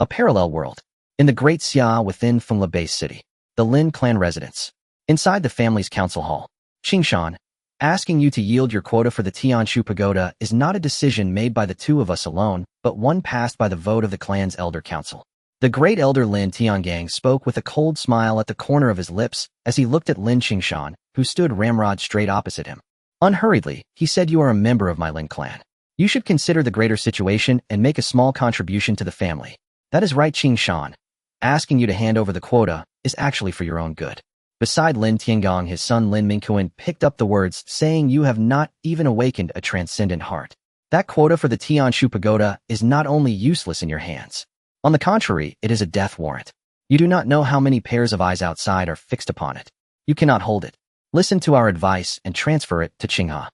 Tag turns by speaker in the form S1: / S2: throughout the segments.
S1: A parallel world. In the Great Xia within Fengla Base City. The Lin clan residence. Inside the family's council hall. Qingshan, asking you to yield your quota for the Tianshu Pagoda is not a decision made by the two of us alone, but one passed by the vote of the clan's elder council. The great elder Lin Tiangang spoke with a cold smile at the corner of his lips as he looked at Lin Qingshan, who stood ramrod straight opposite him. Unhurriedly, he said, "You are a member of my Lin clan. You should consider the greater situation and make a small contribution to the family." "That is right, Qingshan. Asking you to hand over the quota is actually for your own good." Beside Lin Tiangang, his son Lin Mingquan picked up the words, saying, "You have not even awakened a transcendent heart. That quota for the Tianshu Pagoda is not only useless in your hands. On the contrary, it is a death warrant. You do not know how many pairs of eyes outside are fixed upon it. You cannot hold it. Listen to our advice and transfer it to Qinghe.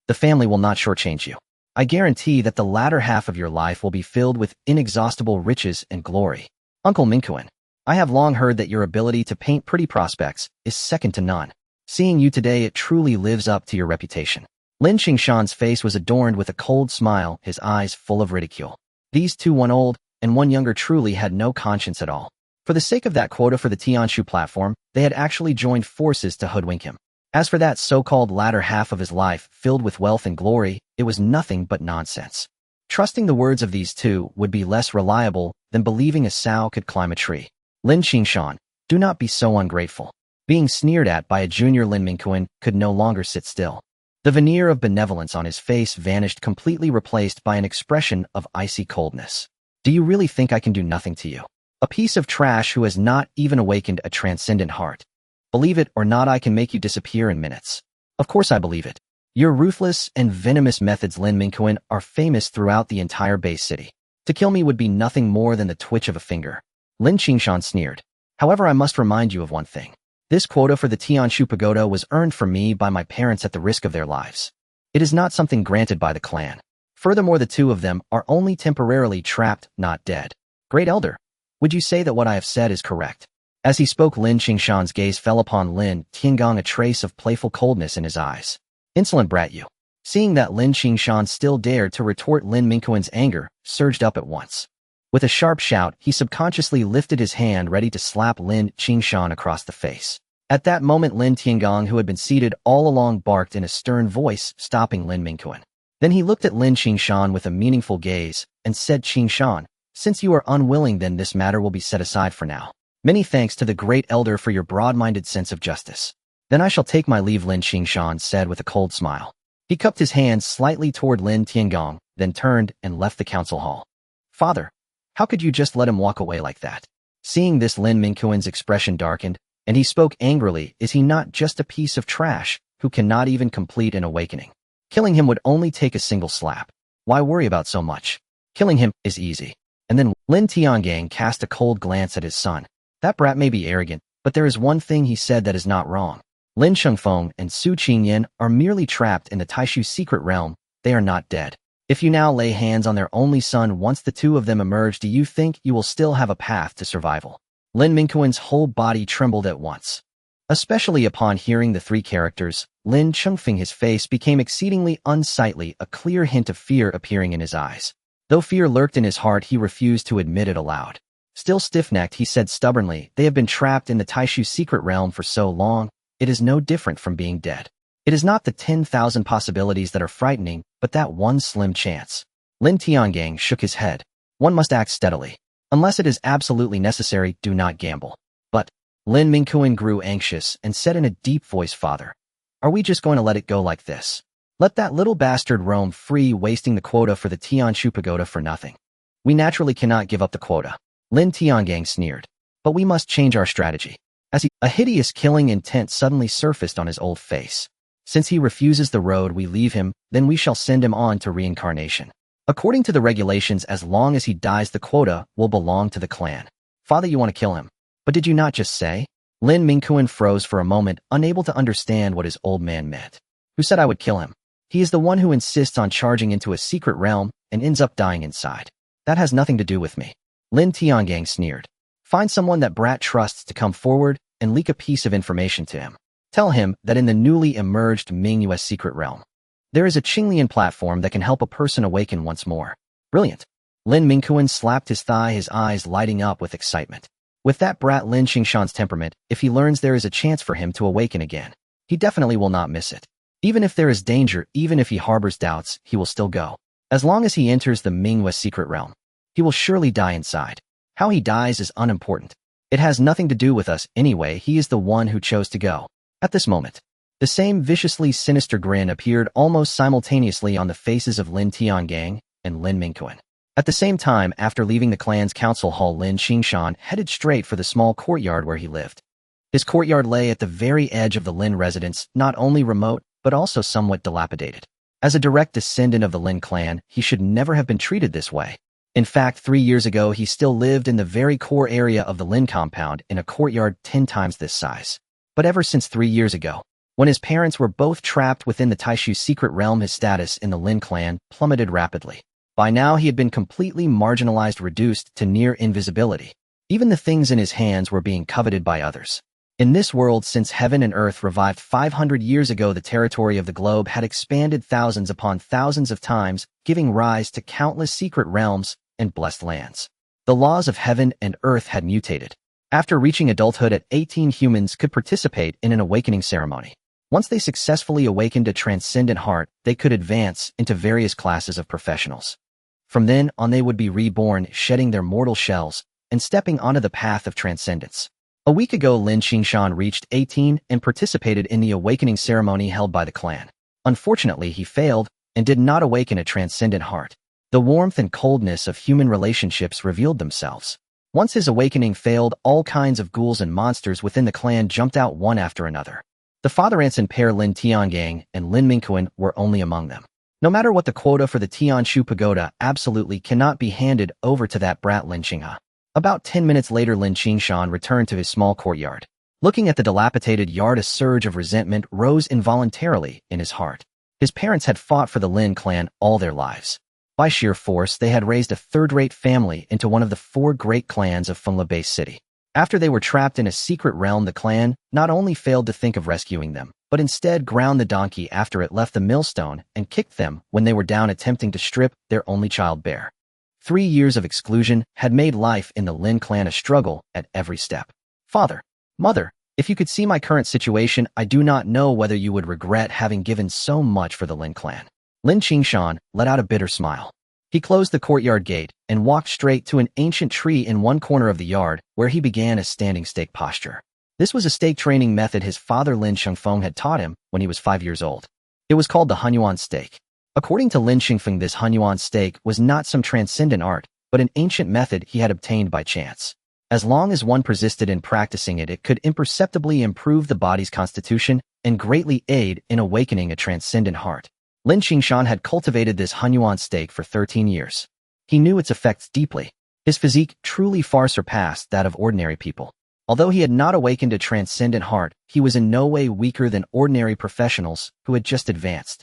S1: The family will not shortchange you. I guarantee that the latter half of your life will be filled with inexhaustible riches and glory. Uncle Mingquan, I have long heard that your ability to paint pretty prospects is second to none. Seeing you today, it truly lives up to your reputation." Lin Qingshan's face was adorned with a cold smile, his eyes full of ridicule. These two, one old and one younger, truly had no conscience at all. For the sake of that quota for the Tianshu platform, they had actually joined forces to hoodwink him. As for that so-called latter half of his life, filled with wealth and glory, it was nothing but nonsense. Trusting the words of these two would be less reliable than believing a sow could climb a tree. Lin Qingshan, do not be so ungrateful. Being sneered at by a junior Lin Mingquan could no longer sit still. The veneer of benevolence on his face vanished, completely replaced by an expression of icy coldness. "Do you really think I can do nothing to you? A piece of trash who has not even awakened a transcendent heart. Believe it or not, I can make you disappear in minutes." "Of course I believe it. Your ruthless and venomous methods, Lin Mingquan, are famous throughout the entire base city. To kill me would be nothing more than the twitch of a finger." Lin Qingshan sneered. "However, I must remind you of one thing. This quota for the Tianshu Pagoda was earned for me by my parents at the risk of their lives. It is not something granted by the clan. Furthermore, the two of them are only temporarily trapped, not dead. Great Elder, would you say that what I have said is correct?" As he spoke, Lin Qingshan's gaze fell upon Lin Tiangang, a trace of playful coldness in his eyes. "Insolent brat, you." Seeing that Lin Qingshan still dared to retort, Lin Mingquan's anger surged up at once. With a sharp shout, he subconsciously lifted his hand, ready to slap Lin Qingshan across the face. At that moment, Lin Tiangang, who had been seated all along, barked in a stern voice, stopping Lin Mingquan. Then he looked at Lin Qingshan with a meaningful gaze and said, "Qingshan, since you are unwilling, then this matter will be set aside for now. Many thanks to the great elder for your broad-minded sense of justice." "Then I shall take my leave," Lin Qingshan said with a cold smile. He cupped his hands slightly toward Lin Tiangang, then turned and left the council hall. "Father, how could you just let him walk away like that?" Seeing this, Lin Mingquan's expression darkened, and he spoke angrily. "Is he not just a piece of trash who cannot even complete an awakening? Killing him would only take a single slap. Why worry about so much? Killing him is easy." And then Lin Tiangang cast a cold glance at his son. "That brat may be arrogant, but there is one thing he said that is not wrong. Lin Chengfeng and Su Qingyan are merely trapped in the Taishu secret realm. They are not dead. If you now lay hands on their only son once the two of them emerge, do you think you will still have a path to survival?" Lin Mingquan's whole body trembled at once. Especially upon hearing the three characters, Lin Chengfeng, his face became exceedingly unsightly, a clear hint of fear appearing in his eyes. Though fear lurked in his heart, he refused to admit it aloud. Still stiff-necked, he said stubbornly, "They have been trapped in the Taishu secret realm for so long, it is no different from being dead. It is not the 10,000 possibilities that are frightening, but that one slim chance." Lin Tiangang shook his head. "One must act steadily. Unless it is absolutely necessary, do not gamble." "But," Lin Mingquan grew anxious and said in a deep voice, "Father, are we just going to let it go like this? Let that little bastard roam free, wasting the quota for the Tianshu Pagoda for nothing? We naturally cannot give up the quota." Lin Tiangang sneered. "But we must change our strategy." A hideous killing intent suddenly surfaced on his old face. "Since he refuses the road we leave him, then we shall send him on to reincarnation. According to the regulations, as long as he dies, the quota will belong to the clan." "Father, you want to kill him? But did you not just say?" Lin Mingquan froze for a moment, unable to understand what his old man meant. "Who said I would kill him? He is the one who insists on charging into a secret realm and ends up dying inside. That has nothing to do with me." Lin Tiangang sneered. "Find someone that brat trusts to come forward and leak a piece of information to him. Tell him that in the newly emerged Ming US secret realm, there is a Qinglian platform that can help a person awaken once more." "Brilliant. Lin Qingshan slapped his thigh, his eyes lighting up with excitement. With that brat Lin Qingshan's temperament, if he learns there is a chance for him to awaken again, he definitely will not miss it. Even if there is danger, even if he harbors doubts, he will still go. As long as he enters the Minghua's secret realm, he will surely die inside. How he dies is unimportant. It has nothing to do with us anyway. He is the one who chose to go. At this moment, the same viciously sinister grin appeared almost simultaneously on the faces of Lin Qingshan and Lin Qingshan. At the same time, after leaving the clan's council hall, Lin Qingshan headed straight for the small courtyard where he lived. His courtyard lay at the very edge of the Lin residence, not only remote, but also somewhat dilapidated. As a direct descendant of the Lin clan, he should never have been treated this way. In fact, 3 years ago, he still lived in the very core area of the Lin compound in a courtyard 10 times this size. But ever since 3 years ago, when his parents were both trapped within the Taishu's secret realm, his status in the Lin clan plummeted rapidly. By now, he had been completely marginalized, reduced to near invisibility. Even the things in his hands were being coveted by others. In this world, since heaven and earth revived 500 years ago, the territory of the globe had expanded thousands upon thousands of times, giving rise to countless secret realms and blessed lands. The laws of heaven and earth had mutated. After reaching adulthood at 18, humans could participate in an awakening ceremony. Once they successfully awakened a transcendent heart, they could advance into various classes of professionals. From then on, they would be reborn, shedding their mortal shells and stepping onto the path of transcendence. A week ago, Lin Qingshan reached 18 and participated in the awakening ceremony held by the clan. Unfortunately, he failed and did not awaken a transcendent heart. The warmth and coldness of human relationships revealed themselves. Once his awakening failed, all kinds of ghouls and monsters within the clan jumped out one after another. The father-and-son pair Lin Qingshan and Lin Qingshan were only among them. No matter what, the quota for the Tianshu Pagoda absolutely cannot be handed over to that brat Lin Qingshan. About 10 minutes later, Lin Qingshan returned to his small courtyard. Looking at the dilapidated yard, a surge of resentment rose involuntarily in his heart. His parents had fought for the Lin clan all their lives. By sheer force, they had raised a third-rate family into one of the 4 great clans of Funla City. After they were trapped in a secret realm, the clan not only failed to think of rescuing them, but instead ground the donkey after it left the millstone and kicked them when they were down, attempting to strip their only child bare. 3 years of exclusion had made life in the Lin clan a struggle at every step. Father, mother, if you could see my current situation, I do not know whether you would regret having given so much for the Lin clan. Lin Qingshan let out a bitter smile. He closed the courtyard gate and walked straight to an ancient tree in one corner of the yard, where he began a standing stake posture. This was a stake training method his father Lin Qingshan had taught him when he was 5 years old. It was called the Hunyuan stake. According to Lin Qingshan, this Hunyuan stake was not some transcendent art, but an ancient method he had obtained by chance. As long as one persisted in practicing it, it could imperceptibly improve the body's constitution and greatly aid in awakening a transcendent heart. Lin Qingshan had cultivated this Hunyuan stake for 13 years. He knew its effects deeply. His physique truly far surpassed that of ordinary people. Although he had not awakened a transcendent heart, he was in no way weaker than ordinary professionals who had just advanced.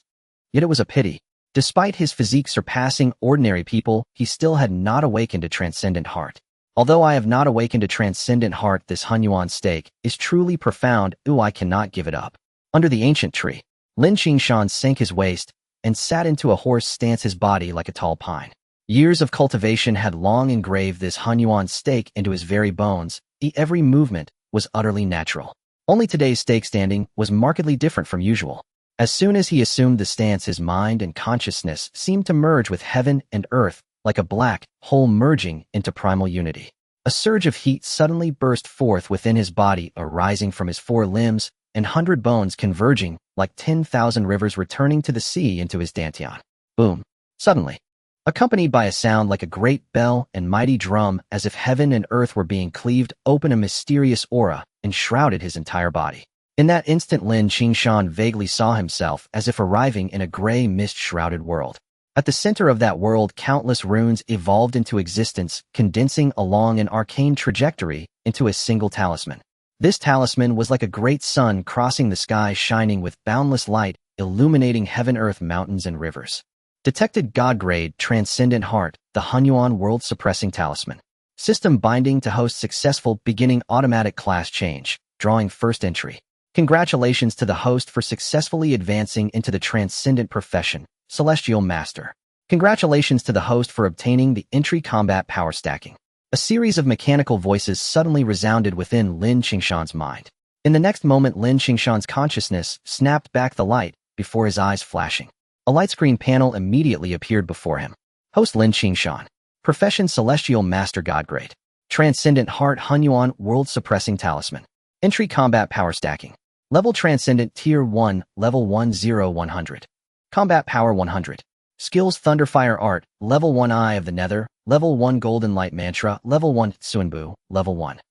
S1: Yet it was a pity. Despite his physique surpassing ordinary people, he still had not awakened a transcendent heart. Although I have not awakened a transcendent heart, this Hunyuan stake is truly profound. I cannot give it up. Under the ancient tree, Lin Qingshan sank his waist and sat into a horse stance, his body like a tall pine. Years of cultivation had long engraved this Hunyuan stake into his very bones. Every movement was utterly natural. Only today's stake standing was markedly different from usual. As soon as he assumed the stance, his mind and consciousness seemed to merge with heaven and earth, like a black hole merging into primal unity. A surge of heat suddenly burst forth within his body, arising from his 4 limbs, and 100 bones converging like 10,000 rivers returning to the sea into his dantian. Boom! Suddenly, accompanied by a sound like a great bell and mighty drum, as if heaven and earth were being cleaved open, a mysterious aura enshrouded his entire body. In that instant, Lin Qingshan vaguely saw himself as if arriving in a gray mist-shrouded world. At the center of that world, countless runes evolved into existence, condensing along an arcane trajectory into a single talisman. This talisman was like a great sun crossing the sky, shining with boundless light, illuminating heaven, earth, mountains, and rivers. Detected God-grade transcendent heart, the Hunyuan world-suppressing talisman. System binding to host successful, beginning automatic class change, drawing first entry. Congratulations to the host for successfully advancing into the transcendent profession, Celestial Master. Congratulations to the host for obtaining the entry combat power stacking. A series of mechanical voices suddenly resounded within Lin Qingshan's mind. In the next moment, Lin Qingshan's consciousness snapped back the light before his eyes flashing. A light screen panel immediately appeared before him. Host Lin Qingshan. Profession Celestial Master God Grade. Transcendent Heart Yuan World Suppressing Talisman. Entry Combat Power Stacking. Level Transcendent Tier 1, Level 100. Combat Power 100. Skills Thunderfire Art, Level 1 Eye of the Nether, Level 1 Golden Light Mantra, Level 1 Sunbu, Level 1.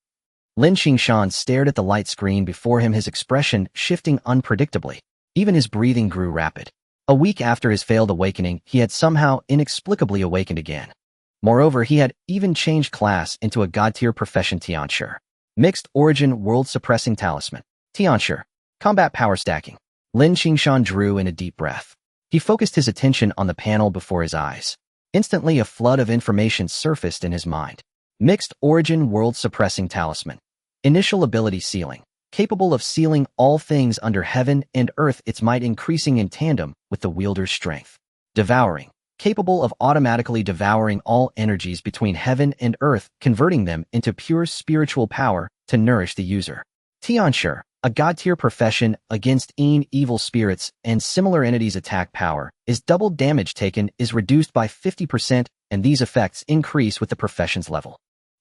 S1: Lin Qingshan stared at the light screen before him, his expression shifting unpredictably. Even his breathing grew rapid. A week after his failed awakening, he had somehow inexplicably awakened again. Moreover, he had even changed class into a god-tier profession Tianshi. Mixed Origin World Suppressing Talisman. Tianshi. Combat Power Stacking. Lin Qingshan drew in a deep breath. He focused his attention on the panel before his eyes. Instantly, a flood of information surfaced in his mind. Mixed Origin World Suppressing Talisman. Initial ability Sealing. Capable of sealing all things under heaven and earth, its might increasing in tandem with the wielder's strength. Devouring. Capable of automatically devouring all energies between heaven and earth, converting them into pure spiritual power to nourish the user. Tianshi. A god-tier profession against evil spirits and similar entities. Attack power is doubled, damage taken is reduced by 50%, and these effects increase with the profession's level.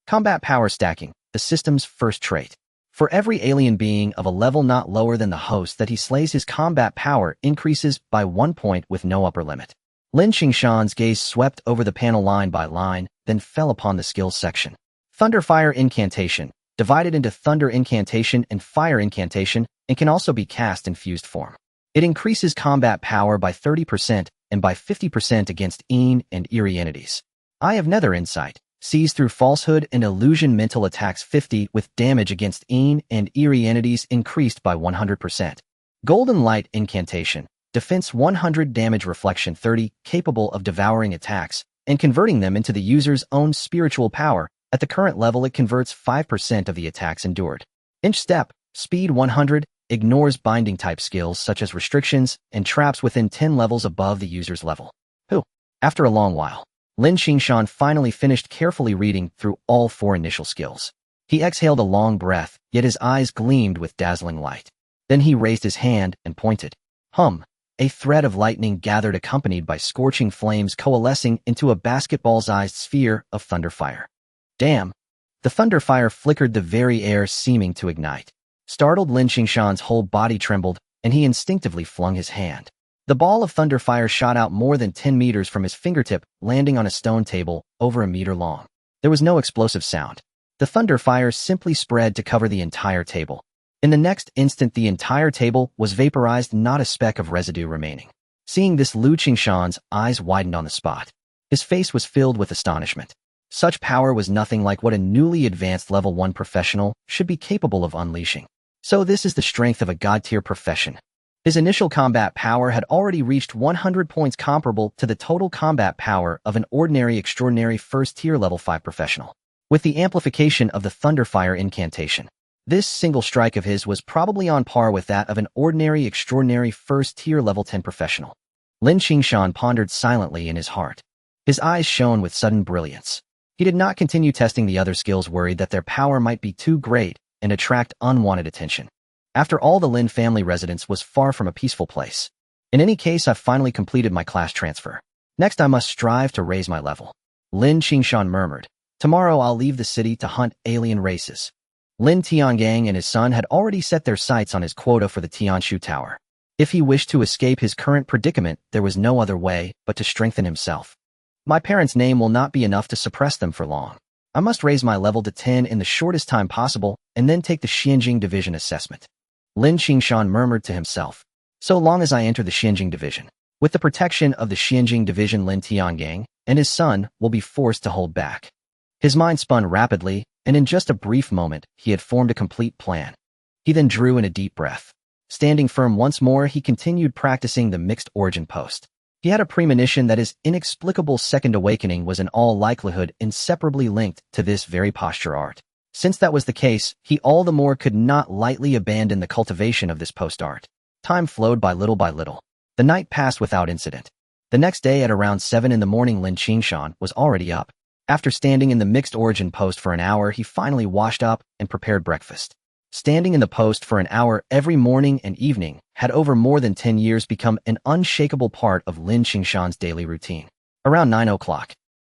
S1: Combat Power Stacking, the system's first trait. For every alien being of a level not lower than the host that he slays, his combat power increases by 1 point with no upper limit. Lin Qingshan's gaze swept over the panel line by line, then fell upon the skills section. Thunderfire Incantation. Divided into Thunder Incantation and Fire Incantation, and can also be cast in fused form. It increases combat power by 30% and by 50% against and eerie entities. Eye of Nether Insight. Sees through falsehood and illusion mental attacks 50 with damage against and eerie entities increased by 100%. Golden Light Incantation. Defense 100, damage reflection 30, capable of devouring attacks and converting them into the user's own spiritual power. At the current level, it converts 5% of the attacks endured. Inch Step, speed 100, ignores binding type skills such as restrictions and traps within 10 levels above the user's level. After a long while, Lin Qingshan finally finished carefully reading through all 4 initial skills. He exhaled a long breath, yet his eyes gleamed with dazzling light. Then he raised his hand and pointed. A thread of lightning gathered, accompanied by scorching flames coalescing into a basketball-sized sphere of thunderfire. Damn! The thunderfire flickered the very air, seeming to ignite. Startled, Lin Qingshan's whole body trembled, and he instinctively flung his hand. The ball of thunderfire shot out more than 10 meters from his fingertip, landing on a stone table over a meter long. There was no explosive sound. The thunderfire simply spread to cover the entire table. In the next instant, the entire table was vaporized, not a speck of residue remaining. Seeing this, Lin Qingshan's eyes widened on the spot. His face was filled with astonishment. Such power was nothing like what a newly advanced level 1 professional should be capable of unleashing. So this is the strength of a god-tier profession. His initial combat power had already reached 100 points, comparable to the total combat power of an ordinary extraordinary first-tier level 5 professional. With the amplification of the Thunderfire Incantation, this single strike of his was probably on par with that of an ordinary extraordinary first-tier level 10 professional. Lin Qingshan pondered silently in his heart. His eyes shone with sudden brilliance. He did not continue testing the other skills, worried that their power might be too great and attract unwanted attention. After all, the Lin family residence was far from a peaceful place. In any case, I've finally completed my class transfer. Next, I must strive to raise my level. Lin Qingshan murmured. Tomorrow I'll leave the city to hunt alien races. Lin Tiangang and his son had already set their sights on his quota for the Tianshu Tower. If he wished to escape his current predicament, there was no other way but to strengthen himself. My parents' name will not be enough to suppress them for long. I must raise my level to 10 in the shortest time possible and then take the Xianjing Division assessment. Lin Qingshan murmured to himself. So long as I enter the Xianjing Division, with the protection of the Xianjing Division, Lin Tiangang and his son will be forced to hold back. His mind spun rapidly, and in just a brief moment, he had formed a complete plan. He then drew in a deep breath. Standing firm once more, he continued practicing the mixed origin post. He had a premonition that his inexplicable second awakening was in all likelihood inseparably linked to this very posture art. Since that was the case, he all the more could not lightly abandon the cultivation of this post art. Time flowed by little by little. The night passed without incident. The next day at around 7 in the morning, Lin Qingshan was already up. After standing in the mixed origin post for an hour, he finally washed up and prepared breakfast. Standing in the post for an hour every morning and evening had over more than 10 years become an unshakable part of Lin Qingshan's daily routine. Around 9 o'clock,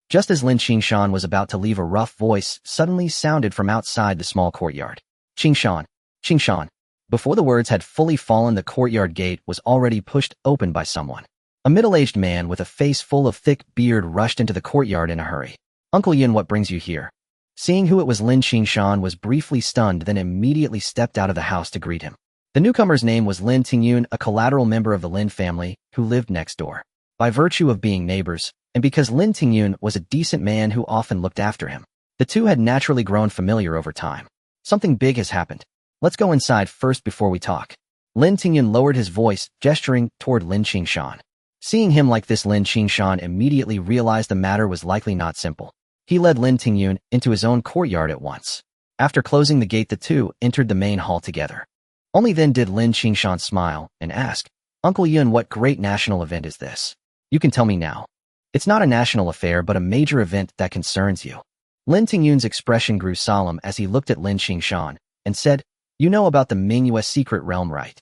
S1: just as Lin Qingshan was about to leave, a rough voice suddenly sounded from outside the small courtyard. Qingshan, Qingshan. Before the words had fully fallen, the courtyard gate was already pushed open by someone. A middle-aged man with a face full of thick beard rushed into the courtyard in a hurry. Uncle Yuan, what brings you here? Seeing who it was, Lin Qingshan was briefly stunned, then immediately stepped out of the house to greet him. The newcomer's name was Lin Qingshan, a collateral member of the Lin family who lived next door. By virtue of being neighbors, and because Lin Qingshan was a decent man who often looked after him, the two had naturally grown familiar over time. Something big has happened. Let's go inside first before we talk. Lin Qingshan lowered his voice, gesturing toward Lin Qingshan. Seeing him like this, Lin Qingshan immediately realized the matter was likely not simple. He led Lin Qingshan into his own courtyard at once. After closing the gate, the two entered the main hall together. Only then did Lin Qingshan smile and ask, Uncle Yuan, what great national event is this? You can tell me now. It's not a national affair, but a major event that concerns you. Lin Qingshan's expression grew solemn as he looked at Lin Qingshan and said, You know about the Mingyue secret realm, right?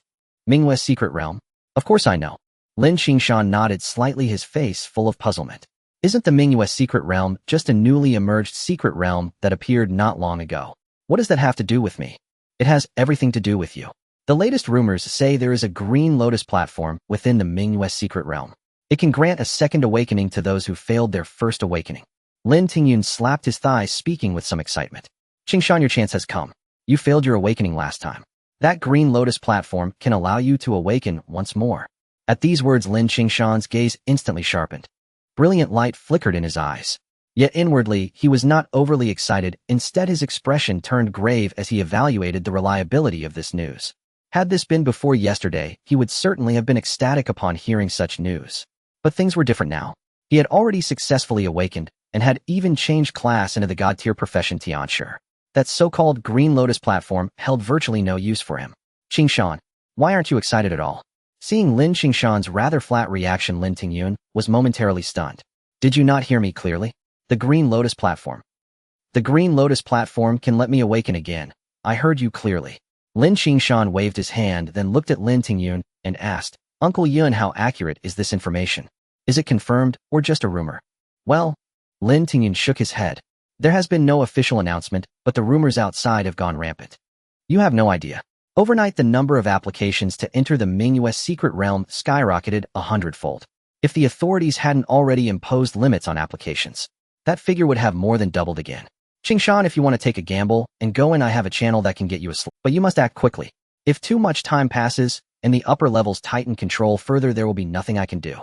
S1: Mingyue secret realm? Of course I know. Lin Qingshan nodded slightly, his face full of puzzlement. Isn't the Mingyue secret realm just a newly emerged secret realm that appeared not long ago? What does that have to do with me? It has everything to do with you. The latest rumors say there is a green lotus platform within the Mingyue secret realm. It can grant a second awakening to those who failed their first awakening. Lin Qingshan slapped his thigh, speaking with some excitement. Qingshan, your chance has come. You failed your awakening last time. That green lotus platform can allow you to awaken once more. At these words, Lin Qingshan's gaze instantly sharpened. Brilliant light flickered in his eyes. Yet inwardly, he was not overly excited. Instead, his expression turned grave as he evaluated the reliability of this news. Had this been before yesterday, he would certainly have been ecstatic upon hearing such news. But things were different now. He had already successfully awakened, and had even changed class into the god-tier profession Tianshi. That so-called Green Lotus platform held virtually no use for him. Qingshan, why aren't you excited at all? Seeing Lin Qingshan's rather flat reaction, Lin Qingshan was momentarily stunned. Did you not hear me clearly? The Green Lotus platform. The Green Lotus platform can let me awaken again. I heard you clearly. Lin Qingshan waved his hand, then looked at Lin Qingshan and asked, Uncle Yuan, how accurate is this information? Is it confirmed or just a rumor? Well, Lin Qingshan shook his head. There has been no official announcement, but the rumors outside have gone rampant. You have no idea. Overnight, the number of applications to enter the Mingyue secret realm skyrocketed 100-fold. If the authorities hadn't already imposed limits on applications, that figure would have more than doubled again. Qingshan, if you want to take a gamble and go in, I have a channel that can get you a slot, but you must act quickly. If too much time passes and the upper levels tighten control further, there will be nothing I can do.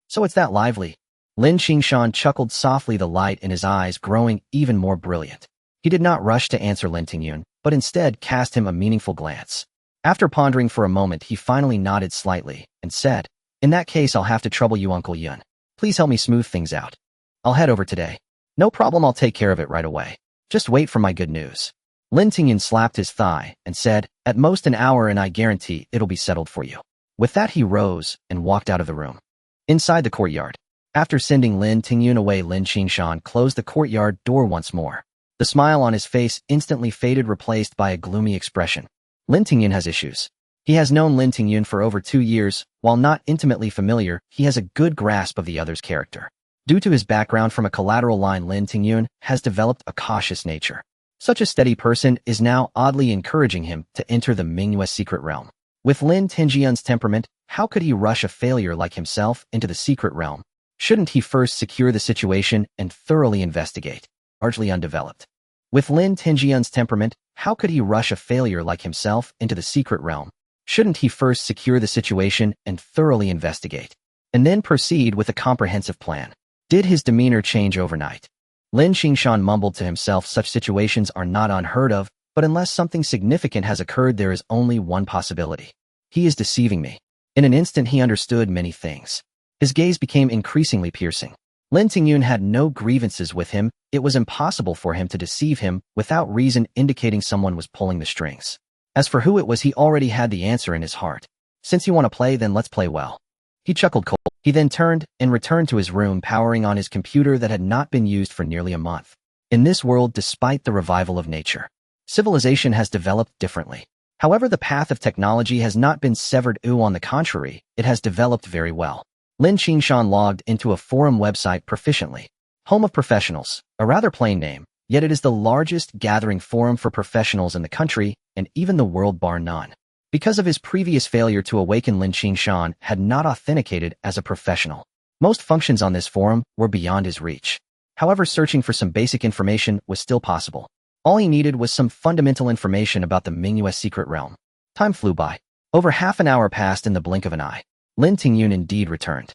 S1: So it's that lively. Lin Qingshan chuckled softly, the light in his eyes growing even more brilliant. He did not rush to answer Lin Qingshan, but instead cast him a meaningful glance. After pondering for a moment, he finally nodded slightly and said, In that case, I'll have to trouble you, Uncle Yuan. Please help me smooth things out. I'll head over today. No problem, I'll take care of it right away. Just wait for my good news. Lin Qingshan slapped his thigh and said, At most an hour, and I guarantee it'll be settled for you. With that, he rose and walked out of the room. Inside the courtyard, after sending Lin Qingshan away, Lin Qingshan closed the courtyard door once more. The smile on his face instantly faded, replaced by a gloomy expression. Lin Qingshan has issues. He has known Lin Qingshan for over 2 years. While not intimately familiar, he has a good grasp of the other's character. Due to his background from a collateral line, Lin Qingshan has developed a cautious nature. Such a steady person is now oddly encouraging him to enter the Mingyue secret realm. With Lin Qingshan's temperament, how could he rush a failure like himself into the secret realm? Shouldn't he first secure the situation and thoroughly investigate? Largely undeveloped. With Lin Qingshan's temperament, how could he rush a failure like himself into the secret realm? Shouldn't he first secure the situation and thoroughly investigate, and then proceed with a comprehensive plan? Did his demeanor change overnight? Lin Qingshan mumbled to himself, such situations are not unheard of, but unless something significant has occurred, there is only one possibility. He is deceiving me. In an instant, he understood many things. His gaze became increasingly piercing. Lin Qingshan had no grievances with him. It was impossible for him to deceive him without reason indicating someone was pulling the strings. As for who it was, he already had the answer in his heart. Since you want to play, then let's play well. He chuckled cold. He then turned and returned to his room, powering on his computer that had not been used for nearly a month. In this world, despite the revival of nature, civilization has developed differently. However, the path of technology has not been severed. On the contrary, it has developed very well. Lin Qingshan logged into a forum website proficiently. Home of Professionals, a rather plain name, yet it is the largest gathering forum for professionals in the country and even the world bar none. Because of his previous failure to awaken, Lin Qingshan had not authenticated as a professional. Most functions on this forum were beyond his reach. However, searching for some basic information was still possible. All he needed was some fundamental information about the Mingyue secret realm. Time flew by. Over half an hour passed in the blink of an eye. Lin Tingyun indeed returned.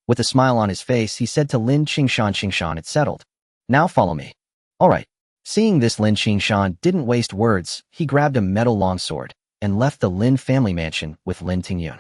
S1: With a smile on his face, he said to Lin Qingshan, "It's settled. Now follow me." "All right." Seeing this, Lin Qingshan didn't waste words. He grabbed a metal longsword and left the Lin family mansion with Lin Tingyun.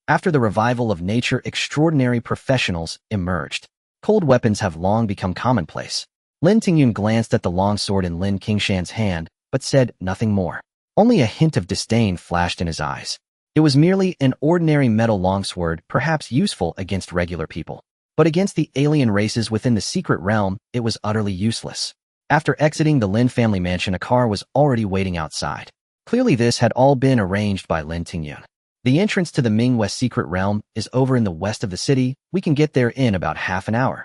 S1: After the revival of nature, extraordinary professionals emerged. Cold weapons have long become commonplace. Lin Tingyun glanced at the longsword in Lin Qingshan's hand, but said nothing more. Only a hint of disdain flashed in his eyes. It was merely an ordinary metal longsword, perhaps useful against regular people. But against the alien races within the secret realm, it was utterly useless. After exiting the Lin family mansion, a car was already waiting outside. Clearly this had all been arranged by Lin Tingyun. The entrance to the Mingyue secret realm is over in the west of the city. We can get there in about half an hour.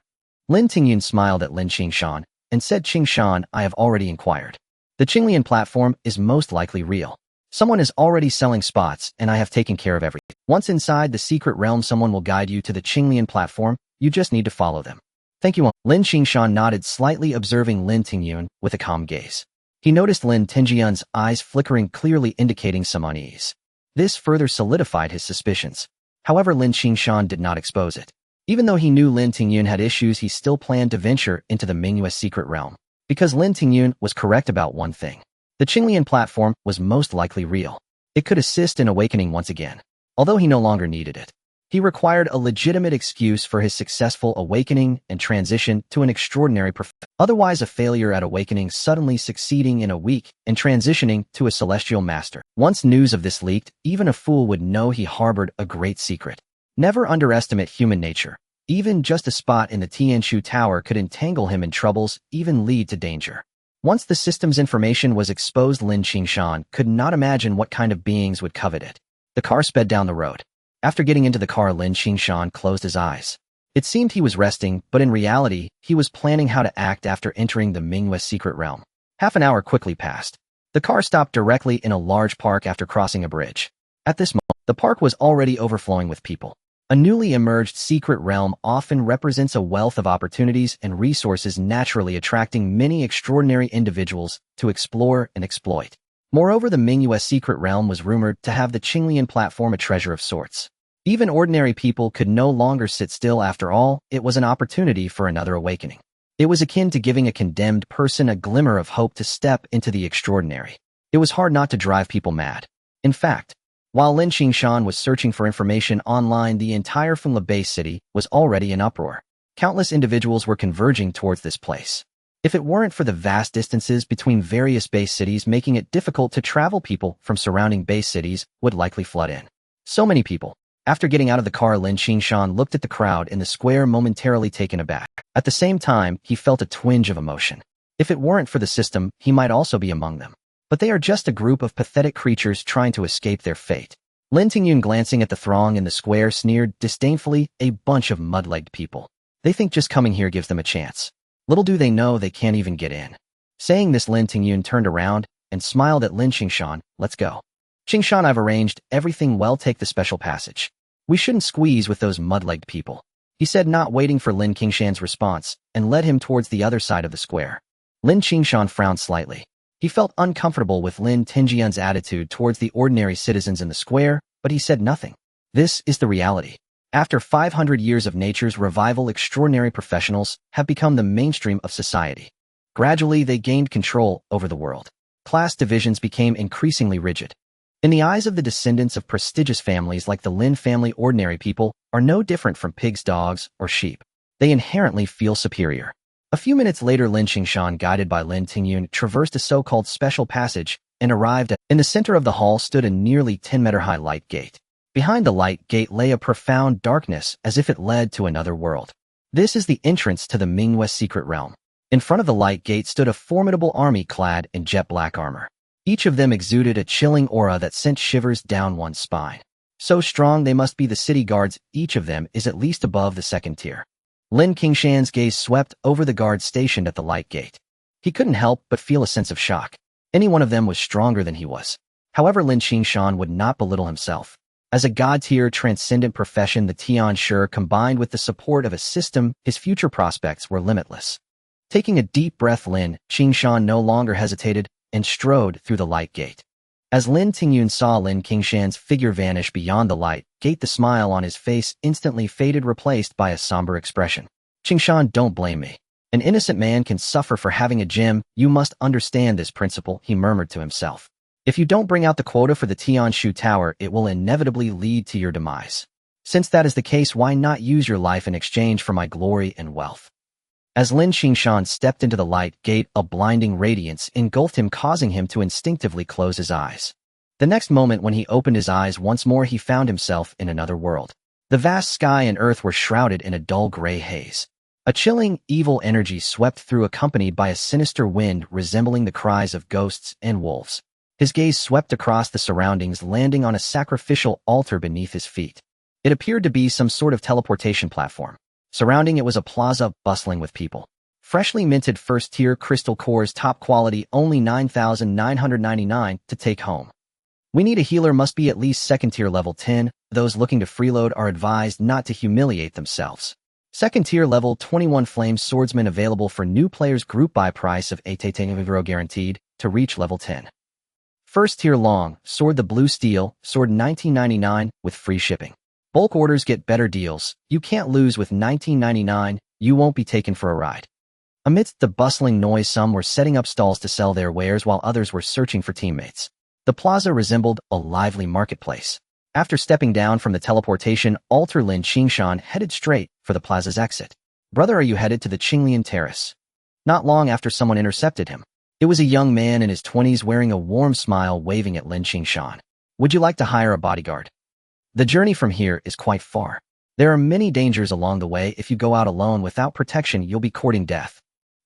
S1: Lin Tingyun smiled at Lin Qingshan and said, "Qingshan, I have already inquired. The Qinglian platform is most likely real. Someone is already selling spots, and I have taken care of everything. Once inside the secret realm, someone will guide you to the Qinglian platform. You just need to follow them." "Thank you." Lin Qingshan nodded slightly, observing Lin Tingyun with a calm gaze. He noticed Lin Tingyun's eyes flickering, clearly indicating some unease. This further solidified his suspicions. However, Lin Qingshan did not expose it. Even though he knew Lin Tingyun had issues, he still planned to venture into the Mingyue secret realm. Because Lin Tingyun was correct about one thing. The Qinglian platform was most likely real. It could assist in awakening once again. Although he no longer needed it, he required a legitimate excuse for his successful awakening and transition to an extraordinary otherwise a failure at awakening, suddenly succeeding in a week and transitioning to a celestial master. Once news of this leaked, even a fool would know he harbored a great secret. Never underestimate human nature. Even just a spot in the Tianshu Tower could entangle him in troubles, even lead to danger. Once the system's information was exposed, Lin Qingshan could not imagine what kind of beings would covet it. The car sped down the road. After getting into the car, Lin Qingshan closed his eyes. It seemed he was resting, but in reality, he was planning how to act after entering the Mingyue secret realm. Half an hour quickly passed. The car stopped directly in a large park after crossing a bridge. At this moment, the park was already overflowing with people. A newly emerged secret realm often represents a wealth of opportunities and resources, naturally attracting many extraordinary individuals to explore and exploit. Moreover, the Mingyue secret realm was rumored to have the Qinglian platform, a treasure of sorts. Even ordinary people could no longer sit still. After all, it was an opportunity for another awakening. It was akin to giving a condemned person a glimmer of hope to step into the extraordinary. It was hard not to drive people mad. In fact, while Lin Qingshan was searching for information online, the entire Fengla base city was already in uproar. Countless individuals were converging towards this place. If it weren't for the vast distances between various base cities making it difficult to travel, people from surrounding base cities would likely flood in. So many people. After getting out of the car, Lin Qingshan looked at the crowd in the square, momentarily taken aback. At the same time, he felt a twinge of emotion. If it weren't for the system, he might also be among them. But they are just a group of pathetic creatures trying to escape their fate. Lin Tingyun, glancing at the throng in the square, sneered disdainfully, "A bunch of mud-legged people. They think just coming here gives them a chance. Little do they know they can't even get in." Saying this, Lin Tingyun turned around and smiled at Lin Qingshan. "Let's go. Qingshan, I've arranged everything well. Take the special passage. We shouldn't squeeze with those mud-legged people," he said, not waiting for Lin Qingshan's response, and led him towards the other side of the square. Lin Qingshan frowned slightly. He felt uncomfortable with Lin Tingyun's attitude towards the ordinary citizens in the square, but he said nothing. This is the reality. After 500 years of nature's revival, extraordinary professionals have become the mainstream of society. Gradually, they gained control over the world. Class divisions became increasingly rigid. In the eyes of the descendants of prestigious families like the Lin family, ordinary people are no different from pigs, dogs, or sheep. They inherently feel superior. A few minutes later, Lin Qingshan, guided by Lin Tingyun, traversed a so-called special passage and arrived at. In the center of the hall stood a nearly 10-meter-high light gate. Behind the light gate lay a profound darkness as if it led to another world. This is the entrance to the Minghua's secret realm. In front of the light gate stood a formidable army clad in jet black armor. Each of them exuded a chilling aura that sent shivers down one's spine. So strong they must be the city guards. Each of them is at least above the second tier. Lin Qingshan's gaze swept over the guards stationed at the light gate. He couldn't help but feel a sense of shock. Any one of them was stronger than he was. However, Lin Qingshan would not belittle himself. As a god-tier transcendent profession, the Tianshi, combined with the support of a system, his future prospects were limitless. Taking a deep breath, Lin Qingshan no longer hesitated and strode through the light gate. As Lin Tingyun saw Lin Qingshan's figure vanish beyond the light gate, the smile on his face instantly faded, replaced by a somber expression. Qingshan, don't blame me. An innocent man can suffer for having a gem. You must understand this principle, he murmured to himself. If you don't bring out the quota for the Tianshu Tower, it will inevitably lead to your demise. Since that is the case, why not use your life in exchange for my glory and wealth? As Lin Qingshan stepped into the light gate, a blinding radiance engulfed him, causing him to instinctively close his eyes. The next moment, when he opened his eyes once more, he found himself in another world. The vast sky and earth were shrouded in a dull gray haze. A chilling, evil energy swept through, accompanied by a sinister wind resembling the cries of ghosts and wolves. His gaze swept across the surroundings, landing on a sacrificial altar beneath his feet. It appeared to be some sort of teleportation platform. Surrounding it was a plaza bustling with people. Freshly minted first-tier crystal cores, top quality, only 9,999 to take home. We need a healer, must be at least second-tier level 10. Those looking to freeload are advised not to humiliate themselves. Second-tier level 21 Flame Swordsman available for new players, group buy price of 8 guaranteed to reach level 10. First-tier long sword, the blue steel sword, 1999 with free shipping. Bulk orders get better deals. You can't lose with 1999. You won't be taken for a ride. Amidst the bustling noise, some were setting up stalls to sell their wares while others were searching for teammates. The plaza resembled a lively marketplace. After stepping down from the teleportation altar, Lin Qingshan headed straight for the plaza's exit. Brother, are you headed to the Qinglian Terrace? Not long after, someone intercepted him. It was a young man in his 20s wearing a warm smile, waving at Lin Qingshan. Would you like to hire a bodyguard? The journey from here is quite far. There are many dangers along the way. If you go out alone without protection, you'll be courting death.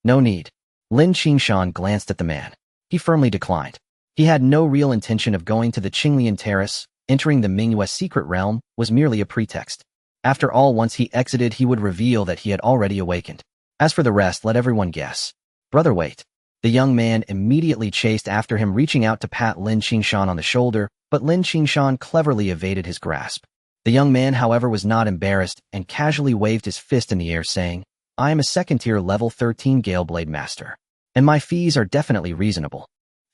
S1: No need. Lin Qingshan glanced at the man. He firmly declined. He had no real intention of going to the Qinglian Terrace. Entering the Minghua's secret realm was merely a pretext. After all, once he exited, he would reveal that he had already awakened. As for the rest, let everyone guess. Brother, wait. The young man immediately chased after him, reaching out to pat Lin Qingshan on the shoulder, but Lin Qingshan cleverly evaded his grasp. The young man, however, was not embarrassed and casually waved his fist in the air, saying, I am a second-tier level 13 Gale Blade Master, and my fees are definitely reasonable.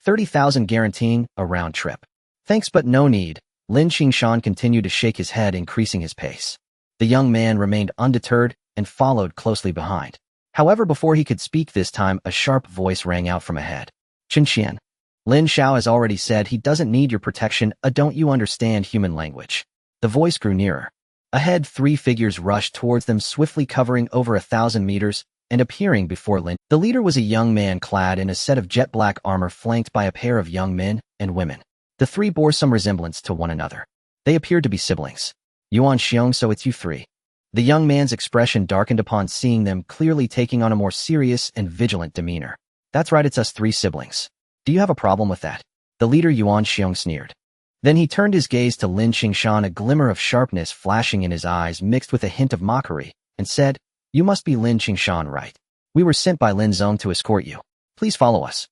S1: 30,000 guaranteeing a round trip. Thanks, but no need. Lin Qingshan continued to shake his head, increasing his pace. The young man remained undeterred and followed closely behind. However, before he could speak this time, a sharp voice rang out from ahead. Qingshan. Lin Xiao has already said he doesn't need your protection. Don't you understand human language? The voice grew nearer. Ahead, 3 figures rushed towards them, swiftly covering over 1,000 meters and appearing before Lin. The leader was a young man clad in a set of jet black armor, flanked by a pair of young men and women. The 3 bore some resemblance to one another. They appeared to be siblings. Yuan Xiong, so it's you 3. The young man's expression darkened upon seeing them, clearly taking on a more serious and vigilant demeanor. That's right, it's us 3 siblings. Do you have a problem with that? The leader Yuan Xiong sneered. Then he turned his gaze to Lin Qingshan, a glimmer of sharpness flashing in his eyes mixed with a hint of mockery, and said, You must be Lin Qingshan, right? We were sent by Lin Zong to escort you. Please follow us.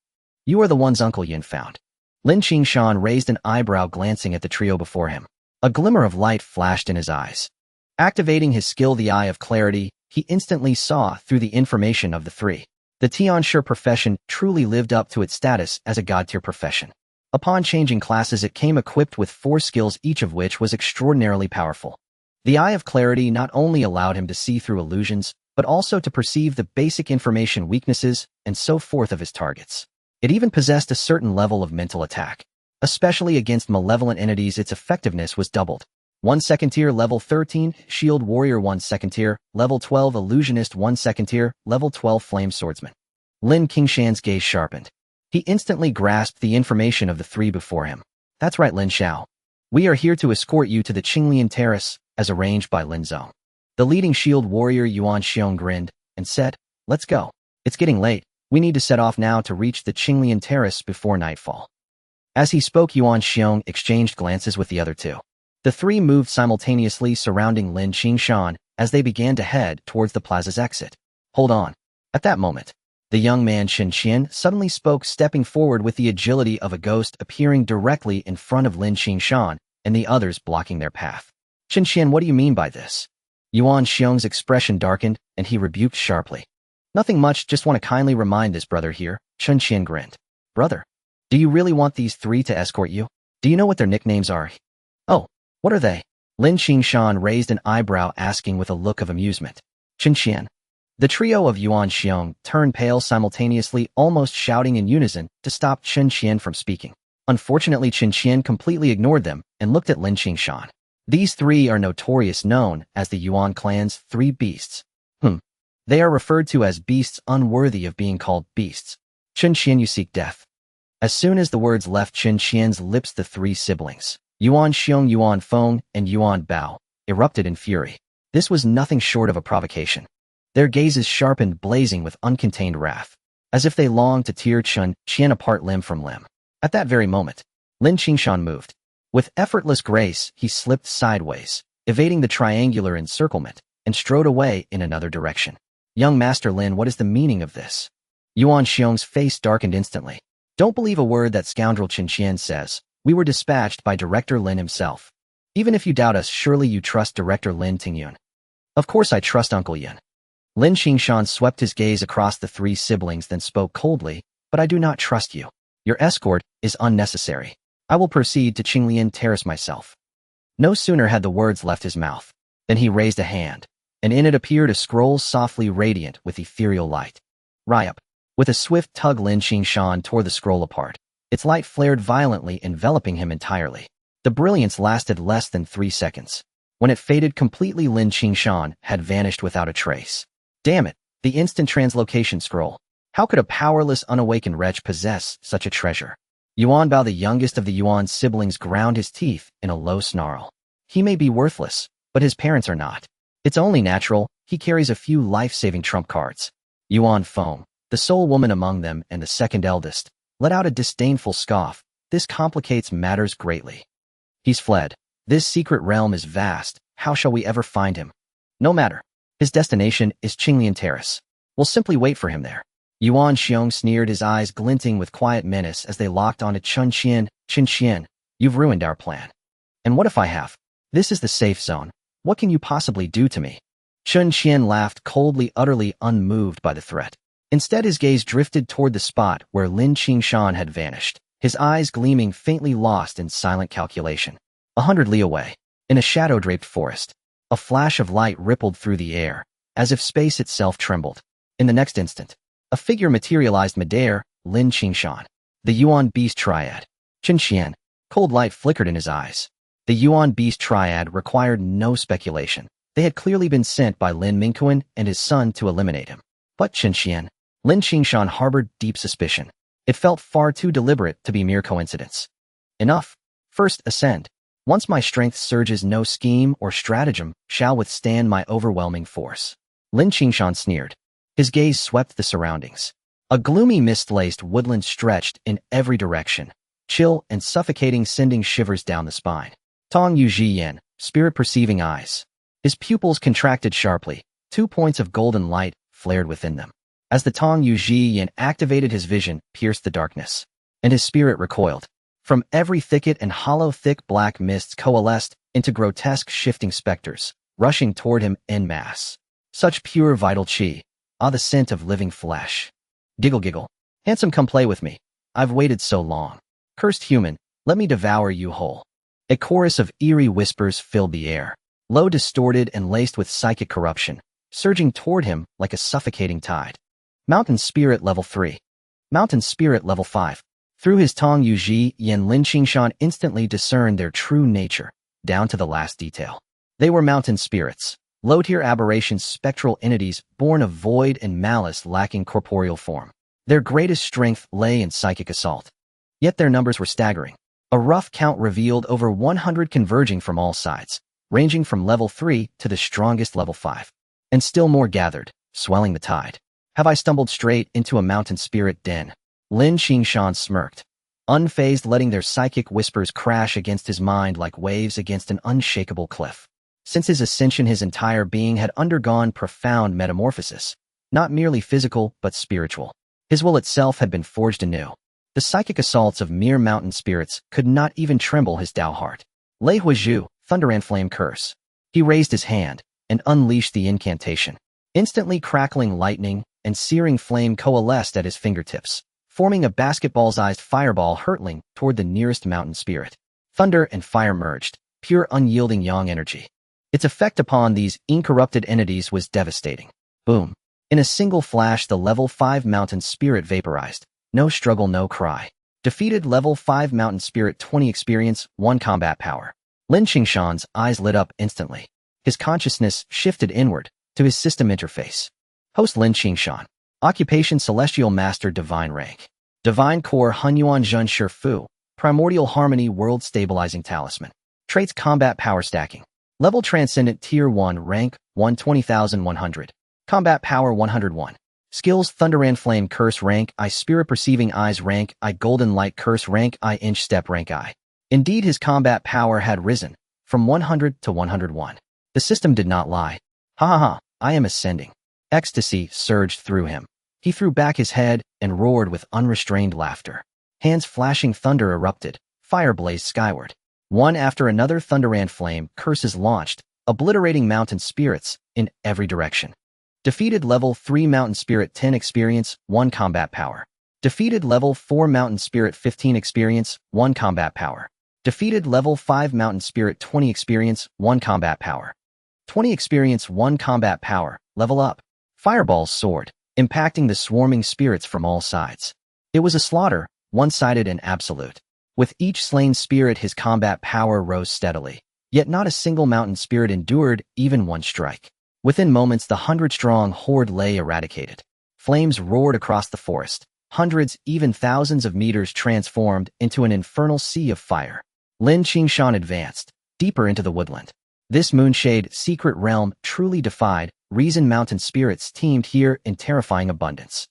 S1: You are the ones Uncle Yin found. Lin Qingshan raised an eyebrow, glancing at the trio before him. A glimmer of light flashed in his eyes. Activating his skill, the Eye of Clarity, he instantly saw through the information of the 3. The Tianshi profession truly lived up to its status as a god-tier profession. Upon changing classes, it came equipped with 4 skills, each of which was extraordinarily powerful. The Eye of Clarity not only allowed him to see through illusions, but also to perceive the basic information, weaknesses, and so forth of his targets. It even possessed a certain level of mental attack. Especially against malevolent entities, its effectiveness was doubled. 1 second tier, level 13, Shield Warrior. 1 second tier, level 12, Illusionist. 1 second tier, level 12, Flame Swordsman. Lin Qingshan's gaze sharpened. He instantly grasped the information of the 3 before him. That's right, Lin Xiao. We are here to escort you to the Qinglian Terrace, as arranged by Lin Zong. The leading shield warrior Yuan Xiong grinned and said, "Let's go. It's getting late. We need to set off now to reach the Qinglian Terrace before nightfall." As he spoke, Yuan Xiong exchanged glances with the other two. The three moved simultaneously surrounding Lin Qingshan as they began to head towards the plaza's exit. "Hold on." At that moment, the young man Shen Qian suddenly spoke, stepping forward with the agility of a ghost, appearing directly in front of Lin Qingshan and the others blocking their path. "Shen Qian, what do you mean by this?" Yuan Xiong's expression darkened, and he rebuked sharply. "Nothing much, just want to kindly remind this brother here." Shen Qian grinned. "Brother? Do you really want these three to escort you? Do you know what their nicknames are?" "Oh, what are they?" Lin Qingshan raised an eyebrow, asking with a look of amusement. "Shen Qian." The trio of Yuan Xiong turned pale simultaneously, almost shouting in unison to stop Shen Qian from speaking. Unfortunately, Shen Qian completely ignored them and looked at Lin Qingshan. These three are notorious, known as the Yuan clan's three beasts. They are referred to as beasts unworthy of being called beasts. "Shen Qian, you seek death." As soon as the words left Shen Qian's lips, the three siblings, Yuan Xiong, Yuan Feng, and Yuan Bao, erupted in fury. This was nothing short of a provocation. Their gazes sharpened, blazing with uncontained wrath, as if they longed to tear Shen Qian apart limb from limb. At that very moment, Lin Qingshan moved. With effortless grace, he slipped sideways, evading the triangular encirclement, and strode away in another direction. "Young Master Lin, what is the meaning of this?" Yuan Xiong's face darkened instantly. "Don't believe a word that scoundrel Shen Qian says. We were dispatched by Director Lin himself. Even if you doubt us, surely you trust Director Lin Tingyun." "Of course I trust Uncle Yin." Lin Qingshan swept his gaze across the three siblings, then spoke coldly, "But I do not trust you. Your escort is unnecessary. I will proceed to Qinglian Terrace myself." No sooner had the words left his mouth than he raised a hand, and in it appeared a scroll softly radiant with ethereal light. Ryup. With a swift tug, Lin Qingshan tore the scroll apart. Its light flared violently, enveloping him entirely. The brilliance lasted less than 3 seconds. When it faded completely, Lin Qingshan had vanished without a trace. Damn it, the instant translocation scroll. How could a powerless, unawakened wretch possess such a treasure? Yuan Bao, the youngest of the Yuan siblings, ground his teeth in a low snarl. He may be worthless, but his parents are not. It's only natural he carries a few life-saving trump cards. Yuan Feng, the sole woman among them and the second eldest, let out a disdainful scoff. "This complicates matters greatly. He's fled. This secret realm is vast. How shall we ever find him?" "No matter. His destination is Qinglian Terrace. We'll simply wait for him there." Yuan Xiong sneered, his eyes glinting with quiet menace as they locked onto Chen Qian. "Chen Qian, you've ruined our plan." "And what if I have? This is the safe zone. What can you possibly do to me?" Chen Qian laughed coldly, utterly unmoved by the threat. Instead, his gaze drifted toward the spot where Lin Qingshan had vanished, his eyes gleaming faintly, lost in silent calculation. 100 li away, in a shadow-draped forest, a flash of light rippled through the air, as if space itself trembled. In the next instant, a figure materialized midair, Lin Qingshan, the Yuan Beast Triad. Chen Qian. Cold light flickered in his eyes. The Yuan Beast Triad required no speculation. They had clearly been sent by Lin Mingquan and his son to eliminate him. But Chen Qian, Lin Qingshan harbored deep suspicion. It felt far too deliberate to be mere coincidence. "Enough. First ascend. Once my strength surges, no scheme or stratagem shall withstand my overwhelming force." Lin Qingshan sneered. His gaze swept the surroundings. A gloomy mist-laced woodland stretched in every direction, chill and suffocating, sending shivers down the spine. Tong Yu Yen, spirit-perceiving eyes. His pupils contracted sharply. 2 points of golden light flared within them. As the Tong Yu Yen activated, his vision pierced the darkness, and his spirit recoiled. From every thicket and hollow, thick black mists coalesced into grotesque, shifting specters, rushing toward him en masse. Such pure, vital chi. Ah, the scent of living flesh. Giggle, giggle. "Handsome, come play with me. I've waited so long. Cursed human, let me devour you whole." A chorus of eerie whispers filled the air, low, distorted, and laced with psychic corruption, surging toward him like a suffocating tide. Mountain Spirit Level 3. Mountain Spirit Level 5. Through his Tong Yu Yen, Lin Qingshan instantly discerned their true nature, down to the last detail. They were mountain spirits, low-tier aberrations, spectral entities born of void and malice, lacking corporeal form. Their greatest strength lay in psychic assault. Yet their numbers were staggering. A rough count revealed over 100 converging from all sides, ranging from level 3 to the strongest level 5. And still more gathered, swelling the tide. Have I stumbled straight into a mountain spirit den? Lin Qingshan smirked, unfazed, letting their psychic whispers crash against his mind like waves against an unshakable cliff. Since his ascension, his entire being had undergone profound metamorphosis, not merely physical but spiritual. His will itself had been forged anew. The psychic assaults of mere mountain spirits could not even tremble his Tao heart. Lei Huizhu, Thunder and Flame Curse. He raised his hand and unleashed the incantation. Instantly, crackling lightning and searing flame coalesced at his fingertips, forming a basketball-sized fireball hurtling toward the nearest mountain spirit. Thunder and fire merged, pure unyielding yang energy. Its effect upon these incorrupted entities was devastating. Boom. In a single flash, the level 5 mountain spirit vaporized. No struggle, no cry. Defeated level 5 mountain spirit, 20 experience, 1 combat power. Lin Qingshan's eyes lit up instantly. His consciousness shifted inward to his system interface. Host Lin Qingshan. Occupation Celestial Master, Divine Rank. Divine Core, Yuan Zhen Shi Fu. Primordial Harmony, World Stabilizing Talisman. Traits: Combat Power Stacking. Level Transcendent, Tier 1, Rank 120,100. Combat Power 101. Skills: Thunder and Flame Curse, Rank I. Spirit Perceiving Eyes, Rank I. Golden Light Curse, Rank I. Inch Step, Rank I. Indeed, his combat power had risen from 100 to 101. The system did not lie. Ha ha ha, I am ascending. Ecstasy surged through him. He threw back his head and roared with unrestrained laughter. Hands flashing, thunder erupted, fire blazed skyward. One after another, thunder and flame curses launched, obliterating mountain spirits in every direction. Defeated level 3 mountain spirit, 10 experience, 1 combat power. Defeated level 4 mountain spirit, 15 experience, 1 combat power. Defeated level 5 mountain spirit, 20 experience, 1 combat power. 20 experience, 1 combat power. Level up. Fireballs soared, impacting the swarming spirits from all sides. It was a slaughter, one-sided and absolute. With each slain spirit, his combat power rose steadily. Yet not a single mountain spirit endured even one strike. Within moments, the 100-strong horde lay eradicated. Flames roared across the forest. Hundreds, even thousands of meters transformed into an infernal sea of fire. Lin Qingshan advanced, deeper into the woodland. This moonshade secret realm truly defied reason. Mountain spirits teemed here in terrifying abundance.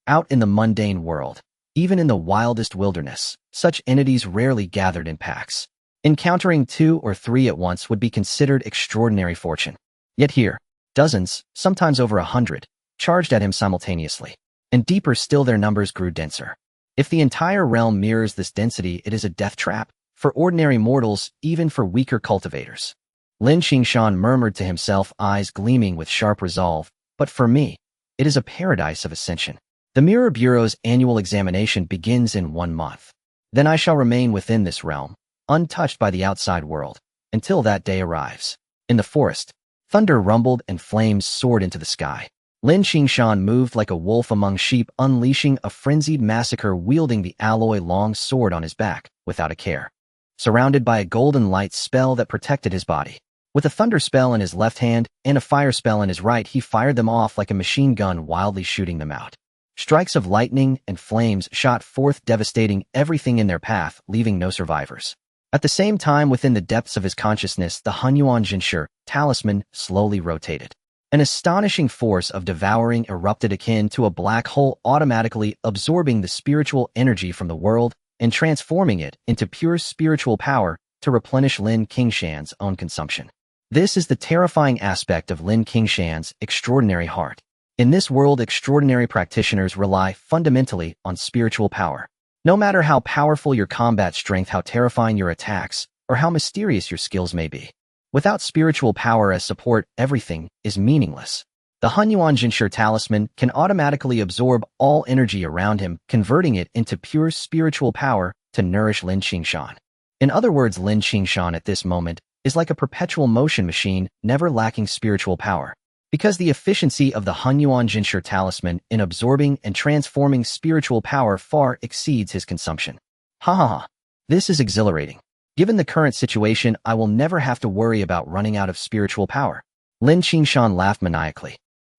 S1: Out in the mundane world, even in the wildest wilderness, such entities rarely gathered in packs. Encountering 2 or 3 at once would be considered extraordinary fortune. Yet here, dozens, sometimes over 100, charged at him simultaneously. And deeper still, their numbers grew denser. If the entire realm mirrors this density, it is a death trap, for ordinary mortals, even for weaker cultivators. Lin Qingshan murmured to himself, eyes gleaming with sharp resolve, but for me, it is a paradise of ascension. The Mirror Bureau's annual examination begins in 1 month. Then I shall remain within this realm, untouched by the outside world, until that day arrives. In the forest, thunder rumbled and flames soared into the sky. Lin Qingshan moved like a wolf among sheep, unleashing a frenzied massacre, wielding the alloy-long sword on his back, without a care. Surrounded by a golden light spell that protected his body. With a thunder spell in his left hand and a fire spell in his right, he fired them off like a machine gun, wildly shooting them out. Strikes of lightning and flames shot forth, devastating everything in their path, leaving no survivors. At the same time, within the depths of his consciousness, the Hunyuan Jinshi talisman slowly rotated. An astonishing force of devouring erupted, akin to a black hole, automatically absorbing the spiritual energy from the world and transforming it into pure spiritual power to replenish Lin Qingshan's own consumption. This is the terrifying aspect of Lin Qingshan's extraordinary heart. In this world, extraordinary practitioners rely fundamentally on spiritual power. No matter how powerful your combat strength, how terrifying your attacks, or how mysterious your skills may be, without spiritual power as support, everything is meaningless. The Hunyuan Jinshi talisman can automatically absorb all energy around him, converting it into pure spiritual power to nourish Lin Qingshan. In other words, Lin Qingshan at this moment is like a perpetual motion machine, never lacking spiritual power. Because the efficiency of the Hunyuan Jinshi talisman in absorbing and transforming spiritual power far exceeds his consumption. Ha ha ha. This is exhilarating. Given the current situation, I will never have to worry about running out of spiritual power. Lin Qingshan laughed maniacally.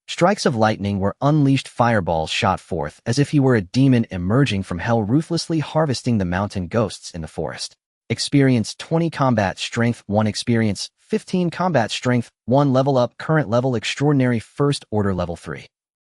S1: Strikes of lightning were unleashed, fireballs shot forth as if he were a demon emerging from hell, ruthlessly harvesting the mountain ghosts in the forest. Experience 20 combat strength 1 experience 15 combat strength 1 level up current level extraordinary first order level 3.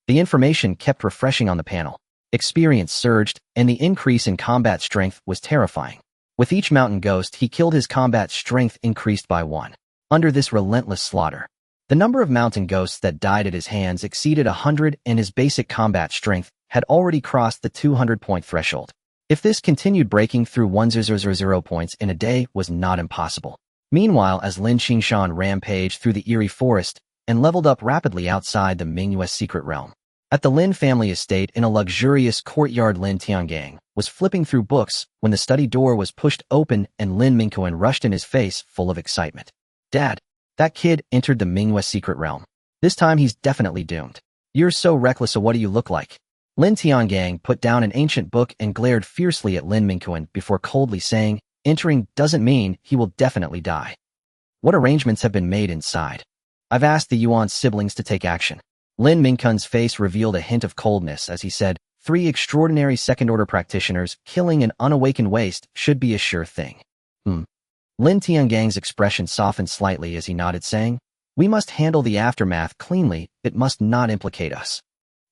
S1: The information kept refreshing on the panel. Experience surged, and the increase in combat strength was terrifying. With each mountain ghost, he killed his combat strength increased by 1. Under this relentless slaughter, the number of mountain ghosts that died at his hands exceeded 100 and his basic combat strength had already crossed the 200-point threshold. If this continued, breaking through 1000 points in a day was not impossible. Meanwhile, as Lin Qingshan rampaged through the eerie forest and leveled up rapidly outside the Mingyue's secret realm. At the Lin family estate in a luxurious courtyard, Lin Qingshan was flipping through books when the study door was pushed open and Lin Qingshan rushed in, his face full of excitement. "Dad, that kid entered the Mingyue's secret realm. This time he's definitely doomed. You're so reckless, so what do you look like?" Lin Qingshan put down an ancient book and glared fiercely at Lin Qingshan before coldly saying, "Entering doesn't mean he will definitely die. What arrangements have been made inside? I've asked the Yuan siblings to take action." Lin Qingshan's face revealed a hint of coldness as he said, 3 extraordinary second-order practitioners killing an unawakened waste should be a sure thing. Lin Qingshan's expression softened slightly as he nodded, saying, "We must handle the aftermath cleanly, it must not implicate us.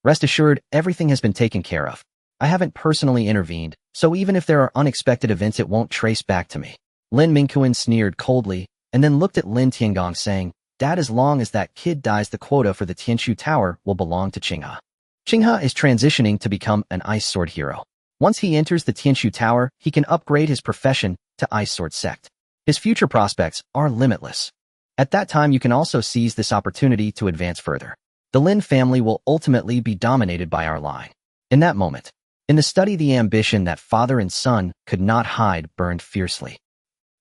S1: Rest assured, everything has been taken care of. I haven't personally intervened, so even if there are unexpected events, it won't trace back to me." Lin Qingshan sneered coldly and then looked at Lin Qingshan, saying, "Dad, as long as that kid dies, the quota for the Tianshu Tower will belong to Qinghe. Qinghe is transitioning to become an Ice Sword hero. Once he enters the Tianshu Tower, he can upgrade his profession to Ice Sword Sect. His future prospects are limitless. At that time, you can also seize this opportunity to advance further. The Lin family will ultimately be dominated by our line." In that moment, in the study, the ambition that father and son could not hide burned fiercely.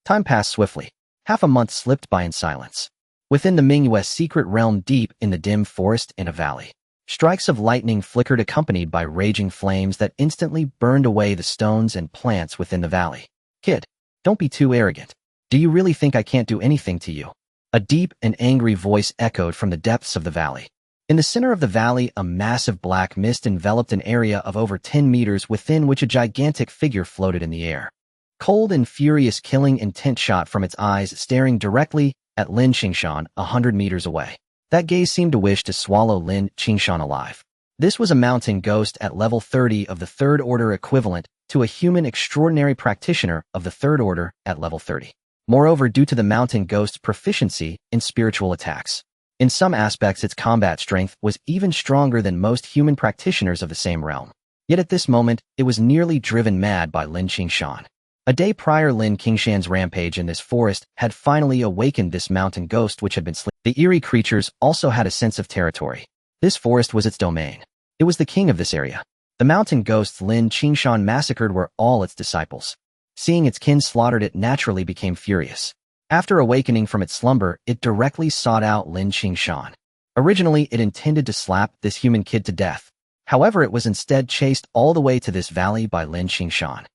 S1: Time passed swiftly. Half a month slipped by in silence. Within the Mingyue's secret realm, deep in the dim forest in a valley, strikes of lightning flickered, accompanied by raging flames that instantly burned away the stones and plants within the valley. "Kid, don't be too arrogant. Do you really think I can't do anything to you?" A deep and angry voice echoed from the depths of the valley. In the center of the valley, a massive black mist enveloped an area of over 10 meters within which a gigantic figure floated in the air. Cold and furious, killing intent shot from its eyes, staring directly at Lin Qingshan 100 meters away. That gaze seemed to wish to swallow Lin Qingshan alive. This was a mountain ghost at level 30 of the third order, equivalent to a human extraordinary practitioner of the third order at level 30. Moreover, due to the mountain ghost's proficiency in spiritual attacks, in some aspects its combat strength was even stronger than most human practitioners of the same realm. Yet at this moment, it was nearly driven mad by Lin Qingshan. A day prior, Lin Qingshan's rampage in this forest had finally awakened this mountain ghost which had been sleeping. The eerie creatures also had a sense of territory. This forest was its domain. It was the king of this area. The mountain ghosts Lin Qingshan massacred were all its disciples. Seeing its kin slaughtered, it naturally became furious. After awakening from its slumber, it directly sought out Lin Qingshan. Originally, it intended to slap this human kid to death. However, it was instead chased all the way to this valley by Lin Qingshan.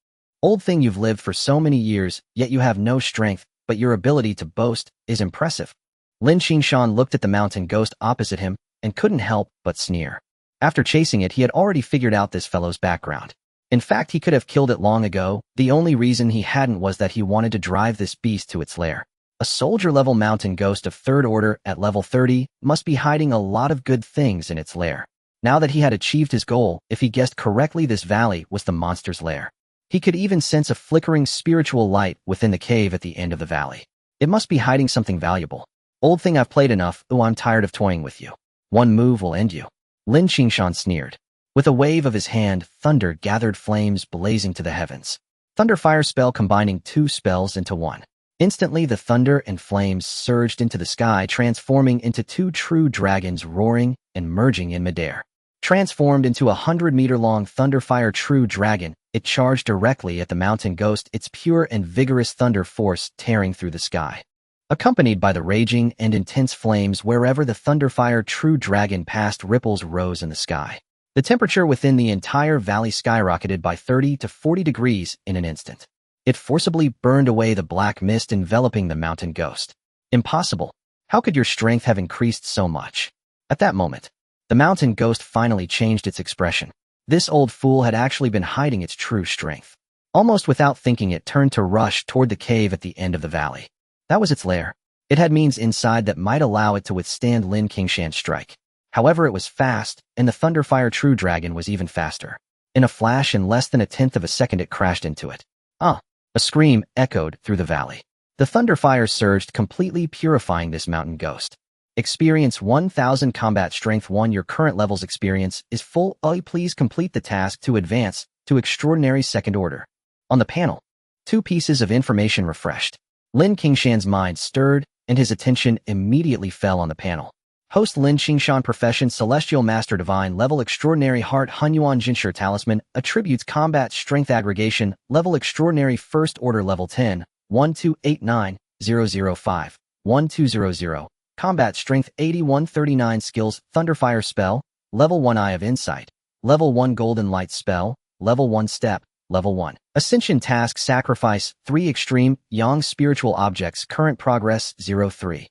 S1: "Old thing, you've lived for so many years, yet you have no strength, but your ability to boast is impressive." Lin Qingshan looked at the mountain ghost opposite him and couldn't help but sneer. After chasing it, he had already figured out this fellow's background. In fact, he could have killed it long ago. The only reason he hadn't was that he wanted to drive this beast to its lair. A soldier-level mountain ghost of third order at level 30 must be hiding a lot of good things in its lair. Now that he had achieved his goal, if he guessed correctly, this valley was the monster's lair. He could even sense a flickering spiritual light within the cave at the end of the valley. It must be hiding something valuable. "Old thing, I've played enough. Ooh, I'm tired of toying with you. One move will end you." Lin Qingshan sneered. With a wave of his hand, thunder gathered, flames blazing to the heavens. Thunder fire spell, combining 2 spells into one. Instantly, the thunder and flames surged into the sky, transforming into 2 true dragons, roaring and merging in midair. Transformed into a 100-meter-long thunderfire true dragon, it charged directly at the mountain ghost, its pure and vigorous thunder force tearing through the sky. Accompanied by the raging and intense flames, wherever the thunderfire true dragon passed, ripples rose in the sky. The temperature within the entire valley skyrocketed by 30 to 40 degrees in an instant. It forcibly burned away the black mist enveloping the mountain ghost. "Impossible. How could your strength have increased so much?" At that moment, the mountain ghost finally changed its expression. This old fool had actually been hiding its true strength. Almost without thinking, it turned to rush toward the cave at the end of the valley. That was its lair. It had means inside that might allow it to withstand Lin Qingshan's strike. However, it was fast, and the Thunderfire True Dragon was even faster. In a flash, in less than a tenth of a second, it crashed into it. Ah! A scream echoed through the valley. The Thunderfire surged, completely purifying this mountain ghost. Experience 1000 Combat Strength 1. Your current level's experience is full. Please complete the task to advance to Extraordinary Second Order. On the panel, 2 pieces of information refreshed. Lin Qingshan's mind stirred, and his attention immediately fell on the panel. Host Lin Qingshan. Profession Celestial Master Divine. Level Extraordinary Heart. Yuan Zhen Shi Talisman. Attributes Combat Strength Aggregation. Level Extraordinary First Order. Level 10. 1289005. 1200. Combat Strength 8139. Skills. Thunderfire Spell. Level 1 Eye of Insight. Level 1 Golden Light Spell. Level 1 Step. Level 1. Ascension Task. Sacrifice 3 Extreme Yang Spiritual Objects. Current Progress 03.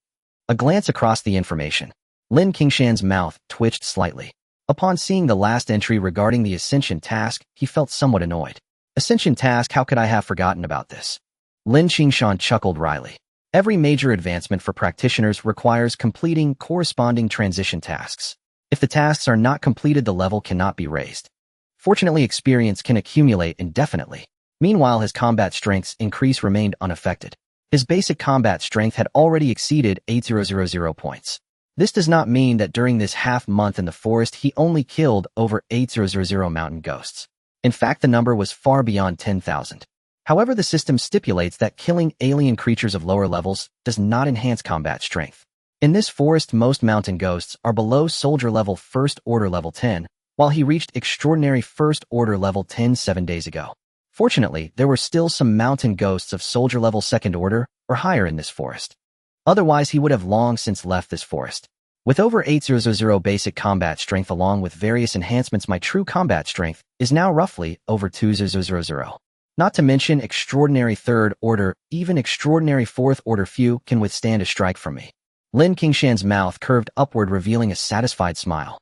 S1: A glance across the information. Lin Qingshan's mouth twitched slightly. Upon seeing the last entry regarding the Ascension Task, he felt somewhat annoyed. Ascension Task, how could I have forgotten about this? Lin Qingshan chuckled wryly. Every major advancement for practitioners requires completing corresponding transition tasks. If the tasks are not completed, the level cannot be raised. Fortunately, experience can accumulate indefinitely. Meanwhile, his combat strength's increase remained unaffected. His basic combat strength had already exceeded 8000 points. This does not mean that during this half-month in the forest he only killed over 8000 mountain ghosts. In fact, the number was far beyond 10,000. However, the system stipulates that killing alien creatures of lower levels does not enhance combat strength. In this forest, most mountain ghosts are below soldier level First Order level 10, while he reached extraordinary First Order level 10 7 days ago. Fortunately, there were still some mountain ghosts of soldier level Second Order or higher in this forest. Otherwise, he would have long since left this forest. With over 8000 basic combat strength along with various enhancements, my true combat strength is now roughly over 2000. Not to mention extraordinary Third Order, even extraordinary Fourth Order. Few can withstand a strike from me. Lin Qingshan's mouth curved upward, revealing a satisfied smile.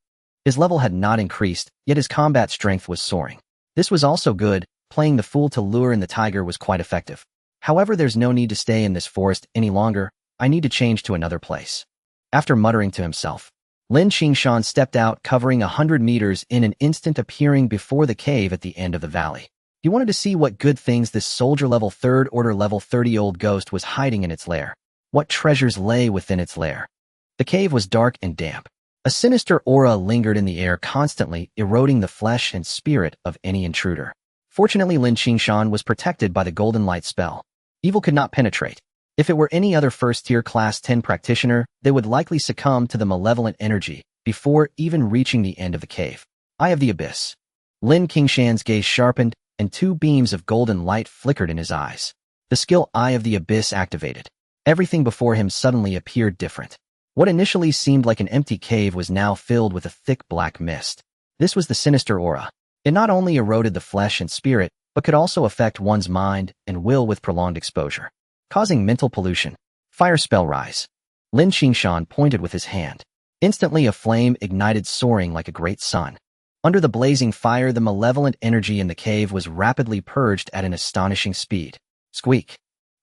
S1: His level had not increased, yet his combat strength was soaring. This was also good. Playing the fool to lure in the tiger was quite effective. However, there's no need to stay in this forest any longer. I need to change to another place. After muttering to himself, Lin Qingshan stepped out, covering 100 meters in an instant, appearing before the cave at the end of the valley. He wanted to see what good things this soldier level Third Order level 30-old ghost was hiding in its lair. What treasures lay within its lair? The cave was dark and damp. A sinister aura lingered in the air, constantly eroding the flesh and spirit of any intruder. Fortunately, Lin Qingshan was protected by the Golden Light spell. Evil could not penetrate. If it were any other first-tier Class 10 practitioner, they would likely succumb to the malevolent energy before even reaching the end of the cave. Eye of the Abyss. Lin Qingshan's gaze sharpened, and 2 beams of golden light flickered in his eyes. The skill Eye of the Abyss activated. Everything before him suddenly appeared different. What initially seemed like an empty cave was now filled with a thick black mist. This was the sinister aura. It not only eroded the flesh and spirit, but could also affect one's mind and will with prolonged exposure, causing mental pollution. Fire spell rise. Lin Qingshan pointed with his hand. Instantly a flame ignited, soaring like a great sun. Under the blazing fire, the malevolent energy in the cave was rapidly purged at an astonishing speed. Squeak.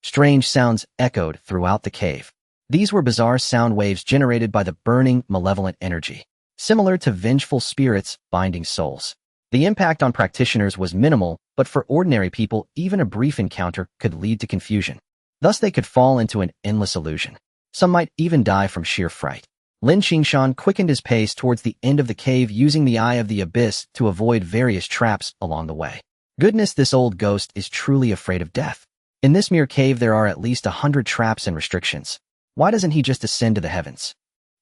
S1: Strange sounds echoed throughout the cave. These were bizarre sound waves generated by the burning, malevolent energy, similar to vengeful spirits binding souls. The impact on practitioners was minimal, but for ordinary people, even a brief encounter could lead to confusion. Thus, they could fall into an endless illusion. Some might even die from sheer fright. Lin Qingshan quickened his pace towards the end of the cave, using the Eye of the Abyss to avoid various traps along the way. Goodness, this old ghost is truly afraid of death. In this mere cave, there are at least 100 traps and restrictions. Why doesn't he just ascend to the heavens?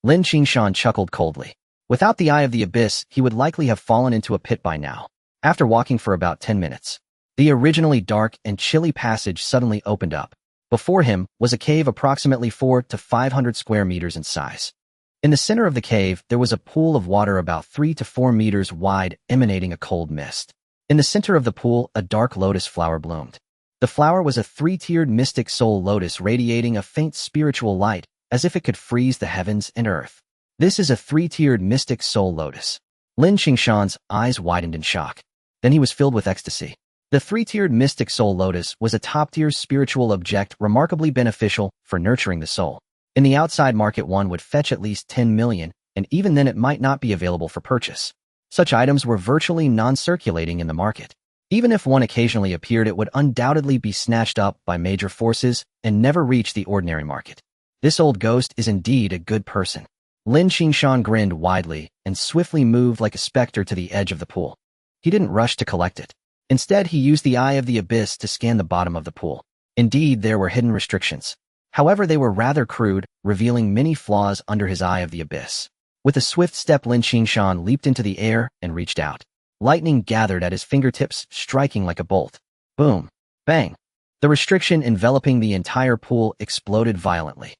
S1: Lin Qingshan chuckled coldly. Without the Eye of the Abyss, he would likely have fallen into a pit by now. After walking for about 10 minutes, the originally dark and chilly passage suddenly opened up. Before him was a cave approximately 400 to 500 square meters in size. In the center of the cave, there was a pool of water about 3 to 4 meters wide, emanating a cold mist. In the center of the pool, a dark lotus flower bloomed. The flower was a 3-tiered mystic soul lotus, radiating a faint spiritual light, as if it could freeze the heavens and earth. This is a 3-tiered mystic soul lotus. Lin Qingshan's eyes widened in shock. Then he was filled with ecstasy. The three-tiered mystic soul lotus was a top-tier spiritual object remarkably beneficial for nurturing the soul. In the outside market, one would fetch at least 10 million, and even then it might not be available for purchase. Such items were virtually non-circulating in the market. Even if one occasionally appeared, it would undoubtedly be snatched up by major forces and never reach the ordinary market. This old ghost is indeed a good person. Lin Qingshan grinned widely and swiftly moved like a specter to the edge of the pool. He didn't rush to collect it. Instead, he used the eye of the abyss to scan the bottom of the pool. Indeed, there were hidden restrictions. However, they were rather crude, revealing many flaws under his eye of the abyss. With a swift step, Lin Qingshan leaped into the air and reached out. Lightning gathered at his fingertips, striking like a bolt. Boom! Bang! The restriction enveloping the entire pool exploded violently.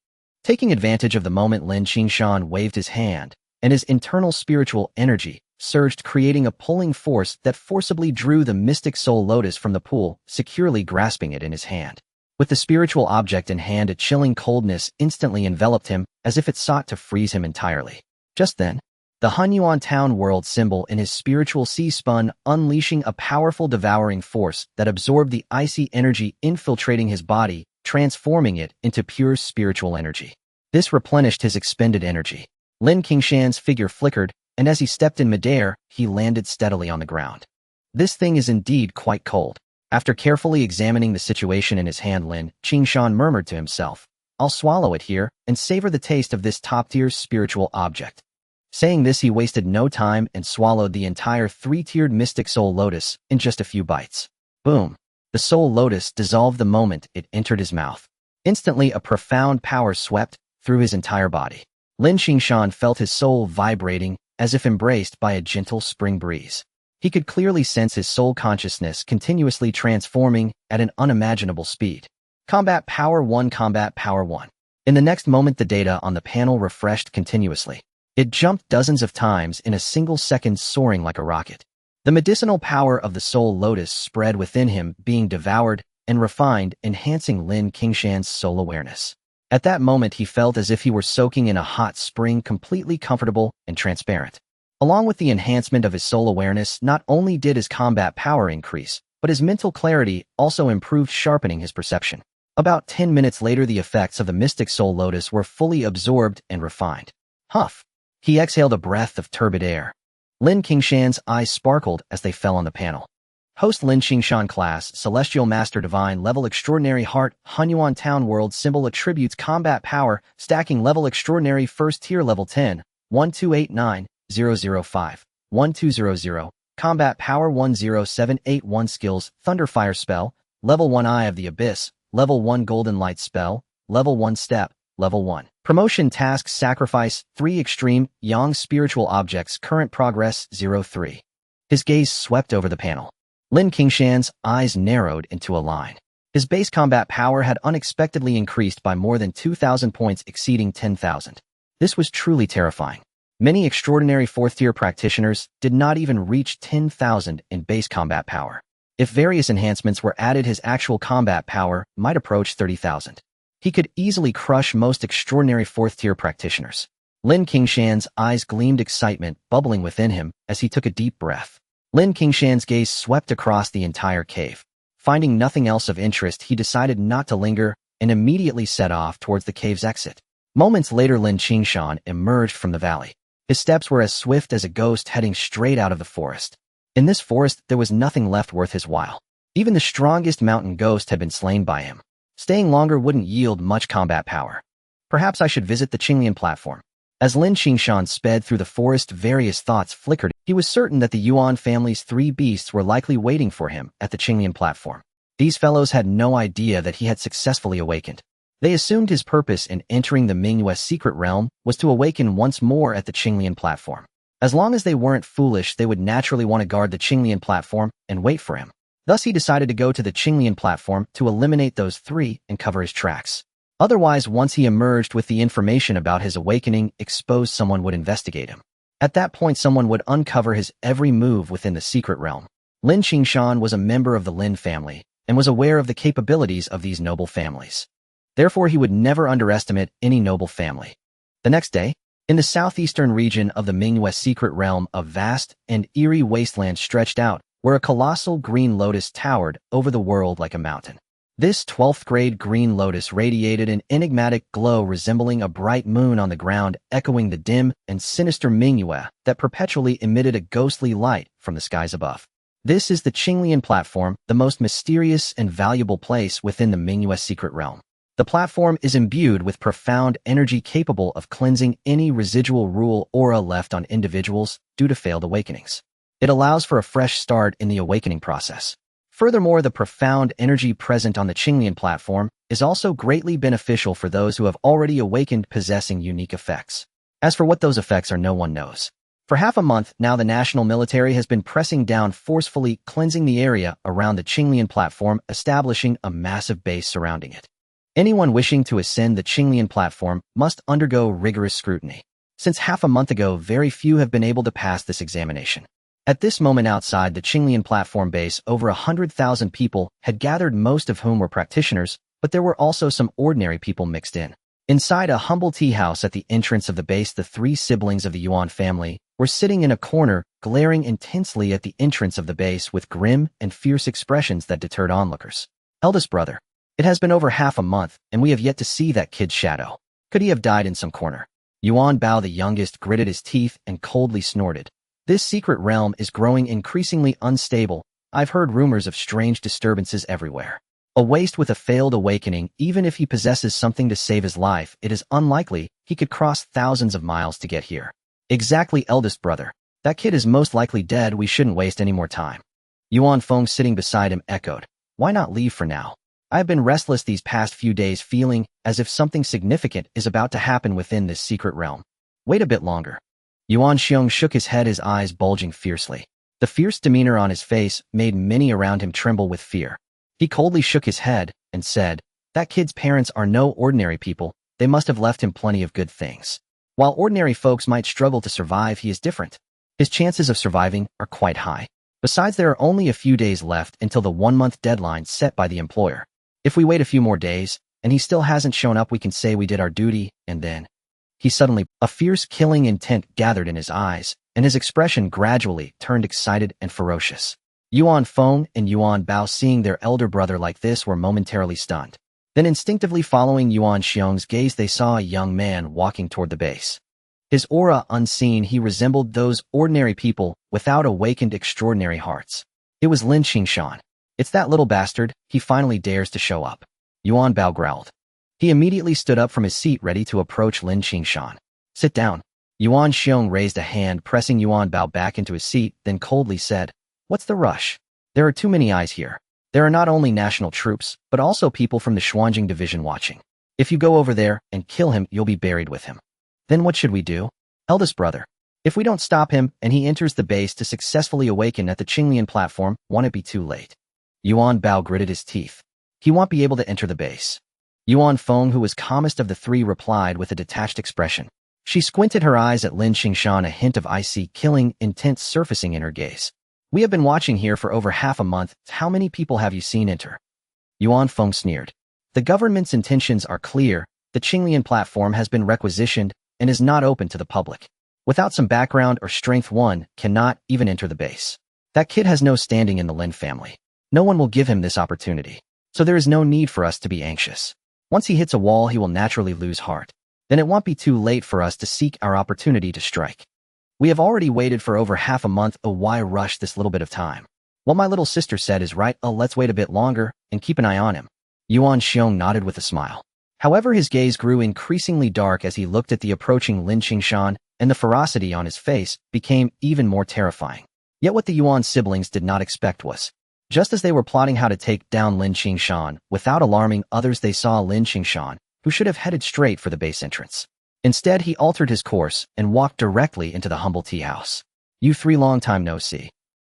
S1: Taking advantage of the moment, Lin Qingshan waved his hand, and his internal spiritual energy surged, creating a pulling force that forcibly drew the mystic soul lotus from the pool, securely grasping it in his hand. With the spiritual object in hand, a chilling coldness instantly enveloped him, as if it sought to freeze him entirely. Just then, the Yuan town world symbol in his spiritual sea spun, unleashing a powerful devouring force that absorbed the icy energy infiltrating his body, transforming it into pure spiritual energy. This replenished his expended energy. Lin Qingshan's figure flickered, and as he stepped in midair, he landed steadily on the ground. This thing is indeed quite cold. After carefully examining the situation in his hand, Lin Qingshan murmured to himself, "I'll swallow it here and savor the taste of this top-tier spiritual object." Saying this, he wasted no time and swallowed the entire three-tiered mystic soul lotus in just a few bites. Boom! The soul lotus dissolved the moment it entered his mouth. Instantly, a profound power swept through his entire body. Lin Qingshan felt his soul vibrating as if embraced by a gentle spring breeze. He could clearly sense his soul consciousness continuously transforming at an unimaginable speed. Combat Power 1, Combat Power 1. In the next moment, the data on the panel refreshed continuously. It jumped dozens of times in a single second, soaring like a rocket. The medicinal power of the soul lotus spread within him, being devoured and refined, enhancing Lin Qingshan's soul awareness. At that moment, he felt as if he were soaking in a hot spring, completely comfortable and transparent. Along with the enhancement of his soul awareness, not only did his combat power increase, but his mental clarity also improved, sharpening his perception. About 10 minutes later, the effects of the mystic soul lotus were fully absorbed and refined. Huff! He exhaled a breath of turbid air. Lin Qingshan's eyes sparkled as they fell on the panel. Host Lin Qingshan class, Celestial Master Divine Level Extraordinary Heart, Yuan Town World Symbol Attributes Combat Power, Stacking Level Extraordinary First Tier Level 10, 1289005, 1200, Combat Power 10781 Skills, Thunderfire Spell, Level 1 Eye of the Abyss, Level 1 Golden Light Spell, Level 1 Step, Level 1. Promotion Tasks Sacrifice 3 Extreme Yang Spiritual Objects Current Progress 03. His gaze swept over the panel. Lin Qingshan's eyes narrowed into a line. His base combat power had unexpectedly increased by more than 2,000 points, exceeding 10,000. This was truly terrifying. Many extraordinary fourth-tier practitioners did not even reach 10,000 in base combat power. If various enhancements were added, his actual combat power might approach 30,000. He could easily crush most extraordinary fourth-tier practitioners. Lin Qingshan's eyes gleamed, excitement bubbling within him as he took a deep breath. Lin Qingshan's gaze swept across the entire cave. Finding nothing else of interest, he decided not to linger and immediately set off towards the cave's exit. Moments later, Lin Qingshan emerged from the valley. His steps were as swift as a ghost, heading straight out of the forest. In this forest, there was nothing left worth his while. Even the strongest mountain ghost had been slain by him. Staying longer wouldn't yield much combat power. Perhaps I should visit the Qinglian platform. As Lin Qingshan sped through the forest, various thoughts flickered. He was certain that the Yuan family's 3 beasts were likely waiting for him at the Qinglian platform. These fellows had no idea that he had successfully awakened. They assumed his purpose in entering the Mingyue's secret realm was to awaken once more at the Qinglian platform. As long as they weren't foolish, they would naturally want to guard the Qinglian platform and wait for him. Thus, he decided to go to the Qinglian platform to eliminate those 3 and cover his tracks. Otherwise, once he emerged with the information about his awakening exposed, someone would investigate him. At that point, someone would uncover his every move within the secret realm. Lin Qingshan was a member of the Lin family and was aware of the capabilities of these noble families. Therefore, he would never underestimate any noble family. The next day, in the southeastern region of the Mingyue secret realm, a vast and eerie wasteland stretched out, where a colossal green lotus towered over the world like a mountain. This 12th grade green lotus radiated an enigmatic glow resembling a bright moon on the ground, echoing the dim and sinister Mingyue that perpetually emitted a ghostly light from the skies above. This is the Qinglian platform, the most mysterious and valuable place within the Mingyue secret realm. The platform is imbued with profound energy capable of cleansing any residual rule aura left on individuals due to failed awakenings. It allows for a fresh start in the awakening process. Furthermore, the profound energy present on the Qinglian platform is also greatly beneficial for those who have already awakened, possessing unique effects. As for what those effects are, no one knows. For half a month now, the national military has been pressing down forcefully, cleansing the area around the Qinglian platform, establishing a massive base surrounding it. Anyone wishing to ascend the Qinglian platform must undergo rigorous scrutiny. Since half a month ago, very few have been able to pass this examination. At this moment outside the Qinglian platform base, over 100,000 people had gathered, most of whom were practitioners, but there were also some ordinary people mixed in. Inside a humble tea house at the entrance of the base, the three siblings of the Yuan family were sitting in a corner, glaring intensely at the entrance of the base with grim and fierce expressions that deterred onlookers. Eldest brother, it has been over half a month, and we have yet to see that kid's shadow. Could he have died in some corner? Yuan Bao, the youngest, gritted his teeth and coldly snorted. This secret realm is growing increasingly unstable. I've heard rumors of strange disturbances everywhere. A waste with a failed awakening, even if he possesses something to save his life, it is unlikely he could cross thousands of miles to get here. Exactly, eldest brother. That kid is most likely dead. We shouldn't waste any more time. Yuan Feng, sitting beside him, echoed. Why not leave for now? I have been restless these past few days, feeling as if something significant is about to happen within this secret realm. Wait a bit longer. Yuan Xiong shook his head, his eyes bulging fiercely. The fierce demeanor on his face made many around him tremble with fear. He coldly shook his head and said, that kid's parents are no ordinary people. They must have left him plenty of good things. While ordinary folks might struggle to survive, he is different. His chances of surviving are quite high. Besides, there are only a few days left until the 1-month deadline set by the employer. If we wait a few more days, and he still hasn't shown up, we can say we did our duty, and then... A fierce killing intent gathered in his eyes, and his expression gradually turned excited and ferocious. Yuan Feng and Yuan Bao, seeing their elder brother like this, were momentarily stunned. Then instinctively following Yuan Xiong's gaze, they saw a young man walking toward the base. His aura unseen, he resembled those ordinary people without awakened extraordinary hearts. It was Lin Qingshan. It's that little bastard, he finally dares to show up. Yuan Bao growled. He immediately stood up from his seat, ready to approach Lin Qingshan. Sit down. Yuan Xiong raised a hand, pressing Yuan Bao back into his seat, then coldly said, what's the rush? There are too many eyes here. There are not only national troops, but also people from the Xuanjing division watching. If you go over there and kill him, you'll be buried with him. Then what should we do? Eldest brother, if we don't stop him and he enters the base to successfully awaken at the Qinglian platform, won't it be too late? Yuan Bao gritted his teeth. He won't be able to enter the base. Yuan Feng, who was calmest of the three, replied with a detached expression. She squinted her eyes at Lin Qingshan, a hint of icy, killing intent surfacing in her gaze. We have been watching here for over half a month. How many people have you seen enter? Yuan Feng sneered. The government's intentions are clear. The Qinglian platform has been requisitioned and is not open to the public. Without some background or strength, one cannot even enter the base. That kid has no standing in the Lin family. No one will give him this opportunity. So there is no need for us to be anxious. Once he hits a wall, he will naturally lose heart. Then it won't be too late for us to seek our opportunity to strike. We have already waited for over half a month. Oh, why rush this little bit of time? What my little sister said is right. Oh, let's wait a bit longer and keep an eye on him. Yuan Xiong nodded with a smile. However, his gaze grew increasingly dark as he looked at the approaching Lin Qingshan, and the ferocity on his face became even more terrifying. Yet what the Yuan siblings did not expect was, just as they were plotting how to take down Lin Qingshan, without alarming others, they saw Lin Qingshan, who should have headed straight for the base entrance. Instead, he altered his course and walked directly into the humble tea house. You three, long time no see.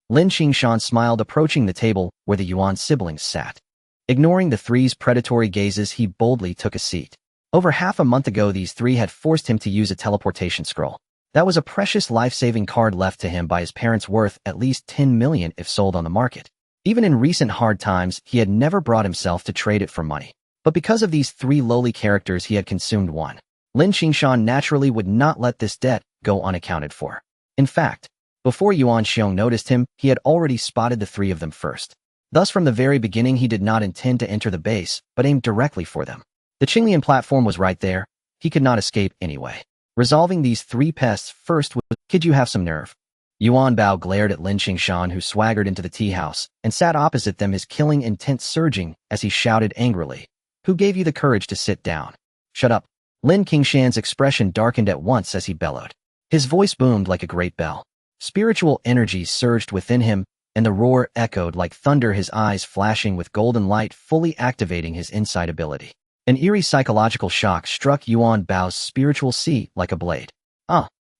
S1: Lin Qingshan smiled, approaching the table where the Yuan siblings sat. Ignoring the three's predatory gazes, he boldly took a seat. Over half a month ago, these three had forced him to use a teleportation scroll. That was a precious life-saving card left to him by his parents, worth at least 10 million if sold on the market. Even in recent hard times, he had never brought himself to trade it for money. But because of these three lowly characters, he had consumed one. Lin Qingshan naturally would not let this debt go unaccounted for. In fact, Before Yuan Xiong noticed him, he had already spotted the three of them first. Thus, from the very beginning, he did not intend to enter the base, but aimed directly for them. The Qinglian platform was right there. He could not escape anyway. Resolving these three pests first was, "Kid, you have some nerve." Yuan Bao glared at Lin Qingshan, who swaggered into the tea house and sat opposite them, his killing intent surging as he shouted angrily, "Who gave you the courage to sit down?" "Shut up." Lin Qingshan's expression darkened at once as he bellowed. His voice boomed like a great bell. Spiritual energy surged within him, and the roar echoed like thunder, his eyes flashing with golden light, fully activating his insight ability. An eerie psychological shock struck Yuan Bao's spiritual sea like a blade.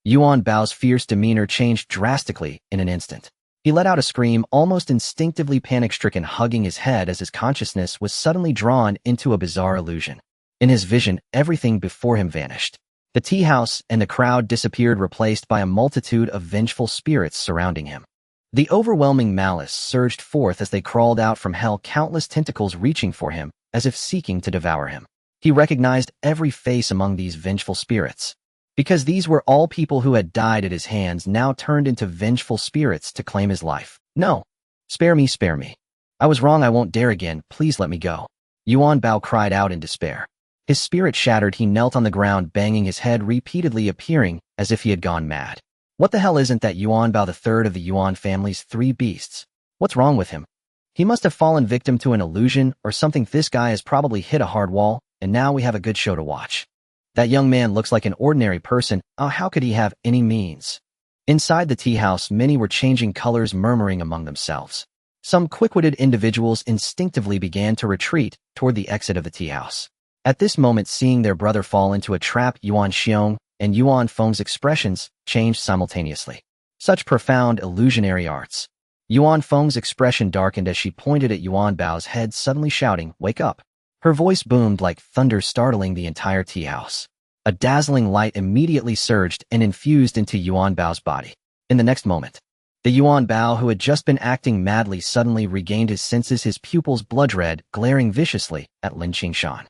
S1: Yuan Bao's fierce demeanor changed drastically in an instant. He let out a scream, almost instinctively panic-stricken, hugging his head as his consciousness was suddenly drawn into a bizarre illusion. In his vision, everything before him vanished. The tea house and the crowd disappeared, replaced by a multitude of vengeful spirits surrounding him. The overwhelming malice surged forth as they crawled out from hell, countless tentacles reaching for him, as if seeking to devour him. He recognized every face among these vengeful spirits, because these were all people who had died at his hands, now turned into vengeful spirits to claim his life. "No! Spare me, spare me. I was wrong, I won't dare again, please let me go." Yuan Bao cried out in despair. His spirit shattered, he knelt on the ground, banging his head repeatedly, appearing as if he had gone mad. What the hell, isn't that Yuan Bao, the third of the Yuan family's three beasts? What's wrong with him? He must have fallen victim to an illusion or something. This guy has probably hit a hard wall, and now we have a good show to watch. That young man looks like an ordinary person. How could he have any means? Inside the tea house, many were changing colors, murmuring among themselves. Some quick-witted individuals instinctively began to retreat toward the exit of the tea house. At this moment, seeing their brother fall into a trap, Yuan Xiong and Yuan Feng's expressions changed simultaneously. Such profound illusionary arts. Yuan Feng's expression darkened as she pointed at Yuan Bao's head, suddenly shouting, "Wake up." Her voice boomed like thunder, startling the entire tea house. A dazzling light immediately surged and infused into Yuan Bao's body. In the next moment, the Yuan Bao, who had just been acting madly, suddenly regained his senses, his pupils blood-red, glaring viciously at Lin Qingshan.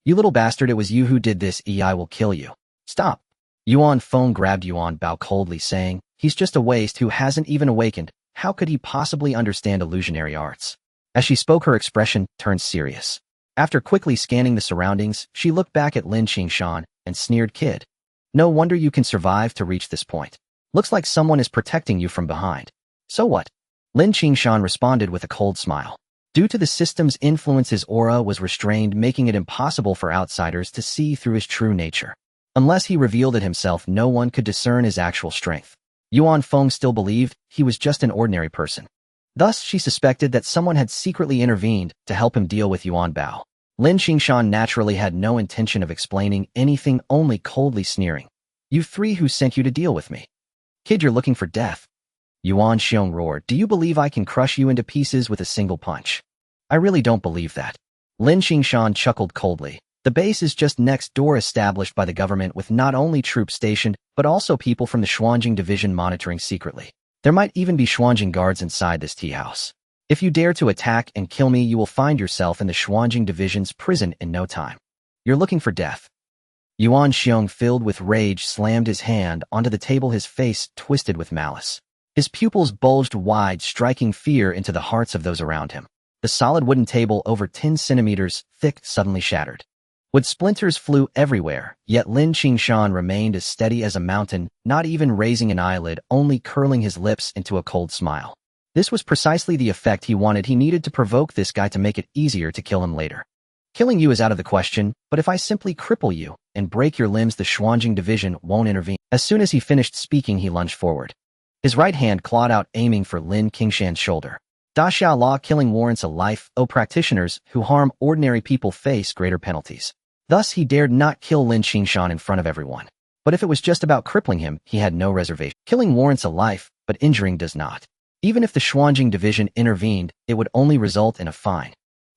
S1: "You little bastard, it was you who did this. I will kill you." "Stop." Yuan Feng grabbed Yuan Bao coldly, saying, "He's just a waste who hasn't even awakened. How could he possibly understand illusionary arts?" As she spoke, her expression turned serious. After quickly scanning the surroundings, she looked back at Lin Qingshan and sneered, "Kid, no wonder you can survive to reach this point. Looks like someone is protecting you from behind." "So what?" Lin Qingshan responded with a cold smile. Due to the system's influence, his aura was restrained, making it impossible for outsiders to see through his true nature. Unless he revealed it himself, no one could discern his actual strength. Yuan Feng still believed he was just an ordinary person. Thus, she suspected that someone had secretly intervened to help him deal with Yuan Bao. Lin Qingshan naturally had no intention of explaining anything, only coldly sneering. "You three, who sent you to deal with me? Kid, you're looking for death." Yuan Xiong roared, "Do you believe I can crush you into pieces with a single punch?" "I really don't believe that." Lin Qingshan chuckled coldly. "The base is just next door, established by the government, with not only troops stationed, but also people from the Xuanjing division monitoring secretly. There might even be Xuanjing guards inside this tea house. If you dare to attack and kill me, you will find yourself in the Xuanjing division's prison in no time. You're looking for death." Yuan Xiong, filled with rage, slammed his hand onto the table, his face twisted with malice. His pupils bulged wide, striking fear into the hearts of those around him. The solid wooden table, over 10 centimeters thick, suddenly shattered. Wood splinters flew everywhere, yet Lin Qingshan remained as steady as a mountain, not even raising an eyelid, only curling his lips into a cold smile. This was precisely the effect he wanted. He needed to provoke this guy to make it easier to kill him later. "Killing you is out of the question, but if I simply cripple you and break your limbs, the Xuanjing division won't intervene." As soon as he finished speaking, he lunged forward. His right hand clawed out, aiming for Lin Qingshan's shoulder. Da Xiao law, killing warrants a life. Practitioners who harm ordinary people face greater penalties. Thus, he dared not kill Lin Qingshan in front of everyone. But if it was just about crippling him, he had no reservation. Killing warrants a life, but injuring does not. Even if the Xuanjing division intervened, it would only result in a fine.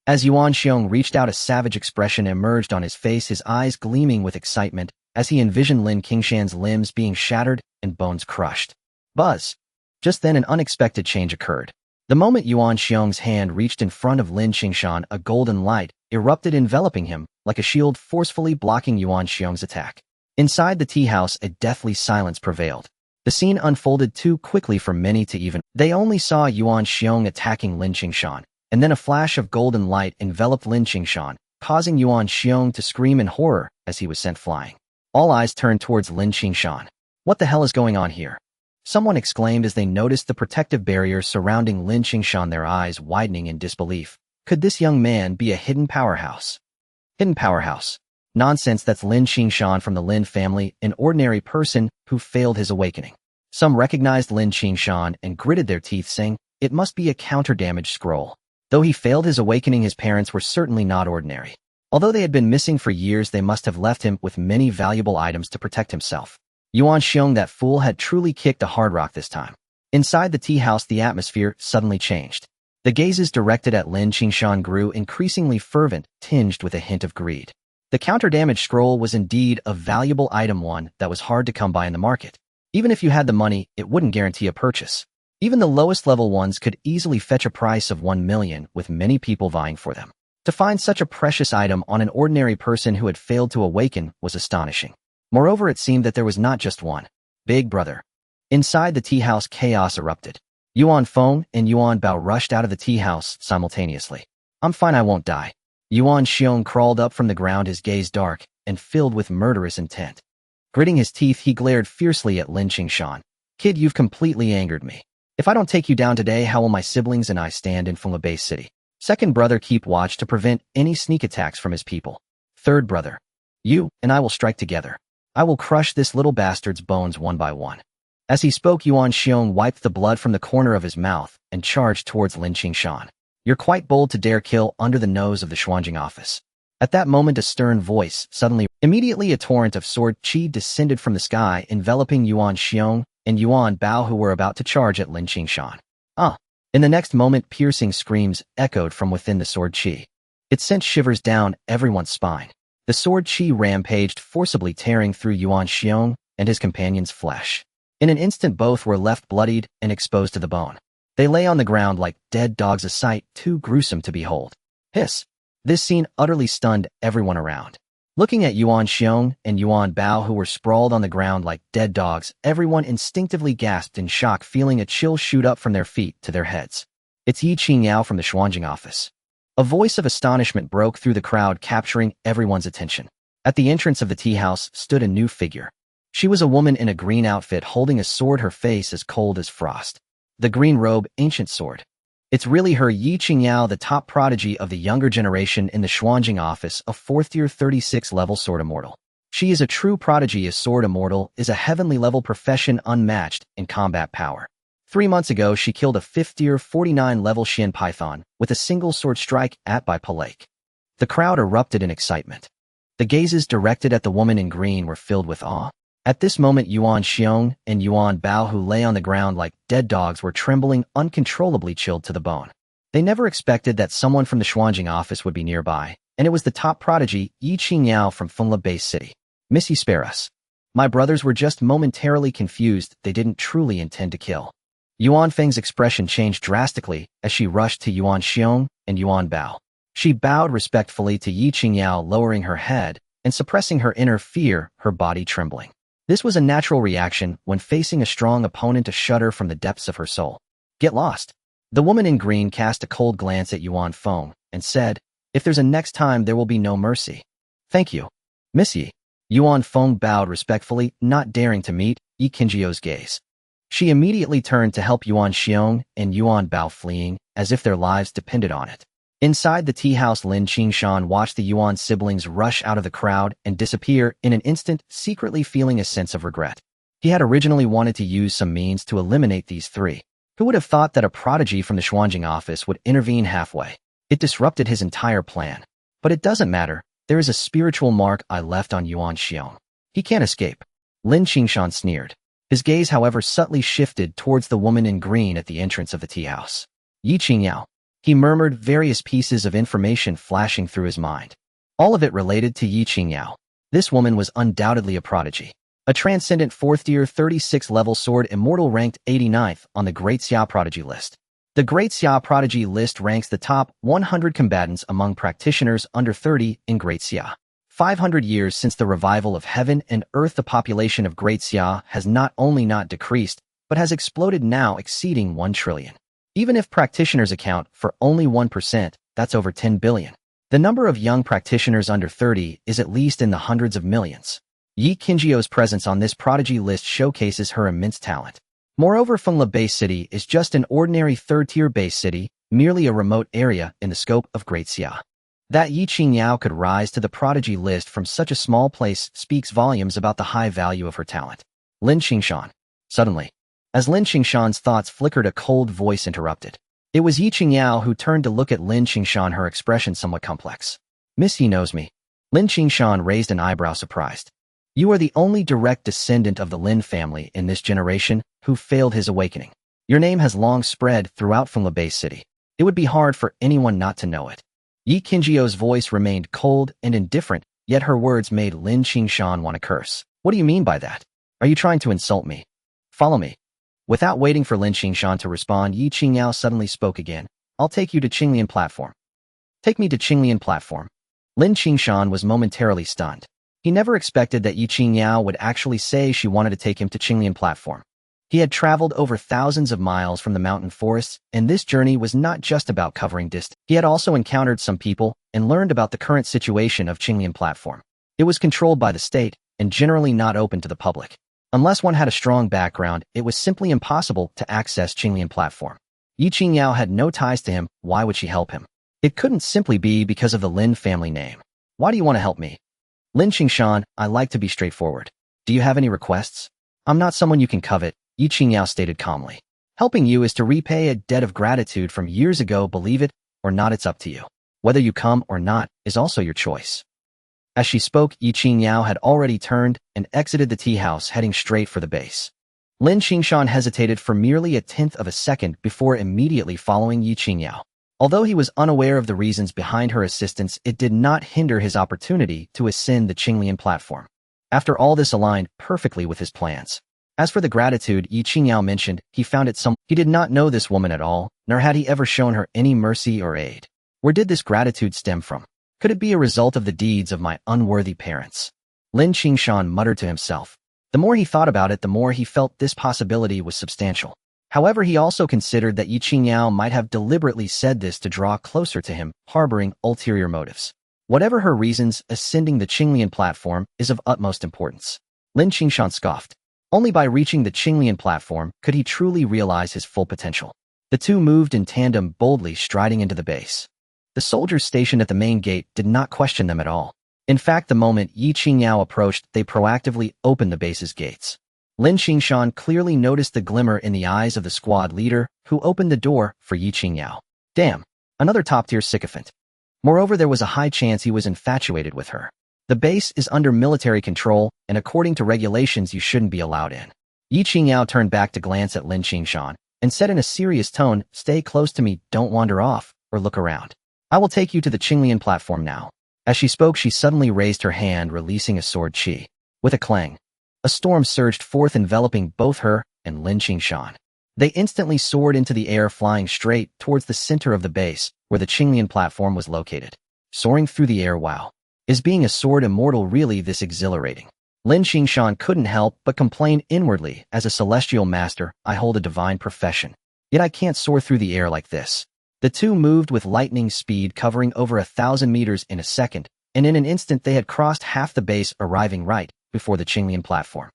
S1: As Yuan Xiong reached out, a savage expression emerged on his face, his eyes gleaming with excitement as he envisioned Lin Qingshan's limbs being shattered and bones crushed. Buzz! Just then, an unexpected change occurred. The moment Yuan Xiong's hand reached in front of Lin Qingshan, a golden light erupted, enveloping him like a shield, forcefully blocking Yuan Xiong's attack. Inside the tea house, a deathly silence prevailed. The scene unfolded too quickly for many to even. They only saw Yuan Xiong attacking Lin Qingshan, and then a flash of golden light enveloped Lin Qingshan, causing Yuan Xiong to scream in horror as he was sent flying. All eyes turned towards Lin Qingshan. What the hell is going on here? Someone exclaimed as they noticed the protective barrier surrounding Lin Qingshan, their eyes widening in disbelief. Could this young man be a hidden powerhouse? Hidden powerhouse. Nonsense, that's Lin Qingshan from the Lin family, an ordinary person who failed his awakening. Some recognized Lin Qingshan and gritted their teeth, saying, it must be a counter-damage scroll. Though he failed his awakening, his parents were certainly not ordinary. Although they had been missing for years, they must have left him with many valuable items to protect himself. Yuan Xiong, that fool, had truly kicked a hard rock this time. Inside the tea house, the atmosphere suddenly changed. The gazes directed at Lin Qingshan grew increasingly fervent, tinged with a hint of greed. The counter-damage scroll was indeed a valuable item, one that was hard to come by in the market. Even if you had the money, it wouldn't guarantee a purchase. Even the lowest level ones could easily fetch a price of 1 million, with many people vying for them. To find such a precious item on an ordinary person who had failed to awaken was astonishing. Moreover, it seemed that there was not just one big brother. Inside the tea house, chaos erupted. Yuan Feng and Yuan Bao rushed out of the tea house simultaneously. I'm fine, I won't die. Yuan Xiong crawled up from the ground, his gaze dark and filled with murderous intent. Gritting his teeth, he glared fiercely at Lin Qingshan. Kid, you've completely angered me. If I don't take you down today, how will my siblings and I stand in Fenglai Bay City? Second brother, keep watch to prevent any sneak attacks from his people. Third brother, you and I will strike together. I will crush this little bastard's bones one by one. As he spoke, Yuan Xiong wiped the blood from the corner of his mouth and charged towards Lin Qingshan. You're quite bold to dare kill under the nose of the Xuanjing office. At that moment, a stern voice suddenly. Immediately, a torrent of sword chi descended from the sky, enveloping Yuan Xiong and Yuan Bao, who were about to charge at Lin Qingshan. In the next moment, piercing screams echoed from within the sword chi. It sent shivers down everyone's spine. The sword chi rampaged, forcibly tearing through Yuan Xiong and his companion's flesh. In an instant, both were left bloodied and exposed to the bone. They lay on the ground like dead dogs, a sight too gruesome to behold. Hiss! This scene utterly stunned everyone around. Looking at Yuan Xiong and Yuan Bao, who were sprawled on the ground like dead dogs, everyone instinctively gasped in shock, feeling a chill shoot up from their feet to their heads. It's Yi Qingyao from the Xuanjing office. A voice of astonishment broke through the crowd, capturing everyone's attention. At the entrance of the tea house stood a new figure. She was a woman in a green outfit holding a sword, her face as cold as frost. The green robe, ancient sword. It's really her, Yi Qingyao, the top prodigy of the younger generation in the Xuanjing office, a 4th tier 36 level sword immortal. She is a true prodigy. A sword immortal is a heavenly level profession unmatched in combat power. 3 months ago, she killed a 5th tier 49 level Shin Python with a single sword strike at Bai Pa Lake. The crowd erupted in excitement. The gazes directed at the woman in green were filled with awe. At this moment, Yuan Xiong and Yuan Bao, who lay on the ground like dead dogs, were trembling, uncontrollably chilled to the bone. They never expected that someone from the Xuanjing office would be nearby, and it was the top prodigy, Yi Qingyao from Fenglai Bay City. Missy, spare us. My brothers were just momentarily confused. They didn't truly intend to kill. Yuan Feng's expression changed drastically as she rushed to Yuan Xiong and Yuan Bao. She bowed respectfully to Yi Qingyao, lowering her head and suppressing her inner fear, her body trembling. This was a natural reaction when facing a strong opponent, to shudder from the depths of her soul. Get lost. The woman in green cast a cold glance at Yuan Feng and said, if there's a next time, there will be no mercy. Thank you, Miss Yi. Yuan Feng bowed respectfully, not daring to meet Yi Qingyao's gaze. She immediately turned to help Yuan Xiong and Yuan Bao, fleeing as if their lives depended on it. Inside the tea house, Lin Qingshan watched the Yuan siblings rush out of the crowd and disappear in an instant, secretly feeling a sense of regret. He had originally wanted to use some means to eliminate these three. Who would have thought that a prodigy from the Xuanjing office would intervene halfway? It disrupted his entire plan. But it doesn't matter. There is a spiritual mark I left on Yuan Xiong. He can't escape. Lin Qingshan sneered. His gaze, however, subtly shifted towards the woman in green at the entrance of the tea house. Yi Qingyao. He murmured, various pieces of information flashing through his mind. All of it related to Yi Qingyao. This woman was undoubtedly a prodigy. A transcendent 4th tier 36 level sword immortal, ranked 89th on the Great Xia Prodigy list. The Great Xia Prodigy list ranks the top 100 combatants among practitioners under 30 in Great Xia. 500 years since the revival of heaven and earth, the population of Great Xia has not only not decreased, but has exploded, now exceeding 1 trillion. Even if practitioners account for only 1%, that's over 10 billion. The number of young practitioners under 30 is at least in the hundreds of millions. Yi Qingjiao's presence on this prodigy list showcases her immense talent. Moreover, Fengla Base City is just an ordinary third-tier base city, merely a remote area in the scope of Great Xia. That Yi Qingyao could rise to the prodigy list from such a small place speaks volumes about the high value of her talent. Lin Qingshan. Suddenly, as Lin Qingshan's thoughts flickered, a cold voice interrupted. It was Yi Qingyao who turned to look at Lin Qingshan, her expression somewhat complex. Miss, he knows me. Lin Qingshan raised an eyebrow, surprised. You are the only direct descendant of the Lin family in this generation who failed his awakening. Your name has long spread throughout Fengla Base City. It would be hard for anyone not to know it. Yi Qingjiao's voice remained cold and indifferent, yet her words made Lin Qingshan want to curse. What do you mean by that? Are you trying to insult me? Follow me. Without waiting for Lin Qingshan to respond, Yi Qingyao suddenly spoke again. I'll take you to Qinglian platform. Take me to Qinglian platform. Lin Qingshan was momentarily stunned. He never expected that Yi Qingyao would actually say she wanted to take him to Qinglian platform. He had traveled over thousands of miles from the mountain forests, and this journey was not just about covering distance. He had also encountered some people and learned about the current situation of Qinglian platform. It was controlled by the state and generally not open to the public. Unless one had a strong background, it was simply impossible to access Qinglian platform. Yi Qingyao had no ties to him. Why would she help him? It couldn't simply be because of the Lin family name. Why do you want to help me? Lin Qingshan, I like to be straightforward. Do you have any requests? I'm not someone you can covet, Yi Qingyao stated calmly. Helping you is to repay a debt of gratitude from years ago. Believe it or not, it's up to you. Whether you come or not is also your choice. As she spoke, Yi Qingyao had already turned and exited the tea house, heading straight for the base. Lin Qingshan hesitated for merely a tenth of a second before immediately following Yi Qingyao. Although he was unaware of the reasons behind her assistance, it did not hinder his opportunity to ascend the Qinglian platform. After all, this aligned perfectly with his plans. As for the gratitude Yi Qingyao mentioned, he found it he did not know this woman at all, nor had he ever shown her any mercy or aid. Where did this gratitude stem from? Could it be a result of the deeds of my unworthy parents? Lin Qingshan muttered to himself. The more he thought about it, the more he felt this possibility was substantial. However, he also considered that Yi Qingyao might have deliberately said this to draw closer to him, harboring ulterior motives. Whatever her reasons, ascending the Qinglian platform is of utmost importance. Lin Qingshan scoffed. Only by reaching the Qinglian platform could he truly realize his full potential. The two moved in tandem, boldly striding into the base. The soldiers stationed at the main gate did not question them at all. In fact, the moment Yi Qingyao approached, they proactively opened the base's gates. Lin Qingshan clearly noticed the glimmer in the eyes of the squad leader, who opened the door for Yi Qingyao. Damn, another top-tier sycophant. Moreover, there was a high chance he was infatuated with her. The base is under military control, and according to regulations you shouldn't be allowed in. Yi Qingyao turned back to glance at Lin Qingshan, and said in a serious tone, stay close to me, don't wander off, or look around. I will take you to the Qinglian platform now. As she spoke, she suddenly raised her hand, releasing a sword chi. With a clang, a storm surged forth, enveloping both her and Lin Qingshan. They instantly soared into the air, flying straight towards the center of the base, where the Qinglian platform was located. Soaring through the air, wow. Is being a sword immortal really this exhilarating? Lin Qingshan couldn't help but complain inwardly. As a celestial master, I hold a divine profession. Yet I can't soar through the air like this. The two moved with lightning speed, covering over 1,000 meters in a second, and in an instant they had crossed half the base, arriving right before the Qinglian platform.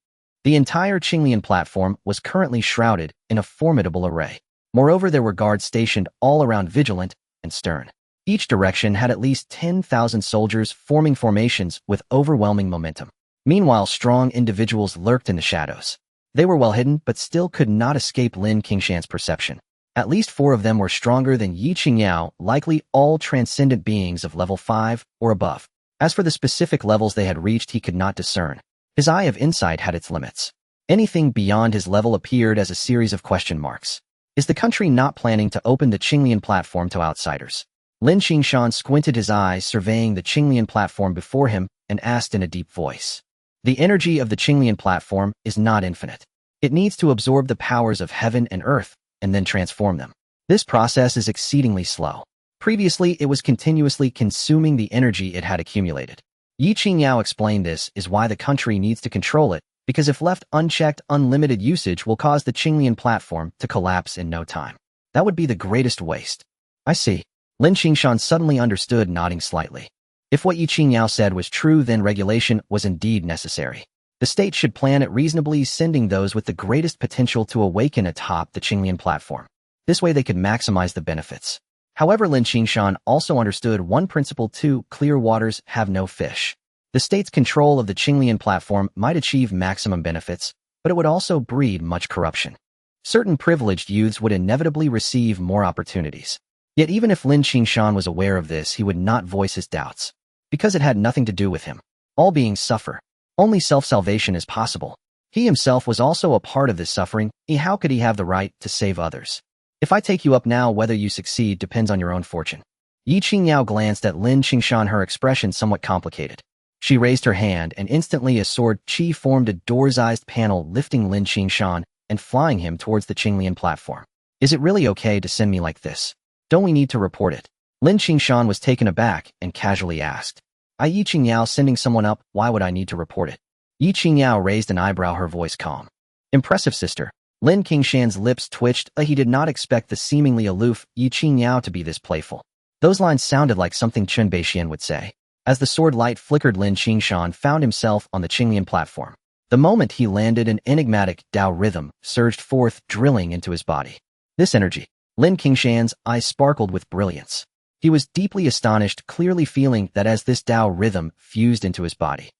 S1: The entire Qinglian platform was currently shrouded in a formidable array. Moreover, there were guards stationed all around, vigilant and stern. Each direction had at least 10,000 soldiers forming formations with overwhelming momentum. Meanwhile, strong individuals lurked in the shadows. They were well hidden, but still could not escape Lin Qingshan's perception. At least 4 of them were stronger than Yi Qingyao, likely all transcendent beings of level 5 or above. As for the specific levels they had reached, he could not discern. His eye of insight had its limits. Anything beyond his level appeared as a series of question marks. Is the country not planning to open the Qinglian platform to outsiders? Lin Qingshan squinted his eyes, surveying the Qinglian platform before him, and asked in a deep voice. The energy of the Qinglian platform is not infinite. It needs to absorb the powers of heaven and earth, and then transform them. This process is exceedingly slow. Previously, it was continuously consuming the energy it had accumulated. Yi Qingyao explained this is why the country needs to control it, because if left unchecked, unlimited usage will cause the Qinglian platform to collapse in no time. That would be the greatest waste. I see. Lin Qingshan suddenly understood, nodding slightly. If what Yi Qingyao said was true, then regulation was indeed necessary. The state should plan it reasonably, sending those with the greatest potential to awaken atop the Qinglian platform. This way they could maximize the benefits. However, Lin Qingshan also understood one principle too: clear waters have no fish. The state's control of the Qinglian platform might achieve maximum benefits, but it would also breed much corruption. Certain privileged youths would inevitably receive more opportunities. Yet even if Lin Qingshan was aware of this, he would not voice his doubts, because it had nothing to do with him. All beings suffer. Only self-salvation is possible. He himself was also a part of this suffering. How could he have the right to save others? If I take you up now, whether you succeed depends on your own fortune. Yi Qingyao glanced at Lin Qingshan, her expression somewhat complicated. She raised her hand, and instantly a sword chi formed a door-sized panel, lifting Lin Qingshan and flying him towards the Qinglian platform. Is it really okay to send me like this? Don't we need to report it? Lin Qingshan was taken aback and casually asked. Yi Qingyao, sending someone up, why would I need to report it? Yi Qingyao raised an eyebrow, her voice calm. Impressive, sister. Lin Qingshan's lips twitched. He did not expect the seemingly aloof Yi Qingyao to be this playful. Those lines sounded like something Chen Beixian would say. As the sword light flickered, Lin Qingshan found himself on the Qinglian platform. The moment he landed, an enigmatic Dao rhythm surged forth, drilling into his body. This energy. Lin Qingshan's eyes sparkled with brilliance. He was deeply astonished, clearly feeling that as this Dao rhythm fused into his body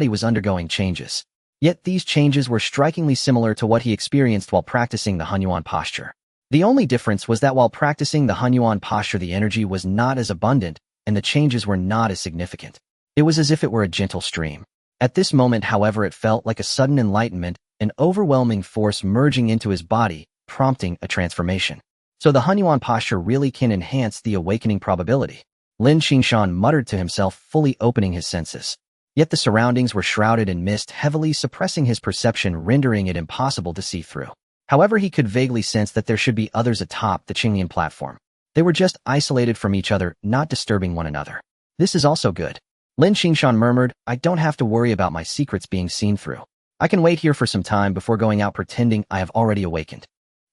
S1: was undergoing changes. Yet these changes were strikingly similar to what he experienced while practicing the Hunyuan posture. The only difference was that while practicing the Hunyuan posture, the energy was not as abundant, and the changes were not as significant. It was as if it were a gentle stream. At this moment, however, it felt like a sudden enlightenment, an overwhelming force merging into his body, prompting a transformation. So the Hunyuan posture really can enhance the awakening probability. Lin Qingshan muttered to himself, fully opening his senses. Yet the surroundings were shrouded in mist, heavily suppressing his perception, rendering it impossible to see through. However, he could vaguely sense that there should be others atop the Qinglian platform. They were just isolated from each other, not disturbing one another. This is also good. Lin Qingshan murmured, I don't have to worry about my secrets being seen through. I can wait here for some time before going out pretending I have already awakened.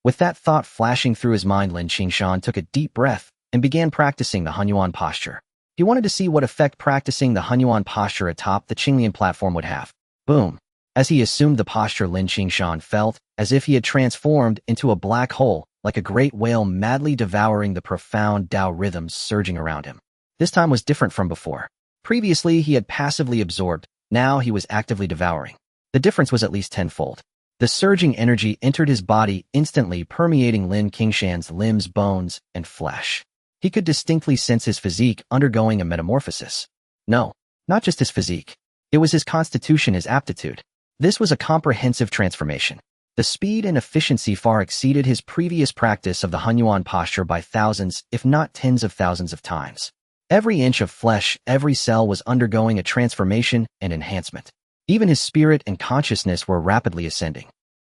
S1: With that thought flashing through his mind, Lin Qingshan took a deep breath and began practicing the Hunyuan posture. He wanted to see what effect practicing the Hunyuan posture atop the Qinglian platform would have. Boom! As he assumed the posture, Lin Qingshan felt as if he had transformed into a black hole, like a great whale madly devouring the profound Dao rhythms surging around him. This time was different from before. Previously, he had passively absorbed. Now he was actively devouring. The difference was at least tenfold. The surging energy entered his body, instantly permeating Lin Qingshan's limbs, bones, and flesh. He could distinctly sense his physique undergoing a metamorphosis. No, not just his physique. It was his constitution, his aptitude. This was a comprehensive transformation. The speed and efficiency far exceeded his previous practice of the Hunyuan posture by thousands, if not tens of thousands of times. Every inch of flesh, every cell was undergoing a transformation and enhancement. Even his spirit and consciousness were rapidly ascending.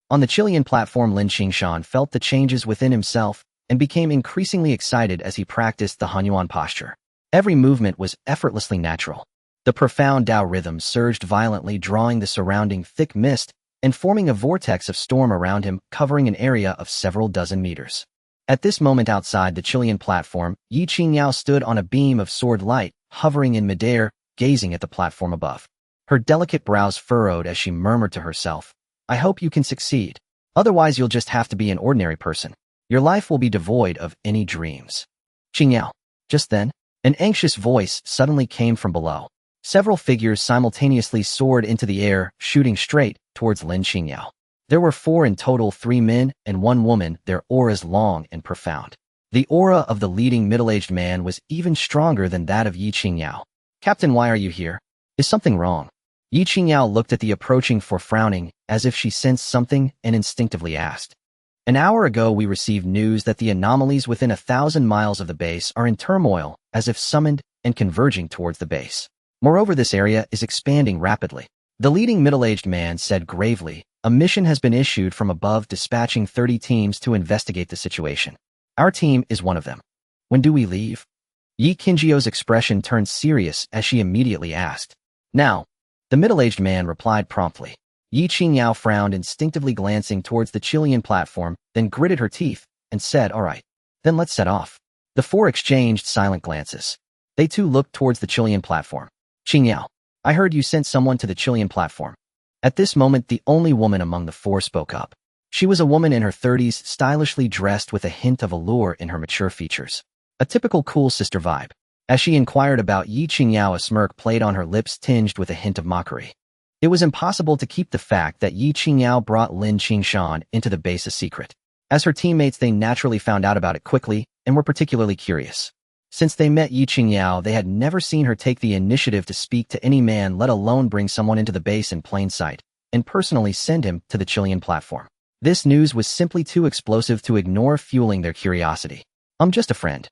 S1: On the Qinglian platform, Lin Qingshan felt the changes within himself and became increasingly excited as he practiced the Hunyuan posture. Every movement was effortlessly natural. The profound Dao rhythm surged violently, drawing the surrounding thick mist and forming a vortex of storm around him, covering an area of several dozen meters. At this moment, outside the Qinglian platform, Yi Qingyao stood on a beam of sword light, hovering in midair, gazing at the platform above. Her delicate brows furrowed as she murmured to herself, I hope you can succeed. Otherwise, you'll just have to be an ordinary person. Your life will be devoid of any dreams. Qingyao. Just then, an anxious voice suddenly came from below. Several figures simultaneously soared into the air, shooting straight towards Lin Qingshan. There were 4 in total, 3 men and 1 woman, their auras long and profound. The aura of the leading middle-aged man was even stronger than that of Yi Qingyao. Captain, why are you here? Is something wrong? Yi Qingyao looked at the approaching 4, frowning, as if she sensed something, and instinctively asked. An hour ago we received news that the anomalies within 1,000 miles of the base are in turmoil, as if summoned and converging towards the base. Moreover, this area is expanding rapidly. The leading middle-aged man said gravely, a mission has been issued from above dispatching 30 teams to investigate the situation. Our team is one of them. When do we leave? Yi Qingzhio's expression turned serious as she immediately asked. Now, the middle-aged man replied promptly. Yi Qingyao frowned, instinctively glancing towards the Chilean platform, then gritted her teeth and said, "All right, then let's set off." The four exchanged silent glances. They too looked towards the Chilean platform. "Qingyao, I heard you sent someone to the Chilean platform." At this moment, the only woman among the four spoke up. She was a woman in her 30s, stylishly dressed with a hint of allure in her mature features. A typical cool sister vibe. As she inquired about Yi Qingyao, a smirk played on her lips, tinged with a hint of mockery. It was impossible to keep the fact that Yi Qingyao brought Lin Qingshan into the base a secret. As her teammates, they naturally found out about it quickly and were particularly curious. Since they met Yi Qingyao, they had never seen her take the initiative to speak to any man, let alone bring someone into the base in plain sight, and personally send him to the Chilean platform. This news was simply too explosive to ignore, fueling their curiosity. "I'm just a friend."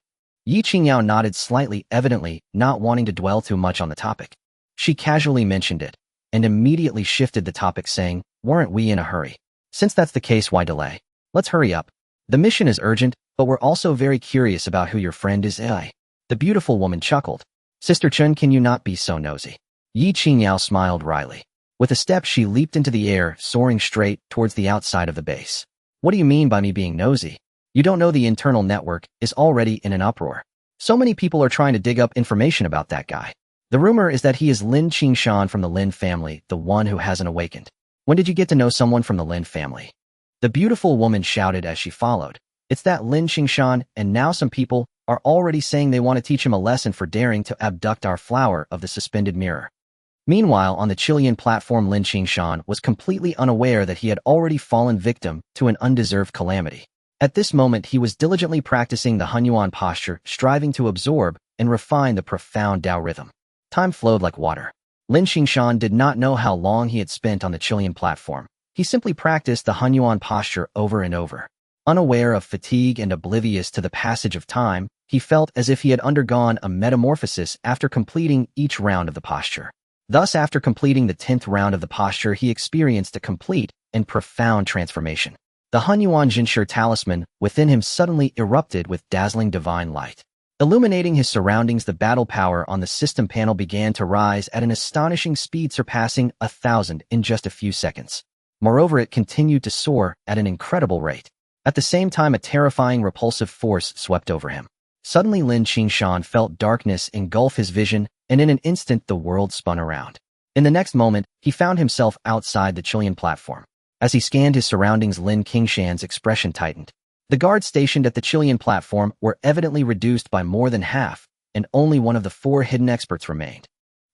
S1: Yi Qingyao nodded slightly, evidently not wanting to dwell too much on the topic. She casually mentioned it, and immediately shifted the topic, saying, "Weren't we in a hurry? Since that's the case, why delay? Let's hurry up. The mission is urgent, but we're also very curious about who your friend is." The beautiful woman chuckled. "Sister Chen, can you not be so nosy?" Yi Qingyao smiled wryly. With a step, she leaped into the air, soaring straight towards the outside of the base. "What do you mean by me being nosy? You don't know the internal network is already in an uproar. So many people are trying to dig up information about that guy. The rumor is that he is Lin Qingshan from the Lin family, the one who hasn't awakened. When did you get to know someone from the Lin family?" The beautiful woman shouted as she followed. "It's that Lin Qingshan, and now some people are already saying they want to teach him a lesson for daring to abduct our flower of the suspended mirror." Meanwhile, on the Chilean platform, Lin Qingshan was completely unaware that he had already fallen victim to an undeserved calamity. At this moment, he was diligently practicing the Yuan posture, striving to absorb and refine the profound Tao rhythm. Time flowed like water. Lin Qingshan did not know how long he had spent on the Chilean platform. He simply practiced the Yuan posture over and over. Unaware of fatigue and oblivious to the passage of time, he felt as if he had undergone a metamorphosis after completing each round of the posture. Thus, after completing the 10th round of the posture, he experienced a complete and profound transformation. The Yuan Jinshi talisman within him suddenly erupted with dazzling divine light. Illuminating his surroundings, the battle power on the system panel began to rise at an astonishing speed, surpassing 1,000 in just a few seconds. Moreover, it continued to soar at an incredible rate. At the same time, a terrifying, repulsive force swept over him. Suddenly, Lin Qingshan felt darkness engulf his vision, and in an instant, the world spun around. In the next moment, he found himself outside the Chilean platform. As he scanned his surroundings, Lin Qingshan's expression tightened. The guards stationed at the Chilean platform were evidently reduced by more than half, and only one of the four hidden experts remained.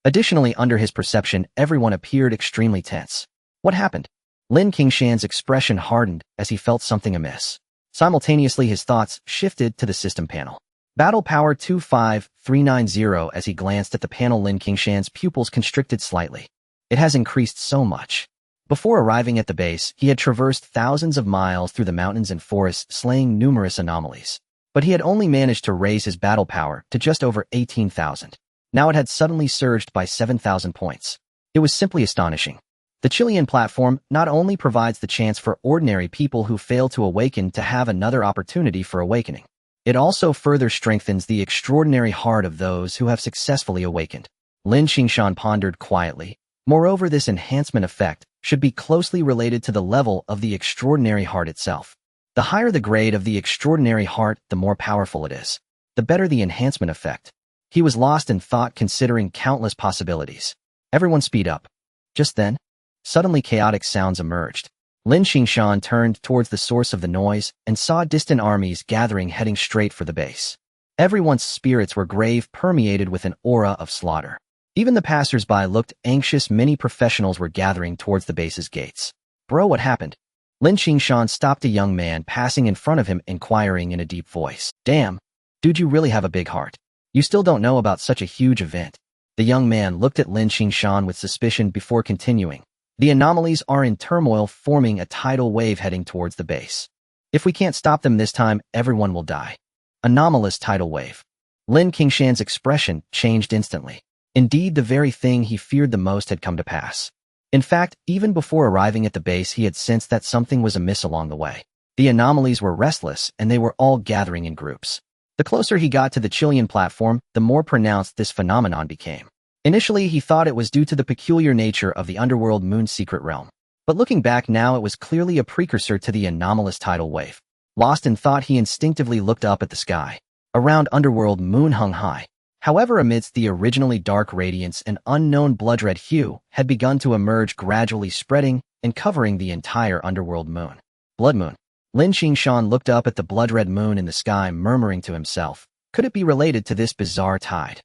S1: Additionally, under his perception, everyone appeared extremely tense. What happened? Lin Qingshan's expression hardened as he felt something amiss. Simultaneously, his thoughts shifted to the system panel. Battle Power 25390. As he glanced at the panel, Lin Qingshan's pupils constricted slightly. It has increased so much. Before arriving at the base, he had traversed thousands of miles through the mountains and forests, slaying numerous anomalies. But he had only managed to raise his battle power to just over 18,000. Now it had suddenly surged by 7,000 points. It was simply astonishing. The Chilean platform not only provides the chance for ordinary people who fail to awaken to have another opportunity for awakening. It also further strengthens the extraordinary heart of those who have successfully awakened. Lin Qingshan pondered quietly. Moreover, this enhancement effect should be closely related to the level of the extraordinary heart itself. The higher the grade of the extraordinary heart, the more powerful it is. The better the enhancement effect. He was lost in thought, considering countless possibilities. Everyone speed up. Just then, suddenly chaotic sounds emerged. Lin Qingshan turned towards the source of the noise and saw distant armies gathering, heading straight for the base. Everyone's spirits were grave, permeated with an aura of slaughter. Even the passers-by looked anxious. Many professionals were gathering towards the base's gates. "Bro, what happened?" Lin Qingshan stopped a young man passing in front of him, inquiring in a deep voice. "Damn, dude, you really have a big heart. You still don't know about such a huge event." The young man looked at Lin Qingshan with suspicion before continuing. "The anomalies are in turmoil, forming a tidal wave heading towards the base. If we can't stop them this time, everyone will die." Anomalous tidal wave. Lin Qingshan's expression changed instantly. Indeed, the very thing he feared the most had come to pass. In fact, even before arriving at the base, he had sensed that something was amiss along the way. The anomalies were restless, and they were all gathering in groups. The closer he got to the Chilean platform, the more pronounced this phenomenon became. Initially, he thought it was due to the peculiar nature of the underworld moon's secret realm. But looking back now, it was clearly a precursor to the anomalous tidal wave. Lost in thought, he instinctively looked up at the sky. Around underworld moon hung high. However, amidst the originally dark radiance, an unknown blood-red hue had begun to emerge, gradually spreading and covering the entire underworld moon. Blood moon. Lin Qingshan looked up at the blood-red moon in the sky, murmuring to himself, could it be related to this bizarre tide?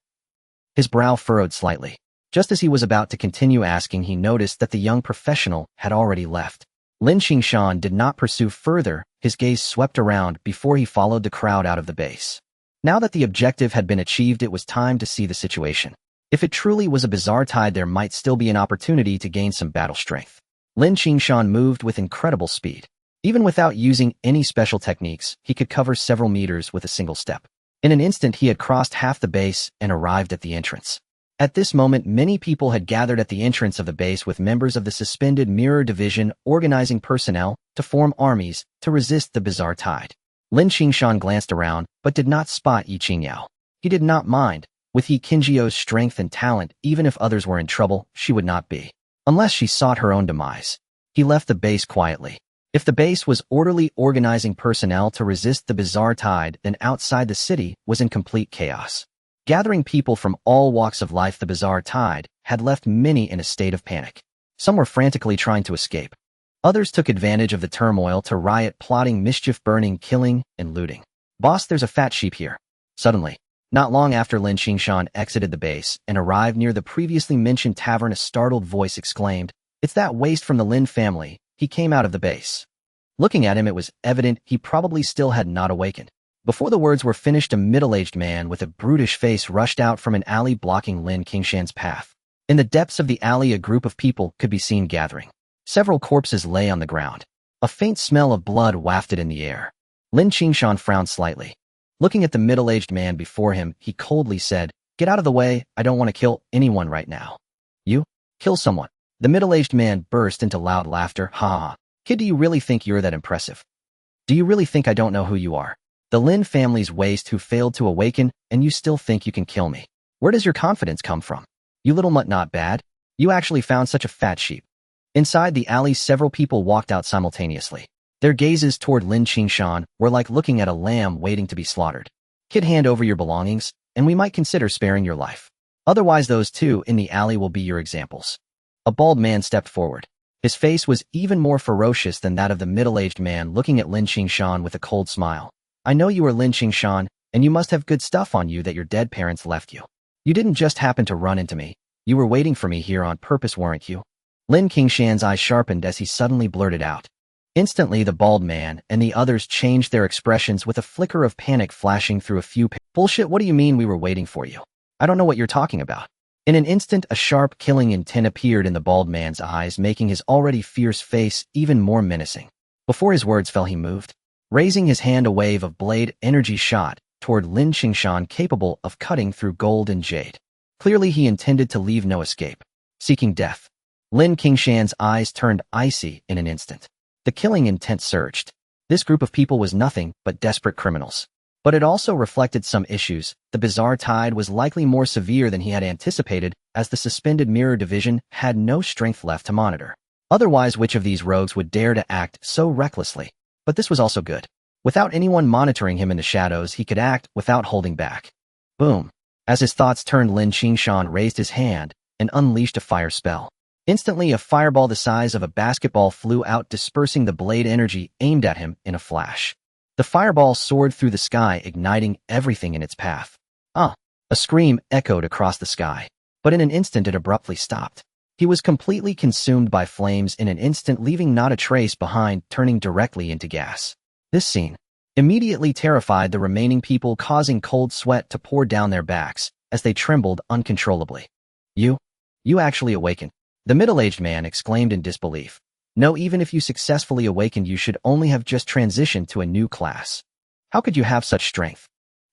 S1: His brow furrowed slightly. Just as he was about to continue asking, he noticed that the young professional had already left. Lin Qingshan did not pursue further, his gaze swept around before he followed the crowd out of the base. Now that the objective had been achieved, it was time to see the situation. If it truly was a bizarre tide, there might still be an opportunity to gain some battle strength. Lin Qingshan moved with incredible speed. Even without using any special techniques, he could cover several meters with a single step. In an instant, he had crossed half the base and arrived at the entrance. At this moment, many people had gathered at the entrance of the base, with members of the suspended mirror division organizing personnel to form armies to resist the bizarre tide. Lin Qingshan glanced around, but did not spot Yi Qingyao. He did not mind. With Yi Qingyou's strength and talent, even if others were in trouble, she would not be. Unless she sought her own demise. He left the base quietly. If the base was orderly organizing personnel to resist the bizarre tide, then outside the city was in complete chaos. Gathering people from all walks of life, the bizarre tide had left many in a state of panic. Some were frantically trying to escape. Others took advantage of the turmoil to riot, plotting mischief, burning, killing, and looting. Boss, there's a fat sheep here. Suddenly, not long after Lin Qingshan exited the base and arrived near the previously mentioned tavern, a startled voice exclaimed, "It's that waste from the Lin family." He came out of the base. Looking at him, it was evident he probably still had not awakened. Before the words were finished, a middle-aged man with a brutish face rushed out from an alley blocking Lin Qingshan's path. In the depths of the alley, a group of people could be seen gathering. Several corpses lay on the ground. A faint smell of blood wafted in the air. Lin Qingshan frowned slightly. Looking at the middle-aged man before him, he coldly said, "Get out of the way, I don't want to kill anyone right now." "You? Kill someone?" The middle-aged man burst into loud laughter. "Ha ha. Kid, do you really think you're that impressive? Do you really think I don't know who you are? The Lin family's waste who failed to awaken, and you still think you can kill me? Where does your confidence come from? You little mutt, not bad. You actually found such a fat sheep." Inside the alley, several people walked out simultaneously. Their gazes toward Lin Qingshan were like looking at a lamb waiting to be slaughtered. "Kid, hand over your belongings, and we might consider sparing your life. Otherwise, those two in the alley will be your examples." A bald man stepped forward. His face was even more ferocious than that of the middle-aged man, looking at Lin Qingshan with a cold smile. "I know you are Lin Qingshan, and you must have good stuff on you that your dead parents left you. You didn't just happen to run into me. You were waiting for me here on purpose, weren't you?" Lin Qingshan's eyes sharpened as he suddenly blurted out. Instantly, the bald man and the others changed their expressions, with a flicker of panic flashing through a few. "Bullshit, what do you mean we were waiting for you? I don't know what you're talking about." In an instant, a sharp, killing intent appeared in the bald man's eyes, making his already fierce face even more menacing. Before his words fell, he moved. Raising his hand, a wave of blade energy shot toward Lin Qingshan, capable of cutting through gold and jade. Clearly, he intended to leave no escape. Seeking death. Lin Qingshan's eyes turned icy in an instant. The killing intent surged. This group of people was nothing but desperate criminals. But it also reflected some issues. The bizarre tide was likely more severe than he had anticipated, as the suspended mirror division had no strength left to monitor. Otherwise, which of these rogues would dare to act so recklessly? But this was also good. Without anyone monitoring him in the shadows, he could act without holding back. Boom. As his thoughts turned, Lin Qingshan raised his hand and unleashed a fire spell. Instantly, a fireball the size of a basketball flew out, dispersing the blade energy aimed at him in a flash. The fireball soared through the sky, igniting everything in its path. "Ah!" A scream echoed across the sky. But in an instant, it abruptly stopped. He was completely consumed by flames in an instant, leaving not a trace behind, turning directly into gas. This scene immediately terrified the remaining people, causing cold sweat to pour down their backs as they trembled uncontrollably. You actually awakened," the middle-aged man exclaimed in disbelief. "No, even if you successfully awakened, you should only have just transitioned to a new class. How could you have such strength?"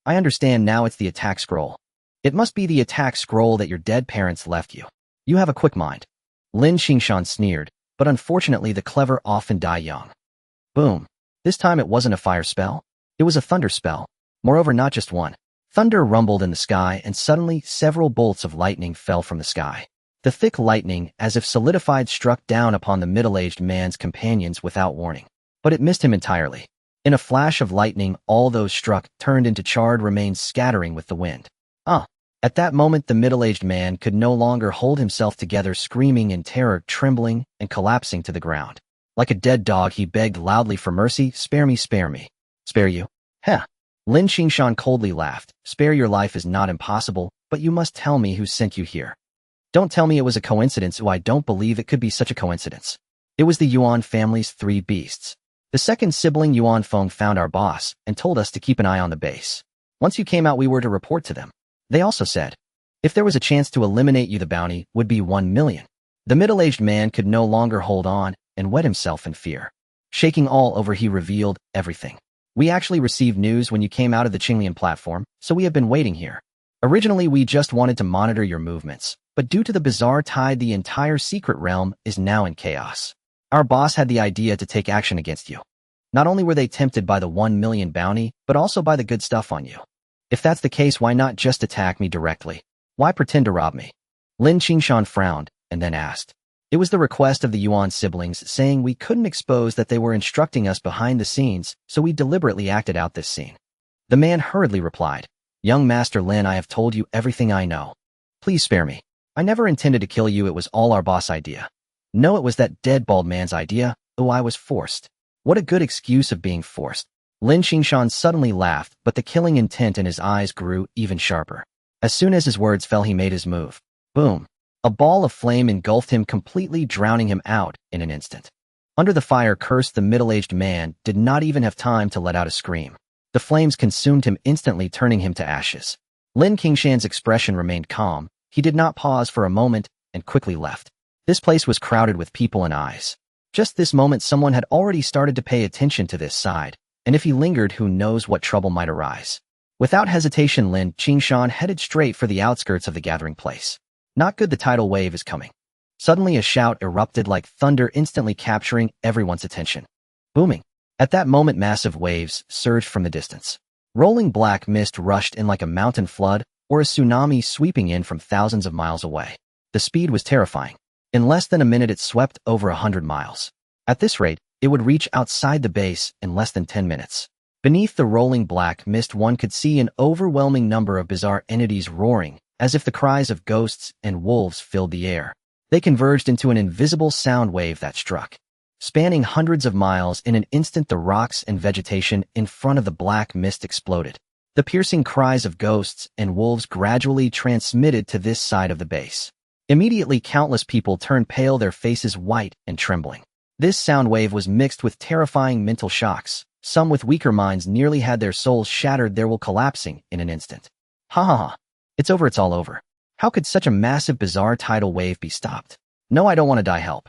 S1: "I understand now, it's the attack scroll. It must be the attack scroll that your dead parents left you. You have a quick mind." Lin Qingshan sneered, but unfortunately the clever often die young. Boom. This time it wasn't a fire spell. It was a thunder spell. Moreover, not just one. Thunder rumbled in the sky, and suddenly several bolts of lightning fell from the sky. The thick lightning, as if solidified, struck down upon the middle-aged man's companions without warning. But it missed him entirely. In a flash of lightning, all those struck turned into charred remains scattering with the wind. At that moment, the middle-aged man could no longer hold himself together, screaming in terror, trembling, and collapsing to the ground. Like a dead dog, he begged loudly for mercy. "Spare me, spare me." "Spare you? Heh." Lin Qingshan coldly laughed. "Spare your life is not impossible, but you must tell me who sent you here. Don't tell me it was a coincidence. I don't believe it could be such a coincidence. It was the Yuan family's 3 beasts. The second sibling, Yuan Feng, found our boss and told us to keep an eye on the base. Once you came out, we were to report to them. They also said, if there was a chance to eliminate you, the bounty would be 1 million. The middle-aged man could no longer hold on and wet himself in fear. Shaking all over, he revealed everything. "We actually received news when you came out of the Qinglian platform, so we have been waiting here. Originally, we just wanted to monitor your movements, but due to the bizarre tide, the entire secret realm is now in chaos. Our boss had the idea to take action against you. Not only were they tempted by the 1 million bounty, but also by the good stuff on you. If that's the case, why not just attack me directly? Why pretend to rob me?" Lin Qingshan frowned and then asked. "It was the request of the Yuan siblings, saying we couldn't expose that they were instructing us behind the scenes, so we deliberately acted out this scene." The man hurriedly replied, "Young Master Lin, I have told you everything I know. Please spare me. I never intended to kill you. It was all our boss' idea. No, it was that dead bald man's idea. Oh, I was forced. What a good excuse of being forced." Lin Qingshan suddenly laughed, but the killing intent in his eyes grew even sharper. As soon as his words fell, he made his move. Boom! A ball of flame engulfed him, completely drowning him out in an instant. Under the fire curse, the middle-aged man did not even have time to let out a scream. The flames consumed him instantly, turning him to ashes. Lin Qingshan's expression remained calm. He did not pause for a moment and quickly left. This place was crowded with people and eyes. Just this moment, someone had already started to pay attention to this side, and if he lingered, who knows what trouble might arise. Without hesitation, Lin Qingshan headed straight for the outskirts of the gathering place. Not good, the tidal wave is coming. Suddenly a shout erupted like thunder, instantly capturing everyone's attention. Booming. At that moment, massive waves surged from the distance. Rolling black mist rushed in like a mountain flood or a tsunami, sweeping in from thousands of miles away. The speed was terrifying. In less than a minute, it swept over 100 miles. At this rate, it would reach outside the base in less than 10 minutes. Beneath the rolling black mist, one could see an overwhelming number of bizarre entities roaring, as if the cries of ghosts and wolves filled the air. They converged into an invisible sound wave that struck. Spanning hundreds of miles, in an instant the rocks and vegetation in front of the black mist exploded. The piercing cries of ghosts and wolves gradually transmitted to this side of the base. Immediately, countless people turned pale, their faces white and trembling. This sound wave was mixed with terrifying mental shocks. Some with weaker minds nearly had their souls shattered, their will collapsing in an instant. Ha ha ha. It's over, it's all over. How could such a massive, bizarre tidal wave be stopped? No, I don't want to die. Help.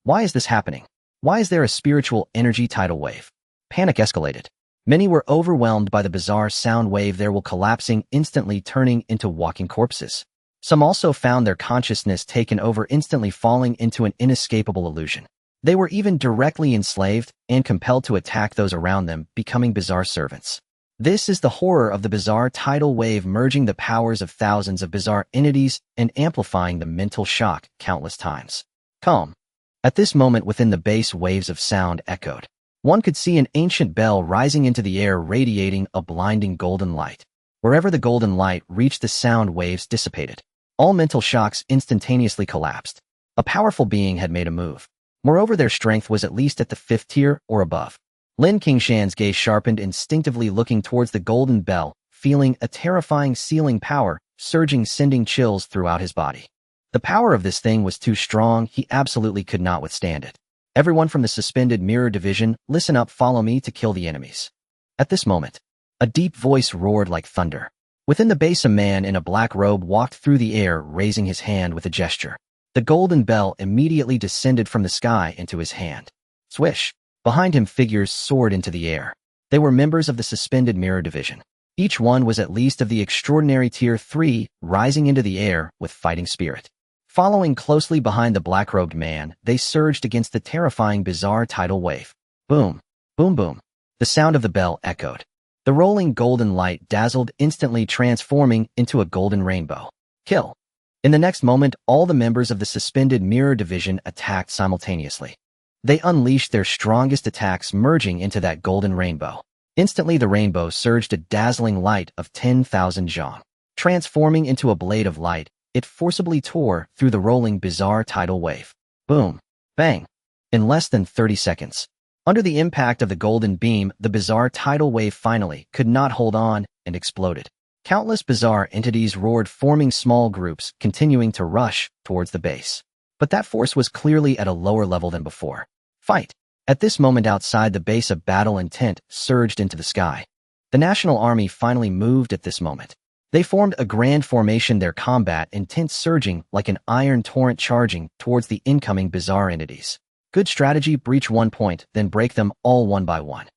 S1: Why is this happening? Why is there a spiritual energy tidal wave? Panic escalated. Many were overwhelmed by the bizarre sound wave, their will collapsing, instantly turning into walking corpses. Some also found their consciousness taken over, instantly falling into an inescapable illusion. They were even directly enslaved and compelled to attack those around them, becoming bizarre servants. This is the horror of the bizarre tidal wave, merging the powers of thousands of bizarre entities and amplifying the mental shock countless times. Calm. At this moment, within the base, waves of sound echoed. One could see an ancient bell rising into the air, radiating a blinding golden light. Wherever the golden light reached, the sound waves dissipated. All mental shocks instantaneously collapsed. A powerful being had made a move. Moreover, their strength was at least at the 5th tier or above. Lin Qingshan's gaze sharpened, instinctively looking towards the golden bell, feeling a terrifying sealing power surging, sending chills throughout his body. The power of this thing was too strong, he absolutely could not withstand it. Everyone from the suspended mirror division, listen up, follow me to kill the enemies. At this moment, a deep voice roared like thunder. Within the base, a man in a black robe walked through the air, raising his hand with a gesture. The golden bell immediately descended from the sky into his hand. Swish! Behind him, figures soared into the air. They were members of the suspended mirror division. Each one was at least of the extraordinary tier 3, rising into the air with fighting spirit. Following closely behind the black-robed man, they surged against the terrifying bizarre tidal wave. Boom! Boom boom! The sound of the bell echoed. The rolling golden light dazzled, instantly transforming into a golden rainbow. Kill. In the next moment, all the members of the suspended mirror division attacked simultaneously. They unleashed their strongest attacks, merging into that golden rainbow. Instantly, the rainbow surged a dazzling light of 10,000 zhang. Transforming into a blade of light, it forcibly tore through the rolling bizarre tidal wave. Boom. Bang. In less than 30 seconds. Under the impact of the golden beam, the bizarre tidal wave finally could not hold on and exploded. Countless bizarre entities roared, forming small groups, continuing to rush towards the base. But that force was clearly at a lower level than before. Fight! At this moment, outside the base, of battle intent surged into the sky. The National Army finally moved at this moment. They formed a grand formation, their combat intent surging like an iron torrent, charging towards the incoming bizarre entities. Good strategy. Breach 1 point, then break them all one by one.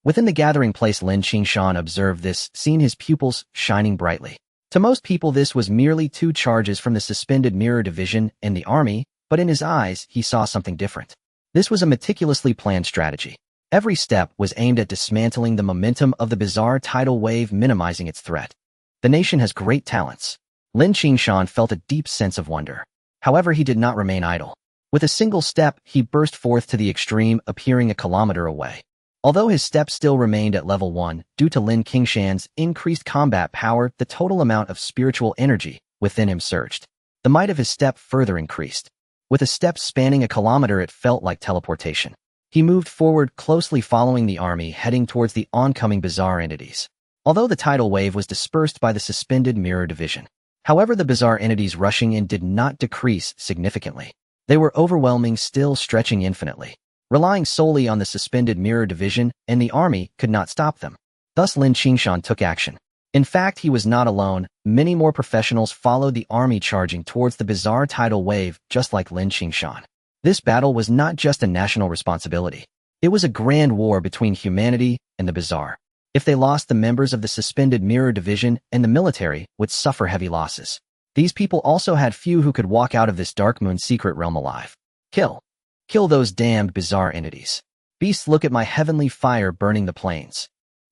S1: Within the gathering place, Lin Qingshan observed this, seeing his pupils shining brightly. To most people, this was merely 2 charges from the suspended mirror division and the army, but in his eyes, he saw something different. This was a meticulously planned strategy. Every step was aimed at dismantling the momentum of the bizarre tidal wave, minimizing its threat. The nation has great talents. Lin Qingshan felt a deep sense of wonder. However, he did not remain idle. With a single step, he burst forth to the extreme, appearing a kilometer away. Although his step still remained at level 1, due to Lin Qingshan's increased combat power, the total amount of spiritual energy within him surged. The might of his step further increased. With a step spanning a kilometer, it felt like teleportation. He moved forward, closely following the army, heading towards the oncoming bizarre entities. Although the tidal wave was dispersed by the suspended mirror division. However, the bizarre entities rushing in did not decrease significantly. They were overwhelming, still stretching infinitely. Relying solely on the suspended mirror division, and the army could not stop them. Thus, Lin Qingshan took action. In fact, he was not alone. Many more professionals followed the army, charging towards the bizarre tidal wave, just like Lin Qingshan. This battle was not just a national responsibility. It was a grand war between humanity and the bizarre. If they lost, the members of the suspended mirror division and the military would suffer heavy losses. These people also had few who could walk out of this dark moon secret realm alive. Kill. Kill those damned bizarre entities. Beasts, look at my heavenly fire burning the plains.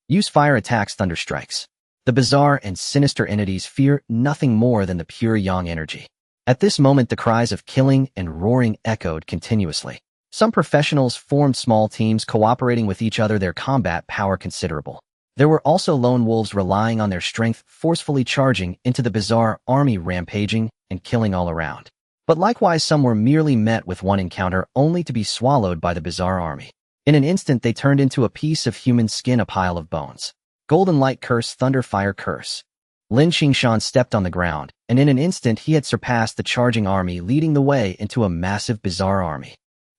S1: Use fire attacks, thunder strikes. The bizarre and sinister entities fear nothing more than the pure yang energy. At this moment, the cries of killing and roaring echoed continuously. Some professionals formed small teams, cooperating with each other, their combat power considerable. There were also lone wolves relying on their strength, forcefully charging into the bizarre army, rampaging and killing all around. But likewise, some were merely met with one encounter, only to be swallowed by the bizarre army. In an instant, they turned into a piece of human skin, a pile of bones. Golden light curse, thunder fire curse. Lin Qingshan stepped on the ground, and in an instant he had surpassed the charging army, leading the way into a massive bizarre army.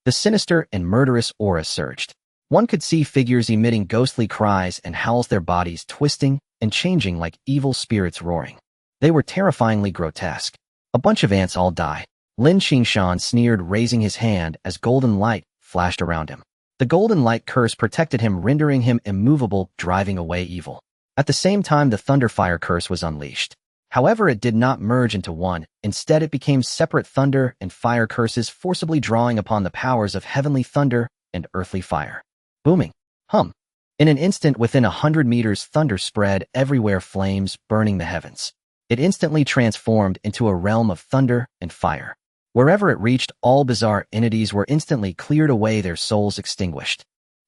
S1: The sinister and murderous aura surged. One could see figures emitting ghostly cries and howls, their bodies twisting and changing like evil spirits roaring. They were terrifyingly grotesque. A bunch of ants, all die. Lin Qingshan sneered, raising his hand as golden light flashed around him. The golden light curse protected him, rendering him immovable, driving away evil. At the same time, the thunder fire curse was unleashed. However, it did not merge into one. Instead, it became separate thunder and fire curses, forcibly drawing upon the powers of heavenly thunder and earthly fire. Booming. Hum. In an instant, within 100 meters, thunder spread everywhere, flames burning the heavens. It instantly transformed into a realm of thunder and fire. Wherever it reached, all bizarre entities were instantly cleared away, their souls extinguished.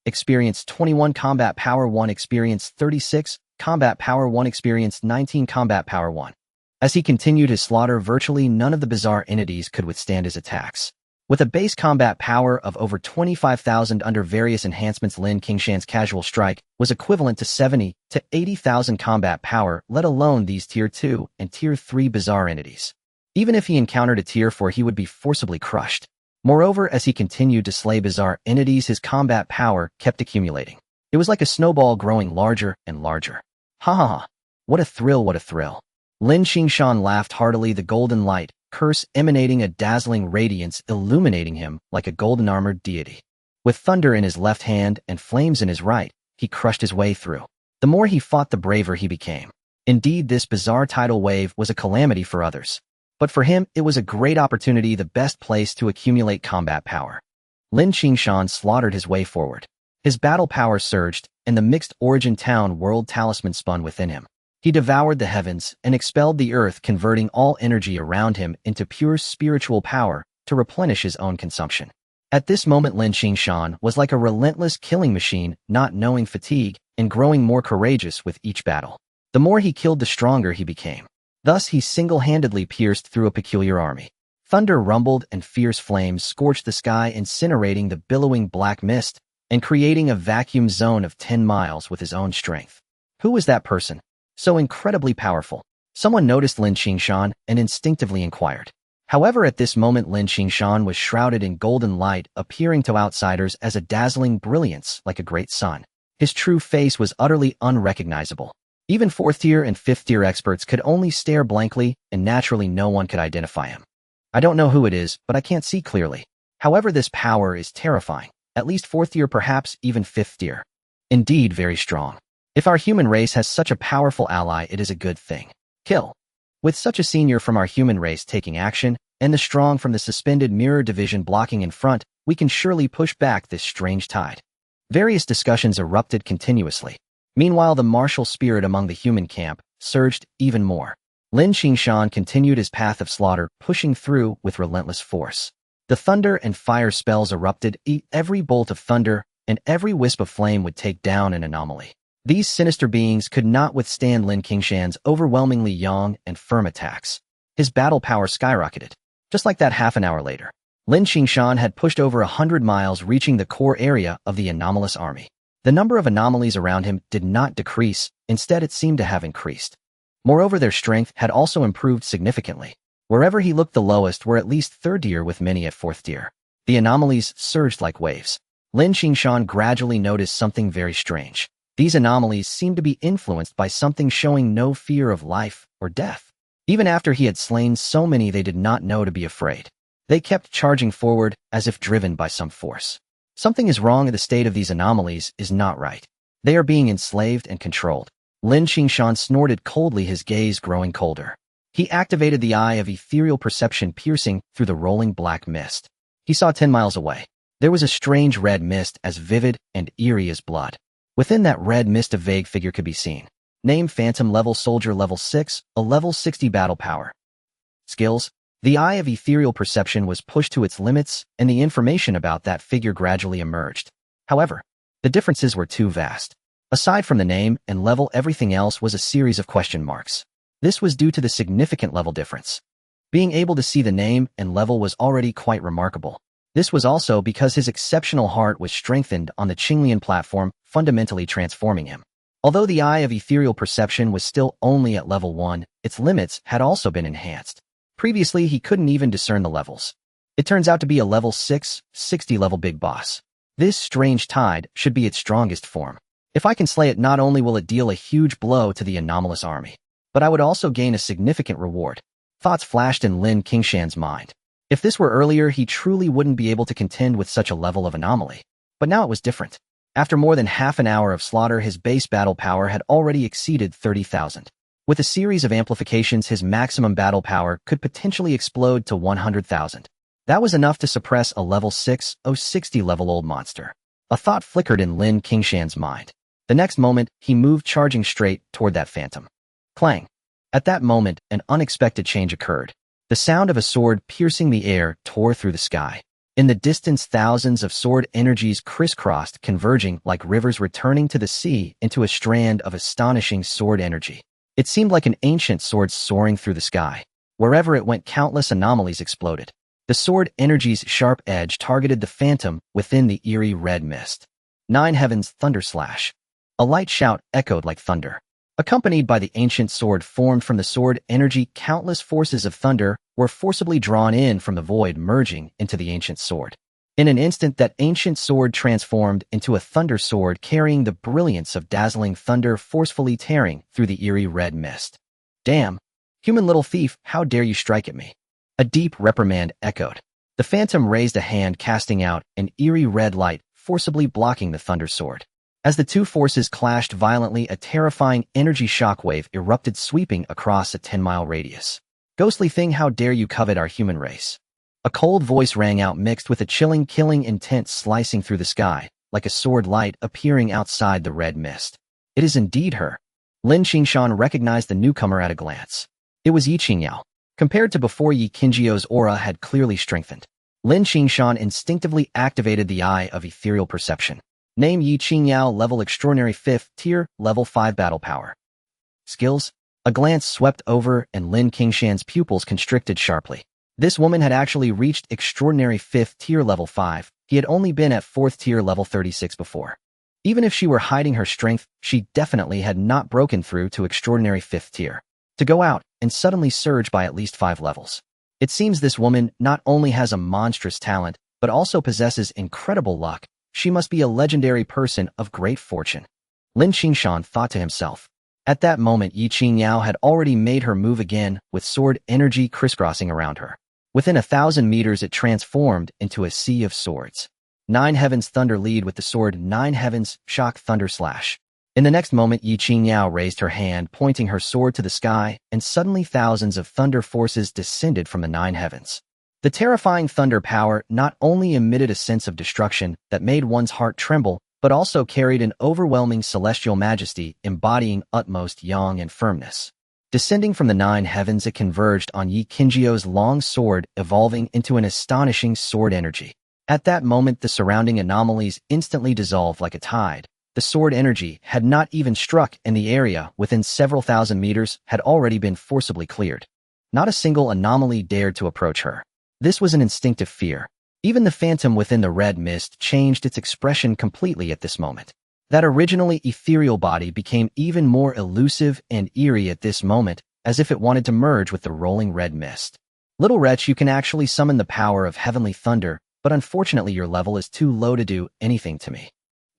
S1: Experience 21, combat power 1, experience 36, combat power 1, experience 19, combat power 1. As he continued his slaughter, virtually none of the bizarre entities could withstand his attacks. With a base combat power of over 25,000 under various enhancements, Lin Qingshan's casual strike was equivalent to 70 to 80,000 combat power, let alone these Tier 2 and Tier 3 bizarre entities. Even if he encountered a Tier 4, he would be forcibly crushed. Moreover, as he continued to slay bizarre entities, his combat power kept accumulating. It was like a snowball, growing larger and larger. Ha ha ha. What a thrill, what a thrill. Lin Qingshan laughed heartily, the golden light curse emanating a dazzling radiance, illuminating him like a golden-armored deity. With thunder in his left hand and flames in his right, he crushed his way through. The more he fought, the braver he became. Indeed, this bizarre tidal wave was a calamity for others. But for him, it was a great opportunity, the best place to accumulate combat power. Lin Qingshan slaughtered his way forward. His battle power surged, and the mixed origin town world talisman spun within him. He devoured the heavens and expelled the earth, converting all energy around him into pure spiritual power to replenish his own consumption. At this moment, Lin Qingshan was like a relentless killing machine, not knowing fatigue and growing more courageous with each battle. The more he killed, the stronger he became. Thus, he single-handedly pierced through a peculiar army. Thunder rumbled and fierce flames scorched the sky, incinerating the billowing black mist and creating a vacuum zone of 10 miles with his own strength. Who was that person? So incredibly powerful. Someone noticed Lin Qingshan and instinctively inquired. However, at this moment, Lin Qingshan was shrouded in golden light, appearing to outsiders as a dazzling brilliance like a great sun. His true face was utterly unrecognizable. Even 4th-tier and 5th-tier experts could only stare blankly, and naturally no one could identify him. I don't know who it is, but I can't see clearly. However, this power is terrifying. At least 4th-tier, perhaps even 5th-tier. Indeed, very strong. If our human race has such a powerful ally, it is a good thing. Kill. With such a senior from our human race taking action, and the strong from the suspended mirror division blocking in front, we can surely push back this strange tide. Various discussions erupted continuously. Meanwhile, the martial spirit among the human camp surged even more. Lin Qingshan continued his path of slaughter, pushing through with relentless force. The thunder and fire spells erupted, every bolt of thunder and every wisp of flame would take down an anomaly. These sinister beings could not withstand Lin Qingshan's overwhelmingly young and firm attacks. His battle power skyrocketed. Just like that, half an hour later, Lin Qingshan had pushed over 100 miles, reaching the core area of the anomalous army. The number of anomalies around him did not decrease, instead it seemed to have increased. Moreover, their strength had also improved significantly. Wherever he looked, the lowest were at least 3rd tier, with many at 4th tier. The anomalies surged like waves. Lin Qingshan gradually noticed something very strange. These anomalies seemed to be influenced by something showing no fear of life or death. Even after he had slain so many, they did not know to be afraid. They kept charging forward as if driven by some force. Something is wrong. The state of these anomalies is not right. They are being enslaved and controlled. Lin Qingshan snorted coldly, his gaze growing colder. He activated the eye of ethereal perception, piercing through the rolling black mist. He saw 10 miles away. There was a strange red mist, as vivid and eerie as blood. Within that red mist, a vague figure could be seen. Name: Phantom, level Soldier, level 6, a level 60 battle power. Skills: the eye of ethereal perception was pushed to its limits, and the information about that figure gradually emerged. However, the differences were too vast. Aside from the name and level, everything else was a series of question marks. This was due to the significant level difference. Being able to see the name and level was already quite remarkable. This was also because his exceptional heart was strengthened on the Qinglian platform, fundamentally transforming him. Although the eye of ethereal perception was still only at level 1, its limits had also been enhanced. Previously, he couldn't even discern the levels. It turns out to be a level 6, 60 level big boss. This strange tide should be its strongest form. If I can slay it, not only will it deal a huge blow to the anomalous army, but I would also gain a significant reward. Thoughts flashed in Lin Qingshan's mind. If this were earlier, he truly wouldn't be able to contend with such a level of anomaly. But now it was different. After more than half an hour of slaughter, his base battle power had already exceeded 30,000. With a series of amplifications, his maximum battle power could potentially explode to 100,000. That was enough to suppress a level 6, 60 level old monster. A thought flickered in Lin Qingshan's mind. The next moment, he moved, charging straight toward that phantom. Clang! At that moment, an unexpected change occurred. The sound of a sword piercing the air tore through the sky. In the distance, thousands of sword energies crisscrossed, converging like rivers returning to the sea into a strand of astonishing sword energy. It seemed like an ancient sword soaring through the sky. Wherever it went, countless anomalies exploded. The sword energy's sharp edge targeted the phantom within the eerie red mist. 9 heavens, thunder slash. A light shout echoed like thunder. Accompanied by the ancient sword formed from the sword energy, countless forces of thunder were forcibly drawn in from the void, merging into the ancient sword. In an instant, that ancient sword transformed into a thunder sword, carrying the brilliance of dazzling thunder, forcefully tearing through the eerie red mist. Damn! Human little thief, how dare you strike at me? A deep reprimand echoed. The phantom raised a hand, casting out an eerie red light, forcibly blocking the thunder sword. As the two forces clashed violently, a terrifying energy shockwave erupted, sweeping across a 10-mile radius. Ghostly thing, how dare you covet our human race? A cold voice rang out, mixed with a chilling, killing intent slicing through the sky. like a sword light appearing outside the red mist. It is indeed her. Lin Qingshan recognized the newcomer at a glance. It was Yi Qingyao. Compared to before, Yi Qinjiao's aura had clearly strengthened. Lin Qingshan instinctively activated the Eye of Ethereal Perception. Name Yi Qingyao, level Extraordinary 5th tier, level 5 Battle Power. Skills? A glance swept over and Lin Qingshan's pupils constricted sharply. This woman had actually reached Extraordinary 5th tier level 5. He had only been at 4th tier level 36 before. Even if she were hiding her strength, she definitely had not broken through to Extraordinary 5th tier. To go out and suddenly surge by at least 5 levels. It seems this woman not only has a monstrous talent, but also possesses incredible luck. She must be a legendary person of great fortune. Lin Qingshan thought to himself. At that moment, Yi Qingyao had already made her move again, with sword energy crisscrossing around her. Within 1,000 meters, it transformed into a sea of swords. 9 heavens thunder lead with the sword 9 heavens shock thunder slash. In the next moment, Yi Qingyao raised her hand, pointing her sword to the sky, and suddenly thousands of thunder forces descended from the 9 heavens. The terrifying thunder power not only emitted a sense of destruction that made one's heart tremble, but also carried an overwhelming celestial majesty embodying utmost yang and firmness. Descending from the 9 heavens, it converged on Yi Qinjiao's long sword, evolving into an astonishing sword energy. At that moment, the surrounding anomalies instantly dissolved like a tide. The sword energy had not even struck, and the area within several thousand meters had already been forcibly cleared. Not a single anomaly dared to approach her. This was an instinctive fear. Even the phantom within the red mist changed its expression completely at this moment. That originally ethereal body became even more elusive and eerie at this moment, as if it wanted to merge with the rolling red mist. Little wretch, you can actually summon the power of heavenly thunder, but unfortunately your level is too low to do anything to me.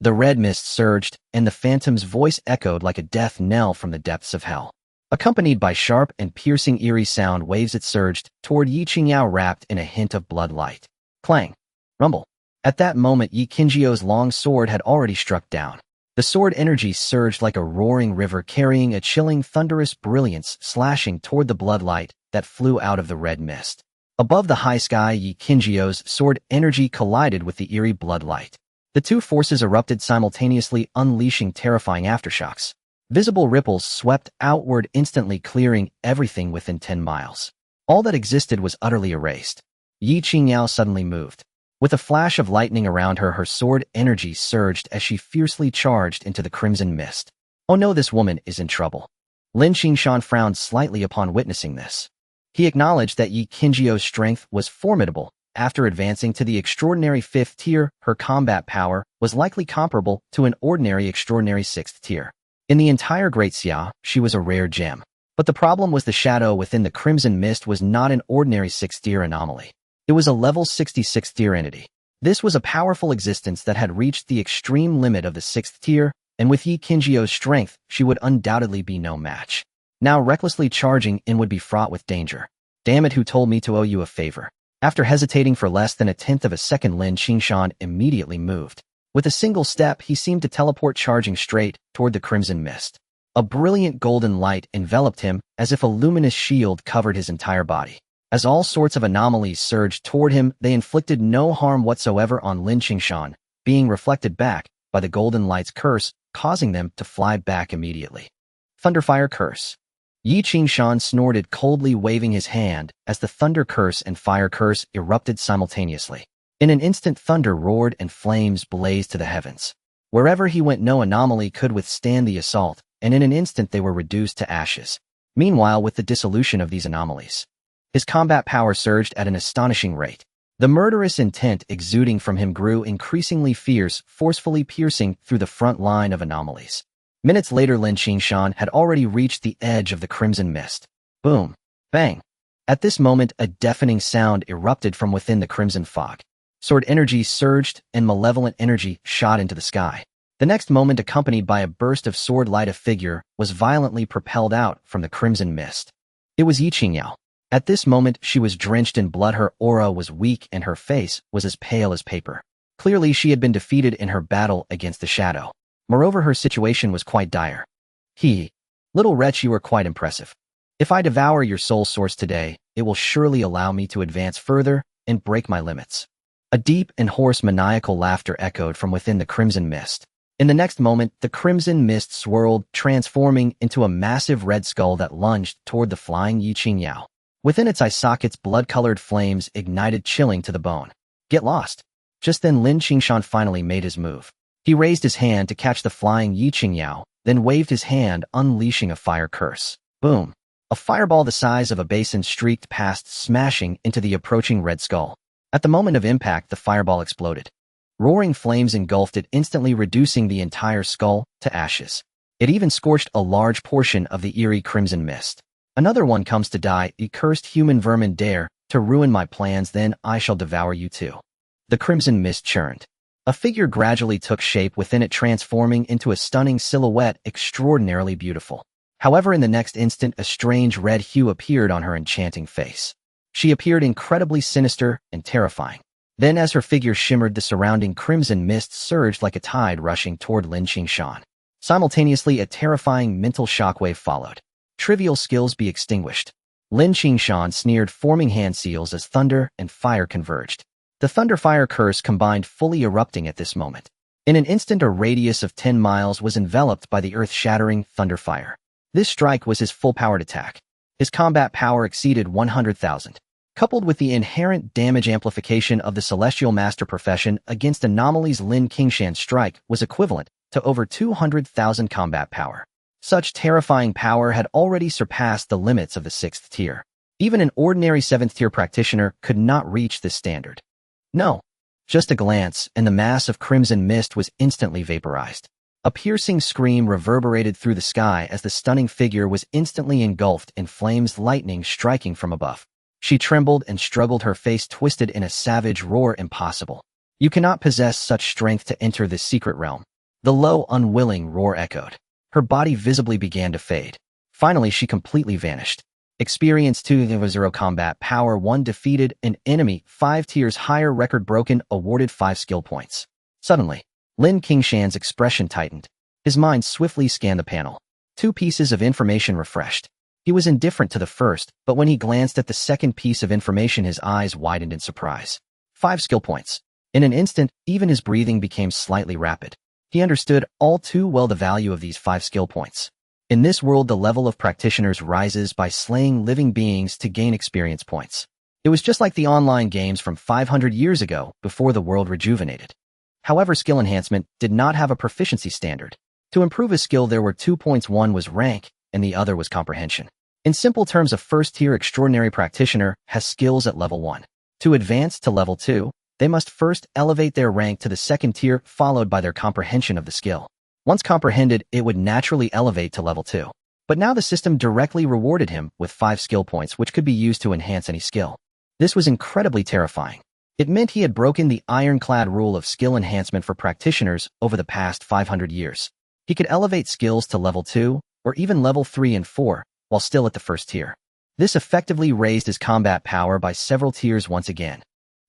S1: The red mist surged, and the phantom's voice echoed like a death knell from the depths of hell. Accompanied by sharp and piercing eerie sound waves, it surged toward Yi Qingyao, wrapped in a hint of blood light. Clang. Rumble. At that moment, Yi Qinjiao's long sword had already struck down. The sword energy surged like a roaring river, carrying a chilling, thunderous brilliance, slashing toward the blood light that flew out of the red mist. Above the high sky, Yi Qinjiao's sword energy collided with the eerie blood light. The two forces erupted simultaneously, unleashing terrifying aftershocks. Visible ripples swept outward, instantly clearing everything within 10 miles. All that existed was utterly erased. Yi Qingyao suddenly moved. With a flash of lightning around her, her sword energy surged as she fiercely charged into the crimson mist. Oh no, this woman is in trouble. Lin Qingshan frowned slightly upon witnessing this. He acknowledged that Yi Qinjiao's strength was formidable. After advancing to the extraordinary 5th tier, her combat power was likely comparable to an ordinary extraordinary 6th tier. In the entire Great Xia, she was a rare gem. But the problem was the shadow within the crimson mist was not an ordinary 6th tier anomaly. It was a level 66th tier entity. This was a powerful existence that had reached the extreme limit of the 6th tier, and with Yi Qinjiao's strength, she would undoubtedly be no match. Now recklessly charging in would be fraught with danger. Damn it, who told me to owe you a favor? After hesitating for less than a tenth of a second, Lin Qingshan immediately moved. With a single step, he seemed to teleport, charging straight toward the crimson mist. A brilliant golden light enveloped him, as if a luminous shield covered his entire body. As all sorts of anomalies surged toward him, they inflicted no harm whatsoever on Lin Qingshan, being reflected back by the golden light's curse, causing them to fly back immediately. Thunderfire Curse. Yi Qingshan snorted coldly, waving his hand as the thunder curse and fire curse erupted simultaneously. In an instant, thunder roared and flames blazed to the heavens. Wherever he went, no anomaly could withstand the assault, and in an instant they were reduced to ashes. Meanwhile, with the dissolution of these anomalies, his combat power surged at an astonishing rate. The murderous intent exuding from him grew increasingly fierce, forcefully piercing through the front line of anomalies. Minutes later, Lin Qingshan had already reached the edge of the crimson mist. Boom! Bang! At this moment, a deafening sound erupted from within the crimson fog. Sword energy surged, and malevolent energy shot into the sky. The next moment, accompanied by a burst of sword light, a figure was violently propelled out from the crimson mist. It was Yi Qingyao. At this moment, she was drenched in blood, her aura was weak, and her face was as pale as paper. Clearly, she had been defeated in her battle against the shadow. Moreover, her situation was quite dire. Little wretch, you are quite impressive. If I devour your soul source today, it will surely allow me to advance further and break my limits. A deep and hoarse maniacal laughter echoed from within the crimson mist. In the next moment, the crimson mist swirled, transforming into a massive red skull that lunged toward the flying Yi Qingyao. Within its eye sockets, blood-colored flames ignited, chilling to the bone. Get lost. Just then Lin Qingshan finally made his move. He raised his hand to catch the flying Yi Qingyao, then waved his hand, unleashing a fire curse. Boom! A fireball the size of a basin streaked past, smashing into the approaching red skull. At the moment of impact, the fireball exploded. Roaring flames engulfed it, instantly reducing the entire skull to ashes. It even scorched a large portion of the eerie crimson mist. Another one comes to die. Ye cursed human vermin dare to ruin my plans, then I shall devour you too. The crimson mist churned. A figure gradually took shape within it, transforming into a stunning silhouette, extraordinarily beautiful. However, in the next instant, a strange red hue appeared on her enchanting face. She appeared incredibly sinister and terrifying. Then, as her figure shimmered, the surrounding crimson mist surged like a tide, rushing toward Lin Qingshan. Simultaneously, a terrifying mental shockwave followed. Trivial skills be extinguished. Lin Qingshan sneered, forming hand seals as thunder and fire converged. The thunder-fire curse combined, fully erupting at this moment. In an instant, a radius of 10 miles was enveloped by the earth-shattering thunderfire. This strike was his full-powered attack. His combat power exceeded 100,000. Coupled with the inherent damage amplification of the Celestial Master profession against anomalies, Lin Qingshan's strike was equivalent to over 200,000 combat power. Such terrifying power had already surpassed the limits of the 6th tier. Even an ordinary 7th tier practitioner could not reach this standard. No. Just a glance, and the mass of crimson mist was instantly vaporized. A piercing scream reverberated through the sky as the stunning figure was instantly engulfed in flames, lightning striking from above. She trembled and struggled, her face twisted in a savage roar. Impossible. You cannot possess such strength to enter this secret realm. The low, unwilling roar echoed. Her body visibly began to fade. Finally, she completely vanished. Experience 2 combat power 1 defeated an enemy 5 tiers higher, record broken, awarded 5 skill points. Suddenly, Lin Qingshan's expression tightened. His mind swiftly scanned the panel. 2 pieces of information refreshed. He was indifferent to the first, but when he glanced at the second piece of information, his eyes widened in surprise. 5 skill points. In an instant, even his breathing became slightly rapid. He understood all too well the value of these 5 skill points. In this world, the level of practitioners rises by slaying living beings to gain experience points. It was just like the online games from 500 years ago, before the world rejuvenated. However, skill enhancement did not have a proficiency standard. To improve a skill, there were 2 points. One was rank, and the other was comprehension. In simple terms, a first-tier extraordinary practitioner has skills at level 1. To advance to level 2, they must first elevate their rank to the 2nd tier, followed by their comprehension of the skill. Once comprehended, it would naturally elevate to level 2. But now the system directly rewarded him with 5 skill points, which could be used to enhance any skill. This was incredibly terrifying. It meant he had broken the ironclad rule of skill enhancement for practitioners over the past 500 years. He could elevate skills to level 2, or even level 3 and 4, while still at the 1st tier. This effectively raised his combat power by several tiers once again.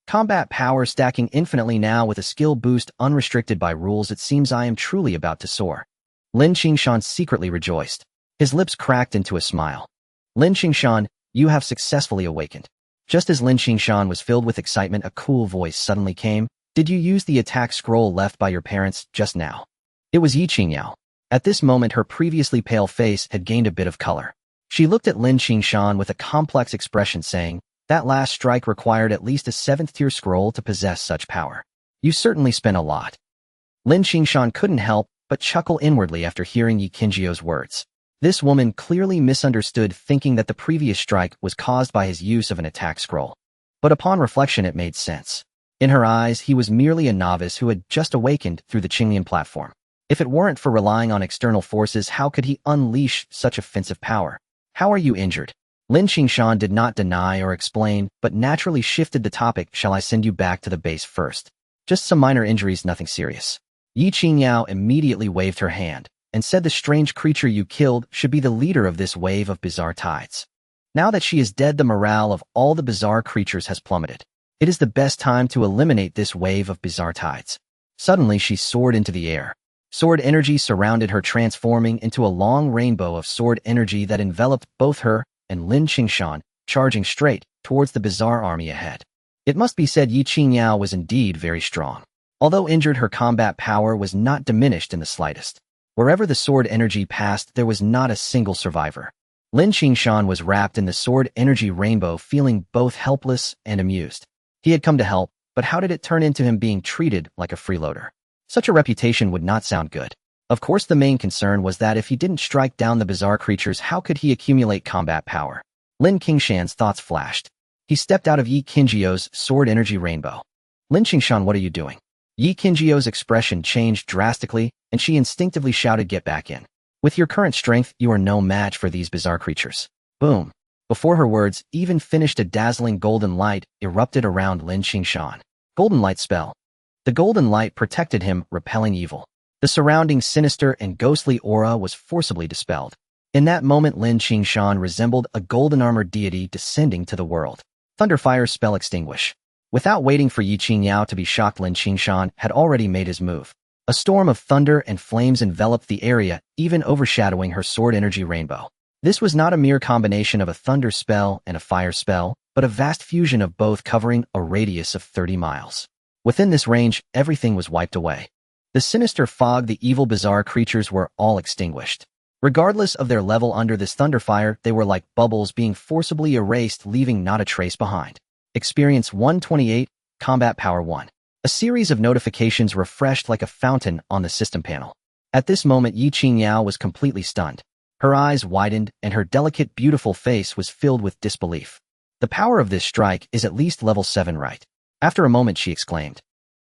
S1: Combat power stacking infinitely now with a skill boost unrestricted by rules. It seems I am truly about to soar. Lin Qingshan secretly rejoiced. His lips cracked into a smile. Lin Qingshan, you have successfully awakened. Just as Lin Qingshan was filled with excitement, a cool voice suddenly came. Did you use the attack scroll left by your parents just now? It was Yi Qingyao. At this moment, her previously pale face had gained a bit of color. She looked at Lin Qingshan with a complex expression, saying, that last strike required at least a 7th tier scroll to possess such power. You certainly spent a lot. Lin Qingshan couldn't help but chuckle inwardly after hearing Yi Qingjiao's words. This woman clearly misunderstood, thinking that the previous strike was caused by his use of an attack scroll. But upon reflection, it made sense. In her eyes, he was merely a novice who had just awakened through the Qinglian platform. If it weren't for relying on external forces, how could he unleash such offensive power? How are you injured? Lin Qingshan did not deny or explain, but naturally shifted the topic. Shall I send you back to the base first? Just some minor injuries, nothing serious. Yi Qingyao immediately waved her hand and said the strange creature you killed should be the leader of this wave of bizarre tides. Now that she is dead, the morale of all the bizarre creatures has plummeted. It is the best time to eliminate this wave of bizarre tides. Suddenly, she soared into the air. Sword energy surrounded her, transforming into a long rainbow of sword energy that enveloped both her and Lin Qingshan, charging straight towards the bizarre army ahead. It must be said Yi Qingyao was indeed very strong. Although injured, her combat power was not diminished in the slightest. Wherever the sword energy passed, there was not a single survivor. Lin Qingshan was wrapped in the sword energy rainbow, feeling both helpless and amused. He had come to help, but how did it turn into him being treated like a freeloader? Such a reputation would not sound good. Of course, the main concern was that if he didn't strike down the bizarre creatures, how could he accumulate combat power? Lin Qingshan's thoughts flashed. He stepped out of Yi Qingjiao's sword energy rainbow. Lin Qingshan, what are you doing? Yi Qingjiao's expression changed drastically, and she instinctively shouted, get back in. With your current strength, you are no match for these bizarre creatures. Boom. Before her words even finished, a dazzling golden light erupted around Lin Qingshan. Golden light spell. The golden light protected him, repelling evil. The surrounding sinister and ghostly aura was forcibly dispelled. In that moment, Lin Qingshan resembled a golden-armored deity descending to the world. Thunderfire spell extinguish. Without waiting for Yi Qingyao to be shocked, Lin Qingshan had already made his move. A storm of thunder and flames enveloped the area, even overshadowing her sword energy rainbow. This was not a mere combination of a thunder spell and a fire spell, but a vast fusion of both, covering a radius of 30 miles. Within this range, everything was wiped away. The sinister fog, the evil bizarre creatures were all extinguished. Regardless of their level under this thunderfire, they were like bubbles being forcibly erased, leaving not a trace behind. Experience 128, Combat Power 1. A series of notifications refreshed like a fountain on the system panel. At this moment, Yi Qingyao was completely stunned. Her eyes widened, and her delicate, beautiful face was filled with disbelief. The power of this strike is at least level 7, right? After a moment, she exclaimed.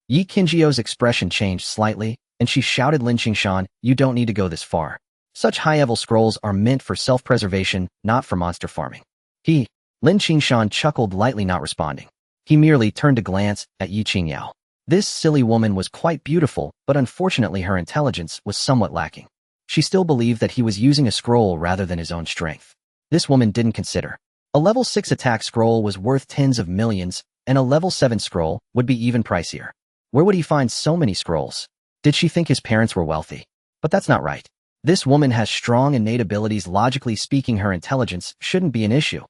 S1: Yi Qingjiao's expression changed slightly, and she shouted, Lin Qingshan, you don't need to go this far. Such high-level scrolls are meant for self-preservation, not for monster farming. Lin Qingshan chuckled lightly, not responding. He merely turned to glance at Yi Qingyao. This silly woman was quite beautiful, but unfortunately her intelligence was somewhat lacking. She still believed that he was using a scroll rather than his own strength. This woman didn't consider. A level 6 attack scroll was worth tens of millions, and a level 7 scroll would be even pricier. Where would he find so many scrolls? Did she think his parents were wealthy? But that's not right. This woman has strong innate abilities. Logically speaking, her intelligence shouldn't be an issue.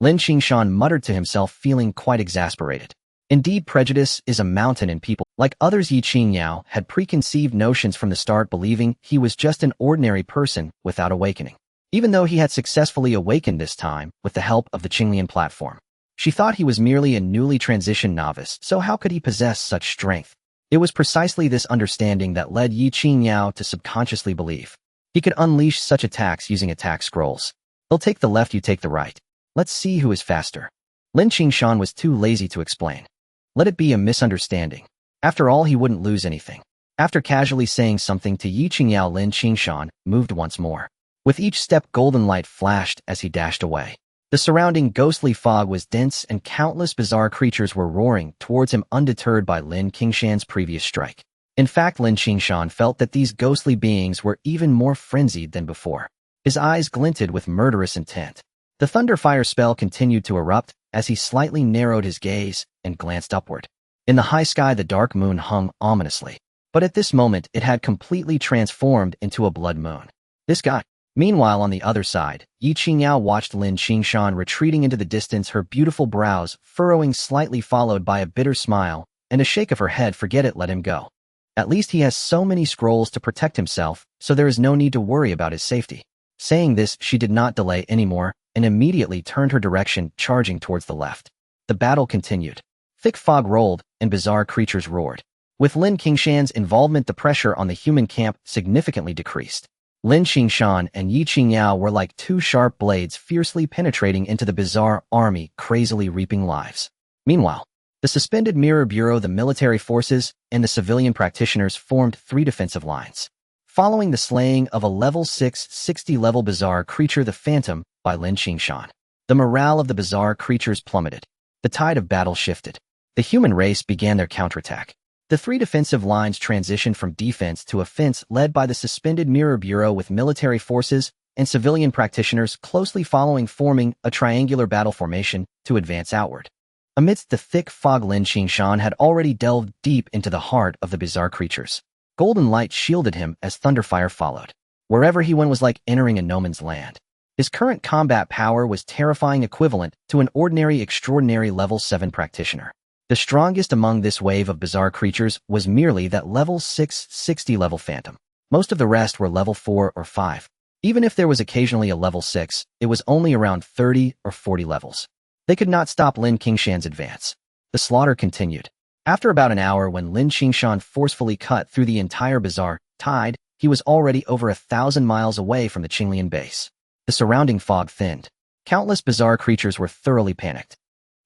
S1: Lin Qingshan muttered to himself, feeling quite exasperated. Indeed, prejudice is a mountain in people. Like others, Yi Qingyao had preconceived notions from the start, believing he was just an ordinary person without awakening. Even though he had successfully awakened this time with the help of the Qinglian platform. She thought he was merely a newly transitioned novice, so how could he possess such strength? It was precisely this understanding that led Yi Qingyao to subconsciously believe he could unleash such attacks using attack scrolls. He'll take the left, you take the right. Let's see who is faster. Lin Qingshan was too lazy to explain. Let it be a misunderstanding. After all, he wouldn't lose anything. After casually saying something to Yi Qingyao, Lin Qingshan moved once more. With each step, golden light flashed as he dashed away. The surrounding ghostly fog was dense, and countless bizarre creatures were roaring towards him, undeterred by Lin Qingshan's previous strike. In fact, Lin Qingshan felt that these ghostly beings were even more frenzied than before. His eyes glinted with murderous intent. The thunderfire spell continued to erupt as he slightly narrowed his gaze and glanced upward. In the high sky, the dark moon hung ominously. But at this moment, it had completely transformed into a blood moon. This guy. Meanwhile, on the other side, Yi Qingyao watched Lin Qingshan retreating into the distance, her beautiful brows furrowing slightly, followed by a bitter smile and a shake of her head. Forget it, let him go. At least he has so many scrolls to protect himself, so there is no need to worry about his safety. Saying this, she did not delay anymore and immediately turned her direction, charging towards the left. The battle continued. Thick fog rolled, and bizarre creatures roared. With Lin Qingshan's involvement, the pressure on the human camp significantly decreased. Lin Qingshan and Yi Qingyao were like two sharp blades, fiercely penetrating into the bizarre army, crazily reaping lives. Meanwhile, the suspended Mirror Bureau, the military forces, and the civilian practitioners formed three defensive lines. Following the slaying of a level 6, 60-level bizarre creature, the Phantom, by Lin Qingshan, the morale of the bizarre creatures plummeted. The tide of battle shifted. The human race began their counterattack. The three defensive lines transitioned from defense to offense, led by the suspended Mirror Bureau, with military forces and civilian practitioners closely following, forming a triangular battle formation to advance outward. Amidst the thick fog, Lin Qingshan had already delved deep into the heart of the bizarre creatures. Golden light shielded him as thunderfire followed. Wherever he went was like entering a no man's land. His current combat power was terrifying, equivalent to an ordinary extraordinary level 7 practitioner. The strongest among this wave of bizarre creatures was merely that level 6 60-level phantom. Most of the rest were level 4 or 5. Even if there was occasionally a level 6, it was only around 30 or 40 levels. They could not stop Lin Qingshan's advance. The slaughter continued. After about an hour, when Lin Qingshan forcefully cut through the entire bizarre tide, he was already over 1,000 miles away from the Qinglian base. The surrounding fog thinned. Countless bizarre creatures were thoroughly panicked.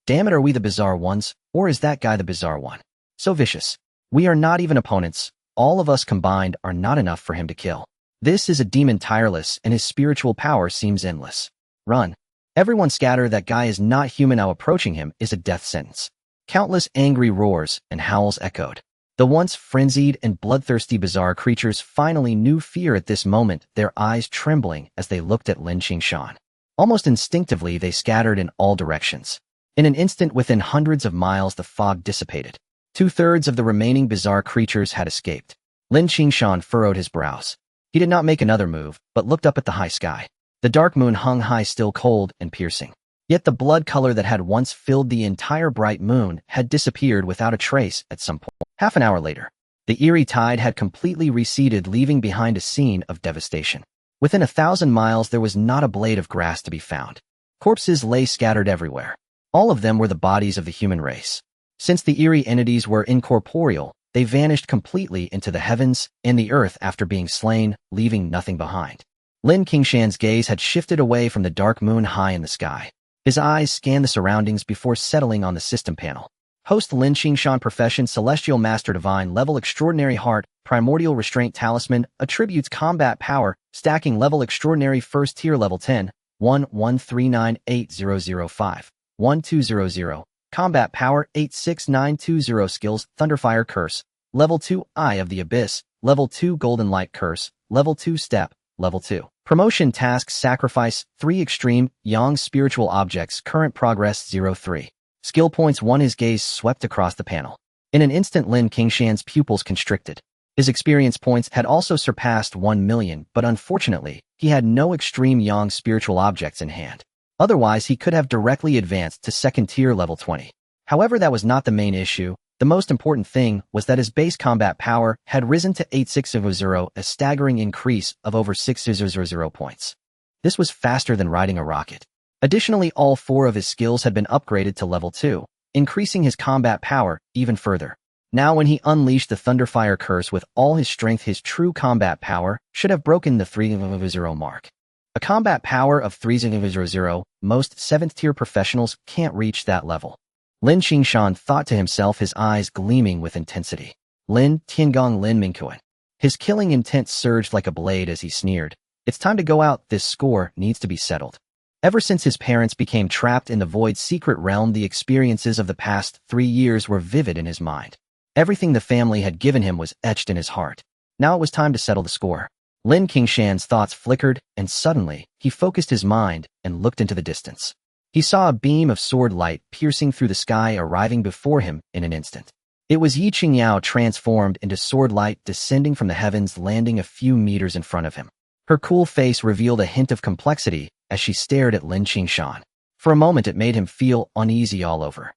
S1: Damn it, are we the bizarre ones, or is that guy the bizarre one? So vicious. We are not even opponents. All of us combined are not enough for him to kill. This is a demon tireless, and his spiritual power seems endless. Run. Everyone scatter, that guy is not human, now approaching him is a death sentence. Countless angry roars and howls echoed. The once frenzied and bloodthirsty bizarre creatures finally knew fear at this moment, their eyes trembling as they looked at Lin Qingshan. Almost instinctively, they scattered in all directions. In an instant, within hundreds of miles, the fog dissipated. 2/3 of the remaining bizarre creatures had escaped. Lin Qingshan furrowed his brows. He did not make another move, but looked up at the high sky. The dark moon hung high, still cold and piercing. Yet the blood color that had once filled the entire bright moon had disappeared without a trace at some point. Half an hour later, the eerie tide had completely receded, leaving behind a scene of devastation. Within 1,000 miles, there was not a blade of grass to be found. Corpses lay scattered everywhere. All of them were the bodies of the human race. Since the eerie entities were incorporeal, they vanished completely into the heavens and the earth after being slain, leaving nothing behind. Lin Qingshan's gaze had shifted away from the dark moon high in the sky. His eyes scanned the surroundings before settling on the system panel. Host Lin Qingshan, profession Celestial Master, divine level Extraordinary Heart, Primordial Restraint Talisman, attributes Combat Power, stacking level Extraordinary First Tier level 10, 113980005. 1200. Combat Power 86920. Skills: Thunderfire Curse, Level 2, Eye of the Abyss, Level 2, Golden Light Curse, Level 2, Step, Level 2. Promotion Tasks: Sacrifice 3 Extreme Yang Spiritual Objects, Current Progress 03. Skill Points 1. His gaze swept across the panel. In an instant, Lin Qingshan's pupils constricted. His experience points had also surpassed 1 million, but unfortunately, he had no Extreme Yang Spiritual Objects in hand. Otherwise, he could have directly advanced to second tier level 20. However, that was not the main issue. The most important thing was that his base combat power had risen to 8600, a staggering increase of over 600 points. This was faster than riding a rocket. Additionally, all 4 of his skills had been upgraded to level 2, increasing his combat power even further. Now, when he unleashed the Thunderfire Curse with all his strength, his true combat power should have broken the 300 mark. A combat power of 300, most 7th tier professionals can't reach that level. Lin Qingshan thought to himself, his eyes gleaming with intensity. Lin Tiangong Lin Mingquan. His killing intent surged like a blade as he sneered. It's time to go out, this score needs to be settled. Ever since his parents became trapped in the void secret realm, the experiences of the past 3 years were vivid in his mind. Everything the family had given him was etched in his heart. Now it was time to settle the score. Lin Qingshan's thoughts flickered, and suddenly, he focused his mind and looked into the distance. He saw a beam of sword light piercing through the sky, arriving before him in an instant. It was Yi Qingyao transformed into sword light, descending from the heavens, landing a few meters in front of him. Her cool face revealed a hint of complexity as she stared at Lin Qingshan. For a moment, it made him feel uneasy all over.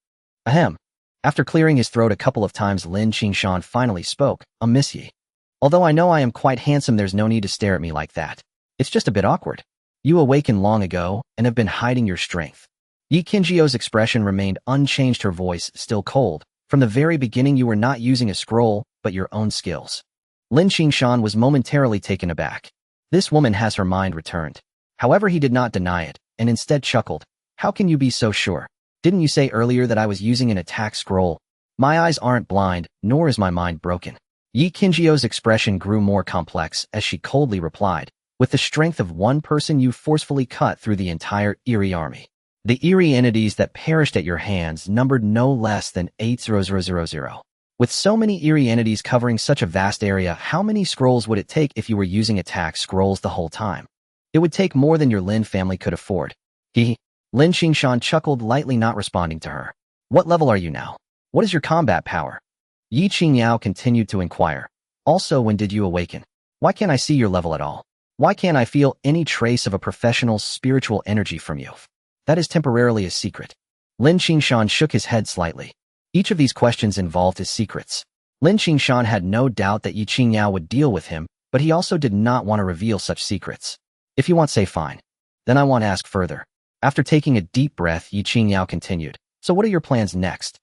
S1: Ahem. After clearing his throat a couple of times, Lin Qingshan finally spoke. Miss Yi. Although I know I am quite handsome, there's no need to stare at me like that. It's just a bit awkward. You awakened long ago and have been hiding your strength. Yi Qinjiao's expression remained unchanged, her voice still cold. From the very beginning, you were not using a scroll, but your own skills. Lin Qingshan was momentarily taken aback. This woman has her mind returned. However, he did not deny it, and instead chuckled. How can you be so sure? Didn't you say earlier that I was using an attack scroll? My eyes aren't blind, nor is my mind broken. Yi Qinjiao's expression grew more complex as she coldly replied. With the strength of one person, you forcefully cut through the entire eerie army. The eerie entities that perished at your hands numbered no less than 8000. With so many eerie entities covering such a vast area, how many scrolls would it take if you were using attack scrolls the whole time? It would take more than your Lin family could afford. Lin Qingshan chuckled lightly, not responding to her. What level are you now? What is your combat power? Yi Qingyao continued to inquire. Also, when did you awaken? Why can't I see your level at all? Why can't I feel any trace of a professional spiritual energy from you? That is temporarily a secret. Lin Qingshan shook his head slightly. Each of these questions involved his secrets. Lin Qingshan had no doubt that Yi Qingyao would deal with him, but he also did not want to reveal such secrets. If you want, say fine. Then I want to ask further. After taking a deep breath, Yi Qingyao continued. So what are your plans next?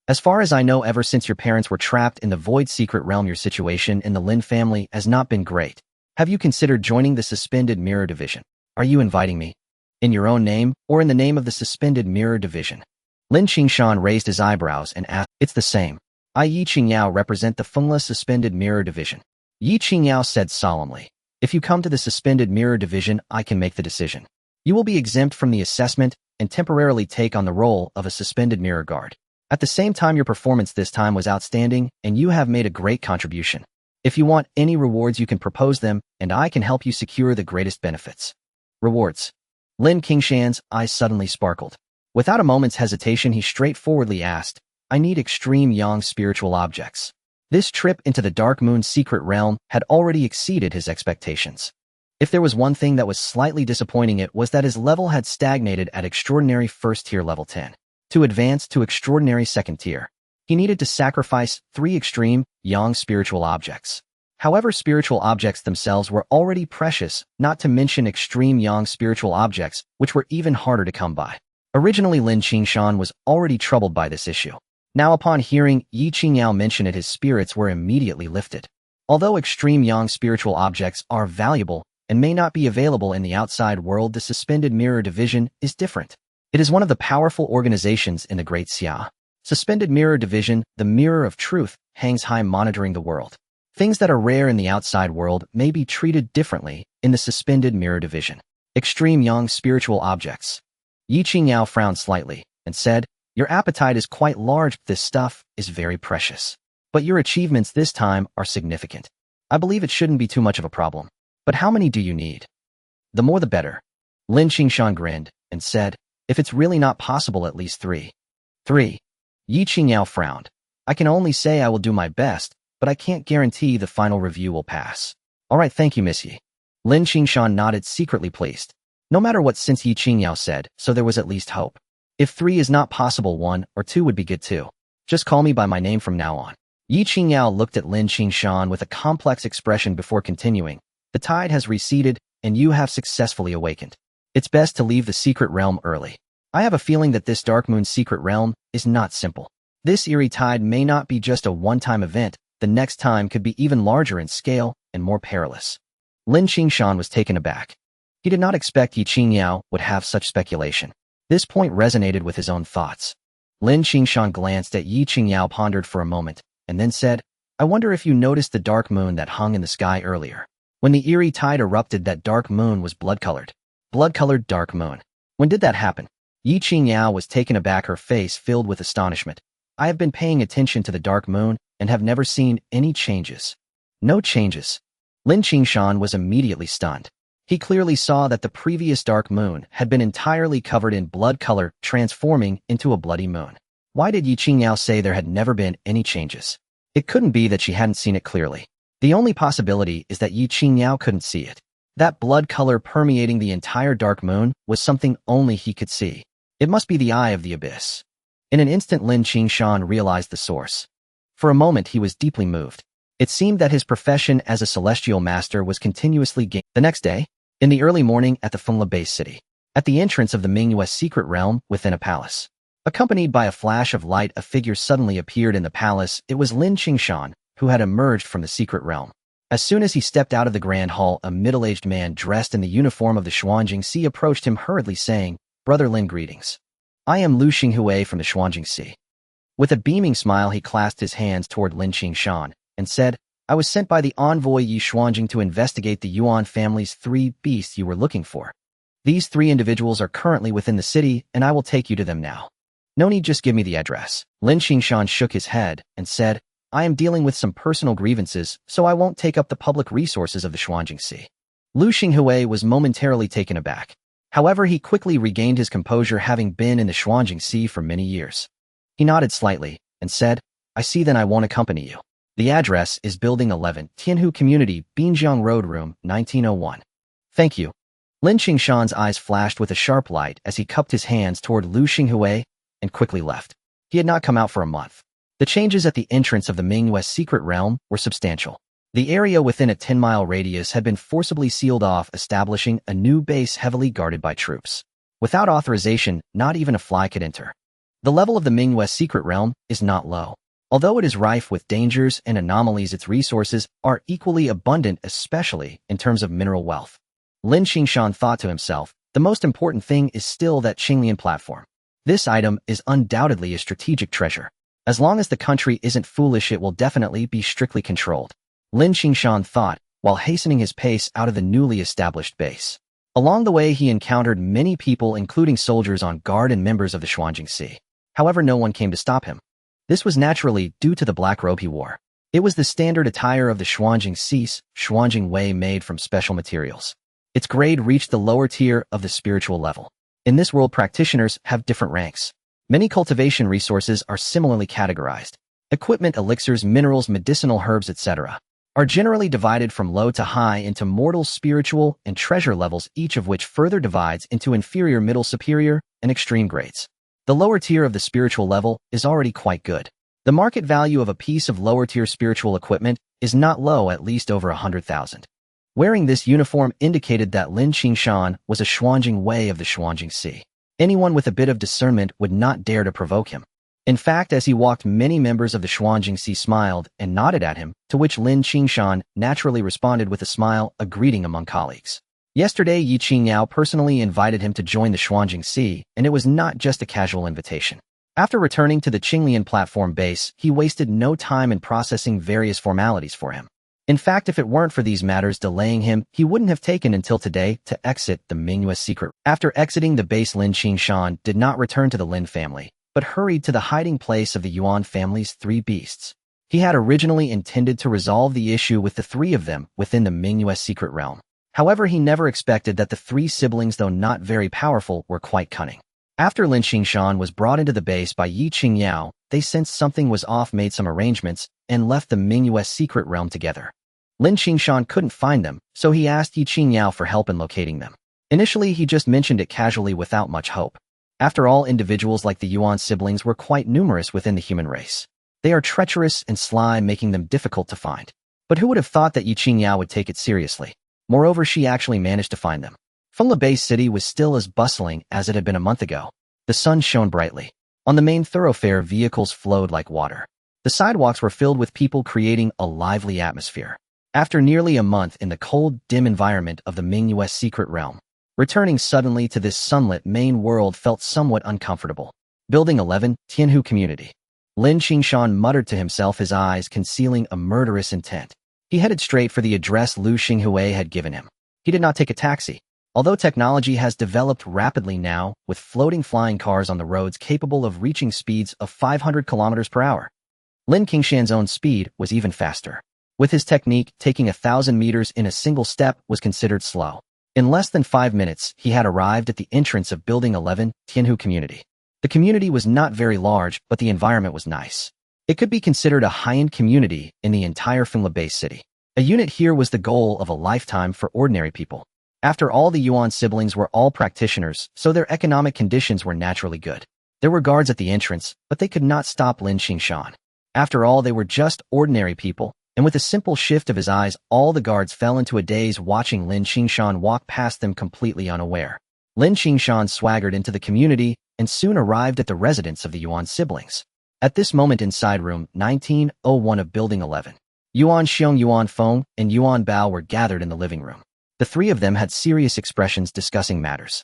S1: As far as I know, ever since your parents were trapped in the Void Secret Realm, your situation in the Lin family has not been great. Have you considered joining the Suspended Mirror Division? Are you inviting me? In your own name, or in the name of the Suspended Mirror Division? Lin Qingshan raised his eyebrows and asked, It's the same. I, Yi Qingyao, represent the Fengla Suspended Mirror Division. Yi Qingyao said solemnly. If you come to the Suspended Mirror Division, I can make the decision. You will be exempt from the assessment and temporarily take on the role of a Suspended Mirror Guard. At the same time, your performance this time was outstanding, and you have made a great contribution. If you want any rewards, you can propose them, and I can help you secure the greatest benefits. Rewards. Lin Qingshan's eyes suddenly sparkled. Without a moment's hesitation, he straightforwardly asked, I need extreme yang spiritual objects. This trip into the Dark Moon's secret realm had already exceeded his expectations. If there was one thing that was slightly disappointing, it was that his level had stagnated at extraordinary first tier level 10. To advance to extraordinary second tier, he needed to sacrifice 3 extreme yang spiritual objects. However, spiritual objects themselves were already precious, not to mention extreme yang spiritual objects, which were even harder to come by. Originally, Lin Qingshan was already troubled by this issue. Now, upon hearing Yi Qingyao mention it, his spirits were immediately lifted. Although extreme yang spiritual objects are valuable and may not be available in the outside world, the Suspended Mirror Division is different. It is one of the powerful organizations in the Great Xia. Suspended Mirror Division, the Mirror of Truth, hangs high, monitoring the world. Things that are rare in the outside world may be treated differently in the Suspended Mirror Division. Extreme yang spiritual objects. Yi Qingyao frowned slightly and said, Your appetite is quite large. This stuff is very precious. But your achievements this time are significant. I believe it shouldn't be too much of a problem. But how many do you need? The more the better. Lin Qingshan grinned and said, If it's really not possible, at least 3. 3. Yi Qingyao frowned. I can only say I will do my best, but I can't guarantee the final review will pass. All right, thank you, Miss Yi. Lin Qingshan nodded, secretly pleased. No matter what, since Yi Qingyao said, so there was at least hope. If 3 is not possible, 1 or 2 would be good too. Just call me by my name from now on. Yi Qingyao looked at Lin Qingshan with a complex expression before continuing. The tide has receded, and you have successfully awakened. It's best to leave the secret realm early. I have a feeling that this Dark Moon secret realm is not simple. This eerie tide may not be just a one-time event. The next time could be even larger in scale and more perilous. Lin Qingshan was taken aback. He did not expect Yi Qingyao would have such speculation. This point resonated with his own thoughts. Lin Qingshan glanced at Yi Qingyao, pondered for a moment, and then said, I wonder if you noticed the dark moon that hung in the sky earlier. When the eerie tide erupted, that dark moon was blood-colored. Blood-colored dark moon. When did that happen? Yi Qingyao was taken aback, her face filled with astonishment. I have been paying attention to the dark moon and have never seen any changes. No changes. Lin Qingshan was immediately stunned. He clearly saw that the previous dark moon had been entirely covered in blood color, transforming into a bloody moon. Why did Yi Qingyao say there had never been any changes? It couldn't be that she hadn't seen it clearly. The only possibility is that Yi Qingyao couldn't see it. That blood color permeating the entire dark moon was something only he could see. It must be the eye of the abyss. In an instant, Lin Qingshan realized the source. For a moment, he was deeply moved. It seemed that his profession as a celestial master was continuously gaining. The next day, in the early morning at the Fengla base city, at the entrance of the Mingyue secret realm within a palace. Accompanied by a flash of light, a figure suddenly appeared in the palace. It was Lin Qingshan, who had emerged from the secret realm. As soon as he stepped out of the grand hall, a middle-aged man dressed in the uniform of the Xuanjingxi approached him hurriedly, saying, Brother Lin, greetings. I am Lu Xinghui from the Xuanjingxi. With a beaming smile, he clasped his hands toward Lin Qingshan and said, I was sent by the envoy Yi Xuanjing to investigate the Yuan family's 3 beasts you were looking for. These 3 individuals are currently within the city, and I will take you to them now. No need, just give me the address. Lin Qingshan shook his head and said, I am dealing with some personal grievances, so I won't take up the public resources of the Xuanjingxi. Lu Xinghui was momentarily taken aback. However, he quickly regained his composure, having been in the Xuanjingxi for many years. He nodded slightly and said, I see, then I won't accompany you. The address is Building 11, Tianhu Community, Binjiang Road, Room 1901. Thank you. Lin Qingshan's eyes flashed with a sharp light as he cupped his hands toward Lu Xinghui and quickly left. He had not come out for a month. The changes at the entrance of the Mingyue's secret realm were substantial. The area within a 10-mile radius had been forcibly sealed off, establishing a new base heavily guarded by troops. Without authorization, not even a fly could enter. The level of the Mingyue's secret realm is not low. Although it is rife with dangers and anomalies, its resources are equally abundant, especially in terms of mineral wealth. Lin Qingshan thought to himself, the most important thing is still that Qinglian platform. This item is undoubtedly a strategic treasure. As long as the country isn't foolish, it will definitely be strictly controlled. Lin Qingshan thought, while hastening his pace out of the newly established base. Along the way, he encountered many people, including soldiers on guard and members of the Xuanjingxi. However, no one came to stop him. This was naturally due to the black robe he wore. It was the standard attire of the Xuanjingxi, Xuanjing Wei, made from special materials. Its grade reached the lower tier of the spiritual level. In this world, practitioners have different ranks. Many cultivation resources are similarly categorized. Equipment, elixirs, minerals, medicinal herbs, etc. are generally divided from low to high into mortal, spiritual, and treasure levels, each of which further divides into inferior, middle, superior, and extreme grades. The lower tier of the spiritual level is already quite good. The market value of a piece of lower-tier spiritual equipment is not low, at least over 100,000. Wearing this uniform indicated that Lin Qingshan was a Xuanjing Wei of the Xuanjingxi. Anyone with a bit of discernment would not dare to provoke him. In fact, as he walked, many members of the Xuanjingxi smiled and nodded at him, to which Lin Qingshan naturally responded with a smile, a greeting among colleagues. Yesterday, Yi Qingyao personally invited him to join the Xuanjingxi, and it was not just a casual invitation. After returning to the Qinglian platform base, he wasted no time in processing various formalities for him. In fact, if it weren't for these matters delaying him, he wouldn't have taken until today to exit the Mingyue's secret. After exiting the base, Lin Qingshan did not return to the Lin family, but hurried to the hiding place of the Yuan family's three beasts. He had originally intended to resolve the issue with the three of them within the Mingyue's secret realm. However, he never expected that the three siblings, though not very powerful, were quite cunning. After Lin Qingshan was brought into the base by Yi Qingyao, they sensed something was off, made some arrangements, and left the Mingyue's secret realm together. Lin Qingshan couldn't find them, so he asked Yi Qingyao for help in locating them. Initially, he just mentioned it casually without much hope. After all, individuals like the Yuan siblings were quite numerous within the human race. They are treacherous and sly, making them difficult to find. But who would have thought that Yi Qingyao would take it seriously? Moreover, she actually managed to find them. Fengla Bay City was still as bustling as it had been a month ago. The sun shone brightly. On the main thoroughfare, vehicles flowed like water. The sidewalks were filled with people, creating a lively atmosphere. After nearly a month in the cold, dim environment of the Mingyue's secret realm, returning suddenly to this sunlit main world felt somewhat uncomfortable. Building 11, Tianhu Community. Lin Qingshan muttered to himself, his eyes concealing a murderous intent. He headed straight for the address Lu Xinghui had given him. He did not take a taxi. Although technology has developed rapidly now, with floating flying cars on the roads capable of reaching speeds of 500 kilometers per hour, Lin Qingshan's own speed was even faster. With his technique, taking 1,000 meters in a single step was considered slow. In less than 5 minutes, he had arrived at the entrance of Building 11, Tianhu Community. The community was not very large, but the environment was nice. It could be considered a high-end community in the entire Fengla Bay City. A unit here was the goal of a lifetime for ordinary people. After all, the Yuan siblings were all practitioners, so their economic conditions were naturally good. There were guards at the entrance, but they could not stop Lin Qingshan. After all, they were just ordinary people, and with a simple shift of his eyes, all the guards fell into a daze, watching Lin Qingshan walk past them completely unaware. Lin Qingshan swaggered into the community and soon arrived at the residence of the Yuan siblings. At this moment, inside room 1901 of Building 11, Yuan Xiong, Yuan Feng, and Yuan Bao were gathered in the living room. The three of them had serious expressions discussing matters.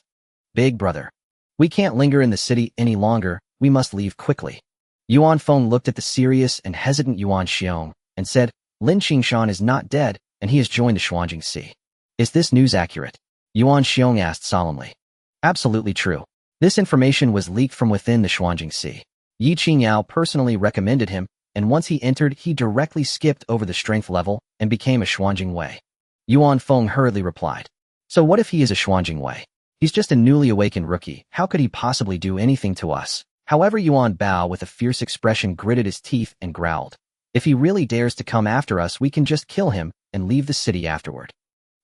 S1: "Big brother, we can't linger in the city any longer, we must leave quickly." Yuan Feng looked at the serious and hesitant Yuan Xiong and said, "Lin Qingshan is not dead, and he has joined the Xuanjingxi. Is this news accurate?" Yuan Xiong asked solemnly. "Absolutely true. This information was leaked from within the Xuanjingxi. Yi Qingyao personally recommended him, and once he entered, he directly skipped over the strength level and became a Xuanjing Wei." Yuan Feng hurriedly replied. "So what if he is a Xuanjing Wei? He's just a newly awakened rookie. How could he possibly do anything to us?" However, Yuan Bao, with a fierce expression, gritted his teeth and growled, "If he really dares to come after us, we can just kill him and leave the city afterward."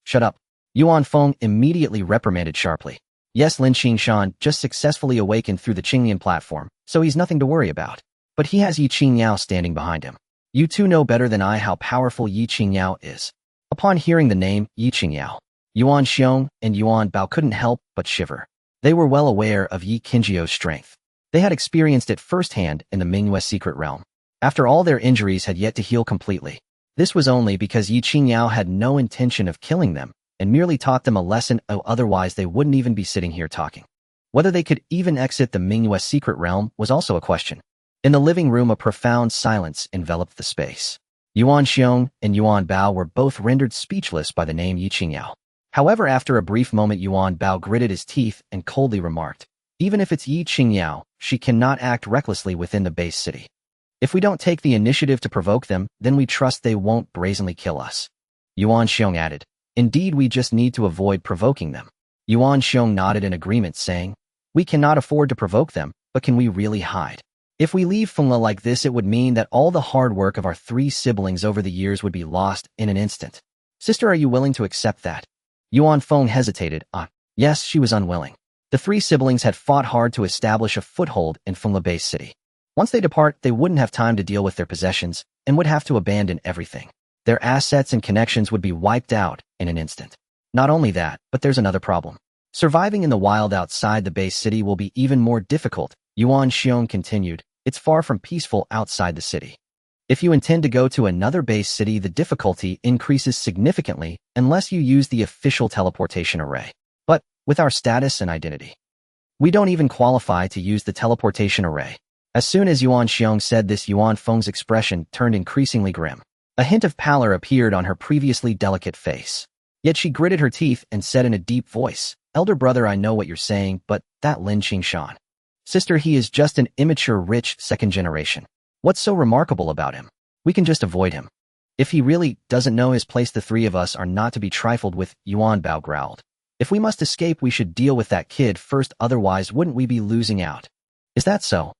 S1: "Shut up." Yuan Feng immediately reprimanded sharply. Yes, Lin Qingshan just successfully awakened through the Qinglian platform, so he's nothing to worry about. But he has Yi Qingyao standing behind him. You two know better than I how powerful Yi Qingyao is. Upon hearing the name Yi Qingyao, Yuan Xiong and Yuan Bao couldn't help but shiver. They were well aware of Yi Qingyao's strength. They had experienced it firsthand in the Mingyue secret realm. After all their injuries had yet to heal completely. This was only because Yi Qingyao had no intention of killing them and merely taught them a lesson, otherwise they wouldn't even be sitting here talking. Whether they could even exit the Mingyue secret realm was also a question. In the living room, a profound silence enveloped the space. Yuan Xiong and Yuan Bao were both rendered speechless by the name Yi Qingyao. However, after a brief moment, Yuan Bao gritted his teeth and coldly remarked, "Even if it's Yi Qingyao, she cannot act recklessly within the base city. If we don't take the initiative to provoke them, then we trust they won't brazenly kill us." Yuan Xiong added, "Indeed, we just need to avoid provoking them." Yuan Xiong nodded in agreement, saying, "We cannot afford to provoke them, but can we really hide? If we leave Fengla like this, it would mean that all the hard work of our 3 siblings over the years would be lost in an instant. Sister, are you willing to accept that?" Yuan Feng hesitated. Yes, she was unwilling. The 3 siblings had fought hard to establish a foothold in Fengla Base City. Once they depart, they wouldn't have time to deal with their possessions and would have to abandon everything. Their assets and connections would be wiped out in an instant. Not only that, but there's another problem. Surviving in the wild outside the base city will be even more difficult, Yuan Xiong continued. It's far from peaceful outside the city. If you intend to go to another base city, the difficulty increases significantly unless you use the official teleportation array. But with our status and identity, we don't even qualify to use the teleportation array. As soon as Yuan Xiong said this, Yuan Feng's expression turned increasingly grim. A hint of pallor appeared on her previously delicate face. Yet she gritted her teeth and said in a deep voice, "Elder brother, I know what you're saying, but that Lin Qingshan. Sister, he is just an immature, rich second generation. What's so remarkable about him? We can just avoid him. If he really doesn't know his place, the 3 of us are not to be trifled with," Yuan Bao growled. "If we must escape, we should deal with that kid first, otherwise wouldn't we be losing out?" "Is that so?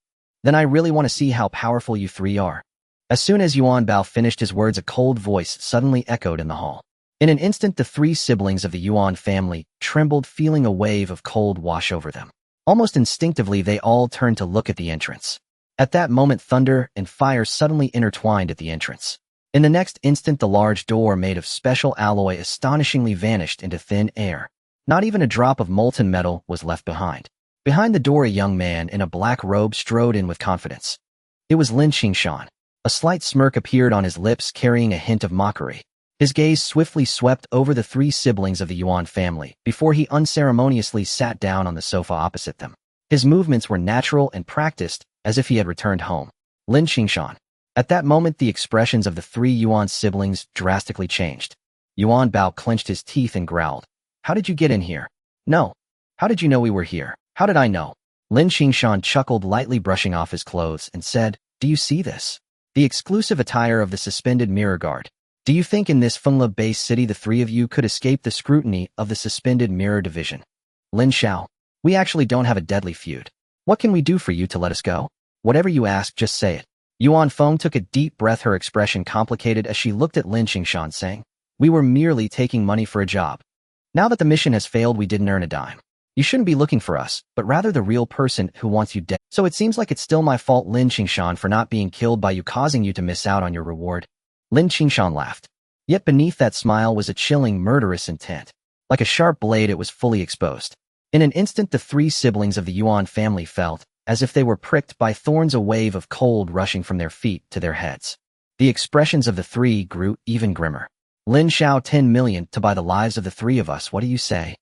S1: Then I really want to see how powerful you 3 are." As soon as Yuan Bao finished his words, a cold voice suddenly echoed in the hall. In an instant, the 3 siblings of the Yuan family trembled, feeling a wave of cold wash over them. Almost instinctively, they all turned to look at the entrance. At that moment, thunder and fire suddenly intertwined at the entrance. In the next instant, the large door made of special alloy astonishingly vanished into thin air. Not even a drop of molten metal was left behind. Behind the door, a young man in a black robe strode in with confidence. It was Lin Qingshan. A slight smirk appeared on his lips, carrying a hint of mockery. His gaze swiftly swept over the 3 siblings of the Yuan family before he unceremoniously sat down on the sofa opposite them. His movements were natural and practiced, as if he had returned home. Lin Qingshan. At that moment, the expressions of the 3 Yuan siblings drastically changed. Yuan Bao clenched his teeth and growled, "How did you get in here?" "No. How did you know we were here?" "How did I know?" Lin Qingshan chuckled, lightly brushing off his clothes, and said, "Do you see this? The exclusive attire of the suspended mirror guard. Do you think in this Fengla base city the 3 of you could escape the scrutiny of the suspended mirror division?" "Lin Xiao, we actually don't have a deadly feud. What can we do for you to let us go?" "Whatever you ask, just say it." Yuan Feng took a deep breath, her expression complicated as she looked at Lin Qingshan, saying, "We were merely taking money for a job. Now that the mission has failed, we didn't earn a dime. You shouldn't be looking for us, but rather the real person who wants you dead. So it seems like it's still my fault, Lin Qingshan, for not being killed by you, causing you to miss out on your reward." Lin Qingshan laughed. Yet beneath that smile was a chilling, murderous intent. Like a sharp blade, it was fully exposed. In an instant, the 3 siblings of the Yuan family felt as if they were pricked by thorns, a wave of cold rushing from their feet to their heads. The expressions of the 3 grew even grimmer. "Lin Xiao, 10 million to buy the lives of the 3 of us. What do you say?"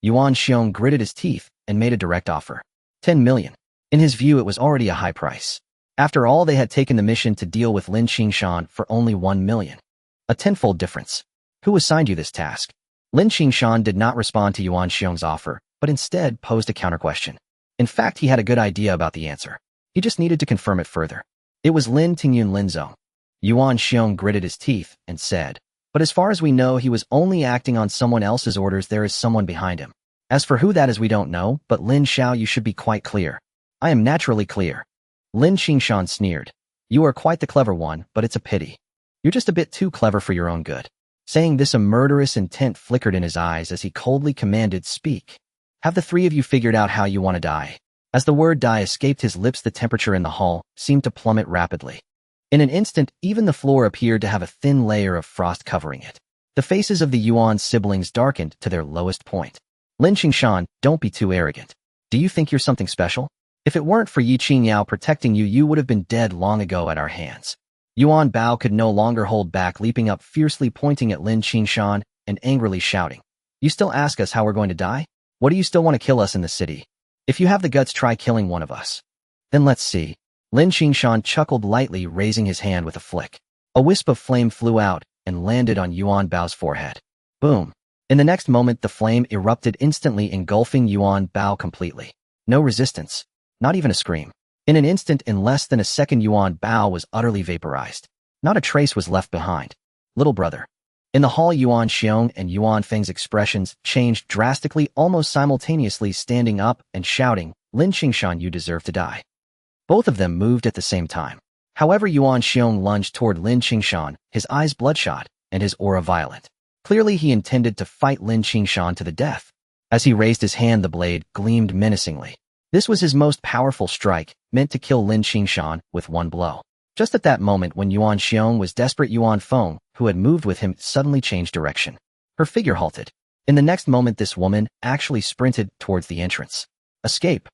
S1: Yuan Xiong gritted his teeth and made a direct offer. 10 million. In his view, it was already a high price. After all, they had taken the mission to deal with Lin Qingshan for only 1 million. A tenfold difference. "Who assigned you this task?" Lin Qingshan did not respond to Yuan Xiong's offer, but instead posed a counter-question. In fact, he had a good idea about the answer. He just needed to confirm it further. It was Lin Tingyun Linzong. Yuan Xiong gritted his teeth and said, "But as far as we know, he was only acting on someone else's orders. There is someone behind him. As for who that is, we don't know, but Lin Xiao, you should be quite clear." "I am naturally clear." Lin Qingshan sneered. "You are quite the clever one, but it's a pity. You're just a bit too clever for your own good." Saying this, a murderous intent flickered in his eyes as he coldly commanded, "Speak." Have the three of you figured out how you want to die? As the word die escaped his lips, the temperature in the hall seemed to plummet rapidly. In an instant, even the floor appeared to have a thin layer of frost covering it. The faces of the Yuan siblings darkened to their lowest point. Lin Qingshan, don't be too arrogant. Do you think you're something special? If it weren't for Yi Qingyao protecting you, you would have been dead long ago at our hands. Yuan Bao could no longer hold back, leaping up fiercely, pointing at Lin Qingshan and angrily shouting, "You still ask us how we're going to die? What do you still want to kill us in the city? If you have the guts, try killing one of us. Then let's see." Lin Qingshan chuckled lightly, raising his hand with a flick. A wisp of flame flew out and landed on Yuan Bao's forehead. Boom. In the next moment, the flame erupted, instantly engulfing Yuan Bao completely. No resistance. Not even a scream. In an instant, in less than a second, Yuan Bao was utterly vaporized. Not a trace was left behind. Little brother. In the hall, Yuan Xiong and Yuan Feng's expressions changed drastically, almost simultaneously, standing up and shouting, "Lin Qingshan, you deserve to die." Both of them moved at the same time. However, Yuan Xiong lunged toward Lin Qingshan, his eyes bloodshot and his aura violent. Clearly, he intended to fight Lin Qingshan to the death. As he raised his hand, the blade gleamed menacingly. This was his most powerful strike, meant to kill Lin Qingshan with one blow. Just at that moment, when Yuan Xiong was desperate, Yuan Feng, who had moved with him, suddenly changed direction. Her figure halted. In the next moment, this woman actually sprinted towards the entrance. Escape.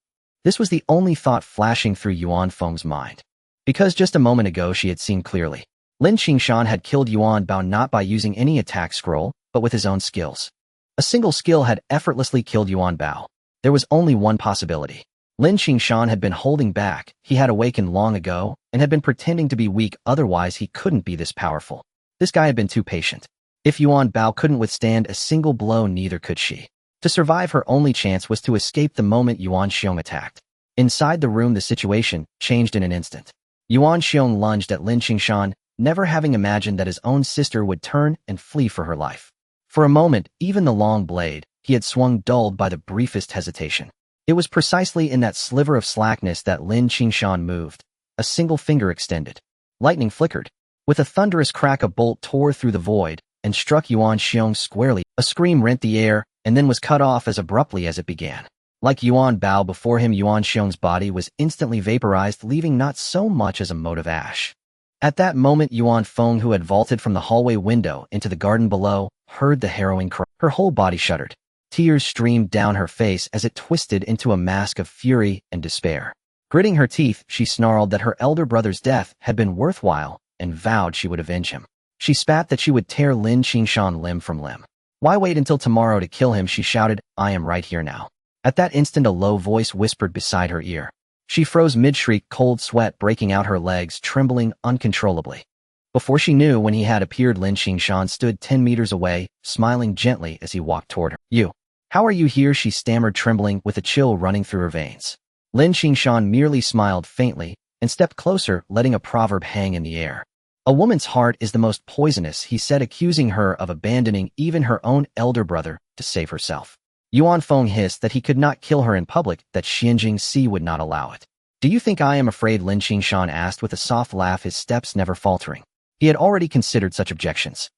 S1: This was the only thought flashing through Yuan Feng's mind. Because just a moment ago she had seen clearly. Lin Qingshan had killed Yuan Bao not by using any attack scroll, but with his own skills. A single skill had effortlessly killed Yuan Bao. There was only one possibility. Lin Qingshan had been holding back. He had awakened long ago and had been pretending to be weak, otherwise he couldn't be this powerful. This guy had been too patient. If Yuan Bao couldn't withstand a single blow, neither could she. To survive, her only chance was to escape the moment Yuan Xiong attacked. Inside the room, the situation changed in an instant. Yuan Xiong lunged at Lin Qingshan, never having imagined that his own sister would turn and flee for her life. For a moment, even the long blade he had swung dulled by the briefest hesitation. It was precisely in that sliver of slackness that Lin Qingshan moved. A single finger extended. Lightning flickered. With a thunderous crack, a bolt tore through the void and struck Yuan Xiong squarely. A scream rent the air and then was cut off as abruptly as it began. Like Yuan Bao before him, Yuan Xiong's body was instantly vaporized, leaving not so much as a mote of ash. At that moment, Yuan Feng, who had vaulted from the hallway window into the garden below, heard the harrowing cry. Her whole body shuddered. Tears streamed down her face as it twisted into a mask of fury and despair. Gritting her teeth, she snarled that her elder brother's death had been worthwhile and vowed she would avenge him. She spat that she would tear Lin Qingshan limb from limb. "Why wait until tomorrow to kill him?" she shouted. "I am right here now." At that instant, a low voice whispered beside her ear. She froze mid-shriek, cold sweat breaking out her legs, trembling uncontrollably. Before she knew when he had appeared, Lin Qingshan stood 10 meters away, smiling gently as he walked toward her. "You. How are you here?" she stammered, trembling with a chill running through her veins. Lin Qingshan merely smiled faintly and stepped closer, letting a proverb hang in the air. "A woman's heart is the most poisonous," he said, accusing her of abandoning even her own elder brother to save herself. Yuan Feng hissed that he could not kill her in public, that Xianjing Si would not allow it. "Do you think I am afraid?" Lin Qingshan asked with a soft laugh, his steps never faltering. He had already considered such objections.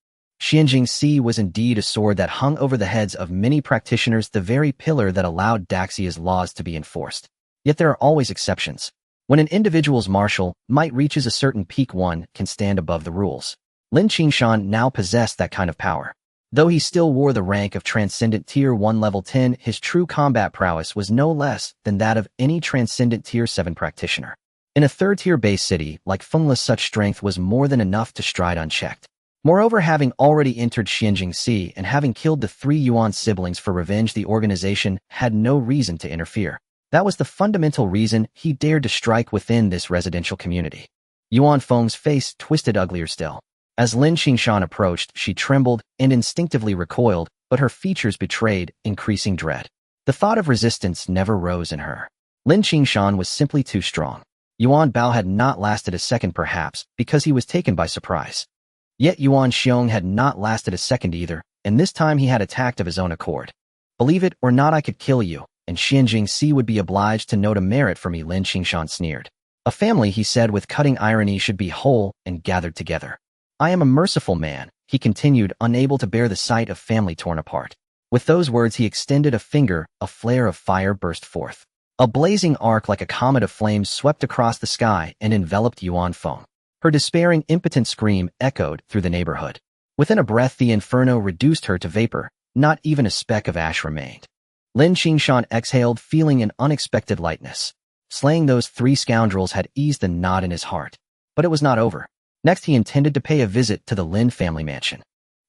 S1: Xianjing Si was indeed a sword that hung over the heads of many practitioners, the very pillar that allowed Daxia's laws to be enforced. Yet there are always exceptions. When an individual's martial might reaches a certain peak, one can stand above the rules. Lin Qingshan now possessed that kind of power. Though he still wore the rank of Transcendent Tier 1 Level 10, his true combat prowess was no less than that of any Transcendent Tier 7 practitioner. In a third-tier base city like Fengla, such strength was more than enough to stride unchecked. Moreover, having already entered Xianjing Si and having killed the 3 Yuan siblings for revenge, the organization had no reason to interfere. That was the fundamental reason he dared to strike within this residential community. Yuan Feng's face twisted uglier still. As Lin Qingshan approached, she trembled and instinctively recoiled, but her features betrayed increasing dread. The thought of resistance never rose in her. Lin Qingshan was simply too strong. Yuan Bao had not lasted a second, perhaps because he was taken by surprise. Yet Yuan Xiong had not lasted a second either, and this time he had attacked of his own accord. "Believe it or not, I could kill you, and Xianjing Si would be obliged to note a merit for me," Lin Qingshan sneered. "A family," he said with cutting irony, "should be whole and gathered together. I am a merciful man," he continued, unable to bear the sight of family torn apart. With those words, he extended a finger. A flare of fire burst forth. A blazing arc like a comet of flames swept across the sky and enveloped Yuan Feng. Her despairing, impotent scream echoed through the neighborhood. Within a breath, the inferno reduced her to vapor. Not even a speck of ash remained. Lin Qingshan exhaled, feeling an unexpected lightness. Slaying those 3 scoundrels had eased the knot in his heart. But it was not over. Next, he intended to pay a visit to the Lin family mansion.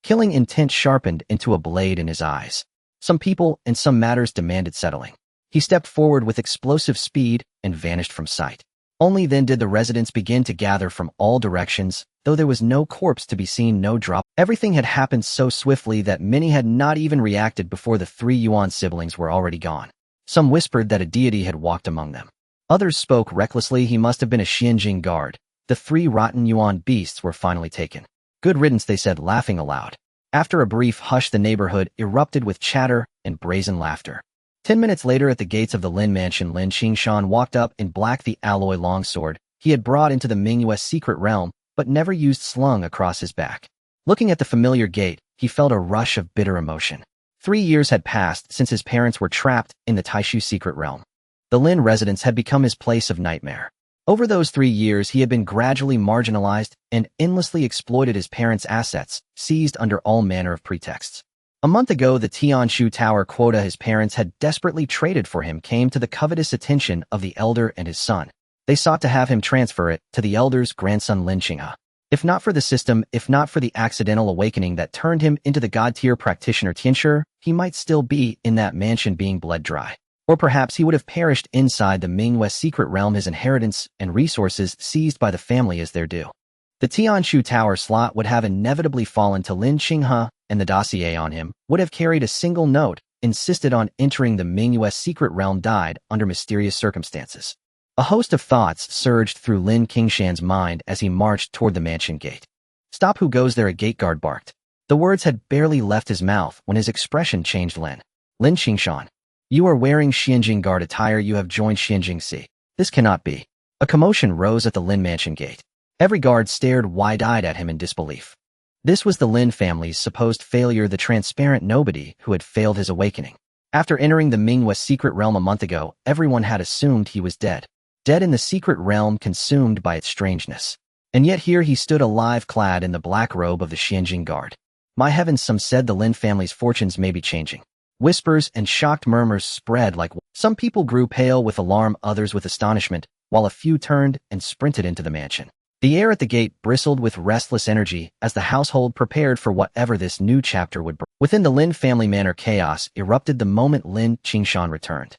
S1: Killing intent sharpened into a blade in his eyes. Some people and some matters demanded settling. He stepped forward with explosive speed and vanished from sight. Only then did the residents begin to gather from all directions, though there was no corpse to be seen, no drop. Everything had happened so swiftly that many had not even reacted before the 3 Yuan siblings were already gone. Some whispered that a deity had walked among them. Others spoke recklessly. He must have been a Xianjing guard. The 3 rotten Yuan beasts were finally taken. Good riddance, they said, laughing aloud. After a brief hush, the neighborhood erupted with chatter and brazen laughter. 10 minutes later, at the gates of the Lin mansion, Lin Qingshan walked up in black, the alloy longsword he had brought into the Mingyue's secret realm, but never used, slung across his back. Looking at the familiar gate, he felt a rush of bitter emotion. 3 years had passed since his parents were trapped in the Taishu secret realm. The Lin residence had become his place of nightmare. Over those 3 years, he had been gradually marginalized and endlessly exploited his parents' assets, seized under all manner of pretexts. A month ago, the Tianshu Tower quota his parents had desperately traded for him came to the covetous attention of the elder and his son. They sought to have him transfer it to the elder's grandson Lin Qingshan. If not for the system, if not for the accidental awakening that turned him into the god-tier practitioner Tianshi, he might still be in that mansion being bled dry. Or perhaps he would have perished inside the Mingyue secret realm, his inheritance and resources seized by the family as their due. The Tianshu Tower slot would have inevitably fallen to Lin Qingshan, and the dossier on him would have carried a single note: insisted on entering the Mingyue secret realm, died under mysterious circumstances. A host of thoughts surged through Lin Qingshan's mind as he marched toward the mansion gate. "Stop, who goes there?" a gate guard barked. The words had barely left his mouth when his expression changed. Lin Qingshan, you are wearing Xianjing guard attire. You have joined Xianjing Si. This cannot be. A commotion rose at the Lin mansion gate. Every guard stared wide-eyed at him in disbelief. This was the Lin family's supposed failure, the transparent nobody who had failed his awakening. After entering the Mingyue secret realm a month ago, everyone had assumed he was dead. Dead in the secret realm, consumed by its strangeness. And yet here he stood alive, clad in the black robe of the Xianjing guard. My heavens, some said the Lin family's fortunes may be changing. Whispers and shocked murmurs spread like some people grew pale with alarm, others with astonishment, while a few turned and sprinted into the mansion. The air at the gate bristled with restless energy as the household prepared for whatever this new chapter would bring. Within the Lin family manor, chaos erupted the moment Lin Qingshan returned.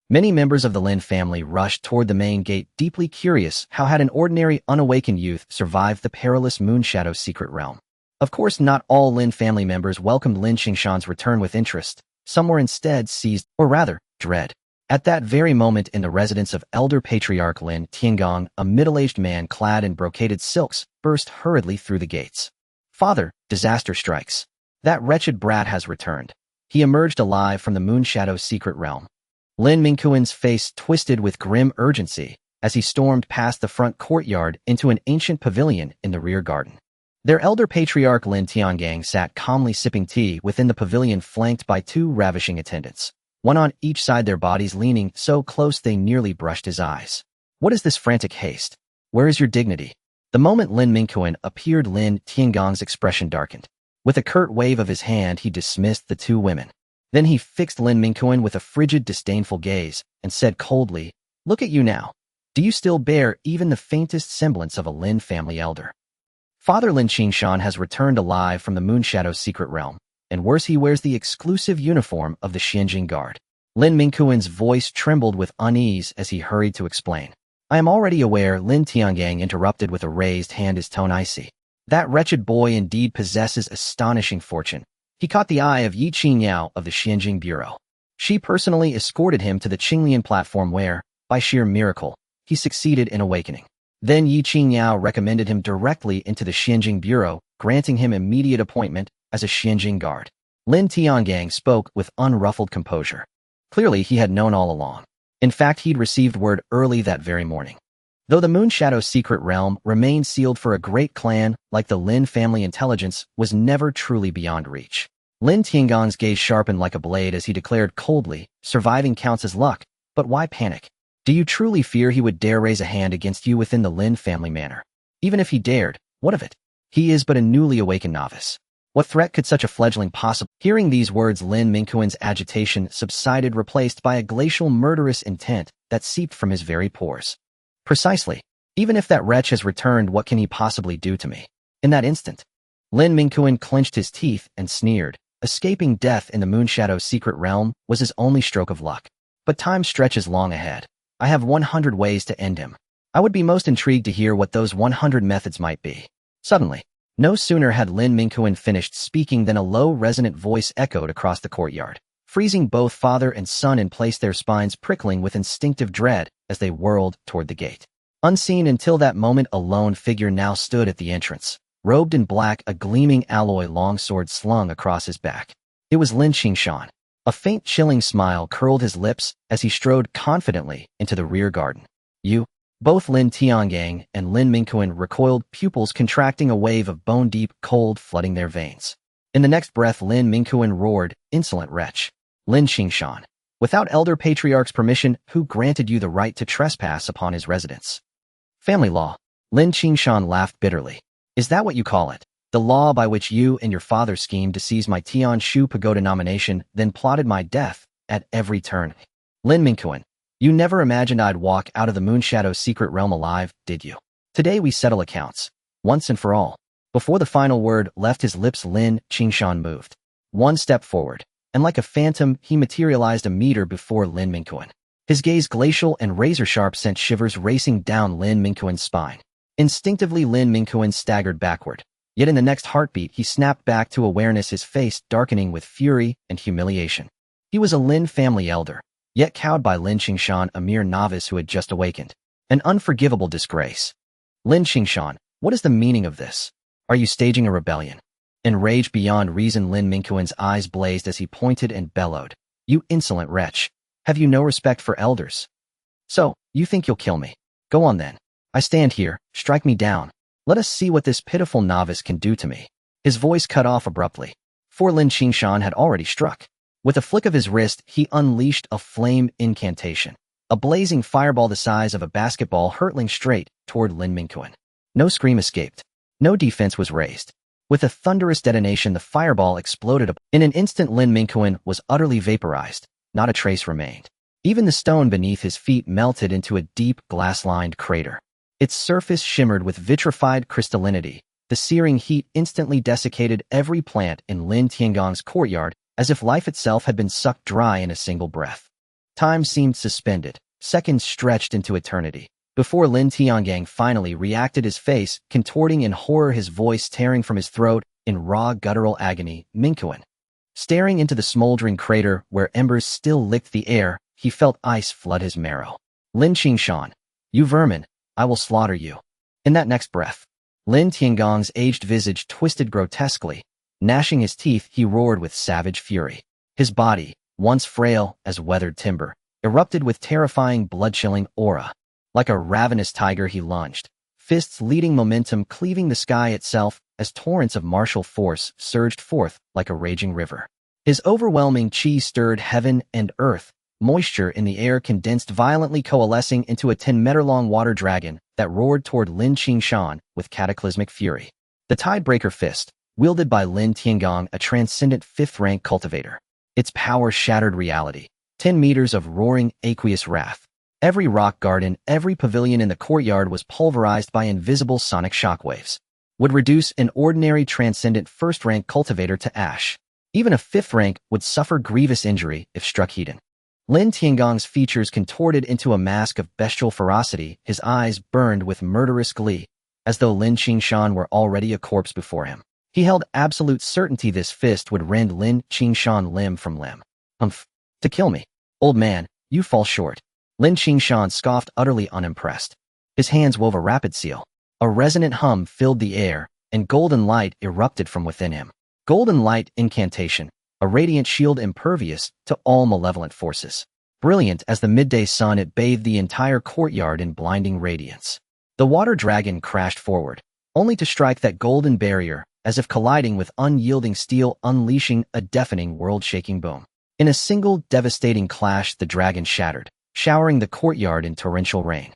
S1: Many members of the Lin family rushed toward the main gate, deeply curious how had an ordinary unawakened youth survived the perilous Moonshadow secret realm. Of course, not all Lin family members welcomed Lin Qingshan's return with interest. Some were instead seized, or rather, dread. At that very moment, in the residence of Elder Patriarch Lin Qingshan, a middle-aged man clad in brocaded silks burst hurriedly through the gates. "Father, disaster strikes. That wretched brat has returned." He emerged alive from the Moonshadow secret realm. Lin Mingquan's face twisted with grim urgency as he stormed past the front courtyard into an ancient pavilion in the rear garden. Their elder patriarch Lin Tiangang sat calmly sipping tea within the pavilion, flanked by 2 ravishing attendants. One on each side, their bodies leaning so close they nearly brushed his eyes. "What is this frantic haste? Where is your dignity?" The moment Lin Mingquan appeared, Lin Tiangang's expression darkened. With a curt wave of his hand, he dismissed the 2 women. Then he fixed Lin Mingquan with a frigid, disdainful gaze and said coldly, "Look at you now. Do you still bear even the faintest semblance of a Lin family elder?" Father Lin Qingshan has returned alive from the Moonshadow secret realm. And worse, he wears the exclusive uniform of the Xianjing Guard. Lin Mingquan's voice trembled with unease as he hurried to explain. "I am already aware," Lin Tiangang interrupted with a raised hand, his tone icy. "That wretched boy indeed possesses astonishing fortune." He caught the eye of Yi Qingyao of the Xianjing Bureau. She personally escorted him to the Qinglian platform where, by sheer miracle, he succeeded in awakening. Then Yi Qingyao recommended him directly into the Xianjing Bureau, granting him immediate appointment as a Xianjing guard. Lin Tiangang spoke with unruffled composure. Clearly, he had known all along. In fact, he'd received word early that very morning. Though the Moonshadow secret realm remained sealed for a great clan like the Lin family, intelligence was never truly beyond reach. Lin Qingshan's gaze sharpened like a blade as he declared coldly, surviving counts as luck, but why panic? Do you truly fear he would dare raise a hand against you within the Lin family manor? Even if he dared, what of it? He is but a newly awakened novice. What threat could such a fledgling possibly? Hearing these words, Lin Qingshan's agitation subsided, replaced by a glacial murderous intent that seeped from his very pores. Precisely. Even if that wretch has returned, what can he possibly do to me? In that instant, Lin Qingshan clenched his teeth and sneered. Escaping death in the Moonshadow's secret realm was his only stroke of luck. But time stretches long ahead. I have 100 ways to end him. I would be most intrigued to hear what those 100 methods might be. Suddenly, no sooner had Lin Qingshan finished speaking than a low, resonant voice echoed across the courtyard, freezing both father and son in place, their spines prickling with instinctive dread as they whirled toward the gate. Unseen until that moment, a lone figure now stood at the entrance, robed in black, a gleaming alloy longsword slung across his back. It was Lin Qingshan. A faint, chilling smile curled his lips as he strode confidently into the rear garden. You? Both Lin Qingshan and Lin Qingshan recoiled, pupils contracting, a wave of bone-deep cold flooding their veins. In the next breath, Lin Qingshan roared, "Insolent wretch! Lin Qingshan, without Elder Patriarch's permission, who granted you the right to trespass upon his residence?" Family law. Lin Qingshan laughed bitterly. Is that what you call it? The law by which you and your father schemed to seize my Tianshu Pagoda nomination, then plotted my death at every turn? Lin Qingshan, you never imagined I'd walk out of the Moonshadow's secret realm alive, did you? Today we settle accounts, once and for all. Before the final word left his lips, Lin Qingshan moved one step forward, and like a phantom, he materialized a meter before Lin Qingshan. His gaze, glacial and razor-sharp, sent shivers racing down Lin Qingshan's spine. Instinctively, Lin Qingshan staggered backward. Yet in the next heartbeat, he snapped back to awareness, his face darkening with fury and humiliation. He was a Lin family elder, yet cowed by Lin Qingshan, a mere novice who had just awakened. An unforgivable disgrace. Lin Qingshan, what is the meaning of this? Are you staging a rebellion? Enraged beyond reason, Lin Qingshan's eyes blazed as he pointed and bellowed. You insolent wretch! Have you no respect for elders? So, you think you'll kill me? Go on then. I stand here, strike me down. Let us see what this pitiful novice can do to me. His voice cut off abruptly, for Lin Qingshan had already struck. With a flick of his wrist, he unleashed a flame incantation, a blazing fireball the size of a basketball hurtling straight toward Lin Qingshan. No scream escaped. No defense was raised. With a thunderous detonation, the fireball exploded. In an instant, Lin Qingshan was utterly vaporized. Not a trace remained. Even the stone beneath his feet melted into a deep, glass-lined crater. Its surface shimmered with vitrified crystallinity. The searing heat instantly desiccated every plant in Lin Qingshan's courtyard, as if life itself had been sucked dry in a single breath. Time seemed suspended. Seconds stretched into eternity. Before Lin Qingshan finally reacted, his face contorting in horror, his voice tearing from his throat in raw guttural agony. Qingshan. Staring into the smoldering crater where embers still licked the air, he felt ice flood his marrow. Lin Qingshan, you vermin, I will slaughter you. In that next breath, Lin Qingshan's aged visage twisted grotesquely. Gnashing his teeth, he roared with savage fury. His body, once frail as weathered timber, erupted with terrifying, blood-chilling aura. Like a ravenous tiger, he lunged, fists leading momentum, cleaving the sky itself as torrents of martial force surged forth like a raging river. His overwhelming chi stirred heaven and earth. Moisture in the air condensed violently, coalescing into a 10-meter-long water dragon that roared toward Lin Qingshan with cataclysmic fury. The Tidebreaker Fist, wielded by Lin Qingshan, a transcendent fifth-rank cultivator. Its power shattered reality. 10 meters of roaring, aqueous wrath. Every rock garden, every pavilion in the courtyard was pulverized by invisible sonic shockwaves. Would reduce an ordinary transcendent first-rank cultivator to ash. Even a fifth rank would suffer grievous injury if struck heated. Lin Qingshan's features contorted into a mask of bestial ferocity, his eyes burned with murderous glee, as though Lin Qingshan were already a corpse before him. He held absolute certainty this fist would rend Lin Qingshan limb from limb. To kill me. Old man, you fall short. Lin Qingshan scoffed, utterly unimpressed. His hands wove a rapid seal. A resonant hum filled the air, and golden light erupted from within him. Golden light incantation. A radiant shield impervious to all malevolent forces. Brilliant as the midday sun, it bathed the entire courtyard in blinding radiance. The water dragon crashed forward, only to strike that golden barrier as if colliding with unyielding steel, unleashing a deafening, world-shaking boom. In a single, devastating clash, the dragon shattered, showering the courtyard in torrential rain.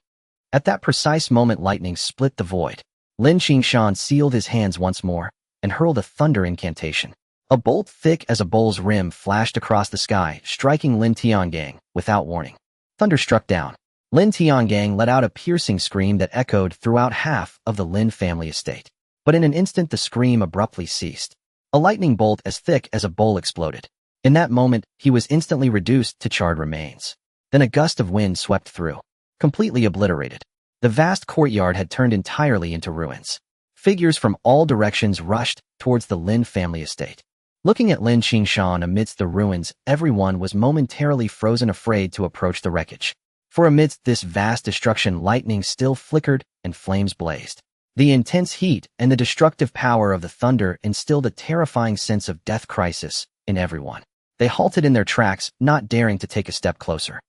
S1: At that precise moment, lightning split the void. Lin Qingshan sealed his hands once more and hurled a thunder incantation. A bolt thick as a bowl's rim flashed across the sky, striking Lin Qingshan without warning. Thunder struck down. Lin Qingshan let out a piercing scream that echoed throughout half of the Lin family estate. But in an instant, the scream abruptly ceased. A lightning bolt as thick as a bowl exploded. In that moment, he was instantly reduced to charred remains. Then a gust of wind swept through, completely obliterated. The vast courtyard had turned entirely into ruins. Figures from all directions rushed towards the Lin family estate. Looking at Lin Qingshan amidst the ruins, everyone was momentarily frozen, afraid to approach the wreckage. For amidst this vast destruction, lightning still flickered and flames blazed. The intense heat and the destructive power of the thunder instilled a terrifying sense of death crisis in everyone. They halted in their tracks, not daring to take a step closer.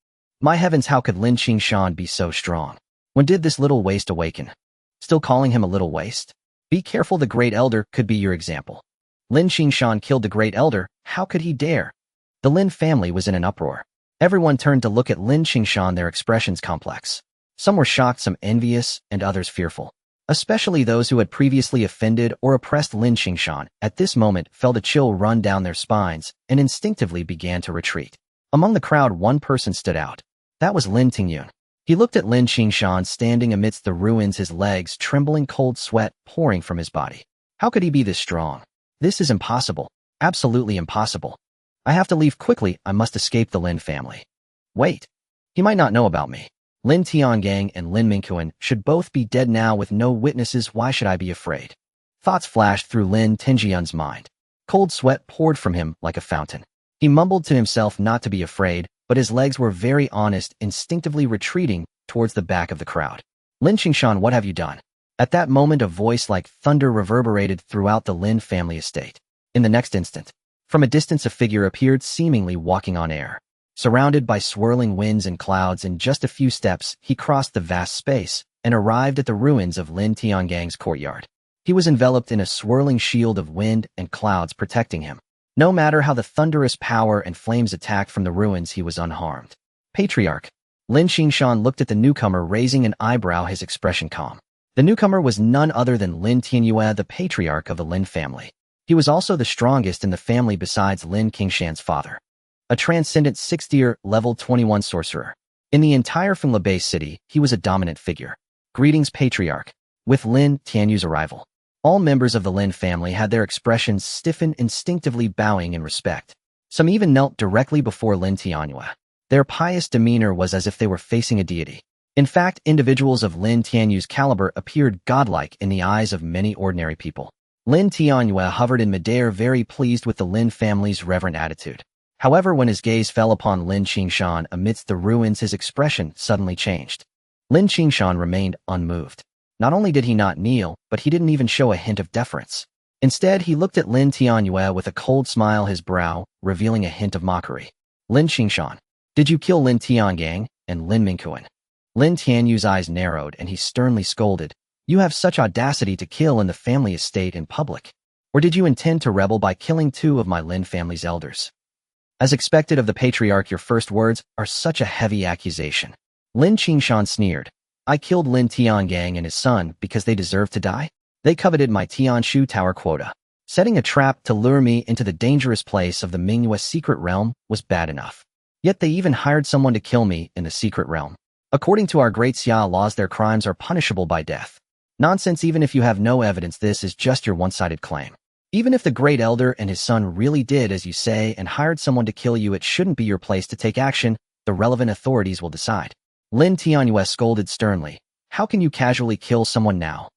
S1: My heavens, how could Lin Qingshan be so strong? When did this little waste awaken? Still calling him a little waste? Be careful, the Great Elder could be your example. Lin Qingshan killed the Great Elder. How could he dare? The Lin family was in an uproar. Everyone turned to look at Lin Qingshan, their expressions complex. Some were shocked, some envious, and others fearful. Especially those who had previously offended or oppressed Lin Qingshan, at this moment felt a chill run down their spines and instinctively began to retreat. Among the crowd, one person stood out. That was Lin Qingshan. He looked at Lin Qingshan standing amidst the ruins, his legs trembling, cold sweat pouring from his body. How could he be this strong? This is impossible. Absolutely impossible. I have to leave quickly. I must escape the Lin family. Wait. He might not know about me. Lin Qingshan and Lin Qingshan should both be dead now with no witnesses. Why should I be afraid? Thoughts flashed through Lin Qingshan's mind. Cold sweat poured from him like a fountain. He mumbled to himself not to be afraid, but his legs were very honest, instinctively retreating towards the back of the crowd. Lin Qingshan, what have you done? At that moment, a voice like thunder reverberated throughout the Lin family estate. In the next instant, from a distance, a figure appeared, seemingly walking on air. Surrounded by swirling winds and clouds, in just a few steps, he crossed the vast space and arrived at the ruins of Lin Qingshan's courtyard. He was enveloped in a swirling shield of wind and clouds protecting him. No matter how the thunderous power and flames attacked from the ruins, he was unharmed. Patriarch. Lin Qingshan looked at the newcomer, raising an eyebrow, his expression calm. The newcomer was none other than Lin Qingshan, the patriarch of the Lin family. He was also the strongest in the family besides Lin Qingshan's father. A transcendent 6th-tier, level 21 sorcerer. In the entire Fanglebei city, he was a dominant figure. Greetings, patriarch. With Lin Tianyu's arrival, all members of the Lin family had their expressions stiffen, instinctively bowing in respect. Some even knelt directly before Lin Tianyu. Their pious demeanor was as if they were facing a deity. In fact, individuals of Lin Tianyu's caliber appeared godlike in the eyes of many ordinary people. Lin Tianyu hovered in midair, very pleased with the Lin family's reverent attitude. However, when his gaze fell upon Lin Qingshan amidst the ruins, his expression suddenly changed. Lin Qingshan remained unmoved. Not only did he not kneel, but he didn't even show a hint of deference. Instead, he looked at Lin Tianyu with a cold smile, his brow revealing a hint of mockery. Lin Qingshan, did you kill Lin Qingshan and Lin Qingshan? Lin Tianyu's eyes narrowed and he sternly scolded. You have such audacity to kill in the family estate in public. Or did you intend to rebel by killing 2 of my Lin family's elders? As expected of the patriarch, your first words are such a heavy accusation. Lin Qingshan sneered. I killed Lin Qingshan and his son because they deserved to die? They coveted my Tianshu Tower quota. Setting a trap to lure me into the dangerous place of the Mingyue secret realm was bad enough. Yet they even hired someone to kill me in the secret realm. According to our great Xia laws, their crimes are punishable by death. Nonsense. Even if you have no evidence, this is just your one-sided claim. Even if the Great Elder and his son really did as you say and hired someone to kill you, it shouldn't be your place to take action. The relevant authorities will decide. Lin Tianyu scolded sternly. How can you casually kill someone now?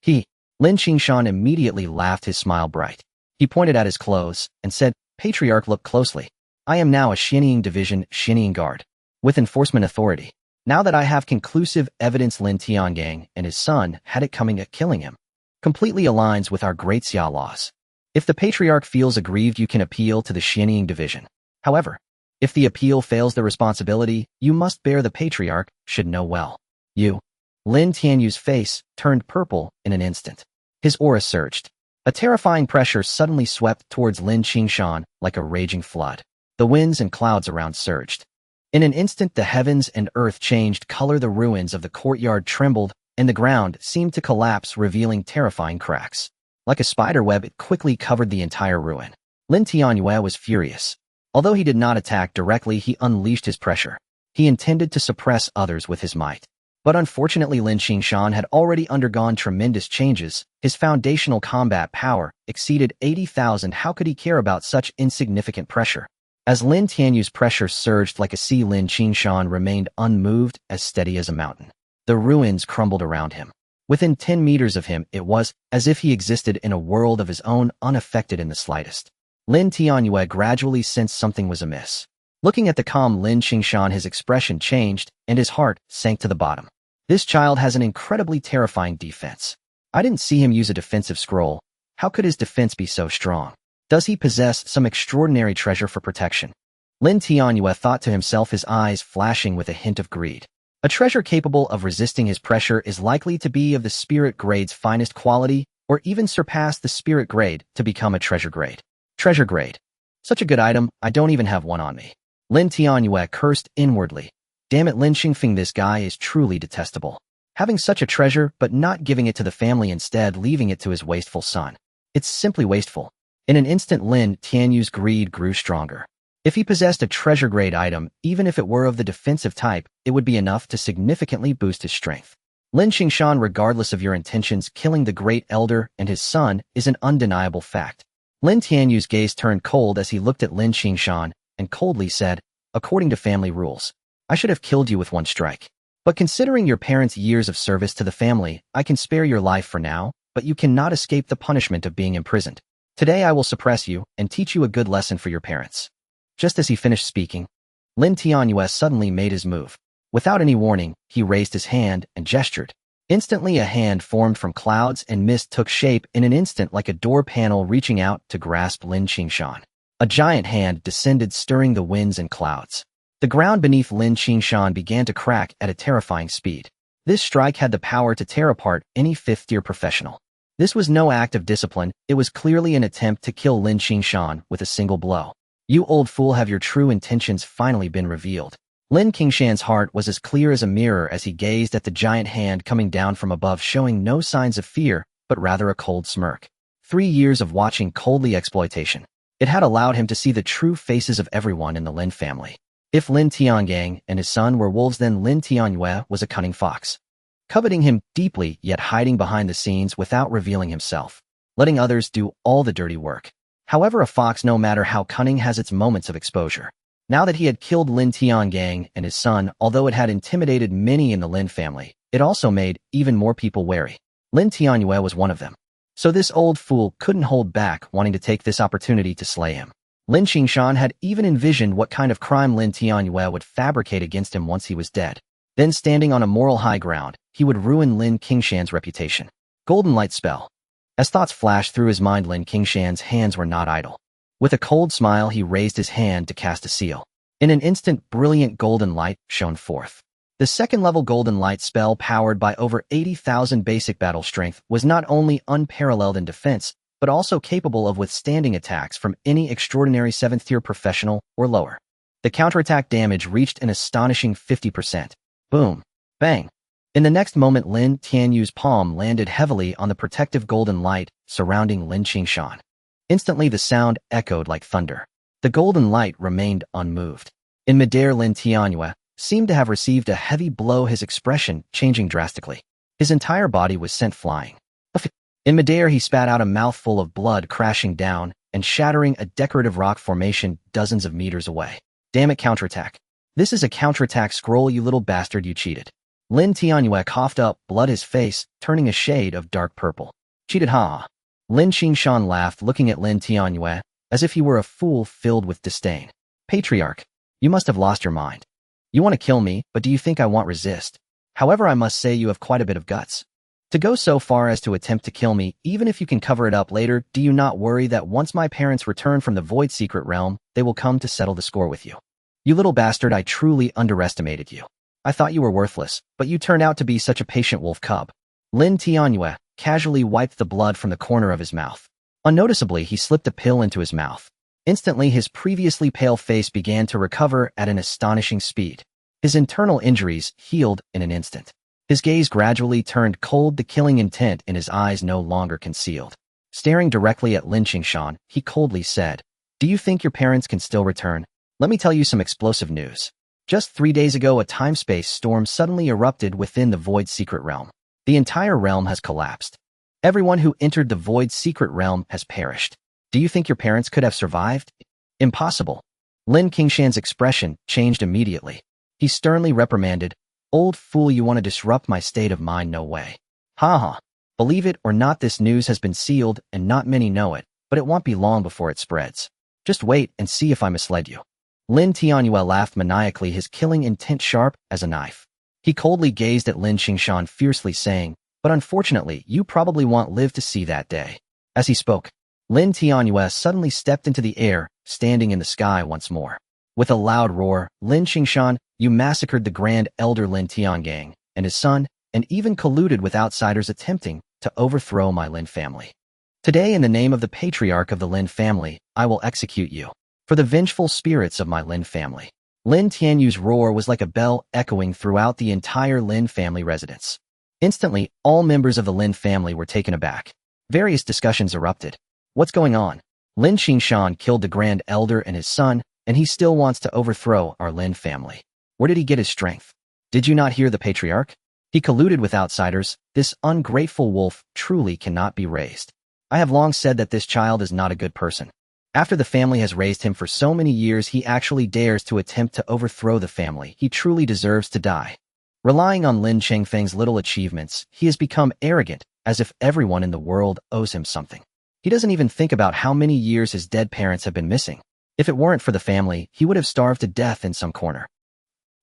S1: Lin Qingshan immediately laughed, his smile bright. He pointed at his clothes and said, Patriarch, look closely. I am now a Xianying Division Xianying Guard, with enforcement authority. Now that I have conclusive evidence Lin Qingshan and his son had it coming at killing him, completely aligns with our great Xia laws. If the Patriarch feels aggrieved, you can appeal to the Xianying Division. However, if the appeal fails, the responsibility you must bear the Patriarch should know well. Lin Tianyu's face turned purple in an instant. His aura surged. A terrifying pressure suddenly swept towards Lin Qingshan like a raging flood. The winds and clouds around surged. In an instant, the heavens and earth changed color, the ruins of the courtyard trembled, and the ground seemed to collapse, revealing terrifying cracks. Like a spider web, it quickly covered the entire ruin. Lin Tianyue was furious. Although he did not attack directly, he unleashed his pressure. He intended to suppress others with his might. But unfortunately, Lin Qingshan had already undergone tremendous changes. His foundational combat power exceeded 80,000. How could he care about such insignificant pressure? As Lin Tianyu's pressure surged like a sea, Lin Qingshan remained unmoved, as steady as a mountain. The ruins crumbled around him. Within 10 meters of him, it was as if he existed in a world of his own, unaffected in the slightest. Lin Tianyue gradually sensed something was amiss. Looking at the calm Lin Qingshan, his expression changed, and his heart sank to the bottom. This child has an incredibly terrifying defense. I didn't see him use a defensive scroll. How could his defense be so strong? Does he possess some extraordinary treasure for protection? Lin Tianyue thought to himself, his eyes flashing with a hint of greed. A treasure capable of resisting his pressure is likely to be of the spirit grade's finest quality, or even surpass the spirit grade to become a treasure grade. Treasure grade. Such a good item, I don't even have one on me. Lin Tianyue cursed inwardly. Damn it, Lin Qingfeng, this guy is truly detestable. Having such a treasure, but not giving it to the family, instead leaving it to his wasteful son. It's simply wasteful. In an instant, Lin Tianyu's greed grew stronger. If he possessed a treasure-grade item, even if it were of the defensive type, it would be enough to significantly boost his strength. Lin Qingshan, regardless of your intentions, killing the great elder and his son is an undeniable fact. Lin Tianyu's gaze turned cold as he looked at Lin Qingshan and coldly said, according to family rules, I should have killed you with one strike. But considering your parents' years of service to the family, I can spare your life for now, but you cannot escape the punishment of being imprisoned. Today I will suppress you and teach you a good lesson for your parents. Just as he finished speaking, Lin Tianyue suddenly made his move. Without any warning, he raised his hand and gestured. Instantly, a hand formed from clouds and mist took shape in an instant like a door panel reaching out to grasp Lin Qingshan. A giant hand descended, stirring the winds and clouds. The ground beneath Lin Qingshan began to crack at a terrifying speed. This strike had the power to tear apart any fifth-tier professional. This was no act of discipline, it was clearly an attempt to kill Lin Qingshan with a single blow. You old fool, have your true intentions finally been revealed? Lin Qingshan's heart was as clear as a mirror as he gazed at the giant hand coming down from above, showing no signs of fear, but rather a cold smirk. 3 years of watching coldly exploitation. It had allowed him to see the true faces of everyone in the Lin family. If Lin Tiangang and his son were wolves, then Lin Tianyue was a cunning fox, coveting him deeply yet hiding behind the scenes without revealing himself, letting others do all the dirty work. However, a fox, no matter how cunning, has its moments of exposure. Now that he had killed Lin Tiangang and his son, although it had intimidated many in the Lin family, it also made even more people wary. Lin Tianyue was one of them. So this old fool couldn't hold back, wanting to take this opportunity to slay him. Lin Qingshan had even envisioned what kind of crime Lin Tianyue would fabricate against him once he was dead. Then, standing on a moral high ground, he would ruin Lin Qingshan's reputation. Golden light spell. As thoughts flashed through his mind, Lin Qingshan's hands were not idle. With a cold smile, he raised his hand to cast a seal. In an instant, brilliant golden light shone forth. The second-level golden light spell, powered by over 80,000 basic battle strength, was not only unparalleled in defense, but also capable of withstanding attacks from any extraordinary 7th-tier professional or lower. The counterattack damage reached an astonishing 50%. Boom. Bang. In the next moment, Lin Tianyu's palm landed heavily on the protective golden light surrounding Lin Qingshan. Instantly, the sound echoed like thunder. The golden light remained unmoved. In midair, Lin Tianyue seemed to have received a heavy blow, his expression changing drastically. His entire body was sent flying. In midair, he spat out a mouthful of blood, crashing down and shattering a decorative rock formation dozens of meters away. Damn it, counterattack. This is a counterattack scroll, you little bastard, you cheated. Lin Tianyue coughed up blood, his face turning a shade of dark purple. Cheated, ha. Lin Qingshan laughed, looking at Lin Tianyue as if he were a fool filled with disdain. Patriarch, you must have lost your mind. You want to kill me, but do you think I won't resist? However, I must say you have quite a bit of guts. To go so far as to attempt to kill me, even if you can cover it up later, do you not worry that once my parents return from the Void Secret Realm, they will come to settle the score with you? You little bastard, I truly underestimated you. I thought you were worthless, but you turned out to be such a patient wolf cub. Lin Tianyue casually wiped the blood from the corner of his mouth. Unnoticeably, he slipped a pill into his mouth. Instantly, his previously pale face began to recover at an astonishing speed. His internal injuries healed in an instant. His gaze gradually turned cold, the killing intent in his eyes no longer concealed. Staring directly at Lin Qingshan, he coldly said, "Do you think your parents can still return? Let me tell you some explosive news. Just 3 days ago, a time-space storm suddenly erupted within the Void Secret Realm. The entire realm has collapsed. Everyone who entered the Void Secret Realm has perished. Do you think your parents could have survived? Impossible." Lin Qingshan's expression changed immediately. He sternly reprimanded, "Old fool, you want to disrupt my state of mind? No way. Ha. Believe it or not, this news has been sealed and not many know it, but it won't be long before it spreads. Just wait and see if I misled you." Lin Tianyue laughed maniacally, his killing intent sharp as a knife. He coldly gazed at Lin Qingshan, fiercely saying, "But unfortunately, you probably won't live to see that day." As he spoke, Lin Tianyue suddenly stepped into the air, standing in the sky once more. With a loud roar, "Lin Qingshan, you massacred the Grand Elder Lin Tiangang and his son, and even colluded with outsiders attempting to overthrow my Lin family. Today, in the name of the patriarch of the Lin family, I will execute you. For the vengeful spirits of my Lin family." Lin Tianyu's roar was like a bell echoing throughout the entire Lin family residence. Instantly, all members of the Lin family were taken aback. Various discussions erupted. What's going on? Lin Qingshan killed the Grand Elder and his son, and he still wants to overthrow our Lin family. Where did he get his strength? Did you not hear the patriarch? He colluded with outsiders. This ungrateful wolf truly cannot be raised. I have long said that this child is not a good person. After the family has raised him for so many years, he actually dares to attempt to overthrow the family. He truly deserves to die. Relying on Lin Chengfeng's little achievements, he has become arrogant, as if everyone in the world owes him something. He doesn't even think about how many years his dead parents have been missing. If it weren't for the family, he would have starved to death in some corner.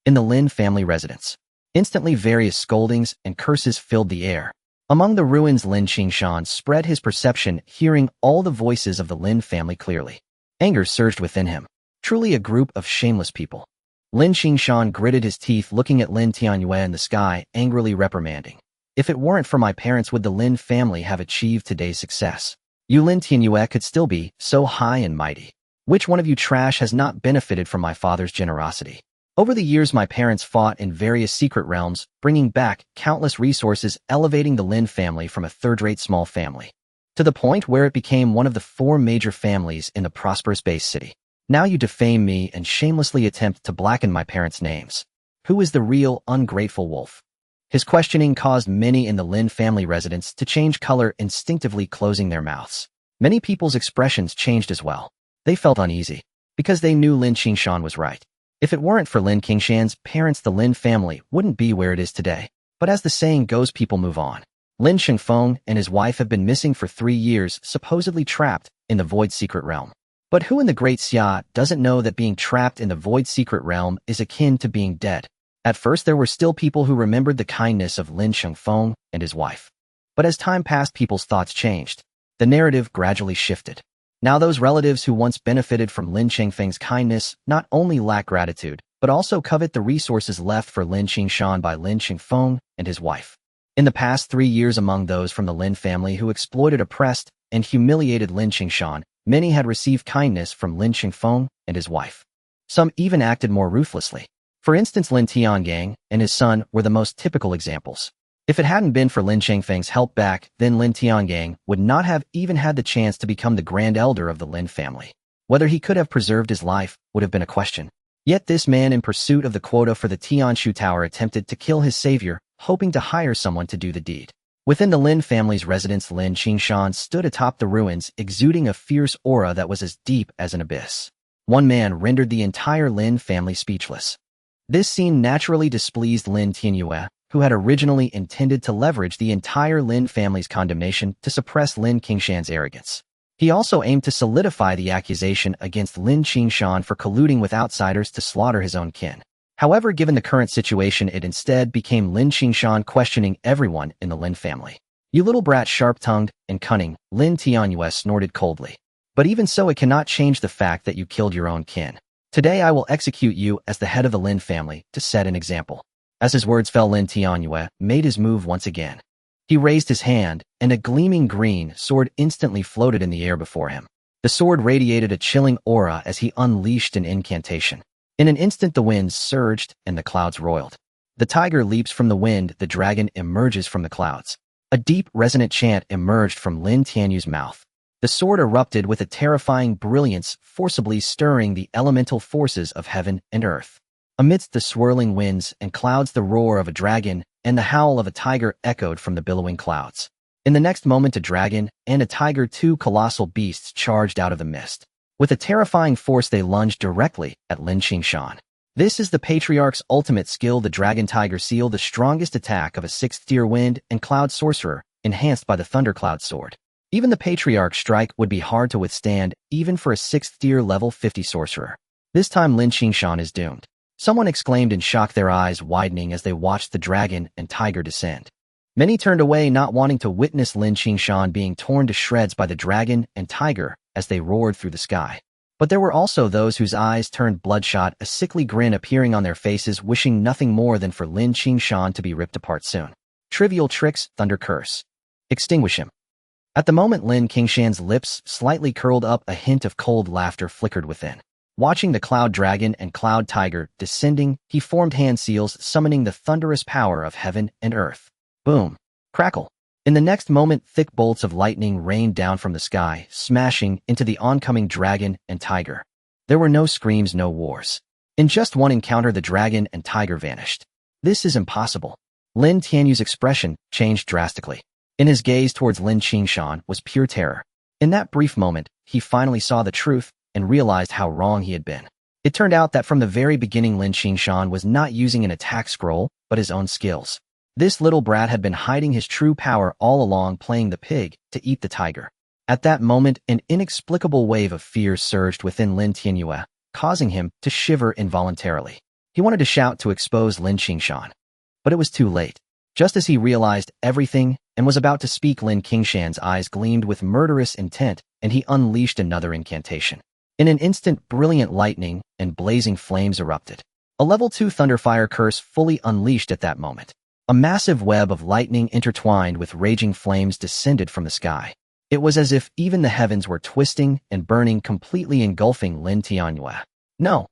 S1: In the Lin family residence, instantly various scoldings and curses filled the air. Among the ruins, Lin Qingshan spread his perception, hearing all the voices of the Lin family clearly. Anger surged within him. Truly a group of shameless people. Lin Qingshan gritted his teeth, looking at Lin Tianyue in the sky, angrily reprimanding. If it weren't for my parents, would the Lin family have achieved today's success? You Lin Tianyue could still be so high and mighty. Which one of you trash has not benefited from my father's generosity? Over the years, my parents fought in various secret realms, bringing back countless resources, elevating the Lin family from a third-rate small family to the point where it became one of the 4 major families in the prosperous base city. Now you defame me and shamelessly attempt to blacken my parents' names. Who is the real ungrateful wolf? His questioning caused many in the Lin family residence to change color, instinctively closing their mouths. Many people's expressions changed as well. They felt uneasy, because they knew Lin Qingshan was right. If it weren't for Lin Qingshan's parents, the Lin family wouldn't be where it is today. But as the saying goes, people move on. Lin Chengfeng and his wife have been missing for 3 years, supposedly trapped in the Void Secret Realm. But who in the Great Xia doesn't know that being trapped in the Void Secret Realm is akin to being dead? At first, there were still people who remembered the kindness of Lin Chengfeng and his wife. But as time passed, people's thoughts changed. The narrative gradually shifted. Now those relatives who once benefited from Lin Chengfeng's kindness not only lack gratitude, but also covet the resources left for Lin Qingshan by Lin Chengfeng and his wife. In the past 3 years, among those from the Lin family who exploited, oppressed, and humiliated Lin Qingshan, many had received kindness from Lin Chengfeng and his wife. Some even acted more ruthlessly. For instance, Lin Tiangang and his son were the most typical examples. If it hadn't been for Lin Chengfeng's help back, then Lin Tiangang would not have even had the chance to become the Grand Elder of the Lin family. Whether he could have preserved his life would have been a question. Yet this man, in pursuit of the quota for the Tianshu Tower, attempted to kill his savior, hoping to hire someone to do the deed. Within the Lin family's residence, Lin Qingshan stood atop the ruins, exuding a fierce aura that was as deep as an abyss. One man rendered the entire Lin family speechless. This scene naturally displeased Lin Tianyue, who had originally intended to leverage the entire Lin family's condemnation to suppress Lin Qingshan's arrogance. He also aimed to solidify the accusation against Lin Qingshan for colluding with outsiders to slaughter his own kin. However, given the current situation, it instead became Lin Qingshan questioning everyone in the Lin family. You little brat, sharp-tongued and cunning, Lin Tianyue snorted coldly. But even so, it cannot change the fact that you killed your own kin. Today I will execute you as the head of the Lin family to set an example. As his words fell, Lin Tianyue made his move once again. He raised his hand, and a gleaming green sword instantly floated in the air before him. The sword radiated a chilling aura as he unleashed an incantation. In an instant the winds surged and the clouds roiled. The tiger leaps from the wind, the dragon emerges from the clouds. A deep, resonant chant emerged from Lin Tianyu's mouth. The sword erupted with a terrifying brilliance, forcibly stirring the elemental forces of heaven and earth. Amidst the swirling winds and clouds, the roar of a dragon and the howl of a tiger echoed from the billowing clouds. In the next moment, a dragon and a tiger, two colossal beasts, charged out of the mist. With a terrifying force, they lunged directly at Lin Qingshan. This is the Patriarch's ultimate skill, the Dragon Tiger Seal, the strongest attack of a 6th-tier wind and cloud sorcerer, enhanced by the Thundercloud Sword. Even the Patriarch's strike would be hard to withstand, even for a 6th-tier level 50 sorcerer. This time Lin Qingshan is doomed. Someone exclaimed in shock, their eyes widening as they watched the dragon and tiger descend. Many turned away, not wanting to witness Lin Qingshan being torn to shreds by the dragon and tiger as they roared through the sky. But there were also those whose eyes turned bloodshot, a sickly grin appearing on their faces, wishing nothing more than for Lin Qingshan to be ripped apart soon. Trivial tricks, thunder curse. Extinguish him. At the moment Lin Qingshan's lips slightly curled up, a hint of cold laughter flickered within. Watching the cloud dragon and cloud tiger descending, he formed hand seals, summoning the thunderous power of heaven and earth. Boom. Crackle. In the next moment, thick bolts of lightning rained down from the sky, smashing into the oncoming dragon and tiger. There were no screams, no wars. In just one encounter, the dragon and tiger vanished. This is impossible. Lin Tianyu's expression changed drastically. In his gaze towards Lin Qingshan was pure terror. In that brief moment, he finally saw the truth and realized how wrong he had been. It turned out that from the very beginning, Lin Qingshan was not using an attack scroll, but his own skills. This little brat had been hiding his true power all along, playing the pig to eat the tiger. At that moment, an inexplicable wave of fear surged within Lin Tianyu, causing him to shiver involuntarily. He wanted to shout to expose Lin Qingshan, but it was too late. Just as he realized everything and was about to speak, Lin Qingshan's eyes gleamed with murderous intent, and he unleashed another incantation. In an instant, brilliant lightning and blazing flames erupted. A level 2 Thunderfire curse fully unleashed at that moment. A massive web of lightning intertwined with raging flames descended from the sky. It was as if even the heavens were twisting and burning, completely engulfing Lin Tianyu. No.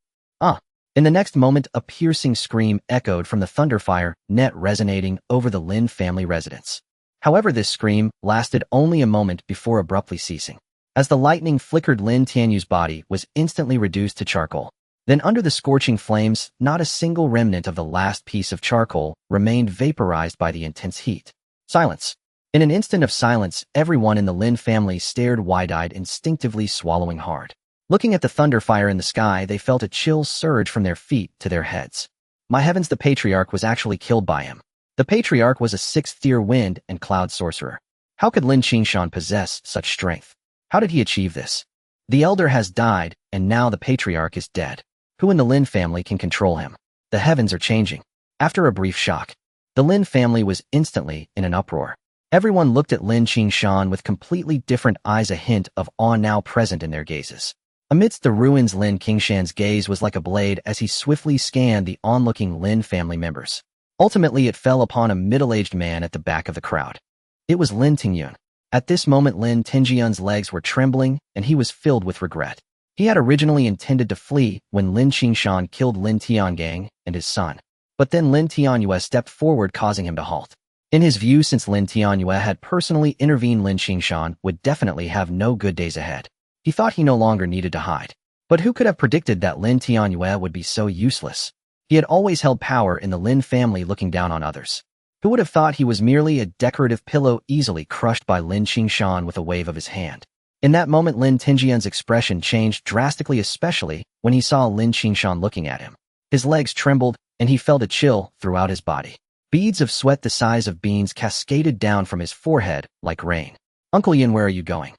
S1: In the next moment, a piercing scream echoed from the Thunderfire net, resonating over the Lin family residence. However, this scream lasted only a moment before abruptly ceasing. As the lightning flickered, Lin Tianyu's body was instantly reduced to charcoal. Then under the scorching flames, not a single remnant of the last piece of charcoal remained, vaporized by the intense heat. Silence. In an instant of silence, everyone in the Lin family stared wide-eyed, instinctively swallowing hard. Looking at the thunderfire in the sky, they felt a chill surge from their feet to their heads. My heavens, the Patriarch was actually killed by him. The Patriarch was a 6th-tier wind and cloud sorcerer. How could Lin Qingshan possess such strength? How did he achieve this? The Elder has died, and now the Patriarch is dead. Who in the Lin family can control him? The heavens are changing. After a brief shock, the Lin family was instantly in an uproar. Everyone looked at Lin Qingshan with completely different eyes, a hint of awe now present in their gazes. Amidst the ruins, Lin Qingshan's gaze was like a blade as he swiftly scanned the onlooking Lin family members. Ultimately, it fell upon a middle-aged man at the back of the crowd. It was Lin Tingyun. At this moment, Lin Tingyun's legs were trembling, and he was filled with regret. He had originally intended to flee when Lin Qingshan killed Lin Tiangang and his son. But then Lin Tianyu stepped forward, causing him to halt. In his view, since Lin Tianyu had personally intervened, Lin Qingshan would definitely have no good days ahead. He thought he no longer needed to hide. But who could have predicted that Lin Tianyu would be so useless? He had always held power in the Lin family, looking down on others. Who would have thought he was merely a decorative pillow, easily crushed by Lin Qingshan with a wave of his hand? In that moment, Lin Tingyun's expression changed drastically, especially when he saw Lin Qingshan looking at him. His legs trembled, and he felt a chill throughout his body. Beads of sweat the size of beans cascaded down from his forehead like rain. Uncle Yuan, where are you going?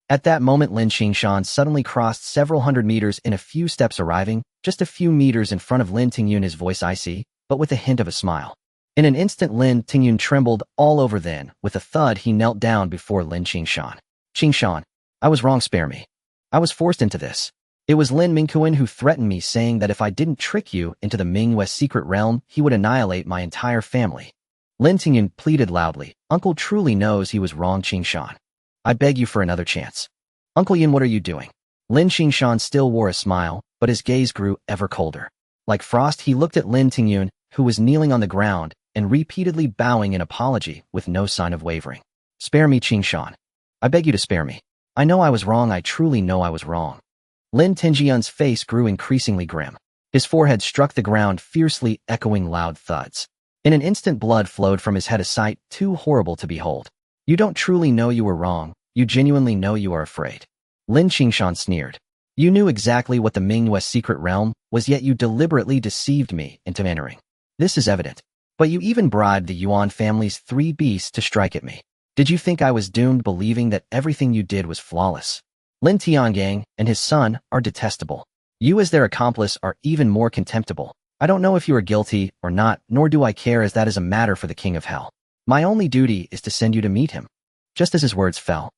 S1: At that moment, Lin Qingshan suddenly crossed several hundred meters in a few steps, arriving just a few meters in front of Lin Tingyun, his voice icy, but with a hint of a smile. In an instant, Lin Tingyun trembled all over. Then, with a thud, he knelt down before Lin Qingshan. Qingshan, I was wrong, spare me. I was forced into this. It was Lin Mingquan who threatened me, saying that if I didn't trick you into the Mingyue secret realm, he would annihilate my entire family. Lin Qingshan pleaded loudly. Uncle truly knows he was wrong, Qingshan. I beg you for another chance. Uncle Yin, what are you doing? Lin Qingshan still wore a smile, but his gaze grew ever colder. Like frost, he looked at Lin Qingshan, who was kneeling on the ground and repeatedly bowing in apology with no sign of wavering. Spare me, Qingshan. I beg you to spare me. I know I was wrong. I truly know I was wrong. Lin Qingshan's face grew increasingly grim. His forehead struck the ground fiercely, echoing loud thuds. In an instant, blood flowed from his head, a sight too horrible to behold. You don't truly know you were wrong. You genuinely know you are afraid. Lin Qingshan sneered. You knew exactly what the Mingyue's secret realm was, yet you deliberately deceived me into entering. This is evident. But you even bribed the Yuan family's 3 beasts to strike at me. Did you think I was doomed, believing that everything you did was flawless? Lin Tiangang and his son are detestable. You as their accomplice are even more contemptible. I don't know if you are guilty or not, nor do I care, as that is a matter for the King of Hell. My only duty is to send you to meet him. Just as his words fell,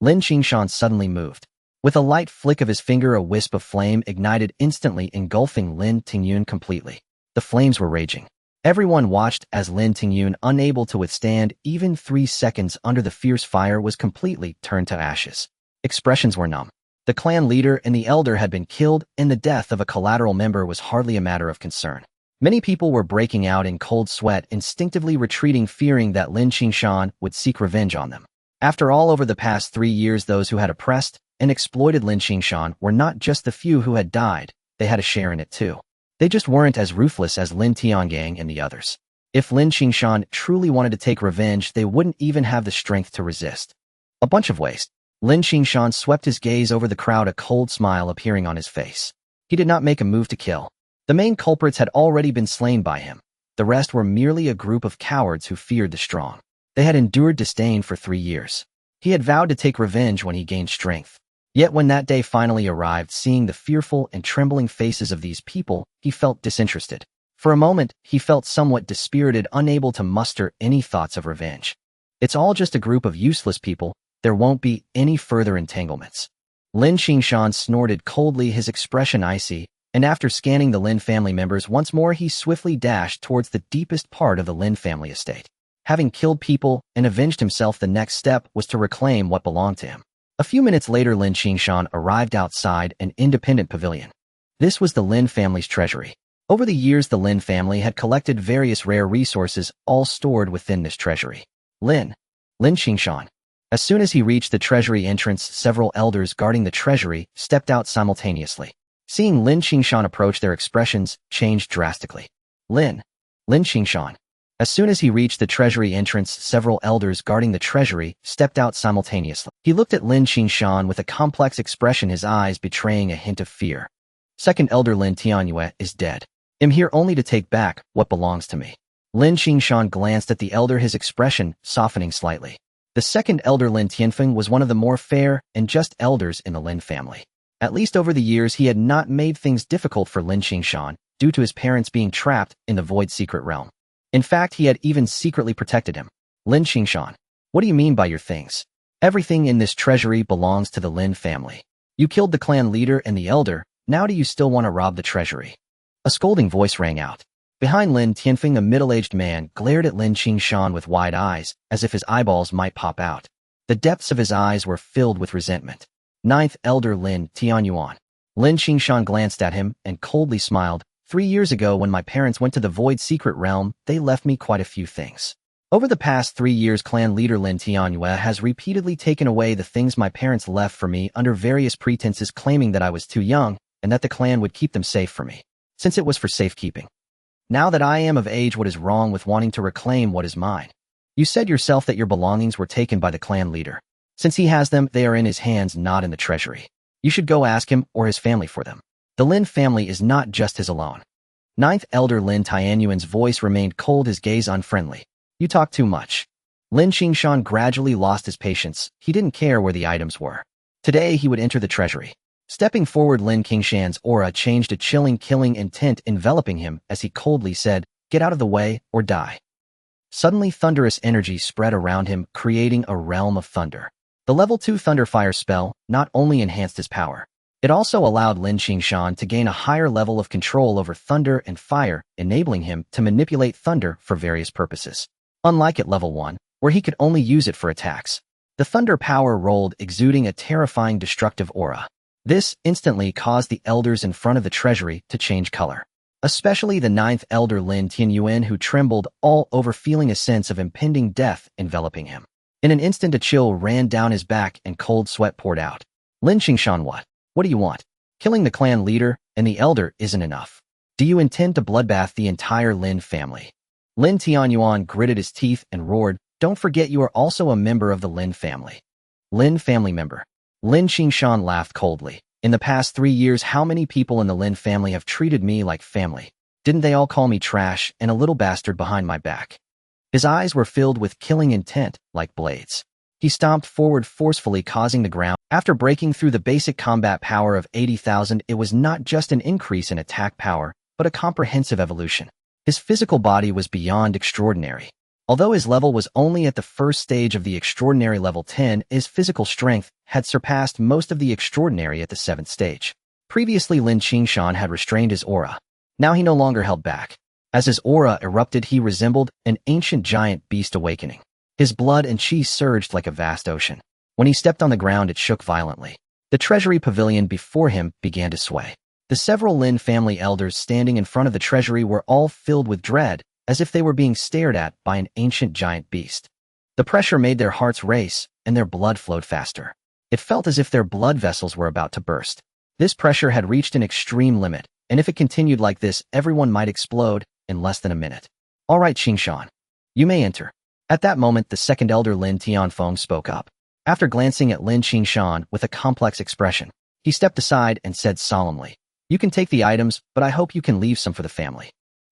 S1: Lin Qingshan suddenly moved. With a light flick of his finger, a wisp of flame ignited instantly, engulfing Lin Qingshan completely. The flames were raging. Everyone watched as Lin Qingshan, unable to withstand even 3 seconds under the fierce fire, was completely turned to ashes. Expressions were numb. The clan leader and the elder had been killed, and the death of a collateral member was hardly a matter of concern. Many people were breaking out in cold sweat, instinctively retreating, fearing that Lin Qingshan would seek revenge on them. After all, over the past 3 years, those who had oppressed and exploited Lin Qingshan were not just the few who had died, they had a share in it too. They just weren't as ruthless as Lin Tiangang and the others. If Lin Qingshan truly wanted to take revenge, they wouldn't even have the strength to resist. A bunch of waste. Lin Qingshan swept his gaze over the crowd, a cold smile appearing on his face. He did not make a move to kill. The main culprits had already been slain by him. The rest were merely a group of cowards who feared the strong. They had endured disdain for 3 years. He had vowed to take revenge when he gained strength. Yet when that day finally arrived, seeing the fearful and trembling faces of these people, he felt disinterested. For a moment, he felt somewhat dispirited, unable to muster any thoughts of revenge. It's all just a group of useless people. There won't be any further entanglements. Lin Qingshan snorted coldly, his expression icy, and after scanning the Lin family members once more, he swiftly dashed towards the deepest part of the Lin family estate. Having killed people and avenged himself, the next step was to reclaim what belonged to him. A few minutes later, Lin Qingshan arrived outside an independent pavilion. This was the Lin family's treasury. Over the years, the Lin family had collected various rare resources, all stored within this treasury. Lin Qingshan. As soon as he reached the treasury entrance, several elders guarding the treasury stepped out simultaneously. Seeing Lin Qingshan approach, their expressions changed drastically. Lin Qingshan. As soon as he reached the treasury entrance, several elders guarding the treasury stepped out simultaneously. He looked at Lin Qingshan with a complex expression, his eyes betraying a hint of fear. Second elder Lin Tianyue is dead. I'm here only to take back what belongs to me. Lin Qingshan glanced at the elder, his expression softening slightly. The second elder, Lin Tianfeng, was one of the more fair and just elders in the Lin family. At least over the years, he had not made things difficult for Lin Qingshan due to his parents being trapped in the void secret realm. In fact, he had even secretly protected him. Lin Qingshan, what do you mean by your things? Everything in this treasury belongs to the Lin family. You killed the clan leader and the elder, now do you still want to rob the treasury? A scolding voice rang out. Behind Lin Tianfeng, a middle-aged man glared at Lin Qingshan with wide eyes, as if his eyeballs might pop out. The depths of his eyes were filled with resentment. Ninth elder Lin Tianyuan. Lin Qingshan glanced at him and coldly smiled. 3 years ago, when my parents went to the void secret realm, they left me quite a few things. Over the past 3 years, clan leader Lin Tianyue has repeatedly taken away the things my parents left for me under various pretenses, claiming that I was too young and that the clan would keep them safe for me, since it was for safekeeping. Now that I am of age, what is wrong with wanting to reclaim what is mine? You said yourself that your belongings were taken by the clan leader. Since he has them, they are in his hands, not in the treasury. You should go ask him or his family for them. The Lin family is not just his alone. Ninth elder Lin Tianyuan's voice remained cold, his gaze unfriendly. You talk too much. Lin Qingshan gradually lost his patience. He didn't care where the items were. Today he would enter the treasury. Stepping forward, Lin Qingshan's aura changed, a chilling, killing intent enveloping him as he coldly said, "Get out of the way or die." Suddenly, thunderous energy spread around him, creating a realm of thunder. The level 2 Thunderfire spell not only enhanced his power, it also allowed Lin Qingshan to gain a higher level of control over thunder and fire, enabling him to manipulate thunder for various purposes. unlike at level 1, where he could only use it for attacks. The thunder power rolled, exuding a terrifying destructive aura. This instantly caused the elders in front of the treasury to change color. Especially the 9th elder Lin Qingshan, who trembled all over, feeling a sense of impending death enveloping him. In an instant a chill ran down his back and cold sweat poured out. Lin Qingshan, what? What do you want? Killing the clan leader and the elder isn't enough. Do you intend to bloodbath the entire Lin family? Lin Yuan gritted his teeth and roared, don't forget you are also a member of the Lin family. Lin family member. Lin Qingshan laughed coldly. In the past 3 years, how many people in the Lin family have treated me like family? Didn't they all call me trash and a little bastard behind my back? His eyes were filled with killing intent, like blades. He stomped forward forcefully, causing the ground. After breaking through the basic combat power of 80,000, it was not just an increase in attack power, but a comprehensive evolution. His physical body was beyond extraordinary. Although his level was only at the first stage of the extraordinary level 10, his physical strength had surpassed most of the extraordinary at the 7th stage. Previously, Lin Qingshan had restrained his aura. Now he no longer held back. As his aura erupted, he resembled an ancient giant beast awakening. His blood and chi surged like a vast ocean. When he stepped on the ground, it shook violently. The treasury pavilion before him began to sway. The several Lin family elders standing in front of the treasury were all filled with dread, as if they were being stared at by an ancient giant beast. The pressure made their hearts race, and their blood flowed faster. It felt as if their blood vessels were about to burst. This pressure had reached an extreme limit, and if it continued like this, everyone might explode in less than a minute. All right, Qingshan. You may enter. At that moment, the 2nd elder Lin Tianfeng spoke up. After glancing at Lin Qingshan with a complex expression, he stepped aside and said solemnly, you can take the items, but I hope you can leave some for the family.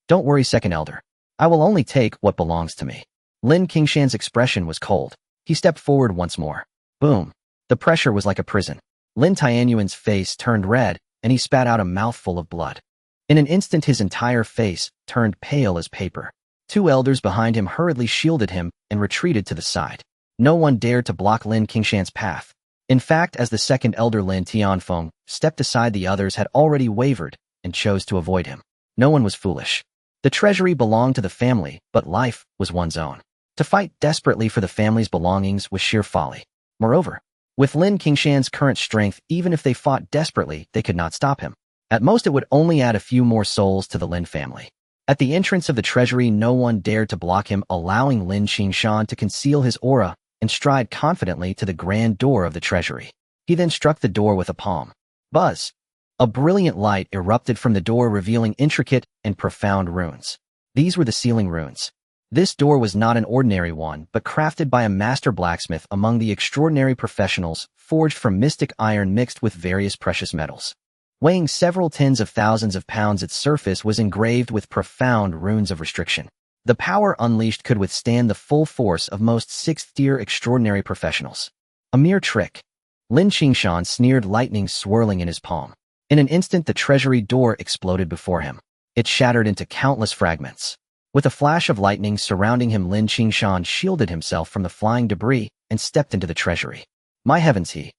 S1: Don't worry, 2nd elder. I will only take what belongs to me. Lin Qingshan's expression was cold. He stepped forward once more. Boom. The pressure was like a prison. Lin Tianyuan's face turned red, and he spat out a mouthful of blood. In an instant, his entire face turned pale as paper. 2 elders behind him hurriedly shielded him and retreated to the side. No one dared to block Lin Qingshan's path. In fact, as the 2nd elder Lin Tianfeng stepped aside, the others had already wavered and chose to avoid him. No one was foolish. The treasury belonged to the family, but life was one's own. To fight desperately for the family's belongings was sheer folly. Moreover, with Lin Qingshan's current strength, even if they fought desperately, they could not stop him. At most, it would only add a few more souls to the Lin family. At the entrance of the treasury, no one dared to block him, allowing Lin Qingshan to conceal his aura and stride confidently to the grand door of the treasury. He then struck the door with a palm. Buzz! A brilliant light erupted from the door, revealing intricate and profound runes. These were the sealing runes. This door was not an ordinary one, but crafted by a master blacksmith among the extraordinary professionals, forged from mystic iron mixed with various precious metals. Weighing several tens of thousands of pounds, its surface was engraved with profound runes of restriction. The power unleashed could withstand the full force of most 6th-tier extraordinary professionals. A mere trick. Lin Qingshan sneered, lightning swirling in his palm. In an instant, the treasury door exploded before him. It shattered into countless fragments. With a flash of lightning surrounding him, Lin Qingshan shielded himself from the flying debris and stepped into the treasury. My heavens, he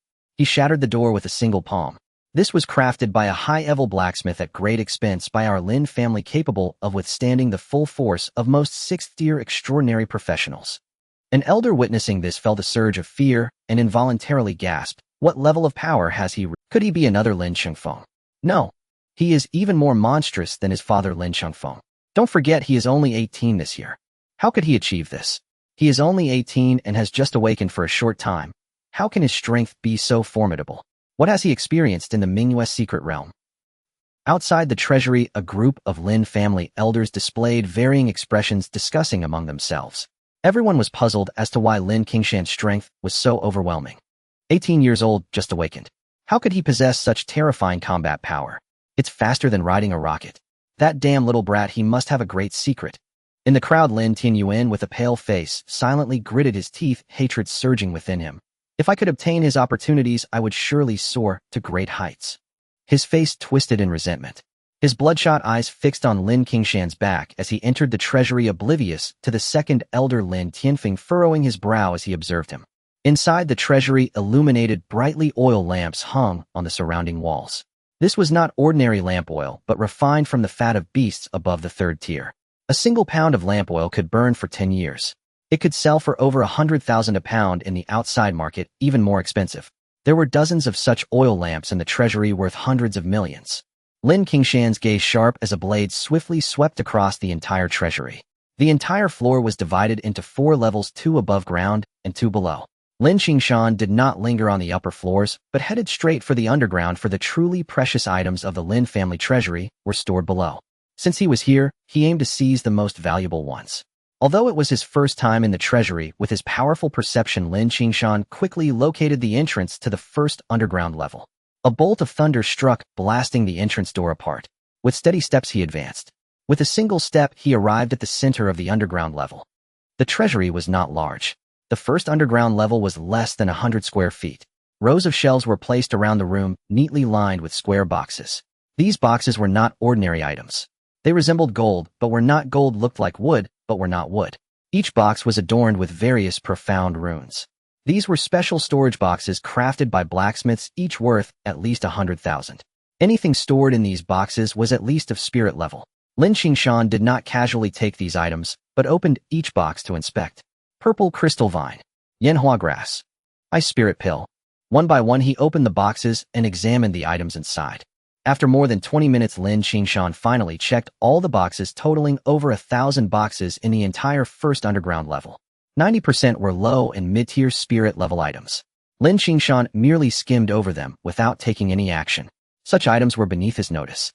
S1: shattered the door with a single palm. This was crafted by a high-level blacksmith at great expense by our Lin family, capable of withstanding the full force of most 6th-tier extraordinary professionals. An elder witnessing this felt a surge of fear and involuntarily gasped, what level of power has he reached? Could he be another Lin Qingshan? No. He is even more monstrous than his father Lin Qingshan. Don't forget, he is only 18 this year. How could he achieve this? He is only 18 and has just awakened for a short time. How can his strength be so formidable? What has he experienced in the Mingyue's secret realm? Outside the treasury, a group of Lin family elders displayed varying expressions, discussing among themselves. Everyone was puzzled as to why Lin Qingshan's strength was so overwhelming. 18 years old, just awakened. How could he possess such terrifying combat power? It's faster than riding a rocket. That damn little brat, he must have a great secret. In the crowd, Lin Qingshan, with a pale face, silently gritted his teeth, hatred surging within him. If I could obtain his opportunities, I would surely soar to great heights. His face twisted in resentment. His bloodshot eyes fixed on Lin Qingshan's back as he entered the treasury, oblivious to the 2nd elder Lin Tianfeng furrowing his brow as he observed him. Inside the treasury, illuminated brightly oil lamps hung on the surrounding walls. This was not ordinary lamp oil, but refined from the fat of beasts above the 3rd tier. A single pound of lamp oil could burn for 10 years. It could sell for over 100,000 a pound in the outside market, even more expensive. There were dozens of such oil lamps in the treasury worth hundreds of millions. Lin Qingshan's gaze sharp as a blade swiftly swept across the entire treasury. The entire floor was divided into 4 levels, 2 above ground and 2 below. Lin Qingshan did not linger on the upper floors, but headed straight for the underground, for the truly precious items of the Lin family treasury were stored below. Since he was here, he aimed to seize the most valuable ones. Although it was his first time in the treasury, with his powerful perception, Lin Qingshan quickly located the entrance to the first underground level. A bolt of thunder struck, blasting the entrance door apart. With steady steps he advanced. With a single step, he arrived at the center of the underground level. The treasury was not large. The first underground level was less than 100 square feet. Rows of shelves were placed around the room, neatly lined with square boxes. These boxes were not ordinary items. They resembled gold, but were not gold, looked like wood, but were not wood. Each box was adorned with various profound runes. These were special storage boxes crafted by blacksmiths, each worth at least 100,000. Anything stored in these boxes was at least of spirit level. Lin Qingshan did not casually take these items, but opened each box to inspect. Purple crystal vine, Yanhua grass, ice spirit pill. One by one he opened the boxes and examined the items inside. After more than 20 minutes, Lin Qingshan finally checked all the boxes, totaling over 1,000 boxes in the entire first underground level. 90% were low and mid-tier spirit level items. Lin Qingshan merely skimmed over them without taking any action. Such items were beneath his notice.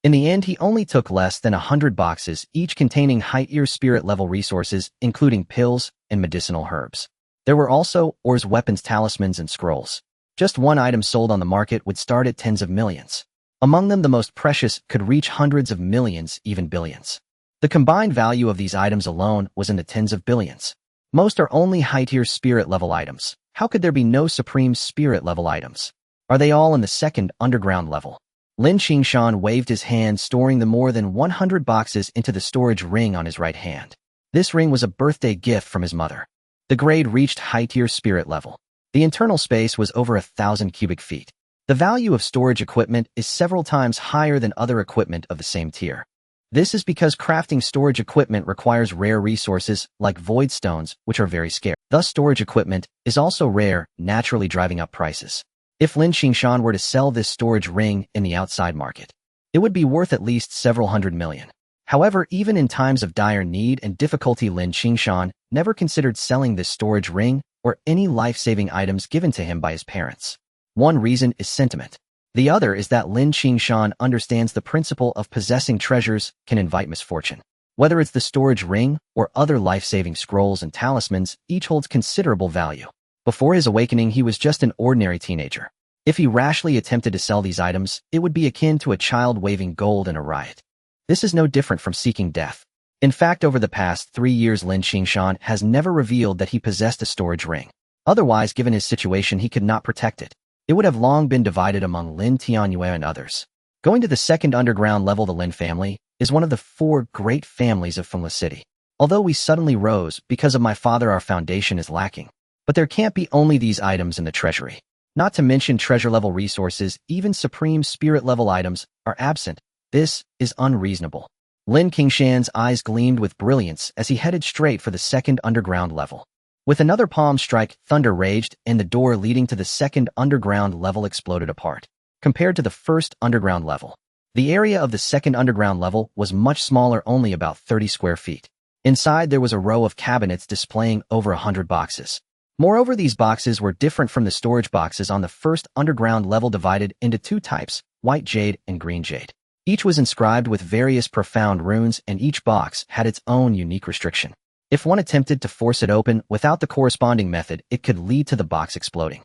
S1: In the end, he only took less than 100 boxes, each containing high-tier spirit level resources, including pills and medicinal herbs. There were also ores, weapons, talismans, and scrolls. Just one item sold on the market would start at tens of millions. Among them, the most precious could reach hundreds of millions, even billions. The combined value of these items alone was in the tens of billions. Most are only high-tier spirit level items. How could there be no supreme spirit level items? Are they all in the second underground level? Lin Qingshan waved his hand, storing the more than 100 boxes into the storage ring on his right hand. This ring was a birthday gift from his mother. The grade reached high-tier spirit level. The internal space was over 1,000 cubic feet. The value of storage equipment is several times higher than other equipment of the same tier. This is because crafting storage equipment requires rare resources like void stones, which are very scarce. Thus, storage equipment is also rare, naturally driving up prices. If Lin Qingshan were to sell this storage ring in the outside market, it would be worth at least several hundred million. However, even in times of dire need and difficulty, Lin Qingshan never considered selling this storage ring or any life-saving items given to him by his parents. One reason is sentiment. The other is that Lin Qingshan understands the principle of possessing treasures can invite misfortune. Whether it's the storage ring or other life-saving scrolls and talismans, each holds considerable value. Before his awakening, he was just an ordinary teenager. If he rashly attempted to sell these items, it would be akin to a child waving gold in a riot. This is no different from seeking death. In fact, over the past 3 years, Lin Qingshan has never revealed that he possessed a storage ring. Otherwise, given his situation, he could not protect it. It would have long been divided among Lin Tianyue and others. Going to the second underground level, the Lin family is one of the 4 great families of Fengli City. Although we suddenly rose because of my father, our foundation is lacking. But there can't be only these items in the treasury. Not to mention treasure-level resources, even supreme spirit-level items are absent. This is unreasonable. Lin Qingshan's eyes gleamed with brilliance as he headed straight for the second underground level. With another palm strike, thunder raged, and the door leading to the second underground level exploded apart. Compared to the first underground level, the area of the second underground level was much smaller, only about 30 square feet. Inside, there was a row of cabinets displaying over 100 boxes. Moreover, these boxes were different from the storage boxes on the first underground level, divided into 2 types, white jade and green jade. Each was inscribed with various profound runes, and each box had its own unique restriction. If one attempted to force it open without the corresponding method, it could lead to the box exploding.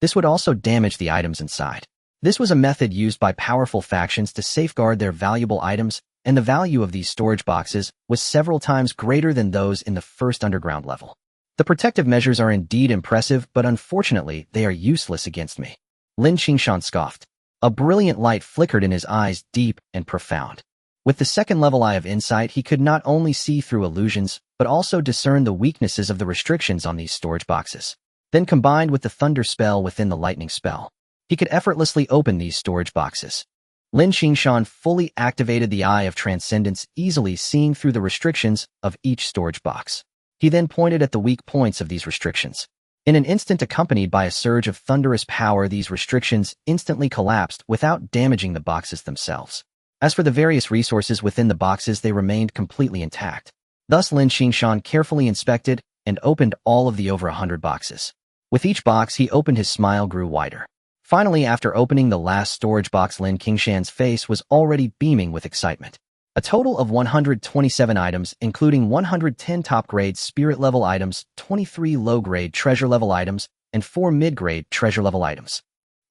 S1: This would also damage the items inside. This was a method used by powerful factions to safeguard their valuable items, and the value of these storage boxes was several times greater than those in the first underground level. The protective measures are indeed impressive, but unfortunately, they are useless against me. Lin Qingshan scoffed. A brilliant light flickered in his eyes, deep and profound. With the second-level eye of insight, he could not only see through illusions, but also discern the weaknesses of the restrictions on these storage boxes. Then, combined with the thunder spell within the lightning spell, he could effortlessly open these storage boxes. Lin Qingshan fully activated the Eye of Transcendence, easily seeing through the restrictions of each storage box. He then pointed at the weak points of these restrictions. In an instant, accompanied by a surge of thunderous power, these restrictions instantly collapsed without damaging the boxes themselves. As for the various resources within the boxes, they remained completely intact. Thus, Lin Qingshan carefully inspected and opened all of the over 100 boxes. With each box he opened, his smile grew wider. Finally, after opening the last storage box, Lin Qingshan's face was already beaming with excitement. A total of 127 items, including 110 top-grade spirit-level items, 23 low-grade treasure-level items, and 4 mid-grade treasure-level items.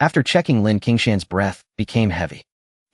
S1: After checking, Lin Qingshan's breath became heavy.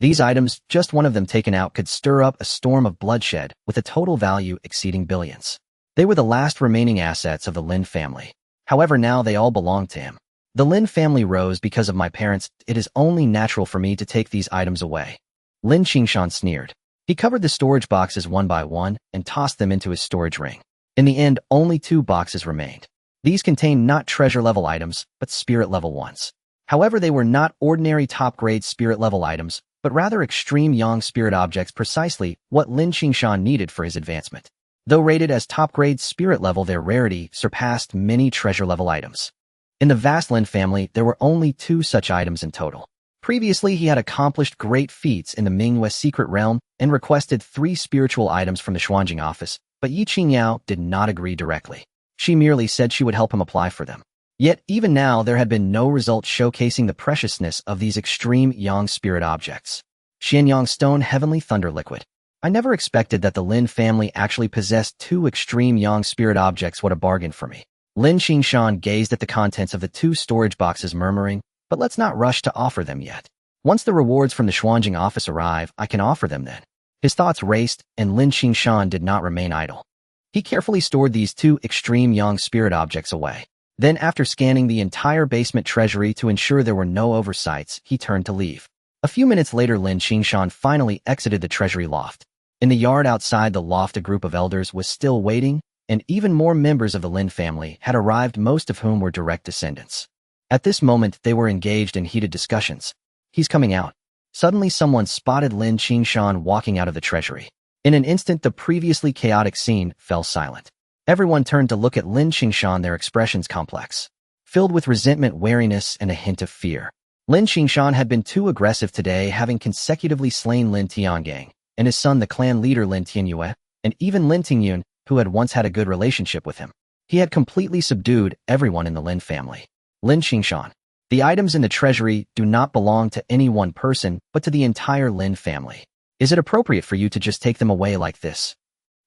S1: These items, just one of them taken out, could stir up a storm of bloodshed with a total value exceeding billions. They were the last remaining assets of the Lin family. However, now they all belonged to him. The Lin family rose because of my parents. It is only natural for me to take these items away. Lin Qingshan sneered. He covered the storage boxes one by one and tossed them into his storage ring. In the end, only 2 boxes remained. These contained not treasure-level items, but spirit-level ones. However, they were not ordinary top-grade spirit-level items, but rather extreme yang spirit objects, precisely what Lin Qingshan needed for his advancement. Though rated as top-grade spirit level, their rarity surpassed many treasure-level items. In the vast Lin family, there were only 2 such items in total. Previously, he had accomplished great feats in the Mingyue secret realm and requested 3 spiritual items from the Xuanjing office, but Yi Qingyao did not agree directly. She merely said she would help him apply for them. Yet, even now, there had been no result showcasing the preciousness of these extreme yang spirit objects. Xianyang Stone Heavenly Thunder Liquid. I never expected that the Lin family actually possessed 2 extreme yang spirit objects. What a bargain for me. Lin Qingshan gazed at the contents of the 2 storage boxes, murmuring, but let's not rush to offer them yet. Once the rewards from the Xuanjing office arrive, I can offer them then. His thoughts raced, and Lin Qingshan did not remain idle. He carefully stored these 2 extreme yang spirit objects away. Then, after scanning the entire basement treasury to ensure there were no oversights, he turned to leave. A few minutes later, Lin Qingshan finally exited the treasury loft. In the yard outside the loft, a group of elders was still waiting, and even more members of the Lin family had arrived, most of whom were direct descendants. At this moment, they were engaged in heated discussions. He's coming out. Suddenly, someone spotted Lin Qingshan walking out of the treasury. In an instant, the previously chaotic scene fell silent. Everyone turned to look at Lin Qingshan, their expressions complex, filled with resentment, wariness, and a hint of fear. Lin Qingshan had been too aggressive today, having consecutively slain Lin Tiangang and his son, the clan leader Lin Tianyue, and even Lin Tingyun, who had once had a good relationship with him. He had completely subdued everyone in the Lin family. Lin Qingshan. The items in the treasury do not belong to any one person, but to the entire Lin family. Is it appropriate for you to just take them away like this?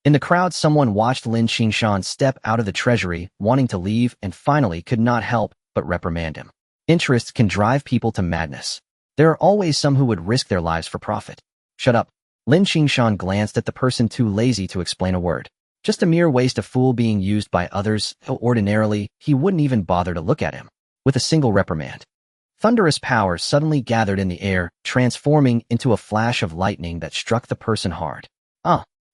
S1: In the crowd, someone watched Lin Qingshan step out of the treasury, wanting to leave, and finally could not help but reprimand him. Interests can drive people to madness. There are always some who would risk their lives for profit. Shut up. Lin Qingshan glanced at the person too lazy to explain a word. Just a mere waste, of fool being used by others. Ordinarily, he wouldn't even bother to look at him. With a single reprimand. Thunderous power suddenly gathered in the air, transforming into a flash of lightning that struck the person hard.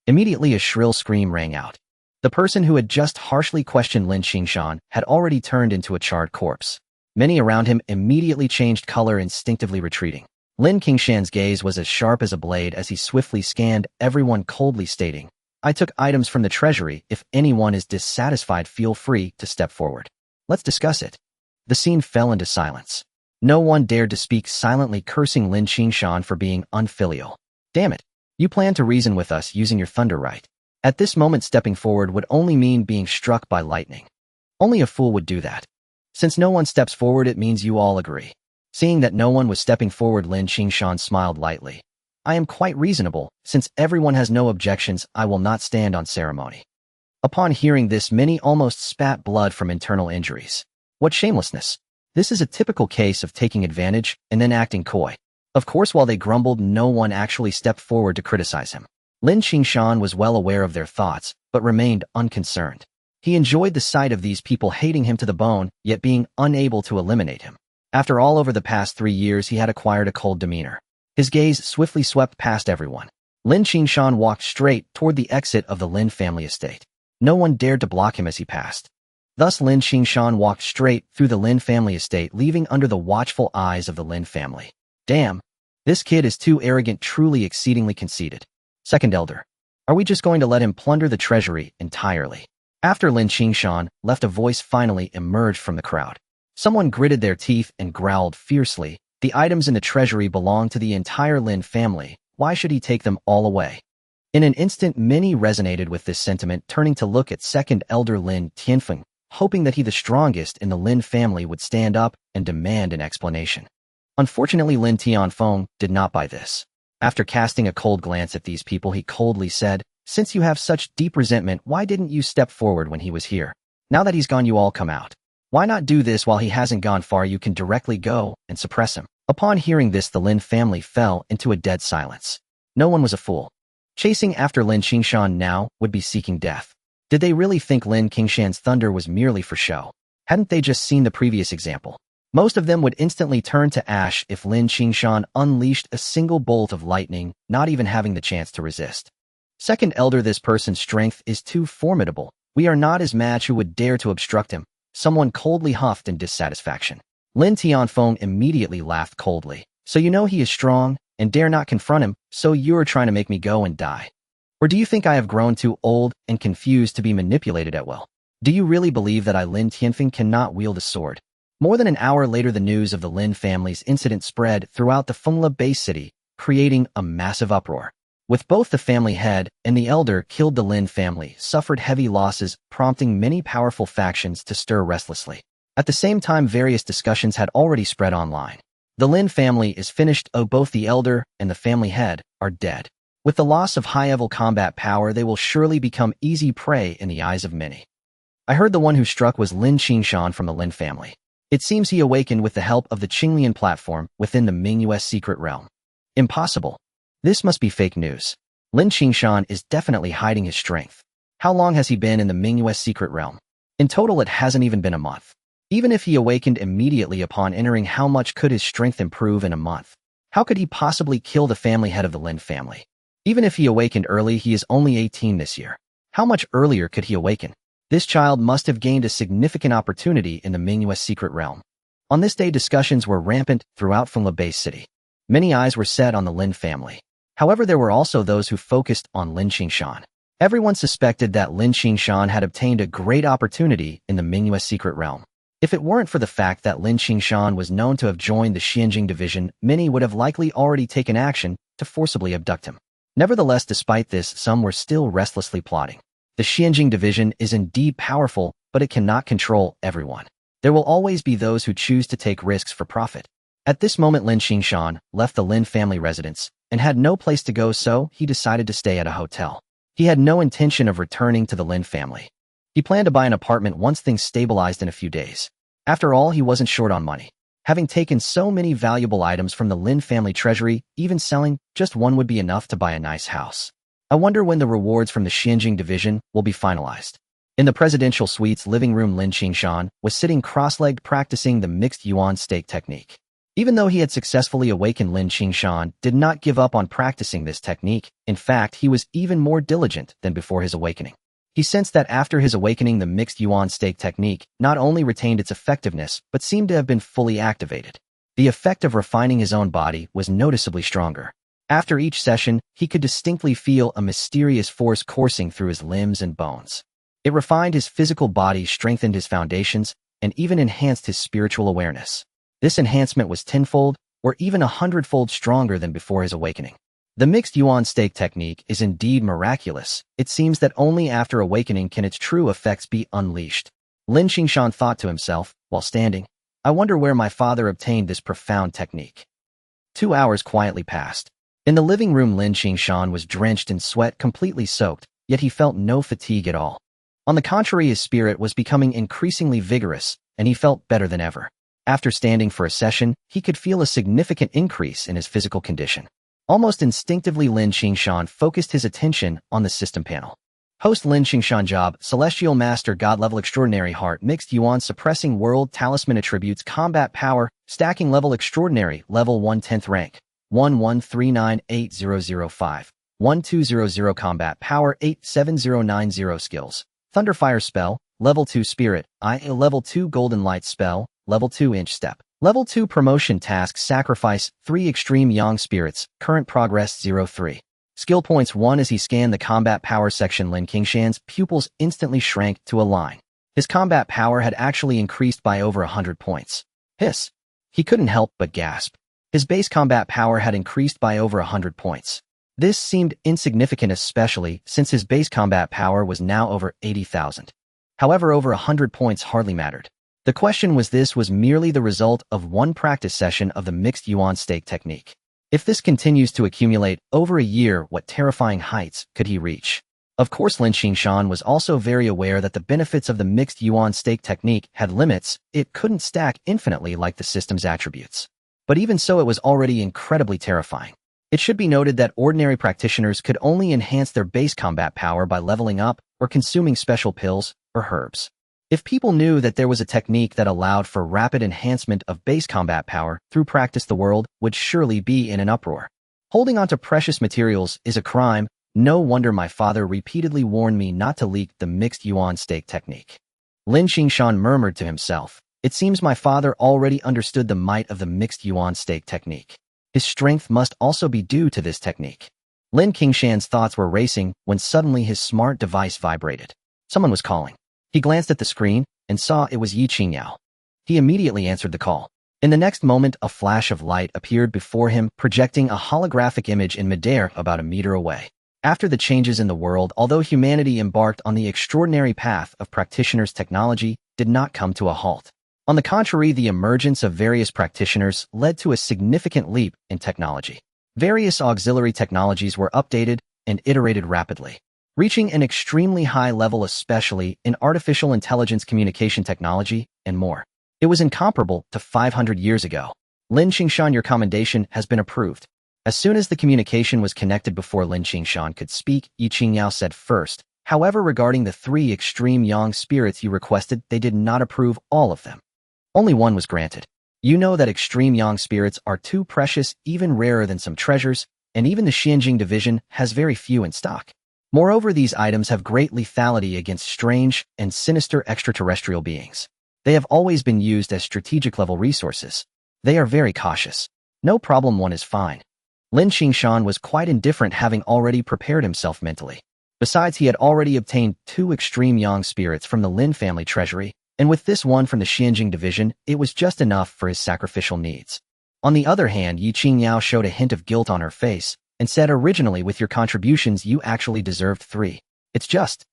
S1: Immediately a shrill scream rang out. The person who had just harshly questioned Lin Qingshan had already turned into a charred corpse. Many around him immediately changed color, instinctively retreating. Lin Qingshan's gaze was as sharp as a blade as he swiftly scanned everyone, coldly stating, I took items from the treasury. If anyone is dissatisfied, feel free to step forward. Let's discuss it. The scene fell into silence. No one dared to speak, silently cursing Lin Qingshan for being unfilial. Damn it. You plan to reason with us using your thunder right. At this moment, stepping forward would only mean being struck by lightning. Only a fool would do that. Since no one steps forward, it means you all agree. Seeing that no one was stepping forward, Lin Qingshan smiled lightly. I am quite reasonable. Since everyone has no objections, I will not stand on ceremony. Upon hearing this, many almost spat blood from internal injuries. What shamelessness. This is a typical case of taking advantage and then acting coy. Of course, while they grumbled, no one actually stepped forward to criticize him. Lin Qingshan was well aware of their thoughts, but remained unconcerned. He enjoyed the sight of these people hating him to the bone, yet being unable to eliminate him. After all, over the past 3 years, he had acquired a cold demeanor. His gaze swiftly swept past everyone. Lin Qingshan walked straight toward the exit of the Lin family estate. No one dared to block him as he passed. Thus, Lin Qingshan walked straight through the Lin family estate, leaving under the watchful eyes of the Lin family. Damn. This kid is too arrogant, truly exceedingly conceited. Second elder. Are we just going to let him plunder the treasury entirely? After Lin Qingshan left, a voice finally emerged from the crowd. Someone gritted their teeth and growled fiercely. The items in the treasury belong to the entire Lin family. Why should he take them all away? In an instant, many resonated with this sentiment, turning to look at second elder Lin Qingshan, hoping that he, the strongest in the Lin family, would stand up and demand an explanation. Unfortunately, Lin Qingshan did not buy this. After casting a cold glance at these people, he coldly said, "Since you have such deep resentment, why didn't you step forward when he was here? Now that he's gone, you all come out. Why not do this while he hasn't gone far? You can directly go and suppress him." Upon hearing this, the Lin family fell into a dead silence. No one was a fool. Chasing after Lin Qingshan now would be seeking death. Did they really think Lin Qingshan's thunder was merely for show? Hadn't they just seen the previous example? Most of them would instantly turn to ash if Lin Qingshan unleashed a single bolt of lightning, not even having the chance to resist. Second elder, this person's strength is too formidable. We are not his match. Who would dare to obstruct him? Someone coldly huffed in dissatisfaction. Lin Qingshan immediately laughed coldly. So you know he is strong and dare not confront him, so you're trying to make me go and die? Or do you think I have grown too old and confused to be manipulated at will? Do you really believe that I, Lin Qingshan, cannot wield a sword? More than an hour later, the news of the Lin family's incident spread throughout the Fengla Bay city, creating a massive uproar. With both the family head and the elder killed, the Lin family suffered heavy losses, prompting many powerful factions to stir restlessly. At the same time, various discussions had already spread online. The Lin family is finished. Both the elder and the family head are dead. With the loss of high-level combat power, they will surely become easy prey in the eyes of many. I heard the one who struck was Lin Qingshan from the Lin family. It seems he awakened with the help of the Qinglian platform within the Mingyue's secret realm. Impossible. This must be fake news. Lin Qingshan is definitely hiding his strength. How long has he been in the Mingyue's secret realm? In total, it hasn't even been a month. Even if he awakened immediately upon entering, how much could his strength improve in a month? How could he possibly kill the family head of the Lin family? Even if he awakened early, he is only 18 this year. How much earlier could he awaken? This child must have gained a significant opportunity in the Mingyue's secret realm. On this day, discussions were rampant throughout Fengla Bay City. Many eyes were set on the Lin family. However, there were also those who focused on Lin Qingshan. Everyone suspected that Lin Qingshan had obtained a great opportunity in the Mingyue's secret realm. If it weren't for the fact that Lin Qingshan was known to have joined the Xianjing division, many would have likely already taken action to forcibly abduct him. Nevertheless, despite this, some were still restlessly plotting. The Xianjing division is indeed powerful, but it cannot control everyone. There will always be those who choose to take risks for profit. At this moment, Lin Qingshan left the Lin family residence and had no place to go, so he decided to stay at a hotel. He had no intention of returning to the Lin family. He planned to buy an apartment once things stabilized in a few days. After all, he wasn't short on money. Having taken so many valuable items from the Lin family treasury, even selling just one would be enough to buy a nice house. I wonder when the rewards from the Xianjing division will be finalized. In the presidential suite's living room, Lin Qingshan was sitting cross-legged practicing the mixed Yuan stake technique. Even though he had successfully awakened, Lin Qingshan did not give up on practicing this technique. In fact, he was even more diligent than before his awakening. He sensed that after his awakening, the mixed Yuan stake technique not only retained its effectiveness, but seemed to have been fully activated. The effect of refining his own body was noticeably stronger. After each session, he could distinctly feel a mysterious force coursing through his limbs and bones. It refined his physical body, strengthened his foundations, and even enhanced his spiritual awareness. This enhancement was tenfold, or even 100-fold stronger than before his awakening. The mixed Yuan stake technique is indeed miraculous. It seems that only after awakening can its true effects be unleashed. Lin Qingshan thought to himself while standing, I wonder where my father obtained this profound technique. 2 hours quietly passed. In the living room, Lin Qingshan was drenched in sweat, completely soaked, yet he felt no fatigue at all. On the contrary, his spirit was becoming increasingly vigorous, and he felt better than ever. After standing for a session, he could feel a significant increase in his physical condition. Almost instinctively, Lin Qingshan focused his attention on the system panel. Host Lin Qingshan job, Celestial Master God level extraordinary heart mixed Yuan suppressing world talisman attributes combat power stacking level extraordinary level 1 10th rank 11398005 1200 combat power 87090 skills Thunderfire spell level 2 spirit level 2 golden light spell level 2 inch step level 2 promotion task sacrifice 3 extreme yang spirits current progress 03 Skill points 1. As he scanned the combat power section, Lin Qingshan's pupils instantly shrank to a line. His combat power had actually increased by over 100 points. Hiss. He couldn't help but gasp. His base combat power had increased by over 100 points. This seemed insignificant, especially since his base combat power was now over 80,000. However, over 100 points hardly mattered. The question was, this was merely the result of one practice session of the mixed Yuan stake technique. If this continues to accumulate over a year, what terrifying heights could he reach? Of course, Lin Qingshan was also very aware that the benefits of the mixed Yuan stake technique had limits. It couldn't stack infinitely like the system's attributes. But even so, it was already incredibly terrifying. It should be noted that ordinary practitioners could only enhance their base combat power by leveling up or consuming special pills or herbs. If people knew that there was a technique that allowed for rapid enhancement of base combat power through practice, the world would surely be in an uproar. Holding onto precious materials is a crime. No wonder my father repeatedly warned me not to leak the mixed Yuan stake technique. Lin Qingshan murmured to himself. It seems my father already understood the might of the mixed Yuan stake technique. His strength must also be due to this technique. Lin Qingshan's thoughts were racing when suddenly his smart device vibrated. Someone was calling. He glanced at the screen and saw it was Yi Qingyao. He immediately answered the call. In the next moment, a flash of light appeared before him, projecting a holographic image in midair about a meter away. After the changes in the world, although humanity embarked on the extraordinary path of practitioners, technology did not come to a halt. On the contrary, the emergence of various practitioners led to a significant leap in technology. Various auxiliary technologies were updated and iterated rapidly, reaching an extremely high level, especially in artificial intelligence, communication technology, and more. It was incomparable to 500 years ago. Lin Qingshan, your commendation has been approved. As soon as the communication was connected, before Lin Qingshan could speak, Yi Qingyao said first. However, regarding the 3 extreme yang spirits you requested, they did not approve all of them. Only one was granted. You know that extreme yang spirits are too precious, even rarer than some treasures, and even the Xianjing division has very few in stock. Moreover, these items have great lethality against strange and sinister extraterrestrial beings. They have always been used as strategic level resources. They are very cautious. No problem, one is fine. Lin Qingshan was quite indifferent, having already prepared himself mentally. Besides, he had already obtained 2 extreme yang spirits from the Lin family treasury, and with this one from the Xianjing division, it was just enough for his sacrificial needs. On the other hand, Yi Qingyao showed a hint of guilt on her face and said, originally, with your contributions, you actually deserved 3. It's just.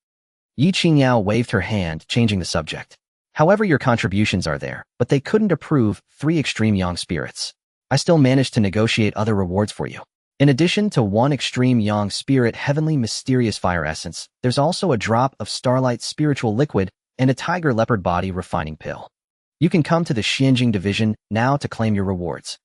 S1: Yi Qingyao waved her hand, changing the subject. However, your contributions are there, but they couldn't approve 3 extreme yang spirits. I still managed to negotiate other rewards for you. In addition to 1 extreme yang spirit heavenly mysterious fire essence, there's also a drop of starlight spiritual liquid and a tiger leopard body refining pill. You can come to the Xianjing division now to claim your rewards.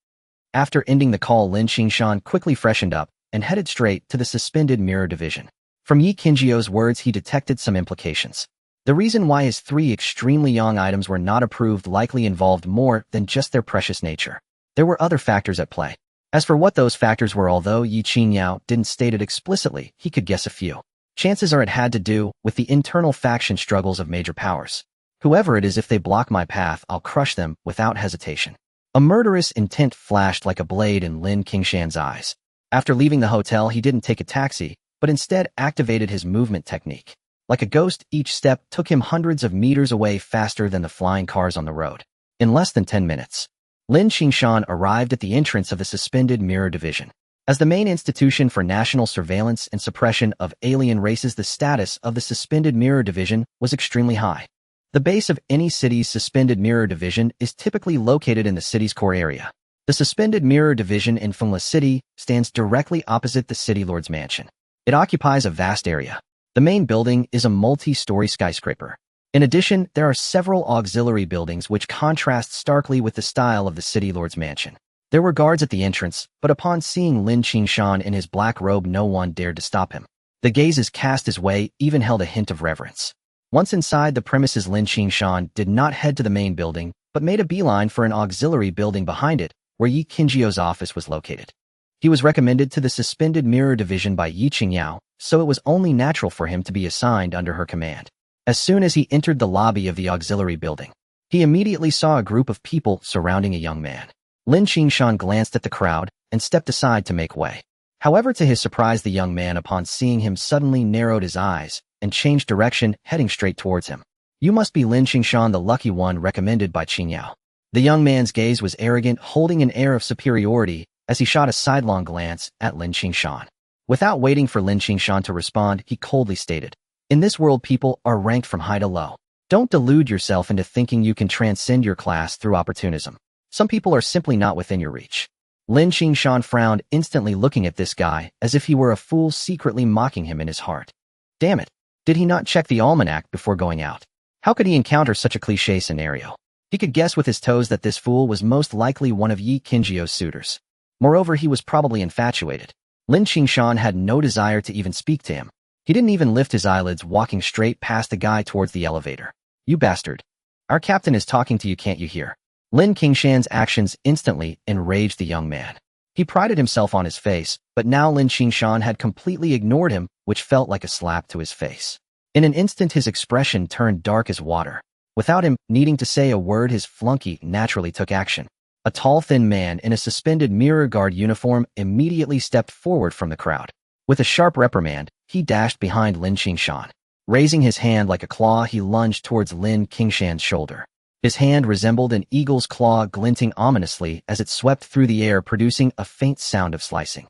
S1: After ending the call, Lin Qingshan quickly freshened up and headed straight to the suspended mirror division. From Yi Qingjiao's words, he detected some implications. The reason why his 3 extremely yang items were not approved likely involved more than just their precious nature. There were other factors at play. As for what those factors were, although Yi Qingyao didn't state it explicitly, he could guess a few. Chances are it had to do with the internal faction struggles of major powers. Whoever it is, if they block my path, I'll crush them without hesitation. A murderous intent flashed like a blade in Lin Qingshan's eyes. After leaving the hotel, he didn't take a taxi, but instead activated his movement technique. Like a ghost, each step took him hundreds of meters away, faster than the flying cars on the road. In less than 10 minutes, Lin Qingshan arrived at the entrance of the suspended mirror division. As the main institution for national surveillance and suppression of alien races, the status of the suspended mirror division was extremely high. The base of any city's suspended mirror division is typically located in the city's core area. The suspended mirror division in Fengla City stands directly opposite the city lord's mansion. It occupies a vast area. The main building is a multi-story skyscraper. In addition, there are several auxiliary buildings which contrast starkly with the style of the city lord's mansion. There were guards at the entrance, but upon seeing Lin Qingshan in his black robe, no one dared to stop him. The gazes cast his way even held a hint of reverence. Once inside the premises, Lin Qingshan did not head to the main building, but made a beeline for an auxiliary building behind it, where Yi Qingjiao's office was located. He was recommended to the suspended mirror division by Yi Qingyao, so it was only natural for him to be assigned under her command. As soon as he entered the lobby of the auxiliary building, he immediately saw a group of people surrounding a young man. Lin Qingshan glanced at the crowd and stepped aside to make way. However, to his surprise, the young man, upon seeing him, suddenly narrowed his eyes and changed direction, heading straight towards him. You must be Lin Qingshan, the lucky one recommended by Qingyao. The young man's gaze was arrogant, holding an air of superiority as he shot a sidelong glance at Lin Qingshan. Without waiting for Lin Qingshan to respond, he coldly stated, "In this world, people are ranked from high to low. Don't delude yourself into thinking you can transcend your class through opportunism. Some people are simply not within your reach." Lin Qingshan frowned, instantly looking at this guy as if he were a fool, secretly mocking him in his heart. Damn it, did he not check the almanac before going out? How could he encounter such a cliché scenario? He could guess with his toes that this fool was most likely one of Yi Qingjiao's suitors. Moreover, he was probably infatuated. Lin Qingshan had no desire to even speak to him. He didn't even lift his eyelids, walking straight past the guy towards the elevator. "You bastard. Our captain is talking to you, can't you hear?" Lin Qingshan's actions instantly enraged the young man. He prided himself on his face, but now Lin Qingshan had completely ignored him, which felt like a slap to his face. In an instant, his expression turned dark as water. Without him needing to say a word, his flunky naturally took action. A tall, thin man in a suspended mirror guard uniform immediately stepped forward from the crowd. With a sharp reprimand, he dashed behind Lin Qingshan. Raising his hand like a claw, he lunged towards Lin Qingshan's shoulder. His hand resembled an eagle's claw, glinting ominously as it swept through the air, producing a faint sound of slicing.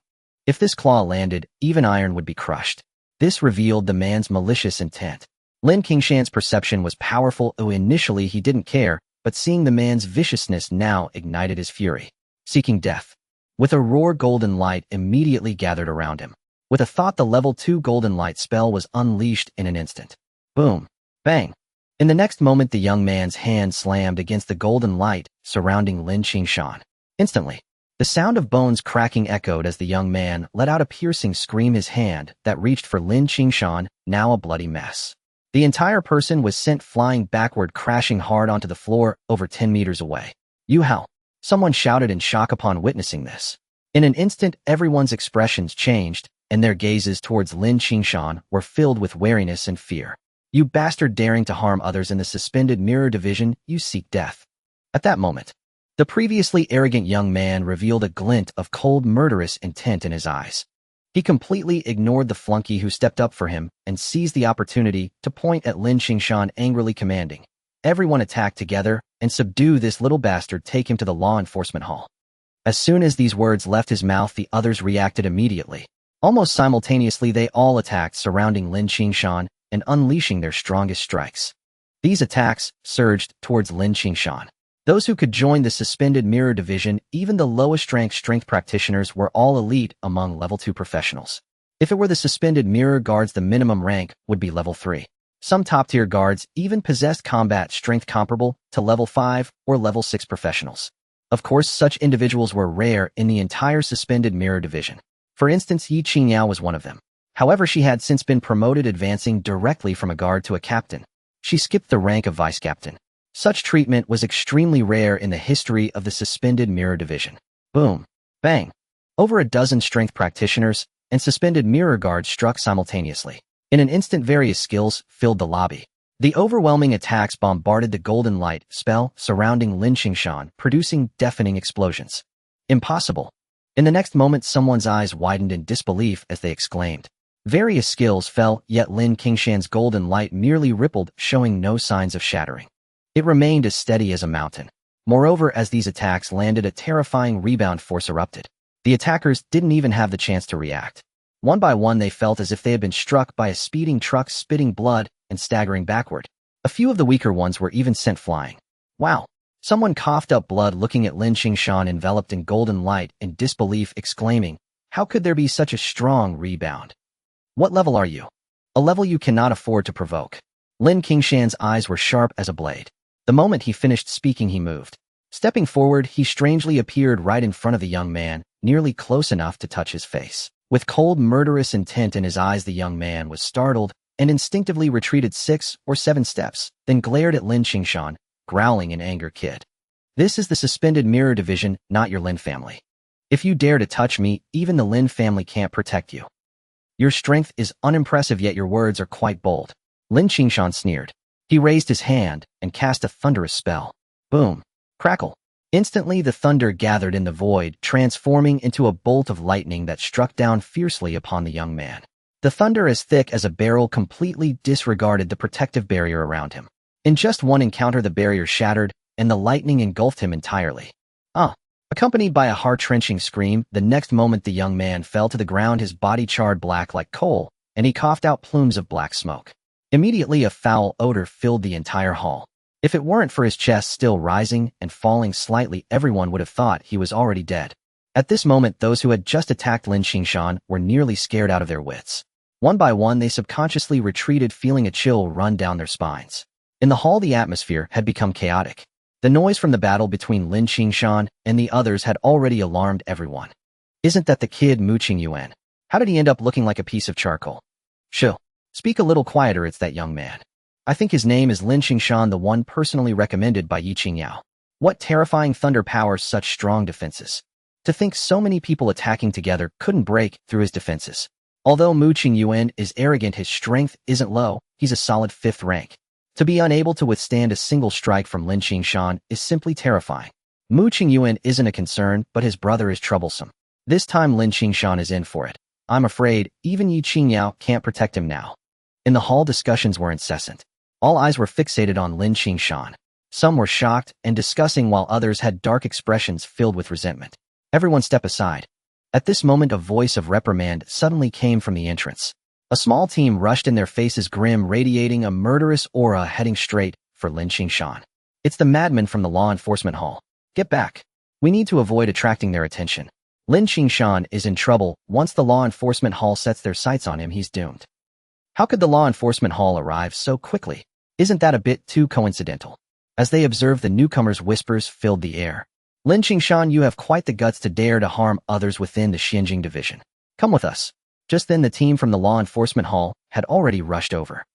S1: If this claw landed, even iron would be crushed. This revealed the man's malicious intent. Lin Qingshan's perception was powerful, though initially he didn't care, but seeing the man's viciousness now ignited his fury. Seeking death. With a roar, golden light immediately gathered around him. With a thought, the level 2 golden light spell was unleashed in an instant. Boom. Bang. In the next moment, the young man's hand slammed against the golden light surrounding Lin Qingshan. Instantly, the sound of bones cracking echoed as the young man let out a piercing scream. His hand that reached for Lin Qingshan, now a bloody mess. The entire person was sent flying backward, crashing hard onto the floor over 10 meters away. "You hell!" Someone shouted in shock upon witnessing this. In an instant, everyone's expressions changed, and their gazes towards Lin Qingshan were filled with wariness and fear. "You bastard, daring to harm others in the suspended mirror division, you seek death." At that moment, the previously arrogant young man revealed a glint of cold, murderous intent in his eyes. He completely ignored the flunky who stepped up for him and seized the opportunity to point at Lin Qingshan, angrily commanding, "Everyone attack together and subdue this little bastard. Take him to the law enforcement hall." As soon as these words left his mouth, the others reacted immediately. Almost simultaneously, they all attacked, surrounding Lin Qingshan and unleashing their strongest strikes. These attacks surged towards Lin Qingshan. Those who could join the suspended mirror division, even the lowest rank strength practitioners, were all elite among level 2 professionals. If it were the suspended mirror guards, the minimum rank would be level 3. Some top-tier guards even possessed combat strength comparable to level 5 or level 6 professionals. Of course, such individuals were rare in the entire suspended mirror division. For instance, Yi Qingyao was one of them. However, she had since been promoted, advancing directly from a guard to a captain. She skipped the rank of vice captain. Such treatment was extremely rare in the history of the suspended mirror division. Boom. Bang. Over a dozen strength practitioners and suspended mirror guards struck simultaneously. In an instant, various skills filled the lobby. The overwhelming attacks bombarded the golden light spell surrounding Lin Qingshan, producing deafening explosions. Impossible. In the next moment, someone's eyes widened in disbelief as they exclaimed. Various skills fell, yet Lin Qingshan's golden light merely rippled, showing no signs of shattering. It remained as steady as a mountain. Moreover, as these attacks landed, a terrifying rebound force erupted. The attackers didn't even have the chance to react. One by one, they felt as if they had been struck by a speeding truck, spitting blood and staggering backward. A few of the weaker ones were even sent flying. Wow. Someone coughed up blood, looking at Lin Qingshan enveloped in golden light in disbelief, exclaiming, "How could there be such a strong rebound? What level are you?" "A level you cannot afford to provoke." Lin Qingshan's eyes were sharp as a blade. The moment he finished speaking, he moved. Stepping forward, he strangely appeared right in front of the young man, nearly close enough to touch his face. With cold, murderous intent in his eyes, the young man was startled and instinctively retreated 6 or 7 steps, then glared at Lin Qingshan, growling in anger, "Kid, this is the suspended mirror division, not your Lin family. If you dare to touch me, even the Lin family can't protect you. Your strength is unimpressive, yet your words are quite bold." Lin Qingshan sneered. He raised his hand and cast a thunderous spell. Boom. Crackle. Instantly, the thunder gathered in the void, transforming into a bolt of lightning that struck down fiercely upon the young man. The thunder, as thick as a barrel, completely disregarded the protective barrier around him. In just one encounter, the barrier shattered, and the lightning engulfed him entirely. Accompanied by a heart-wrenching scream, the next moment the young man fell to the ground, his body charred black like coal, and he coughed out plumes of black smoke. Immediately, a foul odor filled the entire hall. If it weren't for his chest still rising and falling slightly, everyone would have thought he was already dead. At this moment, those who had just attacked Lin Qingshan were nearly scared out of their wits. One by one, they subconsciously retreated, feeling a chill run down their spines. In the hall, the atmosphere had become chaotic. The noise from the battle between Lin Qingshan and the others had already alarmed everyone. Isn't that the kid mooching Yuan? How did he end up looking like a piece of charcoal? Shoo. Speak a little quieter, it's that young man. I think his name is Lin Qingshan, the one personally recommended by Yi Qingyao. What terrifying thunder powers such strong defenses? To think so many people attacking together couldn't break through his defenses. Although Mu Qingyuan is arrogant, his strength isn't low, he's a solid 5th rank. To be unable to withstand a single strike from Lin Qingshan is simply terrifying. Mu Qingyuan isn't a concern, but his brother is troublesome. This time Lin Qingshan is in for it. I'm afraid even Yi Qingyao can't protect him now. In the hall, discussions were incessant. All eyes were fixated on Lin Qingshan. Some were shocked and discussing, while others had dark expressions filled with resentment. Everyone step aside. At this moment, a voice of reprimand suddenly came from the entrance. A small team rushed in, their faces grim, radiating a murderous aura, heading straight for Lin Qingshan. It's the madman from the law enforcement hall. Get back. We need to avoid attracting their attention. Lin Qingshan is in trouble. Once the law enforcement hall sets their sights on him, he's doomed. How could the law enforcement hall arrive so quickly? Isn't that a bit too coincidental? As they observed the newcomers, whispers filled the air. Lin Qingshan, you have quite the guts to dare to harm others within the Xianjing division. Come with us. Just then, the team from the law enforcement hall had already rushed over.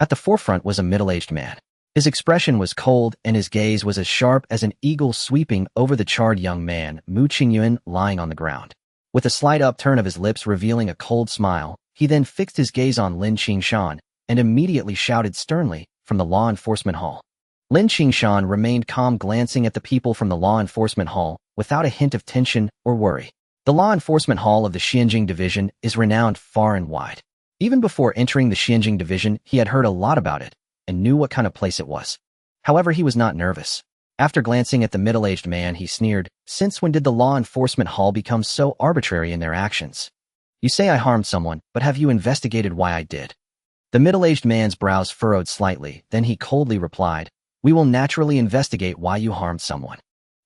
S1: At the forefront was a middle-aged man. His expression was cold, and his gaze was as sharp as an eagle, sweeping over the charred young man, Mu Qingyuan, lying on the ground. With a slight upturn of his lips revealing a cold smile, he then fixed his gaze on Lin Qingshan and immediately shouted sternly from the law enforcement hall. Lin Qingshan remained calm, glancing at the people from the law enforcement hall without a hint of tension or worry. The law enforcement hall of the Xianjing division is renowned far and wide. Even before entering the Xianjing division, he had heard a lot about it and knew what kind of place it was. However, he was not nervous. After glancing at the middle-aged man, he sneered, "Since when did the law enforcement hall become so arbitrary in their actions? You say I harmed someone, but have you investigated why I did?" The middle-aged man's brows furrowed slightly, then he coldly replied, "We will naturally investigate why you harmed someone.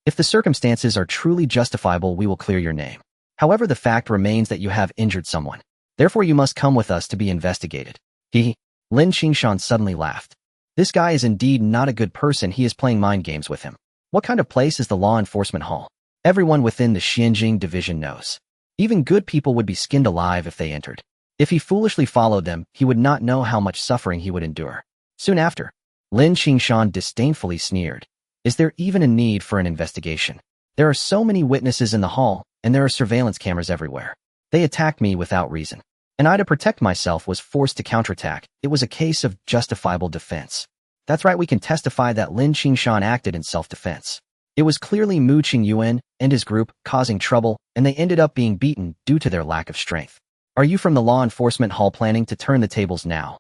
S1: If the circumstances are truly justifiable, we will clear your name. However, the fact remains that you have injured someone. Therefore, you must come with us to be investigated." Lin Qingshan suddenly laughed. This guy is indeed not a good person. He is playing mind games with him. What kind of place is the law enforcement hall? Everyone within the Xianjing division knows. Even good people would be skinned alive if they entered. If he foolishly followed them, he would not know how much suffering he would endure. Soon after, Lin Qingshan disdainfully sneered. Is there even a need for an investigation? There are so many witnesses in the hall, and there are surveillance cameras everywhere. They attacked me without reason, and I, to protect myself, was forced to counterattack. It was a case of justifiable defense. That's right, we can testify that Lin Qingshan acted in self-defense. It was clearly Mu Qingyuan and his group causing trouble, and they ended up being beaten due to their lack of strength. Are you from the law enforcement hall planning to turn the tables now?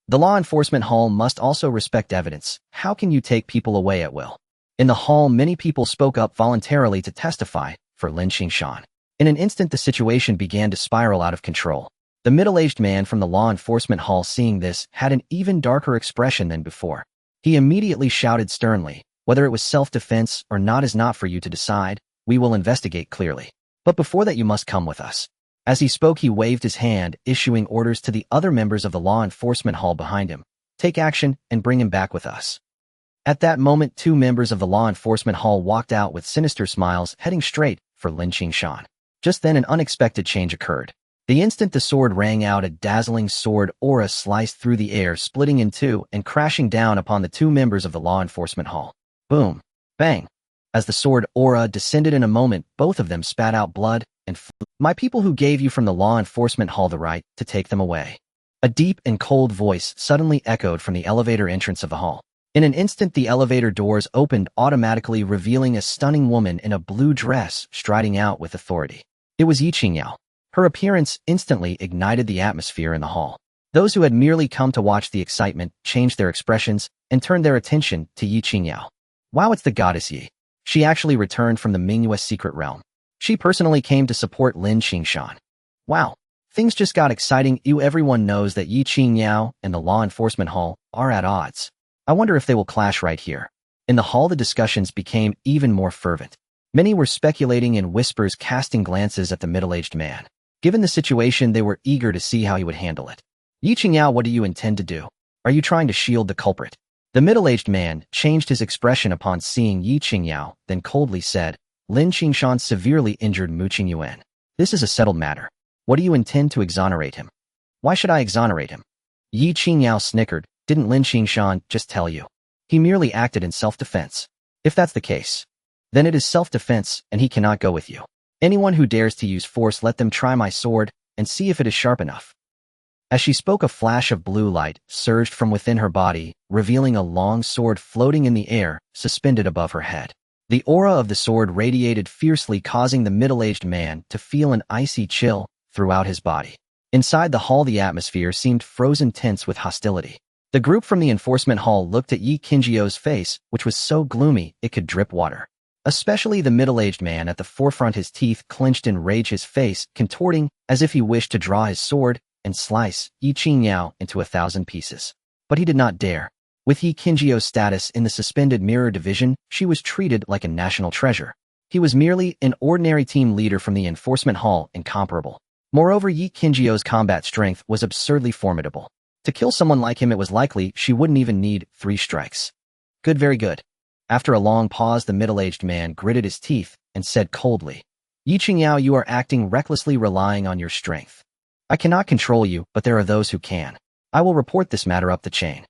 S1: The law enforcement hall must also respect evidence. How can you take people away at will? In the hall, many people spoke up voluntarily to testify for Lin Qingshan. In an instant, the situation began to spiral out of control. The middle-aged man from the law enforcement hall, seeing this, had an even darker expression than before. He immediately shouted sternly, "Whether it was self-defense or not is not for you to decide. We will investigate clearly. But before that, you must come with us." As he spoke, he waved his hand, issuing orders to the other members of the law enforcement hall behind him. "Take action and bring him back with us." At that moment, 2 members of the law enforcement hall walked out with sinister smiles, heading straight for Lin Qingshan. Just then, an unexpected change occurred. The instant the sword rang out, a dazzling sword aura sliced through the air, splitting in two and crashing down upon the 2 members of the law enforcement hall. Boom! Bang! As the sword aura descended in a moment, both of them spat out blood and flew. "My people who gave you from the law enforcement hall the right to take them away." A deep and cold voice suddenly echoed from the elevator entrance of the hall. In an instant, the elevator doors opened automatically, revealing a stunning woman in a blue dress striding out with authority. It was Yi Qingyao. Her appearance instantly ignited the atmosphere in the hall. Those who had merely come to watch the excitement changed their expressions and turned their attention to Yi Qingyao. Wow, it's the goddess Yi. She actually returned from the Mingyue secret realm. She personally came to support Lin Qingshan. Wow, things just got exciting. Everyone knows that Yi Qingyao and the law enforcement hall are at odds. I wonder if they will clash right here. In the hall, the discussions became even more fervent. Many were speculating in whispers, casting glances at the middle-aged man. Given the situation, they were eager to see how he would handle it. Yi Qingyao, what do you intend to do? Are you trying to shield the culprit? The middle-aged man changed his expression upon seeing Yi Qingyao, then coldly said, Lin Qingshan severely injured Muqing Yuan. This is a settled matter. What do you intend to exonerate him? Why should I exonerate him? Yi Qingyao snickered. Didn't Lin Qingshan just tell you? He merely acted in self-defense. If that's the case, then it is self-defense and he cannot go with you. Anyone who dares to use force, let them try my sword and see if it is sharp enough. As she spoke, a flash of blue light surged from within her body, revealing a long sword floating in the air, suspended above her head. The aura of the sword radiated fiercely, causing the middle-aged man to feel an icy chill throughout his body. Inside the hall, the atmosphere seemed frozen, tense with hostility. The group from the enforcement hall looked at Yi Qingjiao's face, which was so gloomy it could drip water. Especially the middle-aged man at the forefront, his teeth clenched in rage, his face contorting as if he wished to draw his sword and slice Yi Qingyao into 1,000 pieces. But he did not dare. With Yi Qingjiao's status in the suspended mirror division, she was treated like a national treasure. He was merely an ordinary team leader from the enforcement hall, incomparable. Moreover, Yi Qingjiao's combat strength was absurdly formidable. To kill someone like him, it was likely she wouldn't even need 3 strikes. Good, very good. After a long pause, the middle-aged man gritted his teeth and said coldly, Yi Qingyao, you are acting recklessly, relying on your strength. I cannot control you, but there are those who can. I will report this matter up the chain.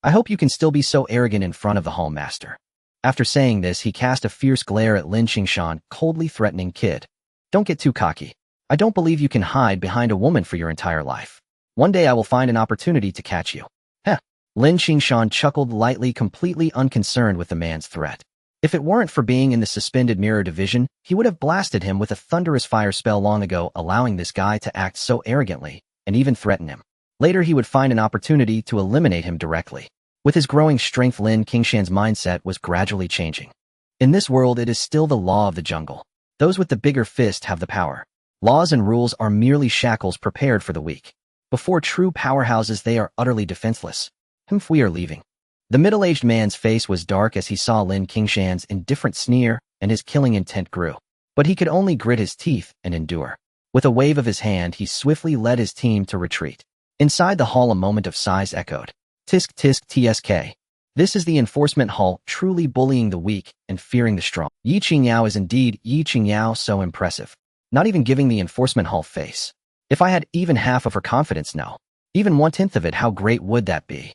S1: I hope you can still be so arrogant in front of the hall master. After saying this, he cast a fierce glare at Lin Qingshan, coldly threatening, kid. Don't get too cocky. I don't believe you can hide behind a woman for your entire life. One day I will find an opportunity to catch you. Heh. Lin Qingshan chuckled lightly, completely unconcerned with the man's threat. If it weren't for being in the suspended mirror division, he would have blasted him with a thunderous fire spell long ago, allowing this guy to act so arrogantly and even threaten him. Later, he would find an opportunity to eliminate him directly. With his growing strength, Lin Qingshan's mindset was gradually changing. In this world, it is still the law of the jungle. Those with the bigger fist have the power. Laws and rules are merely shackles prepared for the weak. Before true powerhouses, they are utterly defenseless. We are leaving. The middle-aged man's face was dark as he saw Lin Qingshan's indifferent sneer, and his killing intent grew. But he could only grit his teeth and endure. With a wave of his hand, he swiftly led his team to retreat. Inside the hall, a moment of sighs echoed. Tisk tisk tsk. This is the enforcement hall, truly bullying the weak and fearing the strong. Yi Qingyao is indeed Yi Qingyao, so impressive. Not even giving the enforcement hall face. If I had even half of her confidence, no. Even 1/10 of it, how great would that be?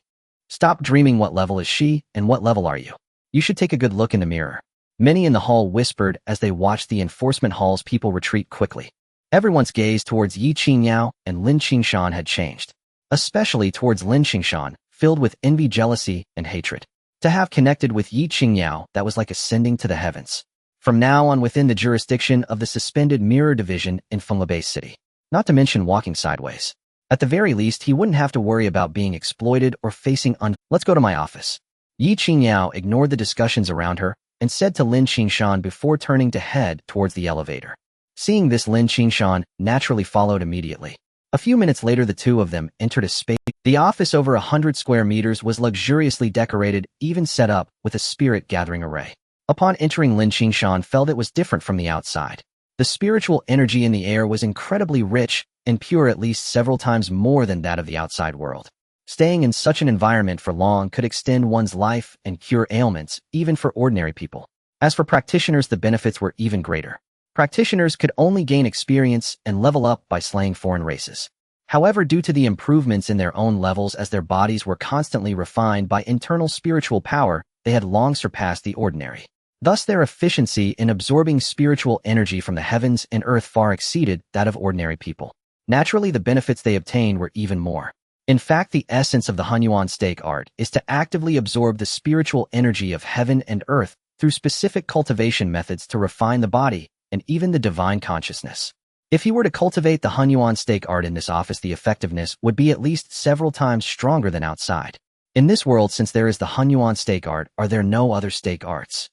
S1: Stop dreaming. What level is she, and what level are you? You should take a good look in the mirror. Many in the hall whispered as they watched the enforcement hall's people retreat quickly. Everyone's gaze towards Yi Qingyao and Lin Qingshan had changed. Especially towards Lin Qingshan, filled with envy, jealousy, and hatred. To have connected with Yi Qingyao, that was like ascending to the heavens. From now on, within the jurisdiction of the suspended mirror division in Fenglebei City. Not to mention walking sideways. At the very least, he wouldn't have to worry about being exploited or facing Let's go to my office. Yi Qingyao ignored the discussions around her and said to Lin Qingshan before turning to head towards the elevator. Seeing this, Lin Qingshan naturally followed immediately. A few minutes later, the two of them entered a space. The office, over 100 square meters, was luxuriously decorated, even set up with a spirit-gathering array. Upon entering, Lin Qingshan felt it was different from the outside. The spiritual energy in the air was incredibly rich and pure, at least several times more than that of the outside world. Staying in such an environment for long could extend one's life and cure ailments, even for ordinary people. As for practitioners, the benefits were even greater. Practitioners could only gain experience and level up by slaying foreign races. However, due to the improvements in their own levels as their bodies were constantly refined by internal spiritual power, they had long surpassed the ordinary. Thus, their efficiency in absorbing spiritual energy from the heavens and earth far exceeded that of ordinary people. Naturally, the benefits they obtained were even more. In fact, the essence of the Hunyuan stake art is to actively absorb the spiritual energy of heaven and earth through specific cultivation methods to refine the body and even the divine consciousness. If you were to cultivate the Hunyuan stake art in this office, the effectiveness would be at least several times stronger than outside. In this world, since there is the Hunyuan stake art, are there no other stake arts?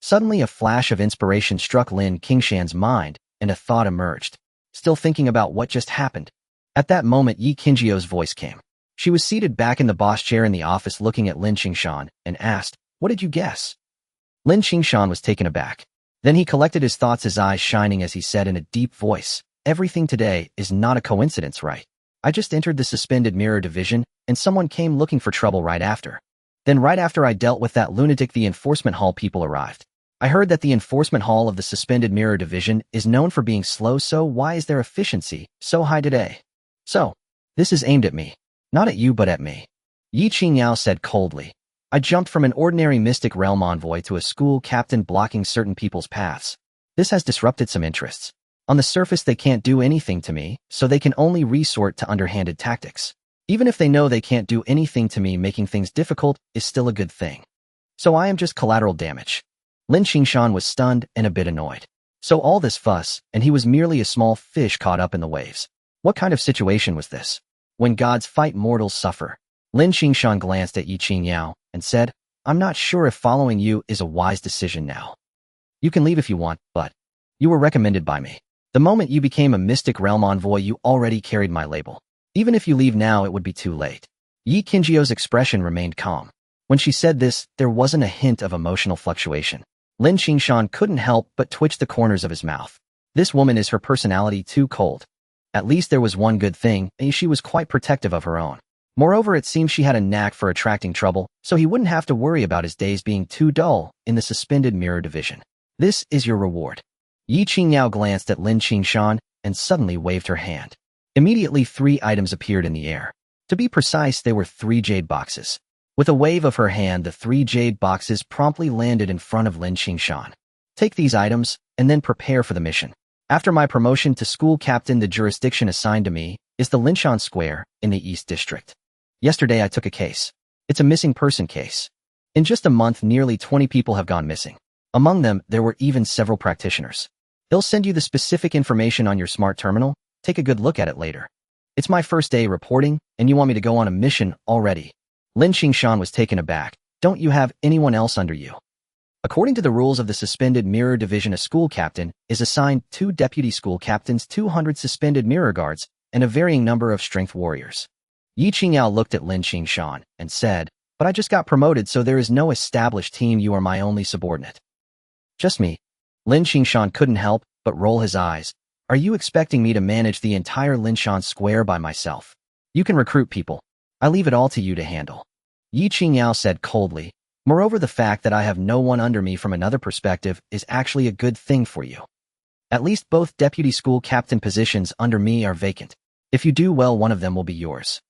S1: Suddenly, a flash of inspiration struck Lin Qingshan's mind, and a thought emerged. Still thinking about what just happened. At that moment, Yi Qingzhou's voice came. She was seated back in the boss chair in the office looking at Lin Qingshan and asked, "What did you guess?" Lin Qingshan was taken aback. Then he collected his thoughts, his eyes shining as he said in a deep voice, "Everything today is not a coincidence, right? I just entered the suspended mirror division, and someone came looking for trouble right after. Then right after I dealt with that lunatic, the enforcement hall people arrived. I heard that the enforcement hall of the suspended mirror division is known for being slow, so why is their efficiency so high today? So, this is aimed at me. Not at you, but at me." Yi Qingyao said coldly. "I jumped from an ordinary mystic realm envoy to a school captain blocking certain people's paths. This has disrupted some interests. On the surface, they can't do anything to me, so they can only resort to underhanded tactics. Even if they know they can't do anything to me, making things difficult is still a good thing. So I am just collateral damage." Lin Qingshan was stunned and a bit annoyed. So all this fuss, and he was merely a small fish caught up in the waves. What kind of situation was this? When gods fight, mortals suffer. Lin Qingshan glanced at Yi Qingyao and said, "I'm not sure if following you is a wise decision now. You can leave if you want, but you were recommended by me. The moment you became a mystic realm envoy, you already carried my label. Even if you leave now, it would be too late." Yi Qingzhou's expression remained calm. When she said this, there wasn't a hint of emotional fluctuation. Lin Qingshan couldn't help but twitch the corners of his mouth. This woman, is her personality too cold? At least there was one good thing, she was quite protective of her own. Moreover, it seemed she had a knack for attracting trouble, so he wouldn't have to worry about his days being too dull in the suspended mirror division. "This is your reward." Yi Qingyao glanced at Lin Qingshan and suddenly waved her hand. Immediately 3 items appeared in the air. To be precise, they were 3 jade boxes. With a wave of her hand, the 3 jade boxes promptly landed in front of Lin Qingshan. "Take these items, and then prepare for the mission. After my promotion to school captain, the jurisdiction assigned to me is the Linshan Square in the East District. Yesterday I took a case. It's a missing person case. In just a month, nearly 20 people have gone missing. Among them, there were even several practitioners. They'll send you the specific information on your smart terminal. Take a good look at it later. It's my first day reporting, and you want me to go on a mission already?" Lin Qingshan was taken aback. "Don't you have anyone else under you?" According to the rules of the suspended mirror division, a school captain is assigned 2 deputy school captains, 200 suspended mirror guards, and a varying number of strength warriors. Yi Qingyao looked at Lin Qingshan and said, "But I just got promoted, so there is no established team. You are my only subordinate." "Just me." Lin Qingshan couldn't help but roll his eyes. "Are you expecting me to manage the entire Linshan Square by myself? You can recruit people. I leave it all to you to handle." Yi Qingyao said coldly, "Moreover, the fact that I have no one under me from another perspective is actually a good thing for you. At least both deputy school captain positions under me are vacant. If you do well, one of them will be yours."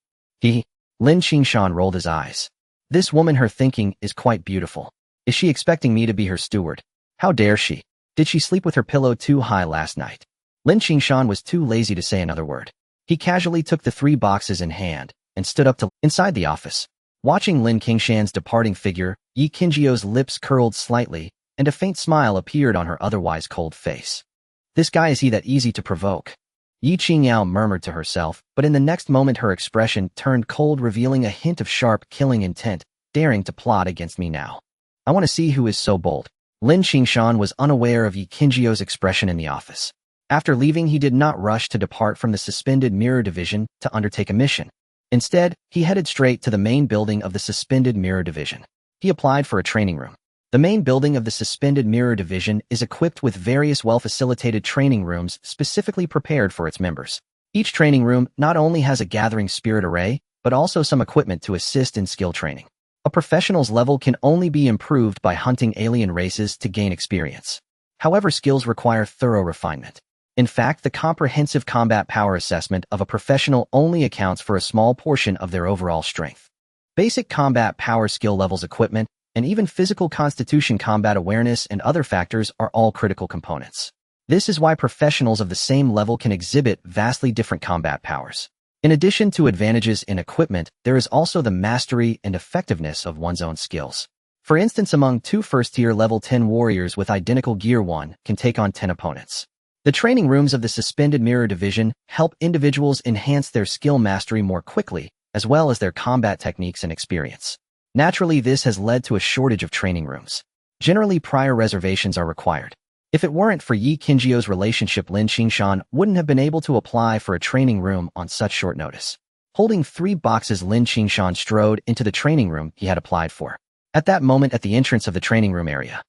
S1: Lin Qingshan rolled his eyes. "This woman, her thinking is quite beautiful. Is she expecting me to be her steward? How dare she? Did she sleep with her pillow too high last night?" Lin Qingshan was too lazy to say another word. He casually took the 3 boxes in hand and stood up to inside the office. Watching Lin Qingshan's departing figure, Yi Qingzhou's lips curled slightly, and a faint smile appeared on her otherwise cold face. "This guy, is he that easy to provoke?" Yi Qingyao murmured to herself, but in the next moment her expression turned cold, revealing a hint of sharp, killing intent, daring to plot against me now. "I want to see who is so bold." Lin Qingshan was unaware of Yi Qingzhou's expression in the office. After leaving, he did not rush to depart from the suspended mirror division to undertake a mission. Instead, he headed straight to the main building of the suspended mirror division. He applied for a training room. The main building of the suspended mirror division is equipped with various well-facilitated training rooms specifically prepared for its members. Each training room not only has a gathering spirit array, but also some equipment to assist in skill training. A professional's level can only be improved by hunting alien races to gain experience. However, skills require thorough refinement. In fact, the comprehensive combat power assessment of a professional only accounts for a small portion of their overall strength. Basic combat power skill levels, equipment, and even physical constitution, combat awareness, and other factors are all critical components. This is why professionals of the same level can exhibit vastly different combat powers. In addition to advantages in equipment, there is also the mastery and effectiveness of one's own skills. For instance, among two first-tier level 10 warriors with identical gear, one can take on 10 opponents. The training rooms of the Suspended Mirror Division help individuals enhance their skill mastery more quickly, as well as their combat techniques and experience. Naturally, this has led to a shortage of training rooms. Generally, prior reservations are required. If it weren't for Yi Qingzhou's relationship, Lin Qingshan wouldn't have been able to apply for a training room on such short notice. Holding 3 boxes, Lin Qingshan strode into the training room he had applied for. At that moment, at the entrance of the training room area,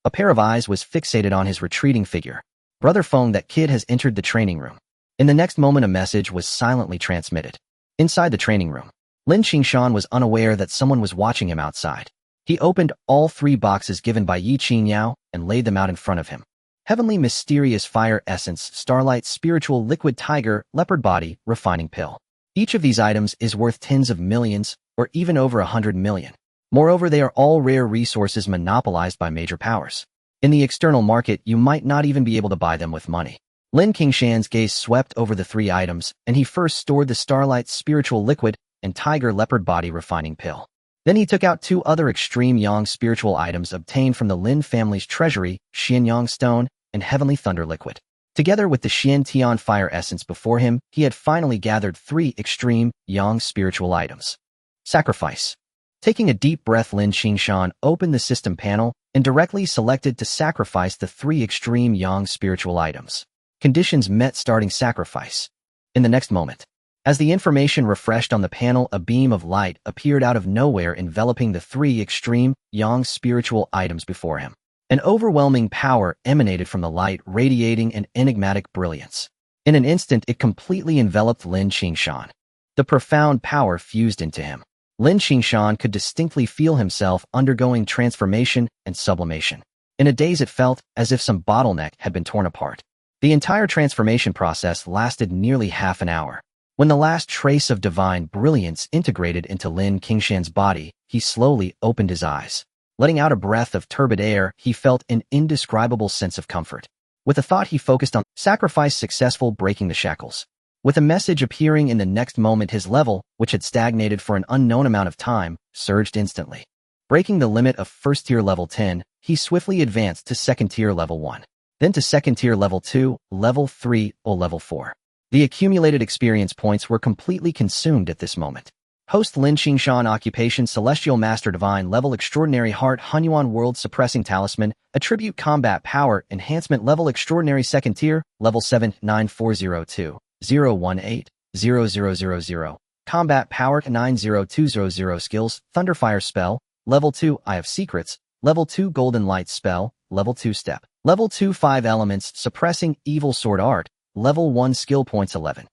S1: a pair of eyes was fixated on his retreating figure. "Brother Feng, that kid has entered the training room." In the next moment, a message was silently transmitted. Inside the training room, Lin Qingshan was unaware that someone was watching him outside. He opened all 3 boxes given by Yi Qingyao and laid them out in front of him. Heavenly Mysterious Fire Essence, Starlight Spiritual Liquid Tiger, Leopard Body, Refining Pill. Each of these items is worth tens of millions, or even over 100 million. Moreover, they are all rare resources monopolized by major powers. In the external market, you might not even be able to buy them with money. Lin Qingshan's gaze swept over the 3 items, and he first stored the Starlight Spiritual Liquid and Tiger Leopard Body Refining Pill. Then he took out 2 other Extreme Yang spiritual items obtained from the Lin family's treasury, Xian Yang Stone and Heavenly Thunder Liquid. Together with the Xian Tian Fire Essence before him, he had finally gathered 3 Extreme Yang spiritual items. Sacrifice. Taking a deep breath, Lin Qingshan opened the system panel and directly selected to sacrifice the 3 Extreme Yang spiritual items. Conditions met, starting sacrifice. In the next moment, as the information refreshed on the panel, a beam of light appeared out of nowhere, enveloping the 3 Extreme Yang spiritual items before him. An overwhelming power emanated from the light, radiating an enigmatic brilliance. In an instant, it completely enveloped Lin Qingshan. The profound power fused into him. Lin Qingshan could distinctly feel himself undergoing transformation and sublimation. In a daze, it felt as if some bottleneck had been torn apart. The entire transformation process lasted nearly half an hour. When the last trace of divine brilliance integrated into Lin Qingshan's body, he slowly opened his eyes. Letting out a breath of turbid air, he felt an indescribable sense of comfort. With a thought, he focused on sacrifice successful, breaking the shackles. With a message appearing in the next moment, his level, which had stagnated for an unknown amount of time, surged instantly. Breaking the limit of first-tier level 10, he swiftly advanced to second-tier level 1, then to second-tier level 2, level 3, or level 4. The accumulated experience points were completely consumed at this moment. Host Lin Qingshan. Occupation: Celestial Master. Divine Level Extraordinary Heart. Hunyuan World Suppressing Talisman. Attribute: Combat Power Enhancement. Level Extraordinary. Second Tier. Level 7. 9402. 018-0000. Combat Power 90200. Skills: Thunderfire Spell. Level 2. Eye of Secrets. Level 2. Golden Light Spell. Level 2. Step. Level 2. 5 Elements. Suppressing Evil Sword Art. Level 1. Skill points 11.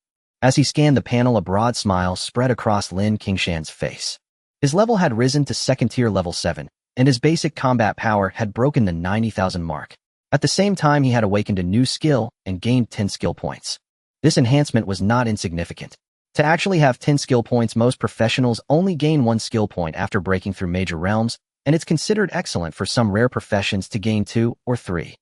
S1: As he scanned the panel, a broad smile spread across Lin Qingshan's face. His level had risen to second tier level 7, and his basic combat power had broken the 90,000 mark. At the same time, he had awakened a new skill and gained 10 skill points. This enhancement was not insignificant. To actually have 10 skill points, most professionals only gain 1 skill point after breaking through major realms, and it's considered excellent for some rare professions to gain 2 or 3.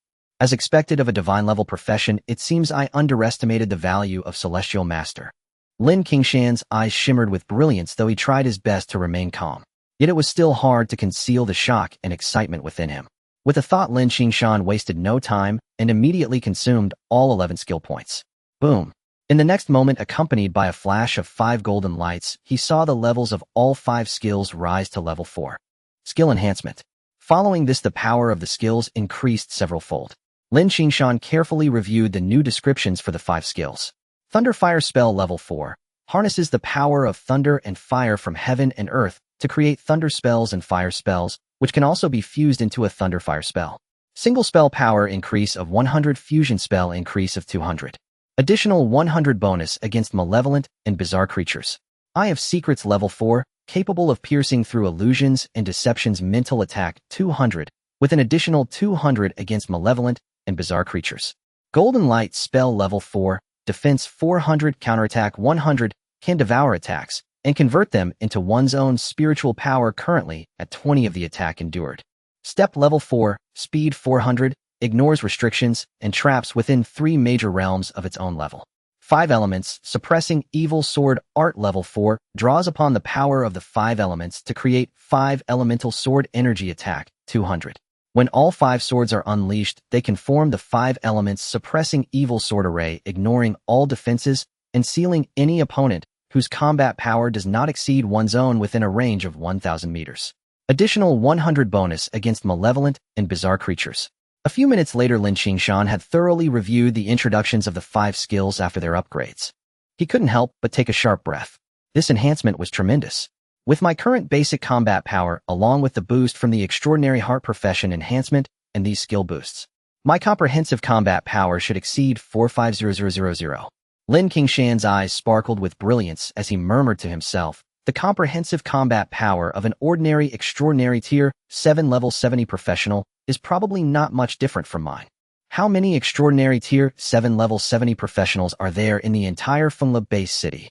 S1: As expected of a divine-level profession, it seems I underestimated the value of Celestial Master. Lin Qingshan's eyes shimmered with brilliance, though he tried his best to remain calm. Yet it was still hard to conceal the shock and excitement within him. With a thought, Lin Qingshan wasted no time and immediately consumed all 11 skill points. Boom! In the next moment, accompanied by a flash of 5 golden lights, he saw the levels of all 5 skills rise to level 4. Skill Enhancement. Following this, the power of the skills increased several-fold. Lin Qingshan carefully reviewed the new descriptions for the 5 skills. Thunderfire Spell Level 4 harnesses the power of thunder and fire from heaven and earth to create thunder spells and fire spells, which can also be fused into a thunderfire spell. Single spell power increase of 100, fusion spell increase of 200. Additional 100 bonus against malevolent and bizarre creatures. Eye of Secrets Level 4, capable of piercing through illusions and deceptions. Mental attack 200, with an additional 200 against malevolent and bizarre creatures. Golden Light Spell Level 4, defense 400, counterattack 100, can devour attacks and convert them into one's own spiritual power, currently at 20 of the attack endured. Step Level 4, speed 400, ignores restrictions and traps within 3 major realms of its own level. 5 elements, suppressing evil sword art level 4, draws upon the power of the 5 elements to create 5 elemental sword energy attack, 200. When all 5 swords are unleashed, they can form the 5 elements suppressing evil sword array, ignoring all defenses and sealing any opponent whose combat power does not exceed one's own within a range of 1,000 meters. Additional 100 bonus against malevolent and bizarre creatures. A few minutes later, Lin Qingshan had thoroughly reviewed the introductions of the 5 skills after their upgrades. He couldn't help but take a sharp breath. This enhancement was tremendous. With my current basic combat power, along with the boost from the Extraordinary Heart Profession enhancement and these skill boosts, my comprehensive combat power should exceed 450000. Lin Qingshan's eyes sparkled with brilliance as he murmured to himself, the comprehensive combat power of an ordinary extraordinary tier 7 level 70 professional is probably not much different from mine. How many extraordinary tier 7 level 70 professionals are there in the entire Fengla base city?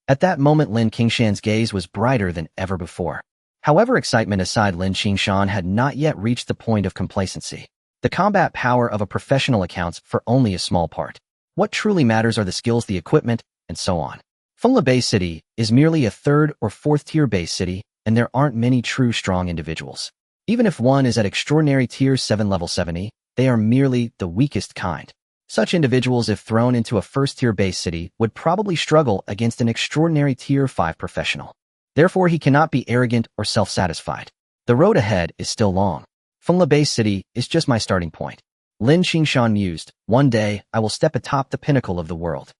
S1: At that moment, Lin Qingshan's gaze was brighter than ever before. However, excitement aside, Lin Qingshan had not yet reached the point of complacency. The combat power of a professional accounts for only a small part. What truly matters are the skills, the equipment, and so on. Fengla base city is merely a 3rd or 4th tier base city, and there aren't many true strong individuals. Even if one is at extraordinary tier 7 level 70, they are merely the weakest kind. Such individuals, if thrown into a 1st tier base city, would probably struggle against an extraordinary tier 5 professional. Therefore, he cannot be arrogant or self-satisfied. The road ahead is still long. Fengla base city is just my starting point. Lin Qingshan mused, one day I will step atop the pinnacle of the world.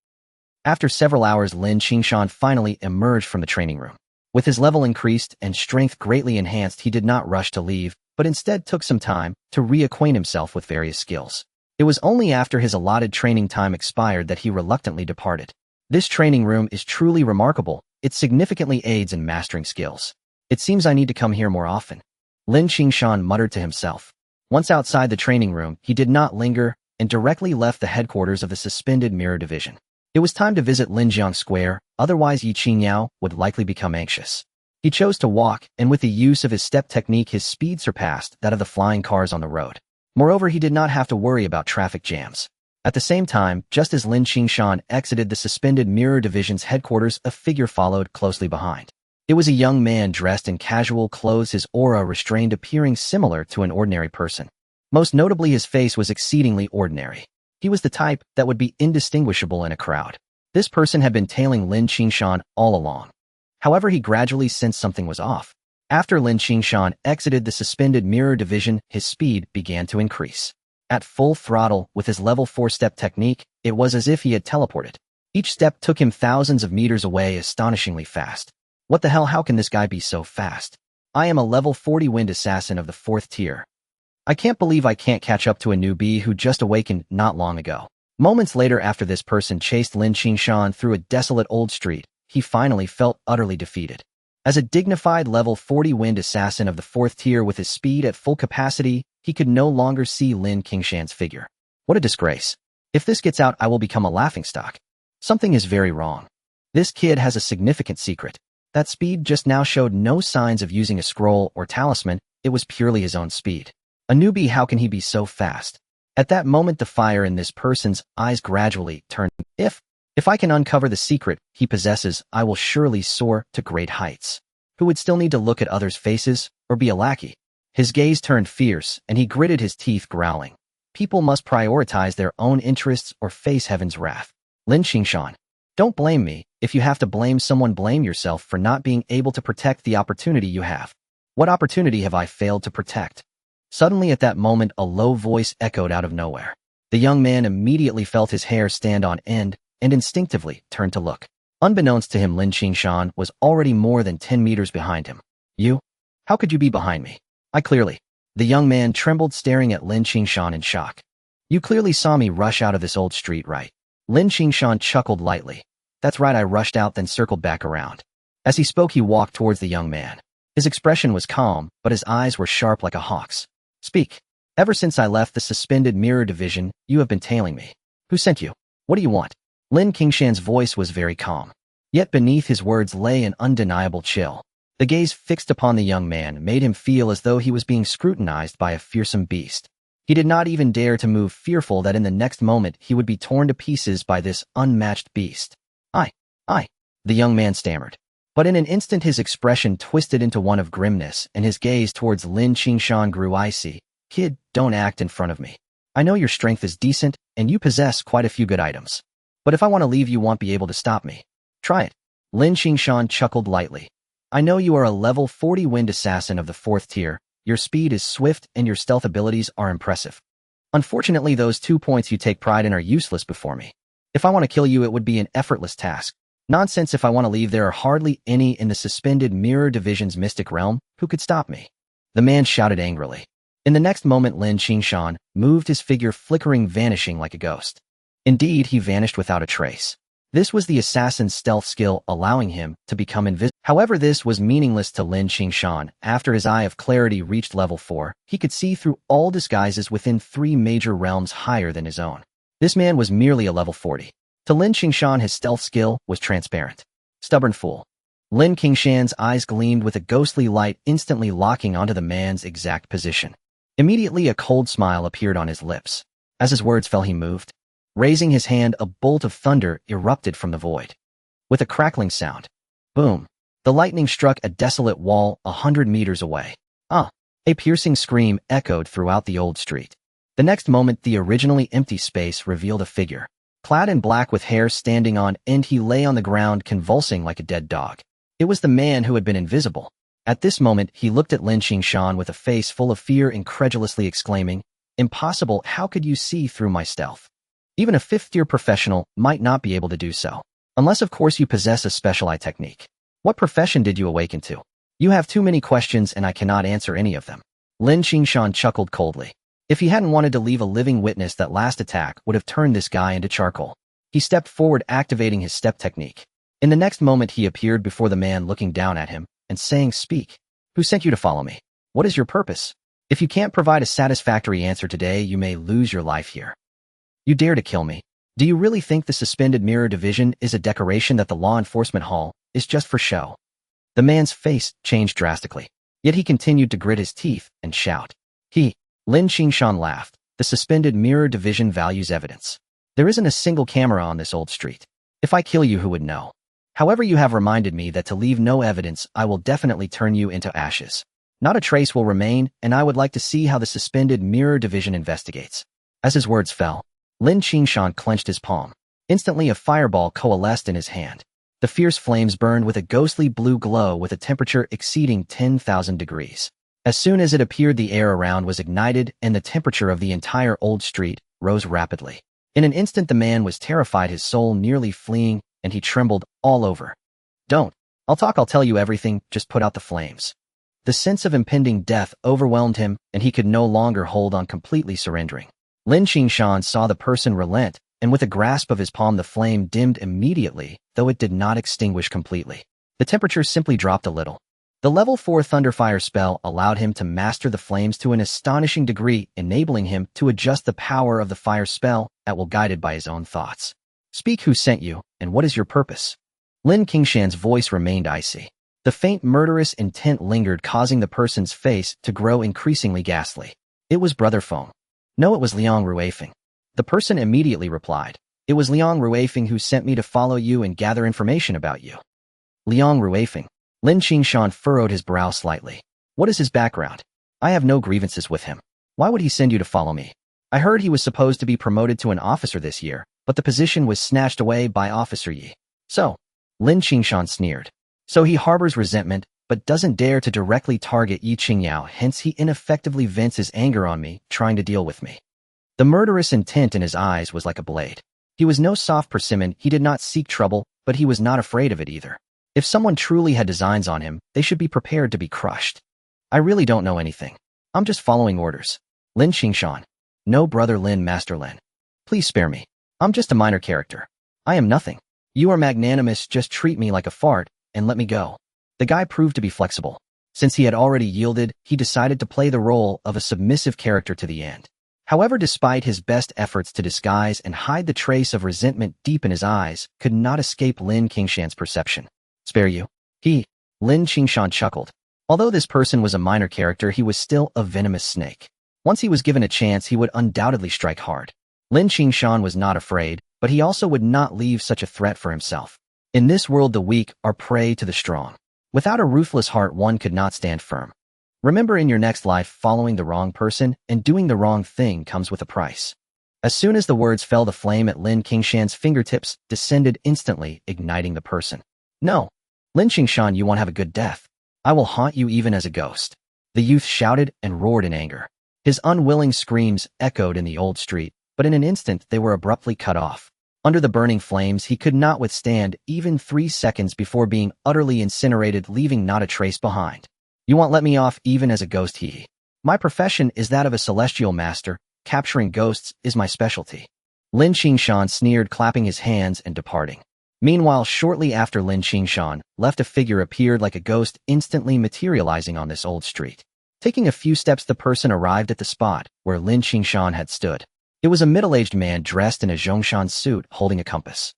S1: After several hours, Lin Qingshan finally emerged from the training room. With his level increased and strength greatly enhanced, he did not rush to leave, but instead took some time to reacquaint himself with various skills. It was only after his allotted training time expired that he reluctantly departed. This training room is truly remarkable. It significantly aids in mastering skills. It seems I need to come here more often. Lin Qingshan muttered to himself. Once outside the training room, he did not linger and directly left the headquarters of the Suspended Mirror Division. It was time to visit Linjiang Square, otherwise Yi Qingyao would likely become anxious. He chose to walk, and with the use of his step technique, his speed surpassed that of the flying cars on the road. Moreover, he did not have to worry about traffic jams. At the same time, just as Lin Qingshan exited the Suspended Mirror Division's headquarters, a figure followed closely behind. It was a young man dressed in casual clothes, his aura restrained, appearing similar to an ordinary person. Most notably, his face was exceedingly ordinary. He was the type that would be indistinguishable in a crowd. This person had been tailing Lin Qingshan all along. However, he gradually sensed something was off. After Lin Qingshan exited the Suspended Mirror Division, his speed began to increase. At full throttle, with his level 4 step technique, it was as if he had teleported. Each step took him thousands of meters away, astonishingly fast. What the hell, how can this guy be so fast? I am a level 40 wind assassin of the 4th tier. I can't believe I can't catch up to a newbie who just awakened not long ago. Moments later, after this person chased Lin Qingshan through a desolate old street, he finally felt utterly defeated. As a dignified level 40 wind assassin of the 4th tier with his speed at full capacity, he could no longer see Lin Qingshan's figure. What a disgrace. If this gets out, I will become a laughingstock. Something is very wrong. This kid has a significant secret. That speed just now showed no signs of using a scroll or talisman, it was purely his own speed. A newbie, how can he be so fast? At that moment, the fire in this person's eyes gradually turned. If I can uncover the secret he possesses, I will surely soar to great heights. Who would still need to look at others' faces or be a lackey? His gaze turned fierce, and he gritted his teeth, growling. People must prioritize their own interests or face heaven's wrath. Lin Qingshan, don't blame me. If you have to blame someone, blame yourself for not being able to protect the opportunity you have. What opportunity have I failed to protect? Suddenly at that moment, a low voice echoed out of nowhere. The young man immediately felt his hair stand on end and instinctively turned to look. Unbeknownst to him, Lin Qingshan was already more than 10 meters behind him. You? How could you be behind me? I clearly. The young man trembled, staring at Lin Qingshan in shock. You clearly saw me rush out of this old street, right? Lin Qingshan chuckled lightly. That's right, I rushed out, then circled back around. As he spoke, he walked towards the young man. His expression was calm, but his eyes were sharp like a hawk's. Speak. Ever since I left the Suspended Mirror Division, you have been tailing me. Who sent you? What do you want? Lin Qingshan's voice was very calm. Yet beneath his words lay an undeniable chill. The gaze fixed upon the young man made him feel as though he was being scrutinized by a fearsome beast. He did not even dare to move, fearful that in the next moment he would be torn to pieces by this unmatched beast. I, the young man stammered. But in an instant his expression twisted into one of grimness, and his gaze towards Lin Qingshan grew icy. Kid, don't act in front of me. I know your strength is decent, and you possess quite a few good items. But if I want to leave, you won't be able to stop me. Try it. Lin Qingshan chuckled lightly. I know you are a level 40 wind assassin of the 4th tier. Your speed is swift, and your stealth abilities are impressive. Unfortunately, those 2 points you take pride in are useless before me. If I want to kill you, it would be an effortless task. Nonsense. If I want to leave, there are hardly any in the suspended Mirror Division's mystic realm who could stop me. The man shouted angrily. In the next moment, Lin Qingshan moved, his figure flickering, vanishing like a ghost. Indeed, he vanished without a trace. This was the assassin's stealth skill, allowing him to become invisible. However, this was meaningless to Lin Qingshan. After his Eye of Clarity reached level 4, he could see through all disguises within 3 major realms higher than his own. This man was merely a level 40. To Lin Qingshan, his stealth skill was transparent. Stubborn fool. Lin Qingshan's eyes gleamed with a ghostly light, instantly locking onto the man's exact position. Immediately, a cold smile appeared on his lips. As his words fell, he moved. Raising his hand, a bolt of thunder erupted from the void. With a crackling sound, boom, the lightning struck a desolate wall 100 meters away. A piercing scream echoed throughout the old street. The next moment, the originally empty space revealed a figure. Clad in black with hair standing on end, he lay on the ground, convulsing like a dead dog. It was the man who had been invisible. At this moment, he looked at Lin Qingshan with a face full of fear, incredulously exclaiming, "Impossible! How could you see through my stealth? Even a 5th-tier professional might not be able to do so. Unless, of course, you possess a special eye technique. What profession did you awaken to? You have too many questions, and I cannot answer any of them." Lin Qingshan chuckled coldly. If he hadn't wanted to leave a living witness, that last attack would have turned this guy into charcoal. He stepped forward, activating his step technique. In the next moment, he appeared before the man, looking down at him and saying, "Speak. Who sent you to follow me? What is your purpose? If you can't provide a satisfactory answer today, you may lose your life here. You dare to kill me? Do you really think the suspended Mirror Division is a decoration, that the law enforcement hall is just for show?" The man's face changed drastically, yet he continued to grit his teeth and shout. Lin Qingshan laughed. The suspended Mirror Division values evidence. There isn't a single camera on this old street. If I kill you, who would know? However, you have reminded me that to leave no evidence, I will definitely turn you into ashes. Not a trace will remain, and I would like to see how the suspended Mirror Division investigates. As his words fell, Lin Qingshan clenched his palm. Instantly, a fireball coalesced in his hand. The fierce flames burned with a ghostly blue glow, with a temperature exceeding 10,000 degrees. As soon as it appeared, the air around was ignited, and the temperature of the entire old street rose rapidly. In an instant, the man was terrified, his soul nearly fleeing, and he trembled all over. "Don't. I'll tell you everything, just put out the flames." The sense of impending death overwhelmed him, and he could no longer hold on, completely surrendering. Lin Qingshan saw the person relent, and with a grasp of his palm, the flame dimmed immediately, though it did not extinguish completely. The temperature simply dropped a little. The level 4 Thunderfire spell allowed him to master the flames to an astonishing degree, enabling him to adjust the power of the fire spell at will, guided by his own thoughts. "Speak. Who sent you, and what is your purpose?" Lin Qingshan's voice remained icy. The faint murderous intent lingered, causing the person's face to grow increasingly ghastly. "It was Brother Feng." "No, it was Liang Ruifeng." The person immediately replied. "It was Liang Ruifeng who sent me to follow you and gather information about you." Liang Ruifeng. Lin Qingshan furrowed his brow slightly. "What is his background? I have no grievances with him. Why would he send you to follow me? I heard he was supposed to be promoted to an officer this year, but the position was snatched away by Officer Yi." "So," Lin Qingshan sneered. "So he harbors resentment, but doesn't dare to directly target Yi Qingyao, hence he ineffectively vents his anger on me, trying to deal with me." The murderous intent in his eyes was like a blade. He was no soft persimmon. He did not seek trouble, but he was not afraid of it either. If someone truly had designs on him, they should be prepared to be crushed. "I really don't know anything. I'm just following orders." Lin Qingshan. "No, Brother Lin, Master Lin. Please spare me. I'm just a minor character. I am nothing. You are magnanimous, just treat me like a fart and let me go." The guy proved to be flexible. Since he had already yielded, he decided to play the role of a submissive character to the end. However, despite his best efforts to disguise and hide the trace of resentment deep in his eyes, could not escape Lin Qingshan's perception. "Spare you?" Lin Qingshan chuckled. Although this person was a minor character, he was still a venomous snake. Once he was given a chance, he would undoubtedly strike hard. Lin Qingshan was not afraid, but he also would not leave such a threat for himself. In this world, the weak are prey to the strong. Without a ruthless heart, one could not stand firm. Remember, in your next life, following the wrong person and doing the wrong thing comes with a price. As soon as the words fell, the flame at Lin Qingshan's fingertips descended instantly, igniting the person. No, Lin Qingshan, you won't have a good death. I will haunt you even as a ghost. The youth shouted and roared in anger. His unwilling screams echoed in the old street, but in an instant they were abruptly cut off. Under the burning flames, he could not withstand even 3 seconds before being utterly incinerated, leaving not a trace behind. You won't let me off even as a ghost, he. My profession is that of a celestial master. Capturing ghosts is my specialty. Lin Qingshan sneered, clapping his hands and departing. Meanwhile, shortly after Lin Qingshan left, a figure appeared like a ghost, instantly materializing on this old street. Taking a few steps, the person arrived at the spot where Lin Qingshan had stood. It was a middle-aged man dressed in a Zhongshan suit, holding a compass.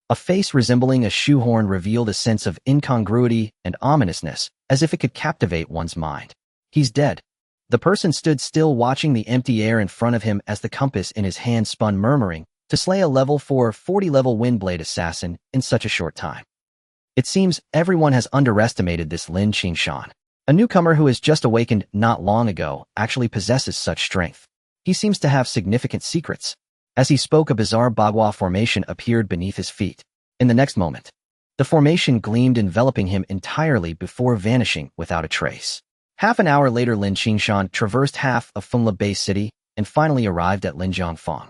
S1: A face resembling a shoehorn revealed a sense of incongruity and ominousness, as if it could captivate one's mind. He's dead. The person stood still, watching the empty air in front of him as the compass in his hand spun, murmuring, to slay a level 40 level Windblade assassin in such a short time. It seems everyone has underestimated this Lin Qingshan. A newcomer who has just awakened not long ago actually possesses such strength. He seems to have significant secrets. As he spoke, a bizarre Bagua formation appeared beneath his feet. In the next moment, the formation gleamed, enveloping him entirely before vanishing without a trace. Half an hour later, Lin Qingshan traversed half of Fengla Bay City and finally arrived at Linjiangfang.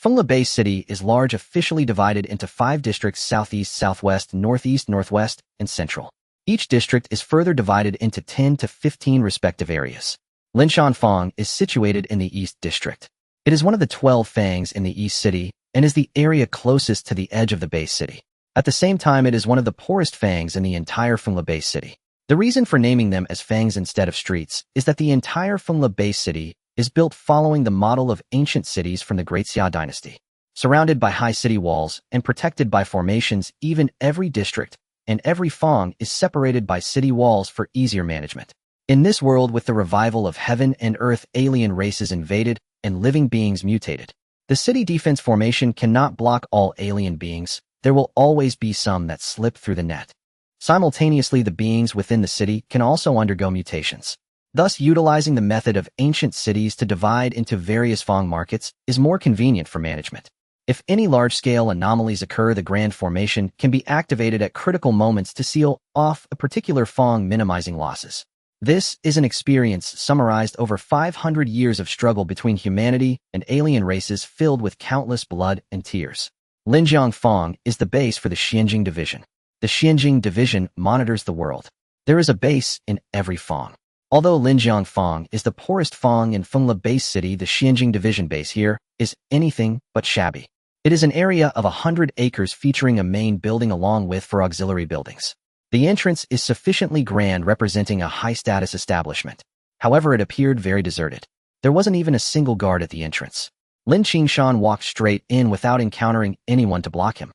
S1: Fengla Bay City is large, officially divided into 5 districts: southeast, southwest, northeast, northwest, and central. Each district is further divided into 10 to 15 respective areas. Linjiangfang is situated in the East District. It is one of the 12 fangs in the East City and is the area closest to the edge of the Bay City. At the same time, it is one of the poorest fangs in the entire Fengla Bay City. The reason for naming them as fangs instead of streets is that the entire Fengla Bay City is built following the model of ancient cities from the Great Xia dynasty. Surrounded by high city walls and protected by formations, even every district and every fang is separated by city walls for easier management. In this world, with the revival of heaven and earth, alien races invaded and living beings mutated. The city defense formation cannot block all alien beings. There will always be some that slip through the net. Simultaneously, the beings within the city can also undergo mutations. Thus, utilizing the method of ancient cities to divide into various fang markets is more convenient for management. If any large-scale anomalies occur, the Grand Formation can be activated at critical moments to seal off a particular fang, minimizing losses. This is an experience summarized over 500 years of struggle between humanity and alien races, filled with countless blood and tears. Linjiangfang is the base for the Xianjing Division. The Xianjing Division monitors the world. There is a base in every fang. Although Linjiangfang is the poorest fang in Fengla Bay City, the Xianjing Division base here is anything but shabby. It is an area of 100 acres featuring a main building along with 4 auxiliary buildings. The entrance is sufficiently grand, representing a high-status establishment. However, it appeared very deserted. There wasn't even a single guard at the entrance. Lin Qingshan walked straight in without encountering anyone to block him.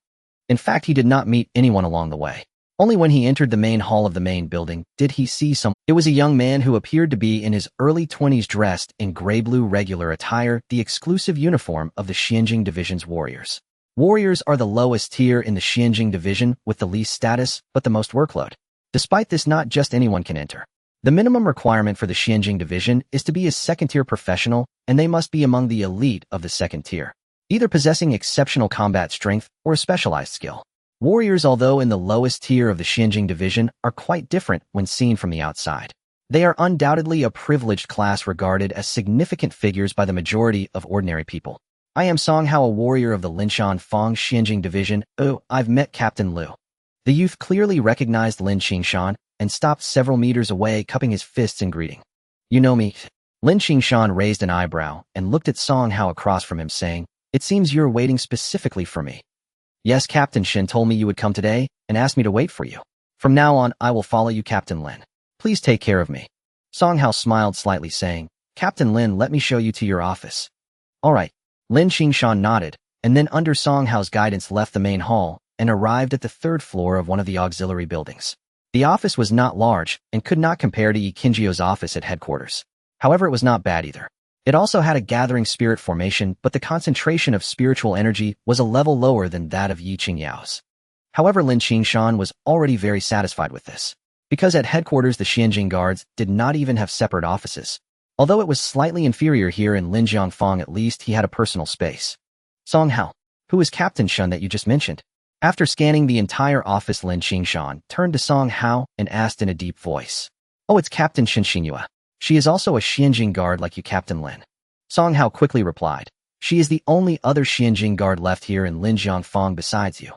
S1: In fact, he did not meet anyone along the way. Only when he entered the main hall of the main building did he see someone. It was a young man who appeared to be in his early 20s, dressed in gray-blue regular attire, the exclusive uniform of the Xianjing Division's warriors. Warriors are the lowest tier in the Xianjing Division, with the least status, but the most workload. Despite this, not just anyone can enter. The minimum requirement for the Xianjing Division is to be a second-tier professional, and they must be among the elite of the second tier, either possessing exceptional combat strength or a specialized skill. Warriors, although in the lowest tier of the Xianjing Division, are quite different when seen from the outside. They are undoubtedly a privileged class, regarded as significant figures by the majority of ordinary people. I am Song Hao, a warrior of the Linjiangfang Xianjing Division. Oh, I've met Captain Liu. The youth clearly recognized Lin Qingshan and stopped several meters away, cupping his fists in greeting. You know me? Lin Qingshan raised an eyebrow and looked at Song Hao across from him, saying, It seems you're waiting specifically for me. Yes, Captain Shin told me you would come today and asked me to wait for you. From now on, I will follow you, Captain Lin. Please take care of me. Song Hao smiled slightly, saying, Captain Lin, let me show you to your office. All right. Lin Qingshan nodded, and then under Song Hao's guidance left the main hall and arrived at the 3rd floor of one of the auxiliary buildings. The office was not large and could not compare to Yi Qingzhou's office at headquarters. However, it was not bad either. It also had a gathering spirit formation, but the concentration of spiritual energy was a level lower than that of Yi Qingyao's. However, Lin Qingshan was already very satisfied with this, because at headquarters the Xianjing guards did not even have separate offices. Although it was slightly inferior here in Linjiangfang, at least he had a personal space. Song Hao, who is Captain Shun that you just mentioned? After scanning the entire office, Lin Qingshan turned to Song Hao and asked in a deep voice. Oh, it's Captain Shen Xinyue. She is also a Xianjing guard like you, Captain Lin. Song Hao quickly replied. She is the only other Xianjing guard left here in Linjiangfang besides you.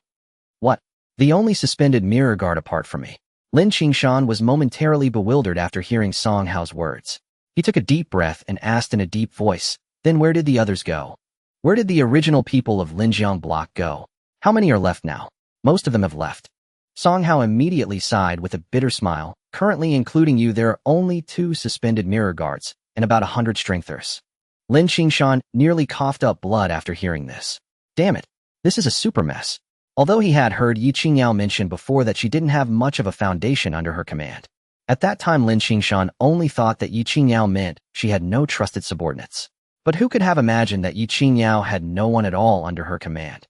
S1: What? The only suspended mirror guard apart from me? Lin Qingshan was momentarily bewildered after hearing Song Hao's words. He took a deep breath and asked in a deep voice, then where did the others go? Where did the original people of Linjiang block go? How many are left now? Most of them have left. Song Hao immediately sighed with a bitter smile. Currently, including you, there are only 2 suspended mirror guards and about 100 strengthers. Lin Qingshan nearly coughed up blood after hearing this. Damn it, this is a super mess. Although he had heard Yi Qingyao mention before that she didn't have much of a foundation under her command. At that time, Lin Qingshan only thought that Yi Qingyao meant she had no trusted subordinates. But who could have imagined that Yi Qingyao had no one at all under her command?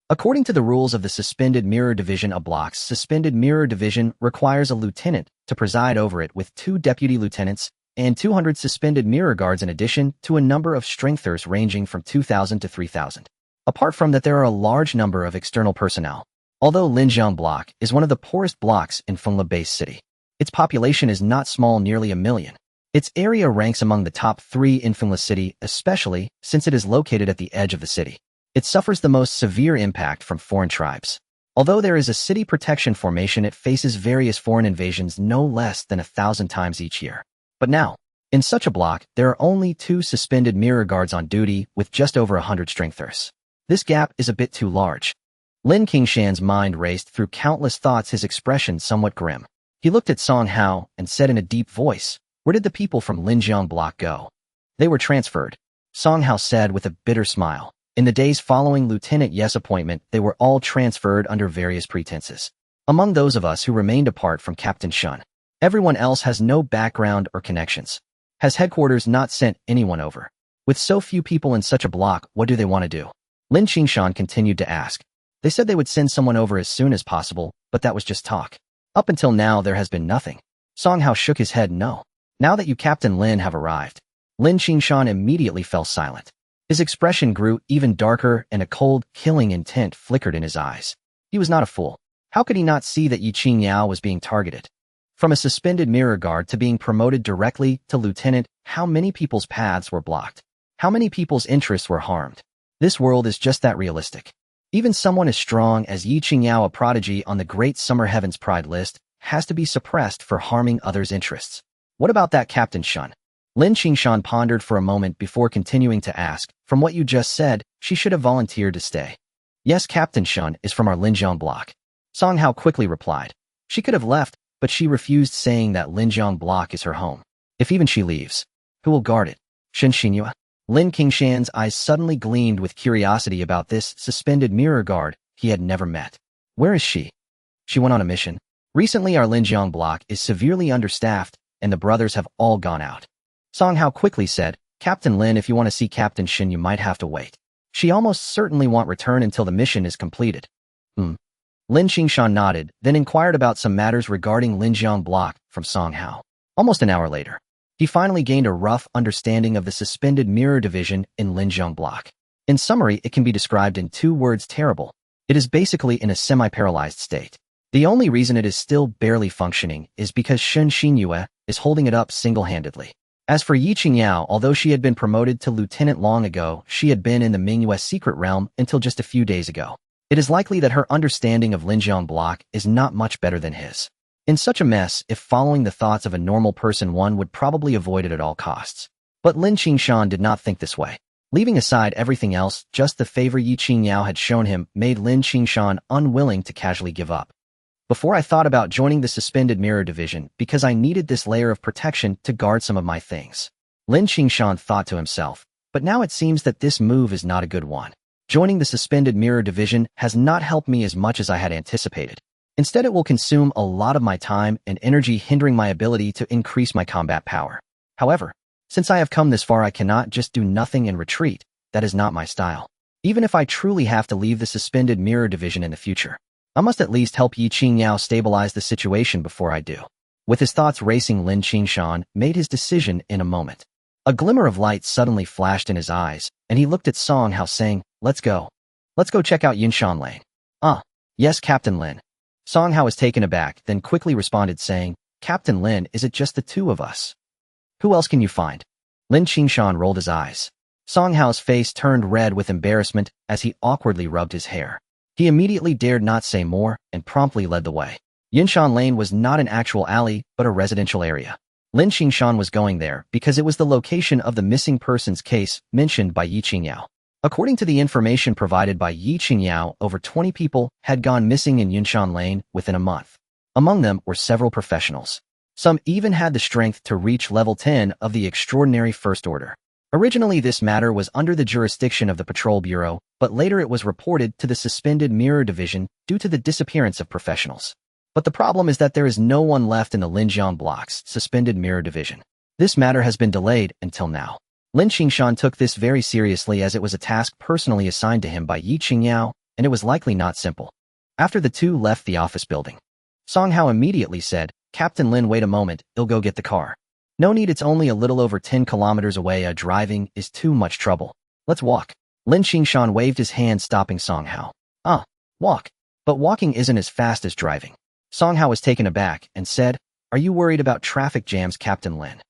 S1: According to the rules of the Suspended Mirror Division, a block's Suspended Mirror Division requires a lieutenant to preside over it with 2 deputy lieutenants and 200 suspended mirror guards in addition to a number of strengthers ranging from 2,000 to 3,000. Apart from that, there are a large number of external personnel. Although Linjiang Block is one of the poorest blocks in Fengla Base City, its population is not small, nearly 1 million. Its area ranks among the top 3 in Fengla City, especially since it is located at the edge of the city. It suffers the most severe impact from foreign tribes. Although there is a city protection formation, it faces various foreign invasions no less than 1,000 times each year. But now, in such a block, there are only 2 suspended mirror guards on duty with just over 100 strengthers. This gap is a bit too large. Lin Qingshan's mind raced through countless thoughts, his expression somewhat grim. He looked at Song Hao and said in a deep voice, where did the people from Linjiang Block go? They were transferred. Song Hao said with a bitter smile. In the days following Lieutenant Ye's appointment, they were all transferred under various pretenses. Among those of us who remained apart from Captain Shun, everyone else has no background or connections. Has headquarters not sent anyone over? With so few people in such a block, what do they want to do? Lin Qingshan continued to ask. They said they would send someone over as soon as possible, but that was just talk. Up until now, there has been nothing. Song Hao shook his head no. Now that you, Captain Lin, have arrived. Lin Qingshan immediately fell silent. His expression grew even darker and a cold, killing intent flickered in his eyes. He was not a fool. How could he not see that Yi Qingyao was being targeted? From a suspended mirror guard to being promoted directly to lieutenant, how many people's paths were blocked? How many people's interests were harmed? This world is just that realistic. Even someone as strong as Yi Qingyao, a prodigy on the Great Summer Heaven's Pride list, has to be suppressed for harming others' interests. What about that, Captain Shun? Lin Qingshan pondered for a moment before continuing to ask, from what you just said, she should have volunteered to stay. Yes, Captain Shun is from our Linjiang block. Song Hao quickly replied. She could have left, but she refused, saying that Linjiang block is her home. If even she leaves, who will guard it? Shen Xinyue? Lin Qingshan's eyes suddenly gleamed with curiosity about this suspended mirror guard he had never met. Where is she? She went on a mission. Recently, our Linjiang block is severely understaffed, and the brothers have all gone out. Song Hao quickly said, Captain Lin, if you want to see Captain Shen, you might have to wait. She almost certainly won't return until the mission is completed. Lin Qingshan nodded, then inquired about some matters regarding Linjiang block from Song Hao. Almost an hour later, he finally gained a rough understanding of the suspended mirror division in Linjiang block. In summary, it can be described in 2 words: terrible. It is basically in a semi-paralyzed state. The only reason it is still barely functioning is because Shen Xinyue is holding it up single-handedly. As for Yi Qingyao, although she had been promoted to lieutenant long ago, she had been in the Mingyue secret realm until just a few days ago. It is likely that her understanding of Linjiang block is not much better than his. In such a mess, if following the thoughts of a normal person, one would probably avoid it at all costs. But Lin Qingshan did not think this way. Leaving aside everything else, just the favor Yi Qingyao had shown him made Lin Qingshan unwilling to casually give up. Before, I thought about joining the Suspended Mirror Division because I needed this layer of protection to guard some of my things. Lin Qingshan thought to himself, but now it seems that this move is not a good one. Joining the Suspended Mirror Division has not helped me as much as I had anticipated. Instead, it will consume a lot of my time and energy, hindering my ability to increase my combat power. However, Since I have come this far, I cannot just do nothing and retreat. That is not my style. Even if I truly have to leave the suspended mirror division in the future, I must at least help Yi Qingyao stabilize the situation before I do. With his thoughts racing, Lin Qingshan made his decision in a moment. A glimmer of light suddenly flashed in his eyes, and he looked at Song Hao saying, "Let's go. Let's go check out Yinshan Lane." "Ah, yes, Captain Lin." Song Hao was taken aback, then quickly responded saying, "Captain Lin, is it just the two of us? Who else can you find?" Lin Qingshan rolled his eyes. Song Hao's face turned red with embarrassment as he awkwardly rubbed his hair. He immediately dared not say more and promptly led the way. Yinshan Lane was not an actual alley, but a residential area. Lin Qingshan was going there because it was the location of the missing persons case mentioned by Yi Qingyao. According to the information provided by Yi Qingyao, over 20 people had gone missing in Yinshan Lane within a month. Among them were several professionals. Some even had the strength to reach level 10 of the Extraordinary First Order. Originally, this matter was under the jurisdiction of the Patrol Bureau, but later it was reported to the Suspended Mirror Division due to the disappearance of professionals. But the problem is that there is no one left in the Linjiang Block's Suspended Mirror Division. This matter has been delayed until now. Lin Qingshan took this very seriously as it was a task personally assigned to him by Yi Qingyao, and it was likely not simple. After the two left the office building, Song Hao immediately said, "Captain Lin, wait a moment, I'll go get the car." "No need, it's only a little over 10 kilometers away. Driving is too much trouble. Let's walk." Lin Qingshan waved his hand, stopping Song Hao. Walk. But walking isn't as fast as driving." Song Hao was taken aback and said, "Are you worried about traffic jams, Captain Lin?"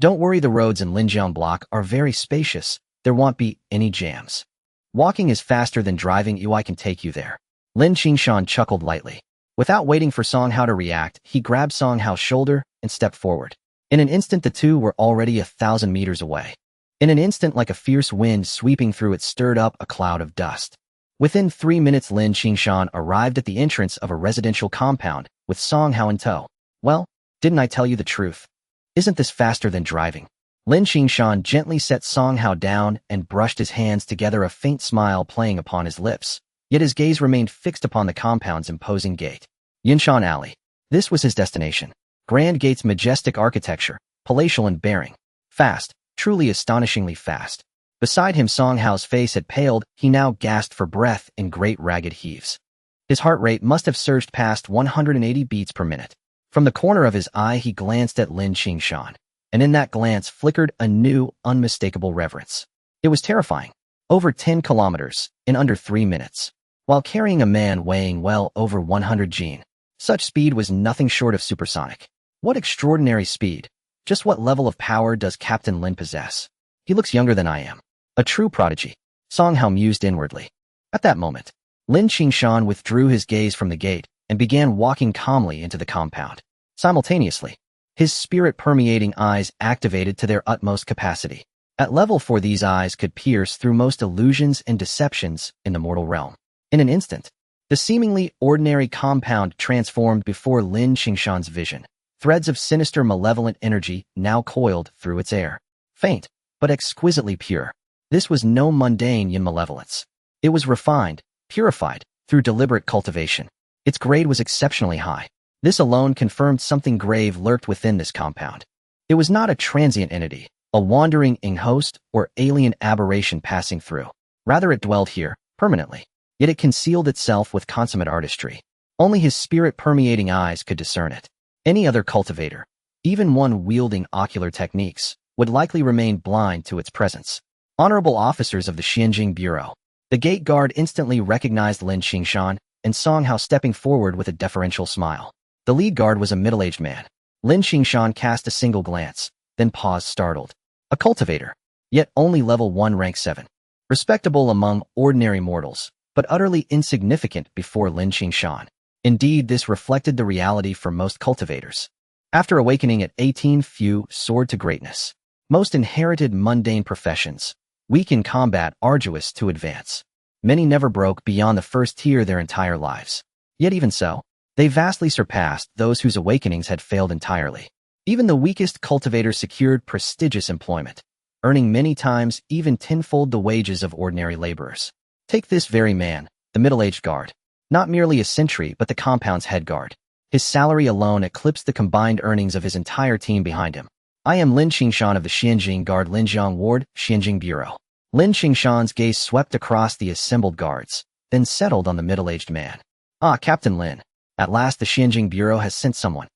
S1: "Don't worry, the roads in Linjiang Block are very spacious. There won't be any jams. Walking is faster than driving. I can take you there." Lin Qingshan chuckled lightly. Without waiting for Song Hao to react, he grabbed Song Hao's shoulder and stepped forward. In an instant, the two were already 1,000 meters away. In an instant, like a fierce wind sweeping through, it stirred up a cloud of dust. Within 3 minutes, Lin Qingshan arrived at the entrance of a residential compound with Song Hao in tow. "Well, didn't I tell you the truth? Isn't this faster than driving?" Lin Qingshan gently set Song Hao down and brushed his hands together, a faint smile playing upon his lips. Yet his gaze remained fixed upon the compound's imposing gate. Yinshan Alley. This was his destination. Grand Gate's majestic architecture, palatial in bearing. Fast, truly astonishingly fast. Beside him, Song Hao's face had paled. He now gasped for breath in great ragged heaves. His heart rate must have surged past 180 beats per minute. From the corner of his eye, he glanced at Lin Qingshan, and in that glance flickered a new, unmistakable reverence. It was terrifying. Over 10 kilometers, in under 3 minutes, while carrying a man weighing well over 100 Jin. Such speed was nothing short of supersonic. What extraordinary speed! Just what level of power does Captain Lin possess? He looks younger than I am. A true prodigy. Song Hao mused inwardly. At that moment, Lin Qingshan withdrew his gaze from the gate and began walking calmly into the compound. Simultaneously, his spirit-permeating eyes activated to their utmost capacity. At level 4, these eyes could pierce through most illusions and deceptions in the mortal realm. In an instant, the seemingly ordinary compound transformed before Lin Qingshan's vision. Threads of sinister, malevolent energy now coiled through its air. Faint, but exquisitely pure. This was no mundane yin malevolence. It was refined, purified, through deliberate cultivation. Its grade was exceptionally high. This alone confirmed something grave lurked within this compound. It was not a transient entity, a wandering host, or alien aberration passing through. Rather, it dwelled here, permanently. Yet it concealed itself with consummate artistry. Only his spirit-permeating eyes could discern it. Any other cultivator, even one wielding ocular techniques, would likely remain blind to its presence. Honorable officers of the Xianjing Bureau. The gate guard instantly recognized Lin Qingshan and Song Hao stepping forward with a deferential smile. The lead guard was a middle-aged man. Lin Qingshan cast a single glance, then paused, startled. A cultivator, yet only level 1, rank 7. Respectable among ordinary mortals, but utterly insignificant before Lin Qingshan. Indeed, this reflected the reality for most cultivators. After awakening at 18, few soared to greatness. Most inherited mundane professions, weak in combat, arduous to advance. Many never broke beyond the first tier their entire lives. Yet even so, they vastly surpassed those whose awakenings had failed entirely. Even the weakest cultivator secured prestigious employment, earning many times even tenfold the wages of ordinary laborers. Take this very man, the middle-aged guard. Not merely a sentry, but the compound's head guard. His salary alone eclipsed the combined earnings of his entire team behind him. I am Lin Qingshan of the Xianjing Guard Linjiang Ward, Xianjing Bureau. Lin Qingshan's gaze swept across the assembled guards, then settled on the middle-aged man. Ah, Captain Lin. At last the Xianjing Bureau has sent someone.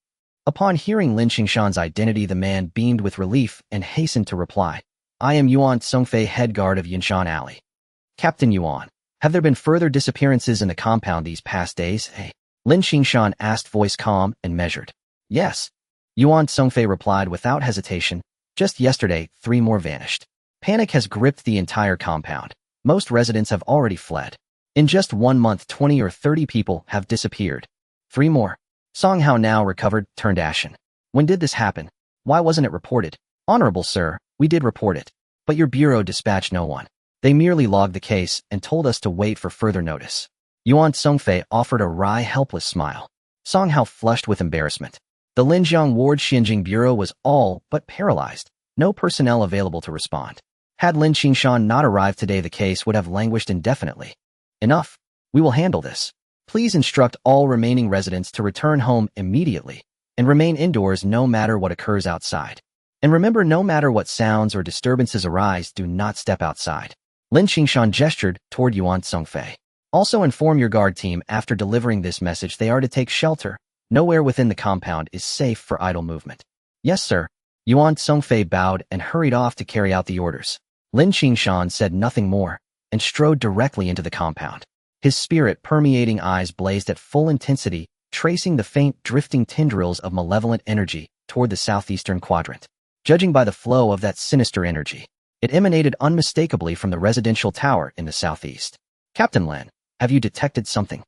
S1: Upon hearing Lin Qingshan's identity, the man beamed with relief and hastened to reply. I am Yuan Songfei, head guard of Yinshan Alley. Captain Yuan, have there been further disappearances in the compound these past days? Hey. Lin Qingshan asked, voice calm and measured. Yes. Yuan Songfei replied without hesitation. Just yesterday, 3 more vanished. Panic has gripped the entire compound. Most residents have already fled. In just 1 month, 20 or 30 people have disappeared. 3 more. Song Hao, now recovered, turned ashen. When did this happen? Why wasn't it reported? Honorable sir, we did report it. But your bureau dispatched no one. They merely logged the case and told us to wait for further notice. Yuan Songfei offered a wry, helpless smile. Song Hao flushed with embarrassment. The Linjiang Ward Xianjing Bureau was all but paralyzed. No personnel available to respond. Had Lin Qingshan not arrived today, the case would have languished indefinitely. Enough. We will handle this. Please instruct all remaining residents to return home immediately and remain indoors no matter what occurs outside. And remember, no matter what sounds or disturbances arise, do not step outside. Lin Qingshan gestured toward Yuan Songfei. Also inform your guard team after delivering this message they are to take shelter. Nowhere within the compound is safe for idle movement. Yes, sir. Yuan Songfei bowed and hurried off to carry out the orders. Lin Qingshan said nothing more and strode directly into the compound. His spirit-permeating eyes blazed at full intensity, tracing the faint, drifting tendrils of malevolent energy toward the southeastern quadrant. Judging by the flow of that sinister energy, it emanated unmistakably from the residential tower in the southeast. Captain Lin, have you detected something?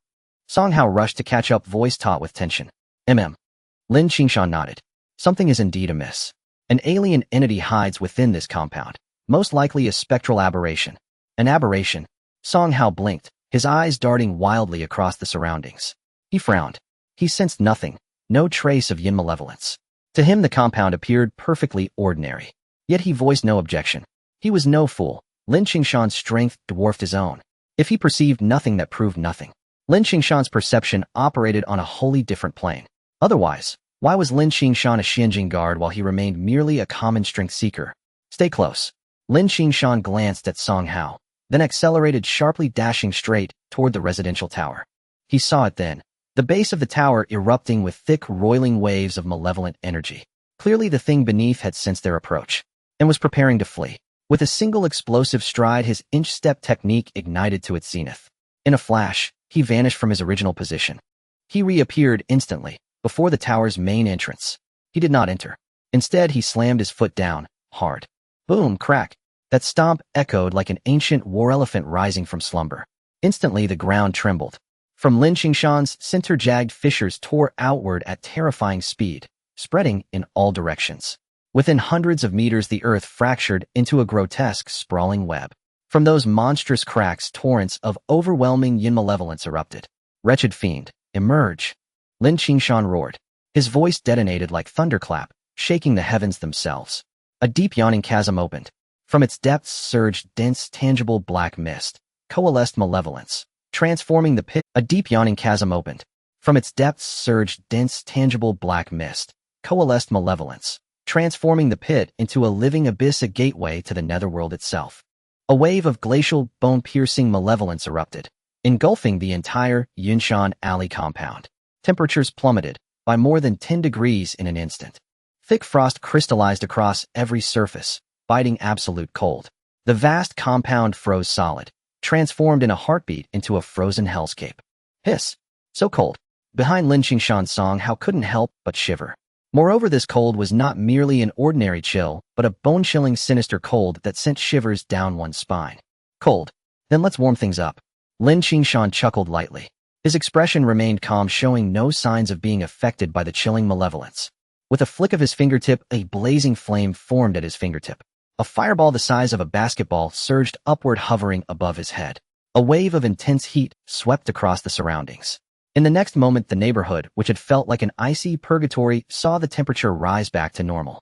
S1: Song Hao rushed to catch up, voice taut with tension. Lin Qingshan nodded. Something is indeed amiss. An alien entity hides within this compound, most likely a spectral aberration. An aberration? Song Hao blinked, his eyes darting wildly across the surroundings. He frowned. He sensed nothing, no trace of yin malevolence. To him the compound appeared perfectly ordinary. Yet he voiced no objection. He was no fool. Lin Qingshan's strength dwarfed his own. If he perceived nothing, that proved nothing. Lin Qingshan's perception operated on a wholly different plane. Otherwise, why was Lin Qingshan a Xianjing guard while he remained merely a common strength seeker? Stay close. Lin Qingshan glanced at Song Hao, then accelerated sharply, dashing straight toward the residential tower. He saw it then, the base of the tower erupting with thick, roiling waves of malevolent energy. Clearly the thing beneath had sensed their approach and was preparing to flee. With a single explosive stride, his inch-step technique ignited to its zenith. In a flash, he vanished from his original position. He reappeared instantly, before the tower's main entrance. He did not enter. Instead, he slammed his foot down, hard. Boom, crack. That stomp echoed like an ancient war elephant rising from slumber. Instantly, the ground trembled. From Lin Qingshan's center, jagged fissures tore outward at terrifying speed, spreading in all directions. Within hundreds of meters, the earth fractured into a grotesque, sprawling web. From those monstrous cracks, torrents of overwhelming yin malevolence erupted. Wretched fiend, emerge! Lin Qingshan roared. His voice detonated like thunderclap, shaking the heavens themselves. A deep yawning chasm opened. From its depths surged dense, tangible black mist, coalesced malevolence, transforming the pit. A deep yawning chasm opened. From its depths surged dense, tangible black mist, coalesced malevolence, transforming the pit into a living abyss, a gateway to the netherworld itself. A wave of glacial, bone-piercing malevolence erupted, engulfing the entire Yinshan Alley compound. Temperatures plummeted by more than 10 degrees in an instant. Thick frost crystallized across every surface, biting absolute cold. The vast compound froze solid, transformed in a heartbeat into a frozen hellscape. Hiss! So cold. Behind Lin Qingshan's Song Hao couldn't help but shiver. Moreover, this cold was not merely an ordinary chill, but a bone-chilling, sinister cold that sent shivers down one's spine. Cold. Then let's warm things up. Lin Qingshan chuckled lightly. His expression remained calm, showing no signs of being affected by the chilling malevolence. With a flick of his fingertip, a blazing flame formed at his fingertip. A fireball the size of a basketball surged upward, hovering above his head. A wave of intense heat swept across the surroundings. In the next moment, the neighborhood, which had felt like an icy purgatory, saw the temperature rise back to normal.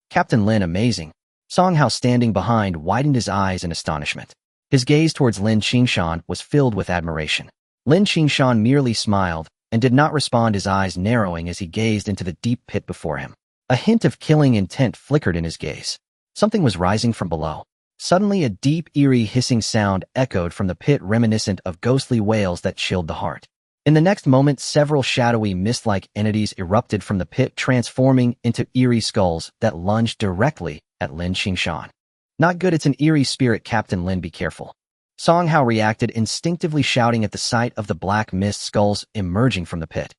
S1: Captain Lin, amazing. Song Hao, standing behind, widened his eyes in astonishment. His gaze towards Lin Qingshan was filled with admiration. Lin Qingshan merely smiled and did not respond, his eyes narrowing as he gazed into the deep pit before him. A hint of killing intent flickered in his gaze. Something was rising from below. Suddenly, a deep, eerie hissing sound echoed from the pit reminiscent of ghostly wails that chilled the heart. In the next moment, several shadowy mist-like entities erupted from the pit, transforming into eerie skulls that lunged directly at Lin Qingshan. Not good, it's an eerie spirit, Captain Lin, be careful. Song Hao reacted, instinctively shouting at the sight of the black mist skulls emerging from the pit.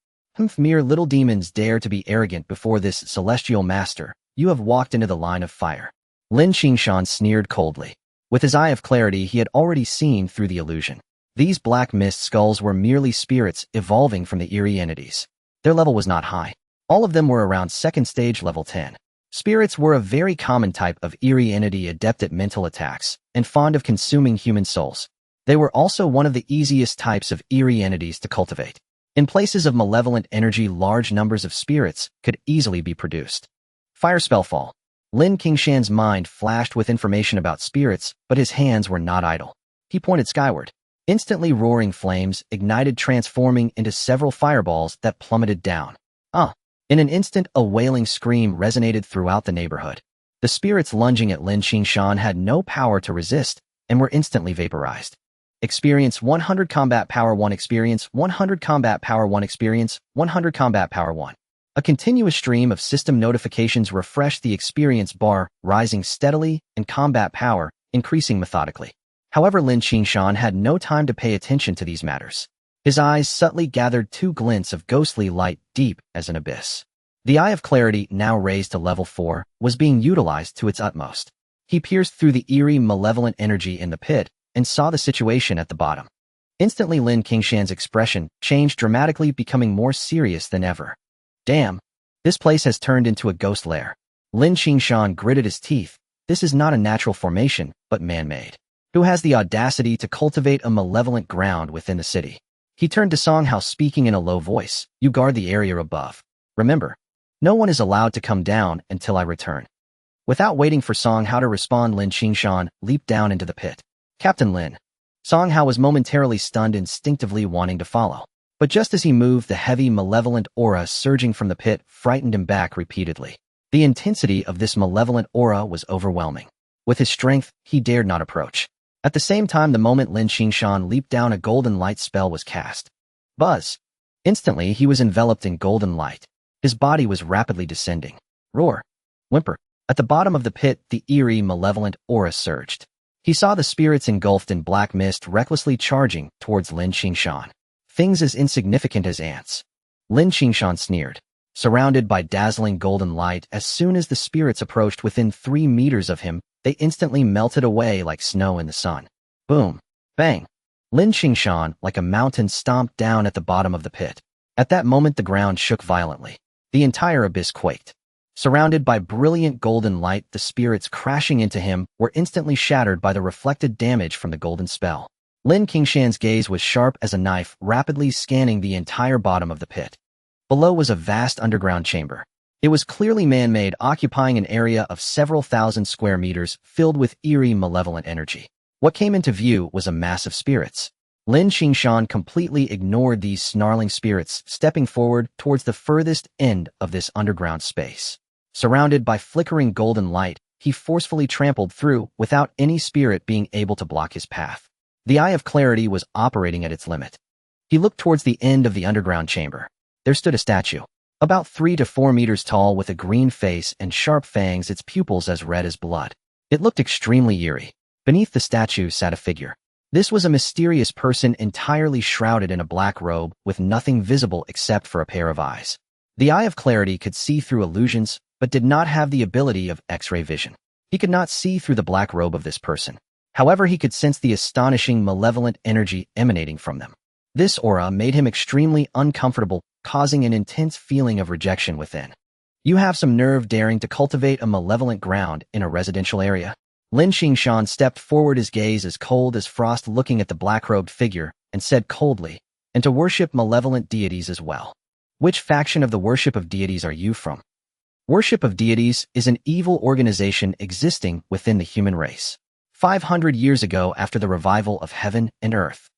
S1: Mere little demons dare to be arrogant before this celestial master. You have walked into the line of fire. Lin Qingshan sneered coldly. With his eye of clarity, he had already seen through the illusion. These black mist skulls were merely spirits evolving from the eerie entities. Their level was not high. All of them were around second stage level 10. Spirits were a very common type of eerie entity, adept at mental attacks and fond of consuming human souls. They were also one of the easiest types of eerie entities to cultivate. In places of malevolent energy, large numbers of spirits could easily be produced. Fire spell fall. Lin Qingshan's mind flashed with information about spirits, but his hands were not idle. He pointed skyward. Instantly, roaring flames ignited, transforming into several fireballs that plummeted down. In an instant, a wailing scream resonated throughout the neighborhood. The spirits lunging at Lin Qingshan had no power to resist and were instantly vaporized. Experience 100 Combat Power 1. Experience 100 Combat Power 1. Experience 100 Combat Power 1. A continuous stream of system notifications refreshed the experience bar, rising steadily and combat power increasing methodically. However, Lin Qingshan had no time to pay attention to these matters. His eyes subtly gathered two glints of ghostly light deep as an abyss. The Eye of Clarity, now raised to level 4, was being utilized to its utmost. He pierced through the eerie, malevolent energy in the pit and saw the situation at the bottom. Instantly, Lin Qingshan's expression changed dramatically, becoming more serious than ever. Damn, this place has turned into a ghost lair. Lin Qingshan gritted his teeth. This is not a natural formation, but man-made. Who has the audacity to cultivate a malevolent ground within the city? He turned to Song Hao, speaking in a low voice. You guard the area above. Remember, no one is allowed to come down until I return. Without waiting for Song Hao to respond, Lin Qingshan leaped down into the pit. Captain Lin. Song Hao was momentarily stunned, instinctively wanting to follow. But just as he moved, the heavy, malevolent aura surging from the pit frightened him back repeatedly. The intensity of this malevolent aura was overwhelming. With his strength, he dared not approach. At the same time, the moment Lin Qingshan leaped down, a golden light spell was cast. Buzz! Instantly, he was enveloped in golden light. His body was rapidly descending. Roar! Whimper! At the bottom of the pit, the eerie, malevolent aura surged. He saw the spirits engulfed in black mist recklessly charging towards Lin Qingshan. Things as insignificant as ants. Lin Qingshan sneered. Surrounded by dazzling golden light, as soon as the spirits approached within 3 meters of him, they instantly melted away like snow in the sun. Boom! Bang! Lin Qingshan, like a mountain, stomped down at the bottom of the pit. At that moment, the ground shook violently. The entire abyss quaked. Surrounded by brilliant golden light, the spirits crashing into him were instantly shattered by the reflected damage from the golden spell. Lin Qingshan's gaze was sharp as a knife, rapidly scanning the entire bottom of the pit. Below was a vast underground chamber. It was clearly man-made, occupying an area of several thousand square meters, filled with eerie, malevolent energy. What came into view was a mass of spirits. Lin Qingshan completely ignored these snarling spirits, stepping forward towards the furthest end of this underground space. Surrounded by flickering golden light, he forcefully trampled through without any spirit being able to block his path. The Eye of Clarity was operating at its limit. He looked towards the end of the underground chamber. There stood a statue, about 3 to 4 meters tall, with a green face and sharp fangs, its pupils as red as blood. It looked extremely eerie. Beneath the statue sat a figure. This was a mysterious person entirely shrouded in a black robe with nothing visible except for a pair of eyes. The Eye of Clarity could see through illusions, but did not have the ability of X-ray vision. He could not see through the black robe of this person. However, he could sense the astonishing malevolent energy emanating from them. This aura made him extremely uncomfortable, causing an intense feeling of rejection within. You have some nerve daring to cultivate a malevolent ground in a residential area. Lin Qingshan stepped forward, his gaze as cold as frost, looking at the black-robed figure, and said coldly, and to worship malevolent deities as well. Which faction of the worship of deities are you from? Worship of deities is an evil organization existing within the human race. 500 years ago, after the revival of heaven and earth,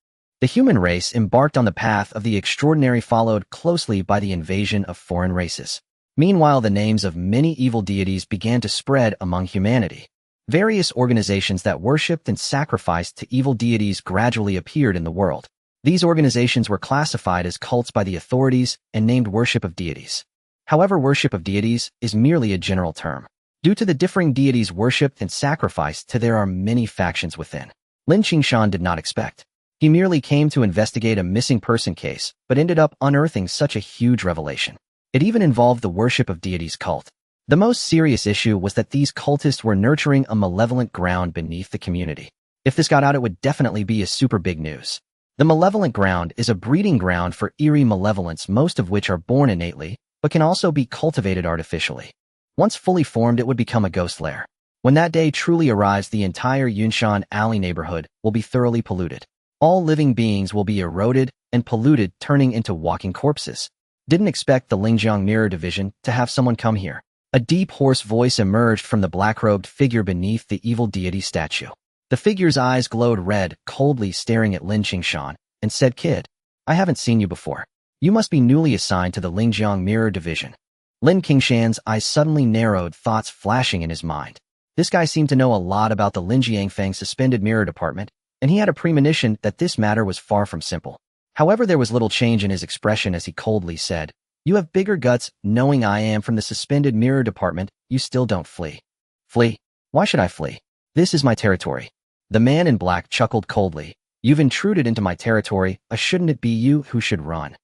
S1: the human race embarked on the path of the extraordinary, followed closely by the invasion of foreign races. Meanwhile, the names of many evil deities began to spread among humanity. Various organizations that worshipped and sacrificed to evil deities gradually appeared in the world. These organizations were classified as cults by the authorities and named worship of deities. However, worship of deities is merely a general term. Due to the differing deities worshipped and sacrificed to, there are many factions within. Lin Qingshan did not expect. He merely came to investigate a missing person case, but ended up unearthing such a huge revelation. It even involved the worship of deities cult. The most serious issue was that these cultists were nurturing a malevolent ground beneath the community. If this got out, it would definitely be a super big news. The malevolent ground is a breeding ground for eerie malevolence, most of which are born innately, but can also be cultivated artificially. Once fully formed, it would become a ghost lair. When that day truly arrives, the entire Yunshan Alley neighborhood will be thoroughly polluted. All living beings will be eroded and polluted, turning into walking corpses. Didn't expect the Lingjiang Mirror Division to have someone come here. A deep, hoarse voice emerged from the black-robed figure beneath the evil deity statue. The figure's eyes glowed red, coldly staring at Lin Qingshan, and said, "Kid, I haven't seen you before. You must be newly assigned to the Lingjiang Mirror Division." Lin Qingshan's eyes suddenly narrowed, thoughts flashing in his mind. This guy seemed to know a lot about the Linjiangfang Suspended Mirror Department, and he had a premonition that this matter was far from simple. However, there was little change in his expression as he coldly said, "You have bigger guts, knowing I am from the Suspended Mirror Department, you still don't flee." "Flee? Why should I flee? This is my territory." The man in black chuckled coldly. "You've intruded into my territory, shouldn't it be you who should run?"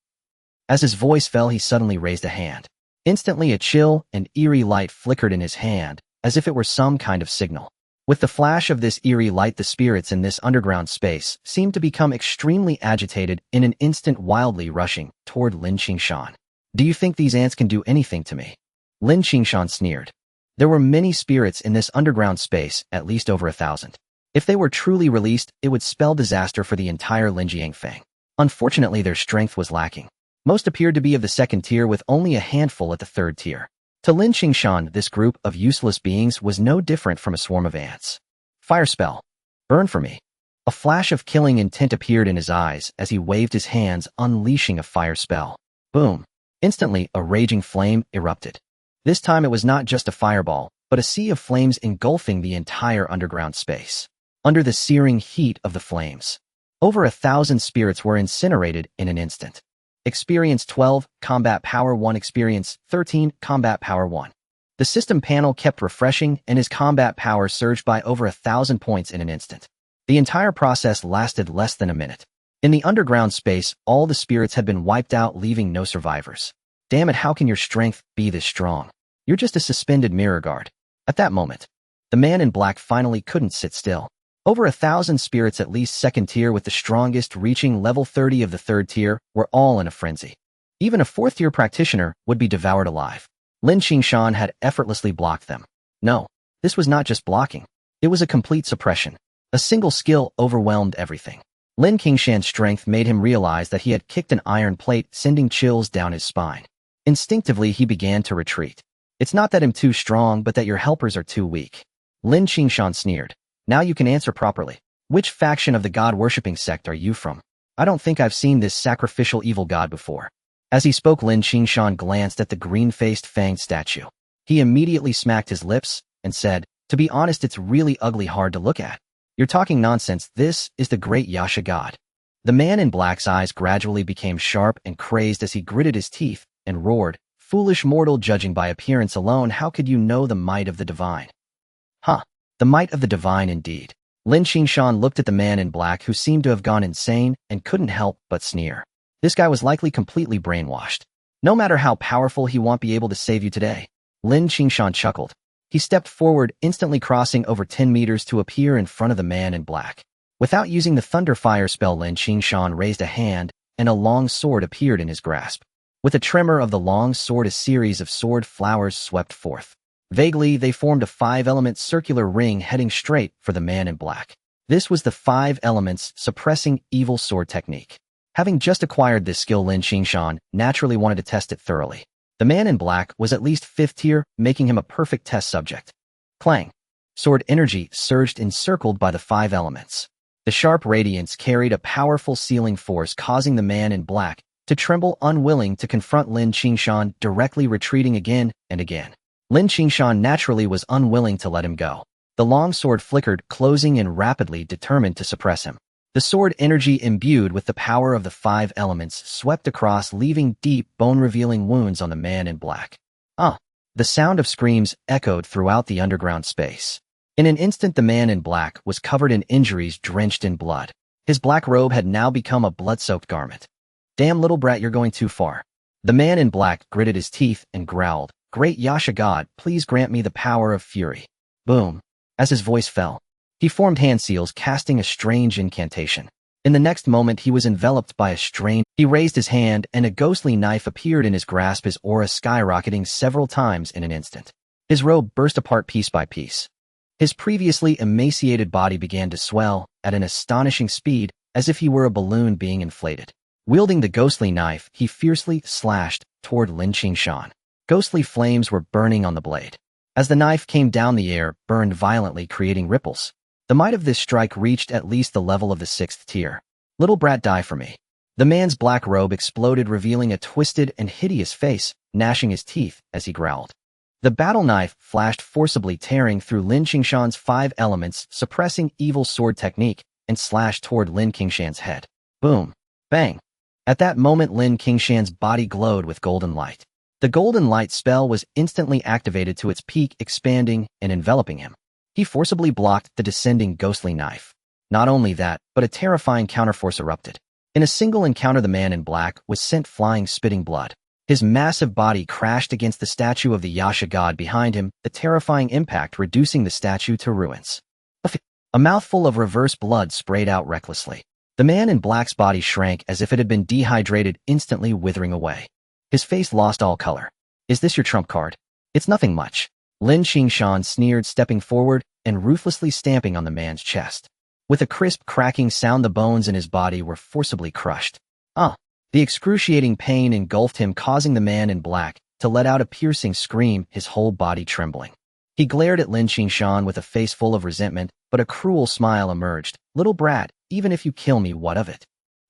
S1: As his voice fell, he suddenly raised a hand. Instantly, a chill and eerie light flickered in his hand, as if it were some kind of signal. With the flash of this eerie light, the spirits in this underground space seemed to become extremely agitated, in an instant wildly rushing toward Lin Qingshan. "Do you think these ants can do anything to me?" Lin Qingshan sneered. There were many spirits in this underground space, at least over 1,000. If they were truly released, it would spell disaster for the entire Linjiangfang. Unfortunately, their strength was lacking. Most appeared to be of the second tier, with only a handful at the third tier. To Lin Qingshan, this group of useless beings was no different from a swarm of ants. "Fire spell. Burn for me." A flash of killing intent appeared in his eyes as he waved his hands, unleashing a fire spell. Boom. Instantly, a raging flame erupted. This time it was not just a fireball, but a sea of flames engulfing the entire underground space. Under the searing heat of the flames, over 1,000 spirits were incinerated in an instant. Experience 12, Combat Power 1. Experience 13, Combat Power 1. The system panel kept refreshing, and his combat power surged by over 1,000 points in an instant. The entire process lasted less than a minute. In the underground space, all the spirits had been wiped out, leaving no survivors. Damn it, how can your strength be this strong? You're just a suspended mirror guard. At that moment, the man in black finally couldn't sit still. Over 1,000 spirits, at least second tier, with the strongest reaching level 30 of the third tier, were all in a frenzy. Even a fourth tier practitioner would be devoured alive. Lin Qingshan had effortlessly blocked them. No, this was not just blocking. It was a complete suppression. A single skill overwhelmed everything. Lin Qingshan's strength made him realize that he had kicked an iron plate, sending chills down his spine. Instinctively, he began to retreat. "It's not that I'm too strong, but that your helpers are too weak." Lin Qingshan sneered. "Now you can answer properly. Which faction of the god-worshipping sect are you from? I don't think I've seen this sacrificial evil god before." As he spoke, Lin Qingshan glanced at the green-faced fanged statue. He immediately smacked his lips and said, "To be honest, it's really ugly hard to look at. You're talking nonsense. This is the great Yasha god." The man in black's eyes gradually became sharp and crazed as he gritted his teeth and roared, "Foolish mortal, judging by appearance alone, how could you know the might of the divine?" Huh. The might of the divine indeed. Lin Qingshan looked at the man in black, who seemed to have gone insane and couldn't help but sneer. This guy was likely completely brainwashed. No matter how powerful, he won't be able to save you today. Lin Qingshan chuckled. He stepped forward, instantly crossing over 10 meters to appear in front of the man in black. Without using the thunder fire spell, Lin Qingshan raised a hand, and a long sword appeared in his grasp. With a tremor of the long sword, a series of sword flowers swept forth. Vaguely, they formed a 5-element circular ring heading straight for the man in black. This was the 5 elements suppressing evil sword technique. Having just acquired this skill, Lin Qingshan naturally wanted to test it thoroughly. The man in black was at least 5th tier, making him a perfect test subject. Clang. Sword energy surged, encircled by the 5 elements. The sharp radiance carried a powerful sealing force, causing the man in black to tremble, unwilling to confront Lin Qingshan, directly retreating again and again. Lin Qingshan naturally was unwilling to let him go. The long sword flickered, closing in rapidly, determined to suppress him. The sword energy, imbued with the power of the 5 elements, swept across, leaving deep, bone-revealing wounds on the man in black. The sound of screams echoed throughout the underground space. In an instant, the man in black was covered in injuries, drenched in blood. His black robe had now become a blood-soaked garment. "Damn little brat, you're going too far." The man in black gritted his teeth and growled, "Great Yasha God, please grant me the power of fury." Boom. As his voice fell, he formed hand seals, casting a strange incantation. In the next moment, he was enveloped by a strain. He raised his hand, and a ghostly knife appeared in his grasp, his aura skyrocketing several times in an instant. His robe burst apart piece by piece. His previously emaciated body began to swell at an astonishing speed, as if he were a balloon being inflated. Wielding the ghostly knife, he fiercely slashed toward Lin Qingshan. Ghostly flames were burning on the blade. As the knife came down, the air burned violently, creating ripples. The might of this strike reached at least the level of the 6th tier. "Little brat, die for me." The man's black robe exploded, revealing a twisted and hideous face, gnashing his teeth as he growled. The battle knife flashed forcibly, tearing through Lin Qingshan's 5 elements, suppressing evil sword technique, and slashed toward Lin Qingshan's head. Boom. Bang. At that moment, Lin Qingshan's body glowed with golden light. The golden light spell was instantly activated to its peak, expanding and enveloping him. He forcibly blocked the descending ghostly knife. Not only that, but a terrifying counterforce erupted. In a single encounter, the man in black was sent flying, spitting blood. His massive body crashed against the statue of the Yasha god behind him, the terrifying impact reducing the statue to ruins. A mouthful of reverse blood sprayed out recklessly. The man in black's body shrank as if it had been dehydrated, instantly withering away. His face lost all color. "Is this your trump card?" "It's nothing much." Lin Qingshan sneered, stepping forward and ruthlessly stamping on the man's chest. With a crisp, cracking sound, the bones in his body were forcibly crushed. The excruciating pain engulfed him, causing the man in black to let out a piercing scream, his whole body trembling. He glared at Lin Qingshan with a face full of resentment, but a cruel smile emerged. "Little brat, even if you kill me, what of it?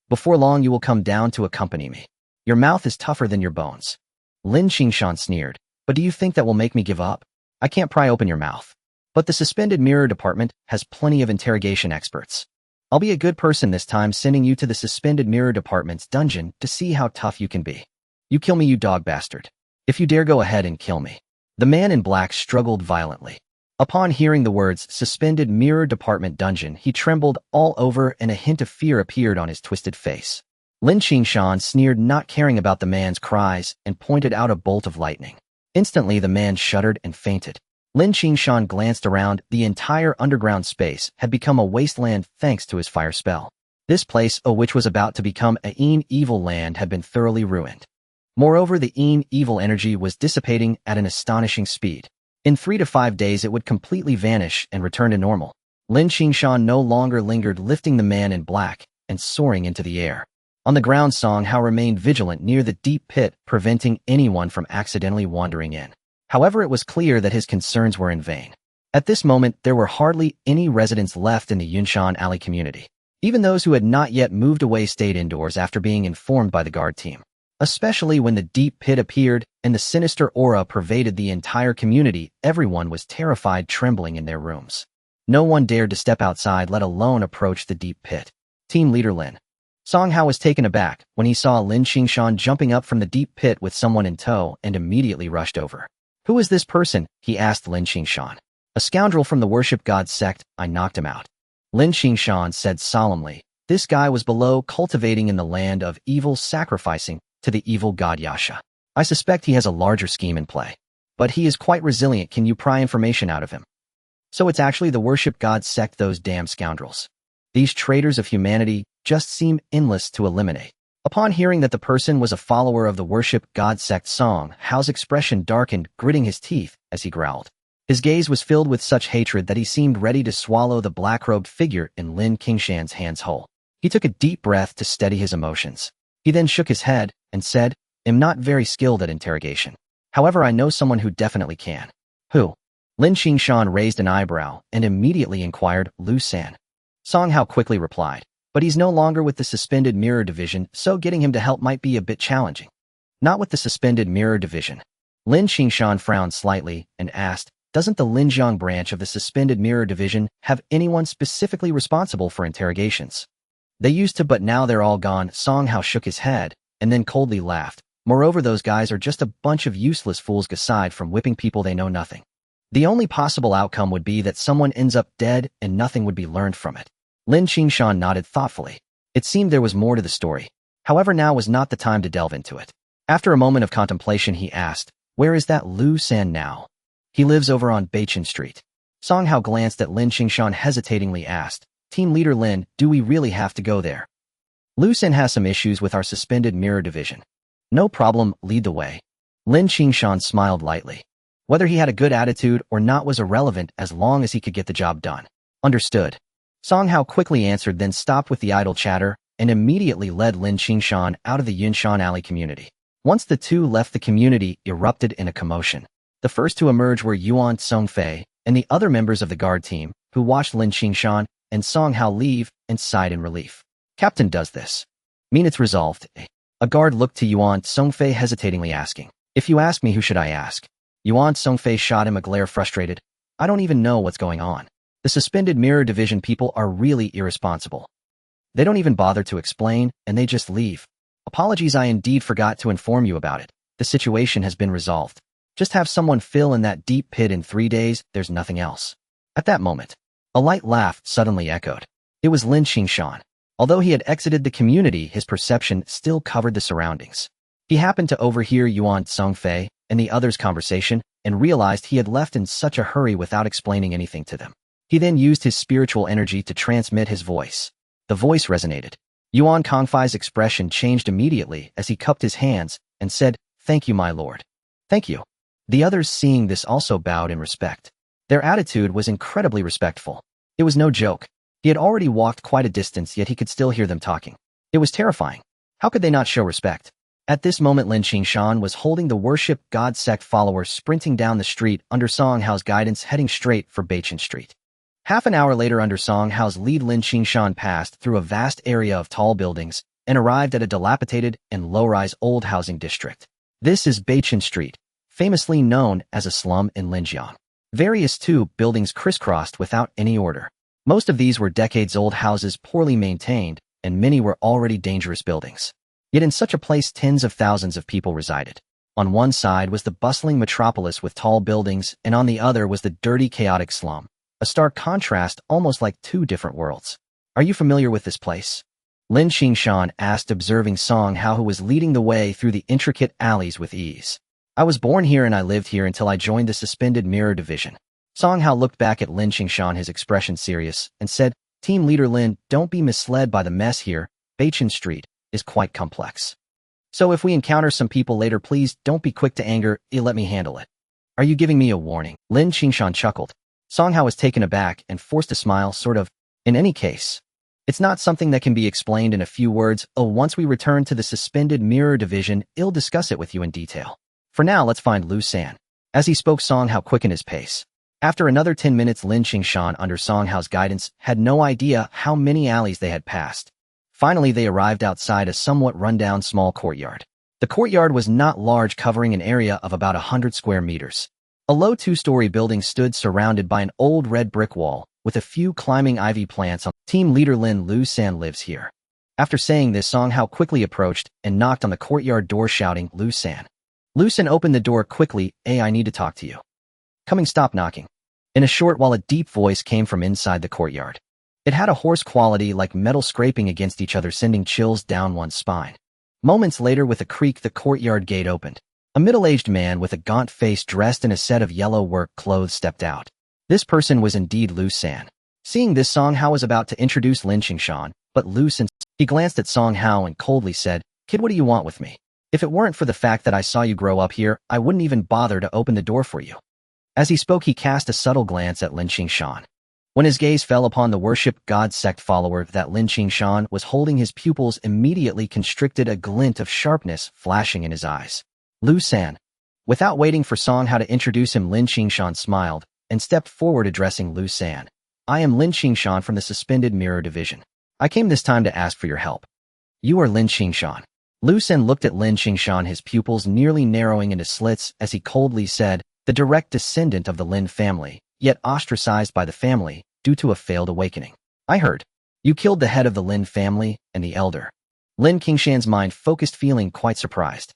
S1: Before long, you will come down to accompany me. Your mouth is tougher than your bones." Lin Qingshan sneered, "But do you think that will make me give up? I can't pry open your mouth. But the suspended mirror department has plenty of interrogation experts. I'll be a good person this time, sending you to the suspended mirror department's dungeon to see how tough you can be. You kill me, you dog bastard. If you dare, go ahead and kill me." The man in black struggled violently. Upon hearing the words suspended mirror department dungeon, he trembled all over and a hint of fear appeared on his twisted face. Lin Qingshan sneered, not caring about the man's cries, and pointed out a bolt of lightning. Instantly, the man shuddered and fainted. Lin Qingshan glanced around. The entire underground space had become a wasteland thanks to his fire spell. This place, which was about to become an evil land, had been thoroughly ruined. Moreover, the evil energy was dissipating at an astonishing speed. In 3 to 5 days, it would completely vanish and return to normal. Lin Qingshan no longer lingered, lifting the man in black and soaring into the air. On the ground, Song Hao remained vigilant near the deep pit, preventing anyone from accidentally wandering in. However, it was clear that his concerns were in vain. At this moment, there were hardly any residents left in the Yunshan Alley community. Even those who had not yet moved away stayed indoors after being informed by the guard team. Especially when the deep pit appeared and the sinister aura pervaded the entire community, everyone was terrified, trembling in their rooms. No one dared to step outside, let alone approach the deep pit. Team leader Lin. Song Hao was taken aback when he saw Lin Qingshan jumping up from the deep pit with someone in tow and immediately rushed over. "Who is this person?" he asked Lin Qingshan. "A scoundrel from the worship god sect. I knocked him out." Lin Qingshan said solemnly. "This guy was below, cultivating in the land of evil, sacrificing to the evil god Yasha. I suspect he has a larger scheme in play. But he is quite resilient. Can you pry information out of him?" "So it's actually the worship god sect, those damn scoundrels. These traitors of humanity just seem endless to eliminate." Upon hearing that the person was a follower of the worship god sect, Song Hao's expression darkened, gritting his teeth as he growled. His gaze was filled with such hatred that he seemed ready to swallow the black-robed figure in Lin Qingshan's hands whole. He took a deep breath to steady his emotions. He then shook his head and said, "I'm not very skilled at interrogation. However, I know someone who definitely can." "Who?" Lin Qingshan raised an eyebrow and immediately inquired. "Lu San." Song Hao quickly replied, But he's no longer with the Suspended Mirror Division, so getting him to help might be a bit challenging. Not with the Suspended Mirror Division. Lin Qingshan frowned slightly and asked, doesn't the Linjiang branch of the Suspended Mirror Division have anyone specifically responsible for interrogations? They used to, but now they're all gone. Song Hao shook his head and then coldly laughed. Moreover, those guys are just a bunch of useless fools aside from whipping people they know nothing. The only possible outcome would be that someone ends up dead and nothing would be learned from it. Lin Qingshan nodded thoughtfully. It seemed there was more to the story. However, now was not the time to delve into it. After a moment of contemplation, he asked, where is that Lu San now? He lives over on Beichin Street. Song Hao glanced at Lin Qingshan hesitatingly asked, Team Leader Lin, do we really have to go there? Lu San has some issues with our Suspended Mirror Division. No problem, lead the way. Lin Qingshan smiled lightly. Whether he had a good attitude or not was irrelevant as long as he could get the job done. Understood. Song Hao quickly answered, then stopped with the idle chatter and immediately led Lin Qingshan out of the Yunshan Alley community. Once the two left, the community erupted in a commotion. The first to emerge were Yuan Songfei and the other members of the guard team, who watched Lin Qingshan and Song Hao leave and sighed in relief. Captain does this mean it's resolved? A guard looked to Yuan Songfei hesitatingly asking, if you ask me, who should I ask? Yuan Songfei shot him a glare, frustrated. I don't even know what's going on. The Suspended Mirror Division people are really irresponsible. They don't even bother to explain, and they just leave. Apologies, I indeed forgot to inform you about it. The situation has been resolved. Just have someone fill in that deep pit in 3 days, there's nothing else. At that moment, a light laugh suddenly echoed. It was Lin Qingshan. Although he had exited the community, his perception still covered the surroundings. He happened to overhear Yuan Songfei and the others' conversation and realized he had left in such a hurry without explaining anything to them. He then used his spiritual energy to transmit his voice. The voice resonated. Yuan Kongfei's expression changed immediately as he cupped his hands and said, Thank you, my lord. Thank you. The others, seeing this, also bowed in respect. Their attitude was incredibly respectful. It was no joke. He had already walked quite a distance, yet he could still hear them talking. It was terrifying. How could they not show respect? At this moment, Lin Qingshan was holding the worship god sect followers sprinting down the street under Song Hao's guidance, heading straight for Beichin Street. Half an hour later, under Song Hao's lead, Lin Qingshan passed through a vast area of tall buildings and arrived at a dilapidated and low-rise old housing district. This is Beichin Street, famously known as a slum in Linjiang. Various buildings crisscrossed without any order. Most of these were decades-old houses, poorly maintained, and many were already dangerous buildings. Yet in such a place, tens of thousands of people resided. On one side was the bustling metropolis with tall buildings, and on the other was the dirty, chaotic slum. A stark contrast, almost like two different worlds. Are you familiar with this place? Lin Qingshan asked, observing Song Hao, who was leading the way through the intricate alleys with ease. I was born here and I lived here until I joined the Suspended Mirror Division. Song Hao looked back at Lin Qingshan, his expression serious, and said, Team Leader Lin, don't be misled by the mess here. Beichin Street is quite complex. So if we encounter some people later, please don't be quick to anger, let me handle it. Are you giving me a warning? Lin Qingshan chuckled. Song Hao was taken aback and forced a smile, sort of. In any case, it's not something that can be explained in a few words. Once we return to the Suspended Mirror Division, I'll discuss it with you in detail. For now, let's find Lu San. As he spoke, Song Hao quickened his pace. After another 10 minutes, Lin Qingshan, under Song Hao's guidance, had no idea how many alleys they had passed. Finally, they arrived outside a somewhat rundown small courtyard. The courtyard was not large, covering an area of about 100 square meters. A low 2-story building stood surrounded by an old red brick wall, with a few climbing ivy plants on. Team Leader Lin, Lu San lives here. After saying this, Song Hao quickly approached and knocked on the courtyard door, shouting, Lu San. Lu San opened the door quickly. I need to talk to you. Coming, stop knocking. In a short while, a deep voice came from inside the courtyard. It had a hoarse quality, like metal scraping against each other, sending chills down one's spine. Moments later, with a creak, the courtyard gate opened. A middle-aged man with a gaunt face, dressed in a set of yellow work clothes, stepped out. This person was indeed Lu San. Seeing this, Song Hao was about to introduce Lin Qingshan, but Lu San, he glanced at Song Hao and coldly said, Kid, what do you want with me? If it weren't for the fact that I saw you grow up here, I wouldn't even bother to open the door for you. As he spoke, he cast a subtle glance at Lin Qingshan. When his gaze fell upon the worship god sect follower that Lin Qingshan was holding, his pupils immediately constricted, a glint of sharpness flashing in his eyes. Lu San. Without waiting for Song Hao to introduce him, Lin Qingshan smiled and stepped forward, addressing Lu San. I am Lin Qingshan from the Suspended Mirror Division. I came this time to ask for your help. You are Lin Qingshan. Lu Sen looked at Lin Qingshan, his pupils nearly narrowing into slits as he coldly said, the direct descendant of the Lin family, yet ostracized by the family due to a failed awakening. I heard. You killed the head of the Lin family and the elder. Lin Qingshan's mind focused, feeling quite surprised.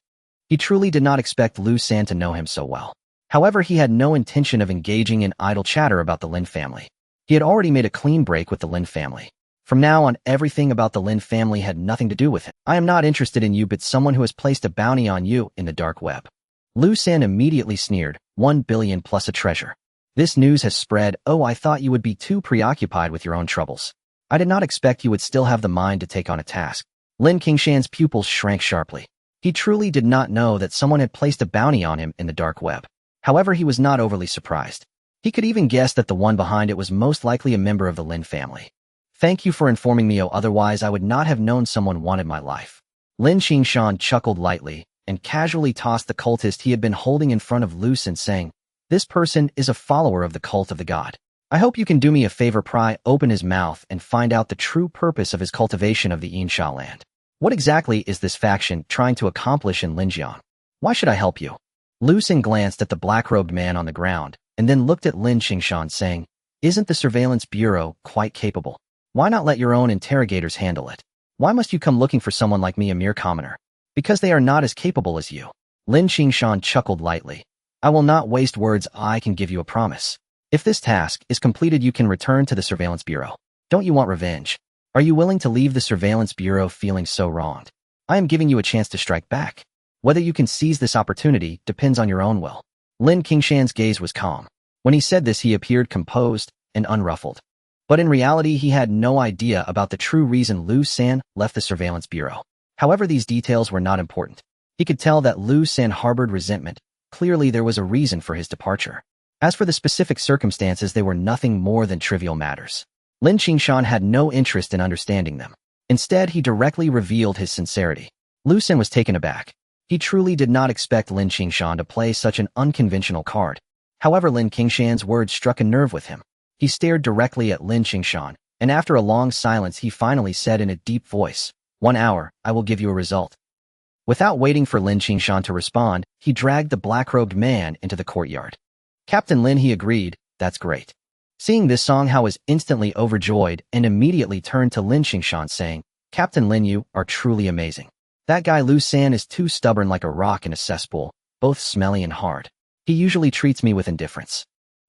S1: He truly did not expect Lu San to know him so well. However, he had no intention of engaging in idle chatter about the Lin family. He had already made a clean break with the Lin family. From now on, everything about the Lin family had nothing to do with him. I am not interested in you, but someone who has placed a bounty on you in the dark web. Lu San immediately sneered, 1 billion plus a treasure. This news has spread. Oh, I thought you would be too preoccupied with your own troubles. I did not expect you would still have the mind to take on a task. Lin Qingshan's pupils shrank sharply. He truly did not know that someone had placed a bounty on him in the dark web. However, he was not overly surprised. He could even guess that the one behind it was most likely a member of the Lin family. Thank you for informing me, otherwise I would not have known someone wanted my life. Lin Qingshan chuckled lightly and casually tossed the cultist he had been holding in front of Lu Sen, saying, this person is a follower of the cult of the god. I hope you can do me a favor, pry open his mouth and find out the true purpose of his cultivation of the Yinsha land. What exactly is this faction trying to accomplish in Linjiang? Why should I help you? Lu Sen glanced at the black-robed man on the ground and then looked at Lin Qingshan, saying, isn't the surveillance bureau quite capable? Why not let your own interrogators handle it? Why must you come looking for someone like me, a mere commoner? Because they are not as capable as you. Lin Qingshan chuckled lightly. I will not waste words. I can give you a promise. If this task is completed, you can return to the surveillance bureau. Don't you want revenge? Are you willing to leave the surveillance bureau feeling so wronged? I am giving you a chance to strike back. Whether you can seize this opportunity depends on your own will. Lin Qingshan's gaze was calm. When he said this, he appeared composed and unruffled. But in reality, he had no idea about the true reason Lu San left the surveillance bureau. However, these details were not important. He could tell that Lu San harbored resentment. Clearly, there was a reason for his departure. As for the specific circumstances, they were nothing more than trivial matters. Lin Qingshan had no interest in understanding them. Instead, he directly revealed his sincerity. Lu San was taken aback. He truly did not expect Lin Qingshan to play such an unconventional card. However, Lin Qingshan's words struck a nerve with him. He stared directly at Lin Qingshan, and after a long silence, he finally said in a deep voice, 1 hour, I will give you a result. Without waiting for Lin Qingshan to respond, he dragged the black-robed man into the courtyard. Captain Lin, he agreed, that's great. Seeing this, Song Hao was instantly overjoyed and immediately turned to Lin Qingshan, saying, Captain Lin, you are truly amazing. That guy Lu San is too stubborn, like a rock in a cesspool, both smelly and hard. He usually treats me with indifference.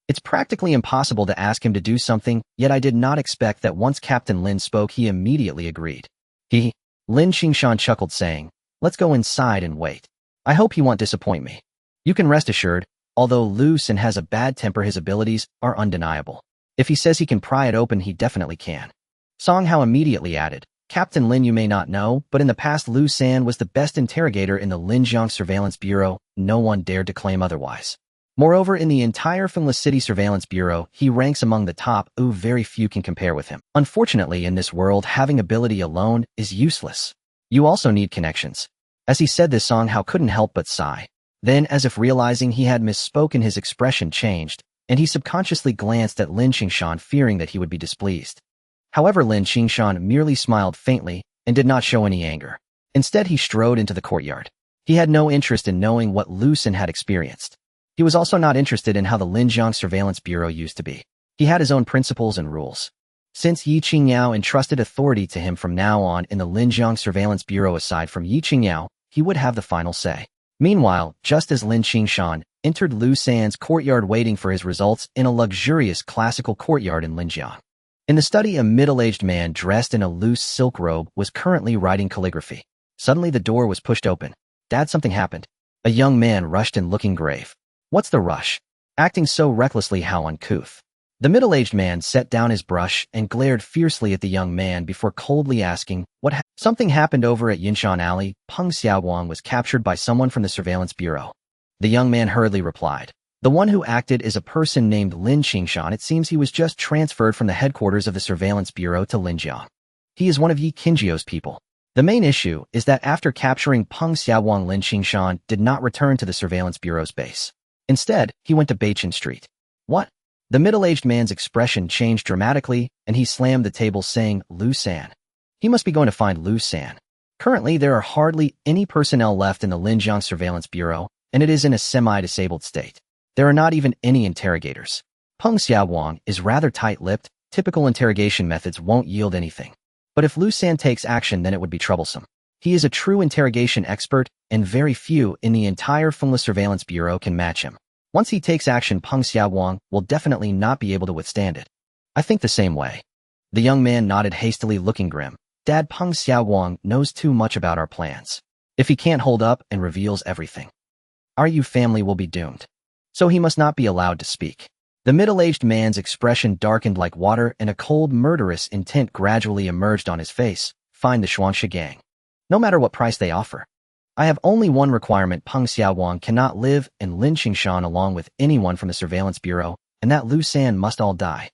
S1: It's practically impossible to ask him to do something, yet I did not expect that once Captain Lin spoke, he immediately agreed. Lin Qingshan chuckled, saying, let's go inside and wait. I hope he won't disappoint me. You can rest assured, although Lu Sen has a bad temper, his abilities are undeniable. If he says he can pry it open, he definitely can. Song Hao immediately added, Captain Lin, you may not know, but in the past Lu San was the best interrogator in the Linjiang Surveillance Bureau. No one dared to claim otherwise. Moreover, in the entire Fengli City Surveillance Bureau, he ranks among the top. Very few can compare with him. Unfortunately, in this world, having ability alone is useless. You also need connections. As he said this, Song Hao couldn't help but sigh. Then, as if realizing he had misspoken, his expression changed, and he subconsciously glanced at Lin Qingshan, fearing that he would be displeased. However, Lin Qingshan merely smiled faintly and did not show any anger. Instead, he strode into the courtyard. He had no interest in knowing what Lu Sen had experienced. He was also not interested in how the Linjiang Surveillance Bureau used to be. He had his own principles and rules. Since Yi Qingyao entrusted authority to him, from now on in the Linjiang Surveillance Bureau, aside from Yi Qingyao, he would have the final say. Meanwhile, just as Lin Qingshan entered Lu San's courtyard waiting for his results in a luxurious classical courtyard in Linjiang. In the study, a middle-aged man dressed in a loose silk robe was currently writing calligraphy. Suddenly, the door was pushed open. Dad, something happened. A young man rushed in, looking grave. What's the rush? Acting so recklessly, how uncouth. The middle-aged man set down his brush and glared fiercely at the young man before coldly asking, Something happened over at Yinshan Alley. Peng Xiaowang was captured by someone from the surveillance bureau. The young man hurriedly replied. The one who acted is a person named Lin Qingshan. It seems he was just transferred from the headquarters of the surveillance bureau to Linjiang. He is one of Yi Qingjiao's people. The main issue is that after capturing Peng Xiaowang, Lin Qingshan did not return to the surveillance bureau's base. Instead, he went to Beichin Street. What? The middle-aged man's expression changed dramatically, and he slammed the table, saying, Lu San, He must be going to find Lu San. Currently, there are hardly any personnel left in the Linjiang Surveillance Bureau, and it is in a semi-disabled state. There are not even any interrogators. Peng Xiaowang is rather tight-lipped. Typical interrogation methods won't yield anything. But if Lu San takes action, then it would be troublesome. He is a true interrogation expert, and very few in the entire Fengla Surveillance Bureau can match him. Once he takes action, Peng Xiaowang will definitely not be able to withstand it. I think the same way. The young man nodded hastily, looking grim. Dad, Peng Xiaowang knows too much about our plans. If he can't hold up and reveals everything, our Yu family will be doomed. So he must not be allowed to speak. The middle-aged man's expression darkened like water, and a cold, murderous intent gradually emerged on his face. Find the Shuangshi gang. No matter what price they offer. I have only one requirement. Peng Xiaowang cannot live in Lin Qingshan along with anyone from the Surveillance Bureau, and that Lu San must all die.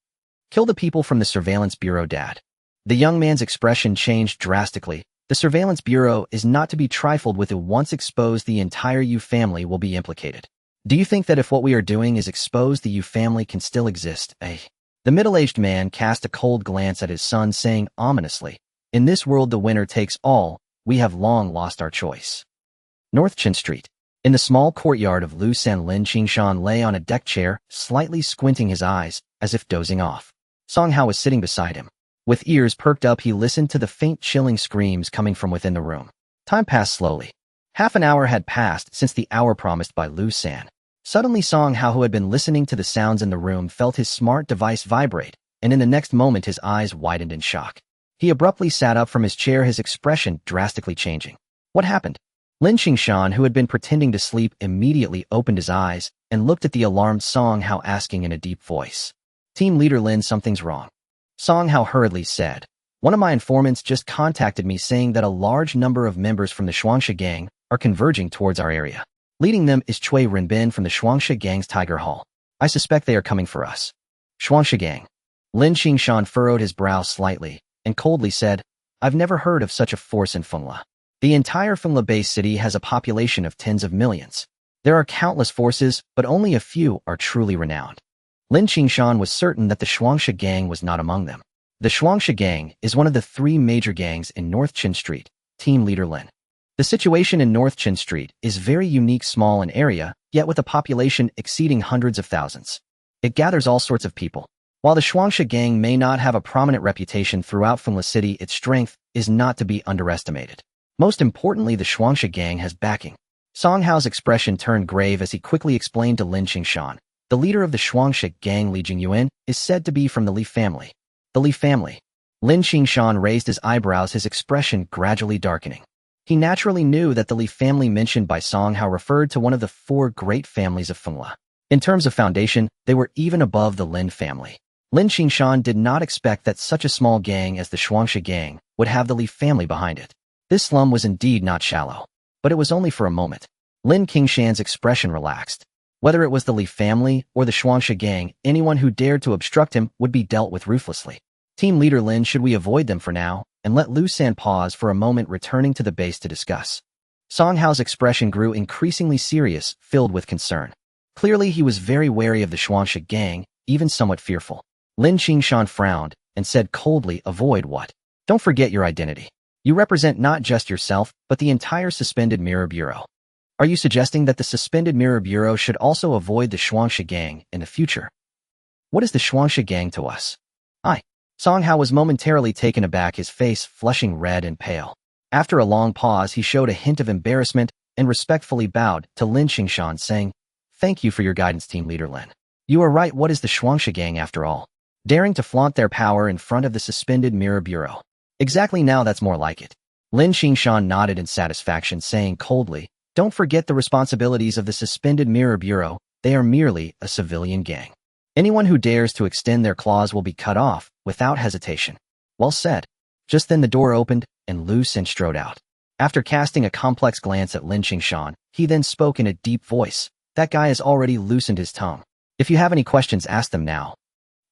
S1: Kill the people from the Surveillance Bureau, Dad. The young man's expression changed drastically. The Surveillance Bureau is not to be trifled with. Once exposed, the entire Yu family will be implicated. Do you think that if what we are doing is exposed, the Yu family can still exist, eh? The middle-aged man cast a cold glance at his son, saying ominously, in this world the winner takes all. We have long lost our choice. North Qin Street. In the small courtyard of Lu San, Lin Qingshan lay on a deck chair, slightly squinting his eyes, as if dozing off. Song Hao was sitting beside him. With ears perked up, he listened to the faint, chilling screams coming from within the room. Time passed slowly. Half an hour had passed since the hour promised by Lu San. Suddenly, Song Hao, who had been listening to the sounds in the room, felt his smart device vibrate, and in the next moment his eyes widened in shock. He abruptly sat up from his chair, his expression drastically changing. What happened? Lin Qingshan, who had been pretending to sleep, immediately opened his eyes and looked at the alarmed Song Hao, asking in a deep voice, Team Leader Lin, something's wrong. Song Hao hurriedly said, one of my informants just contacted me saying that a large number of members from the Shuangshi gang are converging towards our area. Leading them is Cui Renbin from the Shuangshi gang's Tiger Hall. I suspect they are coming for us. Shuangshi gang. Lin Qingshan furrowed his brow slightly and coldly said, I've never heard of such a force in Fengla. The entire Fengla Base City has a population of tens of millions. There are countless forces, but only a few are truly renowned. Lin Qingshan was certain that the Shuangshi gang was not among them. The Shuangshi gang is one of the three major gangs in North Qin Street. Team Leader Lin. The situation in North Qin Street is very unique, small in area, yet with a population exceeding hundreds of thousands. It gathers all sorts of people. While the Shuangshi gang may not have a prominent reputation throughout Fengla City, its strength is not to be underestimated. Most importantly, the Shuangshi gang has backing. Song Hao's expression turned grave as he quickly explained to Lin Qingshan, the leader of the Shuangshi gang, Li Yuan, is said to be from the Li family. The Li family. Lin Qingshan raised his eyebrows, his expression gradually darkening. He naturally knew that the Li family mentioned by Song Hao referred to one of the four great families of Fengla. In terms of foundation, they were even above the Lin family. Lin Qingshan did not expect that such a small gang as the Shuangshi gang would have the Li family behind it. This slum was indeed not shallow, but it was only for a moment. Lin Qingshan's expression relaxed. Whether it was the Li family or the Shuangshi gang, anyone who dared to obstruct him would be dealt with ruthlessly. Team Leader Lin, should we avoid them for now and let Lu San pause for a moment, returning to the base to discuss? Song Hao's expression grew increasingly serious, filled with concern. Clearly, he was very wary of the Shuangshi gang, even somewhat fearful. Lin Qingshan frowned and said coldly, avoid what? Don't forget your identity. You represent not just yourself, but the entire Suspended Mirror Bureau. Are you suggesting that the Suspended Mirror Bureau should also avoid the Shuangshi gang in the future? What is the Shuangshi gang to us? Song Hao was momentarily taken aback, his face flushing red and pale. After a long pause, he showed a hint of embarrassment and respectfully bowed to Lin Qingshan, saying, Thank you for your guidance, Team Leader Lin. You are right, what is the Shuangshi gang after all? Daring to flaunt their power in front of the Suspended Mirror Bureau. Exactly, now that's more like it. Lin Qingshan nodded in satisfaction, saying coldly, Don't forget the responsibilities of the Suspended Mirror Bureau, they are merely a civilian gang. Anyone who dares to extend their claws will be cut off, without hesitation. Well said. Just then the door opened, and Lu San strode out. After casting a complex glance at Lin Qingshan, he then spoke in a deep voice. That guy has already loosened his tongue. If you have any questions, ask them now.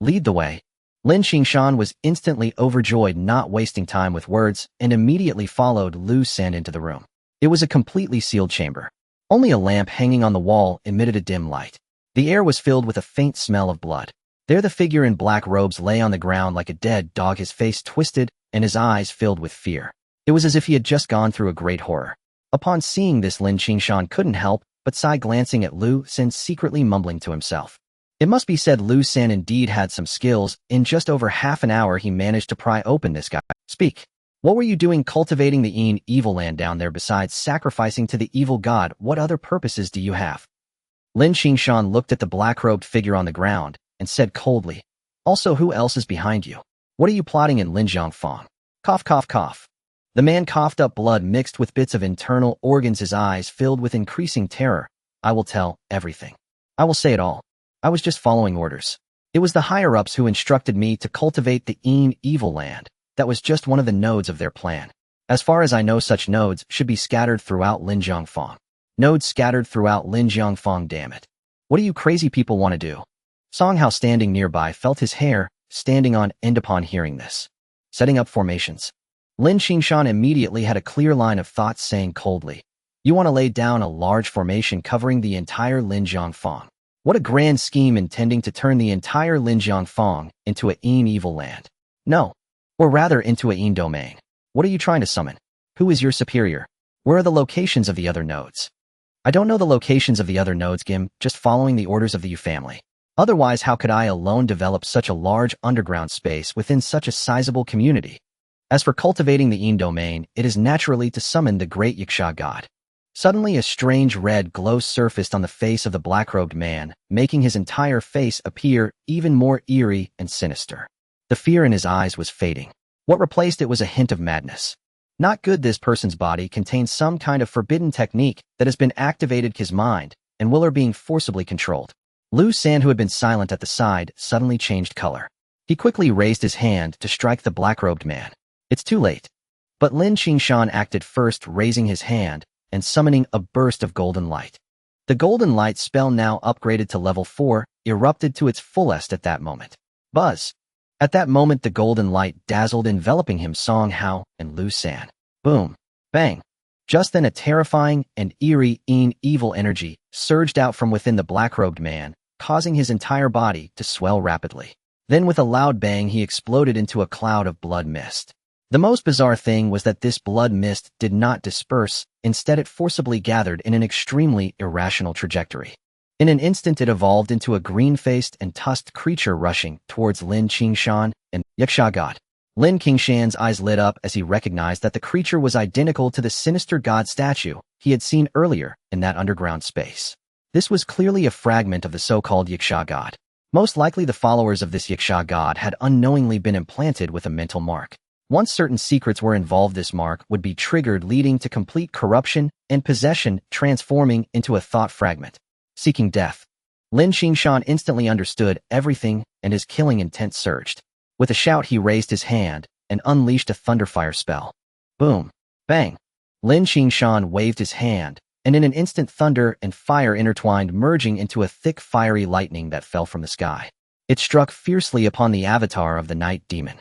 S1: Lead the way. Lin Qingshan was instantly overjoyed, not wasting time with words, and immediately followed Lu San into the room. It was a completely sealed chamber. Only a lamp hanging on the wall emitted a dim light. The air was filled with a faint smell of blood. There the figure in black robes lay on the ground like a dead dog, his face twisted and his eyes filled with fear. It was as if he had just gone through a great horror. Upon seeing this, Lin Qingshan couldn't help but sigh, glancing at Lu San, secretly mumbling to himself. It must be said Lu San indeed had some skills. In just over half an hour he managed to pry open this guy. Speak. What were you doing cultivating the evil land down there besides sacrificing to the evil god? What other purposes do you have? Lin Qingshan looked at the black-robed figure on the ground and said coldly, also, who else is behind you? What are you plotting in Linjiangfang? Cough, cough, cough. The man coughed up blood mixed with bits of internal organs, his eyes filled with increasing terror. I will tell everything. I will say it all. I was just following orders. It was the higher-ups who instructed me to cultivate the evil land. That was just one of the nodes of their plan. As far as I know, such nodes should be scattered throughout Linjiangfang. Nodes scattered throughout Linjiangfang, damn it. What do you crazy people want to do? Song Hao, standing nearby, felt his hair standing on end upon hearing this. Setting up formations. Lin Qingshan immediately had a clear line of thought, saying coldly, you want to lay down a large formation covering the entire Linjiangfang. What a grand scheme, intending to turn the entire Linjiangfang into a evil land. No. Or rather, into a domain. What are you trying to summon? Who is your superior? Where are the locations of the other nodes? I don't know the locations of the other nodes, Gim, just following the orders of the Yu family. Otherwise, how could I alone develop such a large underground space within such a sizable community? As for cultivating the domain, it is naturally to summon the great Yaksha god. Suddenly a strange red glow surfaced on the face of the black-robed man, making his entire face appear even more eerie and sinister. The fear in his eyes was fading. What replaced it was a hint of madness. Not good. This person's body contains some kind of forbidden technique that has been activated. His mind and will are being forcibly controlled. Lu San, who had been silent at the side, suddenly changed color. He quickly raised his hand to strike the black-robed man. It's too late. But Lin Qingshan acted first, raising his hand and summoning a burst of golden light. The golden light spell, now upgraded to level 4, erupted to its fullest at that moment. Buzz! At that moment the golden light dazzled, enveloping him, Song Hao, and Lu San. Boom! Bang! Just then a terrifying and eerie evil energy surged out from within the black-robed man, causing his entire body to swell rapidly. Then with a loud bang he exploded into a cloud of blood mist. The most bizarre thing was that this blood mist did not disperse, instead it forcibly gathered in an extremely irrational trajectory. In an instant it evolved into a green-faced and tusked creature rushing towards Lin Qingshan and Yaksha god. Lin Qingshan's eyes lit up as he recognized that the creature was identical to the sinister god statue he had seen earlier in that underground space. This was clearly a fragment of the so-called Yaksha god. Most likely the followers of this Yaksha god had unknowingly been implanted with a mental mark. Once certain secrets were involved, this mark would be triggered, leading to complete corruption and possession, transforming into a thought fragment. Seeking death. Lin Qingshan instantly understood everything, and his killing intent surged. With a shout he raised his hand and unleashed a thunderfire spell. Boom! Bang! Lin Qingshan waved his hand, and in an instant thunder and fire intertwined, merging into a thick fiery lightning that fell from the sky. It struck fiercely upon the avatar of the night demon.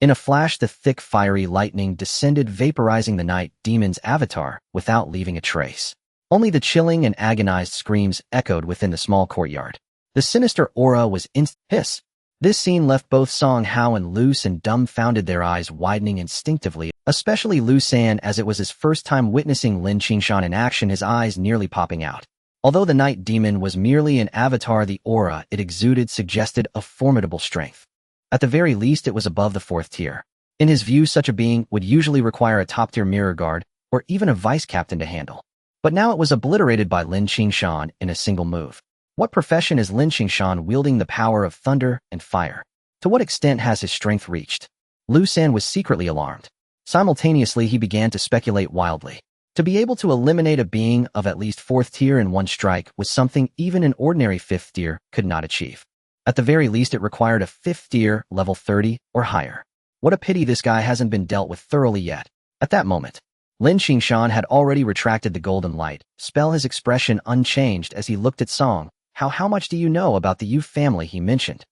S1: In a flash the thick fiery lightning descended, vaporizing the night demon's avatar without leaving a trace. Only the chilling and agonized screams echoed within the small courtyard. The sinister aura was hiss. This scene left both Song Hao and Lu San dumbfounded, their eyes widening instinctively, especially Lu San, as it was his first time witnessing Lin Qingshan in action, his eyes nearly popping out. Although the night demon was merely an avatar, the aura it exuded suggested a formidable strength. At the very least it was above the 4th tier. In his view, such a being would usually require a top-tier mirror guard or even a vice-captain to handle. But now it was obliterated by Lin Qingshan in a single move. What profession is Lin Qingshan wielding the power of thunder and fire? To what extent has his strength reached? Lu San was secretly alarmed. Simultaneously he began to speculate wildly. To be able to eliminate a being of at least 4th tier in one strike was something even an ordinary 5th tier could not achieve. At the very least it required a 5th tier, level 30 or higher. What a pity this guy hasn't been dealt with thoroughly yet. At that moment, Lin Qingshan had already retracted the golden light spell, his expression unchanged as he looked at Song Hao. How much do you know about the Yu family? He mentioned.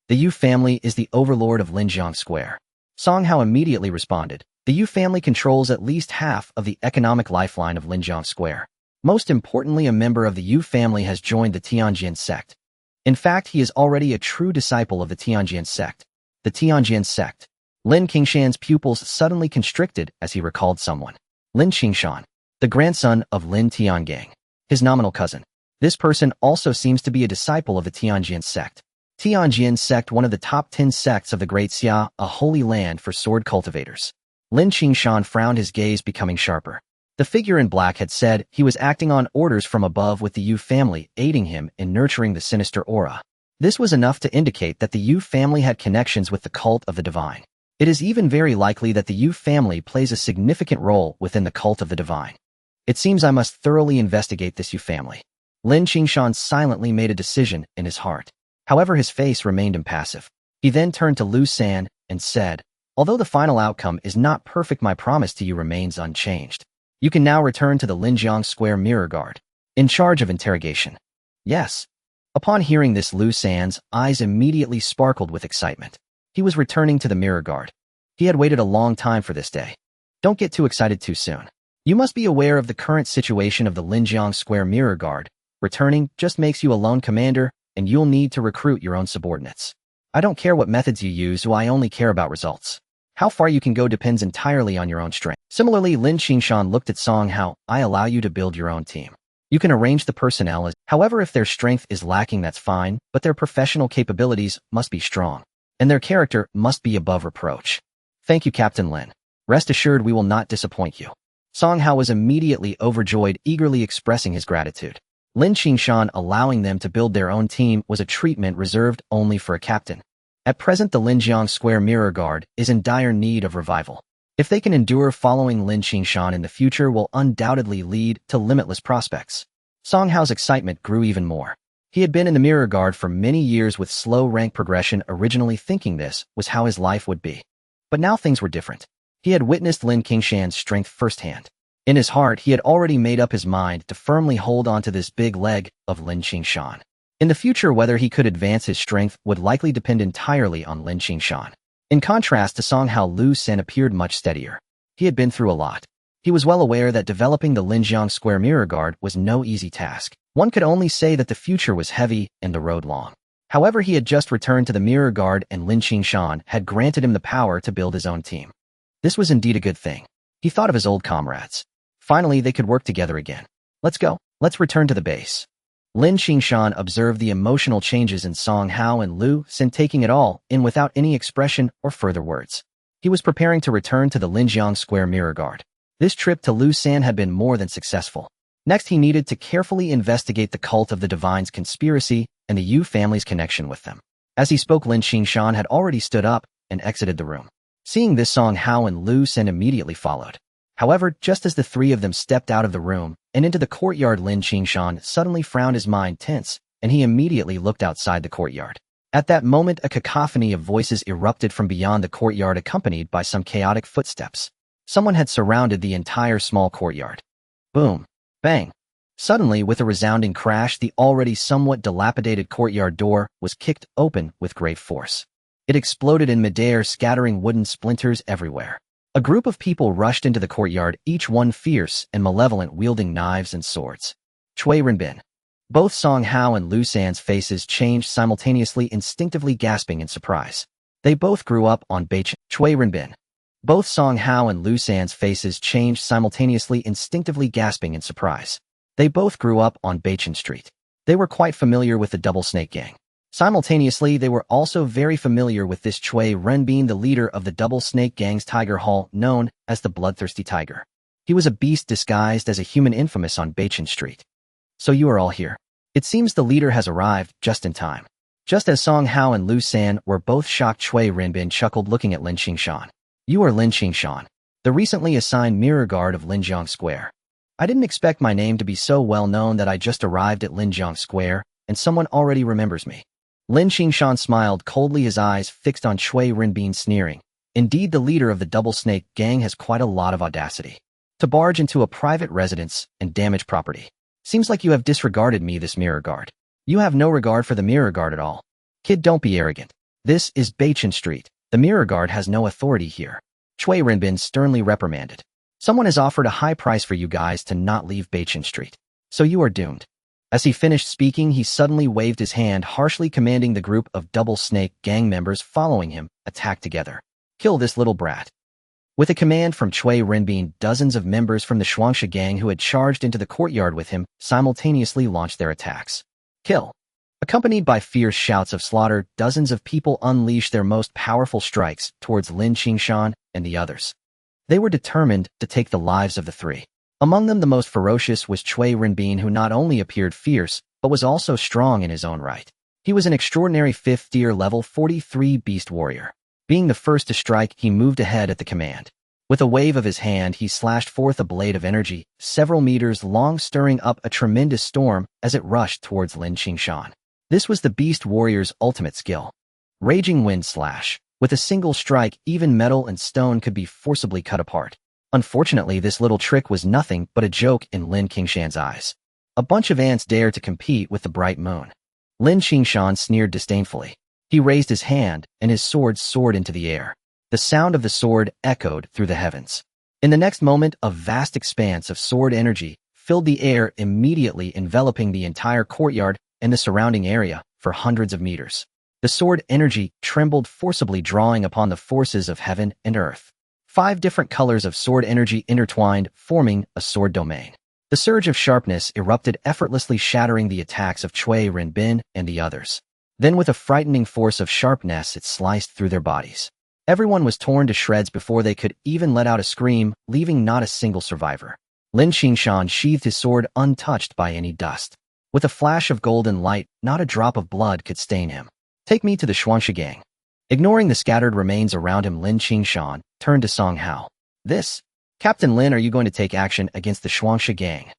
S1: The Yu family is the overlord of Linjiang Square. Song Hao immediately responded. The Yu family controls at least half of the economic lifeline of Linjiang Square. Most importantly, a member of the Yu family has joined the Tianjian sect. In fact, he is already a true disciple of the Tianjian sect. The Tianjian sect. Lin Qingshan's pupils suddenly constricted as he recalled someone. Lin Qingshan, the grandson of Lin Tiangang, his nominal cousin. This person also seems to be a disciple of the Tianjin sect. Tianjin sect, one of the top 10 sects of the Great Xia, a holy land for sword cultivators. Lin Qingshan frowned, his gaze becoming sharper. The figure in black had said he was acting on orders from above, with the Yu family aiding him in nurturing the sinister aura. This was enough to indicate that the Yu family had connections with the cult of the divine. It is even very likely that the Yu family plays a significant role within the cult of the divine. It seems I must thoroughly investigate this Yu family. Lin Qingshan silently made a decision in his heart. However, his face remained impassive. He then turned to Lu San and said, "Although the final outcome is not perfect, my promise to you remains unchanged. You can now return to the Linjiang Square Mirror Guard, in charge of interrogation." Yes. Upon hearing this, Lu San's eyes immediately sparkled with excitement. He was returning to the Mirror Guard. He had waited a long time for this day. Don't get too excited too soon. You must be aware of the current situation of the Linjiang Square Mirror Guard. Returning just makes you a lone commander, and you'll need to recruit your own subordinates. I don't care what methods you use, I only care about results. How far you can go depends entirely on your own strength. Similarly, Lin Qingshan looked at Song Hao. I allow you to build your own team. You can arrange the personnel as, however, if their strength is lacking, that's fine, but their professional capabilities must be strong, and their character must be above reproach. Thank you, Captain Lin. Rest assured we will not disappoint you. Song Hao was immediately overjoyed, eagerly expressing his gratitude. Lin Qingshan allowing them to build their own team was a treatment reserved only for a captain. At present, the Linjiang Square Mirror Guard is in dire need of revival. If they can endure, following Lin Qingshan in the future will undoubtedly lead to limitless prospects. Song Hao's excitement grew even more. He had been in the Mirror Guard for many years with slow rank progression, originally thinking this was how his life would be. But now things were different. He had witnessed Lin Qingshan's strength firsthand. In his heart, he had already made up his mind to firmly hold on to this big leg of Lin Qingshan. In the future, whether he could advance his strength would likely depend entirely on Lin Qingshan. In contrast to Song Hao, Lu San appeared much steadier. He had been through a lot. He was well aware that developing the Linjiang Square Mirror Guard was no easy task. One could only say that the future was heavy and the road long. However, he had just returned to the Mirror Guard, and Lin Qingshan had granted him the power to build his own team. This was indeed a good thing. He thought of his old comrades. Finally, they could work together again. Let's go. Let's return to the base. Lin Qingshan observed the emotional changes in Song Hao and Lu San, taking it all in without any expression or further words. He was preparing to return to the Linjiang Square Mirror Guard. This trip to Lu San had been more than successful. Next, he needed to carefully investigate the cult of the Divine's conspiracy and the Yu family's connection with them. As he spoke, Lin Qingshan had already stood up and exited the room. Seeing this, Song Hao and Lu San immediately followed. However, just as the three of them stepped out of the room and into the courtyard, Lin Qingshan suddenly frowned, his mind tense, and he immediately looked outside the courtyard. At that moment, a cacophony of voices erupted from beyond the courtyard, accompanied by some chaotic footsteps. Someone had surrounded the entire small courtyard. Boom! Bang! Suddenly, with a resounding crash, the already somewhat dilapidated courtyard door was kicked open with great force. It exploded in midair, scattering wooden splinters everywhere. A group of people rushed into the courtyard, each one fierce and malevolent, wielding knives and swords. Cui Renbin. Both Song Hao and Lu San's faces changed simultaneously, instinctively gasping in surprise. They both grew up on Beichin. Cui Renbin. Both Song Hao and Lu San's faces changed simultaneously, instinctively gasping in surprise. They both grew up on Beichin Street. They were quite familiar with the Double Snake Gang. Simultaneously, they were also very familiar with this Cui Renbin, the leader of the Double Snake Gang's Tiger Hall, known as the Bloodthirsty Tiger. He was a beast disguised as a human, infamous on Beichin Street. So you are all here. It seems the leader has arrived just in time. Just as Song Hao and Lu San were both shocked, Cui Renbin chuckled, looking at Lin Qingshan. You are Lin Qingshan, the recently assigned Mirror Guard of Linjiang Square. I didn't expect my name to be so well known that I just arrived at Linjiang Square, and someone already remembers me. Lin Qingshan smiled coldly, his eyes fixed on Cui Renbin, sneering. Indeed, the leader of the Double Snake Gang has quite a lot of audacity to barge into a private residence and damage property. Seems like you have disregarded me, this Mirror Guard. You have no regard for the Mirror Guard at all. Kid, don't be arrogant. This is Beichin Street. The Mirror Guard has no authority here. Cui Renbin sternly reprimanded. Someone has offered a high price for you guys to not leave Beichin Street. So you are doomed. As he finished speaking, he suddenly waved his hand, harshly commanding the group of Double Snake Gang members following him attack together. Kill this little brat. With a command from Cui Renbin, dozens of members from the Shuangshi gang who had charged into the courtyard with him simultaneously launched their attacks. Kill. Accompanied by fierce shouts of slaughter, dozens of people unleashed their most powerful strikes towards Lin Qingshan and the others. They were determined to take the lives of the three. Among them, the most ferocious was Cui Renbin, who not only appeared fierce, but was also strong in his own right. He was an extraordinary 5th-tier level 43 beast warrior. Being the first to strike, he moved ahead at the command. With a wave of his hand, he slashed forth a blade of energy, several meters long, stirring up a tremendous storm as it rushed towards Lin Qingshan. This was the beast warrior's ultimate skill. Raging Wind Slash. With a single strike, even metal and stone could be forcibly cut apart. Unfortunately, this little trick was nothing but a joke in Lin Qingshan's eyes. A bunch of ants dared to compete with the bright moon. Lin Qingshan sneered disdainfully. He raised his hand, and his sword soared into the air. The sound of the sword echoed through the heavens. In the next moment, a vast expanse of sword energy filled the air, immediately enveloping the entire courtyard and the surrounding area for hundreds of meters. The sword energy trembled forcibly, drawing upon the forces of heaven and earth. 5 different colors of sword energy intertwined, forming a sword domain. The surge of sharpness erupted effortlessly, shattering the attacks of Cui Renbin and the others. Then, with a frightening force of sharpness, it sliced through their bodies. Everyone was torn to shreds before they could even let out a scream, leaving not a single survivor. Lin Qingshan sheathed his sword untouched by any dust. With a flash of golden light, not a drop of blood could stain him. Take me to the Shuangshi gang. Ignoring the scattered remains around him, Lin Qingshan turned to Song Hao. Captain Lin, are you going to take action against the Shuangshi gang?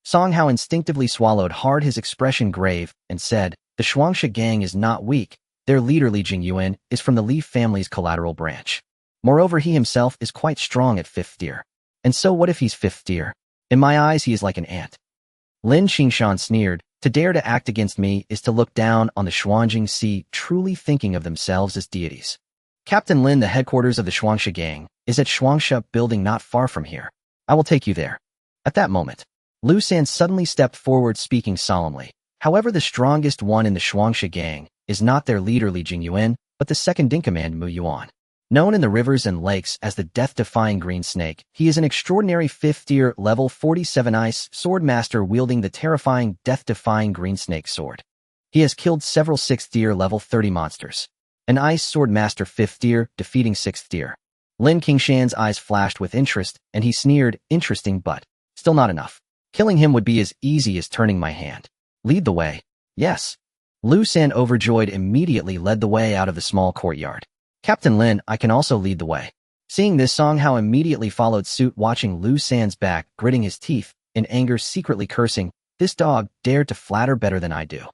S1: Song Hao instinctively swallowed hard, his expression grave, and said, the Shuangshi gang is not weak. Their leader, Li Yuan, is from the Li family's collateral branch. Moreover, he himself is quite strong at 5th tier. And so what if he's 5th tier? In my eyes, he is like an ant. Lin Qingshan sneered. To dare to act against me is to look down on the Xuanjing Sea, truly thinking of themselves as deities. Captain Lin, the headquarters of the Shuangshi gang, is at Shuangsha building not far from here. I will take you there. At that moment, Lu San suddenly stepped forward, speaking solemnly. However, the strongest one in the Shuangshi gang is not their leader Li Yuan, but the second-in-command Yuan. Known in the rivers and lakes as the death-defying Green Snake, he is an extraordinary 5th-tier level 47 ice sword master wielding the terrifying death-defying Green Snake sword. He has killed several 6th-tier level 30 monsters. An ice sword master 5th tier, defeating 6th tier. Lin Qingshan's eyes flashed with interest, and he sneered, interesting but still not enough. Killing him would be as easy as turning my hand. Lead the way. Yes. Lu San, overjoyed, immediately led the way out of the small courtyard. Captain Lin, I can also lead the way. Seeing this, Song Hao immediately followed suit, watching Lu San's back, gritting his teeth, in anger, secretly cursing, this dog dared to flatter better than I do.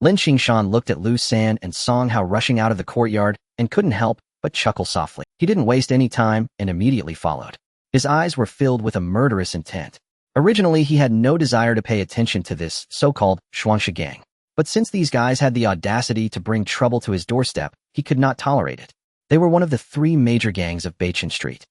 S1: Lin Qingshan looked at Lu San and Song Hao rushing out of the courtyard and couldn't help but chuckle softly. He didn't waste any time and immediately followed. His eyes were filled with a murderous intent. Originally, he had no desire to pay attention to this so-called Shuangshi gang. But since these guys had the audacity to bring trouble to his doorstep, he could not tolerate it. They were one of the 3 major gangs of Beichen Street.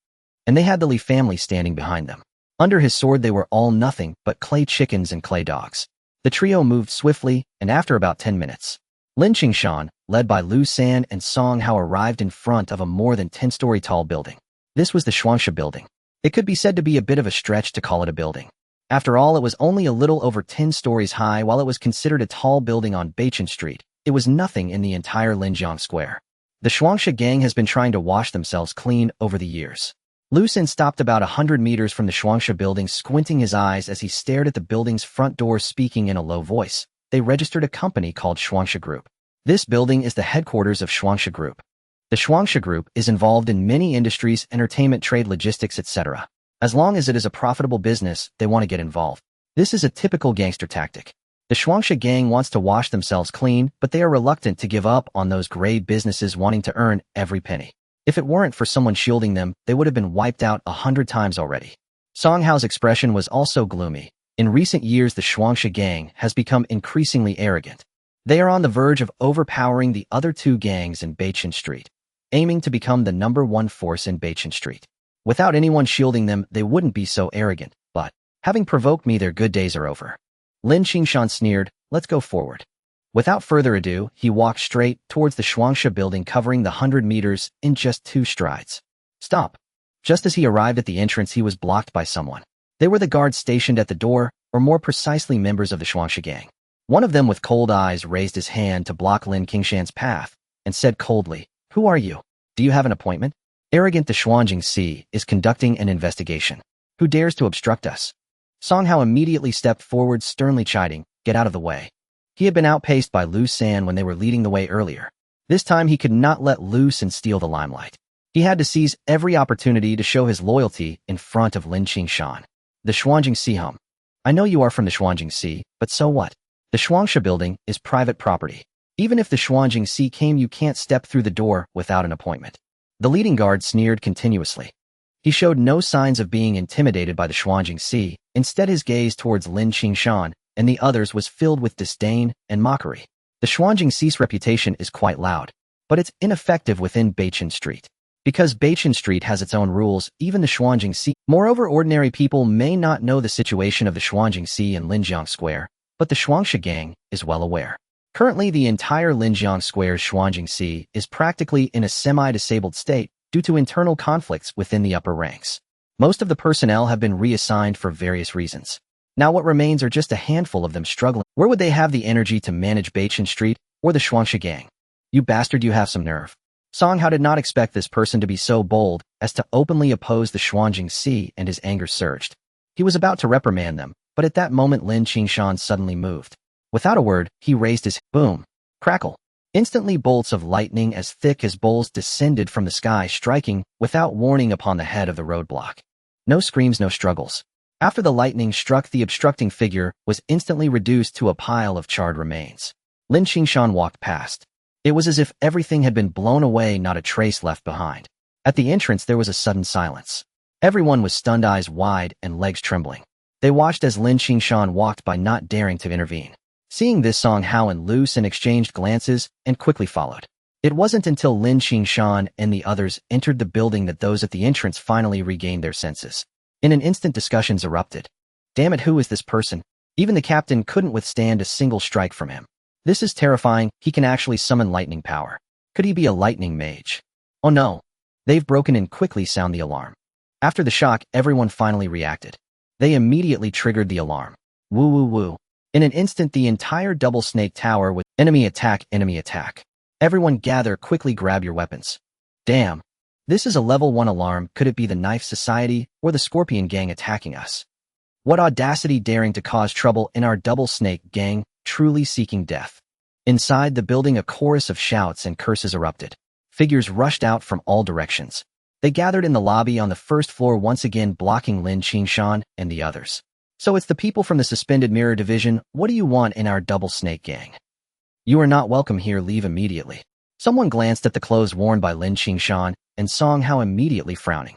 S1: And they had the Li family standing behind them. Under his sword, they were all nothing but clay chickens and clay dogs. The trio moved swiftly, and after about 10 minutes, Lin Qingshan, led by Lu San and Song Hao, arrived in front of a more than 10-story tall building. This was the Shuangshi building. It could be said to be a bit of a stretch to call it a building. After all, it was only a little over 10 stories high. While it was considered a tall building on Beichen Street, it was nothing in the entire Linjiang Square. The Shuangshi gang has been trying to wash themselves clean over the years. Lu San stopped about 100 meters from the Shuangshi building, squinting his eyes as he stared at the building's front door, speaking in a low voice. They registered a company called Shuangshi Group. This building is the headquarters of Shuangshi Group. The Shuangshi Group is involved in many industries, entertainment, trade, logistics, etc. As long as it is a profitable business, they want to get involved. This is a typical gangster tactic. The Shuangshi gang wants to wash themselves clean, but they are reluctant to give up on those gray businesses, wanting to earn every penny. If it weren't for someone shielding them, they would have been wiped out 100 times already. Song Hao's expression was also gloomy. In recent years, the Shuangshi gang has become increasingly arrogant. They are on the verge of overpowering the other 2 gangs in Beichen Street, aiming to become the #1 force in Beichen Street. Without anyone shielding them, they wouldn't be so arrogant, but having provoked me, their good days are over. Lin Qingshan sneered, let's go forward. Without further ado, he walked straight towards the Shuangsha building, covering the 100 meters in just 2 strides. Stop. Just as he arrived at the entrance, he was blocked by someone. They were the guards stationed at the door, or more precisely members of the Shuangsha gang. One of them with cold eyes raised his hand to block Lin Qingshan's path and said coldly, "Who are you? Do you have an appointment?" Arrogant, the Xuanjing is conducting an investigation. Who dares to obstruct us? Song Hao immediately stepped forward, sternly chiding, "Get out of the way." He had been outpaced by Lu San when they were leading the way earlier. This time he could not let Lu San steal the limelight. He had to seize every opportunity to show his loyalty in front of Lin Qingshan. The Xuanjing hum. I know you are from the Xuanjing, but so what? The Shuangsha building is private property. Even if the Xuanjing came, you can't step through the door without an appointment. The leading guard sneered continuously. He showed no signs of being intimidated by the Xuanjing. Instead, his gaze towards Lin Qingshan and the others was filled with disdain and mockery. The Xuanjing's reputation is quite loud, but it's ineffective within Beichen Street. Because Beichen Street has its own rules, even the Xuanjing. Moreover, ordinary people may not know the situation of the Xuanjing in Linjiang Square, but the Shuangsha gang is well aware. Currently, the entire Linjiang Square's Xuanjing is practically in a semi-disabled state due to internal conflicts within the upper ranks. Most of the personnel have been reassigned for various reasons. Now what remains are just a handful of them struggling. Where would they have the energy to manage Beichen Street or the Shuangsha gang? You bastard, you have some nerve. Song Hao did not expect this person to be so bold as to openly oppose the Xuanjing, and his anger surged. He was about to reprimand them, but at that moment Lin Qingshan suddenly moved. Without a word, he raised his boom, crackle. Instantly bolts of lightning as thick as bowls descended from the sky, striking without warning upon the head of the roadblock. No screams, no struggles. After the lightning struck, the obstructing figure was instantly reduced to a pile of charred remains. Lin Qingshan walked past. It was as if everything had been blown away, not a trace left behind. At the entrance, there was a sudden silence. Everyone was stunned, eyes wide and legs trembling. They watched as Lin Qingshan walked by, not daring to intervene. Seeing this, Song Hao and Lu San exchanged glances and quickly followed. It wasn't until Lin Qingshan and the others entered the building that those at the entrance finally regained their senses. In an instant, discussions erupted. Damn it, who is this person? Even the captain couldn't withstand a single strike from him. This is terrifying. He can actually summon lightning power. Could he be a lightning mage? Oh no. They've broken in. Quickly sound the alarm. After the shock, everyone finally reacted. They immediately triggered the alarm. Woo woo woo. In an instant, the entire double snake tower with enemy attack, enemy attack. Everyone gather, quickly grab your weapons. Damn. This is a level 1 alarm. Could it be the Knife Society or the Scorpion gang attacking us? What audacity, daring to cause trouble in our double snake gang, truly seeking death. Inside the building, a chorus of shouts and curses erupted. Figures rushed out from all directions. They gathered in the lobby on the first floor, once again blocking Lin Qingshan and the others. So it's the people from the Suspended Mirror Division. What do you want in our double snake gang? You are not welcome here. Leave immediately. Someone glanced at the clothes worn by Lin Qingshan, and Song Hao immediately frowning.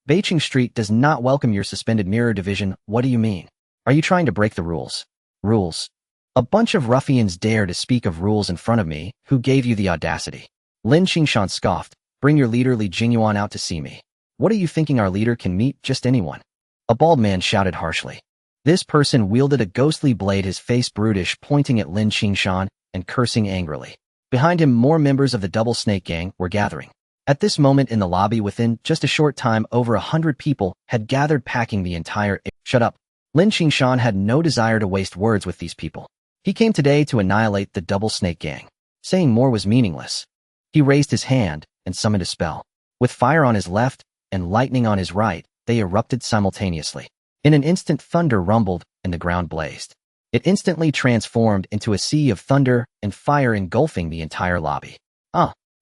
S1: Beichen Street does not welcome your Suspended Mirror Division. What do you mean? Are you trying to break the rules? Rules? A bunch of ruffians dare to speak of rules in front of me. Who gave you the audacity? Lin Qingshan scoffed. Bring your leader Li Jingyuan out to see me. What are you thinking our leader can meet just anyone? A bald man shouted harshly. This person wielded a ghostly blade, his face brutish, pointing at Lin Qingshan and cursing angrily. Behind him, more members of the Double Snake Gang were gathering. At this moment in the lobby, within just a short time, over 100 people had gathered, packing the entire area. Shut up. Lin Qingshan had no desire to waste words with these people. He came today to annihilate the Double Snake Gang. Saying more was meaningless. He raised his hand and summoned a spell. With fire on his left and lightning on his right, they erupted simultaneously. In an instant, thunder rumbled and the ground blazed. It instantly transformed into a sea of thunder and fire, engulfing the entire lobby.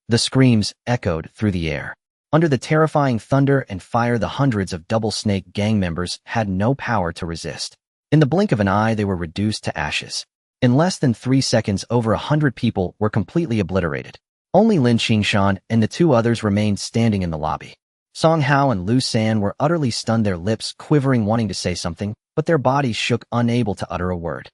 S1: The screams echoed through the air. Under the terrifying thunder and fire, the hundreds of Double Snake Gang members had no power to resist. In the blink of an eye, they were reduced to ashes. In less than 3 seconds, over 100 people were completely obliterated. Only Lin Qingshan and the 2 others remained standing in the lobby. Song Hao and Lu San were utterly stunned, their lips quivering, wanting to say something, but their bodies shook, unable to utter a word.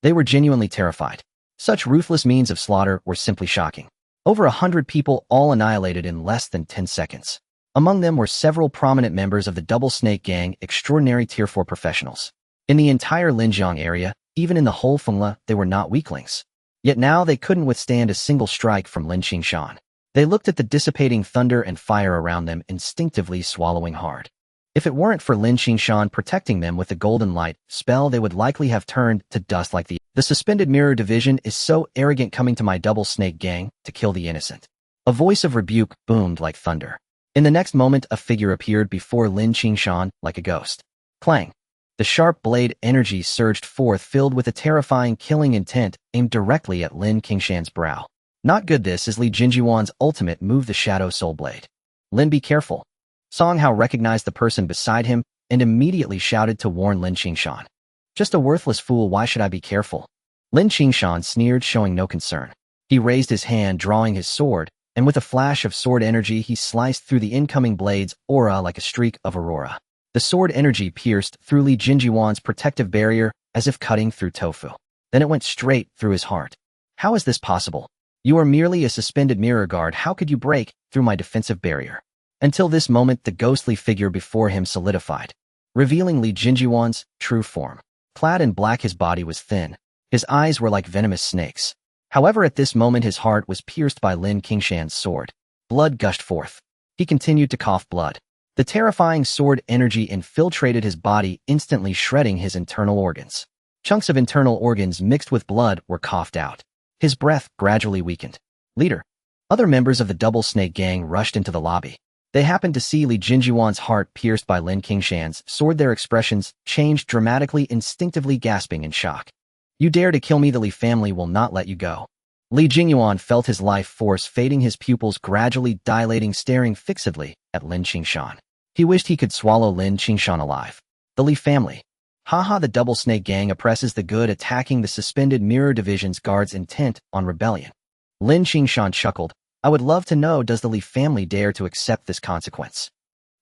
S1: They were genuinely terrified. Such ruthless means of slaughter were simply shocking. Over 100 people, all annihilated in less than 10 seconds. Among them were several prominent members of the Double Snake Gang, extraordinary Tier 4 professionals. In the entire Linjiang area, even in the whole Fengla, they were not weaklings. Yet now they couldn't withstand a single strike from Lin Qingshan. They looked at the dissipating thunder and fire around them, instinctively swallowing hard. If it weren't for Lin Qingshan protecting them with the golden light spell, they would likely have turned to dust like the suspended mirror division is so arrogant, coming to my double snake gang to kill the innocent. A voice of rebuke boomed like thunder. In the next moment, a figure appeared before Lin Qingshan like a ghost. Clang! The sharp blade energy surged forth, filled with a terrifying killing intent, aimed directly at Lin Qingshan's brow. Not good. This is Li Jinjuan's ultimate move, the Shadow Soul Blade. Lin, be careful. Song Hao recognized the person beside him and immediately shouted to warn Lin Qingshan. Just a worthless fool, why should I be careful? Lin Qingshan sneered, showing no concern. He raised his hand, drawing his sword, and with a flash of sword energy he sliced through the incoming blade's aura like a streak of aurora. The sword energy pierced through Li Jinjuan's protective barrier as if cutting through tofu. Then it went straight through his heart. How is this possible? You are merely a suspended mirror guard. How could you break through my defensive barrier? Until this moment, the ghostly figure before him solidified, revealing Li Jinjuan's true form. Clad in black, his body was thin. His eyes were like venomous snakes. However, at this moment, his heart was pierced by Lin Qingshan's sword. Blood gushed forth. He continued to cough blood. The terrifying sword energy infiltrated his body, instantly shredding his internal organs. Chunks of internal organs mixed with blood were coughed out. His breath gradually weakened. Leader. Other members of the Double Snake Gang rushed into the lobby. They happened to see Li Jinjuan's heart pierced by Lin Qingshan's sword. Their expressions changed dramatically, instinctively gasping in shock. You dare to kill me? The Li family will not let you go. Li Jingyuan felt his life force fading, his pupils gradually dilating, staring fixedly at Lin Qingshan. He wished he could swallow Lin Qingshan alive. The Li family. Haha, the Double Snake Gang oppresses the good, attacking the suspended mirror division's guards intent on rebellion. Lin Qingshan chuckled. I would love to know, does the Li family dare to accept this consequence?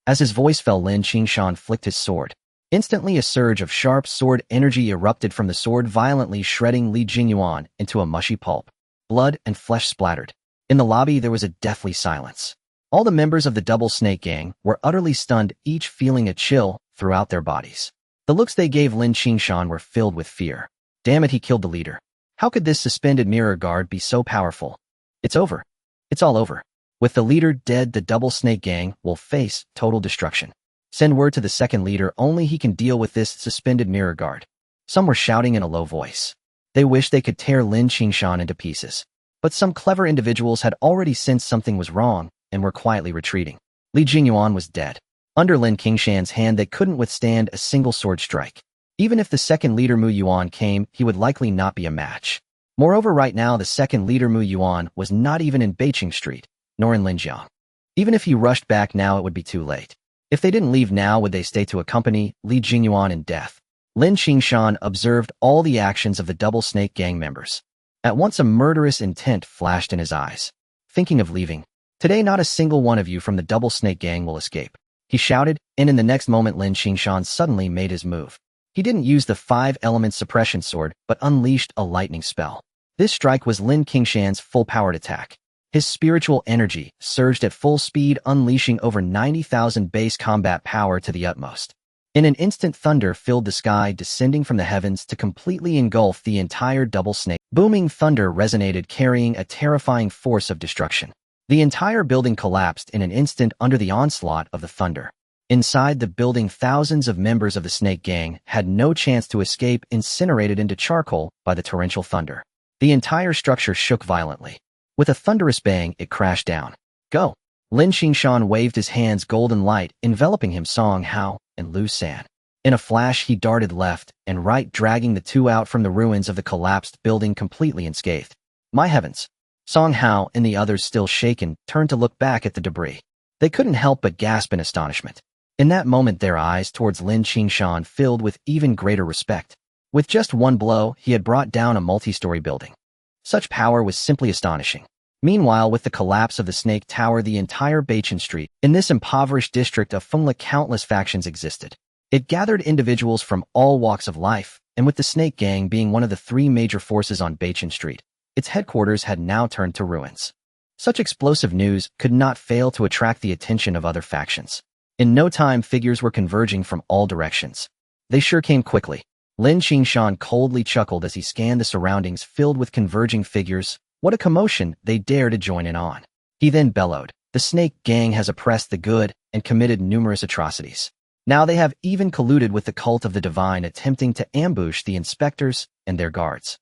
S1: As his voice fell, Lin Qingshan flicked his sword. Instantly, a surge of sharp sword energy erupted from the sword, violently shredding Li Jingyuan into a mushy pulp. Blood and flesh splattered. In the lobby, there was a deathly silence. All the members of the Double Snake Gang were utterly stunned, each feeling a chill throughout their bodies. The looks they gave Lin Qingshan were filled with fear. Damn it, he killed the leader. How could this suspended mirror guard be so powerful? It's over. It's all over. With the leader dead, the Double Snake Gang will face total destruction. Send word to the second leader, only he can deal with this suspended mirror guard. Some were shouting in a low voice. They wished they could tear Lin Qingshan into pieces. But some clever individuals had already sensed something was wrong and were quietly retreating. Li Jingyuan was dead. Under Lin Qingshan's hand, they couldn't withstand a single sword strike. Even if the second leader Mu Yuan came, he would likely not be a match. Moreover, right now, the second leader Mu Yuan was not even in Beiqing Street, nor in Linjiang. Even if he rushed back now, it would be too late. If they didn't leave now, would they stay to accompany Li Jingyuan in death? Lin Qingshan observed all the actions of the Double Snake Gang members. At once a murderous intent flashed in his eyes. Thinking of leaving. Today not a single one of you from the Double Snake Gang will escape. He shouted, and in the next moment Lin Qingshan suddenly made his move. He didn't use the 5-element suppression sword, but unleashed a lightning spell. This strike was Lin Qingshan's full-powered attack. His spiritual energy surged at full speed, unleashing over 90,000 base combat power to the utmost. In an instant, thunder filled the sky, descending from the heavens to completely engulf the entire Double Snake. Booming thunder resonated, carrying a terrifying force of destruction. The entire building collapsed in an instant under the onslaught of the thunder. Inside the building, thousands of members of the Snake Gang had no chance to escape, incinerated into charcoal by the torrential thunder. The entire structure shook violently. With a thunderous bang, it crashed down. Go! Lin Qingshan waved his hands, golden light enveloping him, Song Hao and Lu San. In a flash, he darted left and right, dragging the two out from the ruins of the collapsed building completely unscathed. My heavens! Song Hao and the others, still shaken, turned to look back at the debris. They couldn't help but gasp in astonishment. In that moment, their eyes towards Lin Qingshan filled with even greater respect. With just one blow, he had brought down a multi-story building. Such power was simply astonishing. Meanwhile, with the collapse of the Snake Tower, the entire Beiqing Street, in this impoverished district of Fengla, countless factions existed. It gathered individuals from all walks of life, and with the Snake Gang being one of the 3 major forces on Beiqing Street, its headquarters had now turned to ruins. Such explosive news could not fail to attract the attention of other factions. In no time, figures were converging from all directions. They sure came quickly. Lin Qingshan coldly chuckled as he scanned the surroundings filled with converging figures. What a commotion, they dare to join in on. He then bellowed, the snake gang has oppressed the good and committed numerous atrocities. Now they have even colluded with the cult of the divine, attempting to ambush the inspectors and their guards.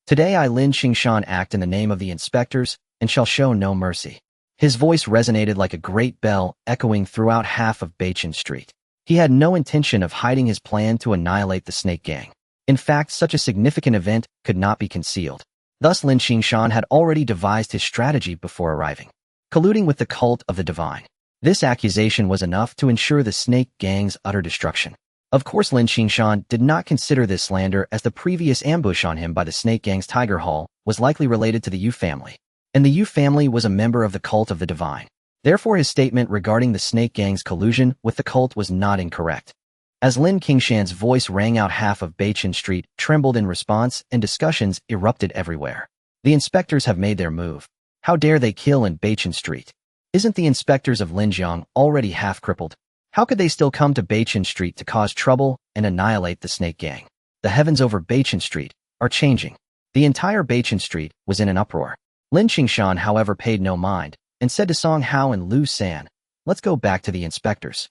S1: Today I, Lin Qingshan, act in the name of the inspectors and shall show no mercy. His voice resonated like a great bell, echoing throughout half of Beichen Street. He had no intention of hiding his plan to annihilate the snake gang. In fact, such a significant event could not be concealed. Thus Lin Qingshan had already devised his strategy before arriving. Colluding with the cult of the divine. This accusation was enough to ensure the snake gang's utter destruction. Of course, Lin Qingshan did not consider this slander, as the previous ambush on him by the snake gang's Tiger Hall was likely related to the Yu family. And the Yu family was a member of the cult of the divine. Therefore, his statement regarding the snake gang's collusion with the cult was not incorrect. As Lin Qingshan's voice rang out, half of Beichen Street trembled in response and discussions erupted everywhere. The inspectors have made their move. How dare they kill in Beichen Street? Isn't the inspectors of Linjiang already half crippled? How could they still come to Beichen Street to cause trouble and annihilate the snake gang? The heavens over Beichen Street are changing. The entire Beichen Street was in an uproar. Lin Qingshan, however, paid no mind and said to Song Hao and Lu San, let's go back to the inspectors.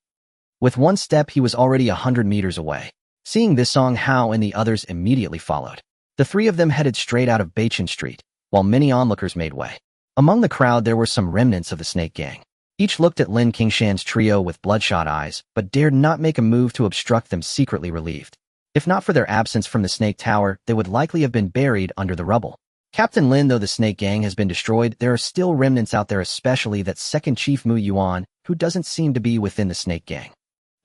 S1: With one step, he was already 100 meters away. Seeing this, Song Hao and the others immediately followed. The three of them headed straight out of Beichen Street, while many onlookers made way. Among the crowd, there were some remnants of the snake gang. Each looked at Lin Qingshan's trio with bloodshot eyes, but dared not make a move to obstruct them, secretly relieved. If not for their absence from the snake tower, they would likely have been buried under the rubble. Captain Lin, though the snake gang has been destroyed, there are still remnants out there, especially that second chief Mu Yuan, who doesn't seem to be within the snake gang.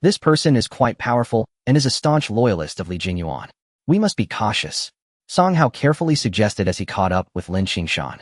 S1: This person is quite powerful and is a staunch loyalist of Li Jingyuan. We must be cautious, Song Hao carefully suggested as he caught up with Lin Qingshan.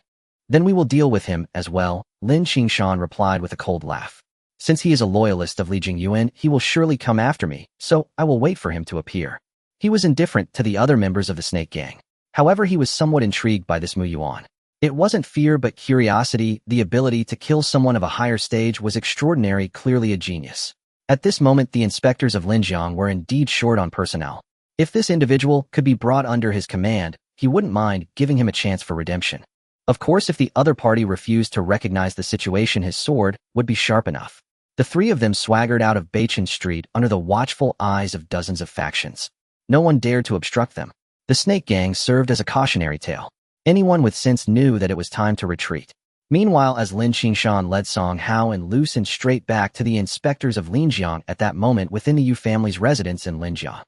S1: Then we will deal with him as well, Lin Qingshan replied with a cold laugh. Since he is a loyalist of Li Jingyuan, he will surely come after me, so I will wait for him to appear. He was indifferent to the other members of the snake gang. However, he was somewhat intrigued by this Mu Yuan. It wasn't fear but curiosity. The ability to kill someone of a higher stage was extraordinary, clearly a genius. At this moment, the inspectors of Linjiang were indeed short on personnel. If this individual could be brought under his command, he wouldn't mind giving him a chance for redemption. Of course, if the other party refused to recognize the situation, his sword would be sharp enough. The three of them swaggered out of Beichen Street under the watchful eyes of dozens of factions. No one dared to obstruct them. The snake gang served as a cautionary tale. Anyone with sense knew that it was time to retreat. Meanwhile, as Lin Qingshan led Song Hao and Lu San straight back to the inspectors of Linjiang at that moment within the Yu family's residence in Linjiang.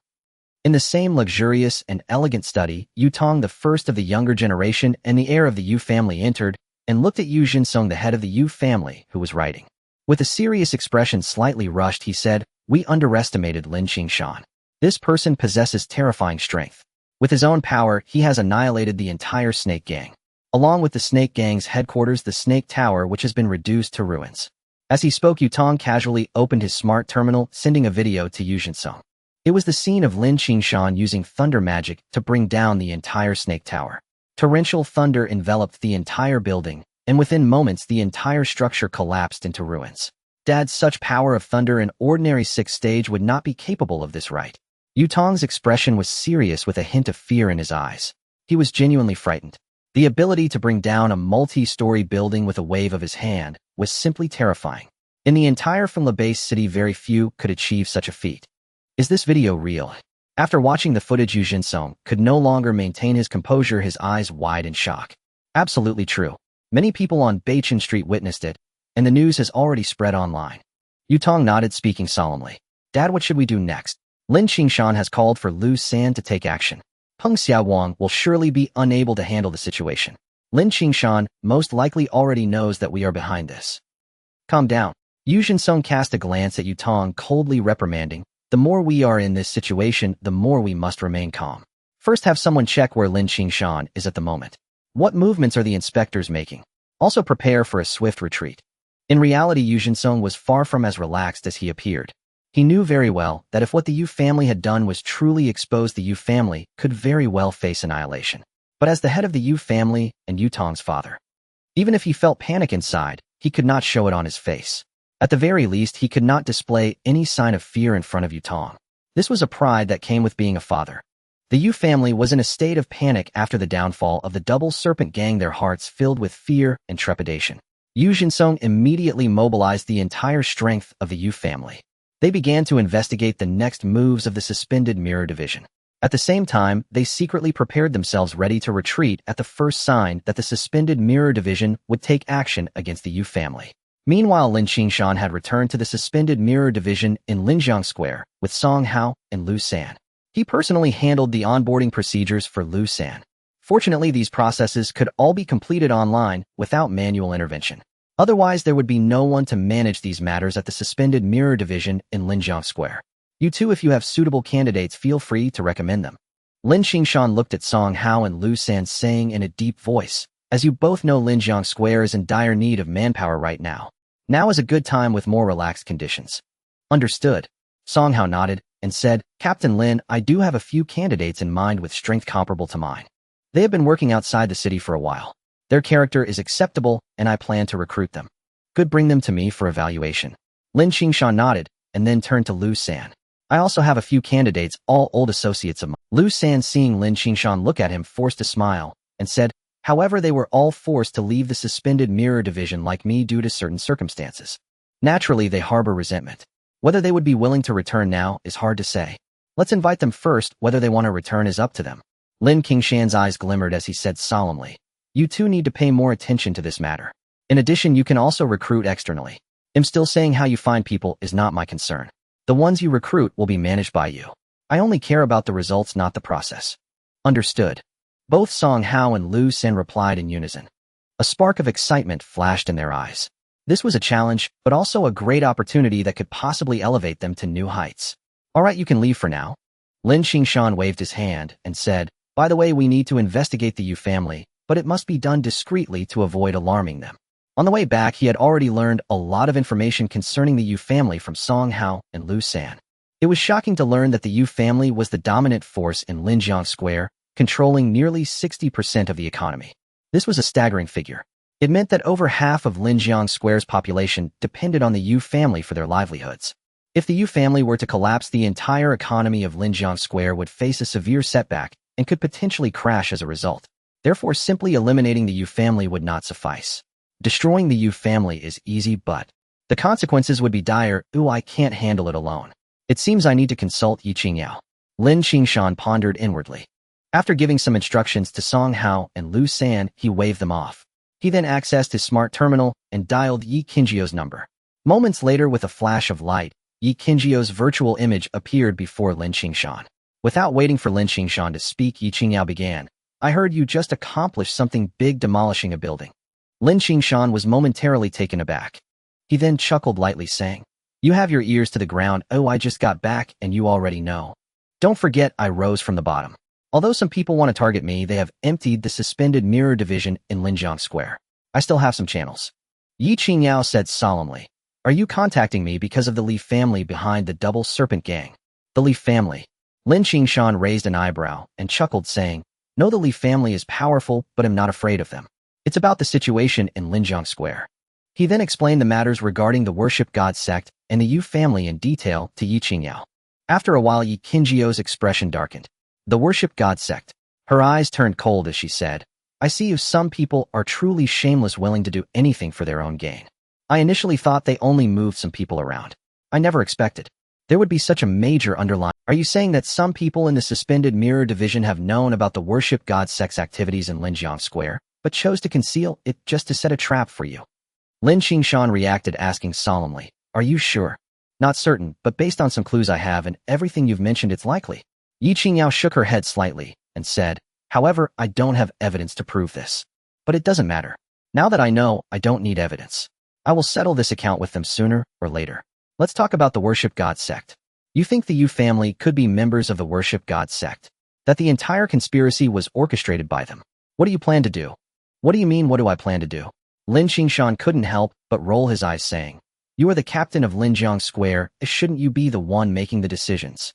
S1: In the same luxurious and elegant study, Yu Tong, the first of the younger generation and the heir of the Yu family, entered and looked at Yu Jinsong, the head of the Yu family, who was writing. With a serious expression slightly rushed, he said, "We underestimated Lin Qingshan. This person possesses terrifying strength. With his own power, he has annihilated the entire snake gang. Along with the snake gang's headquarters, the snake tower, which has been reduced to ruins." As he spoke, Yu Tong casually opened his smart terminal, sending a video to Yu Jinsong. It was the scene of Lin Qingshan using thunder magic to bring down the entire snake tower. Torrential thunder enveloped the entire building, and within moments the entire structure collapsed into ruins. Dad's such power of thunder, an ordinary 6th stage would not be capable of this, right? Yu Tong's expression was serious with a hint of fear in his eyes. He was genuinely frightened. The ability to bring down a multi-story building with a wave of his hand was simply terrifying. In the entire Fengla Base city, very few could achieve such a feat. Is this video real? After watching the footage, Yu Jinsong could no longer maintain his composure, his eyes wide in shock. Absolutely true. Many people on Beichen Street witnessed it, and the news has already spread online. Yu Tong nodded, speaking solemnly. Dad, what should we do next? Lin Qingshan has called for Lu San to take action. Peng Xiaowang will surely be unable to handle the situation. Lin Qingshan most likely already knows that we are behind this. Calm down. Yu Jinsong cast a glance at Yu Tong, coldly reprimanding. The more we are in this situation, the more we must remain calm. First, have someone check where Lin Qingshan is at the moment. What movements are the inspectors making? Also prepare for a swift retreat. In reality, Yu Jinsong was far from as relaxed as he appeared. He knew very well that if what the Yu family had done was truly exposed, the Yu family could very well face annihilation. But as the head of the Yu family and Yu Tong's father, even if he felt panic inside, he could not show it on his face. At the very least, he could not display any sign of fear in front of Yu Tong. This was a pride that came with being a father. The Yu family was in a state of panic after the downfall of the Double Serpent Gang, their hearts filled with fear and trepidation. Yu Jinsong immediately mobilized the entire strength of the Yu family. They began to investigate the next moves of the Suspended Mirror Division. At the same time, they secretly prepared themselves ready to retreat at the first sign that the Suspended Mirror Division would take action against the Yu family. Meanwhile, Lin Qingshan had returned to the Suspended Mirror Division in Linjiang Square with Song Hao and Lu San. He personally handled the onboarding procedures for Lu San. Fortunately, these processes could all be completed online without manual intervention. Otherwise, there would be no one to manage these matters at the Suspended Mirror Division in Linjiang Square. You too, if you have suitable candidates, feel free to recommend them. Lin Qingshan looked at Song Hao and Lu San, saying in a deep voice, as you both know, Linjiang Square is in dire need of manpower right now. Now is a good time with more relaxed conditions. Understood. Song Hao nodded and said, Captain Lin, I do have a few candidates in mind with strength comparable to mine. They have been working outside the city for a while. Their character is acceptable, and I plan to recruit them. Good, bring them to me for evaluation. Lin Qingshan nodded and then turned to Lu San. I also have a few candidates, all old associates of mine. Lu San, seeing Lin Qingshan look at him, forced a smile and said, however, they were all forced to leave the Suspended Mirror Division like me due to certain circumstances. Naturally, they harbor resentment. Whether they would be willing to return now is hard to say. Let's invite them first. Whether they want to return is up to them. Lin Qingshan's eyes glimmered as he said solemnly, you two need to pay more attention to this matter. In addition, you can also recruit externally. I'm still saying how you find people is not my concern. The ones you recruit will be managed by you. I only care about the results, not the process. Understood. Both Song Hao and Lu San replied in unison. A spark of excitement flashed in their eyes. This was a challenge, but also a great opportunity that could possibly elevate them to new heights. All right, you can leave for now. Lin Qingshan waved his hand and said, by the way, we need to investigate the Yu family, but it must be done discreetly to avoid alarming them. On the way back, he had already learned a lot of information concerning the Yu family from Song Hao and Lu San. It was shocking to learn that the Yu family was the dominant force in Linjiang Square, controlling nearly 60% of the economy. This was a staggering figure. It meant that over half of Linjiang Square's population depended on the Yu family for their livelihoods. If the Yu family were to collapse, the entire economy of Linjiang Square would face a severe setback and could potentially crash as a result. Therefore, simply eliminating the Yu family would not suffice. Destroying the Yu family is easy, but the consequences would be dire. Ooh, I can't handle it alone. It seems I need to consult Yi Qingyao. Lin Qingshan pondered inwardly. After giving some instructions to Song Hao and Lu San, he waved them off. He then accessed his smart terminal and dialed Yi Qingyou's number. Moments later, with a flash of light, Yi Qingyou's virtual image appeared before Lin Qingshan. Without waiting for Lin Qingshan to speak, Yi Qingyao began. I heard you just accomplished something big, demolishing a building. Lin Qingshan was momentarily taken aback. He then chuckled lightly, saying, you have your ears to the ground. Oh, I just got back and you already know. Don't forget, I rose from the bottom. Although some people want to target me, they have emptied the Suspended Mirror Division in Linjiang Square. I still have some channels. Yi Qingyao said solemnly. Are you contacting me because of the Li family behind the Double Serpent Gang? The Li family. Lin Qingshan raised an eyebrow and chuckled, saying, no, the Li family is powerful, but I'm not afraid of them. It's about the situation in Linjiang Square. He then explained the matters regarding the Worship God sect and the Yu family in detail to Yi Qingyao. After a while, Yi Qingyou's expression darkened. The Worship God sect. Her eyes turned cold as she said, I see you. Some people are truly shameless, willing to do anything for their own gain. I initially thought they only moved some people around. I never expected there would be such a major underlying. Are you saying that some people in the Suspended Mirror Division have known about the Worship God sect's activities in Linjiang Square, but chose to conceal it just to set a trap for you? Lin Qingshan reacted, asking solemnly, are you sure? Not certain, but based on some clues I have and everything you've mentioned, it's likely. Yi Qingyao shook her head slightly and said, however, I don't have evidence to prove this. But it doesn't matter. Now that I know, I don't need evidence. I will settle this account with them sooner or later. Let's talk about the Worship God sect. You think the Yu family could be members of the Worship God sect? That the entire conspiracy was orchestrated by them? What do you plan to do? What do you mean, what do I plan to do? Lin Qingshan couldn't help but roll his eyes, saying, you are the captain of Linjiang Square. Shouldn't you be the one making the decisions?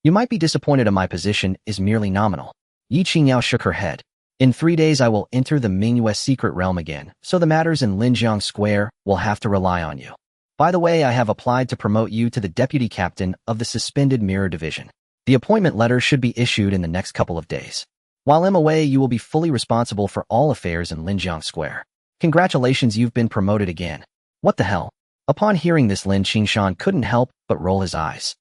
S1: You might be disappointed, my position is merely nominal. Yi Qingyao shook her head. In 3 days I will enter the Mingyue secret realm again, so the matters in Linjiang Square will have to rely on you. By the way, I have applied to promote you to the deputy captain of the Suspended Mirror Division. The appointment letter should be issued in the next couple of days. While I'm away, you will be fully responsible for all affairs in Linjiang Square. Congratulations, you've been promoted again. What the hell? Upon hearing this, Lin Qingshan couldn't help but roll his eyes.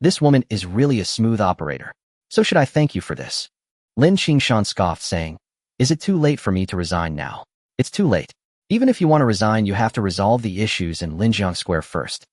S1: This woman is really a smooth operator. So should I thank you for this? Lin Qingshan scoffed, saying, Is it too late for me to resign now? It's too late. Even if you want to resign, you have to resolve the issues in Linjiang Square first.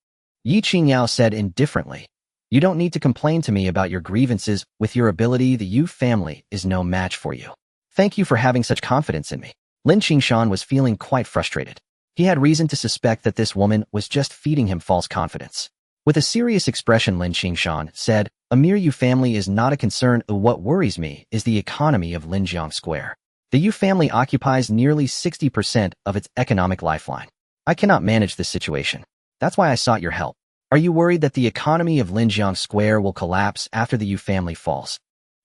S1: Yi Qingyao said indifferently. You don't need to complain to me about your grievances. With your ability, the Yu family is no match for you. Thank you for having such confidence in me. Lin Qingshan was feeling quite frustrated. He had reason to suspect that this woman was just feeding him false confidence. With a serious expression, Lin Qingshan said, A mere Yu family is not a concern. What worries me is the economy of Linjiang Square. The Yu family occupies nearly 60% of its economic lifeline. I cannot manage this situation. That's why I sought your help. Are you worried that the economy of Linjiang Square will collapse after the Yu family falls?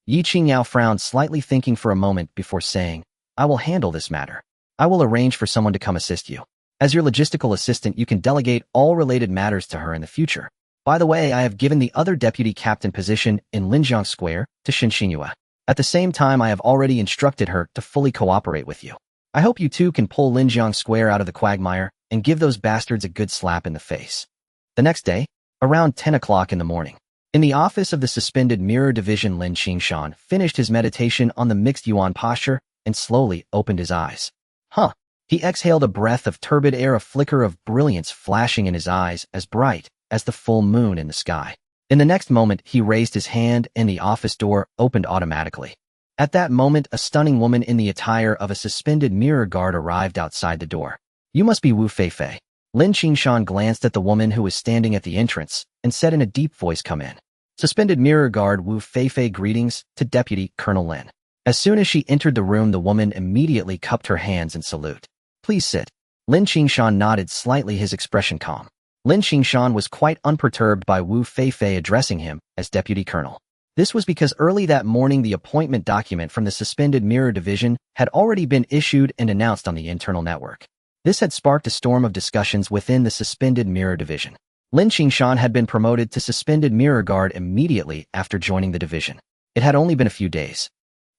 S1: Yi Qingyao frowned slightly, thinking for a moment before saying, I will handle this matter. I will arrange for someone to come assist you. As your logistical assistant, you can delegate all related matters to her in the future. By the way, I have given the other deputy captain position in Linjiang Square to Zhen Shi Fu. At the same time, I have already instructed her to fully cooperate with you. I hope you two can pull Linjiang Square out of the quagmire and give those bastards a good slap in the face. The next day, around 10 o'clock in the morning, in the office of the suspended mirror division, Lin Qingshan finished his meditation on the mixed Yuan posture and slowly opened his eyes. He exhaled a breath of turbid air, a flicker of brilliance flashing in his eyes as bright as the full moon in the sky. In the next moment, he raised his hand and the office door opened automatically. At that moment, a stunning woman in the attire of a suspended mirror guard arrived outside the door. You must be Wu Feifei. Lin Qingshan glanced at the woman who was standing at the entrance and said in a deep voice, Come in. Suspended mirror guard Wu Feifei, greetings to Deputy Colonel Lin. As soon as she entered the room, the woman immediately cupped her hands in salute. Please sit. Lin Qingshan nodded slightly, his expression calm. Lin Qingshan was quite unperturbed by Wu Feifei addressing him as Deputy Colonel. This was because early that morning the appointment document from the suspended mirror division had already been issued and announced on the internal network. This had sparked a storm of discussions within the suspended mirror division. Lin Qingshan had been promoted to suspended mirror guard immediately after joining the division. It had only been a few days.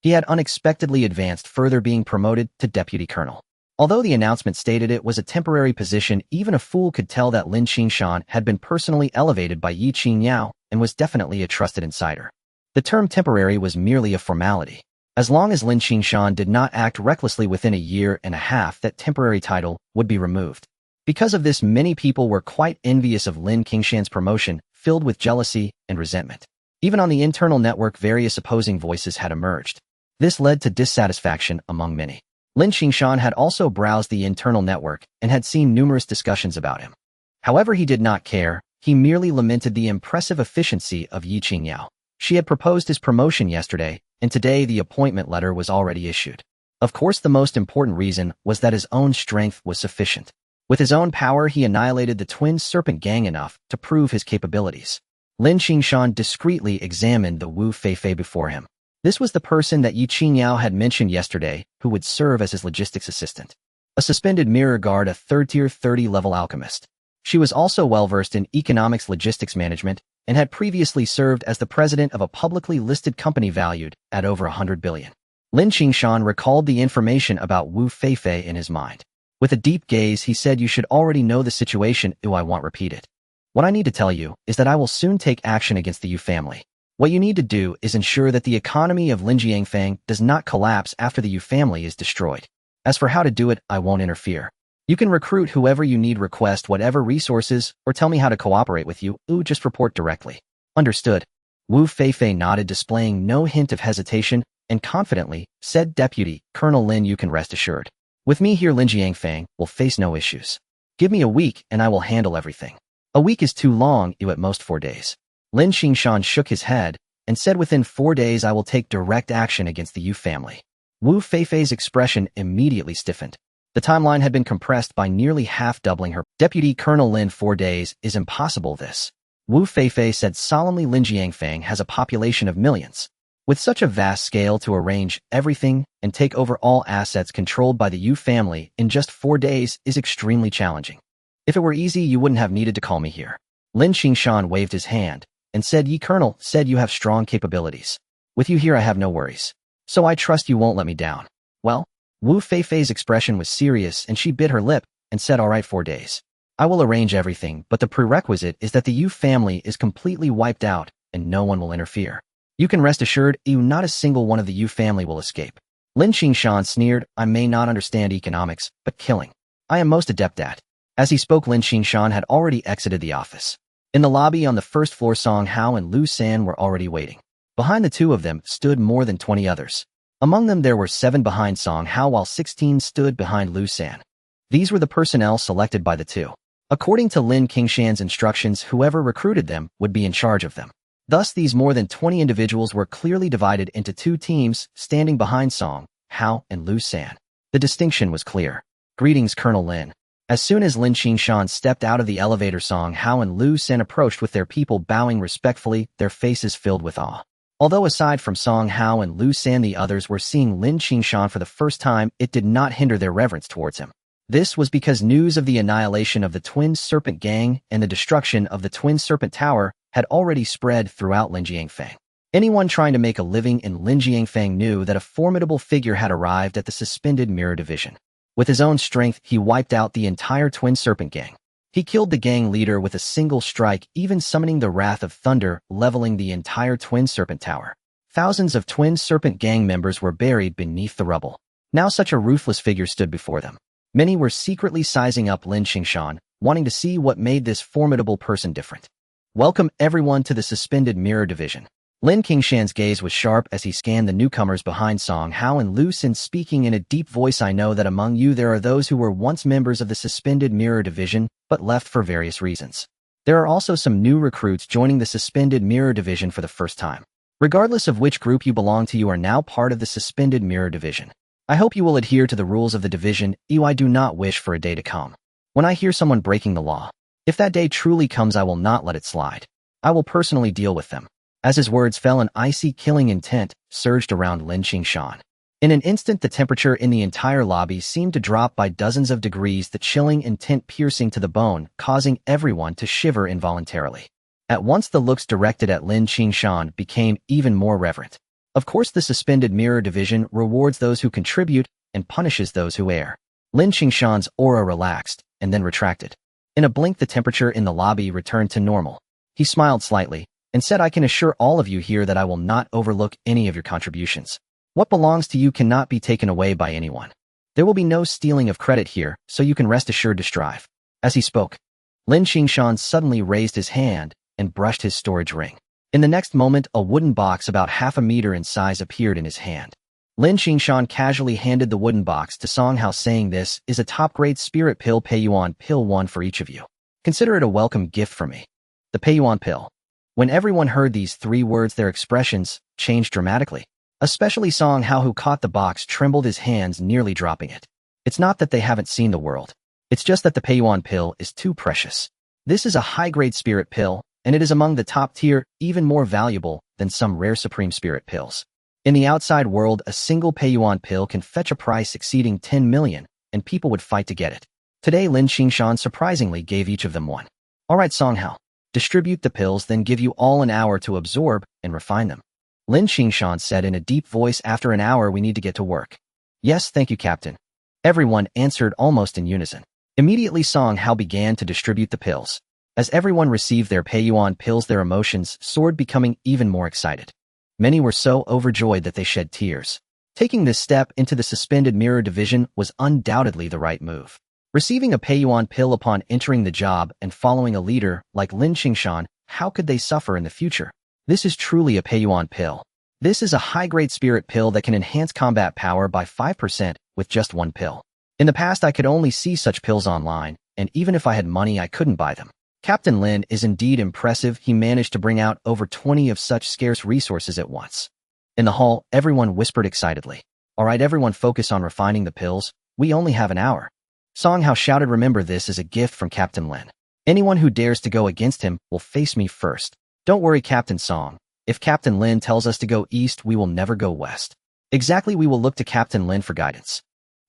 S1: He had unexpectedly advanced further, being promoted to Deputy Colonel. Although the announcement stated it was a temporary position, even a fool could tell that Lin Qingshan had been personally elevated by Yi Qingyao and was definitely a trusted insider. The term temporary was merely a formality. As long as Lin Qingshan did not act recklessly, within a year and a half that temporary title would be removed. Because of this, many people were quite envious of Lin Qingshan's promotion, filled with jealousy and resentment. Even on the internal network, various opposing voices had emerged. This led to dissatisfaction among many. Lin Qingshan had also browsed the internal network and had seen numerous discussions about him. However, he did not care. He merely lamented the impressive efficiency of Yi Qingyao. She had proposed his promotion yesterday, and today the appointment letter was already issued. Of course, the most important reason was that his own strength was sufficient. With his own power, he annihilated the twin serpent gang enough to prove his capabilities. Lin Qingshan discreetly examined the Wu Feifei before him. This was the person that Yi Qingyao had mentioned yesterday, who would serve as his logistics assistant. A suspended mirror guard, a third-tier 30-level alchemist. She was also well-versed in economics logistics management and had previously served as the president of a publicly listed company valued at over 100 billion. Lin Qingshan recalled the information about Wu Feifei in his mind. With a deep gaze, he said, You should already know the situation. I won't repeat it. What I need to tell you is that I will soon take action against the Yu family. What you need to do is ensure that the economy of Linjiangfang does not collapse after the Yu family is destroyed. As for how to do it, I won't interfere. You can recruit whoever you need, request whatever resources, or tell me how to cooperate with you. Just report directly. Understood. Wu Feifei nodded, displaying no hint of hesitation, and confidently said, Deputy Colonel Lin, you can rest assured. With me here, Linjiangfang will face no issues. Give me a week and I will handle everything. A week is too long, at most 4 days. Lin Qingshan shook his head and said, Within 4 days I will take direct action against the Yu family. Wu Feifei's expression immediately stiffened. The timeline had been compressed by nearly half, doubling her. Deputy Colonel Lin, 4 days is impossible. This, Wu Feifei said solemnly. Linjiangfang has a population of millions. With such a vast scale, to arrange everything and take over all assets controlled by the Yu family in just 4 days is extremely challenging. If it were easy, you wouldn't have needed to call me here. Lin Qingshan waved his hand, and said, "Ye Colonel said you have strong capabilities. With you here I have no worries. So I trust you won't let me down." Well, Wu Feifei's expression was serious and she bit her lip and said, "All right, 4 days. I will arrange everything, but the prerequisite is that the Yu family is completely wiped out and no one will interfere. You can rest assured, not a single one of the Yu family will escape." Lin Qingshan sneered, "I may not understand economics, but killing, I am most adept at." As he spoke, Lin Qingshan had already exited the office. In the lobby on the first floor, Song Hao and Lu San were already waiting. Behind the two of them stood more than 20 others. Among them there were 7 behind Song Hao while 16 stood behind Lu San. These were the personnel selected by the two. According to Lin Qingshan's instructions, whoever recruited them would be in charge of them. Thus, these more than 20 individuals were clearly divided into 2 teams, standing behind Song Hao and Lu San. The distinction was clear. "Greetings, Colonel Lin." As soon as Lin Qingshan stepped out of the elevator, Song Hao and Lu San approached with their people bowing respectfully, their faces filled with awe. Although aside from Song Hao and Lu San the others were seeing Lin Qingshan for the first time, it did not hinder their reverence towards him. This was because news of the annihilation of the Twin Serpent Gang and the destruction of the Twin Serpent Tower had already spread throughout Linjiangfang. Anyone trying to make a living in Linjiangfang knew that a formidable figure had arrived at the Suspended Mirror Division. With his own strength, he wiped out the entire Twin Serpent Gang. He killed the gang leader with a single strike, even summoning the Wrath of Thunder, leveling the entire Twin Serpent Tower. Thousands of Twin Serpent Gang members were buried beneath the rubble. Now such a ruthless figure stood before them. Many were secretly sizing up Lin Qingshan, wanting to see what made this formidable person different. "Welcome everyone to the Suspended Mirror Division." Lin Qingshan's gaze was sharp as he scanned the newcomers behind Song Hao and Lu San, speaking in a deep voice, "I know that among you there are those who were once members of the Suspended Mirror Division, but left for various reasons. There are also some new recruits joining the Suspended Mirror Division for the first time. Regardless of which group you belong to, you are now part of the Suspended Mirror Division. I hope you will adhere to the rules of the division. I do not wish for a day to come when I hear someone breaking the law. If that day truly comes, I will not let it slide. I will personally deal with them." As his words fell, an icy killing intent surged around Lin Qingshan. In an instant, the temperature in the entire lobby seemed to drop by dozens of degrees, the chilling intent piercing to the bone, causing everyone to shiver involuntarily. At once, the looks directed at Lin Qingshan became even more reverent. Of course, the Suspended Mirror Division rewards those who contribute and punishes those who err. Lin Qingshan's aura relaxed and then retracted. In a blink, the temperature in the lobby returned to normal. He smiled slightly and said, "I can assure all of you here that I will not overlook any of your contributions. What belongs to you cannot be taken away by anyone. There will be no stealing of credit here, so you can rest assured to strive." As he spoke, Lin Qingshan suddenly raised his hand and brushed his storage ring. In the next moment, a wooden box about half a meter in size appeared in his hand. Lin Qingshan casually handed the wooden box to Song Hao, saying, "This is a top-grade spirit pill, Peiyuan pill, 1 for each of you. Consider it a welcome gift from me." The Peiyuan pill. When everyone heard these 3 words, their expressions changed dramatically. Especially Song Hao, who caught the box, trembled, his hands nearly dropping it. It's not that they haven't seen the world. It's just that the Peiyuan pill is too precious. This is a high-grade spirit pill, and it is among the top tier, even more valuable than some rare supreme spirit pills. In the outside world, a single Peiyuan pill can fetch a price exceeding 10 million, and people would fight to get it. Today, Lin Qingshan surprisingly gave each of them one. "All right, Song Hao. Distribute the pills, then give you all an hour to absorb and refine them." Lin Qingshan said in a deep voice, "After an hour, we need to get to work." "Yes, thank you, Captain." Everyone answered almost in unison. Immediately, Song Hao began to distribute the pills. As everyone received their Peiyuan pills, their emotions soared, becoming even more excited. Many were so overjoyed that they shed tears. Taking this step into the Suspended Mirror Division was undoubtedly the right move. Receiving a Peiyuan pill upon entering the job and following a leader like Lin Qingshan, how could they suffer in the future? This is truly a Peiyuan pill. This is a high-grade spirit pill that can enhance combat power by 5% with just 1 pill. In the past, I could only see such pills online, and even if I had money, I couldn't buy them. Captain Lin is indeed impressive. He managed to bring out over 20 of such scarce resources at once. In the hall, everyone whispered excitedly. "All right, everyone, focus on refining the pills. We only have an hour." Song Hao shouted, "Remember, this is a gift from Captain Lin. Anyone who dares to go against him will face me first. Don't worry, Captain Song. If Captain Lin tells us to go east, we will never go west. Exactly, we will look to Captain Lin for guidance.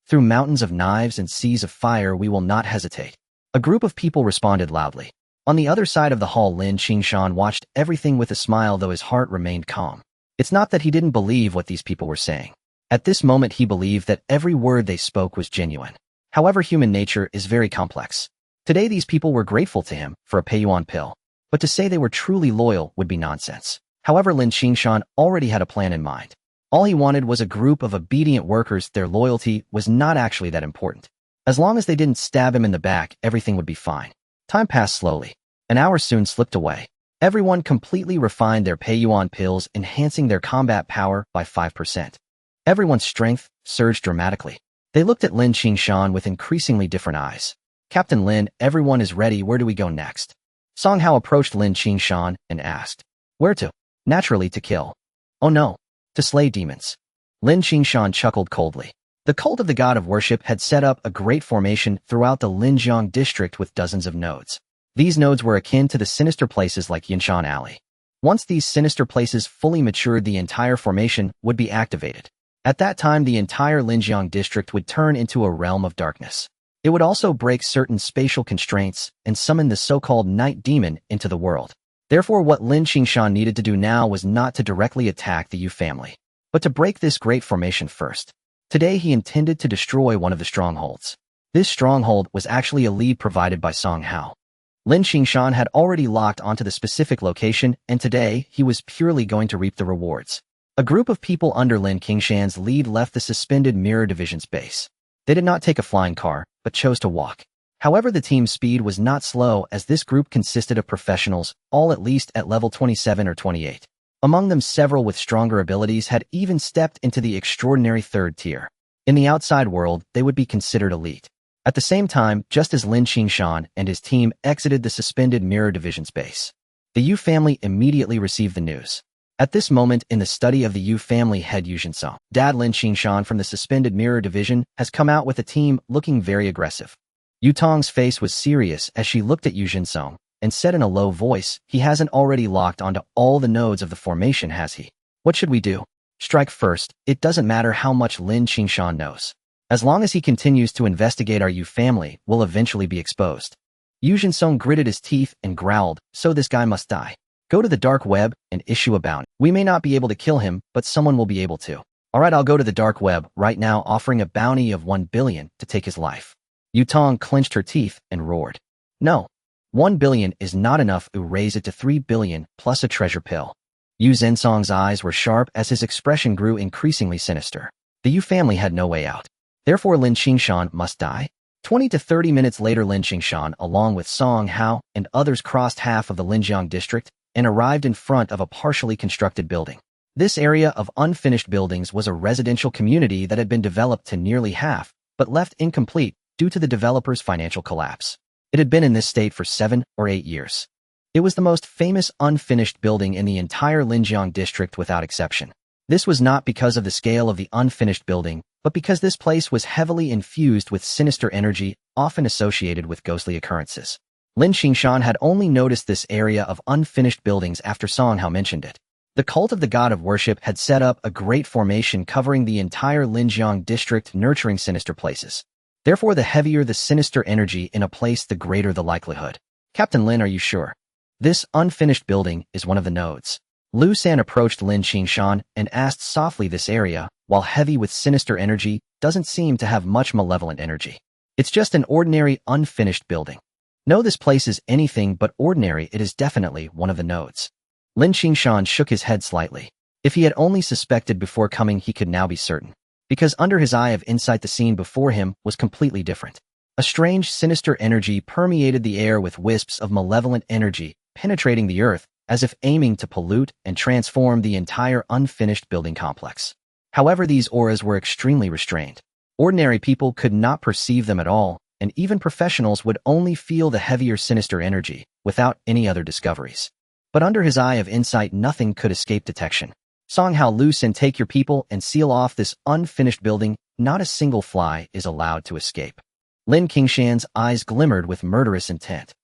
S1: Through mountains of knives and seas of fire, we will not hesitate." A group of people responded loudly. On the other side of the hall, Lin Qingshan watched everything with a smile, though his heart remained calm. It's not that he didn't believe what these people were saying. At this moment, he believed that every word they spoke was genuine. However, human nature is very complex. Today, these people were grateful to him for a Yuan pill, but to say they were truly loyal would be nonsense. However, Lin Qingshan already had a plan in mind. All he wanted was a group of obedient workers. Their loyalty was not actually that important. As long as they didn't stab him in the back, everything would be fine. Time passed slowly. An hour soon slipped away. Everyone completely refined their Yuan pills, enhancing their combat power by 5%. Everyone's strength surged dramatically. They looked at Lin Qingshan with increasingly different eyes. Captain Lin, everyone is ready. Where do we go next? Song Hao approached Lin Qingshan and asked. Where to? Naturally, to kill. Oh no, to slay demons. Lin Qingshan chuckled coldly. The cult of the god of worship had set up a great formation throughout the Linjiang district with dozens of nodes. These nodes were akin to the sinister places like Yinshan Alley. Once these sinister places fully matured, the entire formation would be activated. At that time, the entire Linjiang district would turn into a realm of darkness. It would also break certain spatial constraints and summon the so-called night demon into the world. Therefore, what Lin Qingshan needed to do now was not to directly attack the Yu family, but to break this great formation first. Today, he intended to destroy one of the strongholds. This stronghold was actually a lead provided by Song Hao. Lin Qingshan had already locked onto the specific location, and today, he was purely going to reap the rewards. A group of people under Lin Qingshan's lead left the suspended Mirror Division's base. They did not take a flying car, but chose to walk. However, the team's speed was not slow, as this group consisted of professionals, all at least at level 27 or 28. Among them, several with stronger abilities had even stepped into the extraordinary third tier. In the outside world, they would be considered elite. At the same time, just as Lin Qingshan and his team exited the suspended Mirror Division's base, the Yu family immediately received the news. At this moment in the study of the Yu family head Yuzhinsong, Dad Lin Qingshan from the suspended Mirror Division has come out with a team looking very aggressive. Yu Tong's face was serious as she looked at Yuzhinsong and said in a low voice, he hasn't already locked onto all the nodes of the formation, has he? What should we do? Strike first. It doesn't matter how much Lin Qingshan knows. As long as he continues to investigate, our Yu family will eventually be exposed. Yuzhinsong gritted his teeth and growled, so this guy must die. Go to the dark web and issue a bounty. We may not be able to kill him, but someone will be able to. Alright, I'll go to the dark web right now, offering a bounty of 1 billion to take his life. Yu Tong clenched her teeth and roared. No. 1 billion is not enough. Raise it to 3 billion plus a treasure pill. Yu Zhensong's eyes were sharp as his expression grew increasingly sinister. The Yu family had no way out. Therefore, Lin Qingshan must die. 20 to 30 minutes later, Lin Qingshan, along with Song Hao and others, crossed half of the Linjiang district and arrived in front of a partially constructed building. This area of unfinished buildings was a residential community that had been developed to nearly half, but left incomplete due to the developer's financial collapse. It had been in this state for 7 or 8 years. It was the most famous unfinished building in the entire Linjiang district without exception. This was not because of the scale of the unfinished building, but because this place was heavily infused with sinister energy, often associated with ghostly occurrences. Lin Qingshan had only noticed this area of unfinished buildings after Song Hao mentioned it. The cult of the god of worship had set up a great formation covering the entire Linjiang district, nurturing sinister places. Therefore, the heavier the sinister energy in a place, the greater the likelihood. Captain Lin, are you sure? This unfinished building is one of the nodes. Lu San approached Lin Qingshan and asked softly, this area, while heavy with sinister energy, doesn't seem to have much malevolent energy. It's just an ordinary unfinished building. No, this place is anything but ordinary. It is definitely one of the nodes. Lin Qingshan shook his head slightly. If he had only suspected before coming, he could now be certain. Because under his eye of insight, the scene before him was completely different. A strange, sinister energy permeated the air, with wisps of malevolent energy penetrating the earth, as if aiming to pollute and transform the entire unfinished building complex. However, these auras were extremely restrained. Ordinary people could not perceive them at all, and even professionals would only feel the heavier sinister energy, without any other discoveries. But under his eye of insight, nothing could escape detection. Song Hao, loose and take your people and seal off this unfinished building. Not a single fly is allowed to escape. Lin Qingshan's eyes glimmered with murderous intent.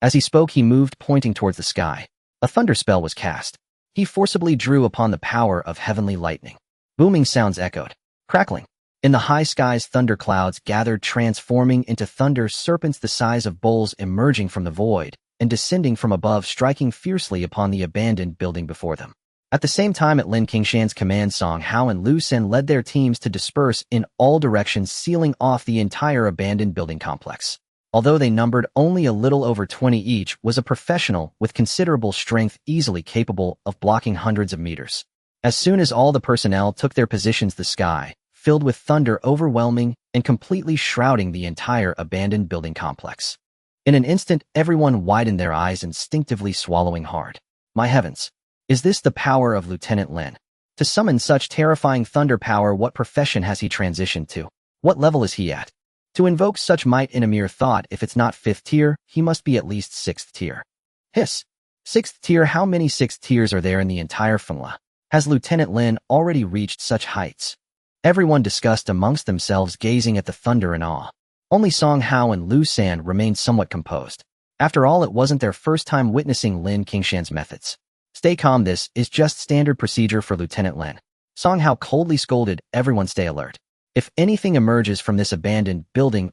S1: As he spoke, he moved, pointing towards the sky. A thunder spell was cast. He forcibly drew upon the power of heavenly lightning. Booming sounds echoed. Crackling. In the high skies, thunder clouds gathered, transforming into thunder serpents the size of bowls emerging from the void, and descending from above, striking fiercely upon the abandoned building before them. At the same time, at Lin Qingshan's command, Song Hao and Lu Sen led their teams to disperse in all directions, sealing off the entire abandoned building complex. Although they numbered only a little over 20 each, was a professional with considerable strength, easily capable of blocking hundreds of meters. As soon as all the personnel took their positions, the sky, filled with thunder, overwhelming and completely shrouding the entire abandoned building complex. In an instant, everyone widened their eyes, instinctively swallowing hard. My heavens! Is this the power of Lieutenant Lin? To summon such terrifying thunder power, what profession has he transitioned to? What level is he at? To invoke such might in a mere thought, if it's not 5th tier, he must be at least 6th tier. Hiss! 6th tier? How many 6th tiers are there in the entire Fengla? Has Lieutenant Lin already reached such heights? Everyone discussed amongst themselves, gazing at the thunder in awe. Only Song Hao and Lu San remained somewhat composed. After all, it wasn't their first time witnessing Lin Qingshan's methods. Stay calm, this is just standard procedure for Lieutenant Lin. Song Hao coldly scolded, everyone stay alert. If anything emerges from this abandoned building,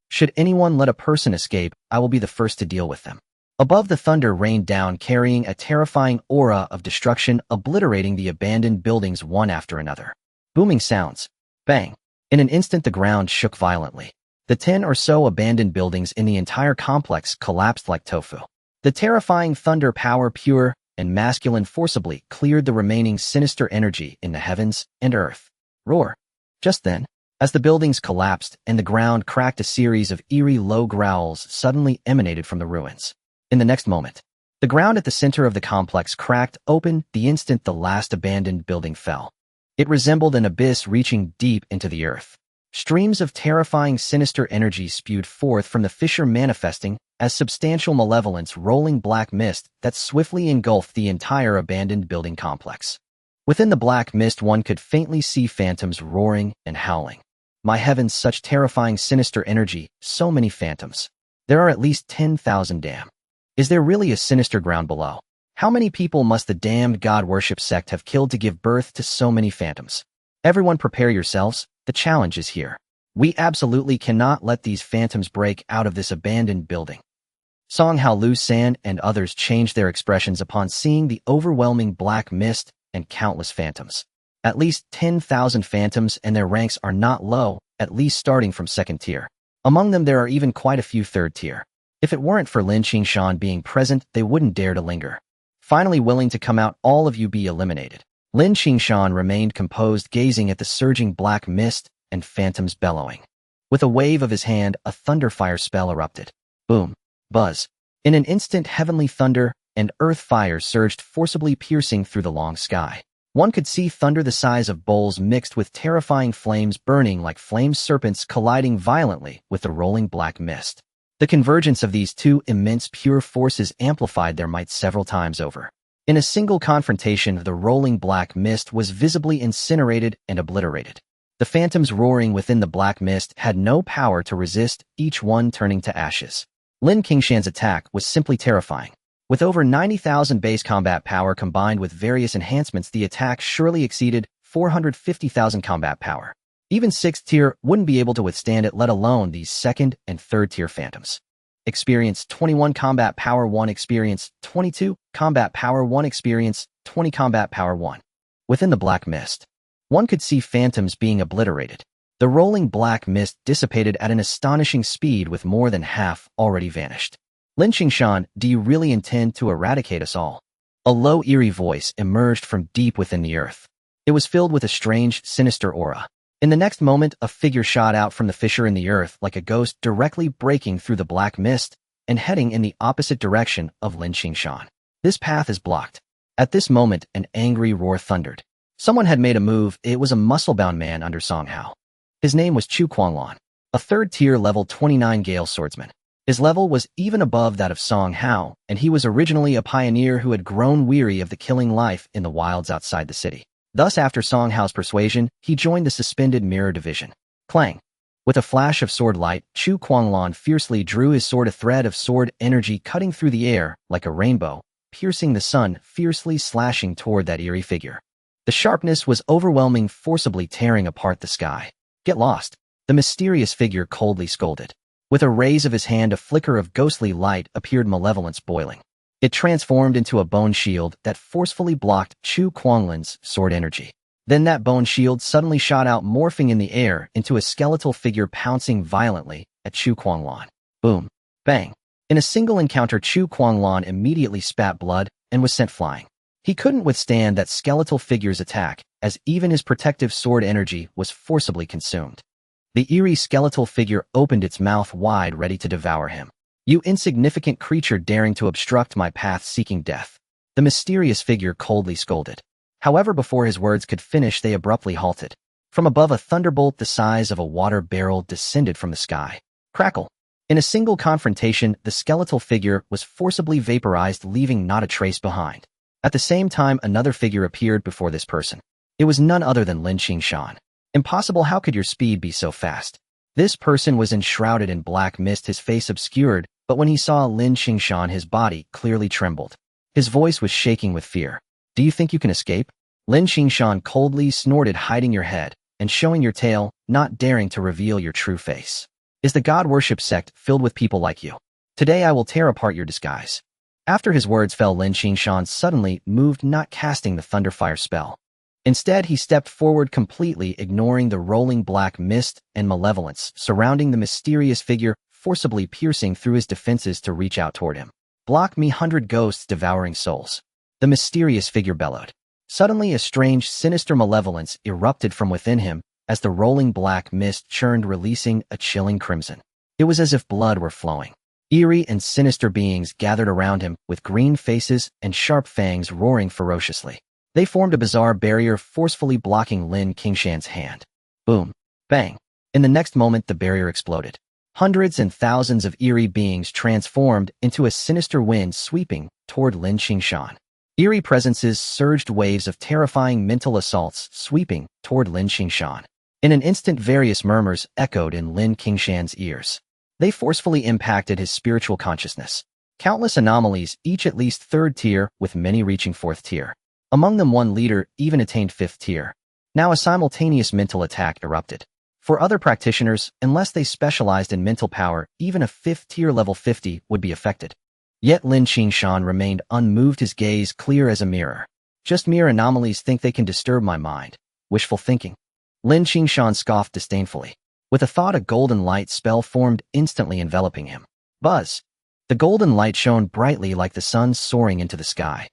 S1: should anyone let a person escape, I will be the first to deal with them. Above, the thunder rained down, carrying a terrifying aura of destruction, obliterating the abandoned buildings one after another. Booming sounds. Bang. In an instant, the ground shook violently. The 10 or so abandoned buildings in the entire complex collapsed like tofu. The terrifying thunder power, pure and masculine, forcibly cleared the remaining sinister energy in the heavens and earth. Roar. Just then, as the buildings collapsed and the ground cracked, a series of eerie low growls suddenly emanated from the ruins. In the next moment, the ground at the center of the complex cracked open the instant the last abandoned building fell. It resembled an abyss reaching deep into the earth. Streams of terrifying sinister energy spewed forth from the fissure, manifesting as substantial malevolence, rolling black mist that swiftly engulfed the entire abandoned building complex. Within the black mist, one could faintly see phantoms roaring and howling. My heavens, such terrifying sinister energy, so many phantoms. There are at least 10,000 damn. Is there really a sinister ground below? How many people must the damned god worship sect have killed to give birth to so many phantoms? Everyone prepare yourselves, the challenge is here. We absolutely cannot let these phantoms break out of this abandoned building. Song Hao, Lu San, and others changed their expressions upon seeing the overwhelming black mist and countless phantoms. At least 10,000 phantoms, and their ranks are not low, at least starting from 2nd tier. Among them, there are even quite a few 3rd tier. If it weren't for Lin Qingshan being present, they wouldn't dare to linger. Finally willing to come out, all of you be eliminated. Lin Qingshan remained composed, gazing at the surging black mist and phantoms bellowing. With a wave of his hand, a thunderfire spell erupted. Boom. Buzz. In an instant, heavenly thunder and earth fire surged, forcibly piercing through the long sky. One could see thunder the size of bowls mixed with terrifying flames, burning like flame serpents, colliding violently with the rolling black mist. The convergence of these two immense pure forces amplified their might several times over. In a single confrontation, the rolling black mist was visibly incinerated and obliterated. The phantoms roaring within the black mist had no power to resist, each one turning to ashes. Lin Qingshan's attack was simply terrifying. With over 90,000 base combat power combined with various enhancements, the attack surely exceeded 450,000 combat power. Even 6th tier wouldn't be able to withstand it, let alone these 2nd and 3rd tier phantoms. Experience 21 combat power 1, experience 22 combat power 1, experience 20 combat power 1. Within the black mist, one could see phantoms being obliterated. The rolling black mist dissipated at an astonishing speed, with more than half already vanished. Lin Qingshan, do you really intend to eradicate us all? A low, eerie voice emerged from deep within the earth. It was filled with a strange, sinister aura. In the next moment, a figure shot out from the fissure in the earth like a ghost, directly breaking through the black mist and heading in the opposite direction of Lin Qingshan. This path is blocked. At this moment, an angry roar thundered. Someone had made a move. It was a muscle-bound man under Song Hao. His name was Chu Quanglon, a 3rd tier level 29 Gale swordsman. His level was even above that of Song Hao, and he was originally a pioneer who had grown weary of the killing life in the wilds outside the city. Thus, after Song Hao's persuasion, he joined the suspended mirror division. Clang! With a flash of sword light, Chu Quanglon fiercely drew his sword, a thread of sword energy cutting through the air like a rainbow, piercing the sun, fiercely slashing toward that eerie figure. The sharpness was overwhelming, forcibly tearing apart the sky. Get lost, the mysterious figure coldly scolded. With a raise of his hand, a flicker of ghostly light appeared, malevolence boiling. It transformed into a bone shield that forcefully blocked Chu Kuanglan's sword energy. Then that bone shield suddenly shot out, morphing in the air into a skeletal figure pouncing violently at Chu Kuanglan. Boom. Bang. In a single encounter, Chu Kuanglan immediately spat blood and was sent flying. He couldn't withstand that skeletal figure's attack, as even his protective sword energy was forcibly consumed. The eerie skeletal figure opened its mouth wide, ready to devour him. "You insignificant creature, daring to obstruct my path, seeking death," the mysterious figure coldly scolded. However, before his words could finish, they abruptly halted. From above, a thunderbolt the size of a water barrel descended from the sky. Crackle. In a single confrontation, the skeletal figure was forcibly vaporized, leaving not a trace behind. At the same time, another figure appeared before this person. It was none other than Lin Qingshan. "Impossible, how could your speed be so fast?" This person was enshrouded in black mist, his face obscured, but when he saw Lin Qingshan, his body clearly trembled. His voice was shaking with fear. "Do you think you can escape?" Lin Qingshan coldly snorted, "Hiding your head and showing your tail, not daring to reveal your true face. Is the god worship sect filled with people like you? Today I will tear apart your disguise." After his words fell, Lin Qingshan suddenly moved, not casting the thunderfire spell. Instead, he stepped forward, completely ignoring the rolling black mist and malevolence surrounding the mysterious figure, forcibly piercing through his defenses to reach out toward him. "Block me, 100 ghosts devouring souls," the mysterious figure bellowed. Suddenly, a strange, sinister malevolence erupted from within him as the rolling black mist churned, releasing a chilling crimson. It was as if blood were flowing. Eerie and sinister beings gathered around him, with green faces and sharp fangs roaring ferociously. They formed a bizarre barrier, forcefully blocking Lin Qingshan's hand. Boom. Bang. In the next moment, the barrier exploded. Hundreds and thousands of eerie beings transformed into a sinister wind sweeping toward Lin Qingshan. Eerie presences surged, waves of terrifying mental assaults sweeping toward Lin Qingshan. In an instant, various murmurs echoed in Lin Qingshan's ears. They forcefully impacted his spiritual consciousness. Countless anomalies, each at least 3rd tier, with many reaching 4th tier. Among them, one leader even attained 5th tier. Now a simultaneous mental attack erupted. For other practitioners, unless they specialized in mental power, even a 5th tier level 50 would be affected. Yet Lin Qingshan remained unmoved, his gaze clear as a mirror. "Just mere anomalies think they can disturb my mind. Wishful thinking." Lin Qingshan scoffed disdainfully. With a thought, a golden light spell formed, instantly enveloping him. Buzz! The golden light shone brightly like the sun soaring into the sky.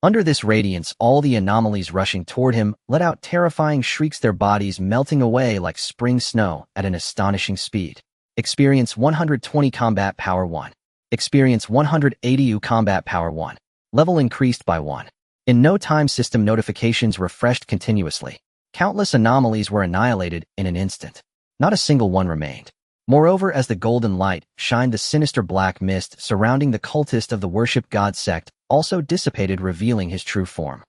S1: Under this radiance, all the anomalies rushing toward him let out terrifying shrieks, their bodies melting away like spring snow at an astonishing speed. Experience 120 Combat Power 1. Experience 180 U Combat Power 1. Level increased by 1. In no time, system notifications refreshed continuously. Countless anomalies were annihilated in an instant. Not a single one remained. Moreover, as the golden light shined, the sinister black mist surrounding the cultist of the worship god sect also dissipated, revealing his true form.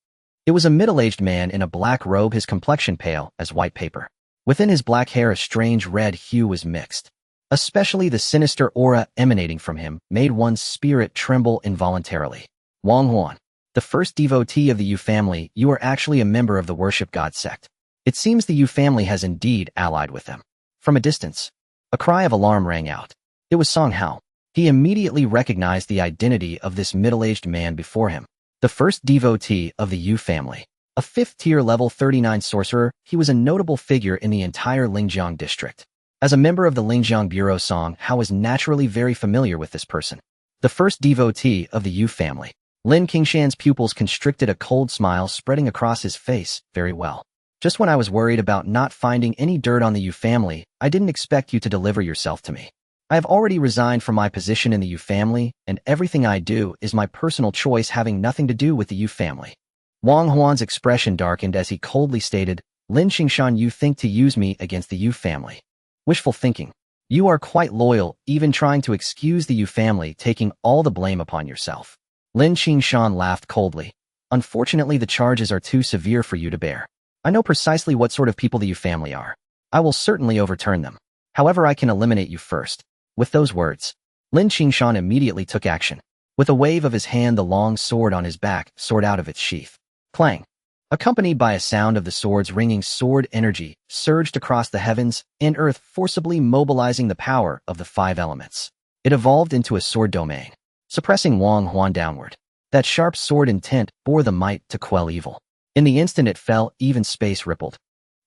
S1: It was a middle-aged man in a black robe, his complexion pale as white paper. Within his black hair, a strange red hue was mixed. Especially the sinister aura emanating from him made one's spirit tremble involuntarily. "Wang Huan, the first devotee of the Yu family, you are actually a member of the worship god sect. It seems the Yu family has indeed allied with them." From a distance, a cry of alarm rang out. It was Song Hao. He immediately recognized the identity of this middle-aged man before him. The first devotee of the Yu family. A 5th tier level 39 sorcerer, he was a notable figure in the entire Lingjiang district. As a member of the Lingjiang Bureau, Song Hao was naturally very familiar with this person. The first devotee of the Yu family. Lin Qingshan's pupils constricted, a cold smile spreading across his face. "Very well. Just when I was worried about not finding any dirt on the Yu family, I didn't expect you to deliver yourself to me. I have already resigned from my position in the Yu family, and everything I do is my personal choice, having nothing to do with the Yu family." Wang Huan's expression darkened as he coldly stated, "Lin Qingshan, you think to use me against the Yu family. Wishful thinking. You are quite loyal, even trying to excuse the Yu family, taking all the blame upon yourself." Lin Qingshan laughed coldly. "Unfortunately, the charges are too severe for you to bear. I know precisely what sort of people the Yu family are. I will certainly overturn them. However, I can eliminate you first." With those words, Lin Qingshan immediately took action. With a wave of his hand, the long sword on his back soared out of its sheath. Clang! accompanied by a sound of the sword's ringing sword energy, surged across the heavens and earth, forcibly mobilizing the power of the five elements. It evolved into a sword domain, suppressing Wang Huan downward. That sharp sword intent bore the might to quell evil. In the instant it fell, even space rippled.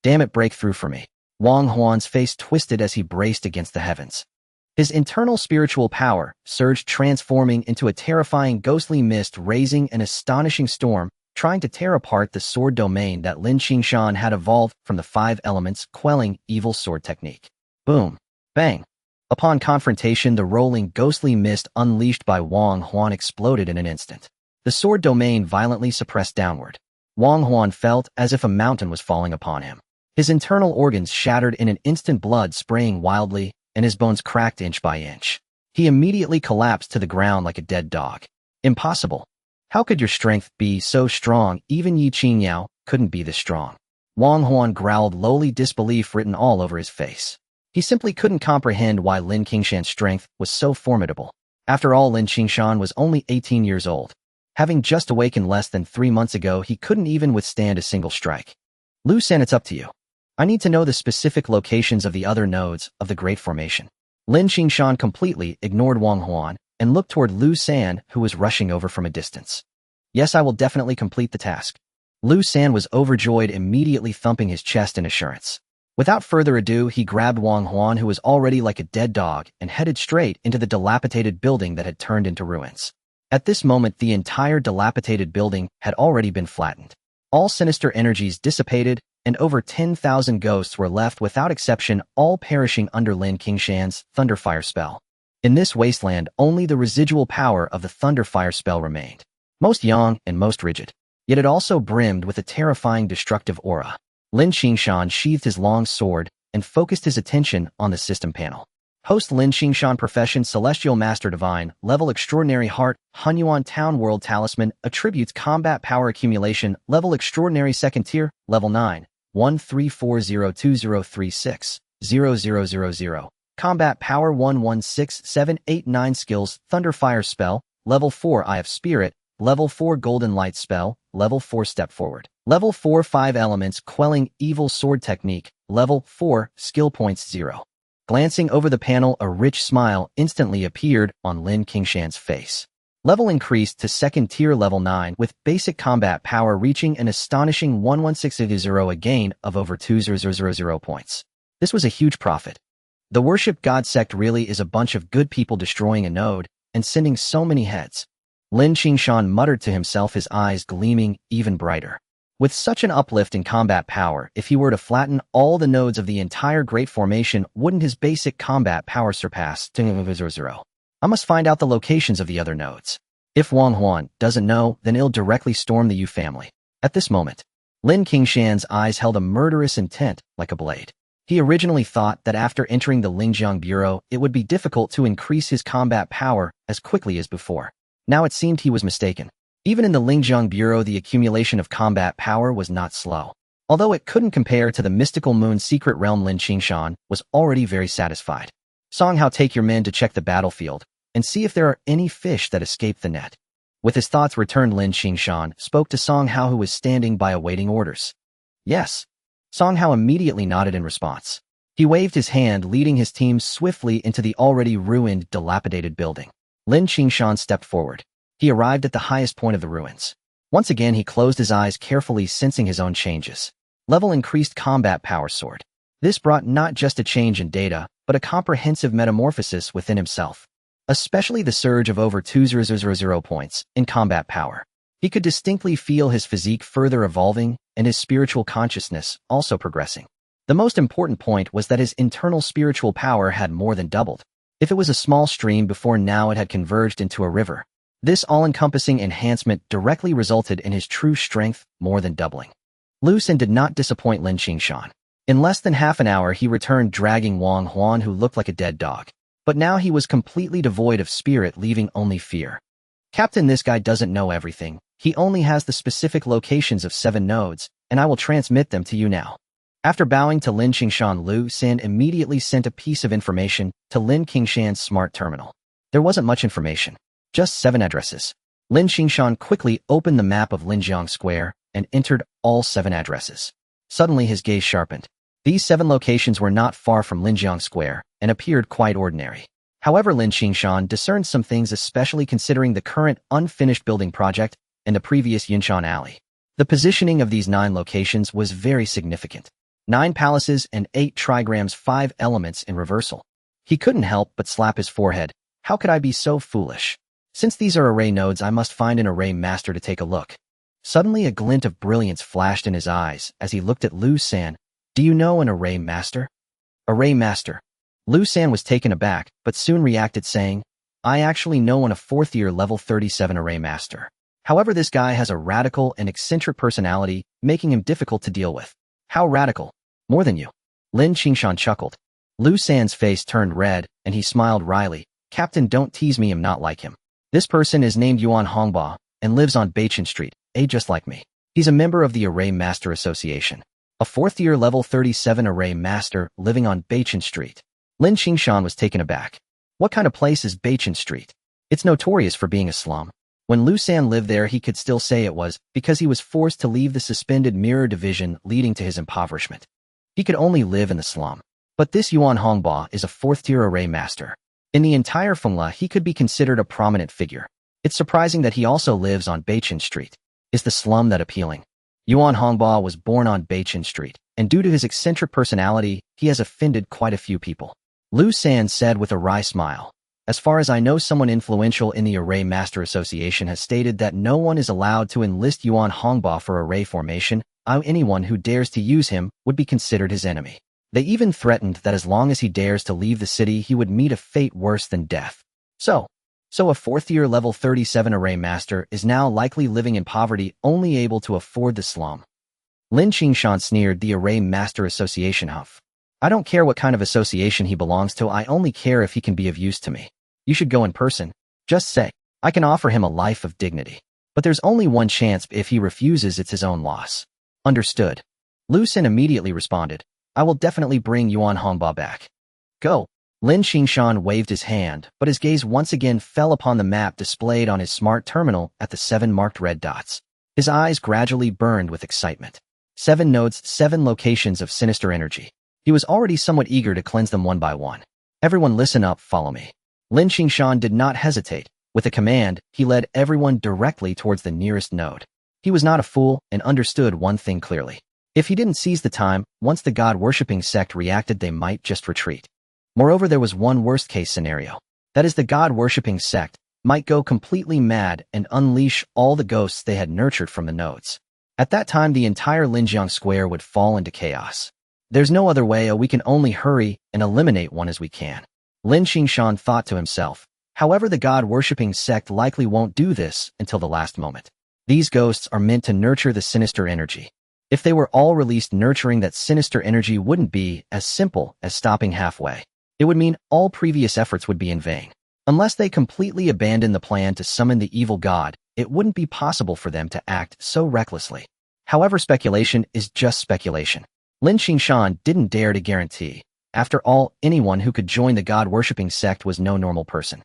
S1: Damn it, break through for me. Wang Huan's face twisted as he braced against the heavens. His internal spiritual power surged, transforming into a terrifying ghostly mist, raising an astonishing storm, trying to tear apart the sword domain that Lin Qingshan had evolved from the five elements, quelling evil sword technique. Boom. Bang. Upon confrontation, the rolling ghostly mist unleashed by Wang Huan exploded in an instant. The sword domain violently suppressed downward. Wang Huan felt as if a mountain was falling upon him. His internal organs shattered in an instant, blood spraying wildly, and his bones cracked inch by inch. He immediately collapsed to the ground like a dead dog. Impossible. How could your strength be so strong? Even Yi Qingyao couldn't be this strong. Wang Huan growled, lowly disbelief written all over his face. He simply couldn't comprehend why Lin Qingshan's strength was so formidable. After all, Lin Qingshan was only 18 years old. Having just awakened less than 3 months ago, he couldn't even withstand a single strike. Lu San, it's up to you. I need to know the specific locations of the other nodes of the Great Formation. Lin Qingshan completely ignored Wang Huan and looked toward Lu San, who was rushing over from a distance. Yes, I will definitely complete the task. Lu San was overjoyed, immediately thumping his chest in assurance. Without further ado, he grabbed Wang Huan, who was already like a dead dog, and headed straight into the dilapidated building that had turned into ruins. At this moment, the entire dilapidated building had already been flattened. All sinister energies dissipated, and over 10,000 ghosts were left without exception, all perishing under Lin Qingshan's Thunderfire spell. In this wasteland, only the residual power of the Thunderfire spell remained. Most young and most rigid. Yet it also brimmed with a terrifying destructive aura. Lin Qingshan sheathed his long sword and focused his attention on the system panel. Host Lin Qingshan, profession Celestial Master Divine, level Extraordinary Heart, Yuan Town World Talisman, attributes Combat Power Accumulation, level Extraordinary Second Tier, level 9, 1340203600000. Combat Power 116789 Skills, Thunderfire Spell, level 4 Eye of Spirit, level 4 Golden Light Spell, level 4 Step Forward. Level 4 5 Elements Quelling Evil Sword Technique, level 4 Skill Points 0. Glancing over the panel, a rich smile instantly appeared on Lin Qingshan's face. Level increased to second tier, level 9, with basic combat power reaching an astonishing 11600, a gain of over 2000 points. This was a huge profit. The Worship God sect really is a bunch of good people destroying a node and sending so many heads. Lin Qingshan muttered to himself, his eyes gleaming even brighter. With such an uplift in combat power, if he were to flatten all the nodes of the entire Great Formation, wouldn't his basic combat power surpass 0? I must find out the locations of the other nodes. If Wang Huan doesn't know, then he'll directly storm the Yu family. At this moment, Lin Qingshan's eyes held a murderous intent like a blade. He originally thought that after entering the Lingjiang Bureau, it would be difficult to increase his combat power as quickly as before. Now it seemed he was mistaken. Even in the Lingjiang Bureau, the accumulation of combat power was not slow. Although it couldn't compare to the mystical moon secret realm, Lin Qingshan was already very satisfied. Song Hao, take your men to check the battlefield and see if there are any fish that escaped the net. With his thoughts returned, Lin Qingshan spoke to Song Hao, who was standing by awaiting orders. Yes. Song Hao immediately nodded in response. He waved his hand, leading his team swiftly into the already ruined, dilapidated building. Lin Qingshan stepped forward. He arrived at the highest point of the ruins. Once again, he closed his eyes carefully, sensing his own changes. Level increased combat power sword. This brought not just a change in data, but a comprehensive metamorphosis within himself. Especially the surge of over 2000 points in combat power. He could distinctly feel his physique further evolving and his spiritual consciousness also progressing. The most important point was that his internal spiritual power had more than doubled. If it was a small stream before, now it had converged into a river. This all-encompassing enhancement directly resulted in his true strength more than doubling. Lu San did not disappoint Lin Qingshan. In less than half an hour, he returned dragging Wang Huan, who looked like a dead dog. But now he was completely devoid of spirit, leaving only fear. Captain, this guy doesn't know everything. He only has the specific locations of 7 nodes, and I will transmit them to you now. After bowing to Lin Qingshan, Lu San immediately sent a piece of information to Lin Qingshan's smart terminal. There wasn't much information. Just 7 addresses. Lin Qingshan quickly opened the map of Linjiang Square and entered all 7 addresses. Suddenly his gaze sharpened. These 7 locations were not far from Linjiang Square and appeared quite ordinary. However, Lin Qingshan discerned some things, especially considering the current unfinished building project and the previous Yunshan Alley. The positioning of these 9 locations was very significant. 9 palaces and 8 trigrams, 5 elements in reversal. He couldn't help but slap his forehead. How could I be so foolish? Since these are array nodes, I must find an array master to take a look. Suddenly a glint of brilliance flashed in his eyes as he looked at Lu San. Do you know an array master? Array master. Lu San was taken aback, but soon reacted saying, I actually know a 4th year level 37 array master. However, this guy has a radical and eccentric personality, making him difficult to deal with. How radical? More than you. Lin Qingshan chuckled. Lu San's face turned red, and he smiled wryly. Captain, don't tease me, I'm not like him. This person is named Yuan Hongba and lives on Beichen Street, just like me. He's a member of the Array Master Association. A 4th year level 37 array master living on Beichen Street. Lin Qingshan was taken aback. What kind of place is Beichen Street? It's notorious for being a slum. When Lu San lived there, he could still say it was because he was forced to leave the suspended mirror division, leading to his impoverishment. He could only live in the slum. But this Yuan Hongba is a 4th tier array master. In the entire Fengla, he could be considered a prominent figure. It's surprising that he also lives on Beichen Street. Is the slum that appealing? Yuan Hongba was born on Beichen Street, and due to his eccentric personality, he has offended quite a few people. Lu San said with a wry smile. As far as I know, someone influential in the Array Master Association has stated that no one is allowed to enlist Yuan Hongba for array formation. Anyone who dares to use him would be considered his enemy. They even threatened that as long as he dares to leave the city, he would meet a fate worse than death. So a 4th year level 37 array master is now likely living in poverty, only able to afford the slum. Lin Qingshan sneered. The Array Master Association, huff. I don't care what kind of association he belongs to, I only care if he can be of use to me. You should go in person. Just say, I can offer him a life of dignity. But there's only one chance. If he refuses, it's his own loss. Understood. Lu San immediately responded, I will definitely bring Yuan Hongba back. Go. Lin Qingshan waved his hand, but his gaze once again fell upon the map displayed on his smart terminal at the 7 marked red dots. His eyes gradually burned with excitement. 7 nodes, 7 locations of sinister energy. He was already somewhat eager to cleanse them one by one. Everyone listen up, follow me. Lin Qingshan did not hesitate. With a command, he led everyone directly towards the nearest node. He was not a fool and understood one thing clearly. If he didn't seize the time, once the god-worshipping sect reacted, they might just retreat. Moreover, there was one worst-case scenario. That is, the god-worshipping sect might go completely mad and unleash all the ghosts they had nurtured from the nodes. At that time, the entire Linjiang Square would fall into chaos. There's no other way, we can only hurry and eliminate one as we can. Lin Qingshan thought to himself. However, the god-worshipping sect likely won't do this until the last moment. These ghosts are meant to nurture the sinister energy. If they were all released, nurturing that sinister energy wouldn't be as simple as stopping halfway. It would mean all previous efforts would be in vain. Unless they completely abandon the plan to summon the evil god, it wouldn't be possible for them to act so recklessly. However, speculation is just speculation. Lin Qingshan didn't dare to guarantee. After all, anyone who could join the god-worshipping sect was no normal person.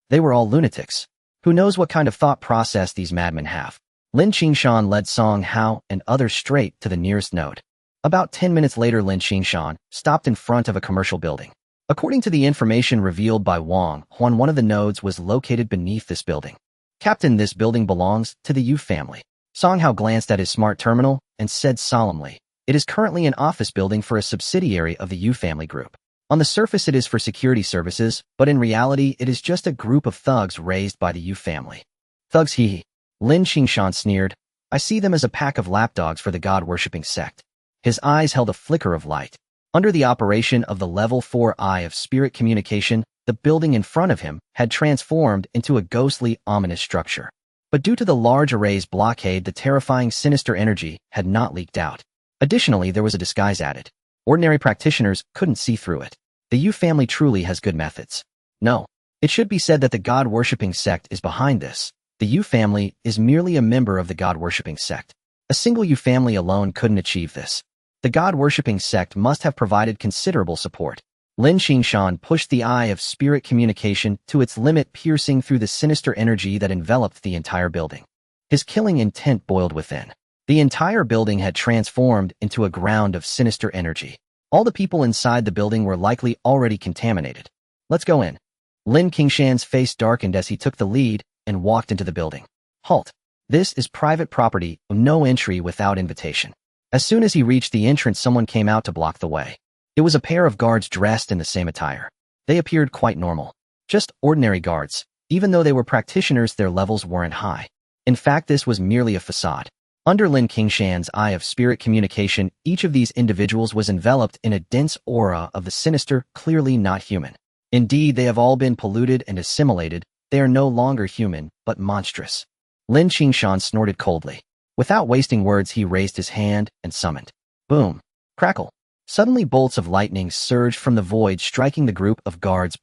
S1: They were all lunatics. Who knows what kind of thought process these madmen have? Lin Qingshan led Song Hao and others straight to the nearest node. About 10 minutes later, Lin Qingshan stopped in front of a commercial building. According to the information revealed by Wang Huan, one of the nodes was located beneath this building. Captain, this building belongs to the Yu family. Song Hao glanced at his smart terminal and said solemnly, it is currently an office building for a subsidiary of the Yu family group. On the surface, it is for security services, but in reality, it is just a group of thugs raised by the Yu family. Thugs, hee. Lin Qingshan sneered. I see them as a pack of lapdogs for the god-worshipping sect. His eyes held a flicker of light. Under the operation of the level 4 eye of spirit communication, the building in front of him had transformed into a ghostly, ominous structure. But due to the large array's blockade, the terrifying sinister energy had not leaked out. Additionally, there was a disguise added. Ordinary practitioners couldn't see through it. The Yu family truly has good methods. No, it should be said that the god-worshipping sect is behind this. The Yu family is merely a member of the god-worshipping sect. A single Yu family alone couldn't achieve this. The god-worshipping sect must have provided considerable support. Lin Qingshan pushed the eye of spirit communication to its limit, piercing through the sinister energy that enveloped the entire building. His killing intent boiled within. The entire building had transformed into a ground of sinister energy. All the people inside the building were likely already contaminated. Let's go in. Lin Qingshan's face darkened as he took the lead and walked into the building. Halt. This is private property, no entry without invitation. As soon as he reached the entrance, someone came out to block the way. It was a pair of guards dressed in the same attire. They appeared quite normal. Just ordinary guards. Even though they were practitioners, their levels weren't high. In fact, this was merely a facade. Under Lin Qingshan's eye of spirit communication, each of these individuals was enveloped in a dense aura of the sinister, clearly not human. Indeed, they have all been polluted and assimilated. They are no longer human, but monstrous. Lin Qingshan snorted coldly. Without wasting words, he raised his hand and summoned. Boom. Crackle. Suddenly bolts of lightning surged from the void, striking the group of guards.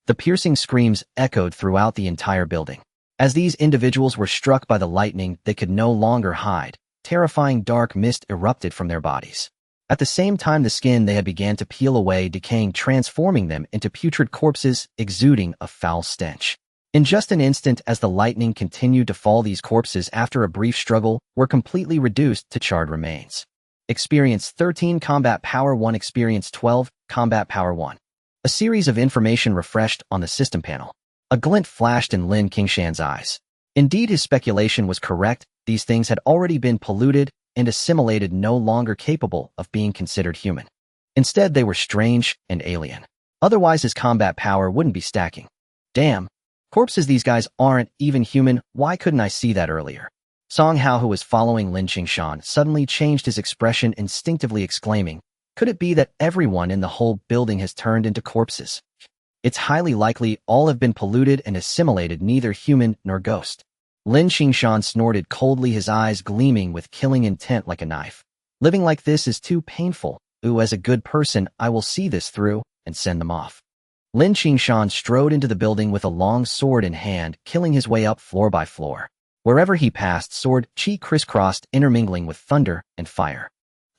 S1: The piercing screams echoed throughout the entire building. As these individuals were struck by the lightning, they could no longer hide. Terrifying dark mist erupted from their bodies. At the same time, the skin they had began to peel away, decaying, transforming them into putrid corpses, exuding a foul stench. In just an instant, as the lightning continued to fall, these corpses, after a brief struggle, were completely reduced to charred remains. Experience 13 Combat Power 1. Experience 12 Combat Power 1. A series of information refreshed on the system panel. A glint flashed in Lin Qingshan's eyes. Indeed, his speculation was correct. These things had already been polluted and assimilated, no longer capable of being considered human. Instead, they were strange and alien. Otherwise, his combat power wouldn't be stacking. Damn. Corpses, these guys aren't even human. Why couldn't I see that earlier? Song Hao, who was following Lin Qingshan, suddenly changed his expression, instinctively exclaiming, could it be that everyone in the whole building has turned into corpses? It's highly likely all have been polluted and assimilated, neither human nor ghost. Lin Qingshan snorted coldly, his eyes gleaming with killing intent like a knife. Living like this is too painful. Ooh, as a good person, I will see this through and send them off. Lin Qingshan strode into the building with a long sword in hand, killing his way up floor by floor. Wherever he passed, sword chi crisscrossed, intermingling with thunder and fire.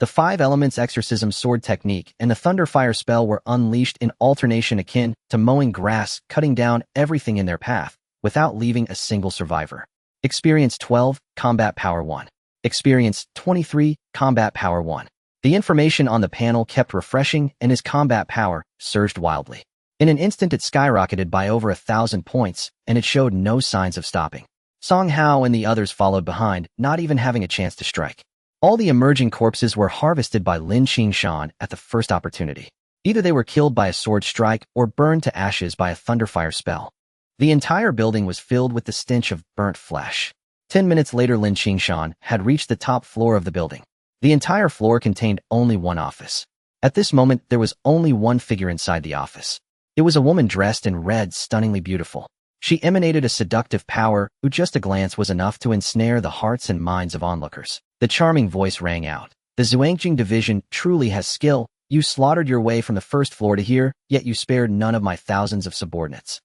S1: The 5 elements exorcism sword technique and the thunder fire spell were unleashed in alternation, akin to mowing grass, cutting down everything in their path, without leaving a single survivor. Experience 12, Combat Power 1. Experience 23, Combat Power 1. The information on the panel kept refreshing, and his combat power surged wildly. In an instant, it skyrocketed by over 1,000 points, and it showed no signs of stopping. Song Hao and the others followed behind, not even having a chance to strike. All the emerging corpses were harvested by Lin Qingshan at the first opportunity. Either they were killed by a sword strike or burned to ashes by a thunderfire spell. The entire building was filled with the stench of burnt flesh. 10 minutes later, Lin Qingshan had reached the top floor of the building. The entire floor contained only one office. At this moment, there was only one figure inside the office. It was a woman dressed in red, stunningly beautiful. She emanated a seductive power, who just a glance was enough to ensnare the hearts and minds of onlookers. The charming voice rang out. The Zhuangjing division truly has skill. You slaughtered your way from the first floor to here, yet you spared none of my thousands of subordinates.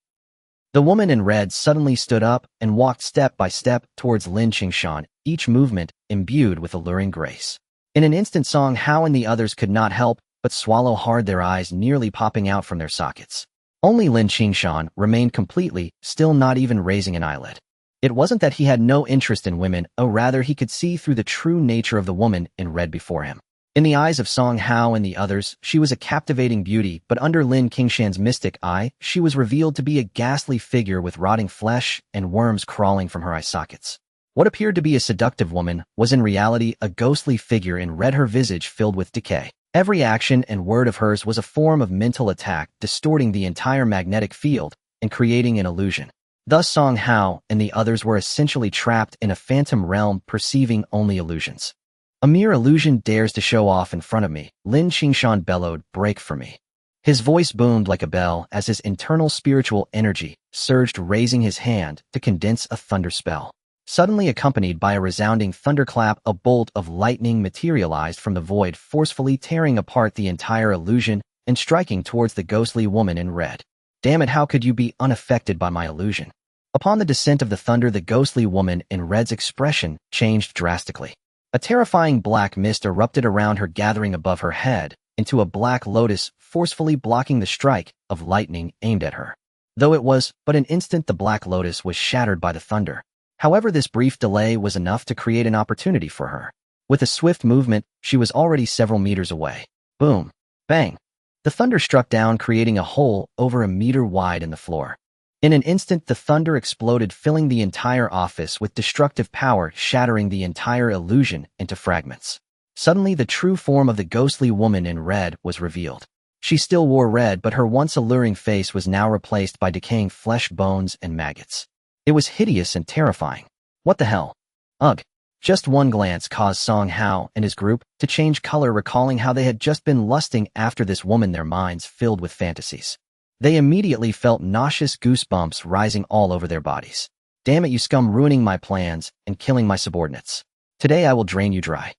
S1: The woman in red suddenly stood up and walked step by step towards Lin Qingshan, each movement imbued with alluring grace. In an instant, Song Hao and the others could not help but swallow hard, their eyes nearly popping out from their sockets. Only Lin Qingshan remained completely still, not even raising an eyelid. It wasn't that he had no interest in women, rather he could see through the true nature of the woman in red before him. In the eyes of Song Hao and the others, she was a captivating beauty, but under Lin Qingshan's mystic eye, she was revealed to be a ghastly figure with rotting flesh and worms crawling from her eye sockets. What appeared to be a seductive woman was in reality a ghostly figure in red, her visage filled with decay. Every action and word of hers was a form of mental attack, distorting the entire magnetic field and creating an illusion. Thus, Song Hao and the others were essentially trapped in a phantom realm, perceiving only illusions. A mere illusion dares to show off in front of me, Lin Qingshan bellowed, break for me. His voice boomed like a bell as his internal spiritual energy surged, raising his hand to condense a thunder spell. Suddenly, accompanied by a resounding thunderclap, a bolt of lightning materialized from the void, forcefully tearing apart the entire illusion and striking towards the ghostly woman in red. Damn it, how could you be unaffected by my illusion? Upon the descent of the thunder, the ghostly woman in red's expression changed drastically. A terrifying black mist erupted around her, gathering above her head into a black lotus, forcefully blocking the strike of lightning aimed at her. Though it was but an instant, the black lotus was shattered by the thunder. However, this brief delay was enough to create an opportunity for her. With a swift movement, she was already several meters away. Boom! Bang! The thunder struck down, creating a hole over a meter wide in the floor. In an instant, the thunder exploded, filling the entire office with destructive power, shattering the entire illusion into fragments. Suddenly, the true form of the ghostly woman in red was revealed. She still wore red, but her once alluring face was now replaced by decaying flesh, bones, and maggots. It was hideous and terrifying. What the hell? Ugh. Just one glance caused Song Hao and his group to change color, recalling how they had just been lusting after this woman, their minds filled with fantasies. They immediately felt nauseous goosebumps rising all over their bodies. Damn it, you scum, ruining my plans and killing my subordinates. Today I will drain you dry.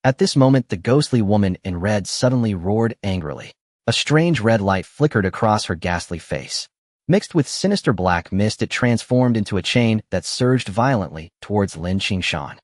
S1: At this moment, the ghostly woman in red suddenly roared angrily. A strange red light flickered across her ghastly face. Mixed with sinister black mist, it transformed into a chain that surged violently towards Lin Qingshan.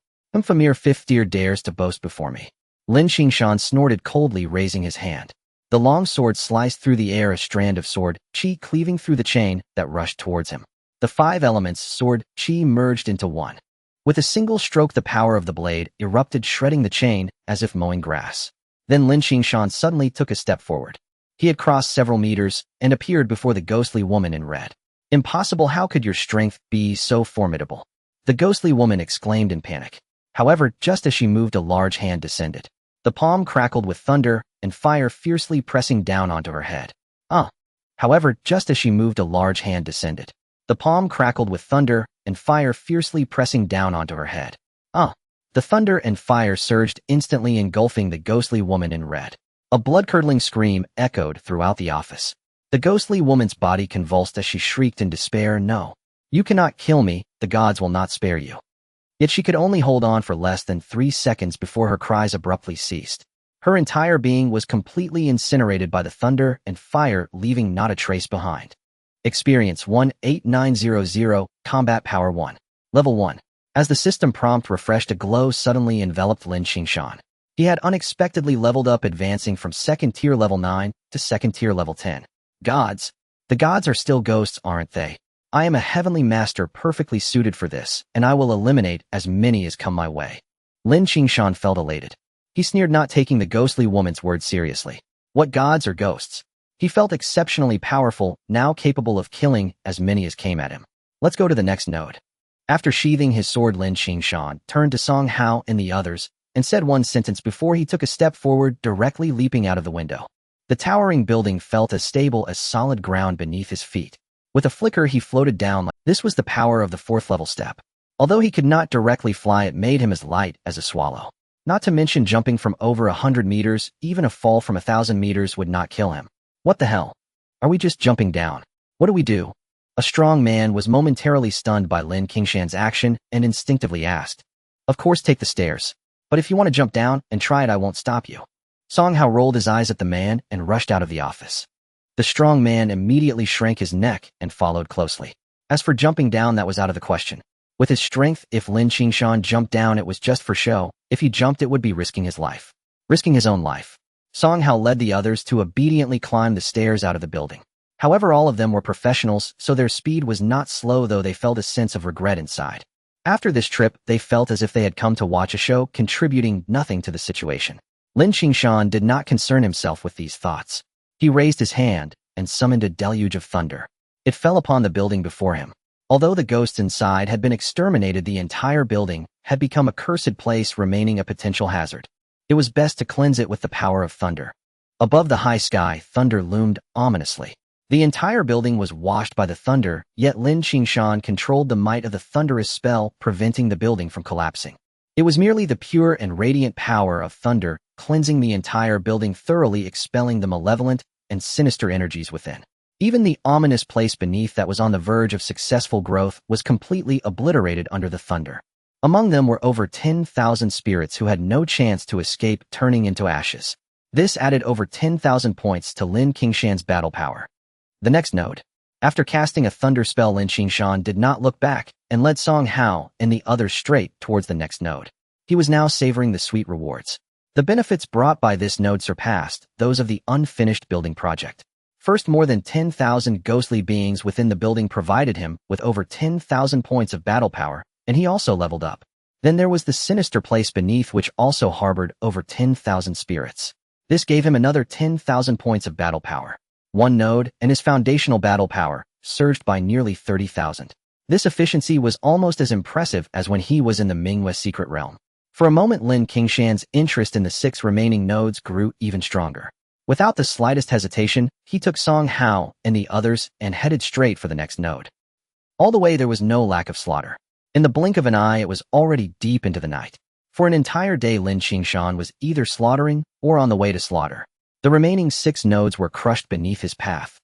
S1: Some mere fifth-tier dares to boast before me. Lin Qingshan snorted coldly, raising his hand. The long sword sliced through the air, a strand of sword chi cleaving through the chain that rushed towards him. The five elements sword chi merged into one. With a single stroke, the power of the blade erupted, shredding the chain as if mowing grass. Then Lin Qingshan suddenly took a step forward. He had crossed several meters and appeared before the ghostly woman in red. Impossible! How could your strength be so formidable? The ghostly woman exclaimed in panic. However, just as she moved, a large hand descended. The palm crackled with thunder and fire, fiercely pressing down onto her head. However, just as she moved, a large hand descended. The palm crackled with thunder and fire, fiercely pressing down onto her head. The thunder and fire surged, instantly engulfing the ghostly woman in red. A blood-curdling scream echoed throughout the office. The ghostly woman's body convulsed as she shrieked in despair, "No! You cannot kill me, the gods will not spare you." Yet she could only hold on for less than 3 seconds before her cries abruptly ceased. Her entire being was completely incinerated by the thunder and fire, leaving not a trace behind. Experience 18900, Combat Power 1. Level 1. As the system prompt refreshed, a glow suddenly enveloped Lin Qingshan. He had unexpectedly leveled up, advancing from 2nd tier level 9 to 2nd tier level 10. Gods? The gods are still ghosts, aren't they? I am a heavenly master perfectly suited for this, and I will eliminate as many as come my way. Lin Qingshan felt elated. He sneered, not taking the ghostly woman's words seriously. What gods or ghosts? He felt exceptionally powerful, now capable of killing as many as came at him. Let's go to the next node. After sheathing his sword, Lin Qingshan turned to Song Hao and the others and said one sentence before he took a step forward, directly leaping out of the window. The towering building felt as stable as solid ground beneath his feet. With a flicker, he floated down. This was the power of the 4th level step. Although he could not directly fly, it made him as light as a swallow. Not to mention jumping from over 100 meters, even a fall from 1,000 meters would not kill him. What the hell? Are we just jumping down? What do we do? A strong man was momentarily stunned by Lin Qingshan's action and instinctively asked. Of course, take the stairs. But if you want to jump down and try it, I won't stop you. Song Hao rolled his eyes at the man and rushed out of the office. The strong man immediately shrank his neck and followed closely. As for jumping down, that was out of the question. With his strength, if Lin Qingshan jumped down, it was just for show. If he jumped, it would be risking his life. Risking his own life. Song Hao led the others to obediently climb the stairs out of the building. However, all of them were professionals, so their speed was not slow, though they felt a sense of regret inside. After this trip, they felt as if they had come to watch a show, contributing nothing to the situation. Lin Qingshan did not concern himself with these thoughts. He raised his hand and summoned a deluge of thunder. It fell upon the building before him. Although the ghosts inside had been exterminated, the entire building had become a cursed place, remaining a potential hazard. It was best to cleanse it with the power of thunder. Above the high sky, thunder loomed ominously. The entire building was washed by the thunder, yet Lin Qingshan controlled the might of the thunderous spell, preventing the building from collapsing. It was merely the pure and radiant power of thunder, cleansing the entire building, thoroughly expelling the malevolent and sinister energies within. Even the ominous place beneath that was on the verge of successful growth was completely obliterated under the thunder. Among them were over 10,000 spirits who had no chance to escape, turning into ashes. This added over 10,000 points to Lin Qingshan's battle power. The next node. After casting a thunder spell, Lin Qingshan did not look back and led Song Hao and the others straight towards the next node. He was now savoring the sweet rewards. The benefits brought by this node surpassed those of the unfinished building project. First, more than 10,000 ghostly beings within the building provided him with over 10,000 points of battle power, and he also leveled up. Then there was the sinister place beneath, which also harbored over 10,000 spirits. This gave him another 10,000 points of battle power. One node, and his foundational battle power surged by nearly 30,000. This efficiency was almost as impressive as when he was in the Minghui secret realm. For a moment, Lin Qingshan's interest in the 6 remaining nodes grew even stronger. Without the slightest hesitation, he took Song Hao and the others and headed straight for the next node. All the way there was no lack of slaughter. In the blink of an eye, it was already deep into the night. For an entire day, Lin Qingshan was either slaughtering or on the way to slaughter. The remaining 6 nodes were crushed beneath his path.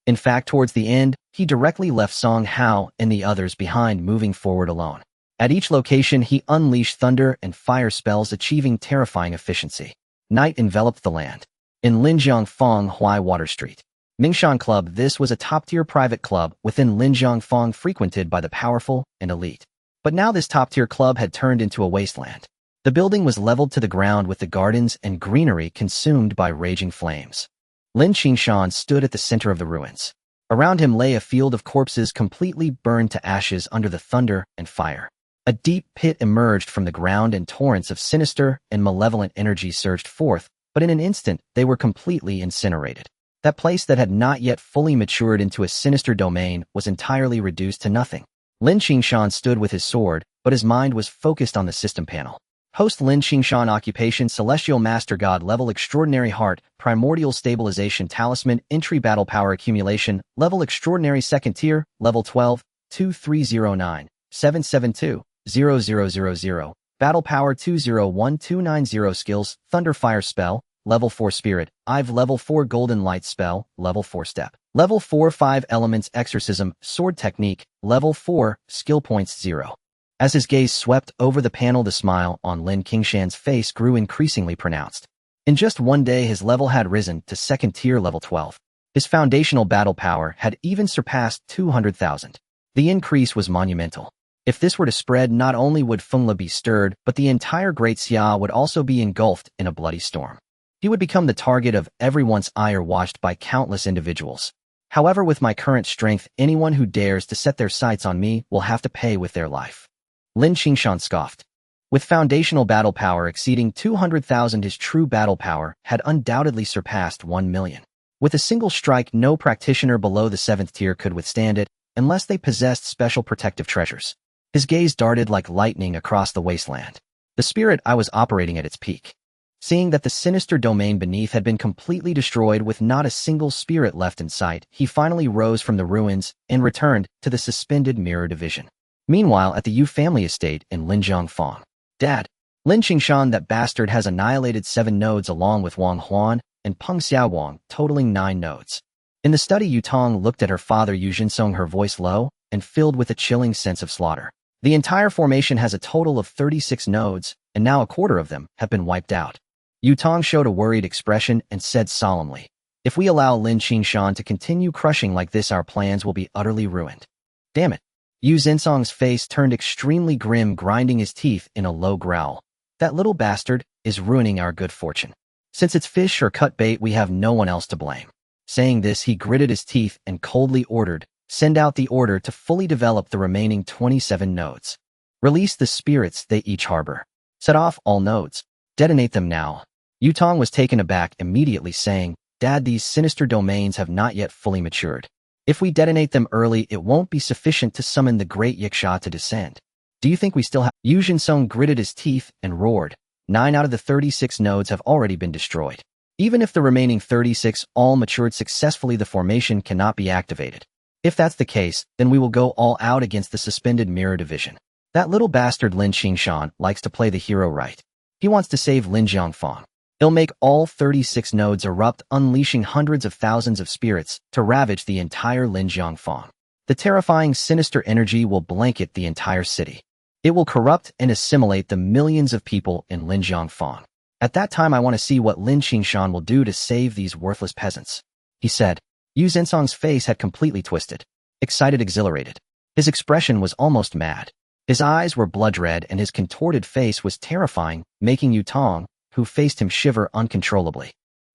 S1: In fact, towards the end, he directly left Song Hao and the others behind, moving forward alone. At each location, he unleashed thunder and fire spells, achieving terrifying efficiency. Night enveloped the land. In Linjiang Fong Huai Water Street, Mingshan Club, this was a top-tier private club within Linjiang Fong, frequented by the powerful and elite. But now this top-tier club had turned into a wasteland. The building was leveled to the ground, with the gardens and greenery consumed by raging flames. Lin Qingshan stood at the center of the ruins. Around him lay a field of corpses completely burned to ashes under the thunder and fire. A deep pit emerged from the ground, and torrents of sinister and malevolent energy surged forth, but in an instant they were completely incinerated. That place that had not yet fully matured into a sinister domain was entirely reduced to nothing. Lin Qingshan stood with his sword, but his mind was focused on the system panel. Host Lin Qingshan. Occupation: Celestial Master God. Level: Extraordinary Heart. Primordial Stabilization. Talisman. Entry: Battle Power Accumulation. Level: Extraordinary. Second Tier. Level 12. 2309 772 0000. Battle Power 201290. Skills: Thunder Fire Spell. Level 4 Spirit. I've Level 4 Golden Light Spell. Level 4 Step. Level 4 5 Elements Exorcism. Sword Technique. Level 4. Skill Points 0. As his gaze swept over the panel, the smile on Lin Qingshan's face grew increasingly pronounced. In just one day, his level had risen to second tier, level 12. His foundational battle power had even surpassed 200,000. The increase was monumental. If this were to spread, not only would Fengla be stirred, but the entire Great Xia would also be engulfed in a bloody storm. He would become the target of everyone's ire, watched by countless individuals. However, with my current strength, anyone who dares to set their sights on me will have to pay with their life. Lin Qingshan scoffed. With foundational battle power exceeding 200,000, his true battle power had undoubtedly surpassed 1 million. With a single strike, no practitioner below the 7th tier could withstand it, unless they possessed special protective treasures. His gaze darted like lightning across the wasteland. The spirit I was operating at its peak. Seeing that the sinister domain beneath had been completely destroyed with not a single spirit left in sight, he finally rose from the ruins and returned to the suspended mirror division. Meanwhile, at the Yu family estate in Linjiang Fong. Dad, Lin Qingshan, that bastard has annihilated 7 nodes along with Wang Huan and Peng Xiaowang, totaling 9 nodes. In the study, Yu Tong looked at her father Yu Jinsong, her voice low and filled with a chilling sense of slaughter. The entire formation has a total of 36 nodes, and now a quarter of them have been wiped out. Yu Tong showed a worried expression and said solemnly, "If we allow Lin Qingshan to continue crushing like this, our plans will be utterly ruined." Damn it. Yu Zinsong's face turned extremely grim, grinding his teeth in a low growl. That little bastard is ruining our good fortune. Since it's fish or cut bait, we have no one else to blame. Saying this, he gritted his teeth and coldly ordered, "Send out the order to fully develop the remaining 27 nodes. Release the spirits they each harbor. Set off all nodes. Detonate them now." Yu Tong was taken aback, immediately saying, "Dad, these sinister domains have not yet fully matured. If we detonate them early, it won't be sufficient to summon the great Yiksha to descend. Do you think we still have—" Yu Jinsong gritted his teeth and roared, "9 out of the 36 nodes have already been destroyed. Even if the remaining 36 all matured successfully, the formation cannot be activated. If that's the case, then we will go all out against the suspended mirror division." That little bastard Lin Qingshan likes to play the hero right. He wants to save Linjiang Fong. He'll make all 36 nodes erupt, unleashing hundreds of thousands of spirits to ravage the entire Linjiang Fong. The terrifying sinister energy will blanket the entire city. It will corrupt and assimilate the millions of people in Linjiang Fong. At that time, I want to see what Lin Qingshan will do to save these worthless peasants," he said. Yu Zinsong's face had completely twisted. Excited, exhilarated. His expression was almost mad. His eyes were blood red and his contorted face was terrifying, making Yu Tong, who faced him, shiver uncontrollably.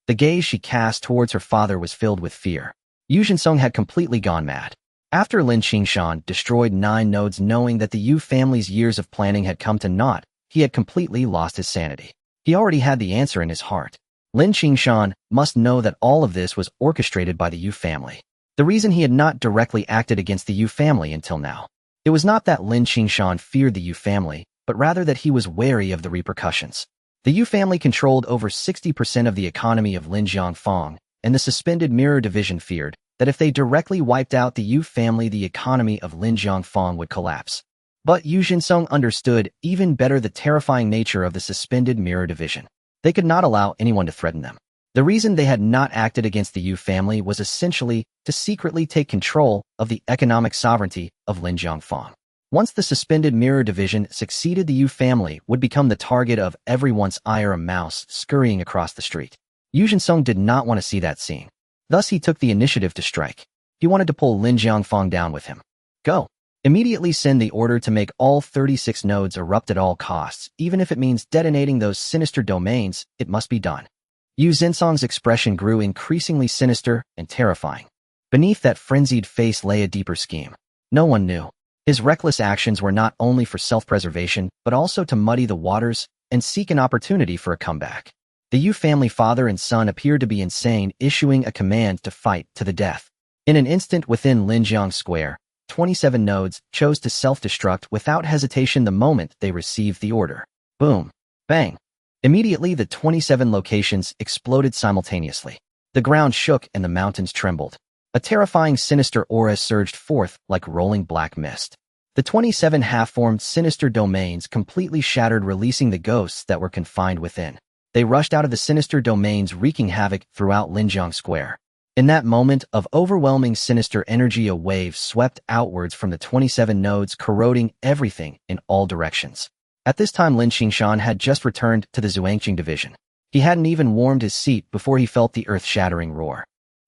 S1: The gaze she cast towards her father was filled with fear. Yu Jinsong had completely gone mad. After Lin Qingshan destroyed 9 nodes knowing that the Yu family's years of planning had come to naught, he had completely lost his sanity. He already had the answer in his heart. Lin Qingshan must know that all of this was orchestrated by the Yu family. The reason he had not directly acted against the Yu family until now. It was not that Lin Qingshan feared the Yu family, but rather that he was wary of the repercussions. The Yu family controlled over 60% of the economy of Linjiangfang, and the suspended mirror division feared that if they directly wiped out the Yu family, the economy of Linjiangfang would collapse. But Yu Jinsong understood even better the terrifying nature of the suspended mirror division. They could not allow anyone to threaten them. The reason they had not acted against the Yu family was essentially to secretly take control of the economic sovereignty of Linjiangfang. Once the suspended mirror division succeeded, the Yu family would become the target of everyone's ire, a mouse scurrying across the street. Yu Jinsong did not want to see that scene. Thus he took the initiative to strike. He wanted to pull Linjiangfang down with him. Go. Immediately send the order to make all 36 nodes erupt at all costs, even if it means detonating those sinister domains, it must be done. Yu Jinsong's expression grew increasingly sinister and terrifying. Beneath that frenzied face lay a deeper scheme. No one knew. His reckless actions were not only for self-preservation, but also to muddy the waters and seek an opportunity for a comeback. The Yu family father and son appeared to be insane, issuing a command to fight to the death. In an instant within Linjiang Square, 27 nodes chose to self-destruct without hesitation the moment they received the order. Boom. Bang. Immediately the 27 locations exploded simultaneously. The ground shook and the mountains trembled. A terrifying sinister aura surged forth like rolling black mist. The 27 half-formed sinister domains completely shattered, releasing the ghosts that were confined within. They rushed out of the sinister domains, wreaking havoc throughout Linjiang Square. In that moment of overwhelming sinister energy, a wave swept outwards from the 27 nodes, corroding everything in all directions. At this time, Lin Qingshan had just returned to the Zhuangqing division. He hadn't even warmed his seat before he felt the earth-shattering roar.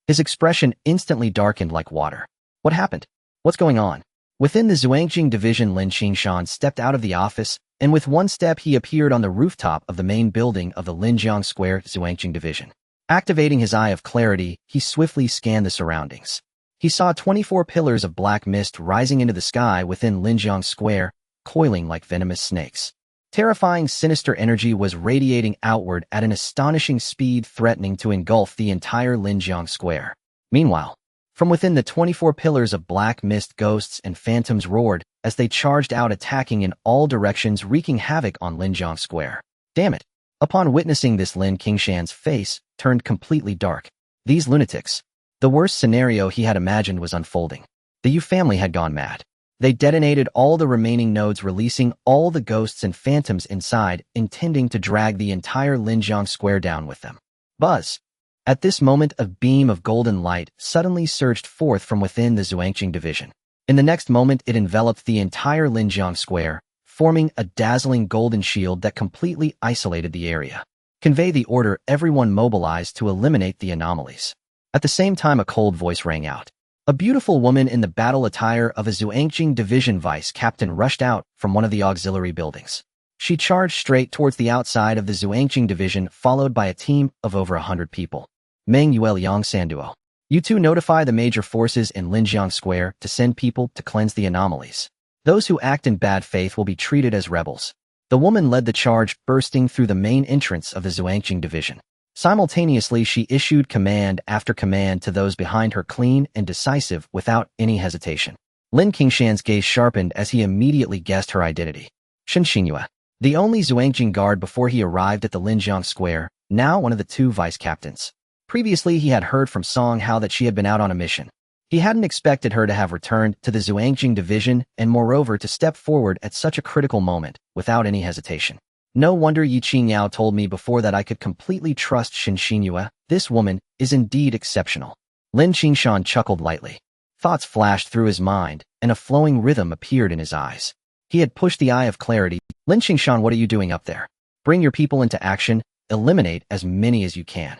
S1: His expression instantly darkened like water. What happened? What's going on? Within the Zhuangqing division, Lin Qingshan stepped out of the office, and with one step he appeared on the rooftop of the main building of the Linjiang Square Zhuangqing division. Activating his eye of clarity, he swiftly scanned the surroundings. He saw 24 pillars of black mist rising into the sky within Linjiang Square, coiling like venomous snakes. Terrifying sinister energy was radiating outward at an astonishing speed, threatening to engulf the entire Linjiang Square. Meanwhile, from within the 24 pillars of black mist, ghosts and phantoms roared as they charged out, attacking in all directions, wreaking havoc on Linjiang Square. Damn it! Upon witnessing this, Lin Qingshan's face turned completely dark. These lunatics. The worst scenario he had imagined was unfolding. The Yu family had gone mad. They detonated all the remaining nodes, releasing all the ghosts and phantoms inside, intending to drag the entire Linjiang Square down with them. Buzz! At this moment, a beam of golden light suddenly surged forth from within the Zhuangqing division. In the next moment, it enveloped the entire Linjiang Square, forming a dazzling golden shield that completely isolated the area. Convey the order, everyone mobilized to eliminate the anomalies. At the same time, a cold voice rang out. A beautiful woman in the battle attire of a Zhuangqing division vice captain rushed out from one of the auxiliary buildings. She charged straight towards the outside of the Zhuangqing division, followed by a team of over 100 people. Meng Yuel Yang Sanduo. You two notify the major forces in Linjiang Square to send people to cleanse the anomalies. Those who act in bad faith will be treated as rebels. The woman led the charge, bursting through the main entrance of the Zhuangqing division. Simultaneously, she issued command after command to those behind her, clean and decisive without any hesitation. Lin Qingshan's gaze sharpened as he immediately guessed her identity. Zhen Shi Fu, the only Zhuangqing guard before he arrived at the Linjiang Square, now one of the 2 vice captains. Previously, he had heard from Song Hao that she had been out on a mission. He hadn't expected her to have returned to the Zhuangqing division and moreover to step forward at such a critical moment without any hesitation. No wonder Yi Qingyao told me before that I could completely trust Zhen Shi Fu. This woman is indeed exceptional. Lin Qingshan chuckled lightly. Thoughts flashed through his mind, and a flowing rhythm appeared in his eyes. He had pushed the eye of clarity. Lin Qingshan, what are you doing up there? Bring your people into action. Eliminate as many as you can.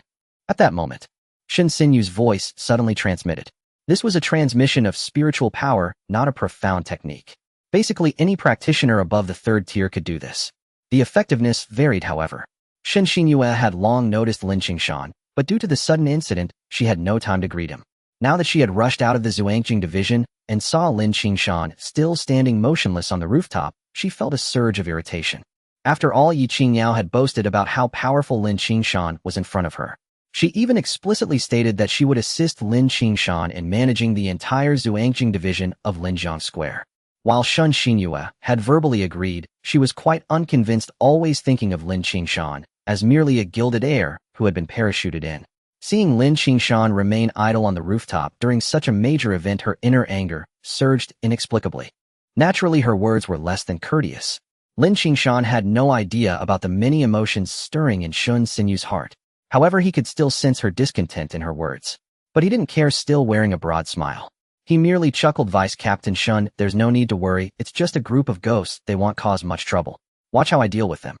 S1: At that moment, Shen Sinyu's voice suddenly transmitted. This was a transmission of spiritual power, not a profound technique. Basically, any practitioner above the 3rd tier could do this. The effectiveness varied, however. Zhen Shi Fu had long noticed Lin Qingshan, but due to the sudden incident, she had no time to greet him. Now that she had rushed out of the Zhuangjing division and saw Lin Qingshan still standing motionless on the rooftop, she felt a surge of irritation. After all, Yi Qingyao had boasted about how powerful Lin Qingshan was in front of her. She even explicitly stated that she would assist Lin Qingshan in managing the entire Zhuangjing division of Linjiang Square. While Shen Xinyue had verbally agreed, she was quite unconvinced, always thinking of Lin Qingshan as merely a gilded heir who had been parachuted in. Seeing Lin Qingshan remain idle on the rooftop during such a major event, her inner anger surged inexplicably. Naturally, her words were less than courteous. Lin Qingshan had no idea about the many emotions stirring in Shun Sinyu's heart. However, he could still sense her discontent in her words. But he didn't care, still wearing a broad smile. He merely chuckled. Vice Captain Shun, there's no need to worry, it's just a group of ghosts, they won't cause much trouble. Watch how I deal with them.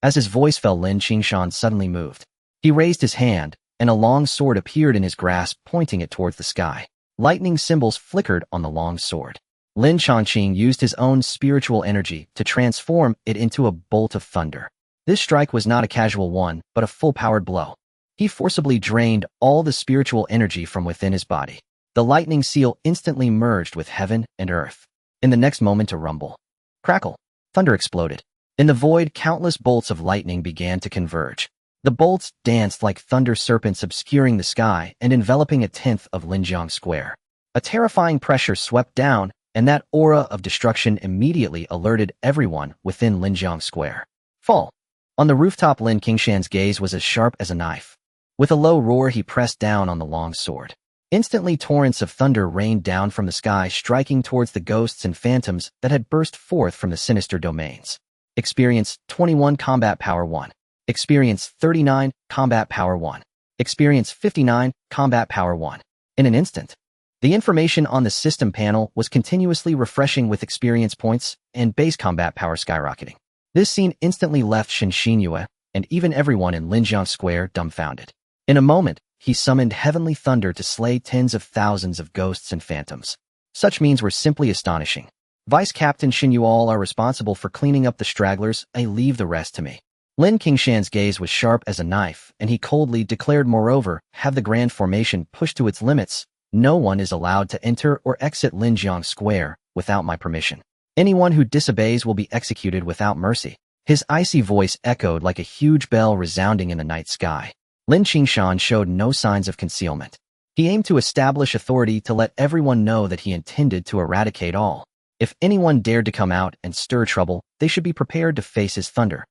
S1: As his voice fell, Lin Qingshan suddenly moved. He raised his hand, and a long sword appeared in his grasp, pointing it towards the sky. Lightning symbols flickered on the long sword. Lin Qingshan used his own spiritual energy to transform it into a bolt of thunder. This strike was not a casual one, but a full-powered blow. He forcibly drained all the spiritual energy from within his body. The lightning seal instantly merged with heaven and earth. In the next moment, a rumble, crackle, thunder exploded. In the void, countless bolts of lightning began to converge. The bolts danced like thunder serpents, obscuring the sky and enveloping a tenth of Linjiang Square. A terrifying pressure swept down, and that aura of destruction immediately alerted everyone within Linjiang Square. Fall. On the rooftop, Lin Qingshan's gaze was as sharp as a knife. With a low roar, he pressed down on the long sword. Instantly, torrents of thunder rained down from the sky, striking towards the ghosts and phantoms that had burst forth from the sinister domains. Experience 21 Combat Power 1. Experience 39 Combat Power 1. Experience 59 Combat Power 1. In an instant, the information on the system panel was continuously refreshing with experience points and base combat power skyrocketing. This scene instantly left Shen Xinyue and even everyone in Linjiang Square dumbfounded. In a moment, he summoned heavenly thunder to slay tens of thousands of ghosts and phantoms. Such means were simply astonishing. Vice Captain Shin, you all are responsible for cleaning up the stragglers. I leave the rest to me. Lin Qingshan's gaze was sharp as a knife, and he coldly declared, moreover, have the grand formation pushed to its limits. No one is allowed to enter or exit Linjiang Square without my permission. Anyone who disobeys will be executed without mercy. His icy voice echoed like a huge bell resounding in the night sky. Lin Qingshan showed no signs of concealment. He aimed to establish authority to let everyone know that he intended to eradicate all. If anyone dared to come out and stir trouble, they should be prepared to face his thunder.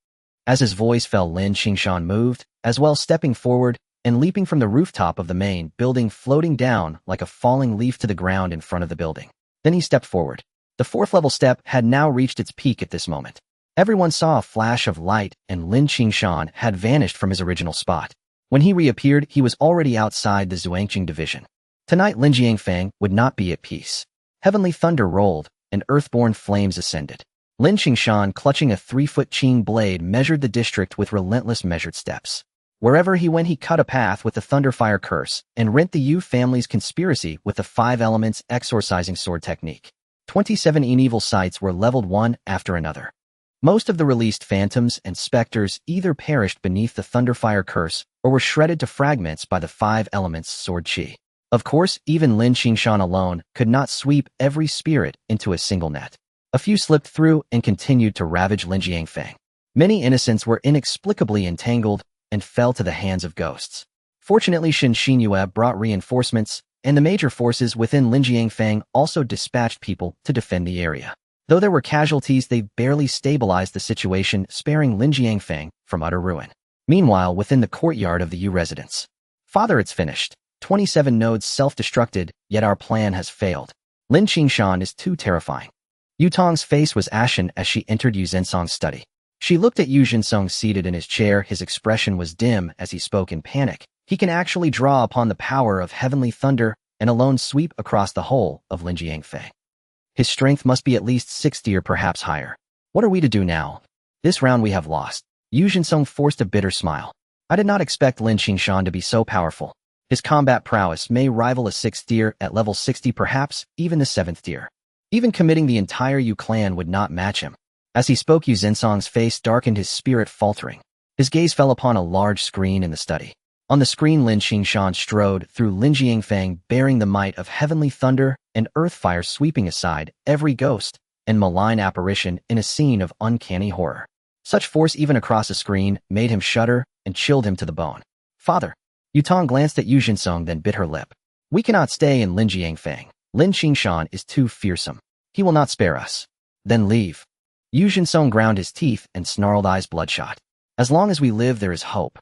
S1: As his voice fell, Lin Qingshan moved, as well, stepping forward and leaping from the rooftop of the main building, floating down like a falling leaf to the ground in front of the building. Then he stepped forward. The fourth-level step had now reached its peak at this moment. Everyone saw a flash of light, and Lin Qingshan had vanished from his original spot. When he reappeared, he was already outside the Zhuangjing division. Tonight, Lin Jiangfang would not be at peace. Heavenly thunder rolled, and earthborn flames ascended. Lin Qingshan, clutching a 3-foot Qing blade, measured the district with relentless measured steps. Wherever he went, he cut a path with the Thunderfire Curse and rent the Yu family's conspiracy with the 5 elements exorcising sword technique. 27 evil sites were leveled one after another. Most of the released phantoms and specters either perished beneath the Thunderfire Curse or were shredded to fragments by the 5 elements sword chi. Of course, even Lin Qingshan alone could not sweep every spirit into a single net. A few slipped through and continued to ravage Lin Jiangfang. Many innocents were inexplicably entangled and fell to the hands of ghosts. Fortunately, Shen Xinyue brought reinforcements, and the major forces within Lin Jiangfang also dispatched people to defend the area. Though there were casualties, they barely stabilized the situation, sparing Lin Jiangfang from utter ruin. Meanwhile, within the courtyard of the Yu residence. Father, it's finished. 27 nodes self-destructed, yet our plan has failed. Lin Qingshan is too terrifying. Yu Tong's face was ashen as she entered Yu Zhensong's study. She looked at Yu Zhensong seated in his chair. His expression was dim as he spoke in panic. He can actually draw upon the power of heavenly thunder and alone sweep across the whole of Lin Jiangfang. His strength must be at least 60 or perhaps higher. What are we to do now? This round we have lost. Yu Zhensong forced a bitter smile. I did not expect Lin Qingshan to be so powerful. His combat prowess may rival a 6th tier at level 60, perhaps even the 7th tier. Even committing the entire Yu clan would not match him. As he spoke, Yu Zhensong's face darkened, his spirit faltering. His gaze fell upon a large screen in the study. On the screen, Lin Qingshan strode through Lin Qingshan bearing the might of heavenly thunder and earth fire, sweeping aside every ghost and malign apparition in a scene of uncanny horror. Such force even across a screen made him shudder and chilled him to the bone. Father. Yutong glanced at Yu Jinsong, then bit her lip. We cannot stay in Lin Qingshan. Lin Qingshan is too fearsome. He will not spare us. Then leave. Yu Jinsong ground his teeth and snarled, eyes bloodshot. As long as we live, there is hope.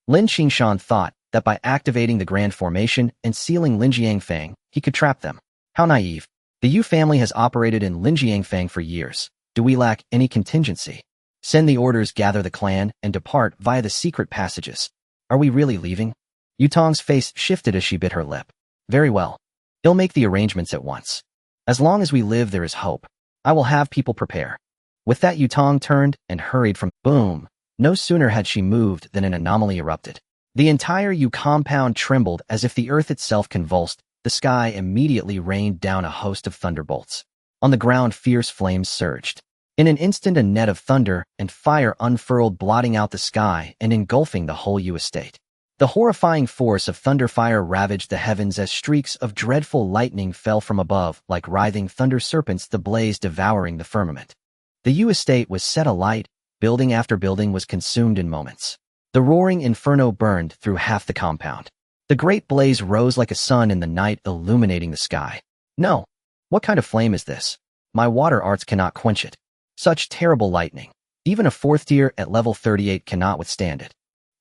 S1: Lin Qingshan thought that by activating the Grand Formation and sealing Lin Qingshan, he could trap them. How naive. The Yu family has operated in Lin Qingshan for years. Do we lack any contingency? Send the orders, gather the clan, and depart via the secret passages. Are we really leaving? Yutong's face shifted as she bit her lip. Very well. He'll make the arrangements at once. As long as we live, there is hope. I will have people prepare. With that, Yutong turned and hurried from boom. No sooner had she moved than an anomaly erupted. The entire Yu compound trembled as if the earth itself convulsed. The sky immediately rained down a host of thunderbolts. On the ground, fierce flames surged. In an instant, a net of thunder and fire unfurled, blotting out the sky and engulfing the whole Yu estate. The horrifying force of thunderfire ravaged the heavens as streaks of dreadful lightning fell from above like writhing thunder serpents, the blaze devouring the firmament. The Yu estate was set alight. Building after building was consumed in moments. The roaring inferno burned through half the compound. The great blaze rose like a sun in the night, illuminating the sky. No. What kind of flame is this? My water arts cannot quench it. Such terrible lightning. Even a 4th tier at level 38 cannot withstand it.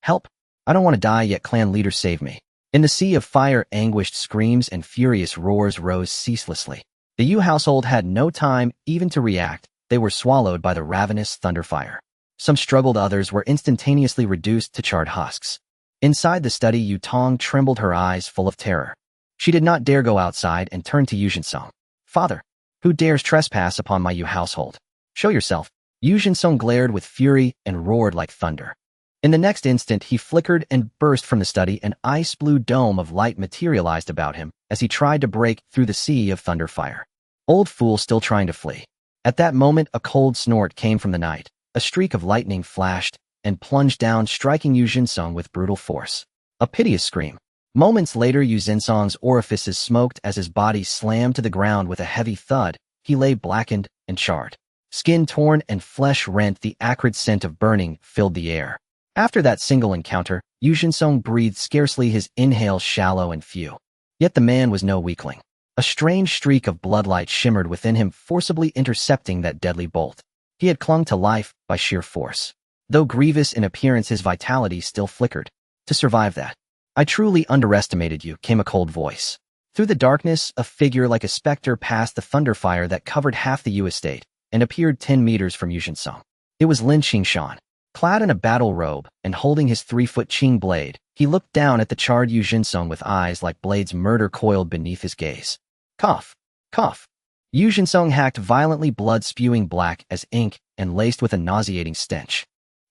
S1: Help! I don't want to die yet, clan leader, save me. In the sea of fire, anguished screams and furious roars rose ceaselessly. The Yu household had no time even to react. They were swallowed by the ravenous thunderfire. Some struggled, others were instantaneously reduced to charred husks. Inside the study, Yutong trembled, her eyes full of terror. She did not dare go outside and turned to Yu Jinsong. Father, who dares trespass upon my Yu household? Show yourself. Yu Jinsong glared with fury and roared like thunder. In the next instant, he flickered and burst from the study. An ice-blue dome of light materialized about him as he tried to break through the sea of thunderfire. Old fool, still trying to flee. At that moment, a cold snort came from the night. A streak of lightning flashed and plunged down, striking Yu Jinsong with brutal force. A piteous scream. Moments later, Yu Jinsong's orifices smoked as his body slammed to the ground with a heavy thud. He lay blackened and charred. Skin torn and flesh rent, the acrid scent of burning filled the air. After that single encounter, Yu Jinsong breathed scarcely, his inhale shallow and few. Yet the man was no weakling. A strange streak of bloodlight shimmered within him, forcibly intercepting that deadly bolt. He had clung to life by sheer force. Though grievous in appearance, his vitality still flickered. To survive that, I truly underestimated you, came a cold voice. Through the darkness, a figure like a specter passed the thunderfire that covered half the Yu estate and appeared 10 meters from Yu Jinsong. It was Lin Qingshan. Clad in a battle robe and holding his 3-foot Qing blade, he looked down at the charred Yu Jinsong with eyes like blades, murder coiled beneath his gaze. Cough. Cough. Yu Jinsong hacked violently, blood spewing black as ink and laced with a nauseating stench.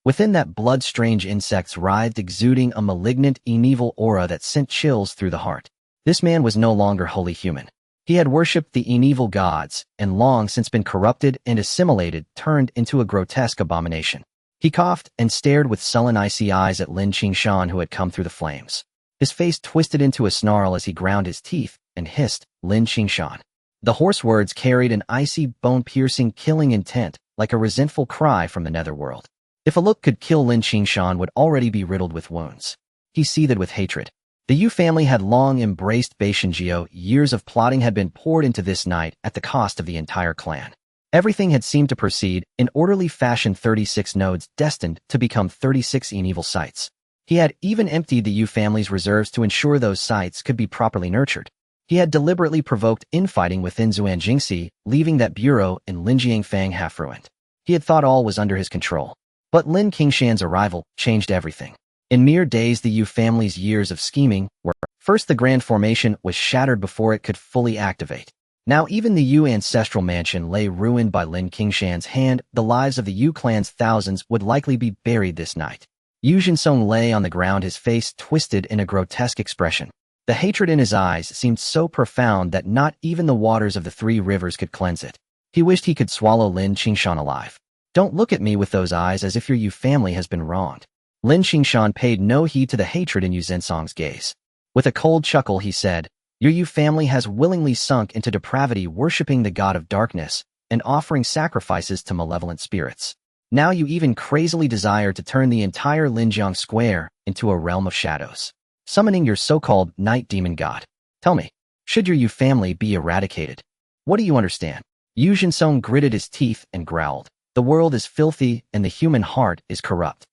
S1: Within that blood, strange insects writhed, exuding a malignant, evil aura that sent chills through the heart. This man was no longer wholly human. He had worshipped the evil gods and long since been corrupted and assimilated, turned into a grotesque abomination. He coughed and stared with sullen, icy eyes at Lin Qingshan, who had come through the flames. His face twisted into a snarl as he ground his teeth and hissed, Lin Qingshan. The hoarse words carried an icy, bone-piercing, killing intent, like a resentful cry from the netherworld. If a look could kill, Lin Qingshan would already be riddled with wounds. He seethed with hatred. The Yu family had long embraced Baishenjiu. Years of plotting had been poured into this night at the cost of the entire clan. Everything had seemed to proceed in orderly fashion, 36 nodes destined to become 36 evil sites. He had even emptied the Yu family's reserves to ensure those sites could be properly nurtured. He had deliberately provoked infighting within Zuanjingxi, leaving that bureau in Linjiangfang half-ruined. He had thought all was under his control. But Lin Qingshan's arrival changed everything. In mere days, the Yu family's years of scheming were. First, the Grand Formation was shattered before it could fully activate. Now even the Yu ancestral mansion lay ruined by Lin Qingshan's hand. The lives of the Yu clan's thousands would likely be buried this night. Yu Jinsong lay on the ground, his face twisted in a grotesque expression. The hatred in his eyes seemed so profound that not even the waters of the 3 rivers could cleanse it. He wished he could swallow Lin Qingshan alive. Don't look at me with those eyes as if your Yu family has been wronged. Lin Qingshan paid no heed to the hatred in Yu Zhensong's gaze. With a cold chuckle, he said, "Your Yu family has willingly sunk into depravity, worshipping the god of darkness and offering sacrifices to malevolent spirits. Now you even crazily desire to turn the entire Linjiang Square into a realm of shadows, summoning your so-called night demon god. Tell me, should your Yu family be eradicated? What do you understand?" Yu Zhensong gritted his teeth and growled, "The world is filthy and the human heart is corrupt.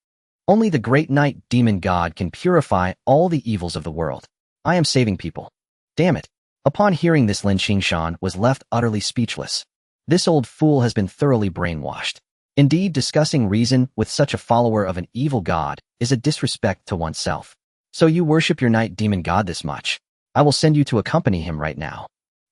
S1: Only the great night demon god can purify all the evils of the world. I am saving people. Damn it." Upon hearing this, Lin Qingshan was left utterly speechless. This old fool has been thoroughly brainwashed. Indeed, discussing reason with such a follower of an evil god is a disrespect to oneself. So you worship your night demon god this much? I will send you to accompany him right now.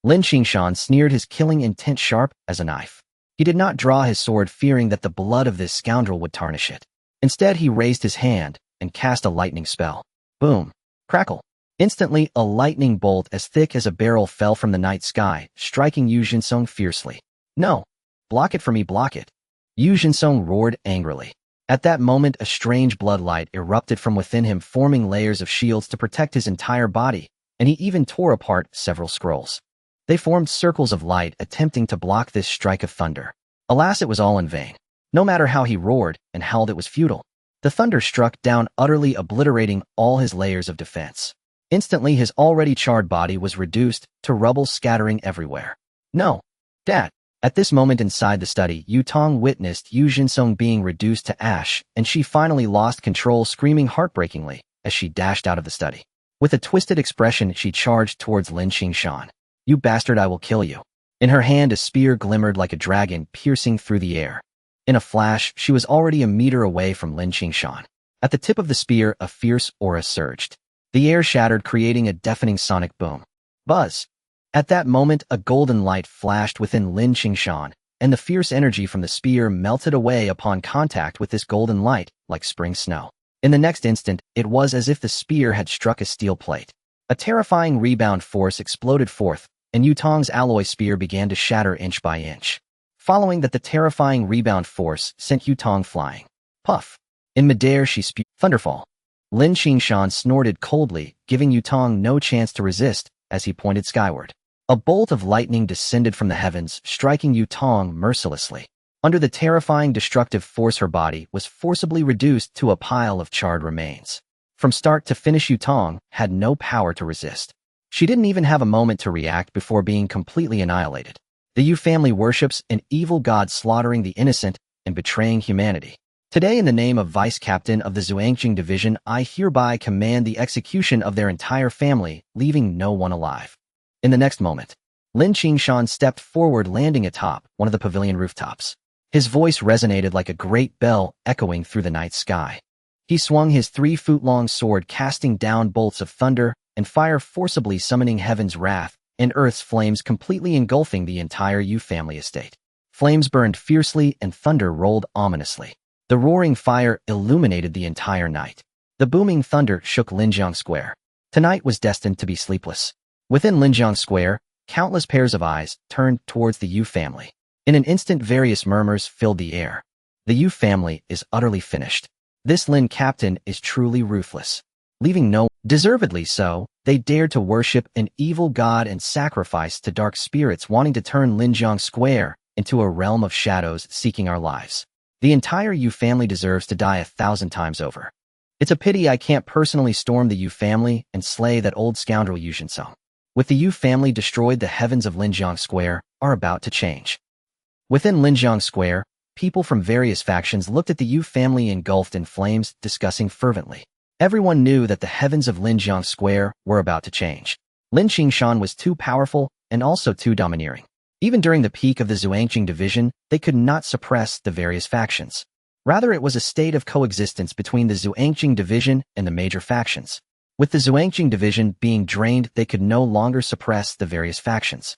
S1: Lin Qingshan sneered, his killing intent sharp as a knife. He did not draw his sword, fearing that the blood of this scoundrel would tarnish it. Instead, he raised his hand and cast a lightning spell. Boom! Crackle! Instantly, a lightning bolt as thick as a barrel fell from the night sky, striking Yu Zhensong fiercely. "No! Block it for me, block it!" Yu Zhensong roared angrily. At that moment, a strange bloodlight erupted from within him, forming layers of shields to protect his entire body, and he even tore apart several scrolls. They formed circles of light, attempting to block this strike of thunder. Alas, it was all in vain. No matter how he roared and howled, it was futile. The thunder struck down, utterly obliterating all his layers of defense. Instantly, his already charred body was reduced to rubble, scattering everywhere. "No! Dad!" At this moment inside the study, Yu Tong witnessed Yu Zhensong being reduced to ash, and she finally lost control, screaming heartbreakingly as she dashed out of the study. With a twisted expression, she charged towards Lin Qingshan. "You bastard, I will kill you." In her hand, a spear glimmered like a dragon, piercing through the air. In a flash, she was already a meter away from Lin Qingshan. At the tip of the spear, a fierce aura surged. The air shattered, creating a deafening sonic boom. Buzz! At that moment, a golden light flashed within Lin Qingshan, and the fierce energy from the spear melted away upon contact with this golden light, like spring snow. In the next instant, it was as if the spear had struck a steel plate. A terrifying rebound force exploded forth, and Yu Tong's alloy spear began to shatter inch by inch. Following that, the terrifying rebound force sent Yu Tong flying. Puff! In midair, she spewed thunderfall. Lin Qingshan snorted coldly, giving Yu Tong no chance to resist as he pointed skyward. A bolt of lightning descended from the heavens, striking Yu Tong mercilessly. Under the terrifying destructive force, her body was forcibly reduced to a pile of charred remains. From start to finish, Yu Tong had no power to resist. She didn't even have a moment to react before being completely annihilated. The Yu family worships an evil god, slaughtering the innocent and betraying humanity. Today, in the name of Vice Captain of the Zhuangqing Division, I hereby command the execution of their entire family, leaving no one alive. In the next moment, Lin Qingshan stepped forward, landing atop one of the pavilion rooftops. His voice resonated like a great bell, echoing through the night sky. He swung his 3-foot-long sword, casting down bolts of thunder and fire, forcibly summoning heaven's wrath and earth's flames, completely engulfing the entire Yu family estate. Flames burned fiercely and thunder rolled ominously. The roaring fire illuminated the entire night. The booming thunder shook Linjiang Square. Tonight was destined to be sleepless. Within Linjiang Square, countless pairs of eyes turned towards the Yu family. In an instant, various murmurs filled the air. The Yu family is utterly finished. This Lin captain is truly ruthless. Leaving no, deservedly so, they dared to worship an evil god and sacrifice to dark spirits, wanting to turn Linjiang Square into a realm of shadows, seeking our lives. The entire Yu family deserves to die 1,000 times over. It's a pity I can't personally storm the Yu family and slay that old scoundrel Yu Zhensong. With the Yu family destroyed, the heavens of Linjiang Square are about to change. Within Linjiang Square, people from various factions looked at the Yu family engulfed in flames, discussing fervently. Everyone knew that the heavens of Linjiang Square were about to change. Lin Qingshan was too powerful and also too domineering. Even during the peak of the Zhuangqing Division, they could not suppress the various factions. Rather, it was a state of coexistence between the Zhuangqing Division and the major factions. With the Zhuangqing Division being drained, they could no longer suppress the various factions.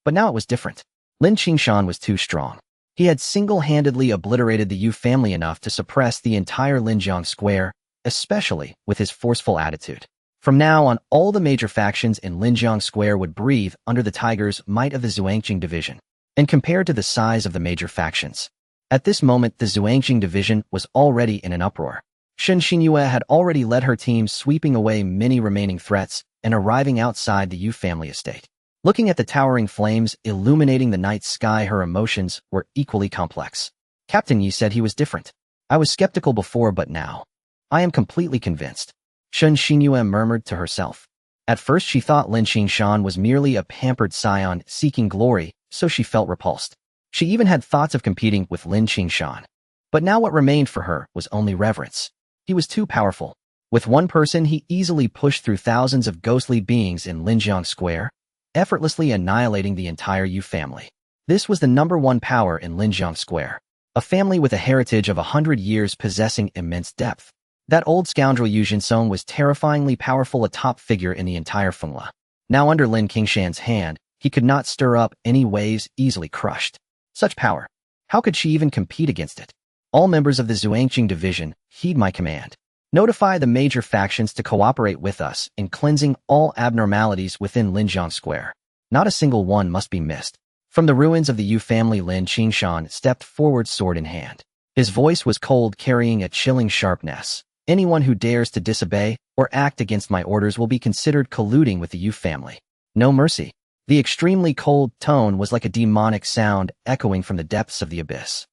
S1: But now it was different. Lin Qingshan was too strong. He had single-handedly obliterated the Yu family enough to suppress the entire Linjiang Square, especially with his forceful attitude. From now on, all the major factions in Linjiang Square would breathe under the tiger's might of the Zhuangqing Division. And compared to the size of the major factions, at this moment the Zhuangqing Division was already in an uproar. Zhen Shi Fu had already led her team, sweeping away many remaining threats and arriving outside the Yu family estate. Looking at the towering flames illuminating the night sky, her emotions were equally complex. Captain Yi said he was different. I was skeptical before, but now I am completely convinced. Zhen Shi Fu murmured to herself. At first she thought Lin Qingshan was merely a pampered scion seeking glory, so she felt repulsed. She even had thoughts of competing with Lin Qingshan. But now what remained for her was only reverence. He was too powerful. With one person he easily pushed through thousands of ghostly beings in Linjiang Square, effortlessly annihilating the entire Yu family. This was the #1 power in Linjiang Square. A family with a heritage of 100 years possessing immense depth. That old scoundrel Yu Jinsong was terrifyingly powerful, a top figure in the entire Fengla. Now under Lin Qingshan's hand, he could not stir up any waves, easily crushed. Such power. How could she even compete against it? All members of the Zhuangqing division, heed my command. Notify the major factions to cooperate with us in cleansing all abnormalities within Linjiang Square. Not a single one must be missed. From the ruins of the Yu family, Lin Qingshan stepped forward, sword in hand. His voice was cold, carrying a chilling sharpness. Anyone who dares to disobey or act against my orders will be considered colluding with the Yu family. No mercy. The extremely cold tone was like a demonic sound echoing from the depths of the abyss.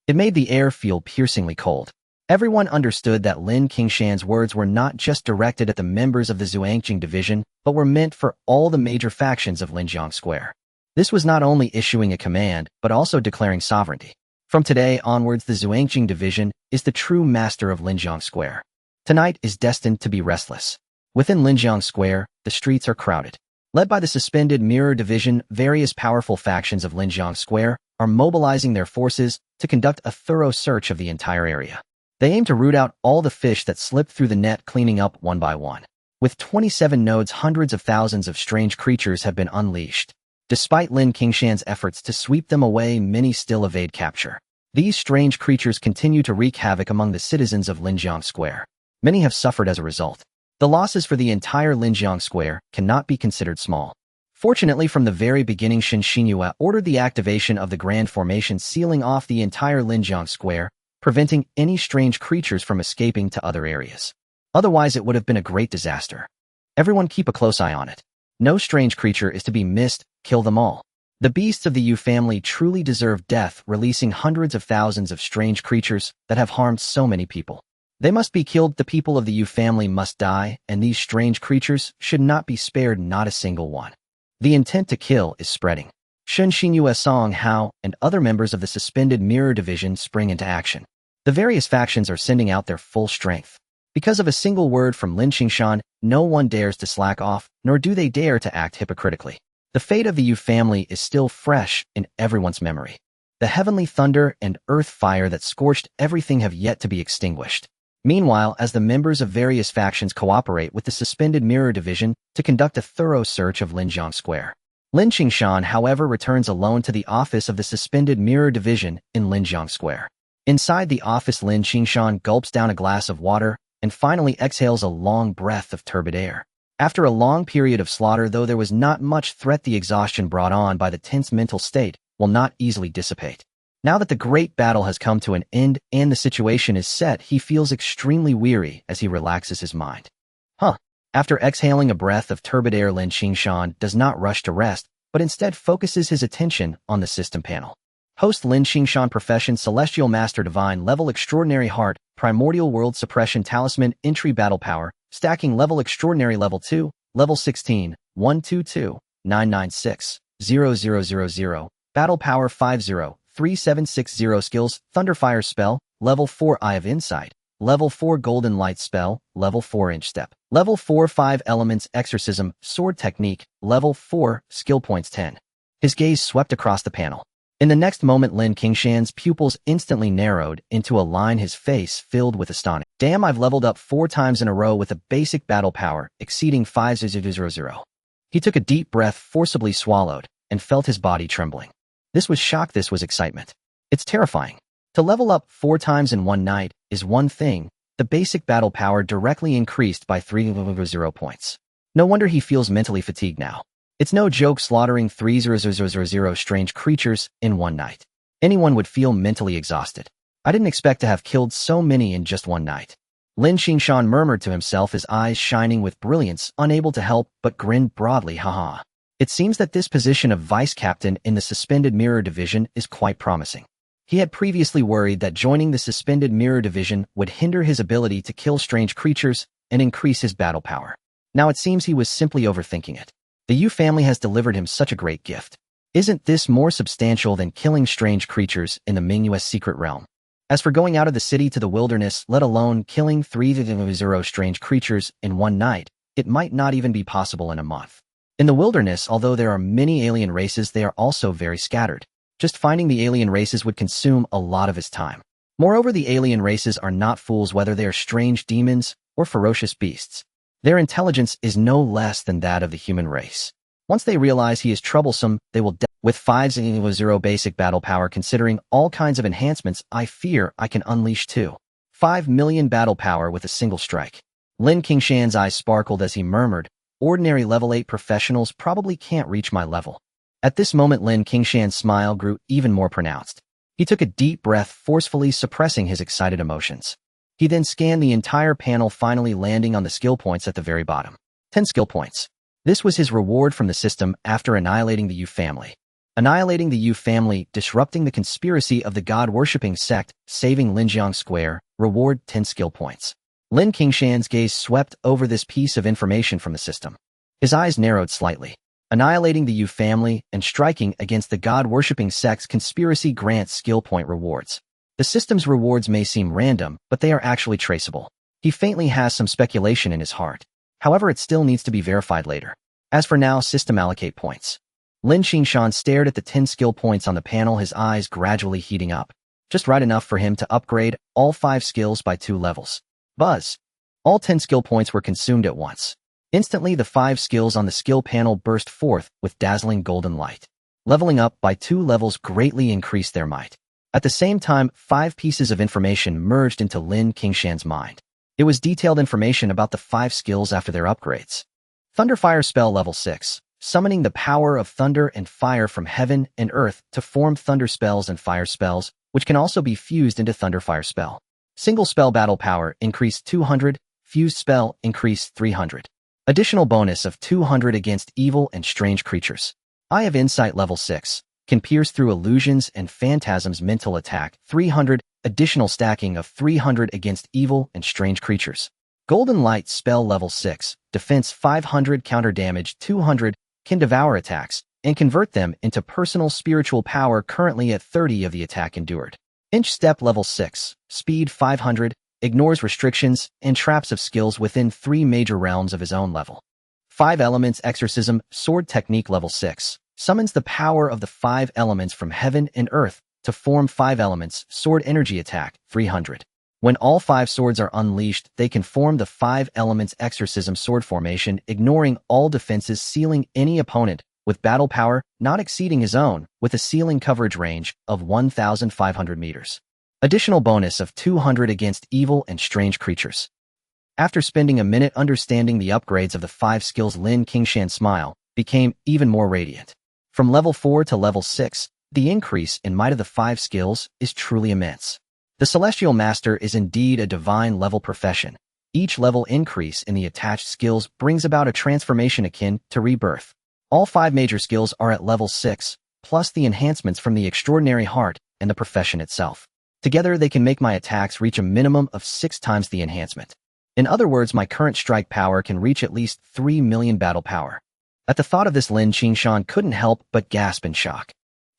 S1: It made the air feel piercingly cold. Everyone understood that Lin Qingshan's words were not just directed at the members of the Zhuangqing division, but were meant for all the major factions of Linjiang Square. This was not only issuing a command, but also declaring sovereignty. From today onwards, the Zhuangqing division is the true master of Linjiang Square. Tonight is destined to be restless. Within Linjiang Square, the streets are crowded. Led by the suspended mirror division, various powerful factions of Linjiang Square are mobilizing their forces to conduct a thorough search of the entire area. They aim to root out all the fish that slipped through the net, cleaning up one by one. With 27 nodes, hundreds of thousands of strange creatures have been unleashed. Despite Lin Qingshan's efforts to sweep them away, many still evade capture. These strange creatures continue to wreak havoc among the citizens of Linjiang Square. Many have suffered as a result. The losses for the entire Linjiang Square cannot be considered small. Fortunately, from the very beginning, Zhen Shi Fu ordered the activation of the Grand Formation, sealing off the entire Linjiang Square, preventing any strange creatures from escaping to other areas. Otherwise, it would have been a great disaster. Everyone keep a close eye on it. No strange creature is to be missed, kill them all. The beasts of the Yu family truly deserve death, releasing hundreds of thousands of strange creatures that have harmed so many people. They must be killed, the people of the Yu family must die, and these strange creatures should not be spared, not a single one. The intent to kill is spreading. Zhen Shi Fu, Song Hao, and other members of the suspended mirror division spring into action. The various factions are sending out their full strength. Because of a single word from Lin Qingshan, no one dares to slack off, nor do they dare to act hypocritically. The fate of the Yu family is still fresh in everyone's memory. The heavenly thunder and earth fire that scorched everything have yet to be extinguished. Meanwhile, as the members of various factions cooperate with the suspended mirror division to conduct a thorough search of Linjiang Square, Lin Qingshan, however, returns alone to the office of the suspended mirror division in Linjiang Square. Inside the office, Lin Qingshan gulps down a glass of water and finally exhales a long breath of turbid air. After a long period of slaughter, though there was not much threat, the exhaustion brought on by the tense mental state will not easily dissipate. Now that the great battle has come to an end and the situation is set, he feels extremely weary as he relaxes his mind. After exhaling a breath of turbid air, Lin Qingshan does not rush to rest, but instead focuses his attention on the system panel. Host Lin Qingshan, profession Celestial Master, Divine Level Extraordinary Heart, Primordial World Suppression Talisman, Entry Battle Power, Stacking Level Extraordinary Level 2, Level 16, 122, 996, 0000, Battle Power 50, 3760 Skills, Thunderfire Spell, Level 4 Eye of Insight, Level 4 Golden Light Spell, Level 4 Inch Step, Level 4 5 Elements Exorcism, Sword Technique, Level 4, Skill Points 10. His gaze swept across the panel. In the next moment, Lin Qingshan's pupils instantly narrowed into a line, his face filled with astonishment. Damn, I've leveled up 4 times in a row with a basic battle power exceeding 5000. He took a deep breath, forcibly swallowed, and felt his body trembling. This was shock, this was excitement. It's terrifying. To level up 4 times in one night is one thing. The basic battle power directly increased by 300 points. No wonder he feels mentally fatigued now. It's no joke slaughtering 3000 strange creatures in one night. Anyone would feel mentally exhausted. I didn't expect to have killed so many in just one night. Lin Qingshan murmured to himself, his eyes shining with brilliance, unable to help but grin broadly. Haha. It seems that this position of vice captain in the suspended mirror division is quite promising. He had previously worried that joining the suspended mirror division would hinder his ability to kill strange creatures and increase his battle power. Now it seems he was simply overthinking it. The Yu family has delivered him such a great gift. Isn't this more substantial than killing strange creatures in the Mingyue's secret realm? As for going out of the city to the wilderness, let alone killing 300 strange creatures in one night, it might not even be possible in a month. In the wilderness, although there are many alien races, they are also very scattered. Just finding the alien races would consume a lot of his time. Moreover, the alien races are not fools, whether they are strange demons or ferocious beasts. Their intelligence is no less than that of the human race. Once they realize he is troublesome, they will with 500 basic battle power. Considering all kinds of enhancements, I fear I can unleash 5 million battle power with a single strike. Lin Qingshan's eyes sparkled as he murmured, ordinary level 8 professionals probably can't reach my level. At this moment, Lin Qingshan's smile grew even more pronounced. He took a deep breath, forcefully suppressing his excited emotions. He then scanned the entire panel, finally landing on the skill points at the very bottom. 10 skill points. This was his reward from the system after annihilating the Yu family. Annihilating the Yu family, disrupting the conspiracy of the god-worshipping sect, saving Linjiang Square, reward 10 skill points. Lin Qingshan's gaze swept over this piece of information from the system. His eyes narrowed slightly. Annihilating the Yu family and striking against the god-worshipping sect's conspiracy grants skill point rewards. The system's rewards may seem random, but they are actually traceable. He faintly has some speculation in his heart. However, it still needs to be verified later. As for now, system allocate points. Lin Qingshan stared at the 10 skill points on the panel, his eyes gradually heating up. Just right enough for him to upgrade all 5 skills by 2 levels. Buzz! All 10 skill points were consumed at once. Instantly, the 5 skills on the skill panel burst forth with dazzling golden light. Leveling up by 2 levels greatly increased their might. At the same time, 5 pieces of information merged into Lin Qingshan's mind. It was detailed information about the 5 skills after their upgrades. Thunderfire spell level 6. Summoning the power of thunder and fire from heaven and earth to form thunder spells and fire spells, which can also be fused into thunderfire spell. Single spell battle power increased 200, fused spell increased 300. Additional bonus of 200 against evil and strange creatures. Eye of Insight level 6. Can pierce through illusions and phantasms, mental attack 300, additional stacking of 300 against evil and strange creatures. Golden Light spell level 6. Defense 500, counter damage 200, can devour attacks and convert them into personal spiritual power, currently at 30 of the attack endured. Inch Step level 6. Speed 500, ignores restrictions and traps of skills within 3 major realms of his own level. 5 Elements Exorcism Sword Technique level 6. Summons the power of the 5 elements from heaven and earth to form 5 elements. Sword Energy Attack 300. When all 5 swords are unleashed, they can form the 5 elements exorcism sword formation, ignoring all defenses, sealing any opponent with battle power not exceeding his own, with a ceiling coverage range of 1,500 meters. Additional bonus of 200 against evil and strange creatures. After spending a minute understanding the upgrades of the 5 skills, Lin Qingshan's smile became even more radiant. From level 4 to level 6, the increase in might of the 5 skills is truly immense. The Celestial Master is indeed a divine-level profession. Each level increase in the attached skills brings about a transformation akin to rebirth. All 5 major skills are at level 6, plus the enhancements from the Extraordinary Heart and the profession itself. Together, they can make my attacks reach a minimum of 6 times the enhancement. In other words, my current strike power can reach at least 3 million battle power. At the thought of this, Lin Qingshan couldn't help but gasp in shock.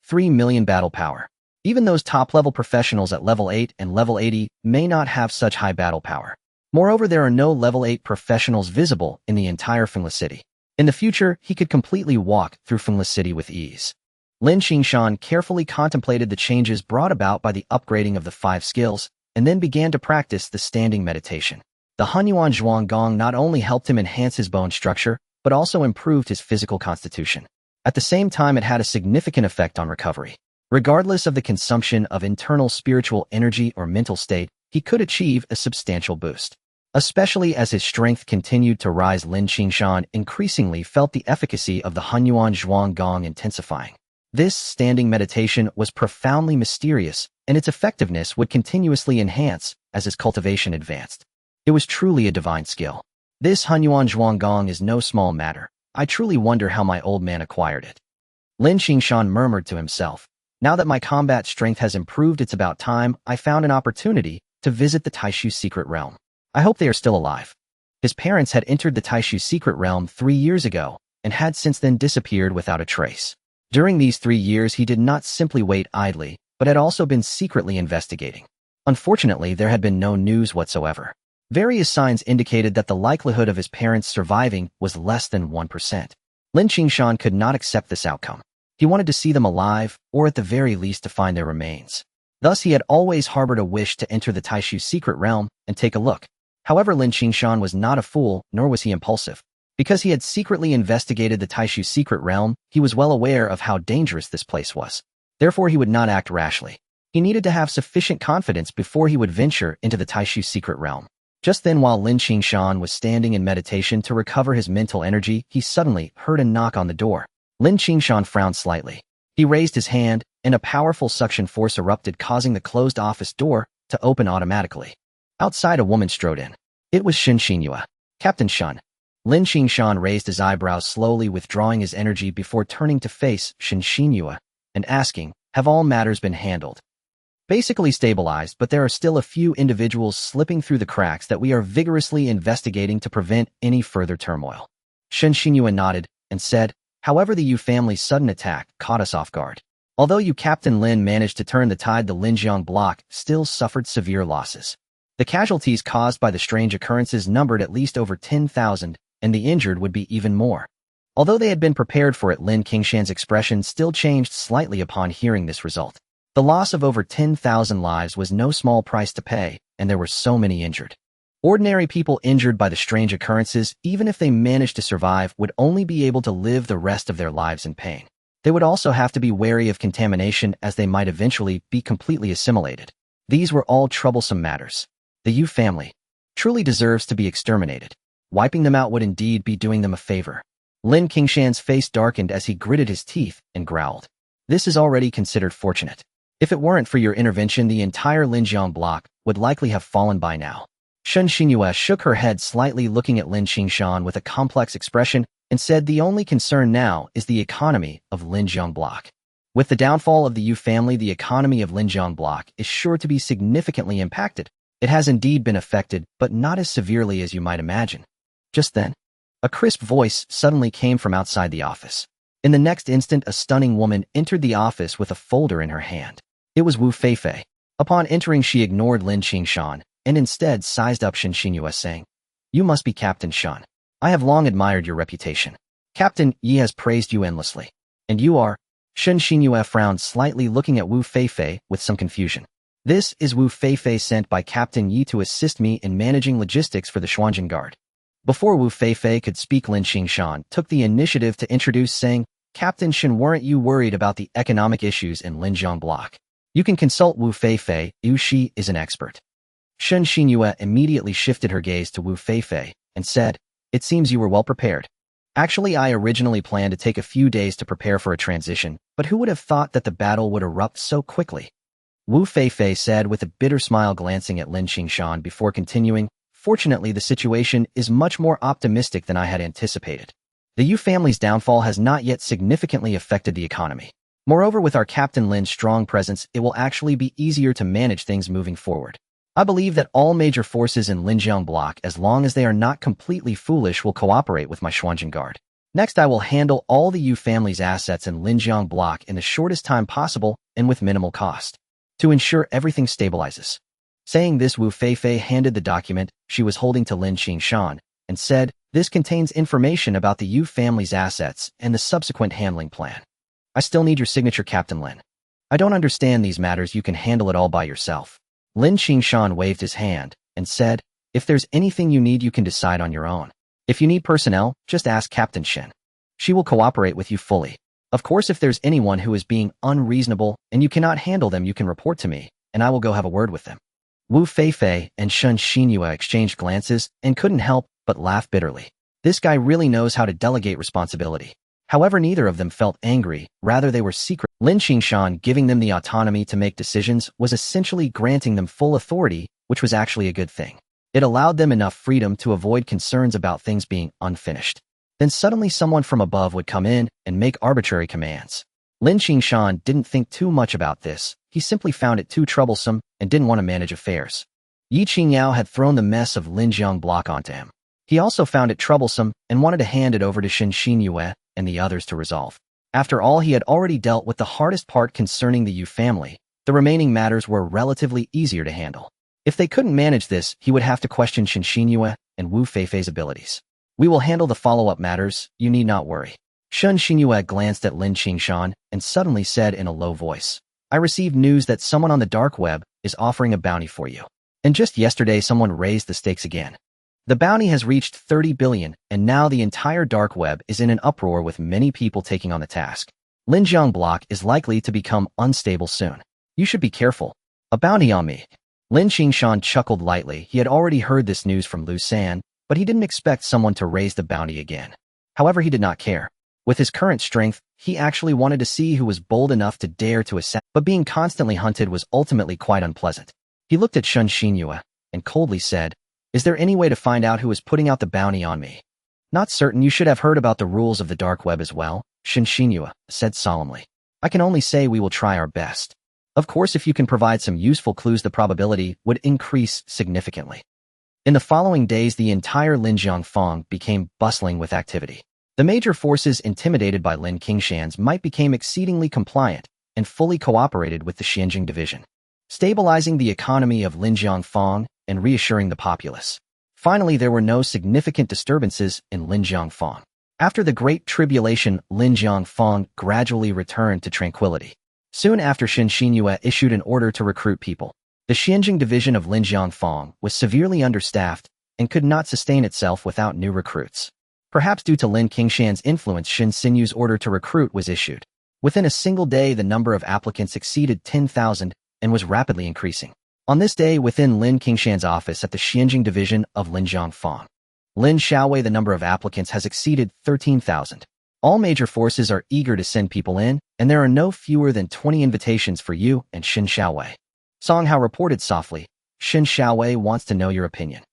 S1: 3 million battle power. Even those top-level professionals at level 8 and level 80 may not have such high battle power. Moreover, there are no level 8 professionals visible in the entire Fengli City. In the future, he could completely walk through Fengli City with ease. Lin Qingshan carefully contemplated the changes brought about by the upgrading of the 5 skills, and then began to practice the standing meditation. The Hunyuan Zhuang Gong not only helped him enhance his bone structure, but also improved his physical constitution. At the same time, it had a significant effect on recovery. Regardless of the consumption of internal spiritual energy or mental state, he could achieve a substantial boost. Especially as his strength continued to rise, Lin Qingshan increasingly felt the efficacy of the Hunyuan Zhuang Gong intensifying. This standing meditation was profoundly mysterious, and its effectiveness would continuously enhance as his cultivation advanced. It was truly a divine skill. This Hunyuan Zhuanggong is no small matter. I truly wonder how my old man acquired it. Lin Qingshan murmured to himself. Now that my combat strength has improved, it's about time I found an opportunity to visit the Taishu secret realm. I hope they are still alive. His parents had entered the Taishu secret realm 3 years ago and had since then disappeared without a trace. During these 3 years, he did not simply wait idly, but had also been secretly investigating. Unfortunately, there had been no news whatsoever. Various signs indicated that the likelihood of his parents surviving was less than 1%. Lin Qingshan could not accept this outcome. He wanted to see them alive, or at the very least to find their remains. Thus, he had always harbored a wish to enter the Taishu secret realm and take a look. However, Lin Qingshan was not a fool, nor was he impulsive. Because he had secretly investigated the Taishu secret realm, he was well aware of how dangerous this place was. Therefore, he would not act rashly. He needed to have sufficient confidence before he would venture into the Taishu secret realm. Just then, while Lin Qingshan was standing in meditation to recover his mental energy, he suddenly heard a knock on the door. Lin Qingshan frowned slightly. He raised his hand, and a powerful suction force erupted, causing the closed office door to open automatically. Outside, a woman strode in. It was Zhen Shi Fu. Captain Shun. Lin Qingshan raised his eyebrows slowly, withdrawing his energy before turning to face Zhen Shi Fu and asking, "Have all matters been handled?" "Basically stabilized, but there are still a few individuals slipping through the cracks that we are vigorously investigating to prevent any further turmoil." Zhen Shi Fu nodded and said, "However, the Yu family's sudden attack caught us off guard. Although you Captain Lin managed to turn the tide, the Linjiang block still suffered severe losses. The casualties caused by the strange occurrences numbered at least over 10,000, and the injured would be even more." Although they had been prepared for it, Lin Qingshan's expression still changed slightly upon hearing this result. The loss of over 10,000 lives was no small price to pay, and there were so many injured. Ordinary people injured by the strange occurrences, even if they managed to survive, would only be able to live the rest of their lives in pain. They would also have to be wary of contamination, as they might eventually be completely assimilated. These were all troublesome matters. The Yu family truly deserves to be exterminated. Wiping them out would indeed be doing them a favor. Lin Qingshan's face darkened as he gritted his teeth and growled. "This is already considered fortunate. If it weren't for your intervention, the entire Linjiang block would likely have fallen by now." Zhen Shi Fu shook her head slightly, looking at Lin Qingshan with a complex expression, and said, "The only concern now is the economy of Linjiang block. With the downfall of the Yu family, the economy of Linjiang block is sure to be significantly impacted. It has indeed been affected, but not as severely as you might imagine." Just then, a crisp voice suddenly came from outside the office. In the next instant, a stunning woman entered the office with a folder in her hand. It was Wu Feifei. Upon entering, she ignored Lin Qingshan and instead sized up Zhen Shi Fu, saying, "You must be Captain Shun. I have long admired your reputation. Captain Yi has praised you endlessly. And you are?" Zhen Shi Fu frowned slightly, looking at Wu Feifei with some confusion. "This is Wu Feifei, sent by Captain Yi to assist me in managing logistics for the Xuanjin Guard." Before Wu Feifei could speak, Lin Qingshan took the initiative to introduce, saying, "Captain Shen, weren't you worried about the economic issues in Linjiang block? You can consult Wu Feifei. Yu Shi is an expert." Zhen Shi Fu immediately shifted her gaze to Wu Feifei and said, "It seems you were well prepared. Actually, I originally planned to take a few days to prepare for a transition, but who would have thought that the battle would erupt so quickly?" Wu Feifei said with a bitter smile, glancing at Lin Qingshan before continuing, "Fortunately, the situation is much more optimistic than I had anticipated. The Yu family's downfall has not yet significantly affected the economy. Moreover, with our Captain Lin's strong presence, it will actually be easier to manage things moving forward. I believe that all major forces in Linjiang block, as long as they are not completely foolish, will cooperate with my Xuanjin Guard. Next, I will handle all the Yu family's assets in Linjiang block in the shortest time possible and with minimal cost, to ensure everything stabilizes." Saying this, Wu Feifei handed the document she was holding to Lin Qingshan and said, "This contains information about the Yu family's assets and the subsequent handling plan. I still need your signature, Captain Lin. I don't understand these matters. You can handle it all by yourself." Lin Qingshan waved his hand and said, "If there's anything you need, you can decide on your own. If you need personnel, just ask Captain Shen. She will cooperate with you fully. Of course, if there's anyone who is being unreasonable and you cannot handle them, you can report to me, and I will go have a word with them." Wu Feifei and Zhen Shi Fu exchanged glances and couldn't help but laugh bitterly. This guy really knows how to delegate responsibility. However, neither of them felt angry, rather they were secret. Lin Qingshan giving them the autonomy to make decisions was essentially granting them full authority, which was actually a good thing. It allowed them enough freedom to avoid concerns about things being unfinished. Then suddenly someone from above would come in and make arbitrary commands. Lin Qingshan didn't think too much about this. He simply found it too troublesome and didn't want to manage affairs. Yi Qingyao had thrown the mess of Lin Jiang block onto him. He also found it troublesome and wanted to hand it over to Shen Shi Fu and the others to resolve. After all, he had already dealt with the hardest part concerning the Yu family. The remaining matters were relatively easier to handle. If they couldn't manage this, he would have to question Shen Shi Fu and Wu Feifei's abilities. We will handle the follow-up matters, you need not worry. Shen Shi Fu glanced at Lin Qingshan and suddenly said in a low voice, I received news that someone on the dark web is offering a bounty for you. And just yesterday someone raised the stakes again. The bounty has reached 30 billion, and now the entire dark web is in an uproar with many people taking on the task. Lin Jiang block is likely to become unstable soon. You should be careful. A bounty on me. Lin Qingshan chuckled lightly. He had already heard this news from Lu San, but he didn't expect someone to raise the bounty again. However, he did not care. With his current strength, he actually wanted to see who was bold enough to dare to assassinate, but being constantly hunted was ultimately quite unpleasant. He looked at Shen Shi Fu and coldly said, Is there any way to find out who is putting out the bounty on me? Not certain. You should have heard about the rules of the dark web as well, Shen Shi Fu said solemnly. I can only say we will try our best. Of course, if you can provide some useful clues, the probability would increase significantly. In the following days, the entire Linjiang Fong became bustling with activity. The major forces intimidated by Lin Qingshan's might became exceedingly compliant and fully cooperated with the Xianjing division, stabilizing the economy of Linjiang Fong and reassuring the populace. Finally, there were no significant disturbances in Linjiang Fong. After the Great Tribulation, Linjiang Fong gradually returned to tranquility. Soon after, Shen Shi Fu issued an order to recruit people. The Xianjing division of Linjiang Fong was severely understaffed and could not sustain itself without new recruits. Perhaps due to Lin Qingshan's influence, Shen Sinyu's order to recruit was issued. Within a single day, the number of applicants exceeded 10,000 and was rapidly increasing. On this day, within Lin Qingshan's office at the Xianjing division of Linjiang Fong, Lin Xiaowei, the number of applicants has exceeded 13,000. All major forces are eager to send people in, and there are no fewer than 20 invitations for you and Shen Xiaowei. Song Hao reported softly, Shen Xiaowei wants to know your opinion.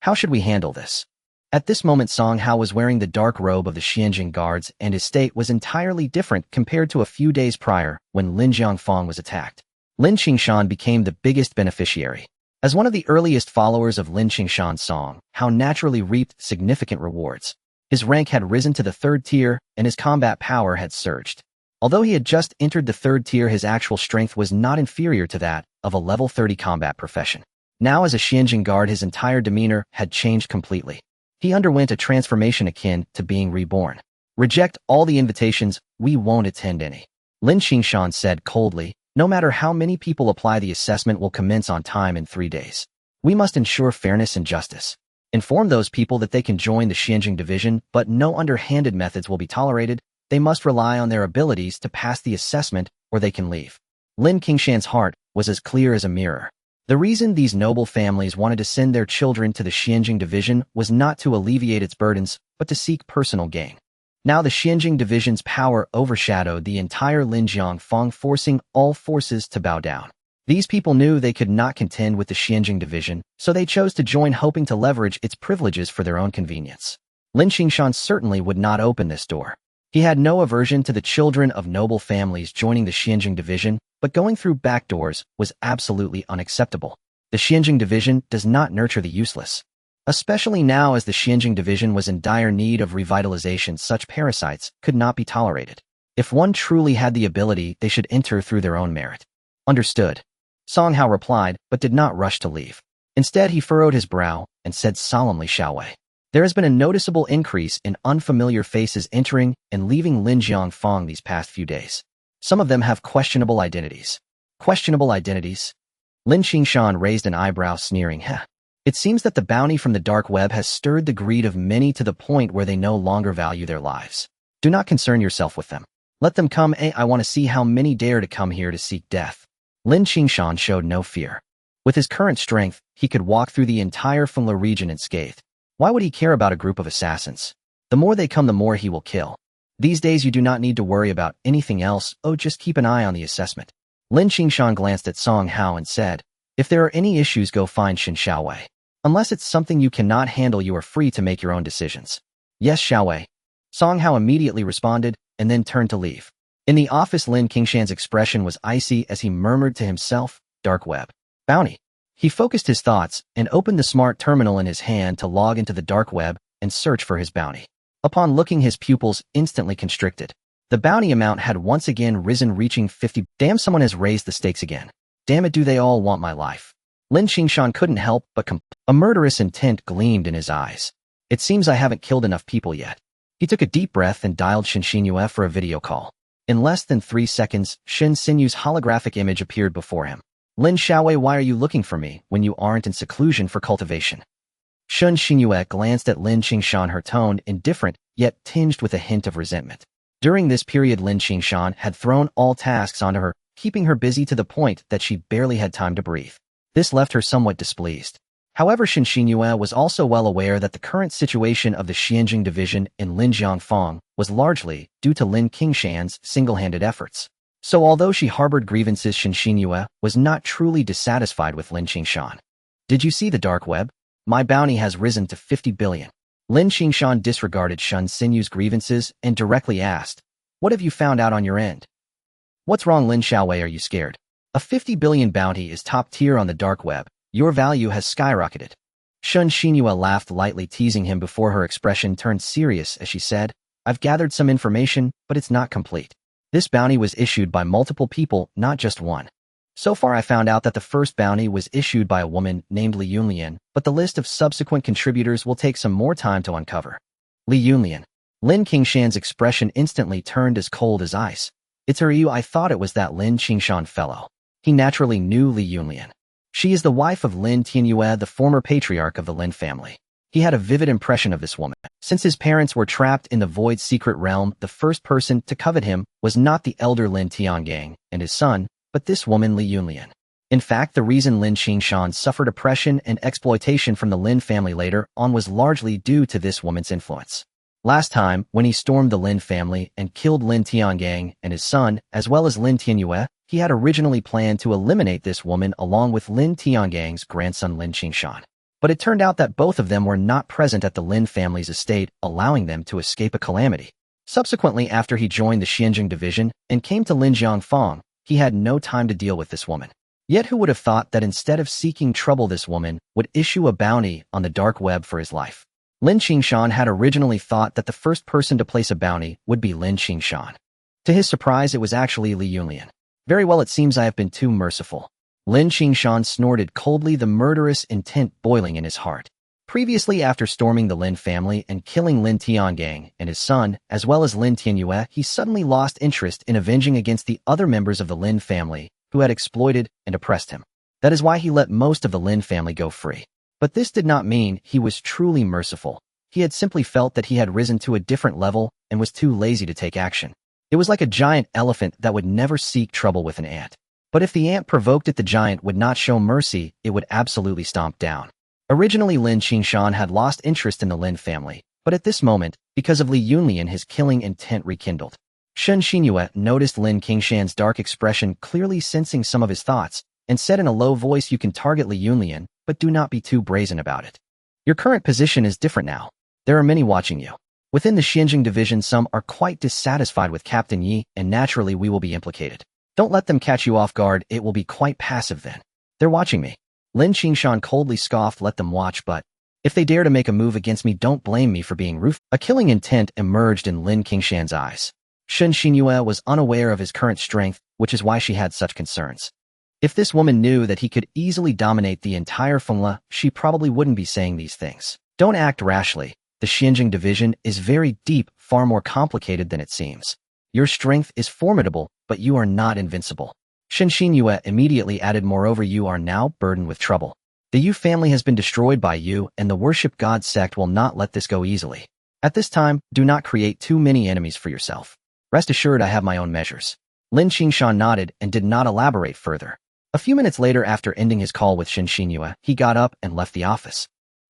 S1: How should we handle this? At this moment, Song Hao was wearing the dark robe of the Xianjing guards, and his state was entirely different compared to a few days prior when Linjiang Fong was attacked. Lin Qingshan became the biggest beneficiary. As one of the earliest followers of Lin Qingshan, Song Hao naturally reaped significant rewards. His rank had risen to the 3rd tier, and his combat power had surged. Although he had just entered the 3rd tier, his actual strength was not inferior to that of a level 30 combat profession. Now, as a Xianjing guard, his entire demeanor had changed completely. He underwent a transformation akin to being reborn. Reject all the invitations, we won't attend any. Lin Qingshan said coldly, no matter how many people apply, the assessment will commence on time in 3 days. We must ensure fairness and justice. Inform those people that they can join the Xianjing division, but no underhanded methods will be tolerated. They must rely on their abilities to pass the assessment, or they can leave. Lin Qingshan's heart was as clear as a mirror. The reason these noble families wanted to send their children to the Xianjing division was not to alleviate its burdens, but to seek personal gain. Now the Xianjing division's power overshadowed the entire Linjiang Fong, forcing all forces to bow down. These people knew they could not contend with the Xianjing division, so they chose to join, hoping to leverage its privileges for their own convenience. Lin Qingshan certainly would not open this door. He had no aversion to the children of noble families joining the Xianjing division, but going through back doors was absolutely unacceptable. The Xianjing division does not nurture the useless. Especially now, as the Xianjing division was in dire need of revitalization, such parasites could not be tolerated. If one truly had the ability, they should enter through their own merit. Understood. Song Hao replied, but did not rush to leave. Instead, he furrowed his brow and said solemnly, Xiaowei, there has been a noticeable increase in unfamiliar faces entering and leaving Linjiang Fong these past few days. Some of them have questionable identities. Questionable identities? Lin Qingshan raised an eyebrow, sneering, It seems that the bounty from the dark web has stirred the greed of many to the point where they no longer value their lives. Do not concern yourself with them. Let them come. I want to see how many dare to come here to seek death. Lin Qingshan showed no fear. With his current strength, he could walk through the entire Fengla region unscathed. Why would he care about a group of assassins? The more they come, the more he will kill. These days you do not need to worry about anything else. Just keep an eye on the assessment. Lin Qingshan glanced at Song Hao and said, if there are any issues, go find Shen Xiaowei. Unless it's something you cannot handle, you are free to make your own decisions. Yes, Xiaowei. Song Hao immediately responded and then turned to leave. In the office, Lin Qingshan's expression was icy as he murmured to himself, dark web. Bounty. He focused his thoughts and opened the smart terminal in his hand to log into the dark web and search for his bounty. Upon looking, his pupils instantly constricted. The bounty amount had once again risen, reaching 50. Damn, someone has raised the stakes again. Damn it, do they all want my life? Lin Qingshan couldn't help but a murderous intent gleamed in his eyes. It seems I haven't killed enough people yet. He took a deep breath and dialed Zhen Shi Fu for a video call. In less than 3 seconds, Shen Sinyu's holographic image appeared before him. Lin Xiaowei, why are you looking for me when you aren't in seclusion for cultivation? Zhen Shi Fu glanced at Lin Qingshan, her tone indifferent, yet tinged with a hint of resentment. During this period, Lin Qingshan had thrown all tasks onto her, keeping her busy to the point that she barely had time to breathe. This left her somewhat displeased. However, Zhen Shi Fu was also well aware that the current situation of the Xianjing division in Linjiangfang was largely due to Lin Qingshan's single-handed efforts. So although she harbored grievances, Zhen Shi Fu was not truly dissatisfied with Lin Qingshan. Did you see the dark web? My bounty has risen to 50 billion. Lin Qingshan disregarded Shen Sinyu's grievances and directly asked, what have you found out on your end? What's wrong, Lin Xiaowei, are you scared? A 50 billion bounty is top tier on the dark web. Your value has skyrocketed. Zhen Shi Fu laughed lightly, teasing him before her expression turned serious as she said, I've gathered some information, but it's not complete. This bounty was issued by multiple people, not just one. So far, I found out that the first bounty was issued by a woman named Li Yunlian, but the list of subsequent contributors will take some more time to uncover. Li Yunlian. Lin Qingshan's expression instantly turned as cold as ice. It's her. I thought it was that Lin Qingshan fellow. He naturally knew Li Yunlian. She is the wife of Lin Qingshan, the former patriarch of the Lin family. He had a vivid impression of this woman. Since his parents were trapped in the void secret realm, the first person to covet him was not the elder Lin Tiangang and his son, but this woman Li Yunlian. In fact, the reason Lin Qingshan suffered oppression and exploitation from the Lin family later on was largely due to this woman's influence. Last time, when he stormed the Lin family and killed Lin Tiangang and his son, as well as Lin Qingshan, he had originally planned to eliminate this woman along with Lin Tiangang's grandson Lin Qingshan. But it turned out that both of them were not present at the Lin family's estate, allowing them to escape a calamity. Subsequently, after he joined the Xianjing division and came to Linjiangfang, he had no time to deal with this woman. Yet who would have thought that instead of seeking trouble, this woman would issue a bounty on the dark web for his life? Lin Qingshan had originally thought that the first person to place a bounty would be Lin Qingshan. To his surprise, it was actually Li Yunlian. Very well, it seems I have been too merciful. Lin Qingshan snorted coldly, the murderous intent boiling in his heart. Previously, after storming the Lin family and killing Lin Tiangang and his son, as well as Lin Qingshan, he suddenly lost interest in avenging against the other members of the Lin family who had exploited and oppressed him. That is why he let most of the Lin family go free. But this did not mean he was truly merciful. He had simply felt that he had risen to a different level and was too lazy to take action. It was like a giant elephant that would never seek trouble with an ant. But if the ant provoked it, the giant would not show mercy, it would absolutely stomp down. Originally, Lin Qingshan had lost interest in the Lin family, but at this moment, because of Li Yunlian, his killing intent rekindled. Zhen Shi Fu noticed Lin Qingshan's dark expression, clearly sensing some of his thoughts, and said in a low voice, you can target Li Yunlian, but do not be too brazen about it. Your current position is different now. There are many watching you. Within the Xianjing division, some are quite dissatisfied with Captain Yi, and naturally we will be implicated. Don't let them catch you off guard, it will be quite passive then. They're watching me. Lin Qingshan coldly scoffed, let them watch, but if they dare to make a move against me, don't blame me for being ruthless. A killing intent emerged in Lin Qingshan's eyes. Zhen Shi Fu was unaware of his current strength, which is why she had such concerns. If this woman knew that he could easily dominate the entire Fengla, she probably wouldn't be saying these things. Don't act rashly. The Xianjing division is very deep, far more complicated than it seems. Your strength is formidable, but you are not invincible. Zhen Shi Fu immediately added, moreover, you are now burdened with trouble. The Yu family has been destroyed by you, and the worship god sect will not let this go easily. At this time, do not create too many enemies for yourself. Rest assured I have my own measures. Lin Qingshan nodded and did not elaborate further. A few minutes later, after ending his call with Zhen Shi Fu, he got up and left the office.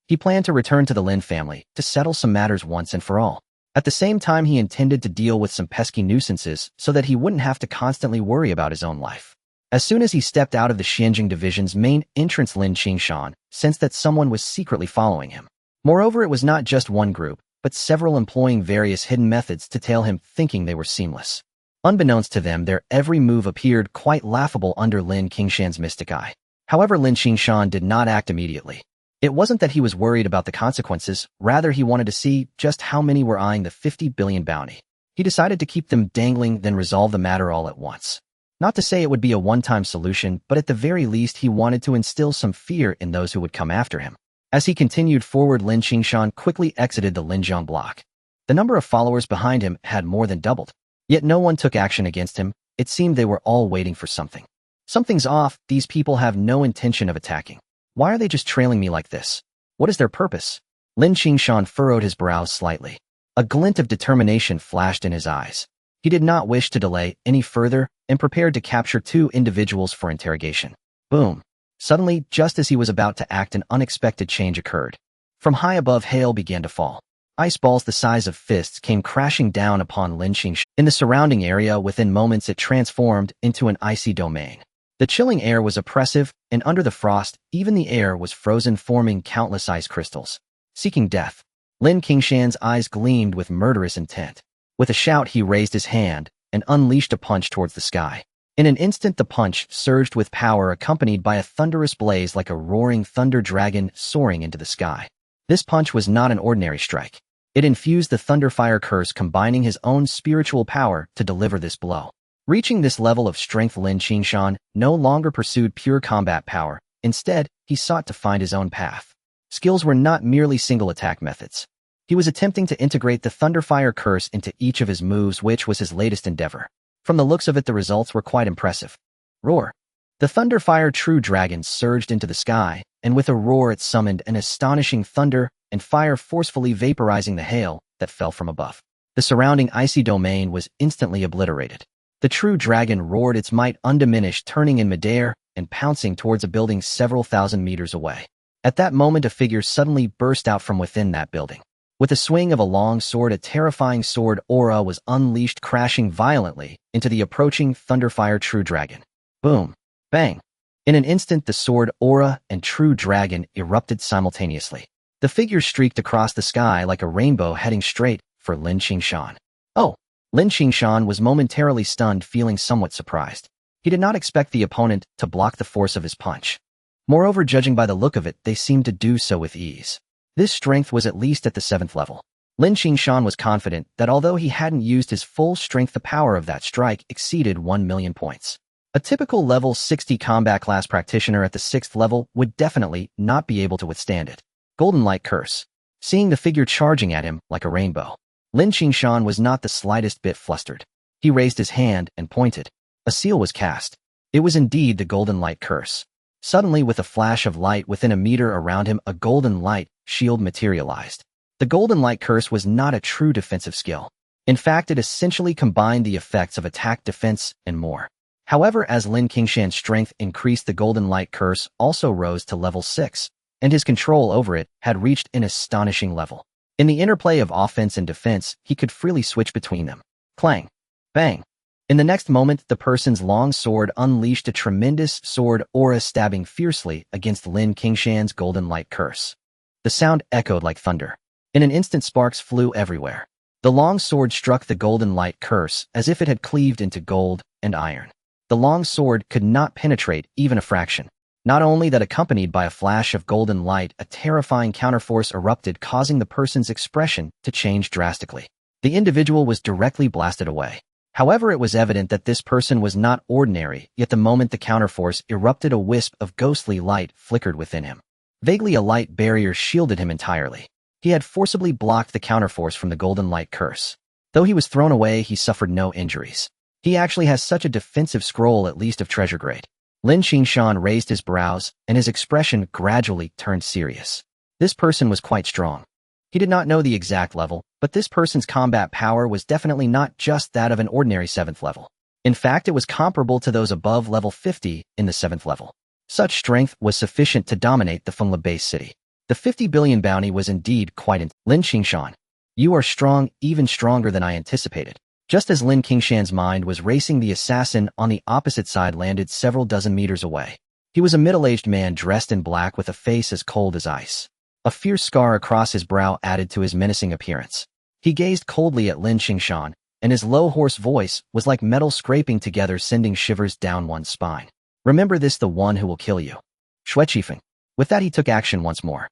S1: He planned to return to the Lin family to settle some matters once and for all. At the same time, he intended to deal with some pesky nuisances so that he wouldn't have to constantly worry about his own life. As soon as he stepped out of the Xianjing Division's main entrance, Lin Qingshan sensed that someone was secretly following him. Moreover, it was not just one group, but several employing various hidden methods to tail him, thinking they were seamless. Unbeknownst to them, their every move appeared quite laughable under Lin Qingshan's mystic eye. However, Lin Qingshan did not act immediately. It wasn't that he was worried about the consequences, rather he wanted to see just how many were eyeing the 50 billion bounty. He decided to keep them dangling, then resolve the matter all at once. Not to say it would be a one-time solution, but at the very least he wanted to instill some fear in those who would come after him. As he continued forward, Lin Qingshan quickly exited the Linjiang block. The number of followers behind him had more than doubled. Yet no one took action against him. It seemed they were all waiting for something. Something's off. These people have no intention of attacking. Why are they just trailing me like this? What is their purpose? Lin Qingshan furrowed his brows slightly. A glint of determination flashed in his eyes. He did not wish to delay any further and prepared to capture 2 individuals for interrogation. Boom. Suddenly, just as he was about to act, an unexpected change occurred. From high above, hail began to fall. Ice balls the size of fists came crashing down upon Lin Qingshan. In the surrounding area, within moments it transformed into an icy domain. The chilling air was oppressive, and under the frost, even the air was frozen, forming countless ice crystals. Seeking death. Lin Qingshan's eyes gleamed with murderous intent. With a shout, he raised his hand and unleashed a punch towards the sky. In an instant, the punch surged with power, accompanied by a thunderous blaze like a roaring thunder dragon soaring into the sky. This punch was not an ordinary strike. It infused the Thunderfire curse, combining his own spiritual power to deliver this blow. Reaching this level of strength, Lin Qingshan no longer pursued pure combat power. Instead, he sought to find his own path. Skills were not merely single attack methods. He was attempting to integrate the Thunderfire curse into each of his moves, which was his latest endeavor. From the looks of it, the results were quite impressive. Roar. The Thunderfire True Dragon surged into the sky, and with a roar it summoned an astonishing thunder and fire, forcefully vaporizing the hail that fell from above. The surrounding icy domain was instantly obliterated. The True Dragon roared its might undiminished, turning in midair and pouncing towards a building several thousand meters away. At that moment, a figure suddenly burst out from within that building. With a swing of a long sword, a terrifying sword aura was unleashed, crashing violently into the approaching Thunderfire True Dragon. Boom. Bang. In an instant, the sword aura and True Dragon erupted simultaneously. The figure streaked across the sky like a rainbow, heading straight for Lin Qingshan. Oh! Lin Qingshan was momentarily stunned, feeling somewhat surprised. He did not expect the opponent to block the force of his punch. Moreover, judging by the look of it, they seemed to do so with ease. This strength was at least at the 7th level. Lin Qingshan was confident that although he hadn't used his full strength, the power of that strike exceeded 1 million points. A typical level 60 combat class practitioner at the 6th level would definitely not be able to withstand it. Golden Light Curse. Seeing the figure charging at him like a rainbow, Lin Qingshan was not the slightest bit flustered. He raised his hand and pointed. A seal was cast. It was indeed the Golden Light Curse. Suddenly, with a flash of light within a meter around him, a golden light shield materialized. The Golden Light Curse was not a true defensive skill. In fact, it essentially combined the effects of attack, defense, and more. However, as Lin Qingshan's strength increased, the Golden Light Curse also rose to level 6, and his control over it had reached an astonishing level. In the interplay of offense and defense, he could freely switch between them. Clang! Bang! In the next moment, the person's long sword unleashed a tremendous sword aura, stabbing fiercely against Lin Qingshan's Golden Light Curse. The sound echoed like thunder. In an instant, sparks flew everywhere. The long sword struck the Golden Light Curse as if it had cleaved into gold and iron. The long sword could not penetrate even a fraction. Not only that, accompanied by a flash of golden light, a terrifying counterforce erupted, causing the person's expression to change drastically. The individual was directly blasted away. However, it was evident that this person was not ordinary, yet the moment the counterforce erupted, a wisp of ghostly light flickered within him. Vaguely, a light barrier shielded him entirely. He had forcibly blocked the counterforce from the Golden Light Curse. Though he was thrown away, he suffered no injuries. He actually has such a defensive scroll, at least of treasure grade. Lin Qingshan raised his brows, and his expression gradually turned serious. This person was quite strong. He did not know the exact level, but this person's combat power was definitely not just that of an ordinary 7th level. In fact, it was comparable to those above level 50 in the 7th level. Such strength was sufficient to dominate the Fengla base city. The 50 billion bounty was indeed quite Lin Qingshan, you are strong, even stronger than I anticipated. Just as Lin Qingshan's mind was racing, the assassin on the opposite side landed several dozen meters away. He was a middle-aged man dressed in black with a face as cold as ice. A fierce scar across his brow added to his menacing appearance. He gazed coldly at Lin Qingshan, and his low, hoarse voice was like metal scraping together, sending shivers down one's spine. "Remember this, the one who will kill you. Xue Qifeng." With that, he took action once more.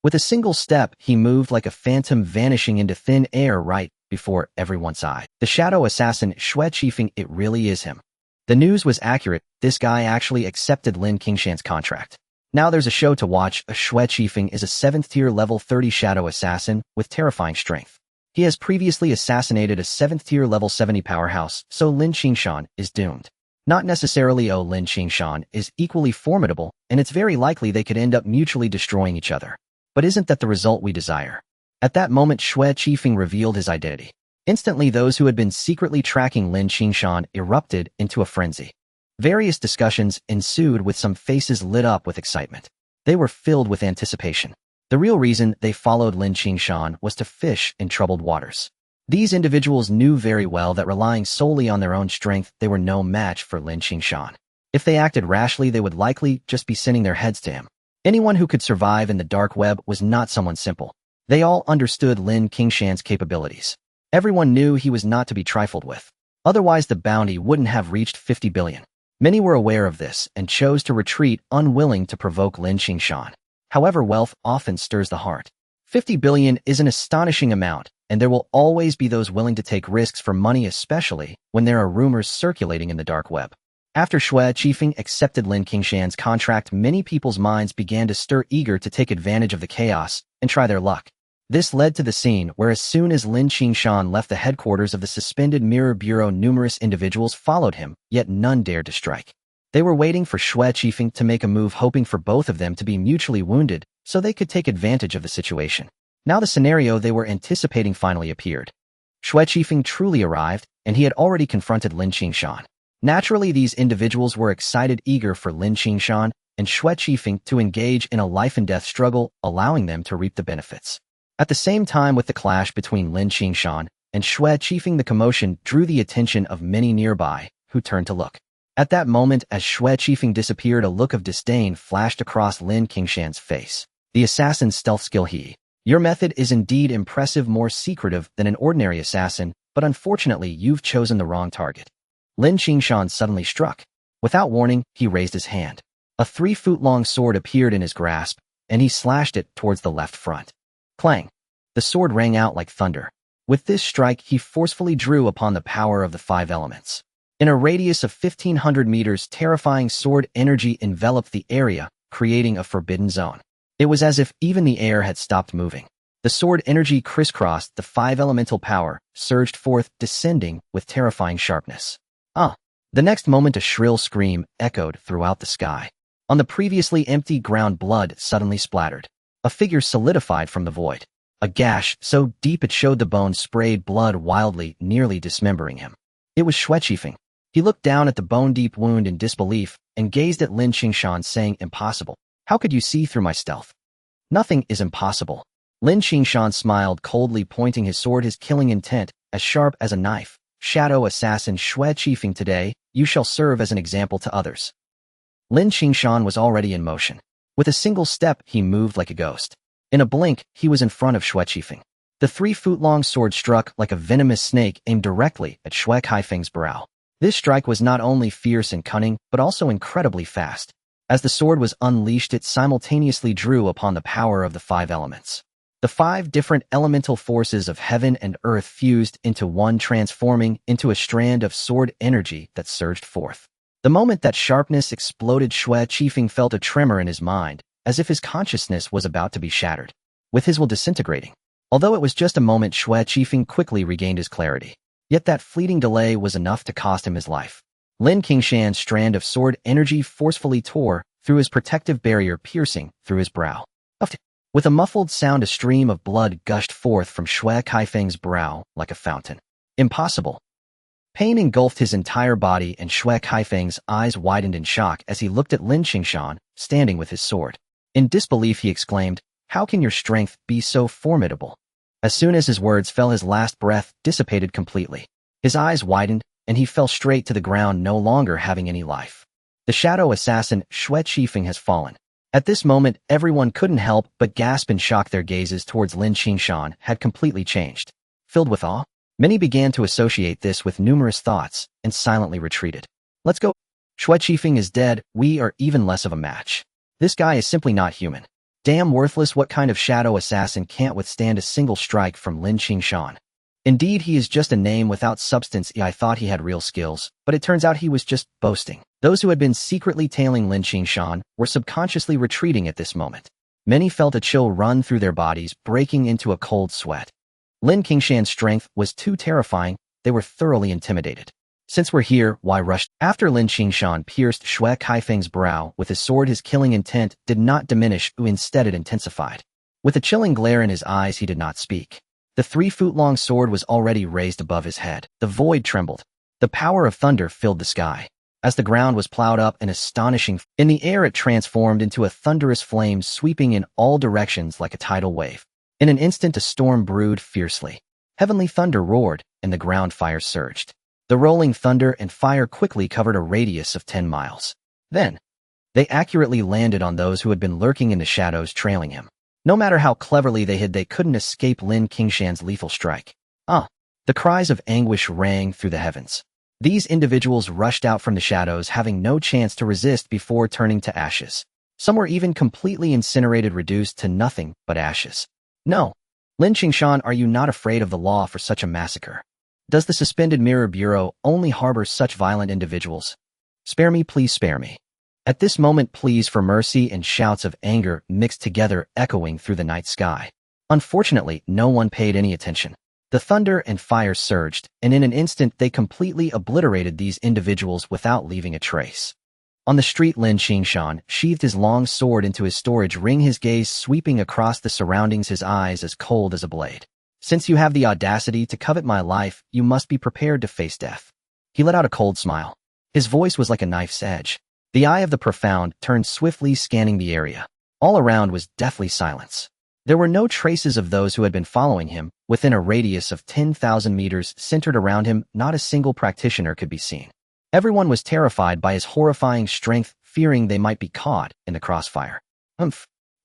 S1: With a single step, he moved like a phantom, vanishing into thin air right before everyone's eye. The shadow assassin, Xue Qifeng, it really is him. The news was accurate. This guy actually accepted Lin Qingshan's contract. Now there's a show to watch. Xue Qifeng is a 7th-tier level 30 shadow assassin with terrifying strength. He has previously assassinated a 7th-tier level 70 powerhouse, so Lin Qingshan is doomed. Not necessarily. Lin Qingshan is equally formidable, and it's very likely they could end up mutually destroying each other. But isn't that the result we desire? At that moment, Xue Qifeng revealed his identity. Instantly, those who had been secretly tracking Lin Qingshan erupted into a frenzy. Various discussions ensued, with some faces lit up with excitement. They were filled with anticipation. The real reason they followed Lin Qingshan was to fish in troubled waters. These individuals knew very well that relying solely on their own strength, they were no match for Lin Qingshan. If they acted rashly, they would likely just be sending their heads to him. Anyone who could survive in the dark web was not someone simple. They all understood Lin Qingshan's capabilities. Everyone knew he was not to be trifled with. Otherwise, the bounty wouldn't have reached 50 billion. Many were aware of this and chose to retreat, unwilling to provoke Lin Qingshan. However, wealth often stirs the heart. 50 billion is an astonishing amount, and there will always be those willing to take risks for money, especially when there are rumors circulating in the dark web. After Xue Qifeng accepted Lin Qingshan's contract, many people's minds began to stir, eager to take advantage of the chaos and try their luck. This led to the scene where, as soon as Lin Qingshan left the headquarters of the suspended Mirror Bureau, numerous individuals followed him, yet none dared to strike. They were waiting for Xue Qifeng to make a move, hoping for both of them to be mutually wounded so they could take advantage of the situation. Now the scenario they were anticipating finally appeared. Xue Qifeng truly arrived, and he had already confronted Lin Qingshan. Naturally, these individuals were excited, eager for Lin Qingshan and Xue Qifeng to engage in a life-and-death struggle, allowing them to reap the benefits. At the same time, with the clash between Lin Qingshan and Xue Qifeng, the commotion drew the attention of many nearby, who turned to look. At that moment, as Xue Qifeng disappeared, a look of disdain flashed across Lin Qingshan's face. "The assassin's stealth skill, your method is indeed impressive, more secretive than an ordinary assassin, but unfortunately you've chosen the wrong target." Lin Qingshan suddenly struck. Without warning, he raised his hand. A 3-foot-long sword appeared in his grasp, and he slashed it towards the left front. Clang! The sword rang out like thunder. With this strike, he forcefully drew upon the power of the 5 elements. In a radius of 1,500 meters, terrifying sword energy enveloped the area, creating a forbidden zone. It was as if even the air had stopped moving. The sword energy crisscrossed the 5 elemental power, surged forth, descending with terrifying sharpness. The next moment, a shrill scream echoed throughout the sky. On the previously empty ground, blood suddenly splattered. A figure solidified from the void. A gash so deep it showed the bones sprayed blood wildly, nearly dismembering him. It was Xue Qifeng. He looked down at the bone-deep wound in disbelief and gazed at Lin Qingshan, saying, "Impossible. How could you see through my stealth?" "Nothing is impossible." Lin Qingshan smiled coldly, pointing his sword, his killing intent as sharp as a knife. "Shadow assassin Xue Qifeng, today you shall serve as an example to others." Lin Qingshan was already in motion. With a single step, he moved like a ghost. In a blink, he was in front of Xue Qifeng. The 3-foot-long sword struck like a venomous snake, aimed directly at Xue Qifeng's brow. This strike was not only fierce and cunning, but also incredibly fast. As the sword was unleashed, it simultaneously drew upon the power of the 5 elements. The 5 different elemental forces of heaven and earth fused into one, transforming into a strand of sword energy that surged forth. The moment that sharpness exploded, Xue Qifeng felt a tremor in his mind, as if his consciousness was about to be shattered, with his will disintegrating. Although it was just a moment, Xue Qifeng quickly regained his clarity. Yet that fleeting delay was enough to cost him his life. Lin Qingshan's strand of sword energy forcefully tore through his protective barrier, piercing through his brow. With a muffled sound, a stream of blood gushed forth from Xue Qifeng's brow like a fountain. Impossible. Pain engulfed his entire body, and Xue Qifeng's eyes widened in shock as he looked at Lin Qingshan, standing with his sword. In disbelief, he exclaimed, "How can your strength be so formidable?" As soon as his words fell, his last breath dissipated completely. His eyes widened, and he fell straight to the ground, no longer having any life. The shadow assassin, Zhen Shi Fu, has fallen. At this moment, everyone couldn't help but gasp in shock. Their gazes towards Lin Qingshan had completely changed. Filled with awe, many began to associate this with numerous thoughts and silently retreated. Let's go. Zhen Shi Fu is dead. We are even less of a match. This guy is simply not human. Damn worthless. What kind of shadow assassin can't withstand a single strike from Lin Qingshan? Indeed, he is just a name without substance. I thought he had real skills, but it turns out he was just boasting. Those who had been secretly tailing Lin Qingshan were subconsciously retreating at this moment. Many felt a chill run through their bodies, breaking into a cold sweat. Lin Qingshan's strength was too terrifying. They were thoroughly intimidated. Since we're here, why rush? After Lin Qingshan pierced Shui Kaifeng's brow with his sword, his killing intent did not diminish, instead it intensified. With a chilling glare in his eyes, he did not speak. The 3-foot-long sword was already raised above his head. The void trembled. The power of thunder filled the sky. As the ground was plowed up in in the air, it transformed into a thunderous flame, sweeping in all directions like a tidal wave. In an instant, a storm brewed fiercely. Heavenly thunder roared, and the ground fire surged. The rolling thunder and fire quickly covered a radius of 10 miles. Then, they accurately landed on those who had been lurking in the shadows, trailing him. No matter how cleverly they hid, they couldn't escape Lin Qingshan's lethal strike. The cries of anguish rang through the heavens. These individuals rushed out from the shadows, having no chance to resist before turning to ashes. Some were even completely incinerated, reduced to nothing but ashes. No. Lin Qingshan, are you not afraid of the law for such a massacre? Does the Suspended Mirror Bureau only harbor such violent individuals? Spare me, please spare me. At this moment, pleas for mercy and shouts of anger mixed together, echoing through the night sky. Unfortunately, no one paid any attention. The thunder and fire surged, and in an instant they completely obliterated these individuals without leaving a trace. On the street, Lin Qingshan sheathed his long sword into his storage ring, his gaze sweeping across the surroundings, his eyes as cold as a blade. Since you have the audacity to covet my life, you must be prepared to face death. He let out a cold smile. His voice was like a knife's edge. The eye of the profound turned swiftly, scanning the area. All around was deathly silence. There were no traces of those who had been following him. Within a radius of 10,000 meters centered around him, not a single practitioner could be seen. Everyone was terrified by his horrifying strength, fearing they might be caught in the crossfire.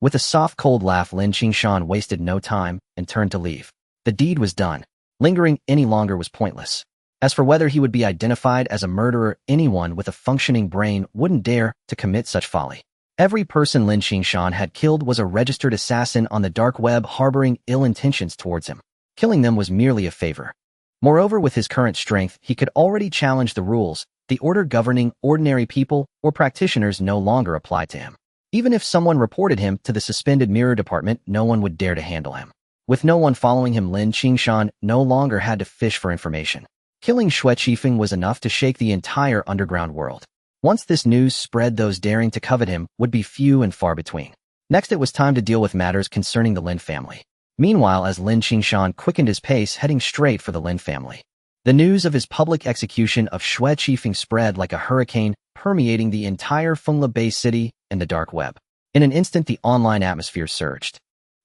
S1: With a soft, cold laugh, Lin Qingshan wasted no time and turned to leave. The deed was done. Lingering any longer was pointless. As for whether he would be identified as a murderer, anyone with a functioning brain wouldn't dare to commit such folly. Every person Lin Qingshan had killed was a registered assassin on the dark web, harboring ill intentions towards him. Killing them was merely a favor. Moreover, with his current strength, he could already challenge the rules. The order governing ordinary people or practitioners no longer applied to him. Even if someone reported him to the Suspended Mirror Department, no one would dare to handle him. With no one following him, Lin Qingshan no longer had to fish for information. Killing Zhen Shi Fu was enough to shake the entire underground world. Once this news spread, those daring to covet him would be few and far between. Next, it was time to deal with matters concerning the Lin family. Meanwhile, as Lin Qingshan quickened his pace, heading straight for the Lin family, the news of his public execution of Zhen Shi Fu spread like a hurricane, permeating the entire Fengla Bay city and the dark web. In an instant, the online atmosphere surged.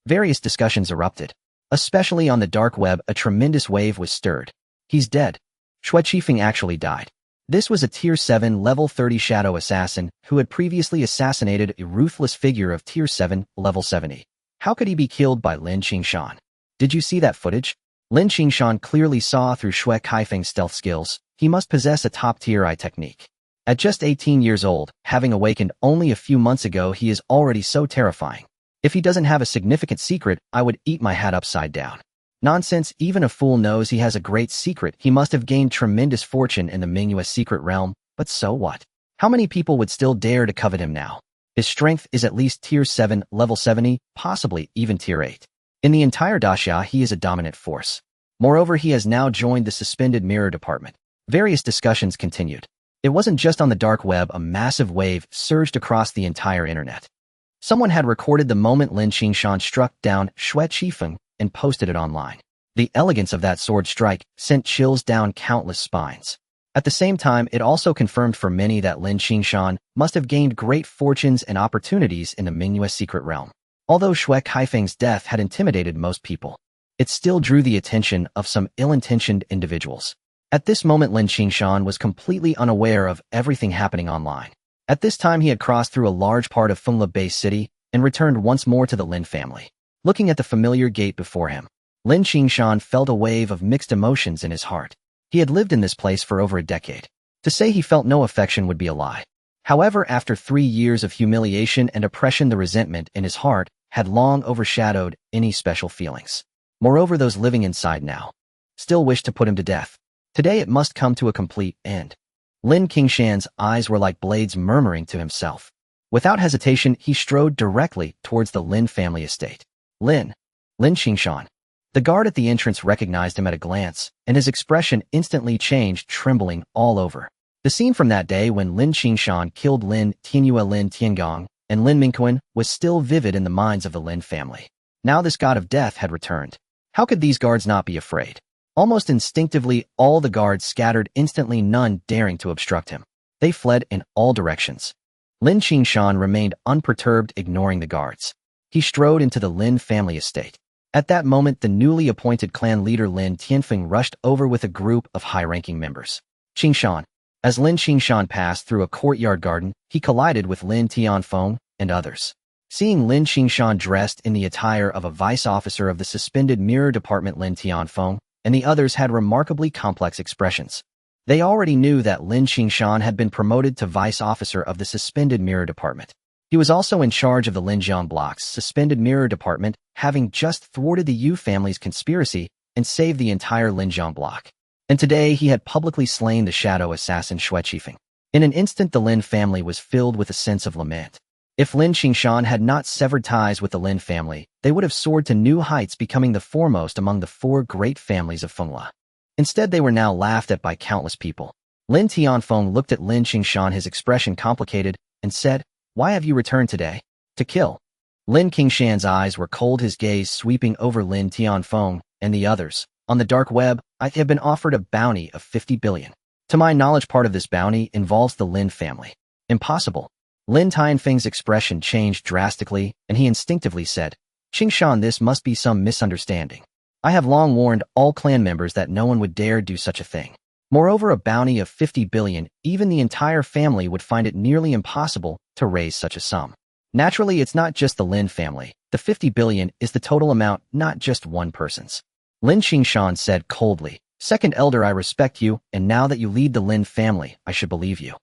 S1: Various discussions erupted. Especially on the dark web, a tremendous wave was stirred. He's dead. Zhen Shi Fu actually died. This was a Tier 7 Level 30 shadow assassin who had previously assassinated a ruthless figure of Tier 7 Level 70. How could he be killed by Lin Qingshan? Did you see that footage? Lin Qingshan clearly saw through Shui Kaifeng's stealth skills. He must possess a top-tier eye technique. At just 18 years old, having awakened only a few months ago, he is already so terrifying. If he doesn't have a significant secret, I would eat my hat upside down. Nonsense, even a fool knows he has a great secret. He must have gained tremendous fortune in the Mingyue secret realm, but so what? How many people would still dare to covet him now? His strength is at least Tier 7, Level 70, possibly even Tier 8. In the entire Daxia, he is a dominant force. Moreover, he has now joined the Suspended Mirror Department. Various discussions continued. It wasn't just on the dark web, a massive wave surged across the entire internet. Someone had recorded the moment Lin Qingshan struck down Zhen Shi Fu and posted it online. The elegance of that sword strike sent chills down countless spines. At the same time, it also confirmed for many that Lin Qingshan must have gained great fortunes and opportunities in the Mingyue secret realm. Although Shui Kaifeng's death had intimidated most people, it still drew the attention of some ill-intentioned individuals. At this moment, Lin Qingshan was completely unaware of everything happening online. At this time, he had crossed through a large part of Fengla Bay City and returned once more to the Lin family. Looking at the familiar gate before him, Lin Qingshan felt a wave of mixed emotions in his heart. He had lived in this place for over a decade. To say he felt no affection would be a lie. However, after 3 years of humiliation and oppression, the resentment in his heart had long overshadowed any special feelings. Moreover, those living inside now still wished to put him to death. Today it must come to a complete end. Lin Qingshan's eyes were like blades, murmuring to himself. Without hesitation, he strode directly towards the Lin family estate. Lin Qingshan. The guard at the entrance recognized him at a glance, and his expression instantly changed, trembling all over. The scene from that day when Lin Qingshan killed Lin Tianyue, Lin Tiangong, and Lin Mingquan was still vivid in the minds of the Lin family. Now this god of death had returned. How could these guards not be afraid? Almost instinctively, all the guards scattered instantly, none daring to obstruct him. They fled in all directions. Lin Qingshan remained unperturbed, ignoring the guards. He strode into the Lin family estate. At that moment, the newly appointed clan leader Lin Tianfeng rushed over with a group of high-ranking members. Qingshan. As Lin Qingshan passed through a courtyard garden, he collided with Lin Tianfeng and others. Seeing Lin Qingshan dressed in the attire of a vice officer of the suspended mirror department, Lin Tianfeng and the others had remarkably complex expressions. They already knew that Lin Qingshan had been promoted to vice officer of the suspended mirror department. He was also in charge of the Linjiang block's suspended mirror department, having just thwarted the Yu family's conspiracy and saved the entire Linjiang block. And today he had publicly slain the shadow assassin Xue Qifeng. In an instant, the Lin family was filled with a sense of lament. If Lin Qingshan had not severed ties with the Lin family, they would have soared to new heights, becoming the foremost among the 4 great families of Fengla. Instead, they were now laughed at by countless people. Lin Tianfeng looked at Lin Qingshan, his expression complicated, and said, "Why have you returned today? To kill?" Lin Qingshan's eyes were cold, his gaze sweeping over Lin Tianfeng and the others. "On the dark web, I have been offered a bounty of 50 billion. To my knowledge, part of this bounty involves the Lin family." "Impossible." Lin Tianfeng's expression changed drastically, and he instinctively said, "Qingshan, this must be some misunderstanding. I have long warned all clan members that no one would dare do such a thing. Moreover, a bounty of 50 billion, even the entire family would find it nearly impossible to raise such a sum. Naturally, it's not just the Lin family. The 50 billion is the total amount, not just one person's." Lin Qingshan said coldly, "Second elder, I respect you, and now that you lead the Lin family, I should believe you.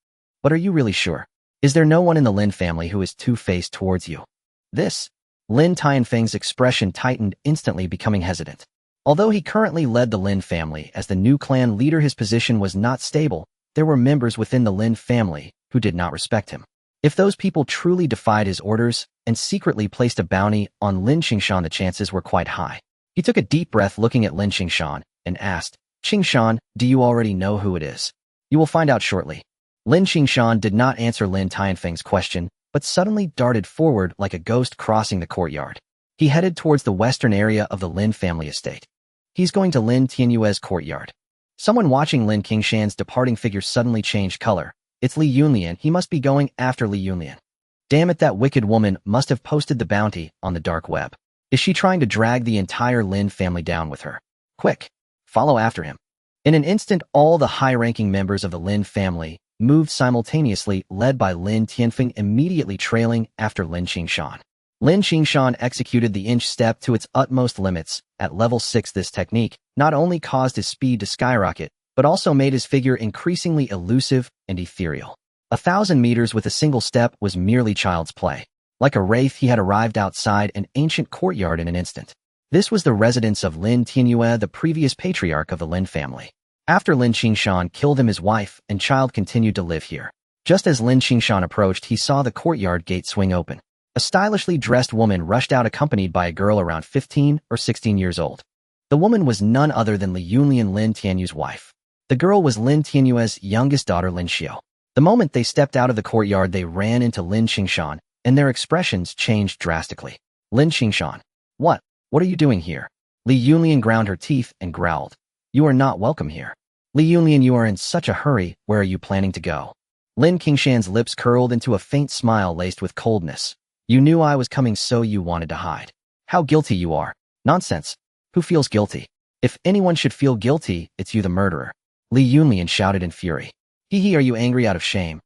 S1: But are you really sure? Is there no one in the Lin family who is two-faced towards you?" This. Lin Tianfeng's expression tightened, instantly becoming hesitant. Although he currently led the Lin family as the new clan leader, his position was not stable. There were members within the Lin family who did not respect him. If those people truly defied his orders and secretly placed a bounty on Lin Qingshan, the chances were quite high. He took a deep breath, looking at Lin Qingshan, and asked, "Qingshan, do you already know who it is?" "You will find out shortly." Lin Qingshan did not answer Lin Tianfeng's question, but suddenly darted forward like a ghost, crossing the courtyard. He headed towards the western area of the Lin family estate. He's going to Lin Tianyue's courtyard. Someone watching Lin Qingshan's departing figure suddenly changed color. "It's Li Yunlian. He must be going after Li Yunlian. Damn it, that wicked woman must have posted the bounty on the dark web. Is she trying to drag the entire Lin family down with her? Quick, follow after him." In an instant, all the high-ranking members of the Lin family moved simultaneously, led by Lin Tianfeng, immediately trailing after Lin Qingshan. Lin Qingshan executed the inch step to its utmost limits. At level 6, this technique not only caused his speed to skyrocket, but also made his figure increasingly elusive and ethereal. 1,000 meters with a single step was merely child's play. Like a wraith, he had arrived outside an ancient courtyard in an instant. This was the residence of Lin Tianyue, the previous patriarch of the Lin family. After Lin Qingshan killed him, his wife and child continued to live here. Just as Lin Qingshan approached, he saw the courtyard gate swing open. A stylishly dressed woman rushed out, accompanied by a girl around 15 or 16 years old. The woman was none other than Li Yunlian, Lin Tianyue's wife. The girl was Lin Tianyue's youngest daughter, Lin Xiao. The moment they stepped out of the courtyard, they ran into Lin Qingshan, and their expressions changed drastically. "Lin Qingshan, what are you doing here?" Li Yunlian ground her teeth and growled, "You are not welcome here." "Li Yunlian, you are in such a hurry. Where are you planning to go?" Lin Qingshan's lips curled into a faint smile laced with coldness. "You knew I was coming, so you wanted to hide. How guilty you are." "Nonsense. Who feels guilty? If anyone should feel guilty, it's you, the murderer." Li Yunlian shouted in fury. Hee, are you angry out of shame?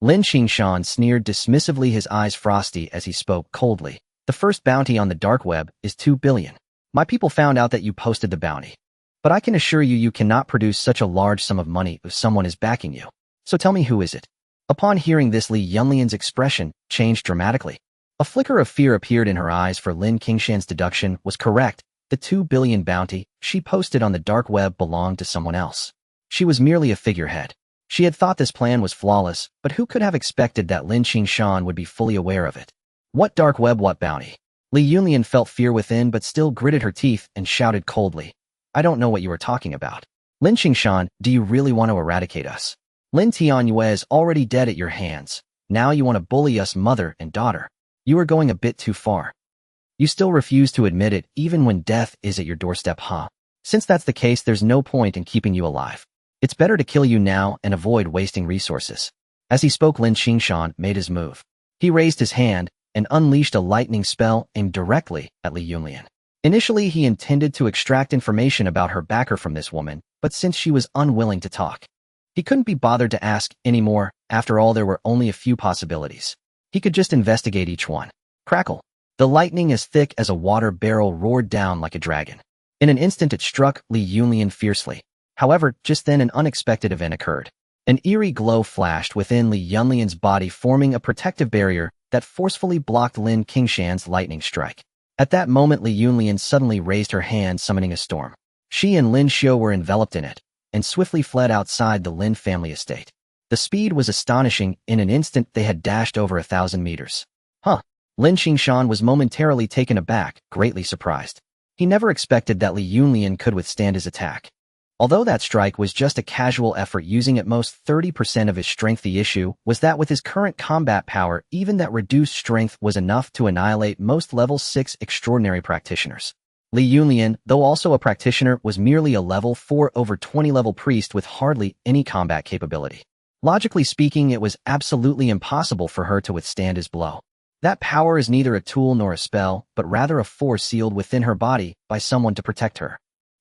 S1: Lin Qingshan sneered dismissively, his eyes frosty as he spoke coldly. The first bounty on the dark web is 2 billion. My people found out that you posted the bounty. But I can assure you, you cannot produce such a large sum of money if someone is backing you. So tell me, who is it? Upon hearing this, Li Yunlian's expression changed dramatically. A flicker of fear appeared in her eyes, for Lin Qingshan's deduction was correct. The 2 billion bounty she posted on the dark web belonged to someone else. She was merely a figurehead. She had thought this plan was flawless, but who could have expected that Lin Qingshan would be fully aware of it? What dark web, what bounty? Li Yunlian felt fear within, but still gritted her teeth and shouted coldly. I don't know what you are talking about. Lin Qingshan, do you really want to eradicate us? Lin Tianyue is already dead at your hands. Now you want to bully us, mother and daughter. You are going a bit too far. You still refuse to admit it, even when death is at your doorstep, huh? Since that's the case, there's no point in keeping you alive. It's better to kill you now and avoid wasting resources. As he spoke, Lin Qingshan made his move. He raised his hand and unleashed a lightning spell aimed directly at Li Yunlian. Initially, he intended to extract information about her backer from this woman, but since she was unwilling to talk, he couldn't be bothered to ask anymore. After all, there were only a few possibilities. He could just investigate each one. Crackle. The lightning, as thick as a water barrel, roared down like a dragon. In an instant, it struck Li Yunlian fiercely. However, just then an unexpected event occurred. An eerie glow flashed within Li Yunlian's body, forming a protective barrier that forcefully blocked Lin Qingshan's lightning strike. At that moment, Li Yunlian suddenly raised her hand, summoning a storm. She and Lin Xiu were enveloped in it, and swiftly fled outside the Lin family estate. The speed was astonishing. In an instant, they had dashed over 1,000 meters. Huh. Lin Qingshan was momentarily taken aback, greatly surprised. He never expected that Li Yunlian could withstand his attack. Although that strike was just a casual effort using at most 30% of his strength, the issue was that with his current combat power, even that reduced strength was enough to annihilate most level 6 extraordinary practitioners. Li Yunlian, though also a practitioner, was merely a level 4 over 20 level priest with hardly any combat capability. Logically speaking, it was absolutely impossible for her to withstand his blow. That power is neither a tool nor a spell, but rather a force sealed within her body by someone to protect her.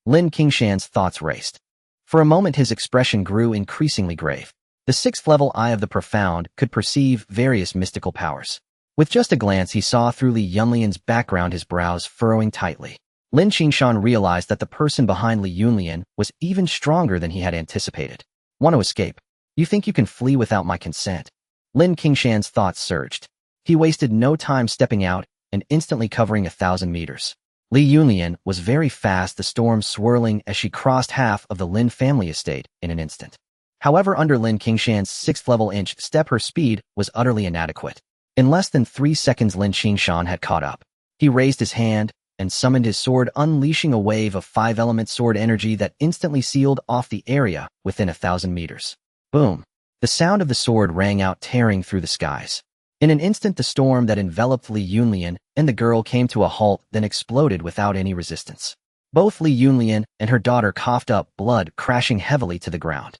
S1: Lin Qingshan's thoughts raced. For a moment, his expression grew increasingly grave. The 6th level Eye of the Profound could perceive various mystical powers. With just a glance, he saw through Li Yunlian's background, his brows furrowing tightly. Lin Qingshan realized that the person behind Li Yunlian was even stronger than he had anticipated. Want to escape? You think you can flee without my consent? Lin Qingshan's thoughts surged. He wasted no time stepping out and instantly covering 1,000 meters. Li Yunlian was very fast, the storm swirling as she crossed half of the Lin family estate in an instant. However, under Lin Qingshan's 6th level inch step, her speed was utterly inadequate. In less than 3 seconds, Lin Qingshan had caught up. He raised his hand and summoned his sword, unleashing a wave of 5-element sword energy that instantly sealed off the area within 1,000 meters. Boom! The sound of the sword rang out, tearing through the skies. In an instant, the storm that enveloped Li Yunlian and the girl came to a halt, then exploded without any resistance. Both Li Yunlian and her daughter coughed up blood, crashing heavily to the ground.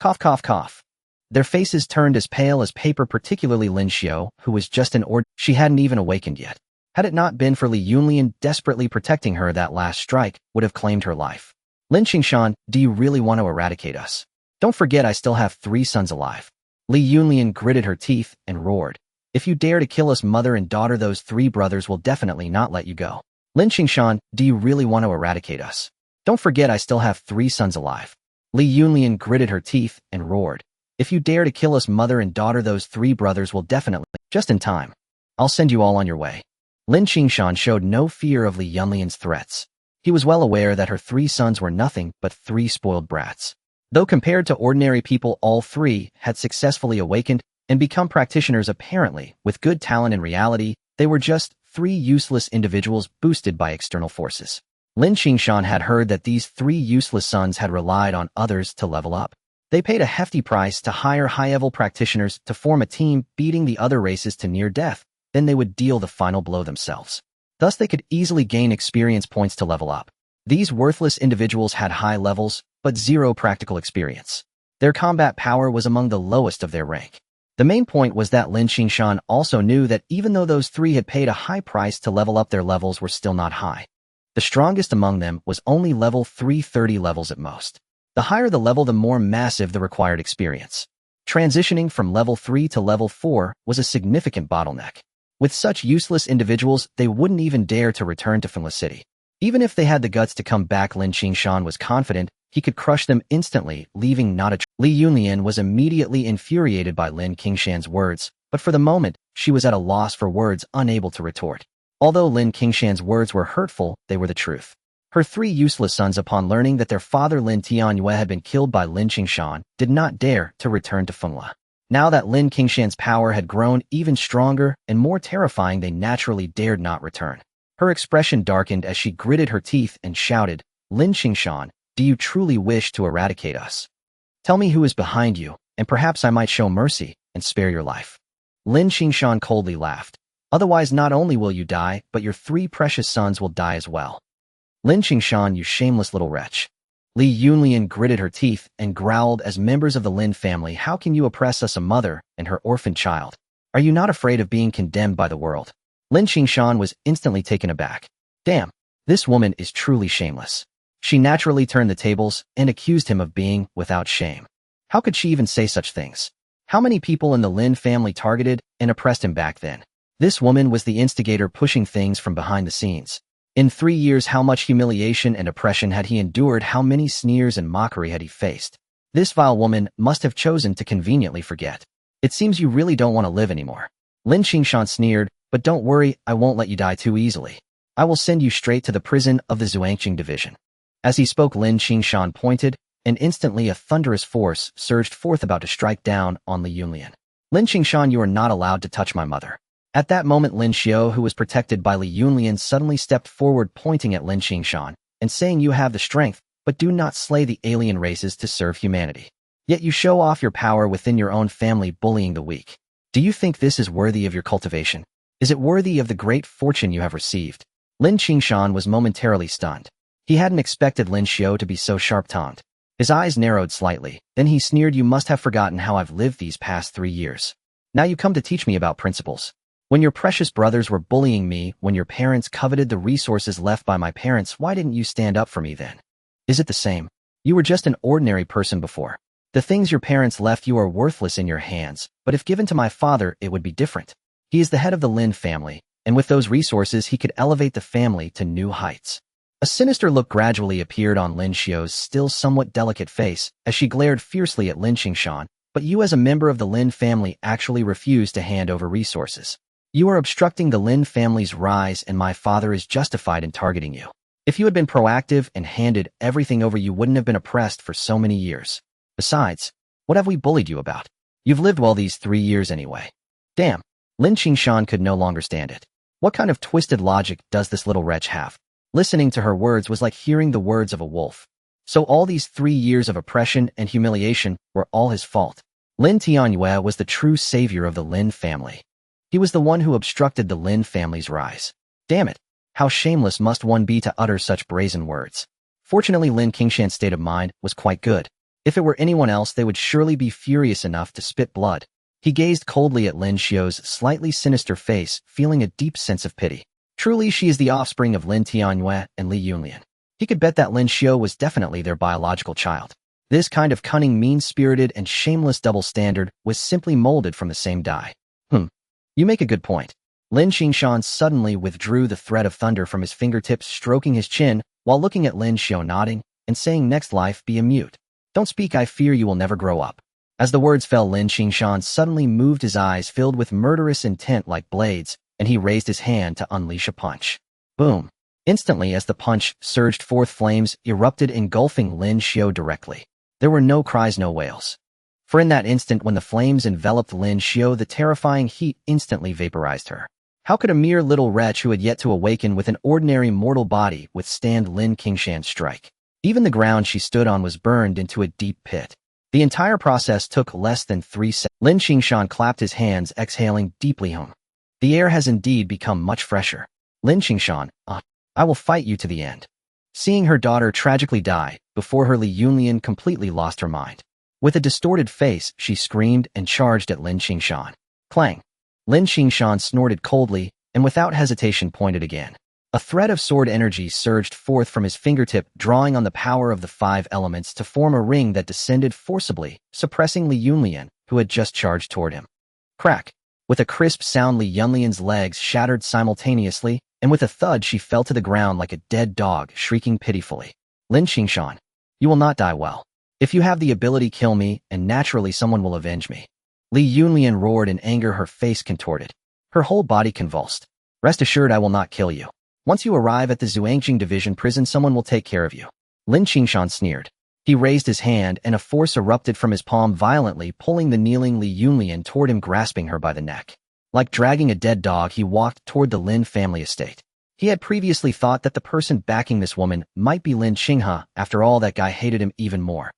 S1: Cough, cough, cough. Their faces turned as pale as paper, particularly Lin Xiu, who was just an she hadn't even awakened yet. Had it not been for Li Yunlian desperately protecting her, that last strike would have claimed her life. Lin Qingshan, do you really want to eradicate us? Don't forget I still have 3 sons alive. Li Yunlian gritted her teeth and roared. If you dare to kill us, mother and daughter, those 3 brothers will definitely not let you go. Lin Qingshan, do you really want to eradicate us? Don't forget I still have 3 sons alive. Li Yunlian gritted her teeth and roared. If you dare to kill us, mother and daughter, those 3 brothers will definitely... Just in time. I'll send you all on your way. Lin Qingshan showed no fear of Li Yunlian's threats. He was well aware that her 3 sons were nothing but 3 spoiled brats. Though compared to ordinary people, all 3 had successfully awakened and become practitioners. Apparently, with good talent. In reality, they were just 3 useless individuals boosted by external forces. Lin Qingshan had heard that these 3 useless sons had relied on others to level up. They paid a hefty price to hire high-level practitioners to form a team, beating the other races to near death. Then they would deal the final blow themselves. Thus, they could easily gain experience points to level up. These worthless individuals had high levels, but 0 practical experience. Their combat power was among the lowest of their rank. The main point was that Lin Qingshan also knew that even though those 3 had paid a high price to level up, their levels were still not high. The strongest among them was only level 330 levels at most. The higher the level, the more massive the required experience. Transitioning from level 3 to level 4 was a significant bottleneck. With such useless individuals, they wouldn't even dare to return to Fengli City. Even if they had the guts to come back, Lin Qingshan was confident he could crush them instantly, leaving not a trace. Li Yunlian was immediately infuriated by Lin Qingshan's words, but for the moment, she was at a loss for words, unable to retort. Although Lin Qingshan's words were hurtful, they were the truth. Her three useless sons, upon learning that their father Lin Tianyue had been killed by Lin Qingshan, did not dare to return to Fengli. Now that Lin Qingshan's power had grown even stronger and more terrifying, they naturally dared not return. Her expression darkened as she gritted her teeth and shouted, "Lin Qingshan, do you truly wish to eradicate us? Tell me who is behind you, and perhaps I might show mercy and spare your life." Lin Qingshan coldly laughed. "Otherwise, not only will you die, but your three precious sons will die as well. Lin Qingshan, you shameless little wretch." Li Yunlian gritted her teeth and growled, "As members of the Lin family, how can you oppress us, a mother and her orphan child? Are you not afraid of being condemned by the world?" Lin Qingshan was instantly taken aback. Damn, this woman is truly shameless. She naturally turned the tables and accused him of being without shame. How could she even say such things? How many people in the Lin family targeted and oppressed him back then? This woman was the instigator, pushing things from behind the scenes. In 3 years, how much humiliation and oppression had he endured? How many sneers and mockery had he faced? This vile woman must have chosen to conveniently forget. "It seems you really don't want to live anymore." Lin Qingshan sneered, "But don't worry, I won't let you die too easily. I will send you straight to the prison of the Zhuangqing division." As he spoke, Lin Qingshan pointed, and instantly a thunderous force surged forth, about to strike down on Li Yunlian. "Lin Qingshan, you are not allowed to touch my mother." At that moment, Lin Xiao, who was protected by Li Yunlian, suddenly stepped forward, pointing at Lin Qingshan and saying, "You have the strength, but do not slay the alien races to serve humanity. Yet you show off your power within your own family, bullying the weak. Do you think this is worthy of your cultivation? Is it worthy of the great fortune you have received?" Lin Qingshan was momentarily stunned. He hadn't expected Lin Xiao to be so sharp-tongued. His eyes narrowed slightly. Then he sneered, "You must have forgotten how I've lived these past 3 years. Now you come to teach me about principles. When your precious brothers were bullying me, when your parents coveted the resources left by my parents, why didn't you stand up for me then? Is it the same? You were just an ordinary person before. The things your parents left you are worthless in your hands, but if given to my father, it would be different. He is the head of the Lin family, and with those resources, he could elevate the family to new heights." A sinister look gradually appeared on Lin Xiao's still somewhat delicate face as she glared fiercely at Lin Qingshan. "But you, as a member of the Lin family, actually refuse to hand over resources. You are obstructing the Lin family's rise, and my father is justified in targeting you. If you had been proactive and handed everything over, you wouldn't have been oppressed for so many years. Besides, what have we bullied you about? You've lived well these 3 years anyway." Damn, Lin Qingshan could no longer stand it. What kind of twisted logic does this little wretch have? Listening to her words was like hearing the words of a wolf. So all these 3 years of oppression and humiliation were all his fault. Lin Tianyue was the true savior of the Lin family. He was the one who obstructed the Lin family's rise. Damn it, how shameless must one be to utter such brazen words. Fortunately, Lin Qingshan's state of mind was quite good. If it were anyone else, they would surely be furious enough to spit blood. He gazed coldly at Lin Xiao's slightly sinister face, feeling a deep sense of pity. Truly, she is the offspring of Lin Tianyue and Li Yunlian. He could bet that Lin Xiao was definitely their biological child. This kind of cunning, mean-spirited, and shameless double standard was simply molded from the same dye. You make a good point. Lin Qingshan suddenly withdrew the thread of thunder from his fingertips, stroking his chin while looking at Lin Xiao, nodding and saying, "Next life, be a mute. Don't speak, I fear you will never grow up." As the words fell, Lin Qingshan suddenly moved, his eyes filled with murderous intent like blades, and he raised his hand to unleash a punch. Boom! Instantly, as the punch surged forth, flames erupted, engulfing Lin Xiao directly. There were no cries, no wails. For in that instant, when the flames enveloped Lin Xiao, the terrifying heat instantly vaporized her. How could a mere little wretch who had yet to awaken with an ordinary mortal body withstand Lin Qingshan's strike? Even the ground she stood on was burned into a deep pit. The entire process took less than 3 seconds. Lin Qingshan clapped his hands, exhaling deeply. The air has indeed become much fresher. Lin Qingshan, I will fight you to the end." Seeing her daughter tragically die before her, Li Yunlian completely lost her mind. With a distorted face, she screamed and charged at Lin Qingshan. Clang! Lin Qingshan snorted coldly and without hesitation pointed again. A thread of sword energy surged forth from his fingertip, drawing on the power of the 5 elements to form a ring that descended forcibly, suppressing Li Yunlian, who had just charged toward him. Crack! With a crisp sound, Li Yunlian's legs shattered simultaneously, and with a thud she fell to the ground like a dead dog, shrieking pitifully. Lin Qingshan, you will not die well. If you have the ability, kill me, and naturally someone will avenge me. Li Yunlian roared in anger, her face contorted. Her whole body convulsed. Rest assured, I will not kill you. Once you arrive at the Zhuangqing Division prison, someone will take care of you. Lin Qingshan sneered. He raised his hand, and a force erupted from his palm, violently pulling the kneeling Li Yunlian toward him, grasping her by the neck. Like dragging a dead dog, he walked toward the Lin family estate. He had previously thought that the person backing this woman might be Lin Qingshan. After all, that guy hated him even more.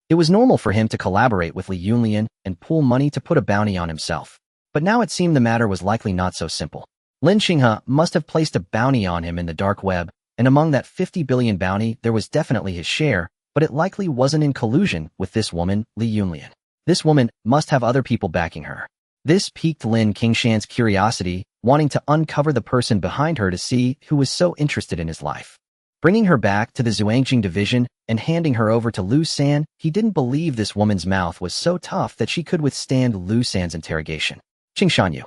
S1: It was normal for him to collaborate with Li Yunlian and pool money to put a bounty on himself. But now it seemed the matter was likely not so simple. Lin Qingshan must have placed a bounty on him in the dark web, and among that 50 billion bounty there was definitely his share, but it likely wasn't in collusion with this woman, Li Yunlian. This woman must have other people backing her. This piqued Lin Qingshan's curiosity, wanting to uncover the person behind her to see who was so interested in his life. Bringing her back to the Zhuangqing Division and handing her over to Lu San, he didn't believe this woman's mouth was so tough that she could withstand Lu San's interrogation. Qingshan Yu.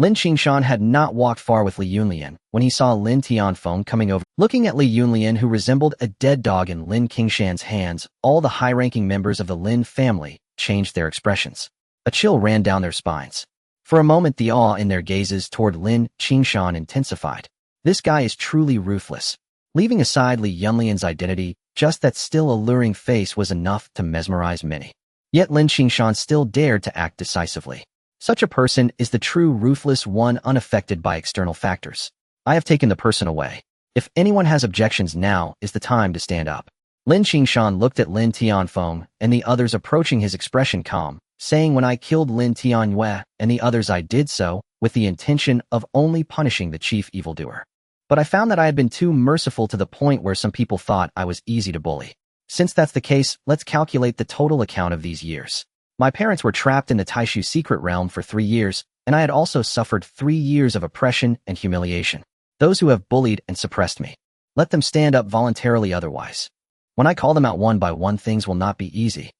S1: Lin Qingshan had not walked far with Li Yunlian when he saw Lin Tianfeng coming over. Looking at Li Yunlian, who resembled a dead dog in Lin Qingshan's hands, all the high-ranking members of the Lin family changed their expressions. A chill ran down their spines. For a moment, the awe in their gazes toward Lin Qingshan intensified. This guy is truly ruthless. Leaving aside Li Yunlian's identity, just that still alluring face was enough to mesmerize many. Yet Lin Qingshan still dared to act decisively. Such a person is the true ruthless one, unaffected by external factors. I have taken the person away. If anyone has objections, now is the time to stand up. Lin Qingshan looked at Lin Tianfeng and the others approaching, his expression calm, saying, when I killed Lin Tianyue and the others, I did so with the intention of only punishing the chief evildoer. But I found that I had been too merciful to the point where some people thought I was easy to bully. Since that's the case, let's calculate the total account of these years. My parents were trapped in the Taishu secret realm for 3 years, and I had also suffered 3 years of oppression and humiliation. Those who have bullied and suppressed me, let them stand up voluntarily, otherwise. When I call them out one by one, things will not be easy.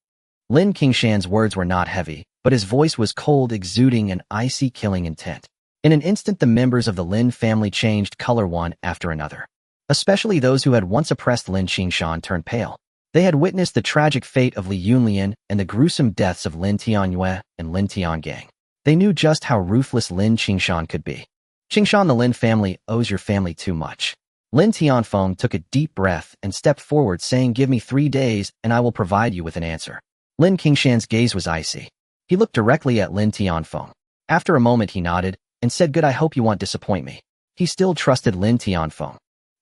S1: Lin Qingshan's words were not heavy, but his voice was cold, exuding an icy, killing intent. In an instant, the members of the Lin family changed color one after another. Especially those who had once oppressed Lin Qingshan turned pale. They had witnessed the tragic fate of Li Yunlian and the gruesome deaths of Lin Tianyue and Lin Tiangang. They knew just how ruthless Lin Qingshan could be. Qingshan, the Lin family owes your family too much. Lin Tianfeng took a deep breath and stepped forward, saying, give me 3 days and I will provide you with an answer. Lin Qingshan's gaze was icy. He looked directly at Lin Tianfeng. After a moment, he nodded and said, good, I hope you won't disappoint me. He still trusted Lin Tianfeng.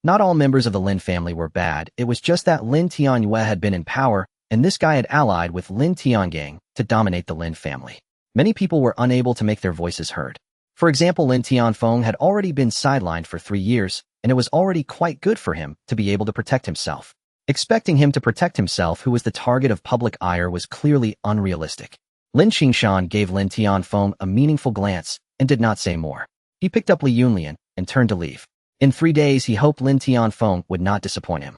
S1: Not all members of the Lin family were bad, it was just that Lin Tianyue had been in power, and this guy had allied with Lin Tiangang to dominate the Lin family. Many people were unable to make their voices heard. For example, Lin Tianfeng had already been sidelined for 3 years, and it was already quite good for him to be able to protect himself. Expecting him to protect himself, who was the target of public ire, was clearly unrealistic. Lin Qingshan gave Lin Tianfeng a meaningful glance and did not say more. He picked up Li Yunlian and turned to leave. In 3 days, he hoped Lin Tianfeng would not disappoint him.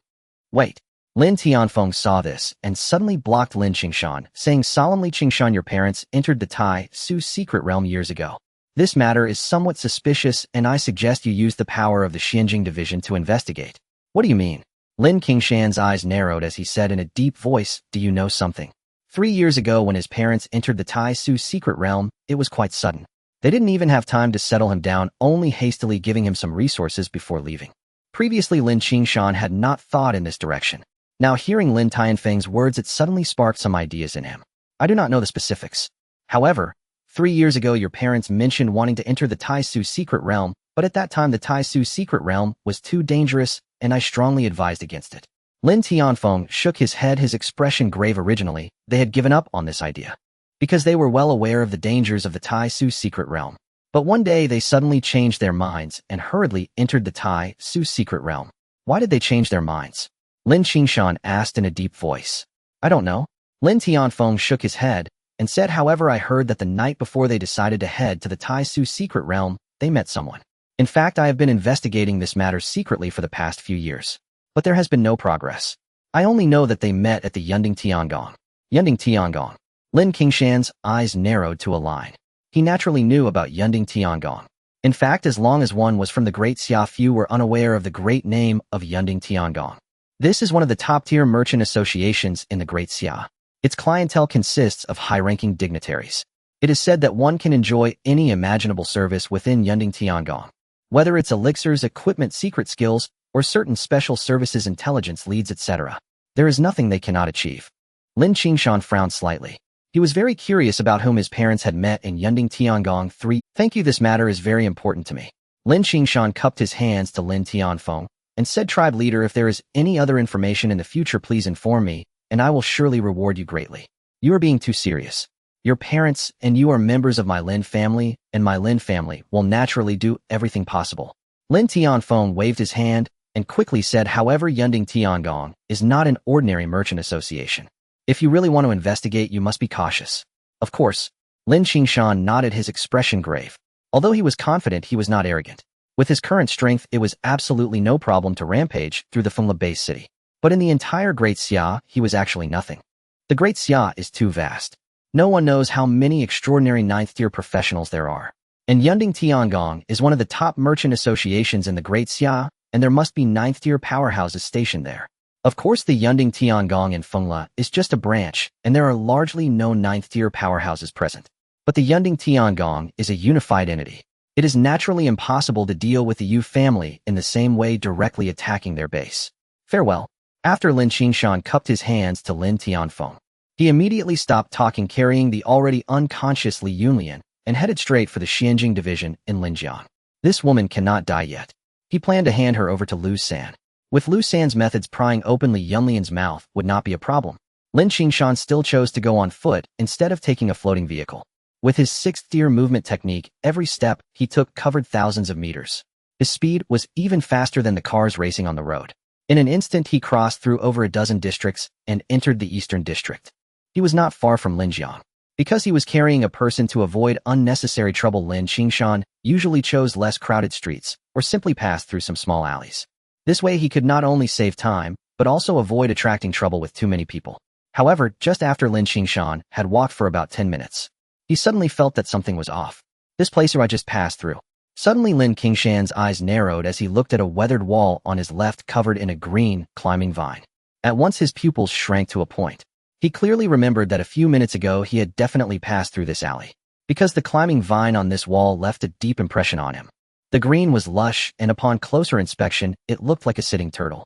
S1: Wait. Lin Tianfeng saw this and suddenly blocked Lin Qingshan, saying solemnly, Qingshan, your parents entered the Tai Su secret realm years ago. This matter is somewhat suspicious, and I suggest you use the power of the Zhuangqing Division to investigate. What do you mean? Lin Qingshan's eyes narrowed as he said in a deep voice, do you know something? 3 years ago, when his parents entered the Tai Su secret realm, it was quite sudden. They didn't even have time to settle him down, only hastily giving him some resources before leaving. Previously, Lin Qingshan had not thought in this direction. Now, hearing Lin Tianfeng's words, it suddenly sparked some ideas in him. I do not know the specifics. However, 3 years ago, your parents mentioned wanting to enter the Tai Su secret realm, but at that time the Tai Su secret realm was too dangerous, and I strongly advised against it. Lin Tianfeng shook his head, his expression grave. Originally, they had given up on this idea, because they were well aware of the dangers of the Tai Su secret realm. But one day they suddenly changed their minds and hurriedly entered the Tai Su secret realm. Why did they change their minds? Lin Qingshan asked in a deep voice. I don't know. Lin Tianfeng shook his head and said, however, I heard that the night before they decided to head to the Tai Su secret realm, they met someone. In fact, I have been investigating this matter secretly for the past few years. But there has been no progress. I only know that they met at the Yunding Tiangong. Yunding Tiangong. Lin Qingshan's eyes narrowed to a line. He naturally knew about Yunding Tiangong. In fact, as long as one was from the Great Xia, few were unaware of the great name of Yunding Tiangong. This is one of the top-tier merchant associations in the Great Xia. Its clientele consists of high-ranking dignitaries. It is said that one can enjoy any imaginable service within Yunding Tiangong. Whether it's elixirs, equipment, secret skills, or certain special services, intelligence leads, etc. There is nothing they cannot achieve. Lin Qingshan frowned slightly. He was very curious about whom his parents had met in Yunding Tiangong 3. Thank you, this matter is very important to me. Lin Qingshan cupped his hands to Lin Tianfeng and said, Tribe leader, if there is any other information in the future, please inform me, and I will surely reward you greatly. You are being too serious. Your parents and you are members of my Lin family, and my Lin family will naturally do everything possible. Lin Tianfeng waved his hand and quickly said, however, Yunding Tiangong is not an ordinary merchant association. If you really want to investigate, you must be cautious. Of course, Lin Qingshan nodded, his expression grave. Although he was confident, he was not arrogant. With his current strength, it was absolutely no problem to rampage through the Fengla base city. But in the entire Great Xia, he was actually nothing. The Great Xia is too vast. No one knows how many extraordinary ninth-tier professionals there are. And Yunding Tiangong is one of the top merchant associations in the Great Xia, and there must be ninth-tier powerhouses stationed there. Of course, the Yunding Tiangong in Fengla is just a branch, and there are largely no ninth-tier powerhouses present. But the Yunding Tiangong is a unified entity. It is naturally impossible to deal with the Yu family in the same way, directly attacking their base. Farewell. After Lin Qingshan cupped his hands to Lin Tianfeng, he immediately stopped talking, carrying the already unconscious Li Yunlian, and headed straight for the Xianjing division in Linjiang. This woman cannot die yet. He planned to hand her over to Lu San. With Lu San's methods, prying open Li Yunlian's mouth would not be a problem. Lin Qingshan still chose to go on foot instead of taking a floating vehicle. With his sixth-tier movement technique, every step he took covered thousands of meters. His speed was even faster than the cars racing on the road. In an instant, he crossed through over a dozen districts and entered the eastern district. He was not far from Linjiang. Because he was carrying a person to avoid unnecessary trouble, Lin Qingshan usually chose less crowded streets or simply passed through some small alleys. This way he could not only save time, but also avoid attracting trouble with too many people. However, just after Lin Qingshan had walked for about 10 minutes, he suddenly felt that something was off. This place where I just passed through. Suddenly Lin Qingshan's eyes narrowed as he looked at a weathered wall on his left covered in a green, climbing vine. At once his pupils shrank to a point. He clearly remembered that a few minutes ago he had definitely passed through this alley, because the climbing vine on this wall left a deep impression on him. The green was lush, and upon closer inspection, it looked like a sitting turtle.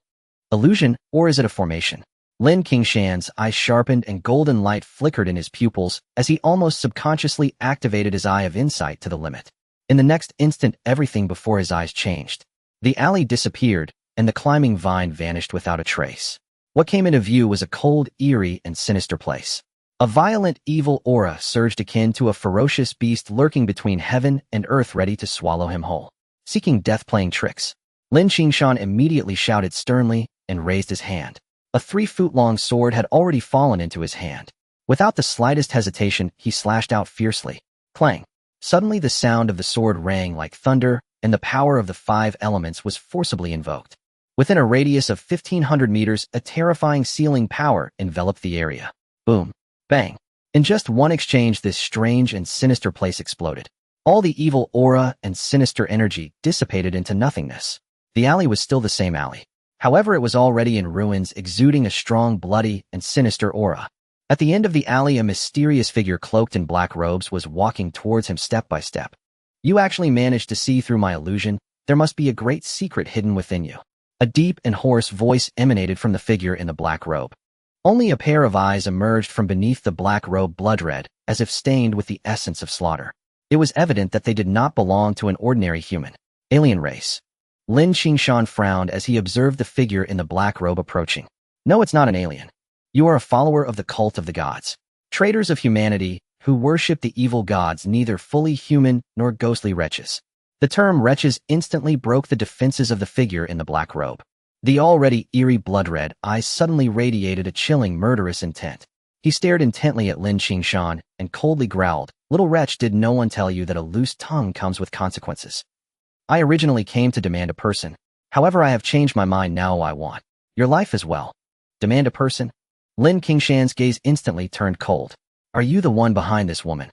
S1: Illusion, or is it a formation? Lin Qingshan's eyes sharpened and golden light flickered in his pupils as he almost subconsciously activated his eye of insight to the limit. In the next instant, everything before his eyes changed. The alley disappeared, and the climbing vine vanished without a trace. What came into view was a cold, eerie, and sinister place. A violent, evil aura surged akin to a ferocious beast lurking between heaven and earth, ready to swallow him whole. Seeking death, playing tricks. Lin Qingshan immediately shouted sternly and raised his hand. A 3-foot-long sword had already fallen into his hand. Without the slightest hesitation, he slashed out fiercely. Clang! Suddenly the sound of the sword rang like thunder, and the power of the 5 elements was forcibly invoked. Within a radius of 1,500 meters, a terrifying sealing power enveloped the area. Boom! Bang! In just one exchange, this strange and sinister place exploded. All the evil aura and sinister energy dissipated into nothingness. The alley was still the same alley. However, it was already in ruins, exuding a strong, bloody, and sinister aura. At the end of the alley, a mysterious figure cloaked in black robes was walking towards him step by step. You actually managed to see through my illusion. There must be a great secret hidden within you. A deep and hoarse voice emanated from the figure in the black robe. Only a pair of eyes emerged from beneath the black robe, blood red, as if stained with the essence of slaughter. It was evident that they did not belong to an ordinary human. Alien race. Lin Qingshan frowned as he observed the figure in the black robe approaching. No, it's not an alien. You are a follower of the cult of the gods. Traitors of humanity, who worship the evil gods, neither fully human nor ghostly wretches. The term wretches instantly broke the defenses of the figure in the black robe. The already eerie blood-red eyes suddenly radiated a chilling, murderous intent. He stared intently at Lin Qingshan and coldly growled, "Little wretch, did no one tell you that a loose tongue comes with consequences?" I originally came to demand a person. However, I have changed my mind now. I want your life as well. Demand a person? Lin Qingshan's gaze instantly turned cold. Are you the one behind this woman?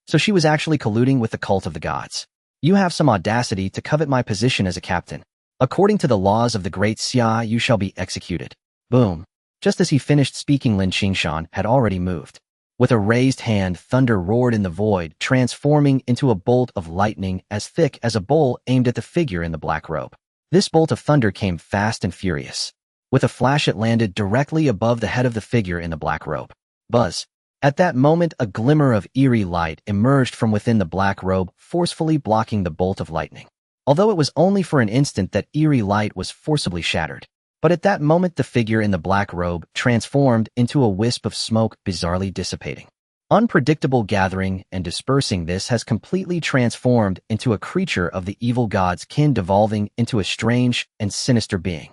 S1: So she was actually colluding with the cult of the gods. You have some audacity to covet my position as a captain. According to the laws of the Great Xia, you shall be executed. Boom. Just as he finished speaking, Lin Qingshan had already moved. With a raised hand, thunder roared in the void, transforming into a bolt of lightning as thick as a bowl aimed at the figure in the black robe. This bolt of thunder came fast and furious. With a flash, it landed directly above the head of the figure in the black robe. Buzz. At that moment, a glimmer of eerie light emerged from within the black robe, forcefully blocking the bolt of lightning. Although it was only for an instant that eerie light was forcibly shattered. But at that moment, the figure in the black robe transformed into a wisp of smoke, bizarrely dissipating. Unpredictable gathering and dispersing, this has completely transformed into a creature of the evil god's kin, devolving into a strange and sinister being.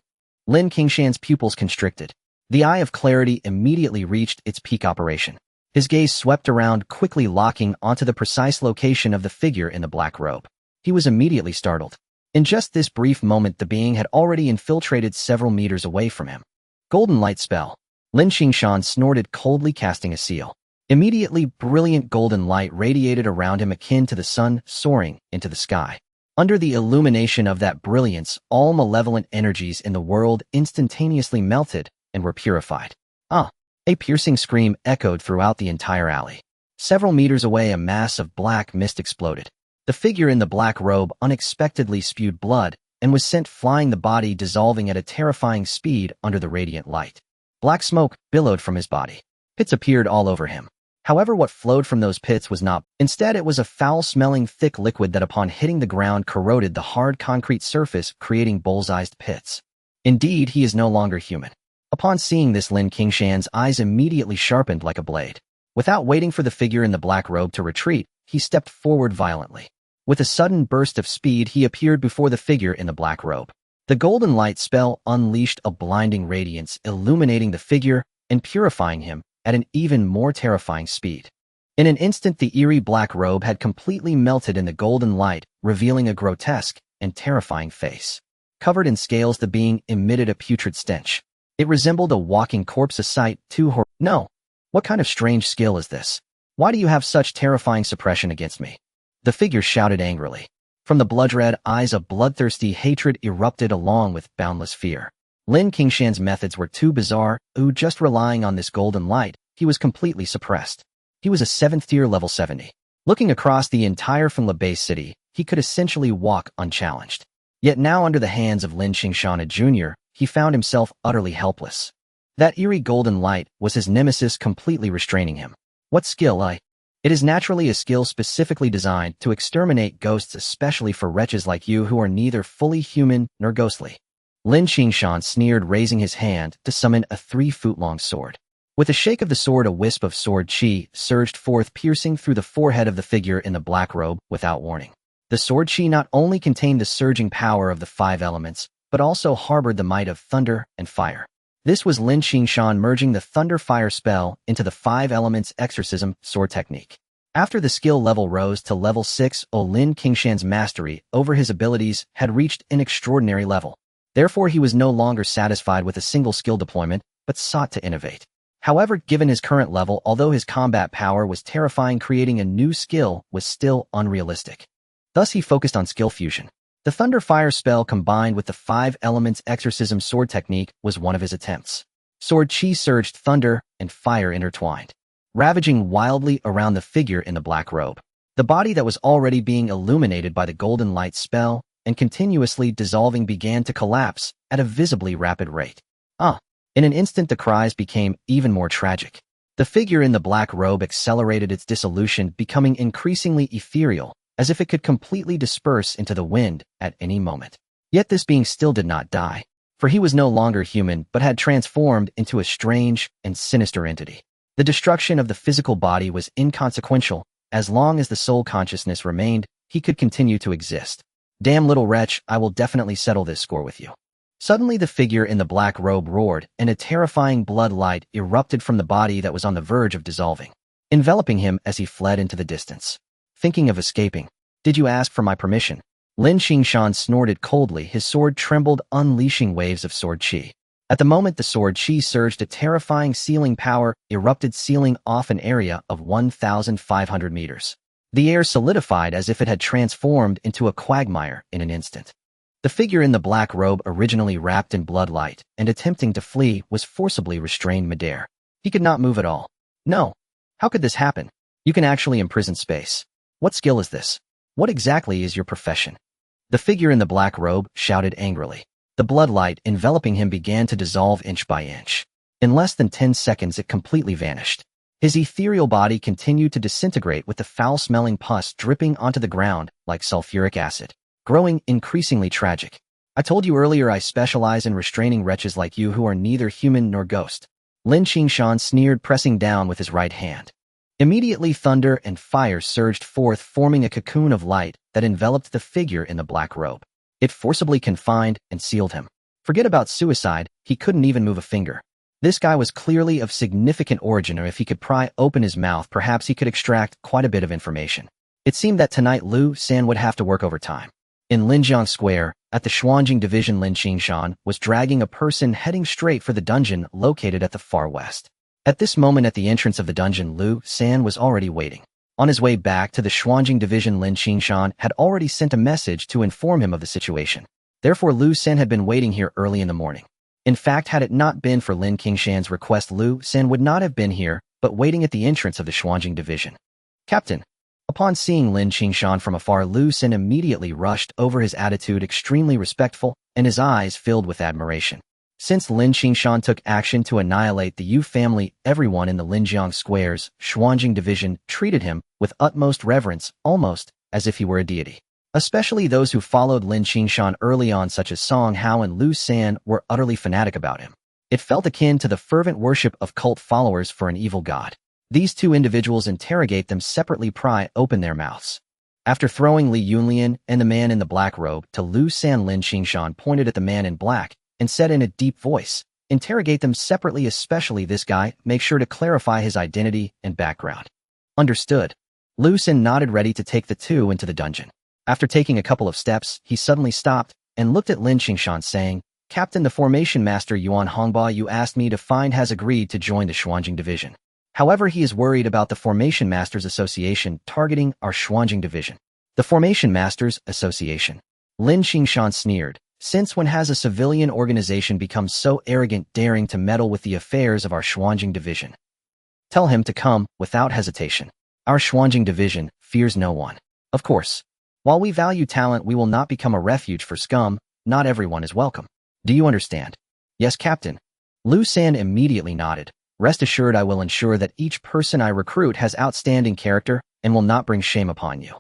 S1: Lin Qingshan's pupils constricted. The Eye of Clarity immediately reached its peak operation. His gaze swept around, quickly locking onto the precise location of the figure in the black robe. He was immediately startled. In just this brief moment, the being had already infiltrated several meters away from him. Golden light spell. Lin Qingshan snorted, coldly casting a seal. Immediately, brilliant golden light radiated around him, akin to the sun soaring into the sky. Under the illumination of that brilliance, all malevolent energies in the world instantaneously melted and were purified. A piercing scream echoed throughout the entire alley. Several meters away, a mass of black mist exploded. The figure in the black robe unexpectedly spewed blood and was sent flying, the body dissolving at a terrifying speed under the radiant light. Black smoke billowed from his body. Pits appeared all over him. However, what flowed from those pits was not. Instead, it was a foul-smelling, thick liquid that upon hitting the ground corroded the hard concrete surface, creating bullseyed pits. Indeed, he is no longer human. Upon seeing this, Lin Qingshan's eyes immediately sharpened like a blade. Without waiting for the figure in the black robe to retreat, he stepped forward violently. With a sudden burst of speed, he appeared before the figure in the black robe. The golden light spell unleashed a blinding radiance, illuminating the figure and purifying him at an even more terrifying speed. In an instant, the eerie black robe had completely melted in the golden light, revealing a grotesque and terrifying face. Covered in scales, the being emitted a putrid stench. It resembled a walking corpse, a sight too horrible. No! What kind of strange skill is this? Why do you have such terrifying suppression against me? The figure shouted angrily. From the blood-red eyes, a bloodthirsty hatred erupted along with boundless fear. Lin Qingshan's methods were too bizarre. Just relying on this golden light, he was completely suppressed. He was a 7th tier level 70. Looking across the entire Fanlebei city, he could essentially walk unchallenged. Yet now, under the hands of Lin Qingshan, a junior, he found himself utterly helpless. That eerie golden light was his nemesis, completely restraining him. What skill? It is naturally a skill specifically designed to exterminate ghosts, especially for wretches like you who are neither fully human nor ghostly. Lin Qingshan sneered, raising his hand to summon a 3-foot-long sword. With a shake of the sword, a wisp of sword chi surged forth, piercing through the forehead of the figure in the black robe without warning. The sword chi not only contained the surging power of the 5 elements, but also harbored the might of thunder and fire. This was Lin Qingshan merging the thunder-fire spell into the 5 elements exorcism sword technique. After the skill level rose to level 6, Lin Qingshan's mastery over his abilities had reached an extraordinary level. Therefore, he was no longer satisfied with a single skill deployment, but sought to innovate. However, given his current level, although his combat power was terrifying, creating a new skill was still unrealistic. Thus, he focused on skill fusion. The Thunder-Fire spell combined with the 5 elements exorcism sword technique was one of his attempts. Sword chi surged, thunder and fire intertwined, ravaging wildly around the figure in the black robe. The body that was already being illuminated by the golden light spell and continuously dissolving began to collapse at a visibly rapid rate. In an instant, the cries became even more tragic. The figure in the black robe accelerated its dissolution, becoming increasingly ethereal, as if it could completely disperse into the wind at any moment. Yet this being still did not die, for he was no longer human but had transformed into a strange and sinister entity. The destruction of the physical body was inconsequential. As long as the soul consciousness remained, he could continue to exist. Damn little wretch, I will definitely settle this score with you. Suddenly, the figure in the black robe roared, and a terrifying blood light erupted from the body that was on the verge of dissolving, enveloping him as he fled into the distance. Thinking of escaping? Did you ask for my permission? Lin Qingshan snorted coldly, his sword trembled, unleashing waves of sword chi. At the moment the sword chi surged, a terrifying sealing power erupted, sealing off an area of 1,500 meters. The air solidified as if it had transformed into a quagmire in an instant. The figure in the black robe, originally wrapped in bloodlight and attempting to flee, was forcibly restrained midair. He could not move at all. No. How could this happen? You can actually imprison space. What skill is this? What exactly is your profession? The figure in the black robe shouted angrily. The bloodlight enveloping him began to dissolve inch by inch. In less than 10 seconds it completely vanished. His ethereal body continued to disintegrate, with the foul-smelling pus dripping onto the ground like sulfuric acid, growing increasingly tragic. I told you earlier I specialize in restraining wretches like you who are neither human nor ghost. Lin Qingshan sneered, pressing down with his right hand. Immediately thunder and fire surged forth, forming a cocoon of light that enveloped the figure in the black robe. It forcibly confined and sealed him. Forget about suicide, he couldn't even move a finger. This guy was clearly of significant origin, or if he could pry open his mouth, perhaps he could extract quite a bit of information. It seemed that tonight Lu San would have to work overtime. In Linjiang Square, at the Xuanjing Division, Lin Qingshan was dragging a person heading straight for the dungeon located at the far west. At this moment, at the entrance of the dungeon, Lu San was already waiting. On his way back to the Xuanjing Division, Lin Qingshan had already sent a message to inform him of the situation. Therefore, Lu San had been waiting here early in the morning. In fact, had it not been for Lin Qingshan's request, Lu San would not have been here, but waiting at the entrance of the Xuanjing Division. Captain. Upon seeing Lin Qingshan from afar, Lu San immediately rushed over, his attitude extremely respectful and his eyes filled with admiration. Since Lin Qingshan took action to annihilate the Yu family, everyone in the Linjiang Square's Xuanjing Division treated him with utmost reverence, almost as if he were a deity. Especially those who followed Lin Qingshan early on, such as Song Hao and Lu San, were utterly fanatic about him. It felt akin to the fervent worship of cult followers for an evil god. These two individuals interrogate them separately, pry open their mouths. After throwing Li Yunlian and the man in the black robe to Lu San, Lin Qingshan pointed at the man in black and said in a deep voice, "Interrogate them separately, especially this guy. Make sure to clarify his identity and background." Understood. Lu San nodded, ready to take the two into the dungeon. After taking a couple of steps, he suddenly stopped and looked at Lin Qingshan, saying, "Captain, the formation master Yuan Hongba you asked me to find has agreed to join the Xuanjing Division. However, he is worried about the Formation Masters Association targeting our Xuanjing Division." The Formation Masters Association? Lin Qingshan sneered. Since when has a civilian organization become so arrogant, daring to meddle with the affairs of our Xuanjing Division? Tell him to come without hesitation. Our Xuanjing Division fears no one. Of course. While we value talent, we will not become a refuge for scum. Not everyone is welcome. Do you understand? Yes, Captain. Lu San immediately nodded. Rest assured, I will ensure that each person I recruit has outstanding character and will not bring shame upon you.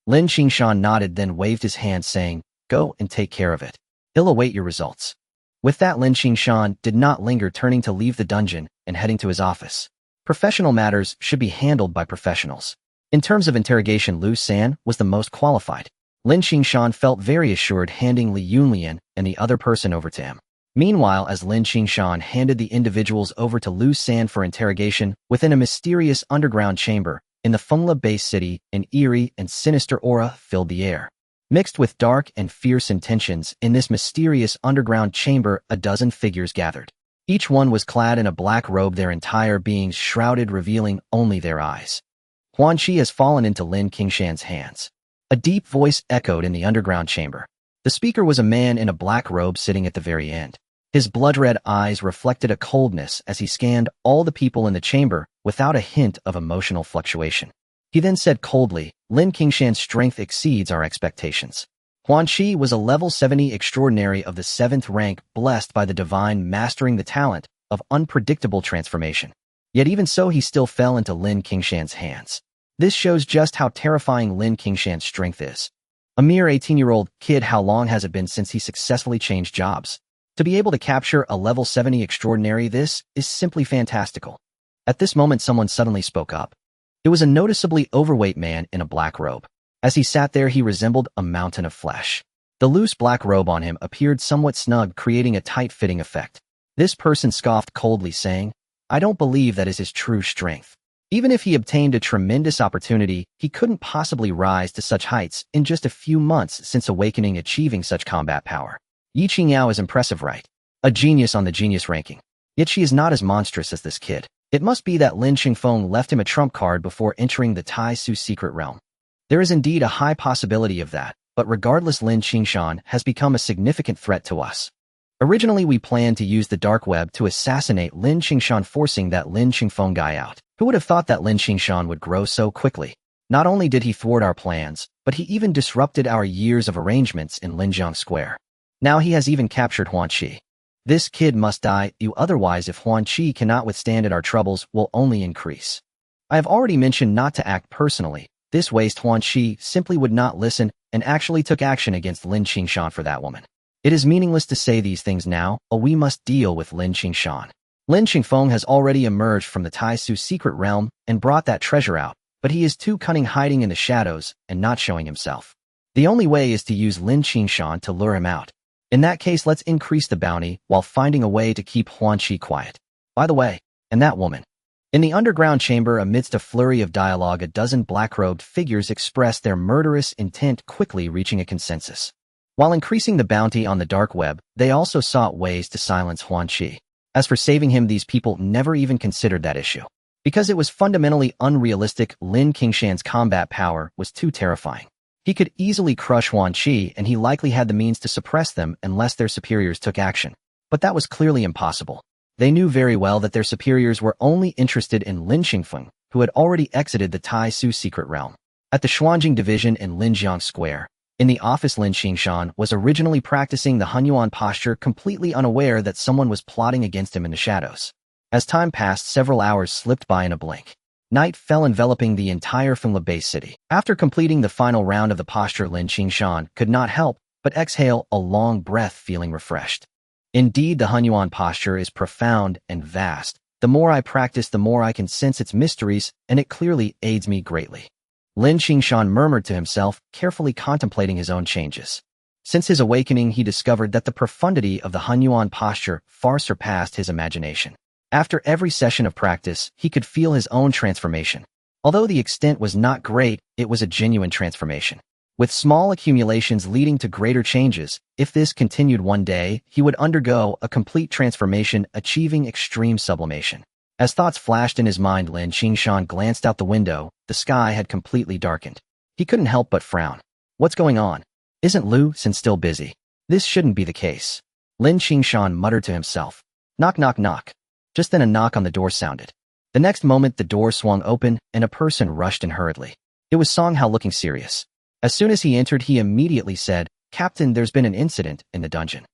S1: Lin Qingshan nodded, then waved his hand, saying, "Go and take care of it. I'll await your results." With that, Lin Qingshan did not linger, turning to leave the dungeon and heading to his office. Professional matters should be handled by professionals. In terms of interrogation, Lu San was the most qualified. Lin Qingshan felt very assured, handing Li Yunlian and the other person over to him. Meanwhile, as Lin Qingshan handed the individuals over to Lu San for interrogation, within a mysterious underground chamber in the Fengla Bay city, an eerie and sinister aura filled the air. Mixed with dark and fierce intentions, in this mysterious underground chamber, a dozen figures gathered. Each one was clad in a black robe, their entire beings shrouded, revealing only their eyes. Huan Qi has fallen into Lin Qingshan's hands. A deep voice echoed in the underground chamber. The speaker was a man in a black robe sitting at the very end. His blood-red eyes reflected a coldness as he scanned all the people in the chamber without a hint of emotional fluctuation. He then said coldly, "Lin Qingshan's strength exceeds our expectations." Huan Qi was a level 70 extraordinary of the 7th rank, blessed by the divine, mastering the talent of unpredictable transformation. Yet even so, he still fell into Lin Qingshan's hands. This shows just how terrifying Lin Qingshan's strength is. A mere 18-year-old kid, how long has it been since he successfully changed jobs? To be able to capture a level 70 extraordinary, this is simply fantastical. At this moment, someone suddenly spoke up. It was a noticeably overweight man in a black robe. As he sat there, he resembled a mountain of flesh. The loose black robe on him appeared somewhat snug, creating a tight-fitting effect. This person scoffed coldly, saying, "I don't believe that is his true strength. Even if he obtained a tremendous opportunity, he couldn't possibly rise to such heights in just a few months since awakening achieving such combat power. Yi Qingyao is impressive, right? A genius on the genius ranking. Yet she is not as monstrous as this kid. It must be that Lin Qingfeng left him a trump card before entering the Tai Su secret realm. There is indeed a high possibility of that, but regardless, Lin Qingshan has become a significant threat to us. Originally, we planned to use the dark web to assassinate Lin Qingshan, forcing that Lin Qingfeng guy out. Who would have thought that Lin Qingshan would grow so quickly? Not only did he thwart our plans, but he even disrupted our years of arrangements in Linjiang Square. Now he has even captured Huan Qi. This kid must die, otherwise if Huan Qi cannot withstand it, our troubles will only increase. I have already mentioned not to act personally. This waste Huan Qi simply would not listen and actually took action against Lin Qingshan for that woman. It is meaningless to say these things now, we must deal with Lin Qingshan. Lin Qingfeng has already emerged from the Tai Su secret realm and brought that treasure out, but he is too cunning, hiding in the shadows and not showing himself. The only way is to use Lin Qingshan to lure him out. In that case, let's increase the bounty while finding a way to keep Huan Qi quiet. By the way, and that woman. In the underground chamber, amidst a flurry of dialogue, a dozen black-robed figures expressed their murderous intent, quickly reaching a consensus. While increasing the bounty on the dark web, they also sought ways to silence Huan Qi. As for saving him, these people never even considered that issue. Because it was fundamentally unrealistic, Lin Qingshan's combat power was too terrifying. He could easily crush Huan Qi, and he likely had the means to suppress them unless their superiors took action. But that was clearly impossible. They knew very well that their superiors were only interested in Lin Qingfeng, who had already exited the Tai Su secret realm. At the Xuanjing division in Linjiang Square, in the office, Lin Qingshan was originally practicing the Yuan posture, completely unaware that someone was plotting against him in the shadows. As time passed, several hours slipped by in a blink. Night fell, enveloping the entire Fanglebei city. After completing the final round of the posture, Lin Qingshan could not help but exhale a long breath, feeling refreshed. Indeed, the Yuan posture is profound and vast. The more I practice, the more I can sense its mysteries, and it clearly aids me greatly. Lin Qingshan murmured to himself, carefully contemplating his own changes. Since his awakening, he discovered that the profundity of the Yuan posture far surpassed his imagination. After every session of practice, he could feel his own transformation. Although the extent was not great, it was a genuine transformation. With small accumulations leading to greater changes, if this continued, one day, he would undergo a complete transformation, achieving extreme sublimation. As thoughts flashed in his mind, Lin Qingshan glanced out the window. The sky had completely darkened. He couldn't help but frown. What's going on? Isn't Lu Xin still busy? This shouldn't be the case. Lin Qingshan muttered to himself. Knock, knock, knock. Just then a knock on the door sounded. The next moment, the door swung open and a person rushed in hurriedly. It was Song Hao, looking serious. As soon as he entered, he immediately said, "Captain, there's been an incident in the dungeon."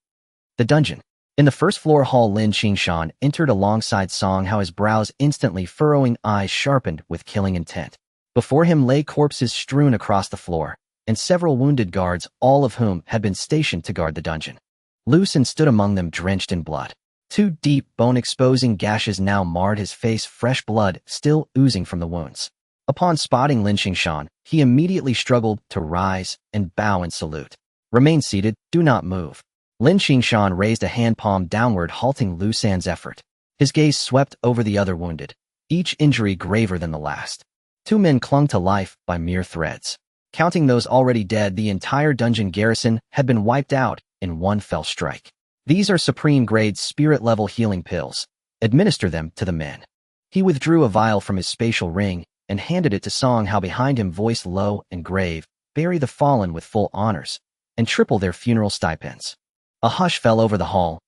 S1: The dungeon. In the first floor hall, Lin Qingshan entered alongside Song Hao, his brows instantly furrowing, eyes sharpened with killing intent. Before him lay corpses strewn across the floor, and several wounded guards, all of whom had been stationed to guard the dungeon. Lu Xin stood among them, drenched in blood. Two deep, bone-exposing gashes now marred his face, fresh blood still oozing from the wounds. Upon spotting Lin Qingshan, he immediately struggled to rise and bow in salute. "Remain seated, do not move." Lin Qingshan raised a hand palm downward, halting Lu San's effort. His gaze swept over the other wounded, each injury graver than the last. Two men clung to life by mere threads. Counting those already dead, the entire dungeon garrison had been wiped out in one fell strike. "These are supreme-grade spirit-level healing pills. Administer them to the men." He withdrew a vial from his spatial ring and handed it to Song Hao, behind him, voice low and grave. "Bury the fallen with full honors, and triple their funeral stipends." A hush fell over the hall.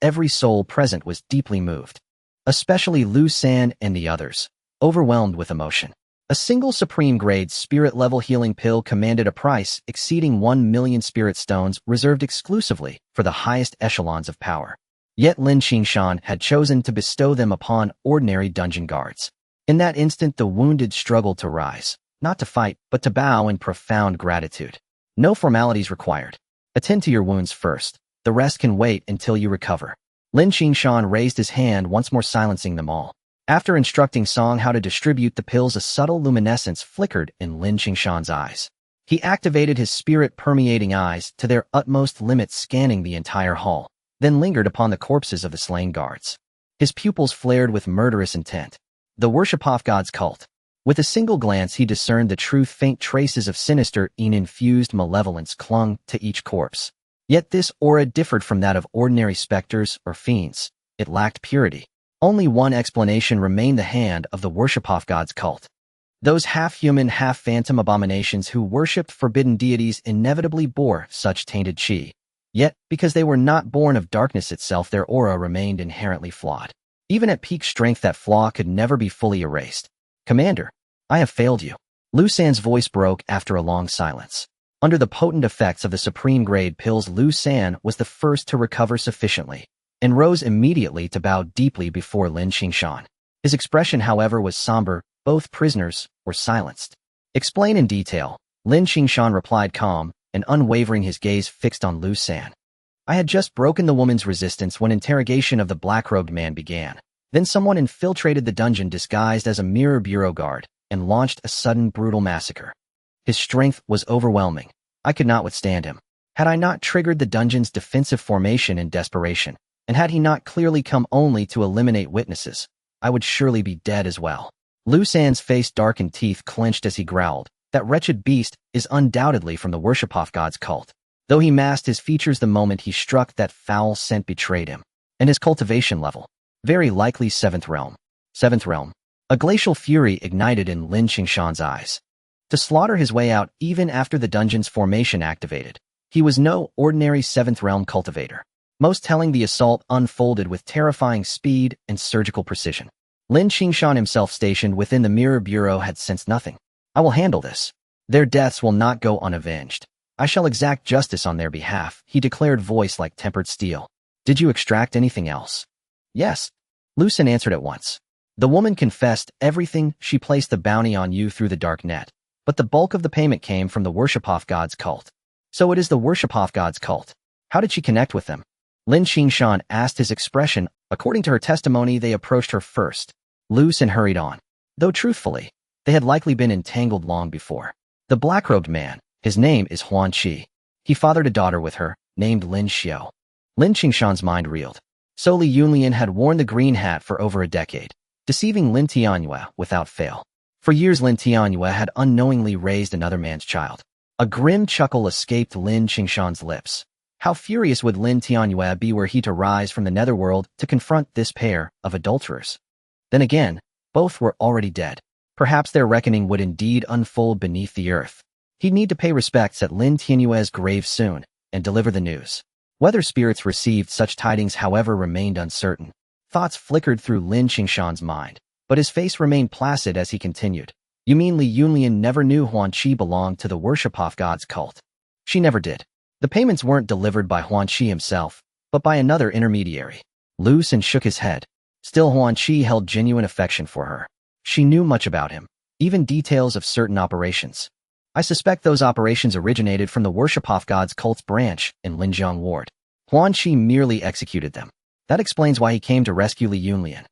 S1: Every soul present was deeply moved. Especially Lu San and the others, overwhelmed with emotion. A single supreme-grade spirit-level healing pill commanded a price exceeding 1 million spirit stones, reserved exclusively for the highest echelons of power. Yet Lin Qingshan had chosen to bestow them upon ordinary dungeon guards. In that instant, the wounded struggled to rise, not to fight, but to bow in profound gratitude. No formalities required. Attend to your wounds first. The rest can wait until you recover. Lin Qingshan raised his hand, once more silencing them all. After instructing Song Hao to distribute the pills, a subtle luminescence flickered in Lin Qingshan's eyes. He activated his spirit-permeating eyes to their utmost limit, scanning the entire hall, then lingered upon the corpses of the slain guards. His pupils flared with murderous intent. The worship-off god's cult. With a single glance, he discerned the truth. Faint traces of sinister and infused malevolence clung to each corpse. Yet this aura differed from that of ordinary specters or fiends. It lacked purity. Only one explanation remained: the hand of the worship-off god's cult. Those half-human, half-phantom abominations who worshipped forbidden deities inevitably bore such tainted qi. Yet, because they were not born of darkness itself, their aura remained inherently flawed. Even at peak strength, that flaw could never be fully erased. "Commander, I have failed you." Lu San's voice broke after a long silence. Under the potent effects of the supreme-grade pills, Lu San was the first to recover sufficiently, and rose immediately to bow deeply before Lin Qingshan. His expression, however, was somber. Both prisoners were silenced. "Explain in detail," Lin Qingshan replied, calm and unwavering, his gaze fixed on Lu San. "I had just broken the woman's resistance when interrogation of the black-robed man began. Then someone infiltrated the dungeon disguised as a mirror bureau guard and launched a sudden, brutal massacre. His strength was overwhelming. I could not withstand him. Had I not triggered the dungeon's defensive formation in desperation, and had he not clearly come only to eliminate witnesses, I would surely be dead as well." Lu San's face darkened, teeth clenched as he growled, "That wretched beast is undoubtedly from the worship-off god's cult." Though he masked his features the moment he struck, that foul scent betrayed him. And his cultivation level? Very likely 7th realm. 7th realm. A glacial fury ignited in Lin Qingshan's eyes. To slaughter his way out even after the dungeon's formation activated. He was no ordinary 7th realm cultivator. Most telling, the assault unfolded with terrifying speed and surgical precision. Lin Qingshan, himself stationed within the mirror bureau, had sensed nothing. "I will handle this. Their deaths will not go unavenged. I shall exact justice on their behalf," he declared, voice like tempered steel. "Did you extract anything else?" "Yes," Lu San answered at once. "The woman confessed everything. She placed the bounty on you through the dark net. But the bulk of the payment came from the worship-off god's cult." "So it is the worship-off god's cult. How did she connect with them?" Lin Qingshan asked, his expression. "According to her testimony, they approached her first." Lu San hurried on. "Though truthfully, they had likely been entangled long before. The black-robed man, his name is Huan Qi. He fathered a daughter with her, named Lin Xiao." Lin Qingshan's mind reeled. So Li Yunlian had worn the green hat for over a decade, deceiving Lin Tianyue without fail. For years, Lin Tianyue had unknowingly raised another man's child. A grim chuckle escaped Lin Qingshan's lips. How furious would Lin Tianyue be were he to rise from the netherworld to confront this pair of adulterers? Then again, both were already dead. Perhaps their reckoning would indeed unfold beneath the earth. He'd need to pay respects at Lin Tianyue's grave soon and deliver the news. Whether spirits received such tidings, however, remained uncertain. Thoughts flickered through Lin Qingshan's mind, but his face remained placid as he continued. "You mean Li Yunlian never knew Huan Qi belonged to the worship-off god's cult?" "She never did. The payments weren't delivered by Huan Qi himself, but by another intermediary." Lu San shook his head. Still, Huan Qi held genuine affection for her. She knew much about him, even details of certain operations. "I suspect those operations originated from the worship-off god's cult's branch in Linjiang Ward. Huan Qi merely executed them. That explains why he came to rescue Li Yunlian."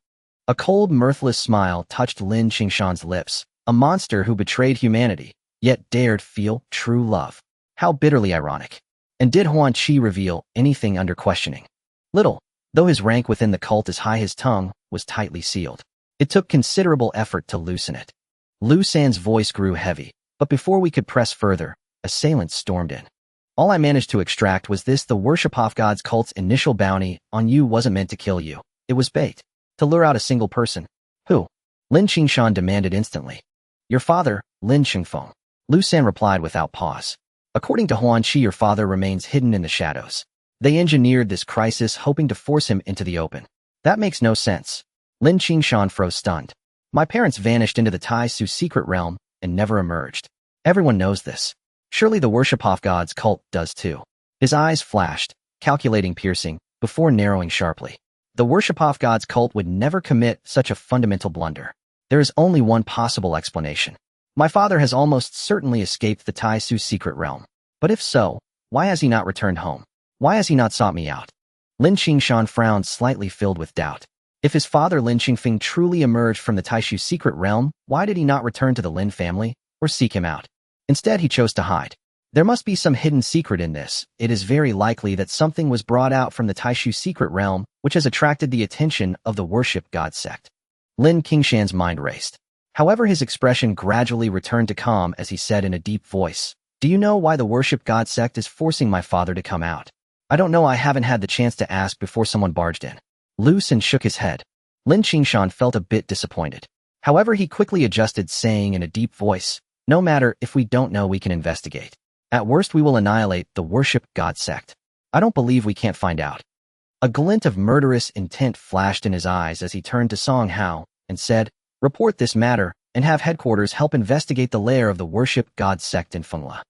S1: A cold, mirthless smile touched Lin Qingshan's lips. A monster who betrayed humanity, yet dared feel true love. How bitterly ironic. And did Huan Qi reveal anything under questioning? Little. Though his rank within the cult is high, his tongue was tightly sealed. It took considerable effort to loosen it. Lu San's voice grew heavy, but before we could press further, assailants stormed in. "All I managed to extract was this: the worship-off god's cult's initial bounty on you wasn't meant to kill you. It was bait. To lure out a single person." "Who?" Lin Qingshan demanded instantly. "Your father, Lin Qingfeng." Lu San replied without pause. "According to Huan Qi, your father remains hidden in the shadows. They engineered this crisis hoping to force him into the open." "That makes no sense." Lin Qingshan froze, stunned. "My parents vanished into the Tai Su secret realm and never emerged. Everyone knows this. Surely the worship-off god's cult does too." His eyes flashed, calculating, piercing, before narrowing sharply. The worship-off god's cult would never commit such a fundamental blunder. There is only one possible explanation. My father has almost certainly escaped the Tai Su secret realm. But if so, why has he not returned home? Why has he not sought me out? Lin Qingshan frowned, slightly filled with doubt. If his father Lin Qingfeng truly emerged from the Taishu secret realm, why did he not return to the Lin family or seek him out? Instead, he chose to hide. There must be some hidden secret in this. It is very likely that something was brought out from the Taishu secret realm which has attracted the attention of the worship god sect. Lin Qingshan's mind raced. However, his expression gradually returned to calm as he said in a deep voice, "Do you know why the worship god sect is forcing my father to come out?" "I don't know, I haven't had the chance to ask before someone barged in." Lu Sin shook his head. Lin Qingshan felt a bit disappointed. However, he quickly adjusted, saying in a deep voice, "No matter, if we don't know, we can investigate. At worst, we will annihilate the worship god sect. I don't believe we can't find out." A glint of murderous intent flashed in his eyes as he turned to Song Hao and said, "Report this matter and have headquarters help investigate the lair of the worship god sect in Fengla.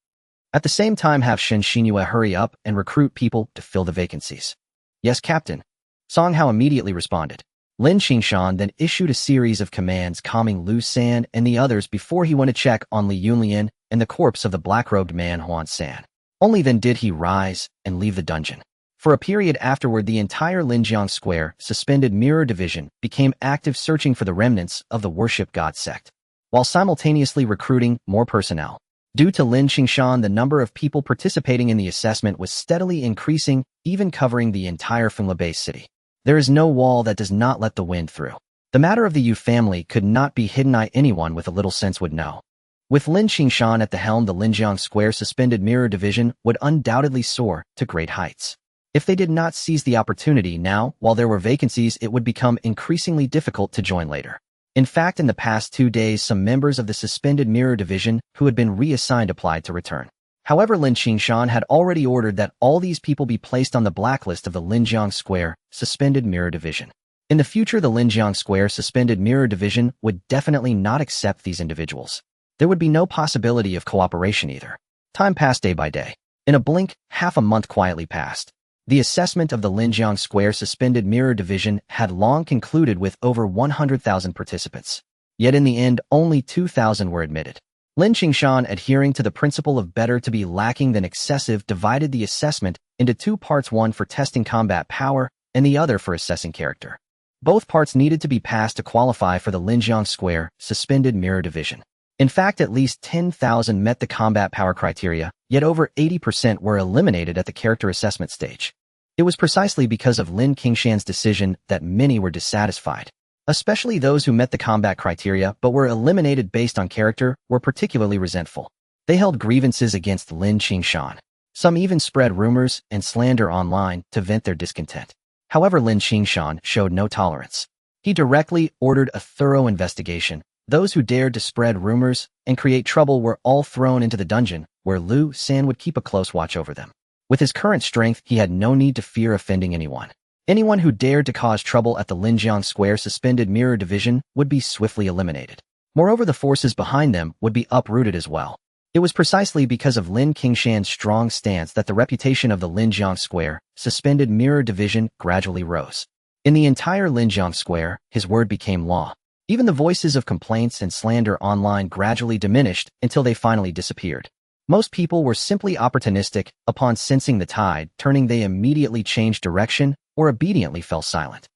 S1: At the same time, have Shen Xinhua hurry up and recruit people to fill the vacancies." "Yes, Captain." Song Hao immediately responded. Lin Qingshan then issued a series of commands calming Lu San and the others before he went to check on Li Yunlian and the corpse of the black-robed man Huan San. Only then did he rise and leave the dungeon. For a period afterward, the entire Linjiang Square Suspended Mirror Division became active, searching for the remnants of the worship god sect, while simultaneously recruiting more personnel. Due to Lin Qingshan, the number of people participating in the assessment was steadily increasing, even covering the entire Fengla base city. There is no wall that does not let the wind through. The matter of the Yu family could not be hidden. Anyone with a little sense would know. With Lin Qingshan at the helm, the Linjiang Square Suspended Mirror Division would undoubtedly soar to great heights. If they did not seize the opportunity now, while there were vacancies, it would become increasingly difficult to join later. In fact, in the past 2 days, some members of the Suspended Mirror Division who had been reassigned applied to return. However, Lin Qingshan had already ordered that all these people be placed on the blacklist of the Linjiang Square Suspended Mirror Division. In the future, the Linjiang Square Suspended Mirror Division would definitely not accept these individuals. There would be no possibility of cooperation either. Time passed day by day. In a blink, half a month quietly passed. The assessment of the Linjiang Square Suspended Mirror Division had long concluded with over 100,000 participants. Yet in the end, only 2,000 were admitted. Lin Qingshan, adhering to the principle of better to be lacking than excessive, divided the assessment into 2 parts, one for testing combat power and the other for assessing character. Both parts needed to be passed to qualify for the Linjiang Square Suspended Mirror Division. In fact, at least 10,000 met the combat power criteria, yet over 80% were eliminated at the character assessment stage. It was precisely because of Lin Qingshan's decision that many were dissatisfied. Especially those who met the combat criteria but were eliminated based on character were particularly resentful. They held grievances against Lin Qingshan. Some even spread rumors and slander online to vent their discontent. However, Lin Qingshan showed no tolerance. He directly ordered a thorough investigation. Those who dared to spread rumors and create trouble were all thrown into the dungeon, where Lu San would keep a close watch over them. With his current strength, he had no need to fear offending anyone. Anyone who dared to cause trouble at the Linjiang Square Suspended Mirror Division would be swiftly eliminated. Moreover, the forces behind them would be uprooted as well. It was precisely because of Lin Qingshan's strong stance that the reputation of the Linjiang Square Suspended Mirror Division gradually rose. In the entire Linjiang Square, his word became law. Even the voices of complaints and slander online gradually diminished until they finally disappeared. Most people were simply opportunistic. Upon sensing the tide turning, they immediately changed direction or obediently fell silent.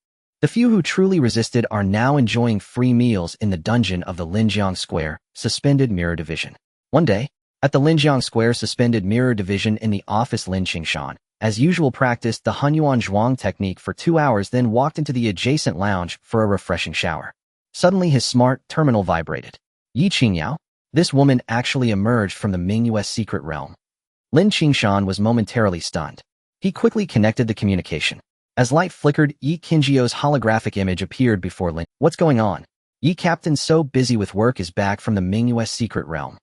S1: The few who truly resisted are now enjoying free meals in the dungeon of the Linjiang Square Suspended Mirror Division. One day, at the Linjiang Square Suspended Mirror Division in the office, Lin Qingshan, as usual, practiced the Hunyuan Zhuang technique for 2 hours, then walked into the adjacent lounge for a refreshing shower. Suddenly, his smart terminal vibrated. Yi Qingyao? This woman actually emerged from the Mingyue's secret realm. Lin Qingshan was momentarily stunned. He quickly connected the communication. As light flickered, Yi Qingyu's holographic image appeared before Lin. "What's going on?" "Yi Captain, so busy with work, is back from the Mingyue's secret realm."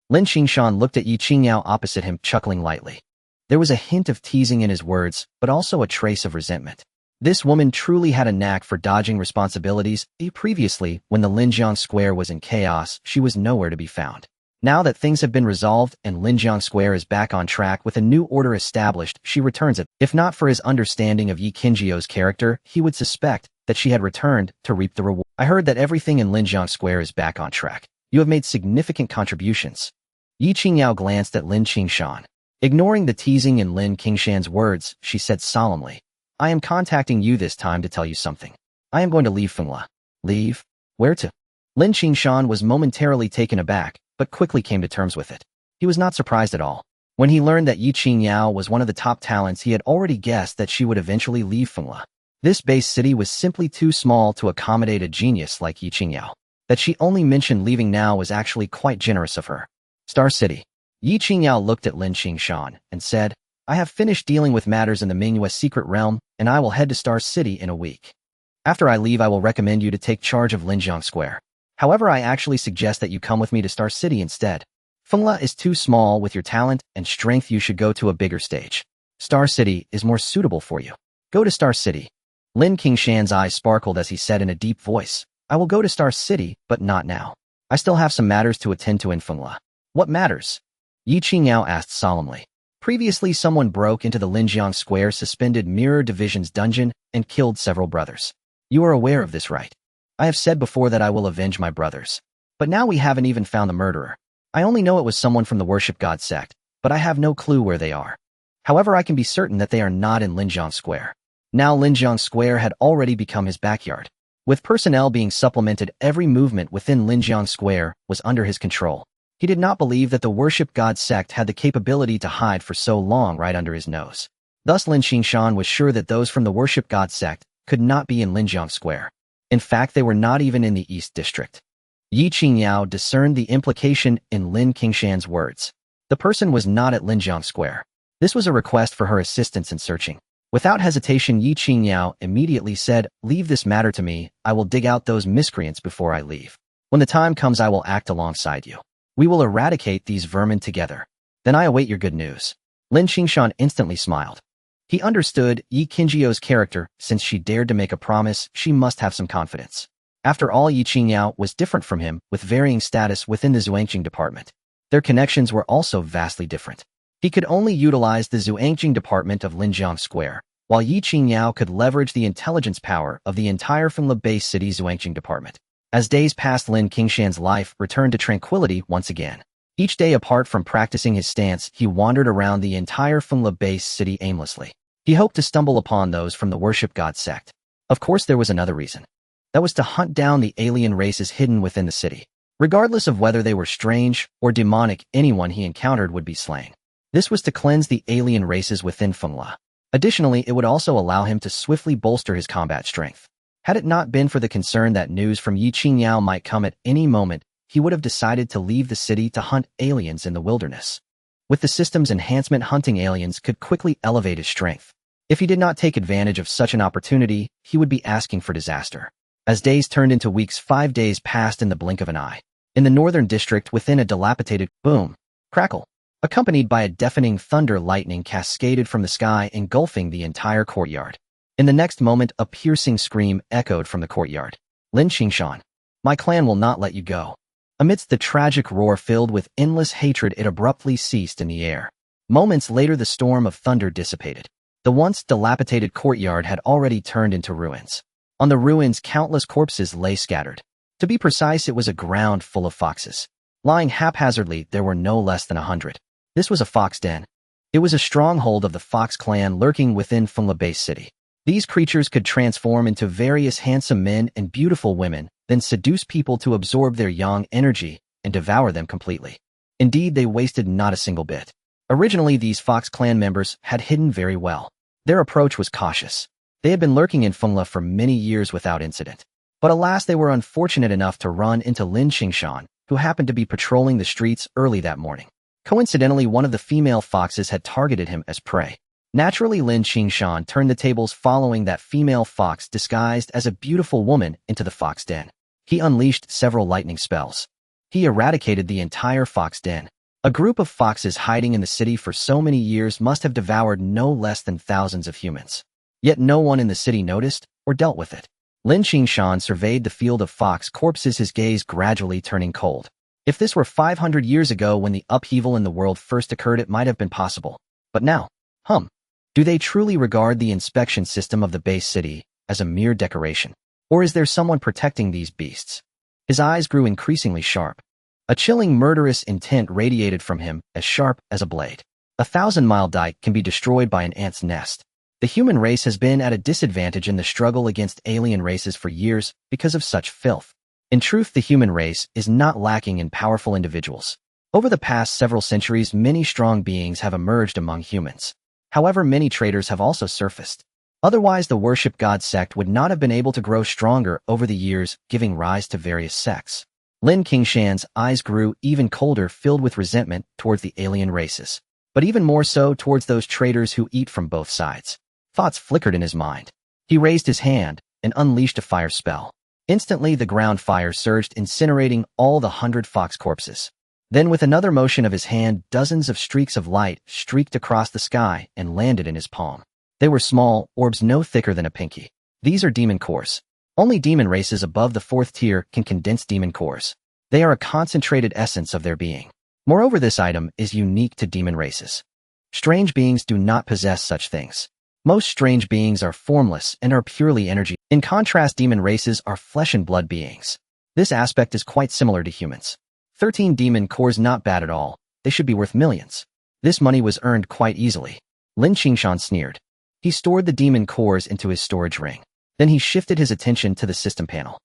S1: Lin Qingshan looked at Yi Qingyao opposite him, chuckling lightly. There was a hint of teasing in his words, but also a trace of resentment. This woman truly had a knack for dodging responsibilities. Previously, when the Linjiang Square was in chaos, she was nowhere to be found. Now that things have been resolved and Linjiang Square is back on track with a new order established, she returns it. If not for his understanding of Yi Qingyu's character, he would suspect that she had returned to reap the reward. "I heard that everything in Linjiang Square is back on track. You have made significant contributions." Yi Qingyao glanced at Lin Qingshan. Ignoring the teasing in Lin Qingshan's words, she said solemnly, "I am contacting you this time to tell you something. I am going to leave Fengla." "Leave? Where to?" Lin Qingshan was momentarily taken aback, but quickly came to terms with it. He was not surprised at all. When he learned that Yi Qingyao was one of the top talents, he had already guessed that she would eventually leave Fengla. This base city was simply too small to accommodate a genius like Yi Qingyao. That she only mentioned leaving now was actually quite generous of her. Star City. Yi Qingyao looked at Lin Qingshan and said, I have finished dealing with matters in the Mingyue secret realm, and I will head to Star City in a week. After I leave, I will recommend you to take charge of Linjiang Square. However, I actually suggest that you come with me to Star City instead. Fengla is too small. With your talent and strength, you should go to a bigger stage. Star City is more suitable for you. Go to Star City. Lin Qingshan's eyes sparkled as he said in a deep voice, I will go to Star City, but not now. I still have some matters to attend to in Fengla. What matters? Yi Qingyao asked solemnly. Previously, someone broke into the Linjiang Square suspended Mirror Division's dungeon and killed several brothers. You are aware of this, right? I have said before that I will avenge my brothers. But now we haven't even found the murderer. I only know it was someone from the Worship God sect, but I have no clue where they are. However, I can be certain that they are not in Linjiang Square. Now Linjiang Square had already become his backyard. With personnel being supplemented, every movement within Linjiang Square was under his control. He did not believe that the Worship God sect had the capability to hide for so long right under his nose. Thus Lin Qingshan was sure that those from the Worship God sect could not be in Linjiang Square. In fact, they were not even in the East District. Yi Qingyao discerned the implication in Lin Qingshan's words. The person was not at Linjiang Square. This was a request for her assistance in searching. Without hesitation, Yi Qingyao immediately said, Leave this matter to me. I will dig out those miscreants before I leave. When the time comes, I will act alongside you. We will eradicate these vermin together. Then I await your good news. Lin Qingshan instantly smiled. He understood Yi Qingyou's character. Since she dared to make a promise, she must have some confidence. After all, Yi Qingyao was different from him, with varying status within the Zhuangqing department. Their connections were also vastly different. He could only utilize the Zhuangqing department of Linjiang Square, while Yi Qingyao could leverage the intelligence power of the entire Fengla Base City Zhuangqing department. As days passed, Lin Qingshan's life returned to tranquility once again. Each day, apart from practicing his stance, he wandered around the entire Fengla Base City aimlessly. He hoped to stumble upon those from the Worship God sect. Of course, there was another reason. That was to hunt down the alien races hidden within the city. Regardless of whether they were strange or demonic, anyone he encountered would be slain. This was to cleanse the alien races within Fengla. Additionally, it would also allow him to swiftly bolster his combat strength. Had it not been for the concern that news from Yi Qingyao might come at any moment, he would have decided to leave the city to hunt aliens in the wilderness. With the system's enhancement, hunting aliens could quickly elevate his strength. If he did not take advantage of such an opportunity, he would be asking for disaster. As days turned into weeks, 5 days passed in the blink of an eye. In the northern district, within a dilapidated boom, crackle, accompanied by a deafening thunder, lightning cascaded from the sky, engulfing the entire courtyard. In the next moment, a piercing scream echoed from the courtyard. Lin Qingshan, my clan will not let you go. Amidst the tragic roar filled with endless hatred, it abruptly ceased in the air. Moments later, the storm of thunder dissipated. The once dilapidated courtyard had already turned into ruins. On the ruins, countless corpses lay scattered. To be precise, it was a ground full of foxes. Lying haphazardly, there were no less than 100. This was a fox den. It was a stronghold of the Fox clan lurking within Fengla Base City. These creatures could transform into various handsome men and beautiful women, then seduce people to absorb their yang energy and devour them completely. Indeed, they wasted not a single bit. Originally, these Fox clan members had hidden very well. Their approach was cautious. They had been lurking in Fengla for many years without incident. But alas, they were unfortunate enough to run into Lin Qingshan, who happened to be patrolling the streets early that morning. Coincidentally, one of the female foxes had targeted him as prey. Naturally, Lin Qingshan turned the tables, following that female fox disguised as a beautiful woman into the fox den. He unleashed several lightning spells. He eradicated the entire fox den. A group of foxes hiding in the city for so many years must have devoured no less than thousands of humans. Yet no one in the city noticed or dealt with it. Lin Qingshan surveyed the field of fox corpses, his gaze gradually turning cold. If this were 500 years ago when the upheaval in the world first occurred, it might have been possible. But now, do they truly regard the inspection system of the base city as a mere decoration? Or is there someone protecting these beasts? His eyes grew increasingly sharp. A chilling, murderous intent radiated from him, as sharp as a blade. 1,000-mile dike can be destroyed by an ant's nest. The human race has been at a disadvantage in the struggle against alien races for years because of such filth. In truth, the human race is not lacking in powerful individuals. Over the past several centuries, many strong beings have emerged among humans. However, many traitors have also surfaced. Otherwise, the worship god sect would not have been able to grow stronger over the years, giving rise to various sects. Lin Qingshan's eyes grew even colder, filled with resentment towards the alien races, but even more so towards those traitors who eat from both sides. Thoughts flickered in his mind. He raised his hand and unleashed a fire spell. Instantly, the ground fire surged, incinerating all the 100 fox corpses. Then, with another motion of his hand, dozens of streaks of light streaked across the sky and landed in his palm. They were small orbs no thicker than a pinky. These are demon cores. Only demon races above the 4th tier can condense demon cores. They are a concentrated essence of their being. Moreover, this item is unique to demon races. Strange beings do not possess such things. Most strange beings are formless and are purely energy. In contrast, demon races are flesh and blood beings. This aspect is quite similar to humans. 13 demon cores, not bad at all. They should be worth millions. This money was earned quite easily. Lin Qingshan sneered. He stored the demon cores into his storage ring. Then he shifted his attention to the system panel.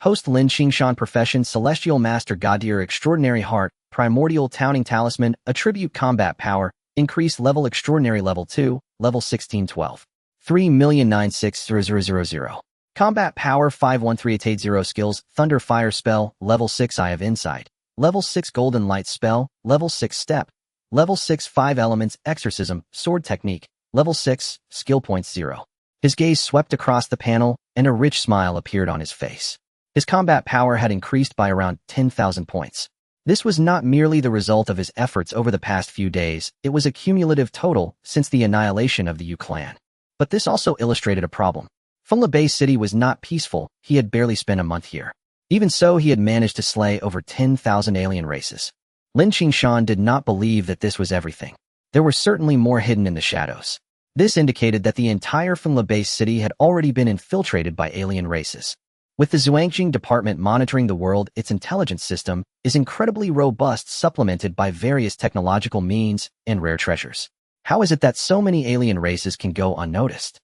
S1: Host Lin Qingshan, profession Celestial Master Godir, Extraordinary Heart, Primordial Towning Talisman, Attribute Combat Power, Increase Level Extraordinary Level 2, Level 1612. 3,096,000. Combat Power 51380. Skills, Thunder Fire Spell, Level 6 Eye of Insight, Level 6 Golden Light Spell, Level 6 Step, Level 6 5 Elements Exorcism, Sword Technique, Level 6, Skill Points 0. His gaze swept across the panel, and a rich smile appeared on his face. His combat power had increased by around 10,000 points. This was not merely the result of his efforts over the past few days, it was a cumulative total since the annihilation of the Yu clan. But this also illustrated a problem. Fengla Bay City was not peaceful, he had barely spent a month here. Even so, he had managed to slay over 10,000 alien races. Lin Qingshan did not believe that this was everything. There were certainly more hidden in the shadows. This indicated that the entire Fengla Bay City had already been infiltrated by alien races. With the Zhuangjing department monitoring the world, its intelligence system is incredibly robust, supplemented by various technological means and rare treasures. How is it that so many alien races can go unnoticed?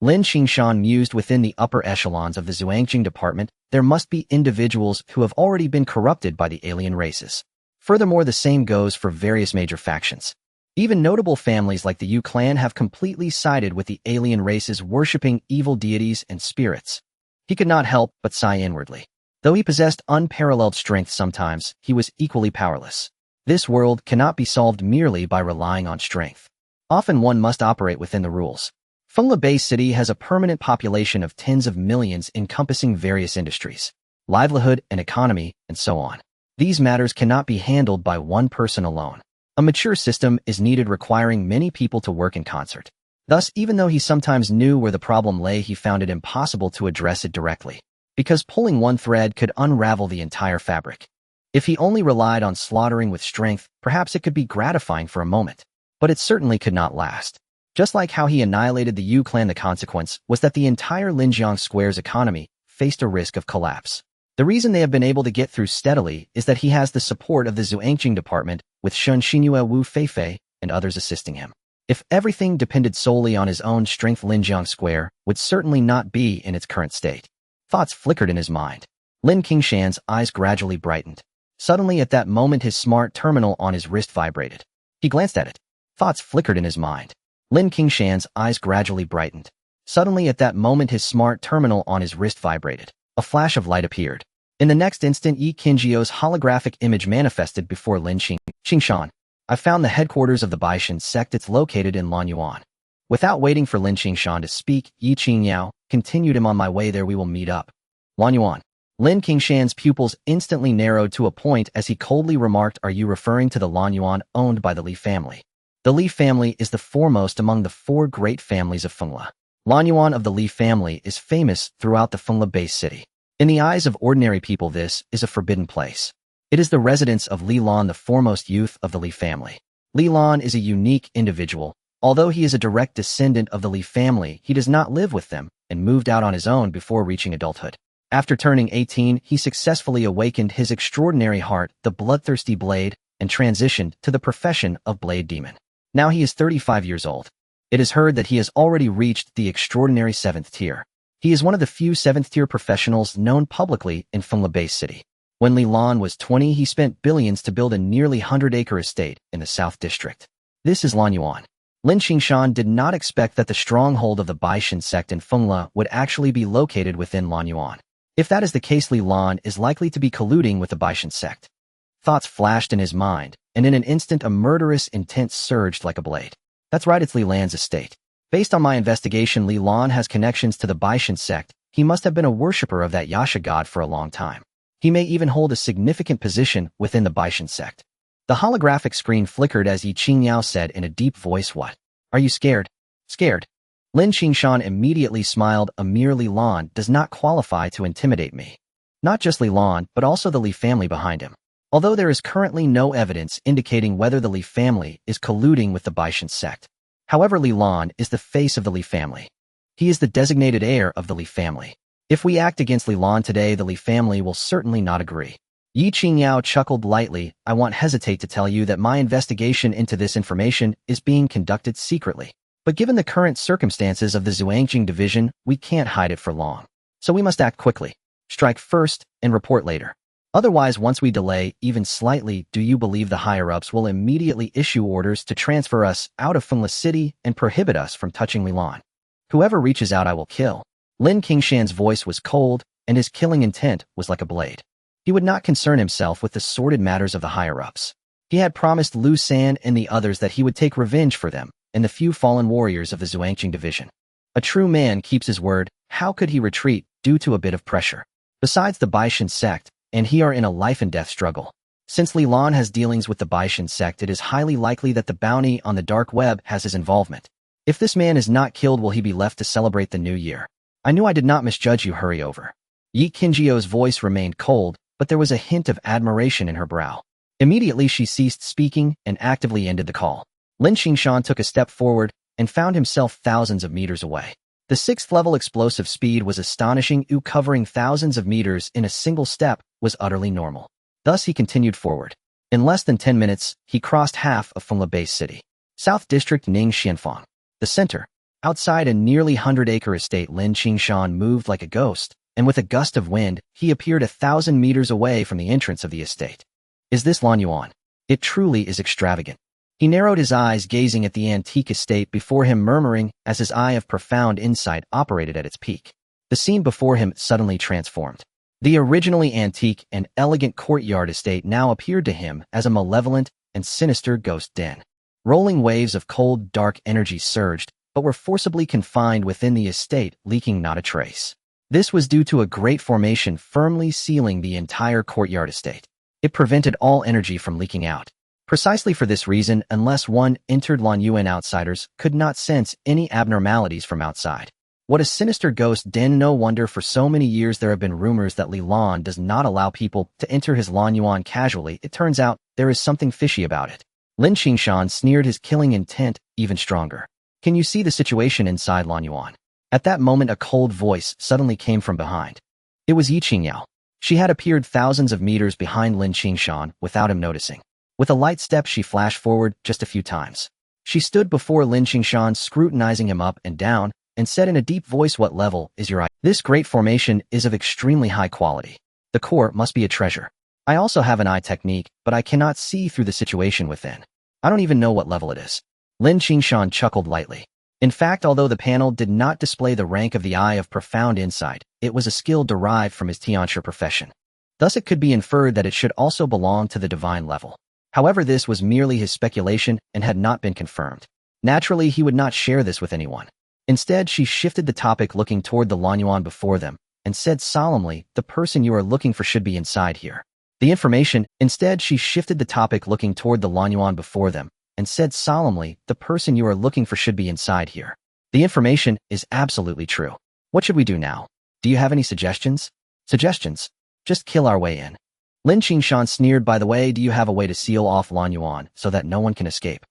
S1: Lin Qingshan mused. Within the upper echelons of the Zhuangjing department, there must be individuals who have already been corrupted by the alien races. Furthermore, the same goes for various major factions. Even notable families like the Yu clan have completely sided with the alien races, worshipping evil deities and spirits. He could not help but sigh inwardly. Though he possessed unparalleled strength, sometimes he was equally powerless. This world cannot be solved merely by relying on strength. Often one must operate within the rules. Fengla Bay City has a permanent population of tens of millions encompassing various industries, livelihood and economy, and so on. These matters cannot be handled by one person alone. A mature system is needed, requiring many people to work in concert. Thus, even though he sometimes knew where the problem lay, he found it impossible to address it directly, because pulling one thread could unravel the entire fabric. If he only relied on slaughtering with strength, perhaps it could be gratifying for a moment, but it certainly could not last. Just like how he annihilated the Yu clan, the consequence was that the entire Linjiang Square's economy faced a risk of collapse. The reason they have been able to get through steadily is that he has the support of the Zhuangjing department, with Shun Xinhua Wu Feifei and others assisting him. If everything depended solely on his own strength, Linjiang Square would certainly not be in its current state. Thoughts flickered in his mind. Lin Qingshan's eyes gradually brightened. Suddenly, at that moment, his smart terminal on his wrist vibrated. He glanced at it. Thoughts flickered in his mind. Lin Qingshan's eyes gradually brightened. Suddenly, at that moment, his smart terminal on his wrist vibrated. A flash of light appeared. In the next instant, Yi Qingjiu's holographic image manifested before Lin Qingshan. I found the headquarters of the Baishan sect. It's located in Yuan. Without waiting for Lin Qingshan to speak, Yi Qingyao continued, "I'm on my way there, we will meet up." Yuan. Lin Qingshan's pupils instantly narrowed to a point as he coldly remarked, "Are you referring to the Yuan owned by the Li family?" The Li family is the foremost among the 4 great families of Fengla. Yuan of the Li family is famous throughout the Fengla Bay City. In the eyes of ordinary people, this is a forbidden place. It is the residence of Li Lan, the foremost youth of the Li family. Li Lan is a unique individual. Although he is a direct descendant of the Li family, he does not live with them and moved out on his own before reaching adulthood. After turning 18, he successfully awakened his extraordinary heart, the bloodthirsty blade, and transitioned to the profession of Blade Demon. Now he is 35 years old. It is heard that he has already reached the extraordinary 7th tier. He is one of the few 7th tier professionals known publicly in Fengla Bay City. When Li Lan was 20, he spent billions to build a nearly 100-acre estate in the South District. This is Yuan. Lin Qingshan did not expect that the stronghold of the Baishan sect in Fengla would actually be located within Lanyuan. If that is the case, Li Lan is likely to be colluding with the Baishan sect. Thoughts flashed in his mind, and in an instant a murderous intent surged like a blade. That's right, it's Li Lan's estate. Based on my investigation, Li Lan has connections to the Baishan sect. He must have been a worshipper of that Yasha god for a long time. He may even hold a significant position within the Baishan sect. The holographic screen flickered as Yi Qingyao said in a deep voice, "What? Are you scared?" "Scared?" Lin Qingshan immediately smiled. A mere Li Lan does not qualify to intimidate me. Not just Li Lan, but also the Li family behind him. Although there is currently no evidence indicating whether the Li family is colluding with the Baishan sect. However, Li Lan is the face of the Li family. He is the designated heir of the Li family. If we act against Li Lan today, the Li family will certainly not agree. Yi Qingyao chuckled lightly. "I won't hesitate to tell you that my investigation into this information is being conducted secretly. But given the current circumstances of the Zhuangjing division, we can't hide it for long. So we must act quickly. Strike first and report later. Otherwise, once we delay even slightly, do you believe the higher-ups will immediately issue orders to transfer us out of Fengla City and prohibit us from touching Li Lan? Whoever reaches out I will kill." Lin Qingshan's voice was cold, and his killing intent was like a blade. He would not concern himself with the sordid matters of the higher-ups. He had promised Lu San and the others that he would take revenge for them and the few fallen warriors of the Zhuangjing division. A true man keeps his word. How could he retreat due to a bit of pressure? Besides, the Baishan sect and he are in a life-and-death struggle. Since Li Lan has dealings with the Baishan sect, it is highly likely that the bounty on the dark web has his involvement. If this man is not killed, will he be left to celebrate the new year? "I knew I did not misjudge you. Hurry over." Yi Qingyou's voice remained cold, but there was a hint of admiration in her brow. Immediately she ceased speaking and actively ended the call. Lin Qingshan took a step forward and found himself thousands of meters away. The 6th level explosive speed was astonishing. Covering thousands of meters in a single step was utterly normal. Thus he continued forward. In less than 10 minutes, he crossed half of Fengla Base City. South District Ning Xianfang. The center. Outside a nearly 100-acre estate, Lin Qingshan moved like a ghost, and with a gust of wind, he appeared 1,000 meters away from the entrance of the estate. Is this Lan Yuan? It truly is extravagant. He narrowed his eyes, gazing at the antique estate before him, murmuring as his eye of profound insight operated at its peak. The scene before him suddenly transformed. The originally antique and elegant courtyard estate now appeared to him as a malevolent and sinister ghost den. Rolling waves of cold, dark energy surged, but were forcibly confined within the estate, leaking not a trace. This was due to a great formation firmly sealing the entire courtyard estate. It prevented all energy from leaking out. Precisely for this reason, unless one entered Lan Yuan, outsiders could not sense any abnormalities from outside. What a sinister ghost den! No wonder for so many years there have been rumors that Li Lan does not allow people to enter his Lan Yuan casually. It turns out there is something fishy about it. Lin Qingshan sneered, his killing intent even stronger. "Can you see the situation inside Lan Yuan?" At that moment, a cold voice suddenly came from behind. It was Yi Qingyao. She had appeared thousands of meters behind Lin Qingshan without him noticing. With a light step, she flashed forward just a few times. She stood before Lin Qingshan, scrutinizing him up and down, and said in a deep voice, "What level is your eye? This great formation is of extremely high quality. The core must be a treasure. I also have an eye technique, but I cannot see through the situation within. I don't even know what level it is." Lin Qingshan chuckled lightly. In fact, although the panel did not display the rank of the eye of profound insight, it was a skill derived from his Tianshi profession. Thus it could be inferred that it should also belong to the divine level. However, this was merely his speculation and had not been confirmed. Naturally, he would not share this with anyone. Instead, she shifted the topic, looking toward the Lan Yuan before them, and said solemnly, "The person you are looking for should be inside here." The information, instead, she shifted the topic, looking toward the Lan Yuan before them, and said solemnly, "The person you are looking for should be inside here." The information is absolutely true. What should we do now? Do you have any suggestions? Suggestions? Just kill our way in. Lin Qingshan sneered. "By the way, do you have a way to seal off Lan Yuan so that no one can escape?"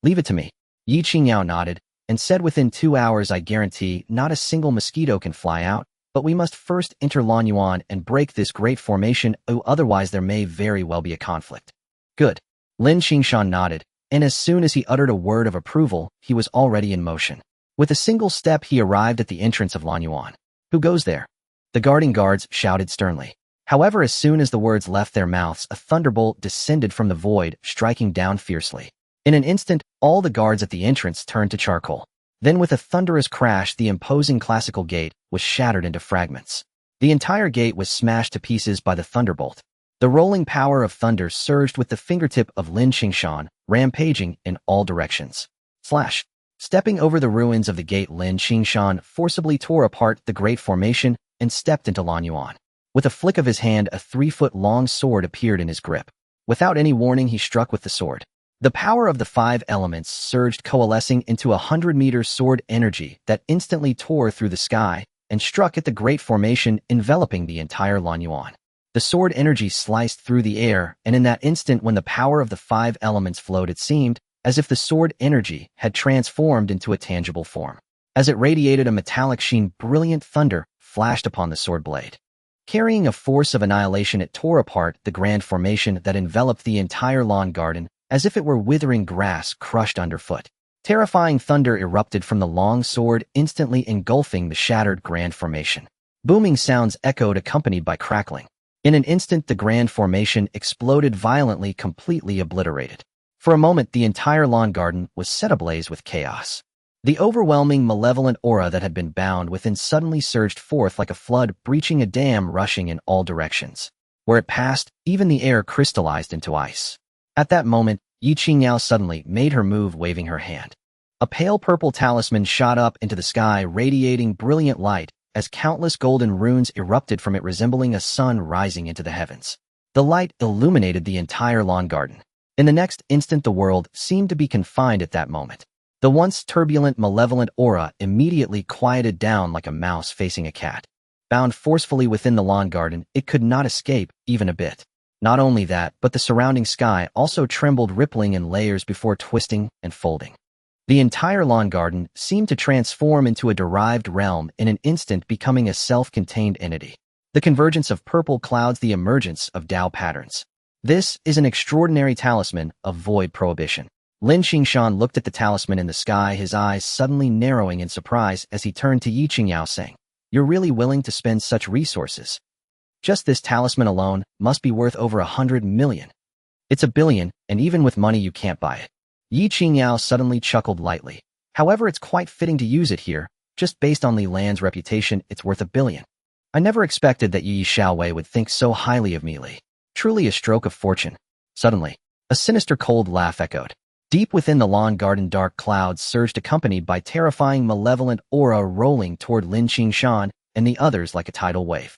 S1: "Leave it to me." Yi Qingyao nodded and said, "Within 2 hours, I guarantee not a single mosquito can fly out, but we must first enter Lan Yuan and break this great formation, otherwise there may very well be a conflict." "Good." Lin Qingshan nodded, and as soon as he uttered a word of approval, he was already in motion. With a single step, he arrived at the entrance of Lan Yuan. "Who goes there?" The guarding guards shouted sternly. However, as soon as the words left their mouths, a thunderbolt descended from the void, striking down fiercely. In an instant, all the guards at the entrance turned to charcoal. Then with a thunderous crash, the imposing classical gate was shattered into fragments. The entire gate was smashed to pieces by the thunderbolt. The rolling power of thunder surged with the fingertip of Lin Qingshan, rampaging in all directions. Slash. Stepping over the ruins of the gate, Lin Qingshan forcibly tore apart the great formation and stepped into Lan Yuan. With a flick of his hand, a 3-foot-long sword appeared in his grip. Without any warning, he struck with the sword. The power of the 5 elements surged, coalescing into a 100-meter sword energy that instantly tore through the sky and struck at the great formation, enveloping the entire Lan Yuan. The sword energy sliced through the air, and in that instant when the power of the 5 elements flowed, it seemed as if the sword energy had transformed into a tangible form. As it radiated a metallic sheen, brilliant thunder flashed upon the sword blade. Carrying a force of annihilation, it tore apart the grand formation that enveloped the entire lawn garden, as if it were withering grass crushed underfoot. Terrifying thunder erupted from the long sword, instantly engulfing the shattered grand formation. Booming sounds echoed, accompanied by crackling. In an instant, the grand formation exploded violently, completely obliterated. For a moment, the entire lawn garden was set ablaze with chaos. The overwhelming, malevolent aura that had been bound within suddenly surged forth like a flood, breaching a dam, rushing in all directions. Where it passed, even the air crystallized into ice. At that moment, Yi Qingyao suddenly made her move, waving her hand. A pale purple talisman shot up into the sky, radiating brilliant light, as countless golden runes erupted from it, resembling a sun rising into the heavens. The light illuminated the entire lawn garden. In the next instant, the world seemed to be confined at that moment. The once turbulent, malevolent aura immediately quieted down like a mouse facing a cat. Bound forcefully within the lawn garden, it could not escape, even a bit. Not only that, but the surrounding sky also trembled, rippling in layers before twisting and folding. The entire lawn garden seemed to transform into a derived realm in an instant, becoming a self-contained entity. The convergence of purple clouds, the emergence of Dao patterns. This is an extraordinary talisman of void prohibition. Lin Qingshan looked at the talisman in the sky, his eyes suddenly narrowing in surprise as he turned to Yi Qingyao, saying, "You're really willing to spend such resources? Just this talisman alone must be worth over 100 million. It's a billion, and even with money you can't buy it." Yi Qingyao suddenly chuckled lightly. "However, it's quite fitting to use it here. Just based on Li Lan's reputation, it's worth 1 billion. I never expected that Yi Xiaowei would think so highly of me, Li. Truly a stroke of fortune." Suddenly, a sinister cold laugh echoed. Deep within the lawn garden, dark clouds surged, accompanied by terrifying, malevolent aura rolling toward Lin Qingshan and the others like a tidal wave.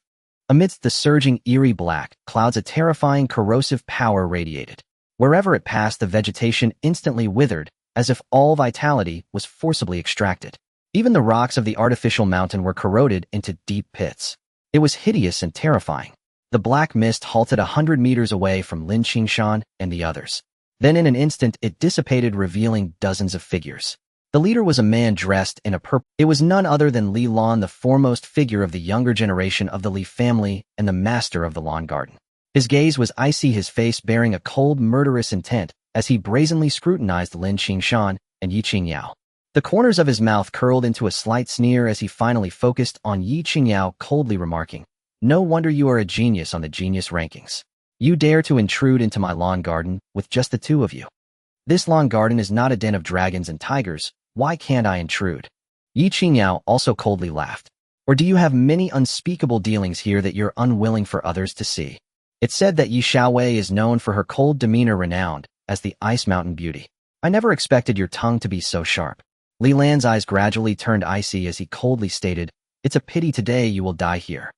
S1: Amidst the surging, eerie black clouds, a terrifying, corrosive power radiated. Wherever it passed, the vegetation instantly withered, as if all vitality was forcibly extracted. Even the rocks of the artificial mountain were corroded into deep pits. It was hideous and terrifying. The black mist halted 100 meters away from Lin Qingshan and the others. Then in an instant, it dissipated, revealing dozens of figures. The leader was a man dressed in a purple. It was none other than Li Lan, the foremost figure of the younger generation of the Li family and the master of the lawn garden. His gaze was icy, his face bearing a cold, murderous intent as he brazenly scrutinized Lin Qingshan and Yi Qingyao. The corners of his mouth curled into a slight sneer as he finally focused on Yi Qingyao, coldly remarking, "No wonder you are a genius on the genius rankings. You dare to intrude into my lawn garden with just the two of you. This lawn garden is not a den of dragons and tigers. Why can't I intrude?" Yi Qingyao also coldly laughed. "Or do you have many unspeakable dealings here that you're unwilling for others to see?" It's said that Yi Xiaowei is known for her cold demeanor, renowned as the Ice Mountain Beauty. I never expected your tongue to be so sharp. Li Lan's eyes gradually turned icy as he coldly stated, "It's a pity today you will die here."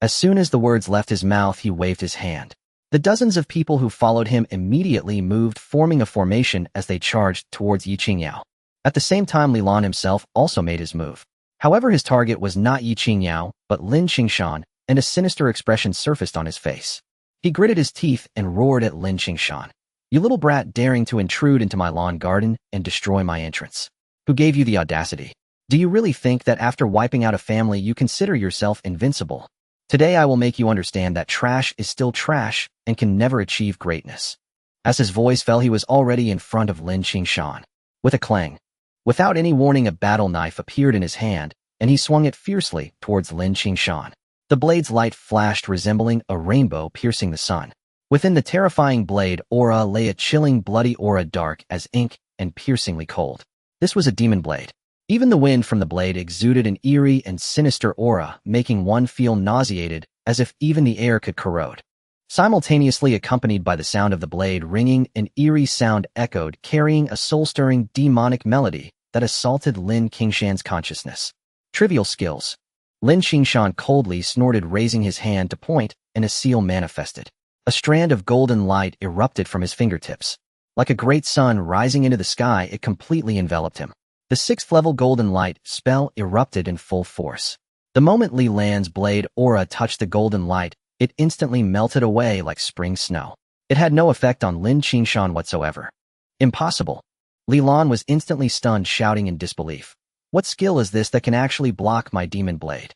S1: As soon as the words left his mouth, he waved his hand. The dozens of people who followed him immediately moved, forming a formation as they charged towards Yi Qingyao. At the same time, Li Lan himself also made his move. However, his target was not Yi Qingyao, but Lin Qingshan, and a sinister expression surfaced on his face. He gritted his teeth and roared at Lin Qingshan. "You little brat, daring to intrude into my lawn garden and destroy my entrance. Who gave you the audacity? Do you really think that after wiping out a family you consider yourself invincible? Today I will make you understand that trash is still trash and can never achieve greatness." As his voice fell, he was already in front of Lin Qingshan. With a clang, without any warning, a battle knife appeared in his hand, and he swung it fiercely towards Lin Qingshan. The blade's light flashed, resembling a rainbow piercing the sun. Within the terrifying blade aura lay a chilling, bloody aura dark as ink and piercingly cold. This was a demon blade. Even the wind from the blade exuded an eerie and sinister aura, making one feel nauseated, as if even the air could corrode. Simultaneously accompanied by the sound of the blade ringing, an eerie sound echoed, carrying a soul-stirring demonic melody that assaulted Lin Qingshan's consciousness. Trivial skills. Lin Qingshan coldly snorted, raising his hand to point, and a seal manifested. A strand of golden light erupted from his fingertips. Like a great sun rising into the sky, it completely enveloped him. The 6th-level golden light spell erupted in full force. The moment Li Lan's blade aura touched the golden light, it instantly melted away like spring snow. It had no effect on Lin Qingshan whatsoever. Impossible. Li Lan was instantly stunned, shouting in disbelief. What skill is this that can actually block my demon blade?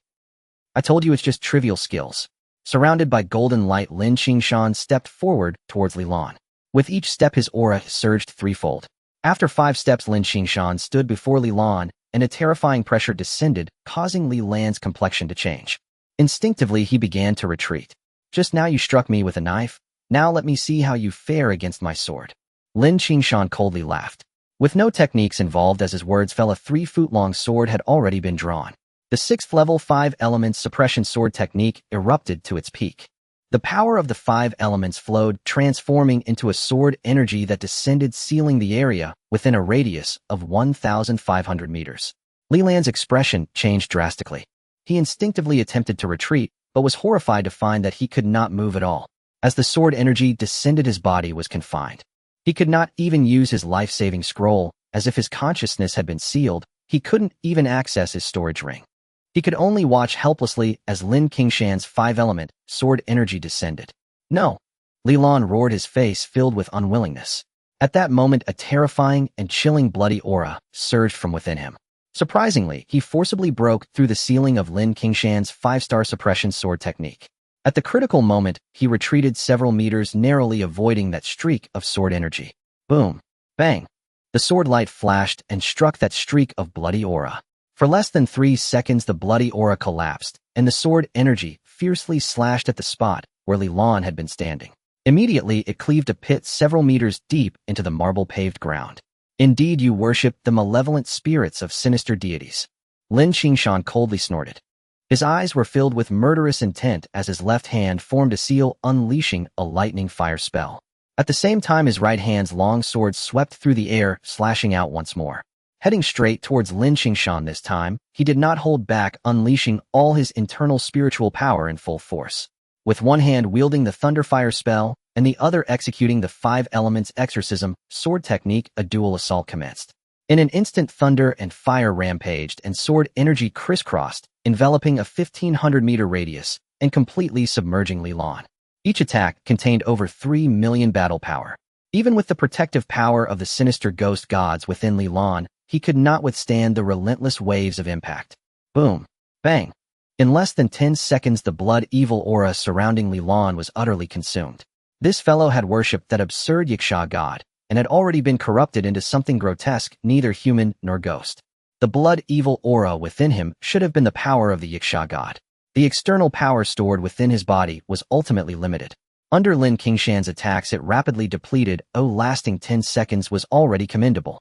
S1: I told you it's just trivial skills. Surrounded by golden light, Lin Qingshan stepped forward towards Li Lan. With each step his aura surged threefold. After 5 steps, Lin Qingshan stood before Li Lan, and a terrifying pressure descended, causing Li Lan's complexion to change. Instinctively, he began to retreat. Just now you struck me with a knife. Now let me see how you fare against my sword. Lin Qingshan coldly laughed. With no techniques involved, as his words fell, a 3-foot-long sword had already been drawn. The 6th-level 5 elements suppression sword technique erupted to its peak. The power of the 5 elements flowed, transforming into a sword energy that descended, sealing the area within a radius of 1,500 meters. Li Lan's expression changed drastically. He instinctively attempted to retreat, but was horrified to find that he could not move at all. As the sword energy descended, his body was confined. He could not even use his life-saving scroll, as if his consciousness had been sealed. He couldn't even access his storage ring. He could only watch helplessly as Lin Qingshan's 5-element sword energy descended. No! Li Lan roared, his face filled with unwillingness. At that moment, a terrifying and chilling bloody aura surged from within him. Surprisingly, he forcibly broke through the ceiling of Lin Qingshan's 5-star suppression sword technique. At the critical moment, he retreated several meters, narrowly avoiding that streak of sword energy. Boom! Bang! The sword light flashed and struck that streak of bloody aura. For less than 3 seconds, the bloody aura collapsed, and the sword energy fiercely slashed at the spot where Li Lan had been standing. Immediately, it cleaved a pit several meters deep into the marble-paved ground. Indeed, you worship the malevolent spirits of sinister deities. Lin Qingshan coldly snorted. His eyes were filled with murderous intent as his left hand formed a seal, unleashing a lightning fire spell. At the same time, his right hand's long sword swept through the air, slashing out once more. Heading straight towards Lin Qingshan this time, he did not hold back, unleashing all his internal spiritual power in full force. With one hand wielding the Thunderfire spell, and the other executing the 5 elements exorcism sword technique, a dual assault commenced. In an instant, thunder and fire rampaged, and sword energy crisscrossed, enveloping a 1,500-meter radius, and completely submerging Li Lan. Each attack contained over 3 million battle power. Even with the protective power of the sinister ghost gods within Li Lan, he could not withstand the relentless waves of impact. Boom! Bang! In less than 10 seconds, the blood-evil aura surrounding Li Lan was utterly consumed. This fellow had worshipped that absurd Yiksha god, and had already been corrupted into something grotesque, neither human nor ghost. The blood-evil aura within him should have been the power of the Yiksha god. The external power stored within his body was ultimately limited. Under Lin Qingshan's attacks, it rapidly depleted. Lasting 10 seconds was already commendable.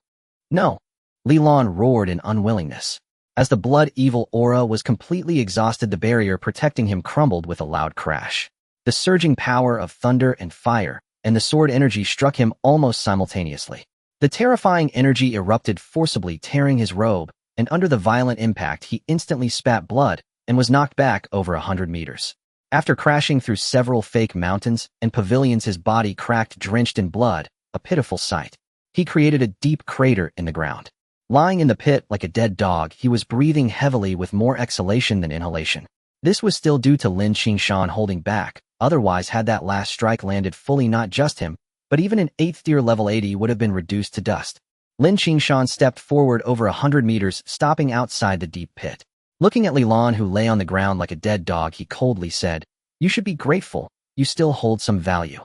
S1: No! Li Lan roared in unwillingness. As the blood-evil aura was completely exhausted, the barrier protecting him crumbled with a loud crash. The surging power of thunder and fire and the sword energy struck him almost simultaneously. The terrifying energy erupted forcibly, tearing his robe, and under the violent impact, he instantly spat blood and was knocked back over 100 meters. After crashing through several fake mountains and pavilions, his body cracked, drenched in blood, a pitiful sight. He created a deep crater in the ground. Lying in the pit like a dead dog, he was breathing heavily with more exhalation than inhalation. This was still due to Lin Qingshan holding back. Otherwise, had that last strike landed fully, not just him, but even an 8th tier level 80 would have been reduced to dust. Lin Qingshan stepped forward over 100 meters, stopping outside the deep pit. Looking at Li Lan, who lay on the ground like a dead dog, he coldly said, "You should be grateful. You still hold some value.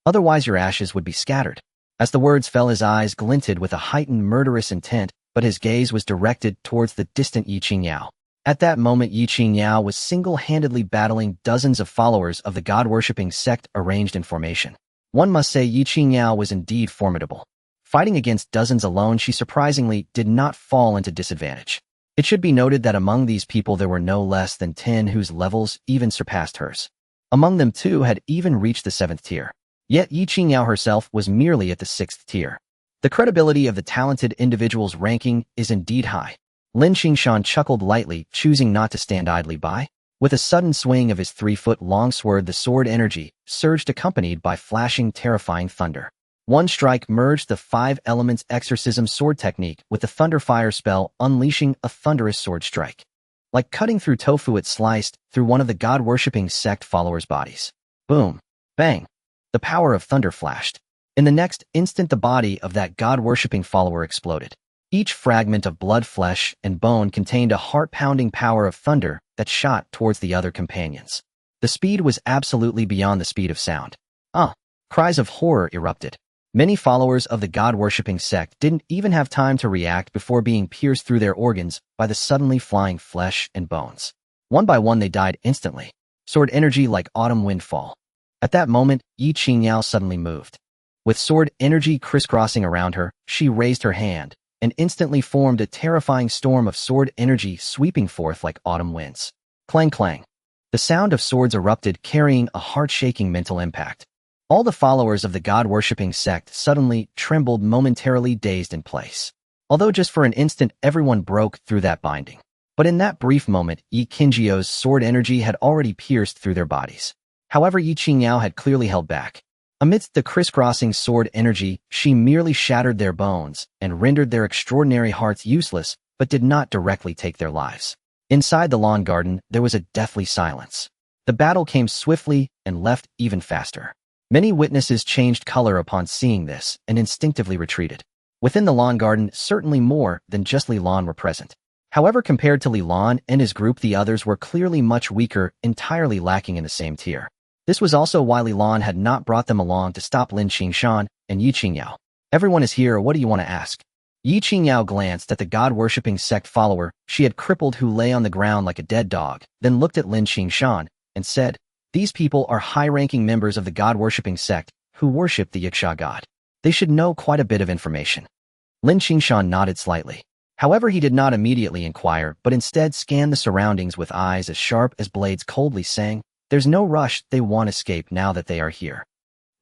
S1: Otherwise, your ashes would be scattered." As the words fell, his eyes glinted with a heightened murderous intent, but his gaze was directed towards the distant Yi Qingyao. At that moment, Yi Qingyao was single-handedly battling dozens of followers of the god-worshipping sect arranged in formation. One must say Yi Qingyao was indeed formidable. Fighting against dozens alone, she surprisingly did not fall into disadvantage. It should be noted that among these people there were no less than 10 whose levels even surpassed hers. Among them 2 had even reached the 7th tier. Yet Yi Qingyao herself was merely at the 6th tier. The credibility of the talented individual's ranking is indeed high. Lin Qingshan chuckled lightly, choosing not to stand idly by. With a sudden swing of his 3-foot-long sword, the sword energy surged, accompanied by flashing, terrifying thunder. One strike merged the 5 elements exorcism sword technique with the thunder fire spell, unleashing a thunderous sword strike. Like cutting through tofu, it sliced through one of the god-worshipping sect followers' bodies. Boom! Bang! The power of thunder flashed. In the next instant, the body of that god-worshipping follower exploded. Each fragment of blood, flesh, and bone contained a heart-pounding power of thunder that shot towards the other companions. The speed was absolutely beyond the speed of sound. Cries of horror erupted. Many followers of the god-worshipping sect didn't even have time to react before being pierced through their organs by the suddenly flying flesh and bones. One by one, they died instantly. Sword energy like autumn windfall. At that moment, Yi Qingyao suddenly moved. With sword energy crisscrossing around her, she raised her hand and instantly formed a terrifying storm of sword energy sweeping forth like autumn winds. Clang clang. The sound of swords erupted, carrying a heart-shaking mental impact. All the followers of the god-worshipping sect suddenly trembled, momentarily dazed in place. Although just for an instant everyone broke through that binding. But in that brief moment, Yi Qingjiao's sword energy had already pierced through their bodies. However, Yi Qingyao had clearly held back. Amidst the crisscrossing sword energy, she merely shattered their bones and rendered their extraordinary hearts useless, but did not directly take their lives. Inside the lawn garden, there was a deathly silence. The battle came swiftly and left even faster. Many witnesses changed color upon seeing this and instinctively retreated. Within the lawn garden, certainly more than just Li Lan were present. However, compared to Li Lan and his group, the others were clearly much weaker, entirely lacking in the same tier. This was also why Li Lan had not brought them along to stop Lin Qingshan and Yi Qingyao. Everyone is here, what do you want to ask? Yi Qingyao glanced at the god-worshipping sect follower she had crippled who lay on the ground like a dead dog, then looked at Lin Qingshan and said, "These people are high-ranking members of the god-worshipping sect who worship the Yiksha god. They should know quite a bit of information." Lin Qingshan nodded slightly. However, he did not immediately inquire, but instead scanned the surroundings with eyes as sharp as blades, coldly saying, "There's no rush, they won't escape now that they are here.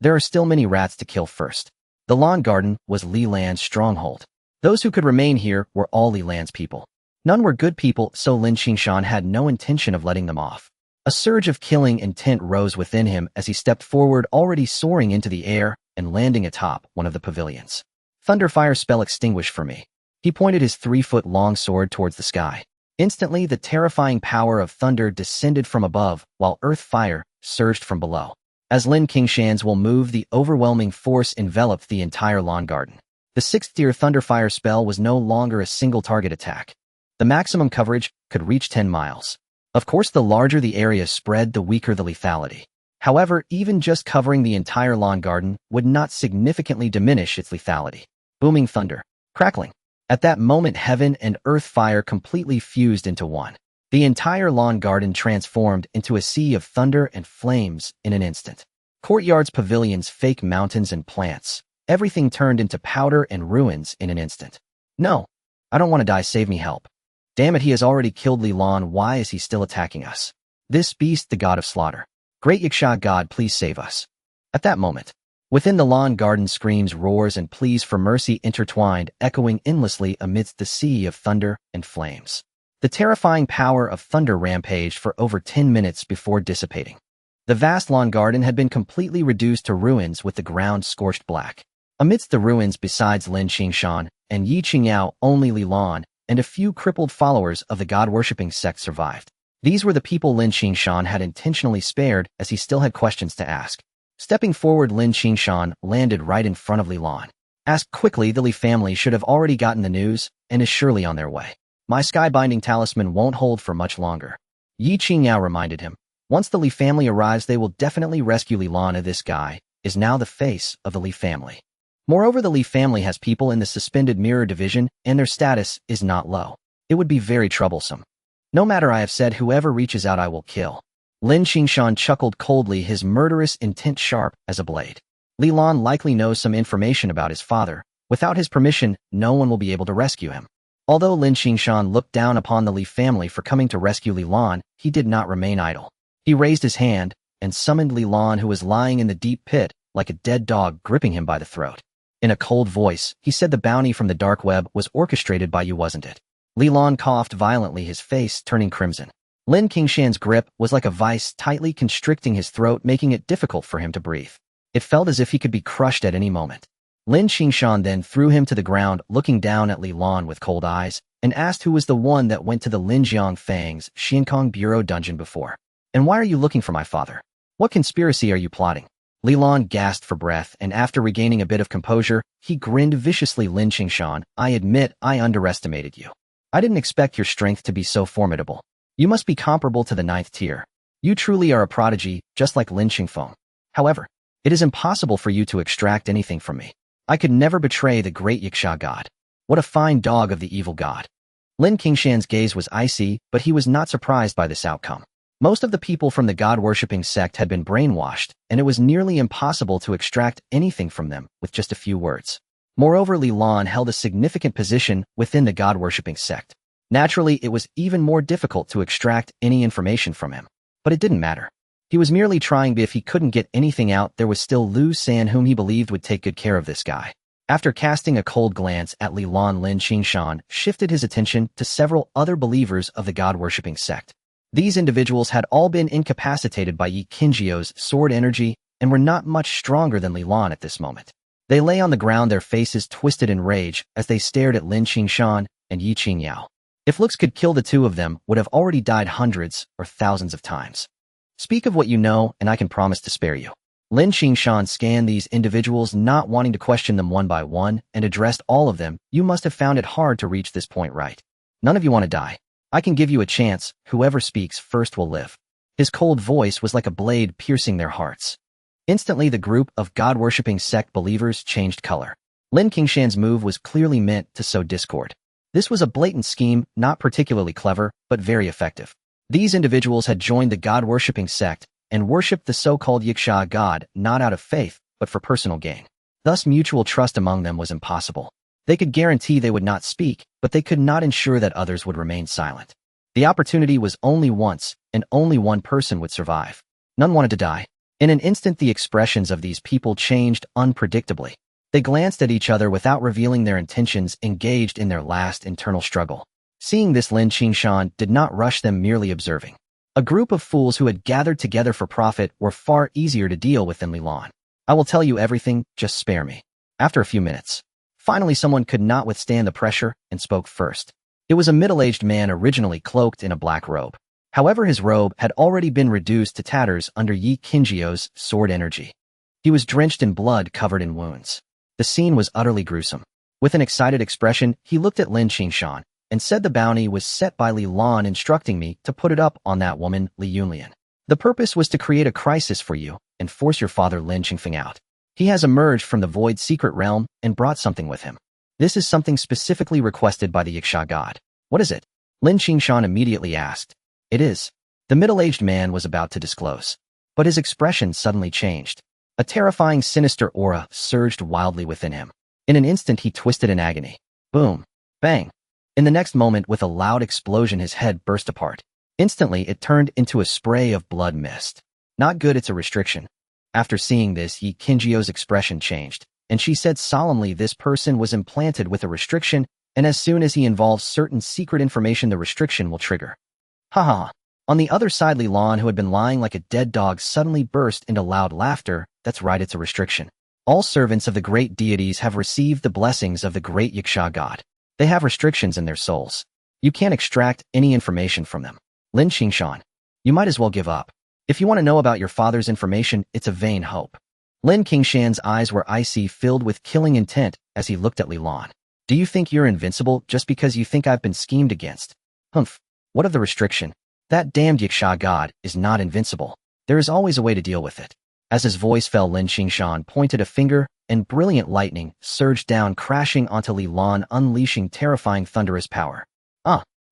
S1: There are still many rats to kill first." The lawn garden was Li Lan's stronghold. Those who could remain here were all Li Lan's people. None were good people, so Lin Qingshan had no intention of letting them off. A surge of killing intent rose within him as he stepped forward, already soaring into the air and landing atop one of the pavilions. "Thunderfire spell extinguished for me." He pointed his 3-foot-long sword towards the sky. Instantly, the terrifying power of thunder descended from above, while earth fire surged from below. As Lin Qingshan's will moved, the overwhelming force enveloped the entire lawn garden. The 6th-tier Thunderfire spell was no longer a single-target attack. The maximum coverage could reach 10 miles. Of course, the larger the area spread, the weaker the lethality. However, even just covering the entire lawn garden would not significantly diminish its lethality. Booming thunder. Crackling. At that moment, heaven and earth fire completely fused into one. The entire lawn garden transformed into a sea of thunder and flames in an instant. Courtyards, pavilions, fake mountains, and plants. Everything turned into powder and ruins in an instant. "No, I don't want to die, save me, help. Damn it, he has already killed Li Lan, why is he still attacking us? This beast, the god of slaughter. Great Yiksha god, please save us." At that moment, within the lawn garden, screams, roars, and pleas for mercy intertwined, echoing endlessly amidst the sea of thunder and flames. The terrifying power of thunder rampaged for over 10 minutes before dissipating. The vast lawn garden had been completely reduced to ruins, with the ground scorched black. Amidst the ruins, besides Lin Qingshan and Yi Qingyao, only Li Lan and a few crippled followers of the god-worshipping sect survived. These were the people Lin Qingshan had intentionally spared, as he still had questions to ask. Stepping forward, Lin Qingshan landed right in front of Li Lan. "Ask quickly, the Li family should have already gotten the news and is surely on their way. My sky-binding talisman won't hold for much longer." Yi Qingyao reminded him. "Once the Li family arrives, they will definitely rescue Li Lan. This guy is now the face of the Li family. Moreover, the Li family has people in the suspended mirror division, and their status is not low. It would be very troublesome." No matter, I have said, whoever reaches out I will kill. Lin Qingshan chuckled coldly, his murderous intent sharp as a blade. Li Lan likely knows some information about his father. Without his permission, no one will be able to rescue him. Although Lin Qingshan looked down upon the Li family for coming to rescue Li Lan, he did not remain idle. He raised his hand and summoned Li Lan, who was lying in the deep pit, like a dead dog gripping him by the throat. In a cold voice, he said the bounty from the dark web was orchestrated by you, wasn't it? Li Lan coughed violently, his face turning crimson. Lin Qingshan's grip was like a vice, tightly constricting his throat, making it difficult for him to breathe. It felt as if he could be crushed at any moment. Lin Qingshan then threw him to the ground, looking down at Li Lan with cold eyes, and asked who was the one that went to the Linjiang Fang's Xiankong Bureau dungeon before. And why are you looking for my father? What conspiracy are you plotting? Li Lan gasped for breath, and after regaining a bit of composure, he grinned viciously. Lin Qingshan, I admit I underestimated you. I didn't expect your strength to be so formidable. You must be comparable to the 9th tier. You truly are a prodigy, just like Lin Qingfeng. However, it is impossible for you to extract anything from me. I could never betray the great Yiksha god. What a fine dog of the evil god. Lin Qingshan's gaze was icy, but he was not surprised by this outcome. Most of the people from the god-worshipping sect had been brainwashed, and it was nearly impossible to extract anything from them with just a few words. Moreover, Li Lan held a significant position within the god-worshipping sect. Naturally, it was even more difficult to extract any information from him. But it didn't matter. He was merely trying, but if he couldn't get anything out, there was still Lu San, whom he believed would take good care of this guy. After casting a cold glance at Li Lan, Lin Qingshan shifted his attention to several other believers of the god-worshipping sect. These individuals had all been incapacitated by Yi Qingzhou's sword energy and were not much stronger than Li Lan at this moment. They lay on the ground, their faces twisted in rage as they stared at Lin Qingshan and Yi Qingyao. If looks could kill, the two of them would have already died hundreds or thousands of times. Speak of what you know, and I can promise to spare you. Lin Qingshan scanned these individuals, not wanting to question them one by one, and addressed all of them. You must have found it hard to reach this point, right? None of you want to die. I can give you a chance. Whoever speaks first will live. His cold voice was like a blade piercing their hearts. Instantly, the group of god-worshipping sect believers changed color. Lin Qingshan's move was clearly meant to sow discord. This was a blatant scheme, not particularly clever, but very effective. These individuals had joined the god-worshipping sect and worshipped the so-called Yiksha god, not out of faith, but for personal gain. Thus, mutual trust among them was impossible. They could guarantee they would not speak, but they could not ensure that others would remain silent. The opportunity was only once, and only one person would survive. None wanted to die. In an instant, the expressions of these people changed unpredictably. They glanced at each other without revealing their intentions, engaged in their last internal struggle. Seeing this, Lin Qingshan did not rush them, merely observing. A group of fools who had gathered together for profit were far easier to deal with than Li Lan. I will tell you everything, just spare me. After a few minutes, finally someone could not withstand the pressure and spoke first. It was a middle-aged man, originally cloaked in a black robe. However, his robe had already been reduced to tatters under Yi Qingzhou's sword energy. He was drenched in blood, covered in wounds. The scene was utterly gruesome. With an excited expression, he looked at Lin Qingshan and said, the bounty was set by Li Lan, instructing me to put it up on that woman, Li Yunlian. The purpose was to create a crisis for you and force your father Lin Qingfeng out. He has emerged from the void secret realm and brought something with him. This is something specifically requested by the Yiksha god. What is it? Lin Qingshan immediately asked. It is. The middle-aged man was about to disclose. But his expression suddenly changed. A terrifying, sinister aura surged wildly within him. In an instant, he twisted in agony. Boom. Bang. In the next moment, with a loud explosion, his head burst apart. Instantly, it turned into a spray of blood mist. Not good, it's a restriction. After seeing this, Yi Qingzhou's expression changed, and she said solemnly, this person was implanted with a restriction, and as soon as he involves certain secret information, the restriction will trigger. Haha. On the other side, Li Lan, who had been lying like a dead dog, suddenly burst into loud laughter. That's right, it's a restriction. All servants of the great deities have received the blessings of the great Yiksha god. They have restrictions in their souls. You can't extract any information from them. Lin Qingshan, you might as well give up. If you want to know about your father's information, it's a vain hope. Lin Qingshan's eyes were icy, filled with killing intent as he looked at Li Lan. Do you think you're invincible just because you think I've been schemed against? Humph. What of the restriction? That damned Yiksha god is not invincible. There is always a way to deal with it. As his voice fell, Lin Qingshan pointed a finger, and brilliant lightning surged down, crashing onto Li Lan, unleashing terrifying thunderous power.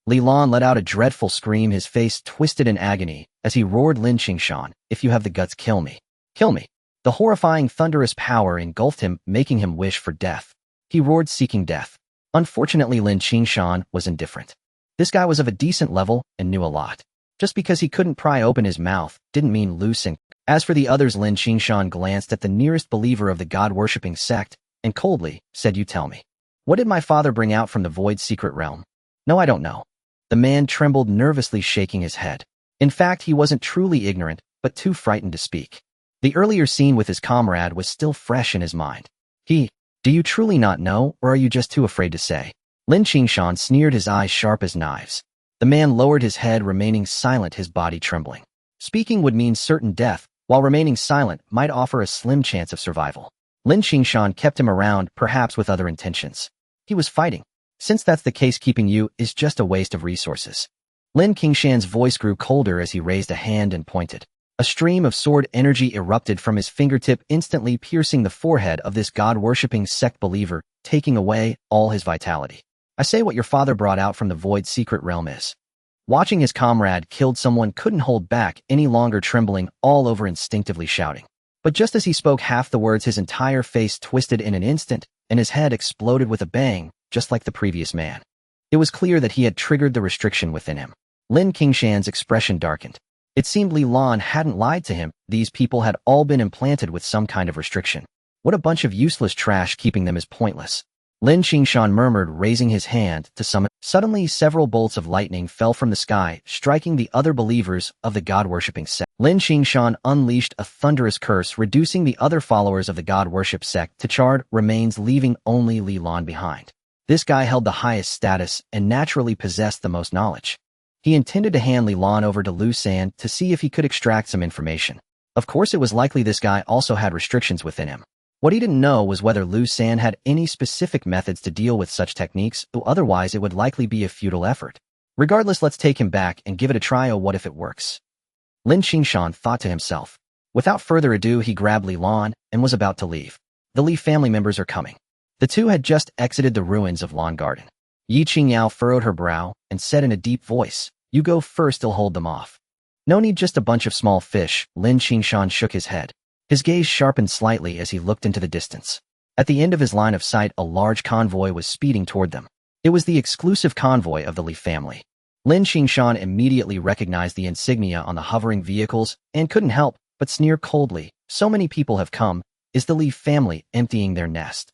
S1: Li Lan let out a dreadful scream, his face twisted in agony, as he roared, Lin Qingshan, if you have the guts, kill me. Kill me. The horrifying thunderous power engulfed him, making him wish for death. He roared, seeking death. Unfortunately, Lin Qingshan was indifferent. This guy was of a decent level and knew a lot. Just because he couldn't pry open his mouth didn't mean losing. As for the others, Lin Qingshan glanced at the nearest believer of the god-worshipping sect and coldly said, you tell me. What did my father bring out from the void secret realm? No, I don't know. The man trembled nervously, shaking his head. In fact, he wasn't truly ignorant, but too frightened to speak. The earlier scene with his comrade was still fresh in his mind. Do you truly not know, or are you just too afraid to say? Lin Qingshan sneered, his eyes sharp as knives. The man lowered his head, remaining silent, his body trembling. Speaking would mean certain death, while remaining silent might offer a slim chance of survival. Lin Qingshan kept him around, perhaps with other intentions. He was fighting. Since that's the case, keeping you is just a waste of resources. Lin Qingshan's voice grew colder as he raised a hand and pointed. A stream of sword energy erupted from his fingertip, instantly piercing the forehead of this god-worshipping sect believer, taking away all his vitality. I say what your father brought out from the void secret realm is. Watching his comrade killed someone couldn't hold back any longer, trembling all over, instinctively shouting. But just as he spoke half the words, his entire face twisted in an instant, and his head exploded with a bang, just like the previous man. It was clear that he had triggered the restriction within him. Lin Qingshan's expression darkened. It seemed Li Lan hadn't lied to him. These people had all been implanted with some kind of restriction. What a bunch of useless trash, keeping them is pointless. Lin Qingshan murmured, raising his hand to summon. Suddenly, several bolts of lightning fell from the sky, striking the other believers of the god-worshipping sect. Lin Qingshan unleashed a thunderous curse, reducing the other followers of the god-worship sect to charred remains, leaving only Li Lan behind. This guy held the highest status and naturally possessed the most knowledge. He intended to hand Li Lan over to Lu San to see if he could extract some information. Of course, it was likely this guy also had restrictions within him. What he didn't know was whether Lu San had any specific methods to deal with such techniques, or otherwise it would likely be a futile effort. Regardless, let's take him back and give it a try. Oh, what if it works? Lin Qingshan thought to himself. Without further ado, he grabbed Li Lan and was about to leave. The Li family members are coming. The two had just exited the ruins of Lawn Garden. Yi Qingyao furrowed her brow and said in a deep voice, you go first, I'll hold them off. No need, just a bunch of small fish. Lin Qingshan shook his head. His gaze sharpened slightly as he looked into the distance. At the end of his line of sight, a large convoy was speeding toward them. It was the exclusive convoy of the Li family. Lin Qingshan immediately recognized the insignia on the hovering vehicles and couldn't help but sneer coldly. So many people have come. Is the Li family emptying their nest?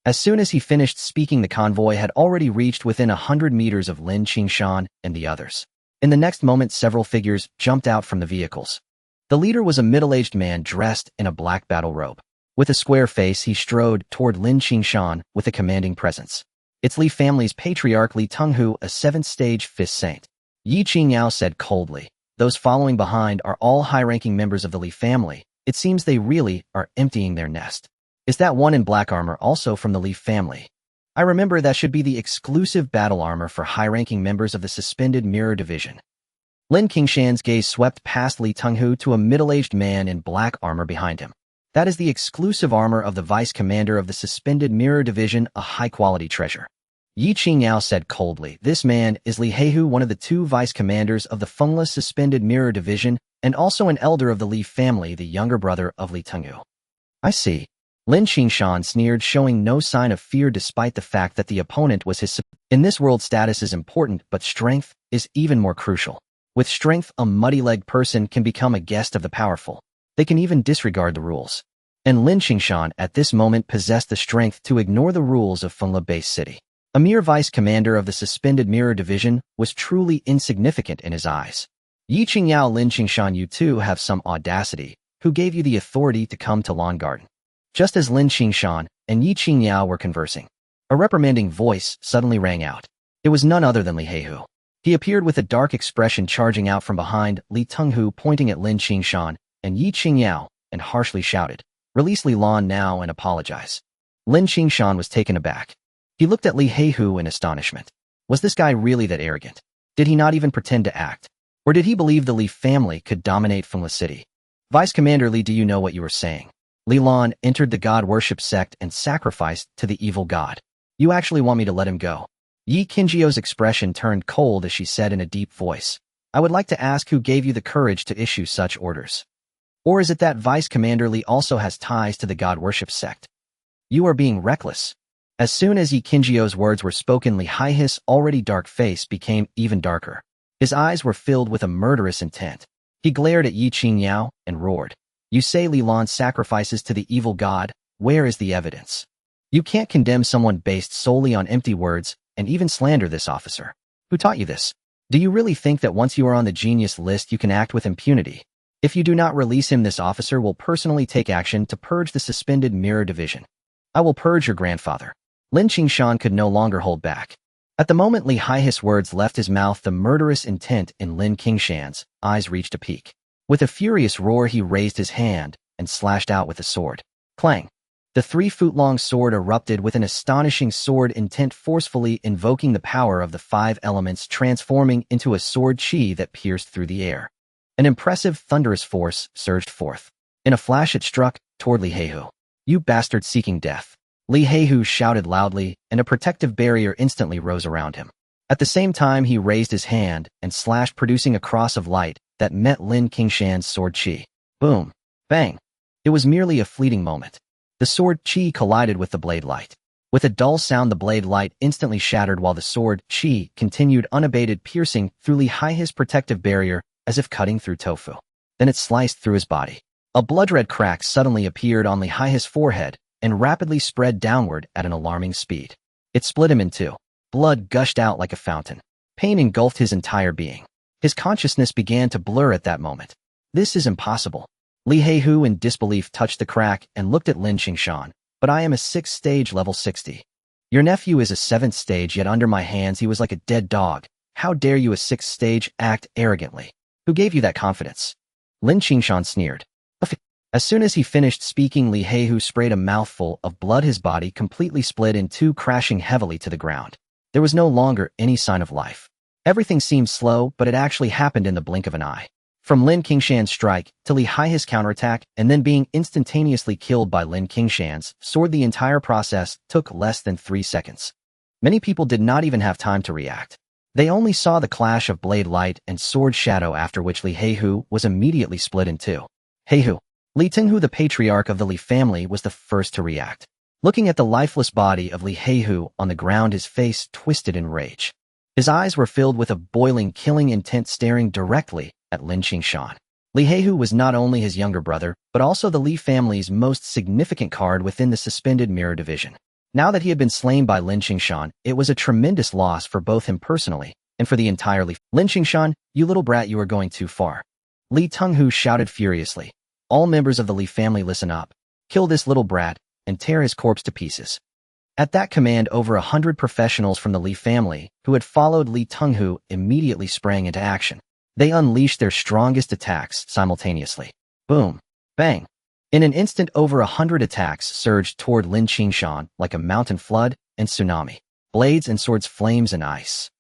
S1: As soon as he finished speaking, the convoy had already reached within 100 meters of Lin Qingshan and the others. In the next moment, several figures jumped out from the vehicles. The leader was a middle-aged man dressed in a black battle robe. With a square face, he strode toward Lin Qingshan with a commanding presence. It's Li family's patriarch Li Tenghu, a 7th-stage fifth saint. Yi Qingyao said coldly. Those following behind are all high-ranking members of the Li family. It seems they really are emptying their nest. Is that one in black armor also from the Li family? I remember that should be the exclusive battle armor for high-ranking members of the Suspended Mirror Division. Lin Qingshan's gaze swept past Li Tenghu to a middle-aged man in black armor behind him. That is the exclusive armor of the vice commander of the Suspended Mirror Division, a high-quality treasure. Yi Qingyao said coldly. This man is Li Heihu, one of the 2 vice commanders of the Fengla Suspended Mirror Division, and also an elder of the Li family, the younger brother of Li Tenghu. I see. Lin Qingshan sneered, showing no sign of fear despite the fact that the opponent was his. In this world, status is important, but strength is even more crucial. With strength, a muddy-legged person can become a guest of the powerful. They can even disregard the rules. And Lin Qingshan at this moment possessed the strength to ignore the rules of Fengla Base City. A mere vice commander of the Suspended Mirror Division was truly insignificant in his eyes. Yi Qingyao, Lin Qingshan, you two have some audacity. Who gave you the authority to come to Lawn Garden? Just as Lin Qingshan and Yi Qingyao were conversing, a reprimanding voice suddenly rang out. It was none other than Li Heihu. He appeared with a dark expression, charging out from behind Li Tenghu, pointing at Lin Qingshan and Yi Qingyao, and harshly shouted, "Release Li Lan now and apologize." Lin Qingshan was taken aback. He looked at Li Heihu in astonishment. Was this guy really that arrogant? Did he not even pretend to act? Or did he believe the Li family could dominate Fengla City? Vice Commander Li, do you know what you are saying? Li Lan entered the god worship sect and sacrificed to the evil god. You actually want me to let him go? Yi Qingzhio's expression turned cold as she said in a deep voice, I would like to ask who gave you the courage to issue such orders. Or is it that Vice Commander Li also has ties to the god worship sect? You are being reckless. As soon as Yi Qingzhio's words were spoken, Li Haihe's already dark face became even darker. His eyes were filled with a murderous intent. He glared at Yi Qingyao and roared, You say Li Lan sacrifices to the evil god, where is the evidence? You can't condemn someone based solely on empty words and even slander this officer. Who taught you this? Do you really think that once you are on the genius list you can act with impunity? If you do not release him, this officer will personally take action to purge the suspended mirror division. I will purge your grandfather. Lin Qingshan could no longer hold back. At the moment Li Haihe's words left his mouth, the murderous intent in Lin Qingshan's eyes reached a peak. With a furious roar he raised his hand and slashed out with a sword. Clang! The 3-foot-long sword erupted with an astonishing sword intent, forcefully invoking the power of the 5 elements, transforming into a sword chi that pierced through the air. An impressive thunderous force surged forth. In a flash it struck toward Li Haihe. You bastard seeking death! Li Haihe shouted loudly, and a protective barrier instantly rose around him. At the same time he raised his hand and slashed, producing a cross of light that met Lin Qingshan's sword chi. Boom! Bang! It was merely a fleeting moment. The sword chi collided with the blade light. With a dull sound the blade light instantly shattered while the sword chi continued unabated, piercing through Li Haihe's protective barrier as if cutting through tofu. Then it sliced through his body. A blood-red crack suddenly appeared on Li Haihe's forehead and rapidly spread downward at an alarming speed. It split him in two. Blood gushed out like a fountain. Pain engulfed his entire being. His consciousness began to blur at that moment. This is impossible. Li Haihe in disbelief touched the crack and looked at Lin Qingshan. But I am a 6th stage level 60. Your nephew is a 7th stage, yet under my hands he was like a dead dog. How dare you, a 6th stage, act arrogantly? Who gave you that confidence? Lin Qingshan sneered. As soon as he finished speaking, Li Haihe sprayed a mouthful of blood. His body completely split in two, crashing heavily to the ground. There was no longer any sign of life. Everything seemed slow, but it actually happened in the blink of an eye. From Lin Qingshan's strike to Li Haihe's counterattack and then being instantaneously killed by Lin Qingshan's sword, the entire process took less than 3 seconds. Many people did not even have time to react. They only saw the clash of blade light and sword shadow, after which Li Haihe was immediately split in two. Haihe. Li Tinghu, the patriarch of the Li family, was the first to react. Looking at the lifeless body of Li Haihe on the ground, his face twisted in rage. His eyes were filled with a boiling, killing intent, staring directly at Lin Qingshan. Li Haihe was not only his younger brother, but also the Li family's most significant card within the suspended mirror division. Now that he had been slain by Lin Qingshan, it was a tremendous loss for both him personally and for the entire Li. Lin Qingshan, you little brat, you are going too far. Li Tenghu shouted furiously. All members of the Li family, listen up. Kill this little brat and tear his corpse to pieces. At that command, over 100 professionals from the Li family who had followed Li Tenghu immediately sprang into action. They unleashed their strongest attacks simultaneously. Boom! Bang! In an instant, over 100 attacks surged toward Lin Qingshan like a mountain flood and tsunami. Blades and swords, flames and ice.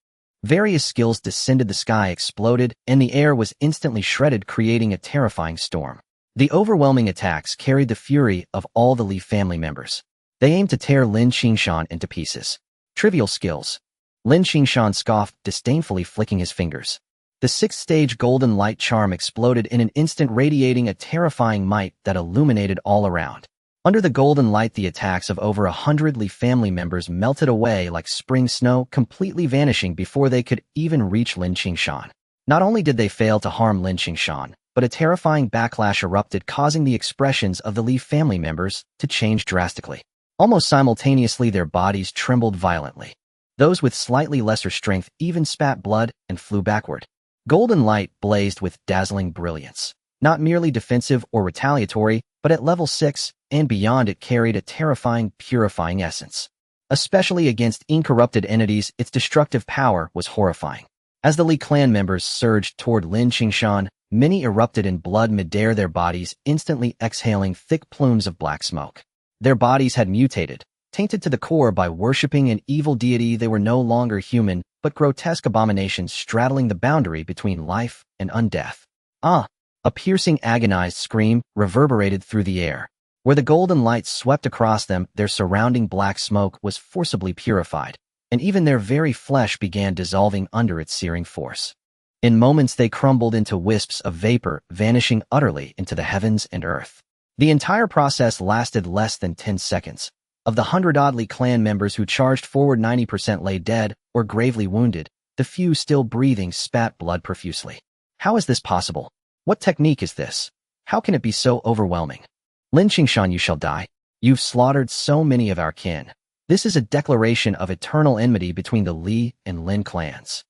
S1: Various skills descended, the sky exploded, and the air was instantly shredded, creating a terrifying storm. The overwhelming attacks carried the fury of all the Li family members. They aimed to tear Lin Qingshan into pieces. Trivial skills. Lin Qingshan scoffed, disdainfully flicking his fingers. The 6th stage golden light charm exploded in an instant, radiating a terrifying might that illuminated all around. Under the golden light, the attacks of over 100 Li family members melted away like spring snow, completely vanishing before they could even reach Lin Qingshan. Not only did they fail to harm Lin Qingshan, but a terrifying backlash erupted, causing the expressions of the Li family members to change drastically. Almost simultaneously, their bodies trembled violently. Those with slightly lesser strength even spat blood and flew backward. Golden light blazed with dazzling brilliance. Not merely defensive or retaliatory, but at level 6 and beyond, it carried a terrifying, purifying essence. Especially against incorrupted entities, its destructive power was horrifying. As the Li clan members surged toward Lin Qingshan, many erupted in blood midair, their bodies instantly exhaling thick plumes of black smoke. Their bodies had mutated, tainted to the core by worshipping an evil deity. They were no longer human, but grotesque abominations straddling the boundary between life and undeath. Ah! A piercing, agonized scream reverberated through the air. Where the golden light swept across them, their surrounding black smoke was forcibly purified. and even their very flesh began dissolving under its searing force. In moments they crumbled into wisps of vapor, vanishing utterly into the heavens and earth. The entire process lasted less than 10 seconds. Of the 100-oddly clan members who charged forward, 90% lay dead or gravely wounded. The few still breathing spat blood profusely. How is this possible? What technique is this? How can it be so overwhelming? Lin Qingshan, you shall die. You've slaughtered so many of our kin. This is a declaration of eternal enmity between the Li and Lin clans.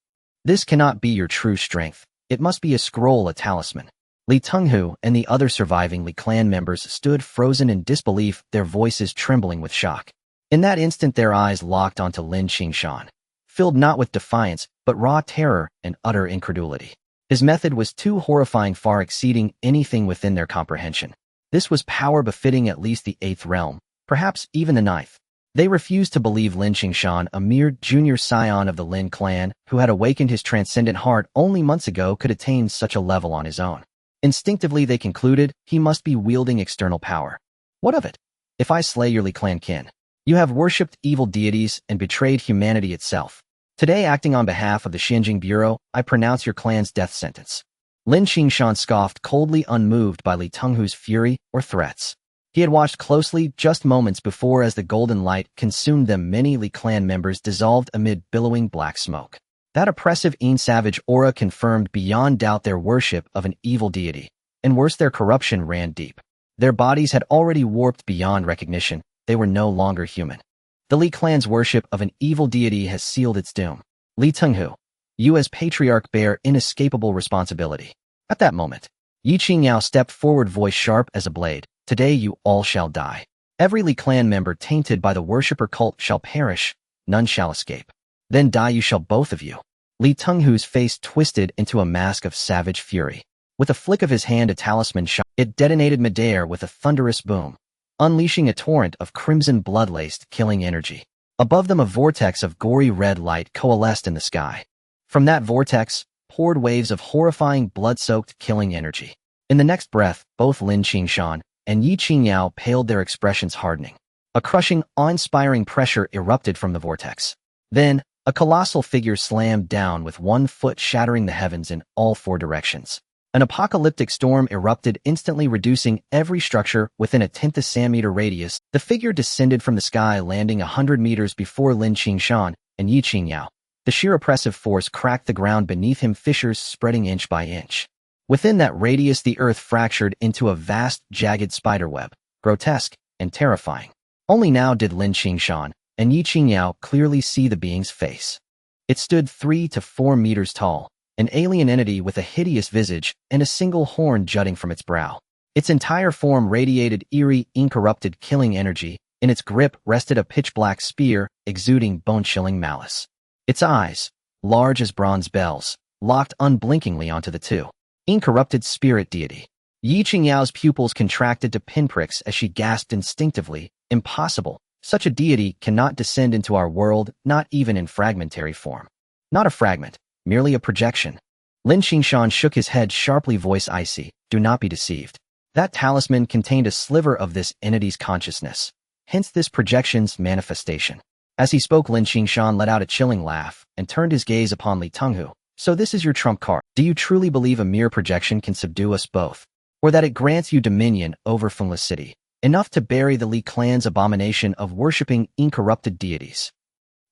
S1: This cannot be your true strength. It must be a scroll, a talisman. Li Tenghu and the other surviving Li clan members stood frozen in disbelief, their voices trembling with shock. In that instant their eyes locked onto Lin Qingshan, filled not with defiance, but raw terror and utter incredulity. His method was too horrifying, far exceeding anything within their comprehension. This was power befitting at least the 8th realm, perhaps even the 9th. They refused to believe Lin Qingshan, a mere junior scion of the Lin clan, who had awakened his transcendent heart only months ago, could attain such a level on his own. Instinctively they concluded he must be wielding external power. What of it? If I slay your Li clan kin, you have worshipped evil deities and betrayed humanity itself. Today, acting on behalf of the Xinjing Bureau, I pronounce your clan's death sentence. Lin Qingshan scoffed, coldly unmoved by Li Tenghu's fury or threats. He had watched closely just moments before as the golden light consumed them. Many Li clan members dissolved amid billowing black smoke. That oppressive savage aura confirmed beyond doubt their worship of an evil deity, and worse, their corruption ran deep. Their bodies had already warped beyond recognition. They were no longer human. The Li clan's worship of an evil deity has sealed its doom. Li Tenghu, you as patriarch bear inescapable responsibility. At that moment, Yi Qingyao stepped forward, voice sharp as a blade. Today you all shall die. Every Li clan member tainted by the worshipper cult shall perish. None shall escape. Then die you shall, both of you. Li Tenghu's face twisted into a mask of savage fury. With a flick of his hand, a talisman shot. It detonated midair with a thunderous boom, unleashing a torrent of crimson blood-laced killing energy. Above them, a vortex of gory red light coalesced in the sky. From that vortex poured waves of horrifying blood-soaked killing energy. In the next breath, both Lin Qingshan and Yi Qingyao paled, their expressions hardening. A crushing, awe-inspiring pressure erupted from the vortex. Then, a colossal figure slammed down with one foot, shattering the heavens in all 4 directions. An apocalyptic storm erupted, instantly reducing every structure within a 10th centimeter radius. The figure descended from the sky, landing 100 meters before Lin Qingshan and Yi Qingyao. The sheer oppressive force cracked the ground beneath him, fissures spreading inch by inch. Within that radius, the earth fractured into a vast, jagged spiderweb, grotesque and terrifying. Only now did Lin Qingshan and Yi Qingyao clearly see the being's face. It stood 3 to 4 meters tall, an alien entity with a hideous visage and a single horn jutting from its brow. Its entire form radiated eerie, incorrupted killing energy. In its grip rested a pitch-black spear, exuding bone-chilling malice. Its eyes, large as bronze bells, locked unblinkingly onto the 2. Incorrupted spirit deity. Yi Qingyao's pupils contracted to pinpricks as she gasped instinctively. Impossible. Such a deity cannot descend into our world, not even in fragmentary form. Not a fragment, merely a projection. Lin Qingshan shook his head sharply, voice icy. Do not be deceived. That talisman contained a sliver of this entity's consciousness, hence this projection's manifestation. As he spoke, Lin Qingshan let out a chilling laugh and turned his gaze upon Li Tenghu. So this is your trump card. Do you truly believe a mere projection can subdue us both? Or that it grants you dominion over Fengli City, enough to bury the Li clan's abomination of worshipping incorrupted deities?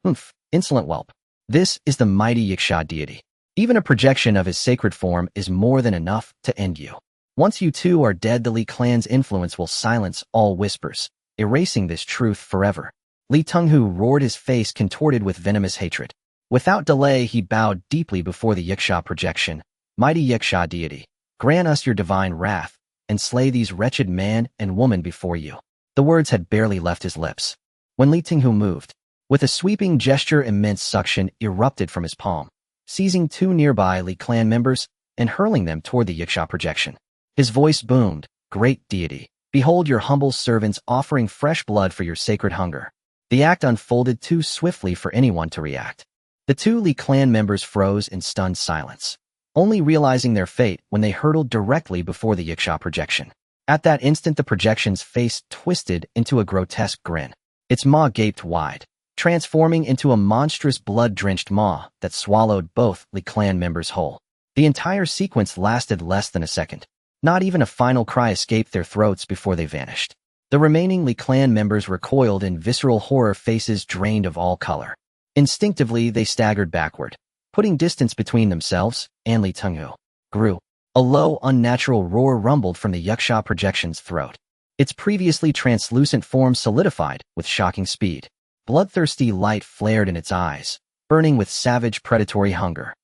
S1: Humph, insolent whelp. This is the mighty Yiksha deity. Even a projection of his sacred form is more than enough to end you. Once you two are dead, the Li clan's influence will silence all whispers, erasing this truth forever. Li Tenghu roared, his face contorted with venomous hatred. Without delay, he bowed deeply before the Yiksha projection. Mighty Yiksha deity, grant us your divine wrath, and slay these wretched man and woman before you. The words had barely left his lips when Li Tenghu moved. With a sweeping gesture, immense suction erupted from his palm, seizing 2 nearby Li clan members and hurling them toward the Yiksha projection. His voice boomed, Great deity, behold your humble servants offering fresh blood for your sacred hunger. The act unfolded too swiftly for anyone to react. The 2 Li clan members froze in stunned silence, only realizing their fate when they hurtled directly before the Yiksha projection. At that instant, the projection's face twisted into a grotesque grin. Its maw gaped wide, transforming into a monstrous blood-drenched maw that swallowed both Li clan members whole. The entire sequence lasted less than a second. Not even a final cry escaped their throats before they vanished. The remaining Li clan members recoiled in visceral horror, faces drained of all color. Instinctively, they staggered backward, putting distance between themselves and Li Tenghu. Grew. A low, unnatural roar rumbled from the Yaksha projection's throat. Its previously translucent form solidified with shocking speed. Bloodthirsty light flared in its eyes, burning with savage predatory hunger.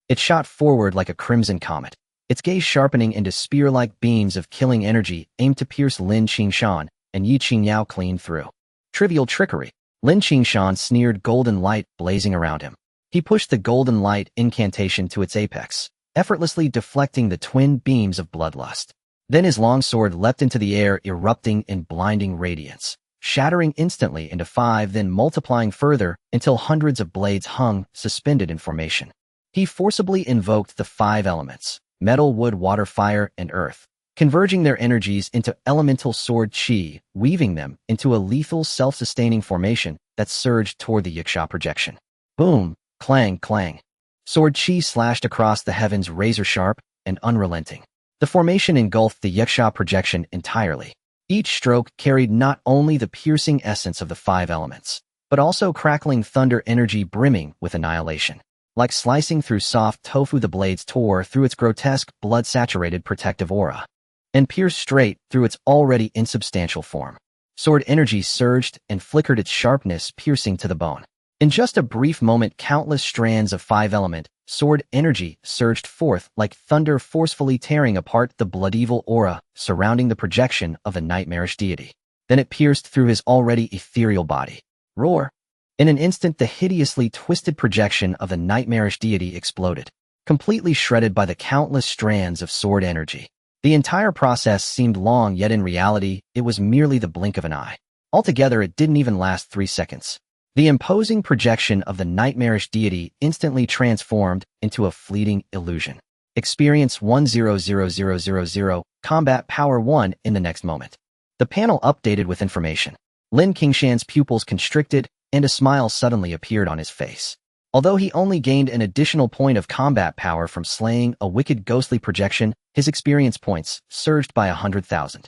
S1: It shot forward like a crimson comet, its gaze sharpening into spear-like beams of killing energy aimed to pierce Lin Qingshan and Yi Qingyao clean through. Trivial trickery. Lin Qingshan sneered, golden light blazing around him. He pushed the golden light incantation to its apex, effortlessly deflecting the twin beams of bloodlust. Then his long sword leapt into the air, erupting in blinding radiance, shattering instantly into 5, then multiplying further until hundreds of blades hung, suspended in formation. He forcibly invoked the 5 elements: metal, wood, water, fire, and earth, converging their energies into elemental sword chi, weaving them into a lethal self-sustaining formation that surged toward the Yaksha projection. Boom, clang, clang. Sword chi slashed across the heavens, razor-sharp and unrelenting. The formation engulfed the Yaksha projection entirely. Each stroke carried not only the piercing essence of the 5 elements, but also crackling thunder energy brimming with annihilation. Like slicing through soft tofu, the blades tore through its grotesque, blood-saturated protective aura and pierced straight through its already insubstantial form. Sword energy surged and flickered, its sharpness piercing to the bone. In just a brief moment, countless strands of 5-element sword energy surged forth like thunder, forcefully tearing apart the blood-evil aura surrounding the projection of the nightmarish deity. Then it pierced through his already ethereal body. Roar! In an instant, the hideously twisted projection of the nightmarish deity exploded, completely shredded by the countless strands of sword energy. The entire process seemed long, yet in reality, it was merely the blink of an eye. Altogether, it didn't even last 3 seconds. The imposing projection of the nightmarish deity instantly transformed into a fleeting illusion. Experience 100000, Combat Power 1 in the next moment. The panel updated with information. Lin Qingshan's pupils constricted, and a smile suddenly appeared on his face. Although he only gained an additional point of combat power from slaying a wicked ghostly projection, his experience points surged by 100,000.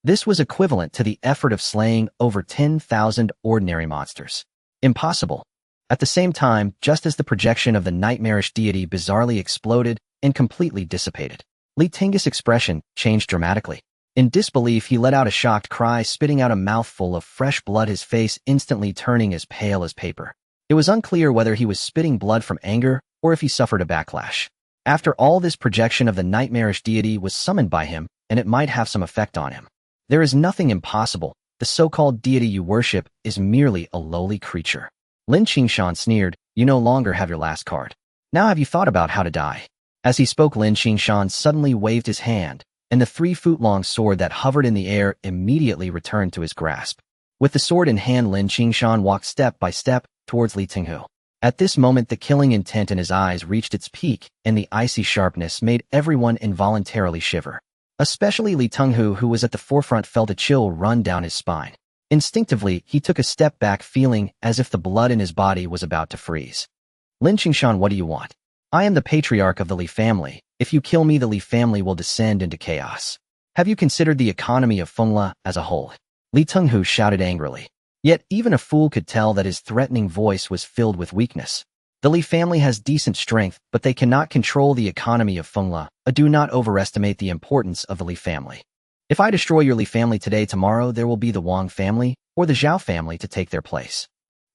S1: This was equivalent to the effort of slaying over 10,000 ordinary monsters. Impossible. At the same time, just as the projection of the nightmarish deity bizarrely exploded and completely dissipated, Li Ting's expression changed dramatically. In disbelief, he let out a shocked cry, spitting out a mouthful of fresh blood, his face instantly turning as pale as paper. It was unclear whether he was spitting blood from anger or if he suffered a backlash. After all, this projection of the nightmarish deity was summoned by him, and it might have some effect on him. There is nothing impossible. The so-called deity you worship is merely a lowly creature. Lin Qingshan sneered, "You no longer have your last card. Now have you thought about how to die?" As he spoke, Lin Qingshan suddenly waved his hand, and the 3-foot-long sword that hovered in the air immediately returned to his grasp. With the sword in hand, Lin Qingshan walked step by step towards Li Tenghu. At this moment, the killing intent in his eyes reached its peak, and the icy sharpness made everyone involuntarily shiver. Especially Li Tenghu, who was at the forefront, felt a chill run down his spine. Instinctively, he took a step back, feeling as if the blood in his body was about to freeze. "Lin Qingshan, what do you want? I am the patriarch of the Li family. If you kill me, the Li family will descend into chaos. Have you considered the economy of Fengla as a whole?" Li Tenghu shouted angrily. Yet even a fool could tell that his threatening voice was filled with weakness. The Li family has decent strength, but they cannot control the economy of Fengla. Do not overestimate the importance of the Li family. If I destroy your Li family today, tomorrow there will be the Wang family or the Zhao family to take their place.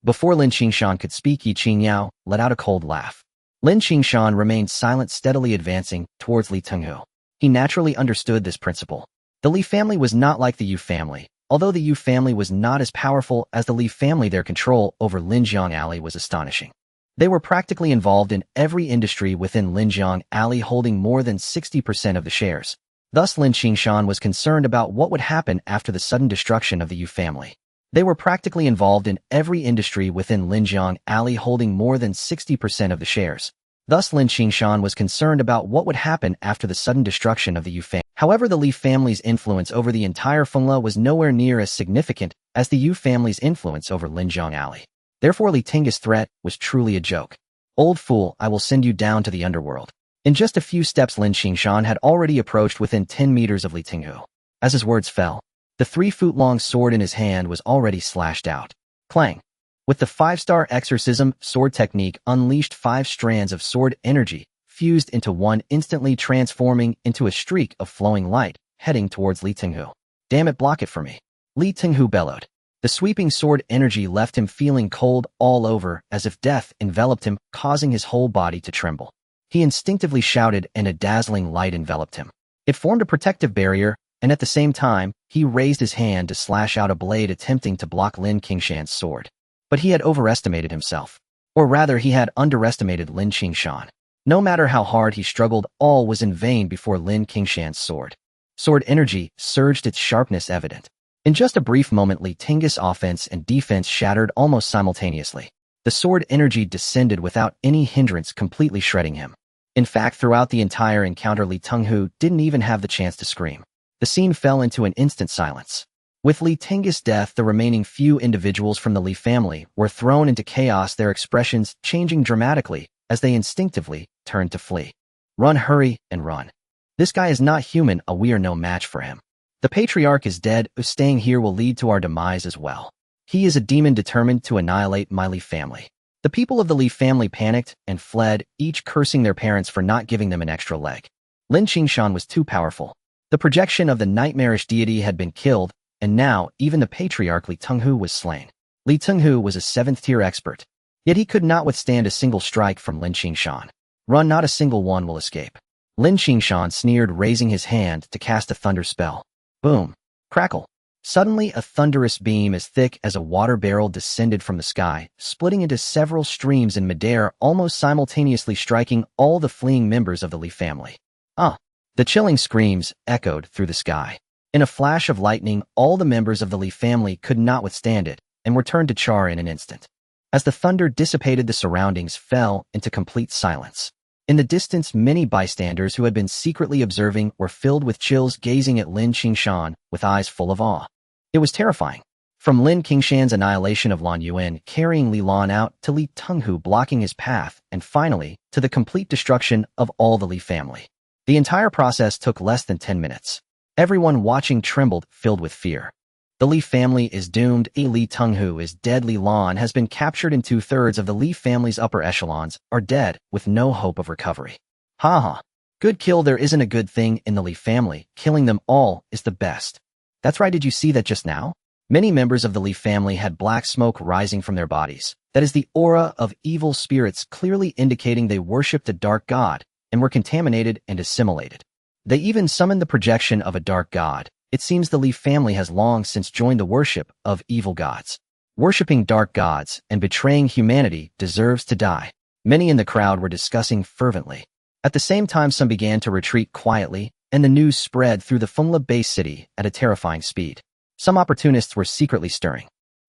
S1: Before Lin Qingshan could speak, Yi Qingyao let out a cold laugh. Lin Qingshan remained silent, steadily advancing towards Li Tenghu. He naturally understood this principle. The Li family was not like the Yu family. Although the Yu family was not as powerful as the Li family, their control over Linjiang Alley was astonishing. They were practically involved in every industry within Linjiang Alley, holding more than 60% of the shares. Thus, Lin Qingshan was concerned about what would happen after the sudden destruction of the Yu family. They were practically involved in every industry within Linjiang Alley, holding more than 60% of the shares. Thus, Lin Qingshan was concerned about what would happen after the sudden destruction of the Yu family. However, the Li family's influence over the entire Fengla was nowhere near as significant as the Yu family's influence over Linjiang Alley. Therefore Li Ting's threat was truly a joke. Old fool, I will send you down to the underworld. In just a few steps, Lin Qingshan had already approached within 10 meters of Li Tinghu. As his words fell, the 3-foot-long sword in his hand was already slashed out. Clang! With the 5-star exorcism sword technique unleashed, 5 strands of sword energy fused into one, instantly transforming into a streak of flowing light, heading towards Li Tinghu. Damn it, block it for me. Li Tinghu bellowed. The sweeping sword energy left him feeling cold all over, as if death enveloped him, causing his whole body to tremble. He instinctively shouted, and a dazzling light enveloped him. It formed a protective barrier, and at the same time, he raised his hand to slash out a blade attempting to block Lin Qingshan's sword. But he had overestimated himself. Or rather, he had underestimated Lin Qingshan. No matter how hard he struggled, all was in vain before Lin Qingshan's sword. Sword energy surged, its sharpness evident. In just a brief moment, Li Ting's offense and defense shattered almost simultaneously. The sword energy descended without any hindrance, completely shredding him. In fact, throughout the entire encounter, Li Tinghu didn't even have the chance to scream. The scene fell into an instant silence. With Li Ting's death, the remaining few individuals from the Li family were thrown into chaos, their expressions changing dramatically as they instinctively turned to flee. Run, hurry, and run. This guy is not human, we are no match for him. The patriarch is dead, staying here will lead to our demise as well. He is a demon determined to annihilate my Li family. The people of the Li family panicked and fled, each cursing their parents for not giving them an extra leg. Lin Qingshan was too powerful. The projection of the nightmarish deity had been killed, and now even the patriarch Li Tinghu was slain. Li Tinghu was a 7th-tier expert, yet he could not withstand a single strike from Lin Qingshan. Run, not a single one will escape. Lin Qingshan sneered, raising his hand to cast a thunder spell. Boom! Crackle! Suddenly, a thunderous beam as thick as a water barrel descended from the sky, splitting into several streams in midair, almost simultaneously striking all the fleeing members of the Li family. Ah! The chilling screams echoed through the sky. In a flash of lightning, all the members of the Li family could not withstand it and were turned to char in an instant. As the thunder dissipated, the surroundings fell into complete silence. In the distance, many bystanders who had been secretly observing were filled with chills, gazing at Lin Qingshan with eyes full of awe. It was terrifying. From Lin Qingshan's annihilation of Lan Yuan carrying Li Lan out, to Li Tinghu blocking his path, and finally, to the complete destruction of all the Li family. The entire process took less than 10 minutes. Everyone watching trembled, filled with fear. The Li family is doomed. Li Tinghu is dead. Li Lan has been captured, and 2/3 of the Li family's upper echelons are dead, with no hope of recovery. Ha. Good kill. There isn't a good thing in the Li family. Killing them all is the best. That's right, did you see that just now? Many members of the Li family had black smoke rising from their bodies. That is the aura of evil spirits, clearly indicating they worshipped a dark god and were contaminated and assimilated. They even summoned the projection of a dark god. It seems the Li family has long since joined the worship of evil gods. Worshipping dark gods and betraying humanity deserves to die. Many in the crowd were discussing fervently. At the same time, some began to retreat quietly, and the news spread through the Fengla base city at a terrifying speed. Some opportunists were secretly stirring.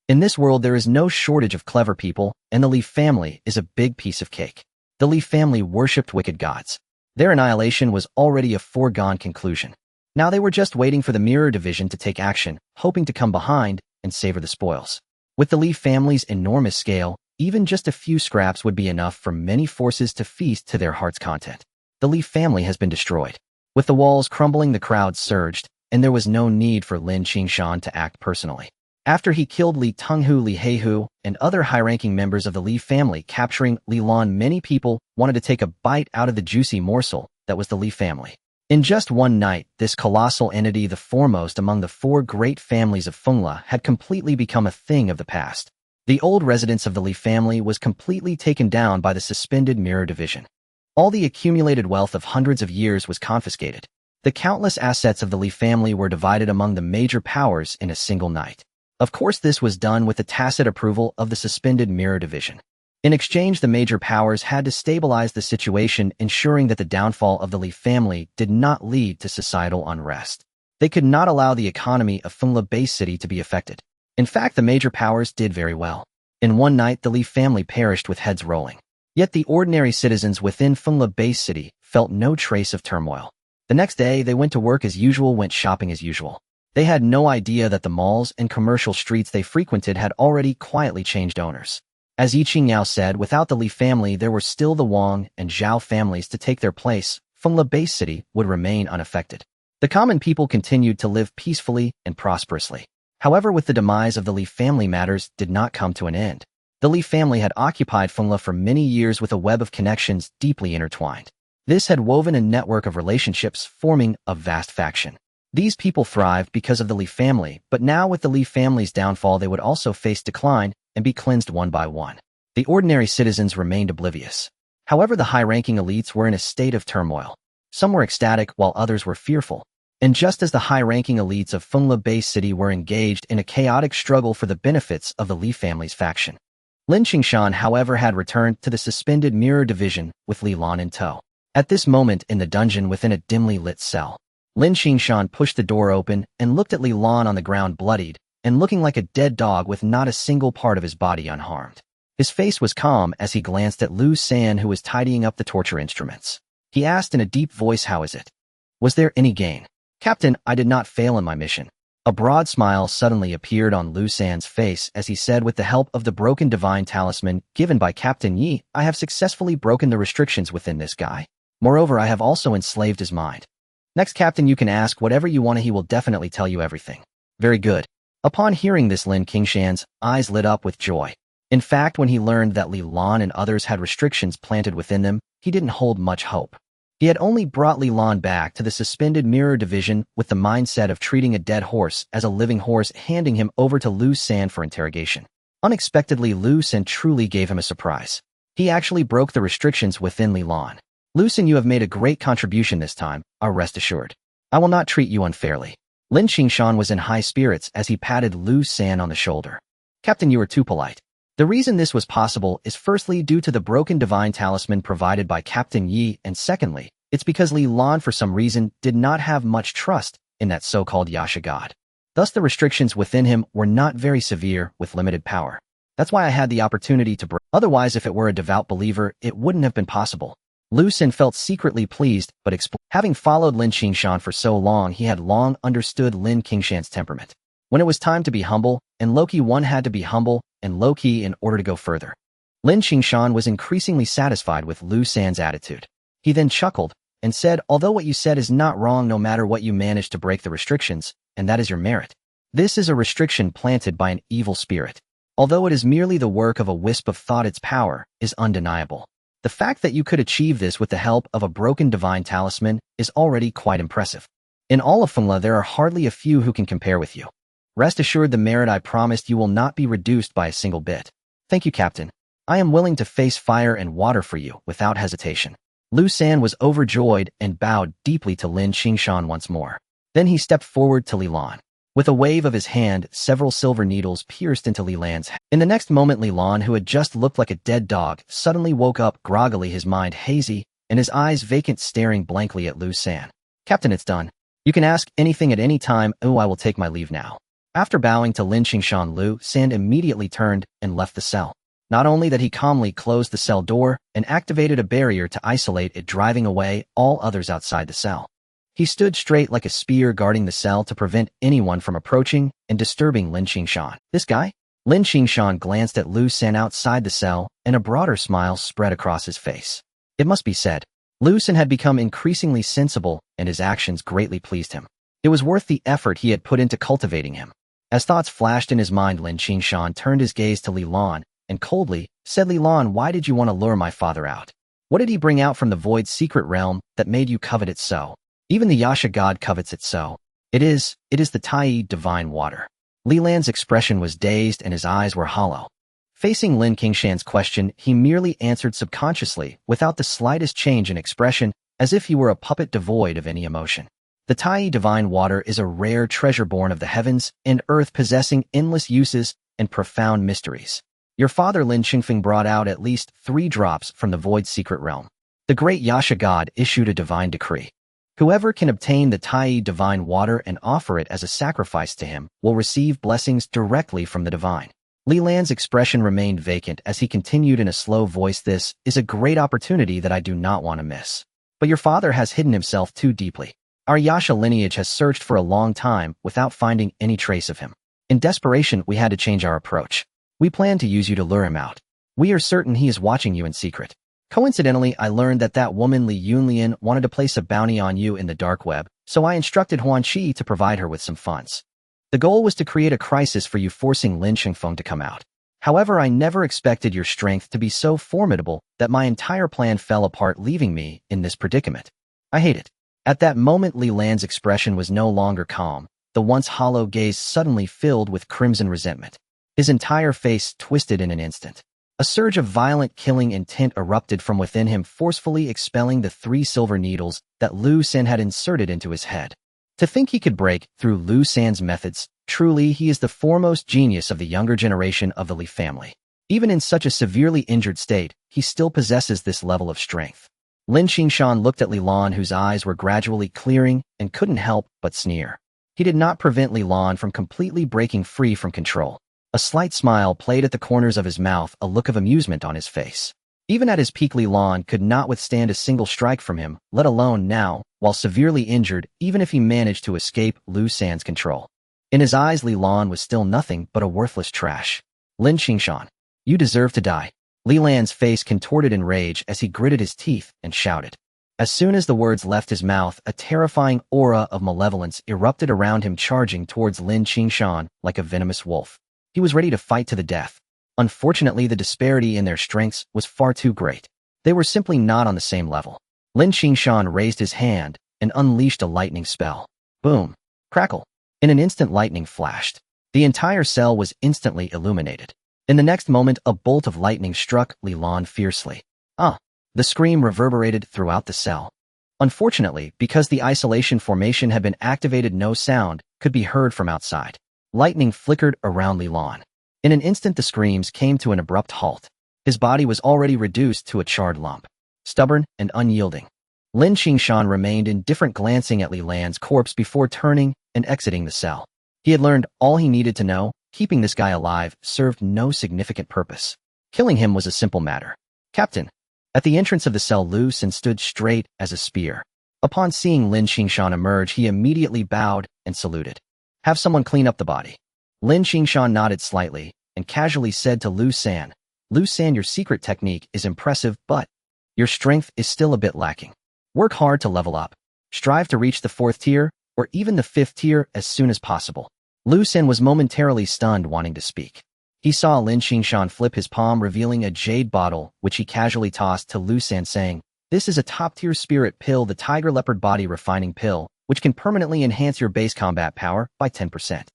S1: In this world, there is no shortage of clever people, and the Li family is a big piece of cake. The Li family worshipped wicked gods. Their annihilation was already a foregone conclusion. Now they were just waiting for the Mirror Division to take action, hoping to come behind and savor the spoils. With the Li family's enormous scale, even just a few scraps would be enough for many forces to feast to their heart's content. The Li family has been destroyed. With the walls crumbling, the crowd surged, and there was no need for Lin Qingshan to act personally. After he killed Li Tinghu, Li Heihu, and other high-ranking members of the Li family, capturing Li Lan, many people wanted to take a bite out of the juicy morsel that was the Li family. In just one night, this colossal entity, the foremost among the 4 great families of Fengla, had completely become a thing of the past. The old residence of the Li family was completely taken down by the suspended Mirror Division. All the accumulated wealth of hundreds of years was confiscated. The countless assets of the Li family were divided among the major powers in a single night. Of course, this was done with the tacit approval of the suspended Mirror Division. In exchange, the major powers had to stabilize the situation, ensuring that the downfall of the Li family did not lead to societal unrest. They could not allow the economy of Fengla base city to be affected. In fact, the major powers did very well. In one night, the Li family perished with heads rolling. Yet the ordinary citizens within Fengla base city felt no trace of turmoil. The next day, they went to work as usual, went shopping as usual. They had no idea that the malls and commercial streets they frequented had already quietly changed owners. As Yi Qingyao said, without the Li family, there were still the Wang and Zhao families to take their place. Fengla base city would remain unaffected. The common people continued to live peacefully and prosperously. However, with the demise of the Li family, matters did not come to an end. The Li family had occupied Fengla for many years with a web of connections deeply intertwined. This had woven a network of relationships, forming a vast faction. These people thrived because of the Li family, but now with the Li family's downfall, they would also face decline and be cleansed one by one. The ordinary citizens remained oblivious. However, the high-ranking elites were in a state of turmoil. Some were ecstatic while others were fearful. And just as the high-ranking elites of Fengla Base City were engaged in a chaotic struggle for the benefits of the Li family's faction, Lin Qingshan, however, had returned to the suspended mirror division with Li Lan in tow. At this moment in the dungeon within a dimly lit cell, Lin Qingshan pushed the door open and looked at Li Lan on the ground, bloodied and looking like a dead dog with not a single part of his body unharmed. His face was calm as he glanced at Lu San, who was tidying up the torture instruments. He asked in a deep voice, "How is it? Was there any gain?" "Captain, I did not fail in my mission." A broad smile suddenly appeared on Lu San's face as he said, "With the help of the broken divine talisman given by Captain Yi, I have successfully broken the restrictions within this guy. Moreover, I have also enslaved his mind. Next, Captain, you can ask whatever you want and he will definitely tell you everything." "Very good." Upon hearing this, Lin Qingshan's eyes lit up with joy. In fact, when he learned that Li Lan and others had restrictions planted within them, he didn't hold much hope. He had only brought Li Lan back to the suspended mirror division with the mindset of treating a dead horse as a living horse, handing him over to Lu San for interrogation. Unexpectedly, Lu San truly gave him a surprise. He actually broke the restrictions within Li Lan. "Lu San, you have made a great contribution this time, rest assured. I will not treat you unfairly." Lin Qingshan was in high spirits as he patted Lu San on the shoulder. "Captain, you are too polite. The reason this was possible is firstly due to the broken divine talisman provided by Captain Yi, and secondly, it's because Li Lan for some reason did not have much trust in that so-called Yasha god. Thus the restrictions within him were not very severe with limited power. That's why I had the opportunity to break. Otherwise, if it were a devout believer, it wouldn't have been possible." Lu San felt secretly pleased, but having followed Lin Qingshan for so long, he had long understood Lin Qingshan's temperament. When it was time to be humble, and low-key, one had to be humble and low-key in order to go further. Lin Qingshan was increasingly satisfied with Lu San's attitude. He then chuckled and said, "Although what you said is not wrong, no matter what, you managed to break the restrictions, and that is your merit. This is a restriction planted by an evil spirit. Although it is merely the work of a wisp of thought, its power is undeniable. The fact that you could achieve this with the help of a broken divine talisman is already quite impressive. In all of Fengla, there are hardly a few who can compare with you. Rest assured, the merit I promised you will not be reduced by a single bit." "Thank you, Captain. I am willing to face fire and water for you without hesitation." Lu San was overjoyed and bowed deeply to Lin Qingshan once more. Then he stepped forward to Li Lan. With a wave of his hand, several silver needles pierced into Li Lan's head. In the next moment, Li Lan, who had just looked like a dead dog, suddenly woke up groggily, his mind hazy and his eyes vacant, staring blankly at Lu San. "Captain, it's done. You can ask anything at any time. Oh, I will take my leave now." After bowing to Lin Qingshan, Lu San immediately turned and left the cell. Not only that, he calmly closed the cell door and activated a barrier to isolate it, driving away all others outside the cell. He stood straight like a spear, guarding the cell to prevent anyone from approaching and disturbing Lin Qingshan. "This guy?" Lin Qingshan glanced at Lu San outside the cell, and a broader smile spread across his face. It must be said, Lu San had become increasingly sensible, and his actions greatly pleased him. It was worth the effort he had put into cultivating him. As thoughts flashed in his mind, Lin Qingshan turned his gaze to Li Lan and coldly said, "Li Lan, why did you want to lure my father out? What did he bring out from the void secret realm that made you covet it so? Even the Yasha god covets it so. It is the Tai divine water." Li Lan's expression was dazed and his eyes were hollow. Facing Lin Qingshan's question, he merely answered subconsciously, without the slightest change in expression, as if he were a puppet devoid of any emotion. "The Tai divine water is a rare treasure born of the heavens and earth, possessing endless uses and profound mysteries. Your father Lin Qingfeng brought out at least 3 drops from the void secret realm. The great Yasha god issued a divine decree. Whoever can obtain the Tai divine water and offer it as a sacrifice to him will receive blessings directly from the divine." Li Lan's expression remained vacant as he continued in a slow voice, "This is a great opportunity that I do not want to miss. But your father has hidden himself too deeply. Our Yasha lineage has searched for a long time without finding any trace of him. In desperation, we had to change our approach. We plan to use you to lure him out. We are certain he is watching you in secret. Coincidentally, I learned that that woman Li Yunlian wanted to place a bounty on you in the dark web, so I instructed Huan Qi to provide her with some funds. The goal was to create a crisis for you, forcing Lin Qingshan to come out. However, I never expected your strength to be so formidable that my entire plan fell apart, leaving me in this predicament. I hate it. At that moment, Li Lan's expression was no longer calm. The once hollow gaze suddenly filled with crimson resentment. His entire face twisted in an instant. A surge of violent killing intent erupted from within him, forcefully expelling the 3 silver needles that Lu San had inserted into his head. To think he could break through Lu San's methods, truly he is the foremost genius of the younger generation of the Li family. Even in such a severely injured state, he still possesses this level of strength. Lin Qingshan looked at Li Lan, whose eyes were gradually clearing, and couldn't help but sneer. He did not prevent Li Lan from completely breaking free from control. A slight smile played at the corners of his mouth, a look of amusement on his face. Even at his peak, Li Lan could not withstand a single strike from him, let alone now, while severely injured, even if he managed to escape Lu San's control. In his eyes, Li Lan was still nothing but a worthless trash. Lin Qingshan, you deserve to die. Li Lan's face contorted in rage as he gritted his teeth and shouted. As soon as the words left his mouth, a terrifying aura of malevolence erupted around him, charging towards Lin Qingshan like a venomous wolf. He was ready to fight to the death. Unfortunately, the disparity in their strengths was far too great. They were simply not on the same level. Lin Qingshan raised his hand and unleashed a lightning spell. Boom! Crackle! In an instant, lightning flashed. The entire cell was instantly illuminated. In the next moment, a bolt of lightning struck Li Lan fiercely. Ah! The scream reverberated throughout the cell. Unfortunately, because the isolation formation had been activated, no sound could be heard from outside. Lightning flickered around Li Lan. In an instant, the screams came to an abrupt halt. His body was already reduced to a charred lump. Stubborn and unyielding, Lin Qingshan remained indifferent, glancing at Li Lan's corpse before turning and exiting the cell. He had learned all he needed to know. Keeping this guy alive served no significant purpose. Killing him was a simple matter. Captain. At the entrance of the cell, Lu San stood straight as a spear. Upon seeing Lin Qingshan emerge, he immediately bowed and saluted. Have someone clean up the body. Lin Qingshan nodded slightly and casually said to Lu San, Lu San, your secret technique is impressive, but your strength is still a bit lacking. Work hard to level up. Strive to reach the 4th tier or even the 5th tier as soon as possible. Lu San was momentarily stunned, wanting to speak. He saw Lin Qingshan flip his palm, revealing a jade bottle, which he casually tossed to Lu San, saying, This is a top-tier spirit pill, the Tiger Leopard Body Refining Pill, which can permanently enhance your base combat power by 10%.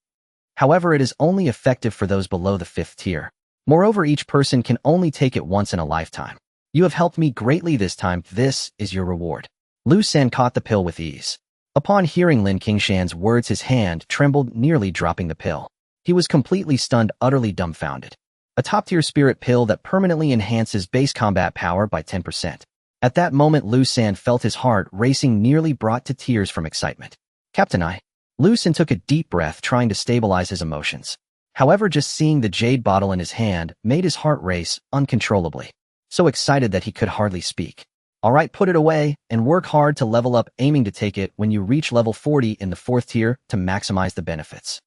S1: However, it is only effective for those below the 5th tier. Moreover, each person can only take it once in a lifetime. You have helped me greatly this time. This is your reward. Lu San caught the pill with ease. Upon hearing Lin Qingshan's words, his hand trembled, nearly dropping the pill. He was completely stunned, utterly dumbfounded. A top-tier spirit pill that permanently enhances base combat power by 10%. At that moment, Lu San felt his heart racing, nearly brought to tears from excitement. Captain, Lu San took a deep breath, trying to stabilize his emotions. However, just seeing the jade bottle in his hand made his heart race uncontrollably. So excited that he could hardly speak. Alright, put it away and work hard to level up, aiming to take it when you reach level 40 in the 4th tier to maximize the benefits.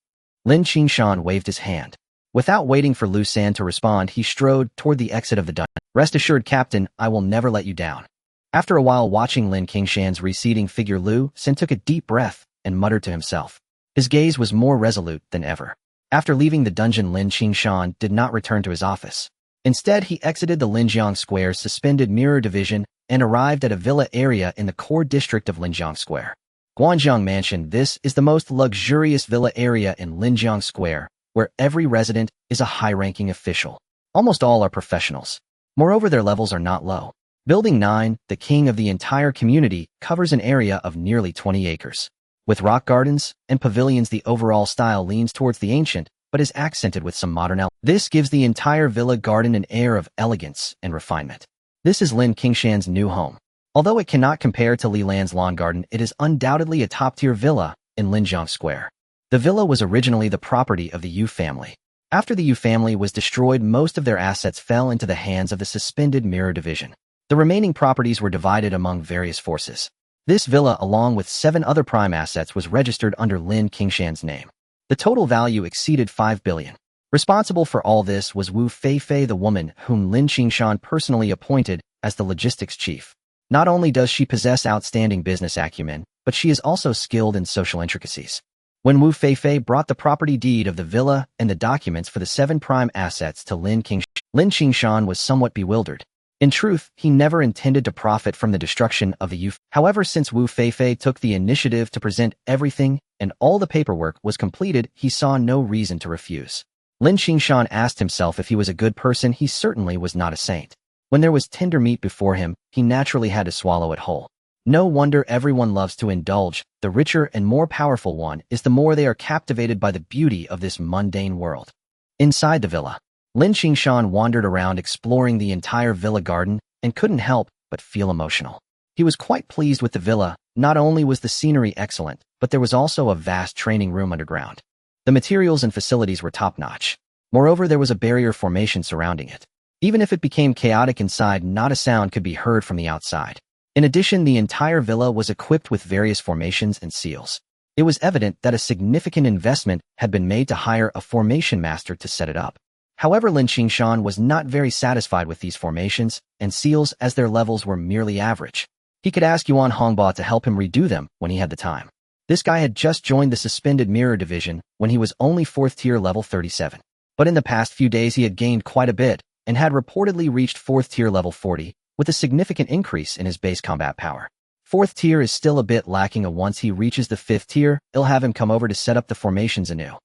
S1: Lin Qingshan waved his hand. Without waiting for Lu San to respond, he strode toward the exit of the dungeon. Rest assured, Captain, I will never let you down. After a while watching Lin Qingshan's receding figure, Lu San took a deep breath and muttered to himself. His gaze was more resolute than ever. After leaving the dungeon, Lin Qingshan did not return to his office. Instead, he exited the Linjiang Square's suspended mirror division and arrived at a villa area in the core district of Linjiang Square. Guanzhong Mansion. This is the most luxurious villa area in Linjiang Square, where every resident is a high-ranking official. Almost all are professionals. Moreover, their levels are not low. Building 9, the king of the entire community, covers an area of nearly 20 acres. With rock gardens and pavilions, the overall style leans towards the ancient, but is accented with some modern elements. This gives the entire villa garden an air of elegance and refinement. This is Lin Qingshan's new home. Although it cannot compare to Li Lan's lawn garden, it is undoubtedly a top-tier villa in Linjiang Square. The villa was originally the property of the Yu family. After the Yu family was destroyed, most of their assets fell into the hands of the suspended mirror division. The remaining properties were divided among various forces. This villa, along with 7 other prime assets, was registered under Lin Qingshan's name. The total value exceeded 5 billion. Responsible for all this was Wu Feifei, the woman whom Lin Qingshan personally appointed as the logistics chief. Not only does she possess outstanding business acumen, but she is also skilled in social intricacies. When Wu Feifei brought the property deed of the villa and the documents for the 7 prime assets to Lin Qingshan was somewhat bewildered. In truth, he never intended to profit from the destruction of the Yu. However, since Wu Feifei took the initiative to present everything and all the paperwork was completed, he saw no reason to refuse. Lin Qingshan asked himself if he was a good person. He certainly was not a saint. When there was tender meat before him, he naturally had to swallow it whole. No wonder everyone loves to indulge. The richer and more powerful one is, the more they are captivated by the beauty of this mundane world. Inside the villa, Lin Qingshan wandered around exploring the entire villa garden and couldn't help but feel emotional. He was quite pleased with the villa. Not only was the scenery excellent, but there was also a vast training room underground. The materials and facilities were top-notch. Moreover, there was a barrier formation surrounding it. Even if it became chaotic inside, not a sound could be heard from the outside. In addition, the entire villa was equipped with various formations and seals. It was evident that a significant investment had been made to hire a formation master to set it up. However, Lin Qingshan was not very satisfied with these formations and seals, as their levels were merely average. He could ask Yuan Hongba to help him redo them when he had the time. This guy had just joined the suspended mirror division when he was only 4th tier level 37. But in the past few days he had gained quite a bit and had reportedly reached 4th tier level 40, with a significant increase in his base combat power. 4th tier is still a bit lacking. Once he reaches the 5th tier, he'll have him come over to set up the formations anew.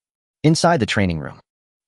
S1: Inside the training room,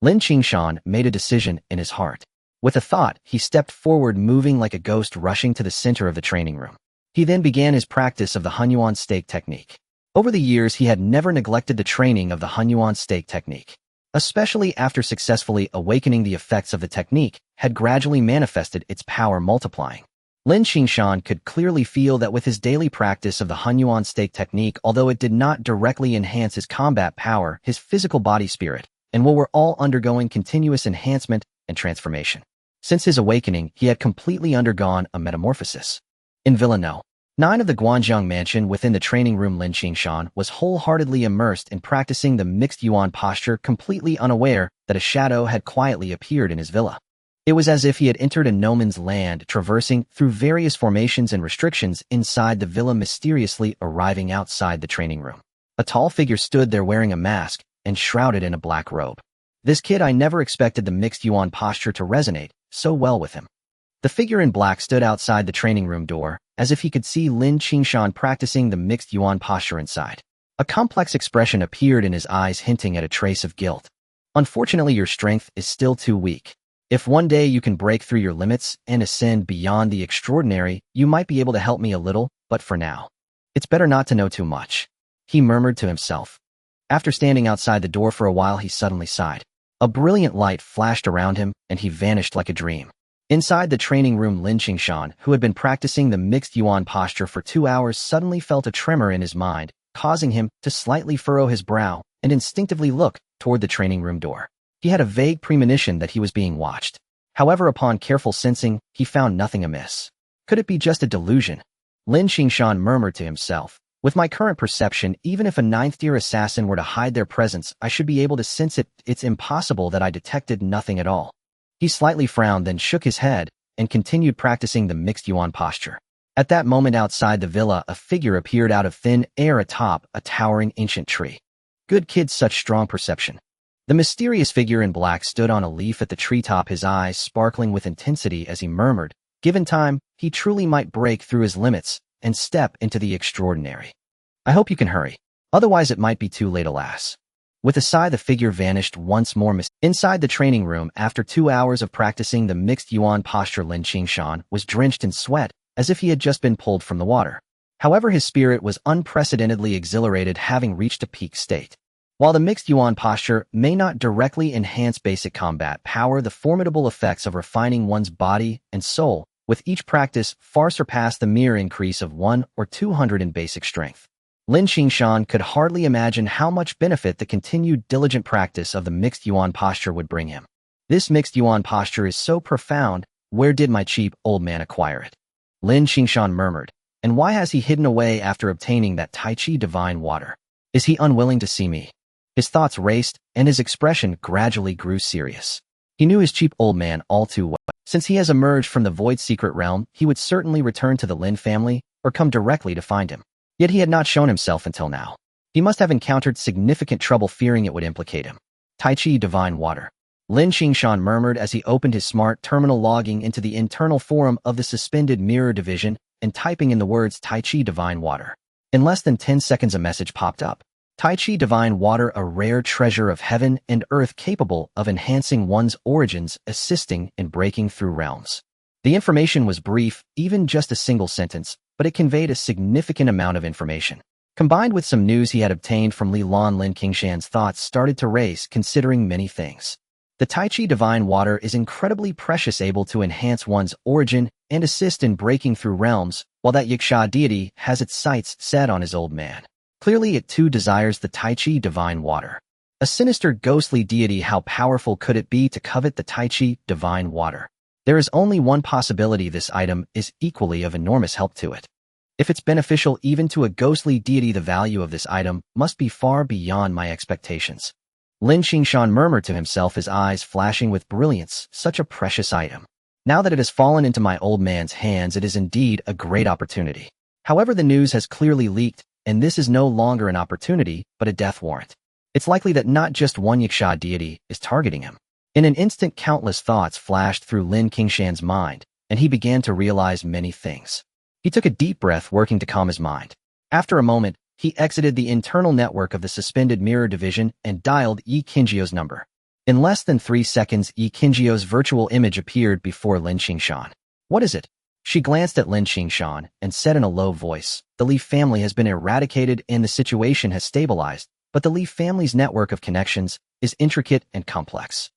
S1: Lin Qingshan made a decision in his heart. With a thought, he stepped forward, moving like a ghost, rushing to the center of the training room. He then began his practice of the Hunyuan stake technique. Over the years, he had never neglected the training of the Hunyuan stake technique. Especially after successfully awakening, the effects of the technique had gradually manifested its power, multiplying. Lin Qingshan could clearly feel that with his daily practice of the Hunyuan stake technique, although it did not directly enhance his combat power, his physical body, spirit, and will were all undergoing continuous enhancement and transformation. Since his awakening, he had completely undergone a metamorphosis. In Villa No. 9 of the Guanzhong mansion, within the training room, Lin Qingshan was wholeheartedly immersed in practicing the mixed Yuan posture, completely unaware that a shadow had quietly appeared in his villa. It was as if he had entered a no man's land, traversing through various formations and restrictions inside the villa, mysteriously arriving outside the training room. A tall figure stood there wearing a mask and shrouded in a black robe. This kid, I never expected the mixed Yuan posture to resonate so well with him. The figure in black stood outside the training room door, as if he could see Lin Qingshan practicing the mixed Yuan posture inside. A complex expression appeared in his eyes, hinting at a trace of guilt. Unfortunately, your strength is still too weak. If one day you can break through your limits and ascend beyond the extraordinary, you might be able to help me a little, but for now, it's better not to know too much, he murmured to himself. After standing outside the door for a while, he suddenly sighed. A brilliant light flashed around him, and he vanished like a dream. Inside the training room, Lin Qingshan, who had been practicing the mixed Yuan posture for 2 hours, suddenly felt a tremor in his mind, causing him to slightly furrow his brow and instinctively look toward the training room door. He had a vague premonition that he was being watched. However, upon careful sensing, he found nothing amiss. Could it be just a delusion? Lin Qingshan murmured to himself. With my current perception, even if a 9th-tier assassin were to hide their presence, I should be able to sense it. It's impossible that I detected nothing at all. He slightly frowned, then shook his head and continued practicing the mixed Yuan posture. At that moment, outside the villa, a figure appeared out of thin air atop a towering ancient tree. Good kid, such strong perception. The mysterious figure in black stood on a leaf at the treetop, his eyes sparkling with intensity as he murmured, given time, he truly might break through his limits and step into the extraordinary. I hope you can hurry. Otherwise it might be too late, alas. With a sigh, the figure vanished once more. Inside the training room, after 2 hours of practicing the mixed Yuan posture, Lin Qingshan was drenched in sweat, as if he had just been pulled from the water. However, his spirit was unprecedentedly exhilarated, having reached a peak state. While the mixed Yuan posture may not directly enhance basic combat power, the formidable effects of refining one's body and soul with each practice far surpass the mere increase of 1 or 200 in basic strength. Lin Qingshan could hardly imagine how much benefit the continued diligent practice of the mixed Yuan posture would bring him. This mixed Yuan posture is so profound, where did my cheap old man acquire it? Lin Qingshan murmured, and why has he hidden away after obtaining that Tai Chi divine water? Is he unwilling to see me? His thoughts raced, and his expression gradually grew serious. He knew his cheap old man all too well. Since he has emerged from the void secret realm, he would certainly return to the Lin family or come directly to find him. Yet he had not shown himself until now. He must have encountered significant trouble fearing it would implicate him. Tai Chi Divine Water. Lin Qingshan murmured as he opened his smart terminal, logging into the internal forum of the Suspended Mirror Division and typing in the words Tai Chi Divine Water. In less than 10 seconds a message popped up. Tai Chi Divine Water, a rare treasure of heaven and earth capable of enhancing one's origins, assisting in breaking through realms. The information was brief, even just a single sentence, but it conveyed a significant amount of information. Combined with some news he had obtained from Lin Qingshan's thoughts started to race, considering many things. The Tai Chi Divine Water is incredibly precious, able to enhance one's origin and assist in breaking through realms, while that Yaksha deity has its sights set on his old man. Clearly it too desires the Tai Chi Divine Water. A sinister ghostly deity, how powerful could it be to covet the Tai Chi Divine Water? There is only one possibility: this item is equally of enormous help to it. If it's beneficial even to a ghostly deity, the value of this item must be far beyond my expectations. Lin Qingshan murmured to himself, his eyes flashing with brilliance. Such a precious item. Now that it has fallen into my old man's hands, it is indeed a great opportunity. However, the news has clearly leaked, and this is no longer an opportunity, but a death warrant. It's likely that not just one Yaksha deity is targeting him. In an instant, countless thoughts flashed through Lin Qingshan's mind, and he began to realize many things. He took a deep breath, working to calm his mind. After a moment, he exited the internal network of the Suspended Mirror Division and dialed Yi Qingzhou's number. In less than 3 seconds, Yi Qingzhou's virtual image appeared before Lin Qingshan. What is it? She glanced at Lin Qingshan and said in a low voice, "The Li family has been eradicated and the situation has stabilized, but the Li family's network of connections is intricate and complex.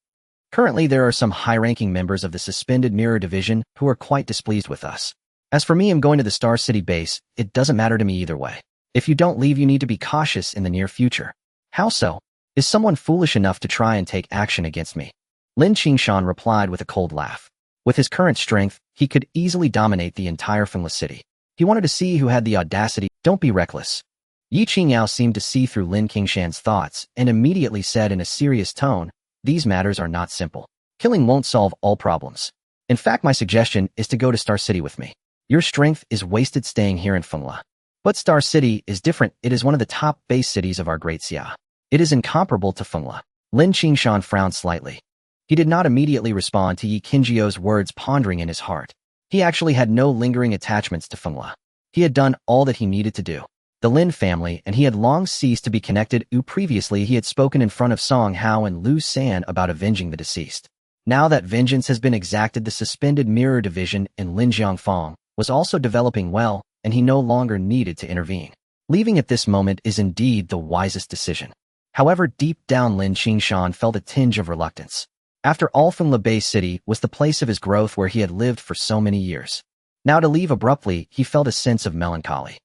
S1: Currently, there are some high-ranking members of the Suspended Mirror Division who are quite displeased with us. As for me, I'm going to the Star City base. It doesn't matter to me either way. If you don't leave, you need to be cautious in the near future." "How so? Is someone foolish enough to try and take action against me?" Lin Qingshan replied with a cold laugh. With his current strength, he could easily dominate the entire Fengla city. He wanted to see who had the audacity. "Don't be reckless." Yi Qingyao seemed to see through Lin Qingshan's thoughts and immediately said in a serious tone, "These matters are not simple. Killing won't solve all problems. In fact, my suggestion is to go to Star City with me. Your strength is wasted staying here in Fengla." "But Star City is different. It is one of the top base cities of our Great Xia. It is incomparable to Fengla." Lin Qingshan frowned slightly. He did not immediately respond to Yi Qingzhou's words, pondering in his heart. He actually had no lingering attachments to Fengla. He had done all that he needed to do. The Lin family, and he had long ceased to be connected. Previously, he had spoken in front of Song Hao and Lu San about avenging the deceased. Now that vengeance has been exacted, the Suspended Mirror Division in Linjiangfang was also developing well, and he no longer needed to intervene. Leaving at this moment is indeed the wisest decision. However, deep down, Lin Qingshan felt a tinge of reluctance. After all, Fengla Bay City was the place of his growth, where he had lived for so many years. Now to leave abruptly, he felt a sense of melancholy.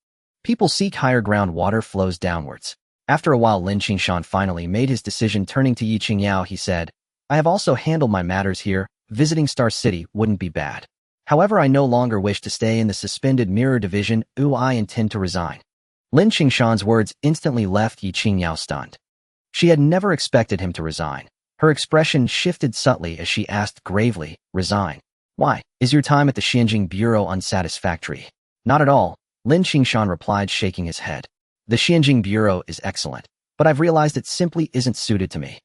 S1: People seek higher ground, water flows downwards. After a while, Lin Qingshan finally made his decision. Turning to Yi Qingyao, he said, "I have also handled my matters here. Visiting Star City wouldn't be bad. However, I no longer wish to stay in the Suspended Mirror Division. I intend to resign." Lin Qingshan's words instantly left Yi Qingyao stunned. She had never expected him to resign. Her expression shifted subtly as she asked gravely, "Resign? Why? Is your time at the Xianjing Bureau unsatisfactory?" "Not at all," Lin Qingshan replied, shaking his head. "The Xianjing Bureau is excellent, but I've realized it simply isn't suited to me.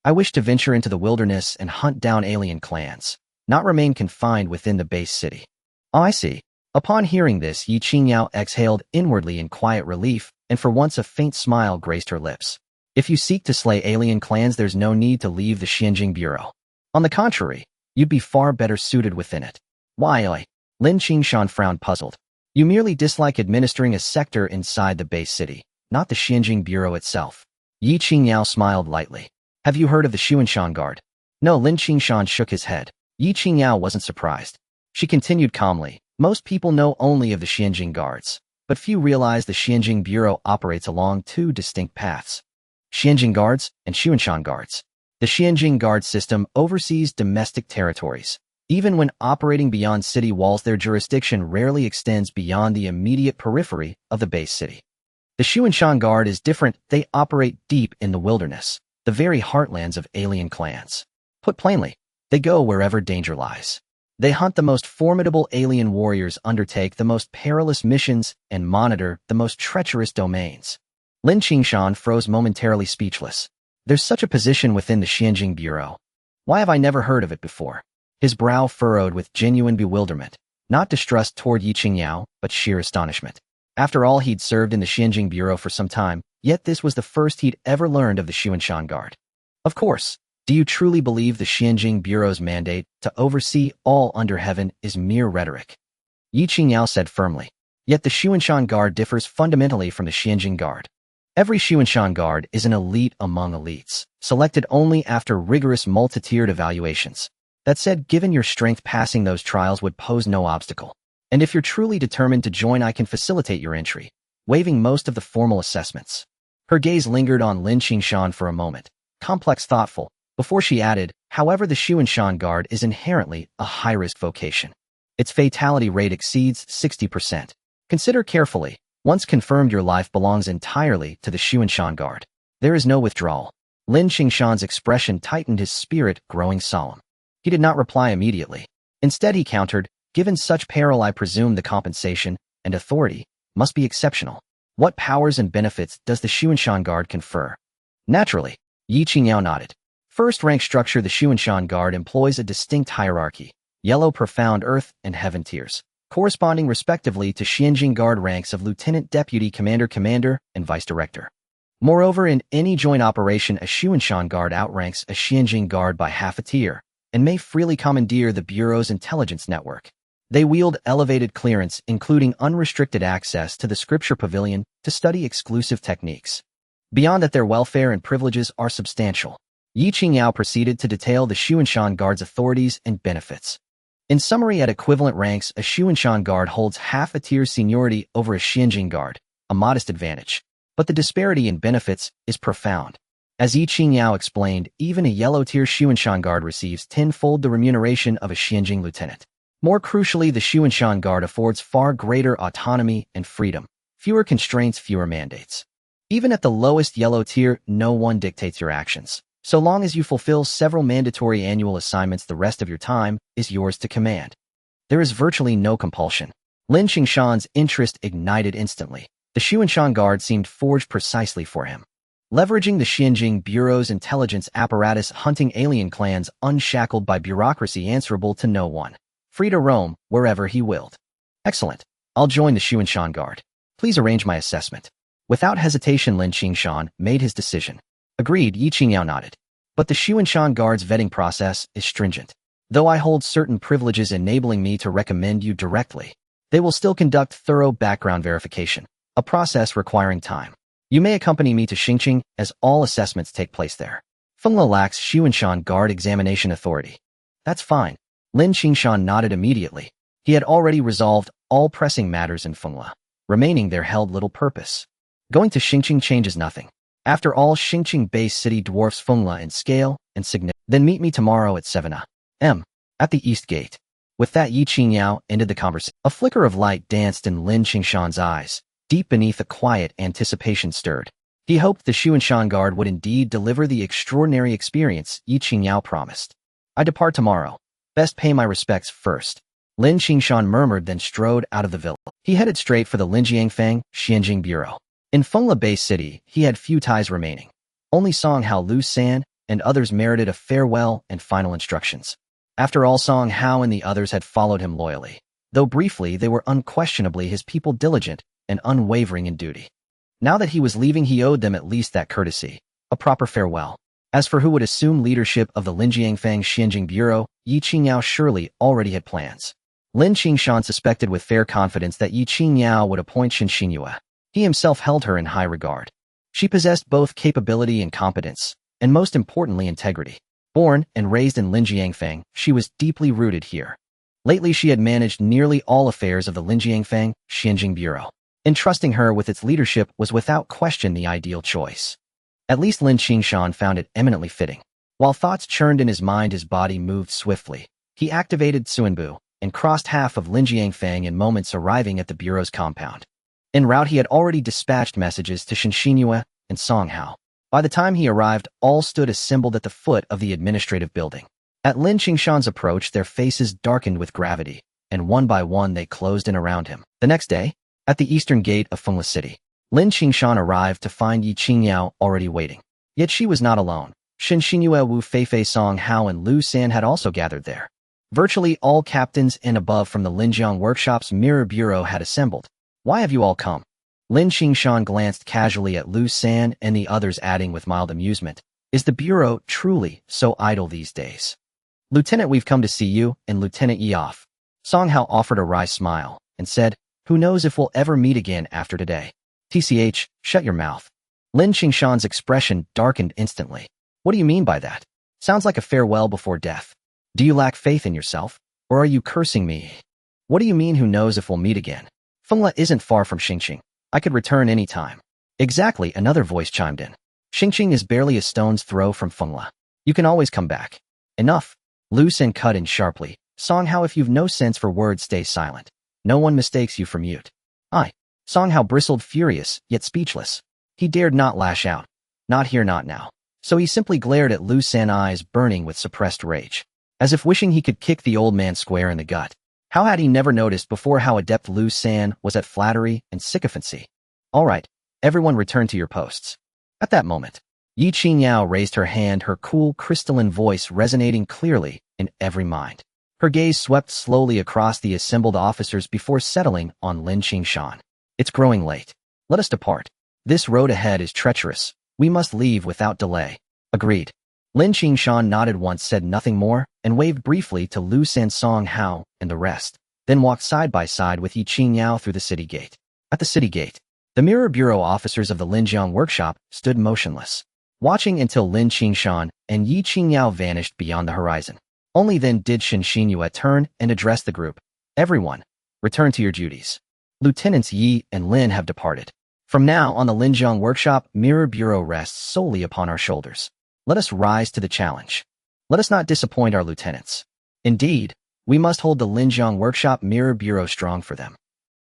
S1: I wish to venture into the wilderness and hunt down alien clans, not remain confined within the base city." "Oh, I see." Upon hearing this, Yi Qingyao exhaled inwardly in quiet relief, and for once a faint smile graced her lips. "If you seek to slay alien clans, there's no need to leave the Xianjing Bureau. On the contrary, you'd be far better suited within it." "Why?" Lin Qingshan frowned, puzzled. "You merely dislike administering a sector inside the base city, not the Xianjing Bureau itself." Yi Qingyao smiled lightly. "Have you heard of the Xuanshan Guard?" "No." Lin Qingshan shook his head. Yi Qingyao wasn't surprised. She continued calmly, "Most people know only of the Xianjing Guards, but few realize the Xianjing Bureau operates along 2 distinct paths. Xianjing Guards and Xuanshan Guards. The Xianjing Guard system oversees domestic territories. Even when operating beyond city walls, their jurisdiction rarely extends beyond the immediate periphery of the base city. The Xuanshan Guard is different. They operate deep in the wilderness, the very heartlands of alien clans. Put plainly, they go wherever danger lies. They hunt the most formidable alien warriors, undertake the most perilous missions, and monitor the most treacherous domains. Lin Qingshan froze momentarily speechless. There's such a position within the Xianjing Bureau. Why have I never heard of it before? His brow furrowed with genuine bewilderment, not distrust toward Yi Qingyao, but sheer astonishment. After all, he'd served in the Xianjing Bureau for some time, yet this was the first he'd ever learned of the Xuanshan Guard. Of course. Do you truly believe the Xianjing Bureau's mandate to oversee all under heaven is mere rhetoric? Yi Qingyao said firmly. Yet the Xuanshan Guard differs fundamentally from the Xianjing Guard. Every Xuanshan Guard is an elite among elites, selected only after rigorous multi-tiered evaluations. That said, given your strength, passing those trials would pose no obstacle. And if you're truly determined to join, I can facilitate your entry, waiving most of the formal assessments. Her gaze lingered on Lin Qingshan for a moment, complex, thoughtful, before she added, however, the Xuanshan Guard is inherently a high-risk vocation. Its fatality rate exceeds 60%. Consider carefully. Once confirmed, your life belongs entirely to the Xuanshan Guard. There is no withdrawal. Lin Qingshan's expression tightened, his spirit growing solemn. He did not reply immediately. Instead, he countered, given such peril, I presume the compensation and authority must be exceptional. What powers and benefits does the Xuanshan Guard confer? Naturally. Yi Qingyao nodded. First rank structure, the Xuanshan Guard employs a distinct hierarchy, yellow, profound, earth, and heaven tiers, corresponding respectively to Xianjing Guard ranks of lieutenant, deputy, commander, commander, and vice director. Moreover, in any joint operation, a Xuanshan Guard outranks a Xianjing Guard by half a tier, and may freely commandeer the Bureau's intelligence network. They wield elevated clearance, including unrestricted access to the Scripture Pavilion to study exclusive techniques. Beyond that, their welfare and privileges are substantial. Yi Qingyao proceeded to detail the Xuanshan Guard's authorities and benefits. In summary, at equivalent ranks, a Xuanshan Guard holds half a tier's seniority over a Xianjing Guard, a modest advantage. But the disparity in benefits is profound. As Yi Qingyao explained, even a yellow-tier Xuanshan Guard receives tenfold the remuneration of a Xianjing lieutenant. More crucially, the Xuanshan Guard affords far greater autonomy and freedom, fewer constraints, fewer mandates. Even at the lowest yellow tier, no one dictates your actions. So long as you fulfill several mandatory annual assignments, the rest of your time is yours to command. There is virtually no compulsion. Lin Qingshan's interest ignited instantly. The Xuanshan Guard seemed forged precisely for him. Leveraging the Xianjing Bureau's intelligence apparatus, hunting alien clans unshackled by bureaucracy, answerable to no one. Free to roam wherever he willed. Excellent. I'll join the Xuanshan Guard. Please arrange my assessment. Without hesitation, Lin Qingshan made his decision. Agreed, Yi Qingyao nodded. But the Xuanshan Guard's vetting process is stringent. Though I hold certain privileges enabling me to recommend you directly, they will still conduct thorough background verification, a process requiring time. You may accompany me to Xingqing, as all assessments take place there. Fengla lacks Xuanshan Guard examination authority. That's fine. Lin Qingshan nodded immediately. He had already resolved all pressing matters in Fengla. Remaining there held little purpose. Going to Xingqing changes nothing. After all, Xingqing base city dwarfs Fengla in scale and significance. Then meet me tomorrow at 7 a.m. at the East Gate. With that, Yi Qingyao ended the conversation. A flicker of light danced in Lin Qingshan's eyes. Deep beneath, a quiet anticipation stirred. He hoped the Xuanshan Guard would indeed deliver the extraordinary experience Yi Qingyao promised. I depart tomorrow. Best pay my respects first. Lin Qingshan murmured, then strode out of the villa. He headed straight for the Linjiangfang Xianjing Bureau. In Fengla base city, he had few ties remaining. Only Song Hao, Lu San, and others merited a farewell and final instructions. After all, Song Hao and the others had followed him loyally. Though briefly, they were unquestionably his people, diligent and unwavering in duty. Now that he was leaving, he owed them at least that courtesy, a proper farewell. As for who would assume leadership of the Linjiangfang Xianjing Bureau, Yi Qingyao surely already had plans. Lin Qingshan suspected with fair confidence that Yi Qingyao would appoint Shen Xinyue. He himself held her in high regard. She possessed both capability and competence, and most importantly, integrity. Born and raised in Linjiangfang, she was deeply rooted here. Lately, she had managed nearly all affairs of the Linjiangfang Xianjing Bureau. Entrusting her with its leadership was without question the ideal choice. At least Lin Qingshan found it eminently fitting. While thoughts churned in his mind, his body moved swiftly. He activated Suanbu and crossed half of Linjiangfang in moments, arriving at the Bureau's compound. En route, he had already dispatched messages to Shinshiniue and Songhao. By the time he arrived, all stood assembled at the foot of the administrative building. At Lin Qingshan's approach, their faces darkened with gravity, and one by one they closed in around him. The next day, at the eastern gate of Fengla City, Lin Qingshan arrived to find Yi Qingyao already waiting. Yet she was not alone. Shinshiniue, Wu Feifei, Songhao, and Lu San had also gathered there. Virtually all captains and above from the Linjiang Workshop's Mirror Bureau had assembled. "Why have you all come?" Lin Qingshan glanced casually at Lu San and the others, adding with mild amusement, "Is the Bureau truly so idle these days?" "Lieutenant, we've come to see you, and Lieutenant Yi-Off." Songhao offered a wry smile and said, "Who knows if we'll ever meet again after today?" "TCH, shut your mouth." Lin Qingshan's expression darkened instantly. "What do you mean by that? Sounds like a farewell before death. Do you lack faith in yourself? Or are you cursing me?" "What do you mean, who knows if we'll meet again? Fengla isn't far from Xingqing. I could return any time." "Exactly," another voice chimed in. "Xingqing is barely a stone's throw from Fengla. You can always come back." "Enough." Lu San cut in sharply. "Songhao, if you've no sense for words, stay silent. No one mistakes you for mute." "I." Songhao bristled, furious, yet speechless. He dared not lash out. Not here, not now. So he simply glared at Lu San, eyes burning with suppressed rage, as if wishing he could kick the old man square in the gut. How had he never noticed before how adept Lu San was at flattery and sycophancy? "All right, everyone return to your posts." At that moment, Yi Qingyao raised her hand, her cool, crystalline voice resonating clearly in every mind. Her gaze swept slowly across the assembled officers before settling on Lin Qingshan. "It's growing late. Let us depart. This road ahead is treacherous. We must leave without delay." "Agreed." Lin Qingshan nodded once, said nothing more, and waved briefly to Lu San, Songhao, and the rest, then walked side by side with Yi Qingyao through the city gate. At the city gate, the Mirror Bureau officers of the Linjiang Workshop stood motionless, watching until Lin Qingshan and Yi Qingyao vanished beyond the horizon. Only then did Shinshiniue turn and address the group. "Everyone, return to your duties. Lieutenants Yi and Lin have departed. From now on, the Linjiang Workshop Mirror Bureau rests solely upon our shoulders. Let us rise to the challenge. Let us not disappoint our lieutenants. Indeed, we must hold the Linjiang Workshop Mirror Bureau strong for them.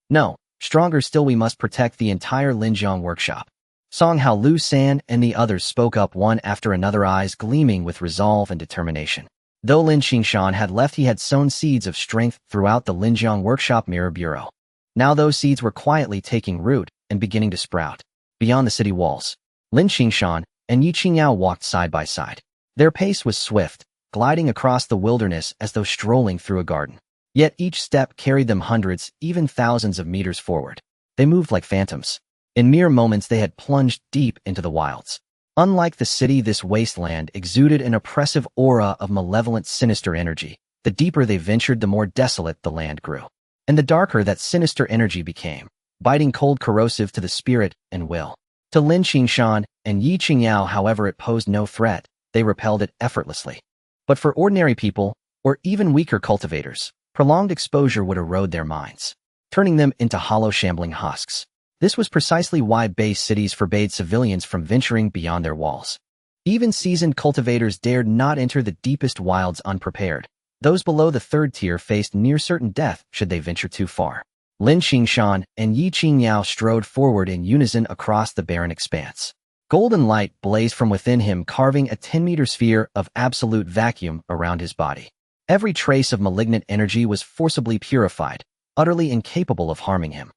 S1: No, stronger still, we must protect the entire Linjiang Workshop." Songhao, Lu San, and the others spoke up one after another, eyes gleaming with resolve and determination. Though Lin Qingshan had left, he had sown seeds of strength throughout the Linjiang Workshop Mirror Bureau. Now those seeds were quietly taking root and beginning to sprout. Beyond the city walls, Lin Qingshan and Yi Qingyao walked side by side. Their pace was swift, gliding across the wilderness as though strolling through a garden. Yet each step carried them hundreds, even thousands of meters forward. They moved like phantoms. In mere moments they had plunged deep into the wilds. Unlike the city, this wasteland exuded an oppressive aura of malevolent, sinister energy. The deeper they ventured, the more desolate the land grew. And the darker that sinister energy became, biting cold, corrosive to the spirit and will. To Lin Qingshan and Yi Qingyao, however, it posed no threat. They repelled it effortlessly. But for ordinary people, or even weaker cultivators, prolonged exposure would erode their minds, turning them into hollow, shambling husks. This was precisely why base cities forbade civilians from venturing beyond their walls. Even seasoned cultivators dared not enter the deepest wilds unprepared. Those below the third tier faced near certain death should they venture too far. Lin Qingshan and Yi Qingyao strode forward in unison across the barren expanse. Golden light blazed from within him, carving a 10-meter sphere of absolute vacuum around his body. Every trace of malignant energy was forcibly purified, utterly incapable of harming him.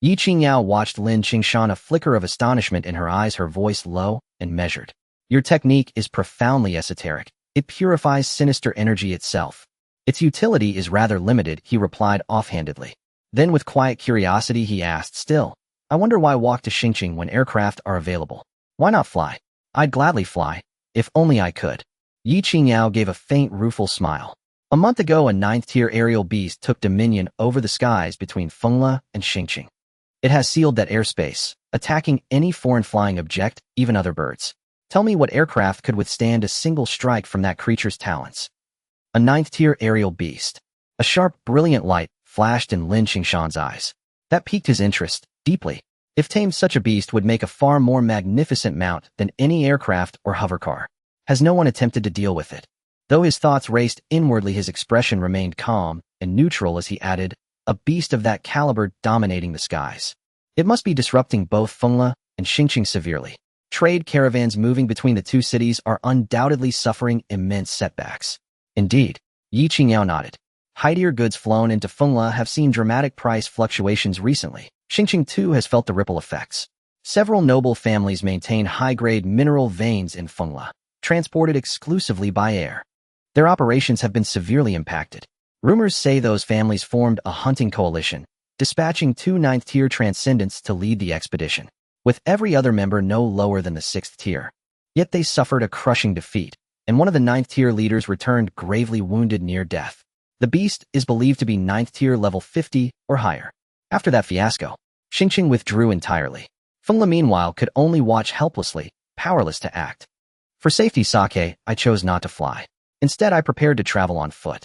S1: Yi Qingyao watched Lin Qingshan, a flicker of astonishment in her eyes, her voice low and measured. "Your technique is profoundly esoteric. It purifies sinister energy itself. Its utility is rather limited," he replied offhandedly. Then with quiet curiosity he asked, "Still, I wonder why walk to Xingqing when aircraft are available? Why not fly? I'd gladly fly, if only I could." Yi Qingyao gave a faint, rueful smile. A month ago, a 9th-tier aerial beast took dominion over the skies between Fengla and Xingqing. It has sealed that airspace, attacking any foreign flying object, even other birds. Tell me what aircraft could withstand a single strike from that creature's talons? A 9th-tier aerial beast. A sharp, brilliant light flashed in Lin Qingshan's eyes. That piqued his interest deeply. If tamed, such a beast would make a far more magnificent mount than any aircraft or hovercar. Has no one attempted to deal with it? Though his thoughts raced inwardly, his expression remained calm and neutral as he added, "A beast of that caliber dominating the skies. It must be disrupting both Fengla and Xingqing severely. Trade caravans moving between the two cities are undoubtedly suffering immense setbacks. Indeed, Yi Qingyao nodded. Heidier goods flown into Fengla have seen dramatic price fluctuations recently. Xingqing too has felt the ripple effects. Several noble families maintain high-grade mineral veins in Fengla, transported exclusively by air. Their operations have been severely impacted. Rumors say those families formed a hunting coalition, dispatching 2 ninth-tier transcendents to lead the expedition, with every other member no lower than the 6th tier. Yet they suffered a crushing defeat, and one of the 9th-tier leaders returned gravely wounded near death. The beast is believed to be 9th-tier level 50 or higher. After that fiasco, Xingqing withdrew entirely. Fengla meanwhile could only watch helplessly, powerless to act. For safety's sake, I chose not to fly. Instead, I prepared to travel on foot.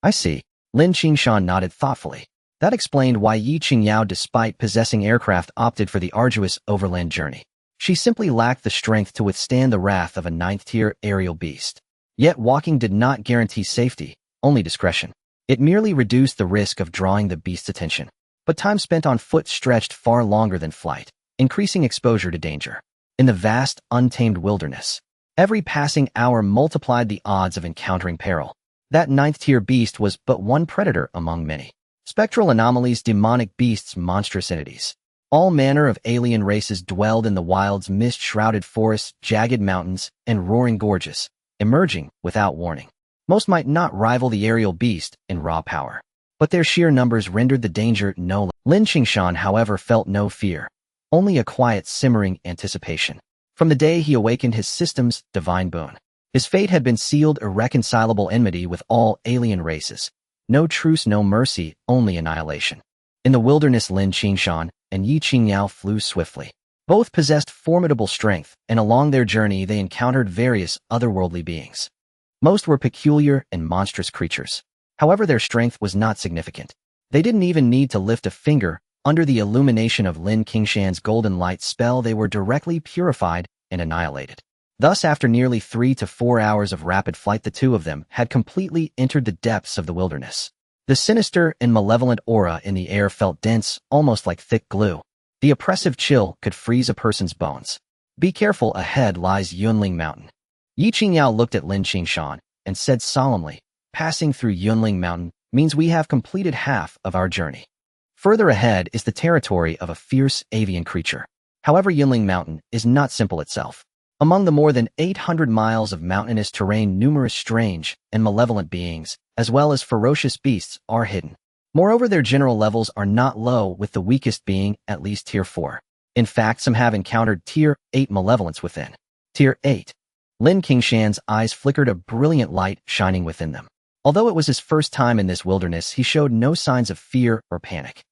S1: I see. Lin Qingshan nodded thoughtfully. That explained why Yi Qingyao, despite possessing aircraft, opted for the arduous overland journey. She simply lacked the strength to withstand the wrath of a 9th-tier aerial beast. Yet walking did not guarantee safety, only discretion. It merely reduced the risk of drawing the beast's attention. But time spent on foot stretched far longer than flight, increasing exposure to danger. In the vast, untamed wilderness, every passing hour multiplied the odds of encountering peril. That 9th-tier beast was but one predator among many. Spectral anomalies, demonic beasts, monstrous entities. All manner of alien races dwelled in the wild's mist-shrouded forests, jagged mountains, and roaring gorges, emerging without warning. Most might not rival the aerial beast in raw power, but their sheer numbers rendered the danger no less. Lin Qingshan, however, felt no fear, only a quiet, simmering anticipation. From the day he awakened his system's divine boon, his fate had been sealed, irreconcilable enmity with all alien races. No truce, no mercy, only annihilation. In the wilderness, Lin Qingshan and Yi Qingyao flew swiftly. Both possessed formidable strength, and along their journey they encountered various otherworldly beings. Most were peculiar and monstrous creatures. However, their strength was not significant. They didn't even need to lift a finger. Under the illumination of Lin Qingshan's golden light spell, they were directly purified and annihilated. Thus, after nearly 3 to 4 hours of rapid flight, the two of them had completely entered the depths of the wilderness. The sinister and malevolent aura in the air felt dense, almost like thick glue. The oppressive chill could freeze a person's bones. Be careful, ahead lies Yunling Mountain. Yi Qingyao looked at Lin Qingshan and said solemnly, passing through Yunling Mountain means we have completed half of our journey. Further ahead is the territory of a fierce avian creature. However, Yunling Mountain is not simple itself. Among the more than 800 miles of mountainous terrain, numerous strange and malevolent beings, as well as ferocious beasts, are hidden. Moreover, their general levels are not low, with the weakest being at least Tier 4. In fact, some have encountered Tier 8 malevolence within. Tier 8. Lin Qingshan's eyes flickered, a brilliant light shining within them. Although it was his first time in this wilderness, he showed no signs of fear or panic.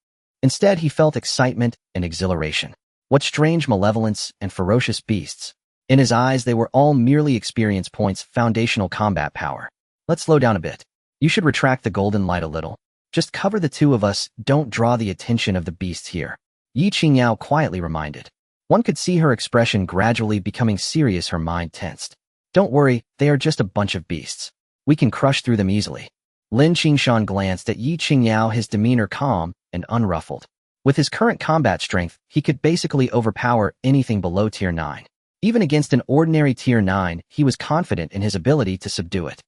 S1: Instead, he felt excitement and exhilaration. What strange malevolence and ferocious beasts! In his eyes, they were all merely experience points, foundational combat power. Let's slow down a bit. You should retract the golden light a little. Just cover the two of us, don't draw the attention of the beasts here. Yi Qingyao quietly reminded. One could see her expression gradually becoming serious, her mind tensed. Don't worry, they are just a bunch of beasts. We can crush through them easily. Lin Qingshan glanced at Yi Qingyao, his demeanor calm and unruffled. With his current combat strength, he could basically overpower anything below Tier 9. Even against an ordinary Tier 9, he was confident in his ability to subdue it.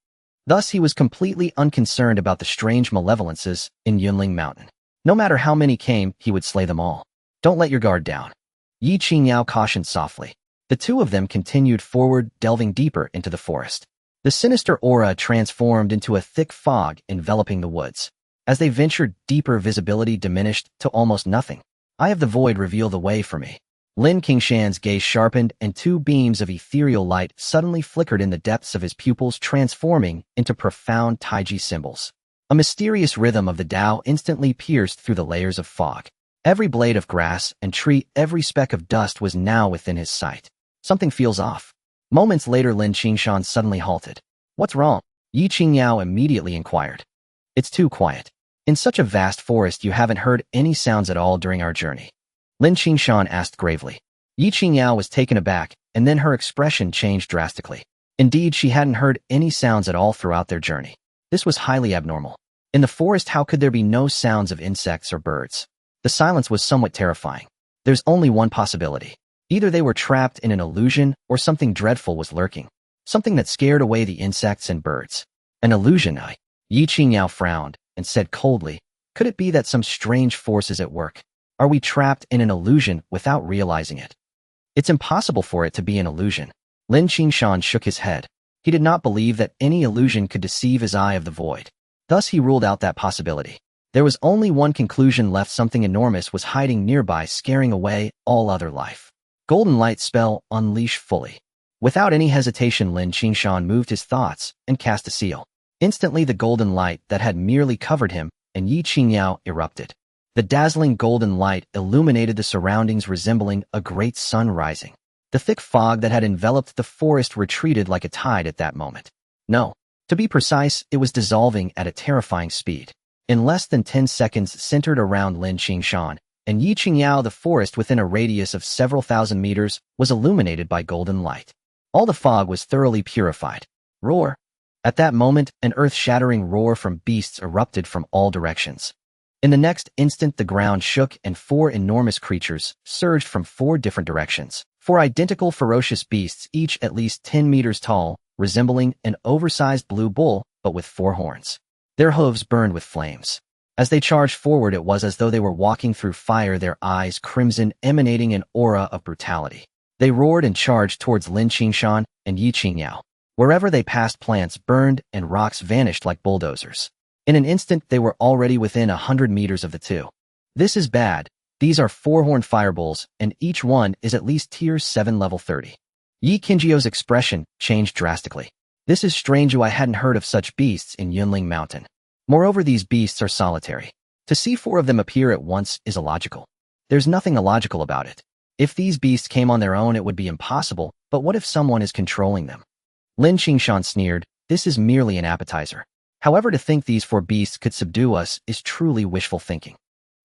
S1: Thus, he was completely unconcerned about the strange malevolences in Yunling Mountain. No matter how many came, he would slay them all. Don't let your guard down. Yi Qingyao cautioned softly. The two of them continued forward, delving deeper into the forest. The sinister aura transformed into a thick fog enveloping the woods. As they ventured deeper, visibility diminished to almost nothing. Eye of the void, reveal the way for me. Lin Qingshan's gaze sharpened, and 2 beams of ethereal light suddenly flickered in the depths of his pupils, transforming into profound Taiji symbols. A mysterious rhythm of the Tao instantly pierced through the layers of fog. Every blade of grass and tree, every speck of dust was now within his sight. Something feels off. Moments later, Lin Qingshan suddenly halted. What's wrong? Yi Qingyao immediately inquired. It's too quiet. In such a vast forest, you haven't heard any sounds at all during our journey. Lin Qingshan asked gravely. Yi Qingyao was taken aback, and then her expression changed drastically. Indeed, she hadn't heard any sounds at all throughout their journey. This was highly abnormal. In the forest, how could there be no sounds of insects or birds? The silence was somewhat terrifying. There's only one possibility. Either they were trapped in an illusion or something dreadful was lurking. Something that scared away the insects and birds. An illusion, Yi Qingyao frowned and said coldly, could it be that some strange force is at work? Are we trapped in an illusion without realizing it? It's impossible for it to be an illusion. Lin Qingshan shook his head. He did not believe that any illusion could deceive his eye of the void. Thus he ruled out that possibility. There was only one conclusion left: something enormous was hiding nearby, scaring away all other life. Golden light spell unleash fully. Without any hesitation, Lin Qingshan moved his thoughts and cast a seal. Instantly the golden light that had merely covered him and Yi Qingyao erupted. The dazzling golden light illuminated the surroundings, resembling a great sun rising. The thick fog that had enveloped the forest retreated like a tide at that moment. No, to be precise, it was dissolving at a terrifying speed. In less than 10 seconds, centered around Lin Qingshan and Yi Qingyao, the forest within a radius of several thousand meters was illuminated by golden light. All the fog was thoroughly purified. Roar! At that moment, an earth-shattering roar from beasts erupted from all directions. In the next instant, the ground shook and 4 enormous creatures surged from 4 different directions. 4 identical ferocious beasts, each at least 10 meters tall, resembling an oversized blue bull, but with 4 horns. Their hooves burned with flames. As they charged forward, it was as though they were walking through fire, their eyes crimson, emanating an aura of brutality. They roared and charged towards Lin Qingshan and Yi Qingyao. Wherever they passed, plants burned and rocks vanished like bulldozers. In an instant, they were already within 100 meters of the two. This is bad. These are 4-horned fireballs, and each one is at least tier 7 level 30. Yi Qingjiao's expression changed drastically. This is strange. I hadn't heard of such beasts in Yunling Mountain. Moreover, these beasts are solitary. To see 4 of them appear at once is illogical. There's nothing illogical about it. If these beasts came on their own, it would be impossible, but what if someone is controlling them? Lin Qingshan sneered, this is merely an appetizer. However, to think these 4 beasts could subdue us is truly wishful thinking.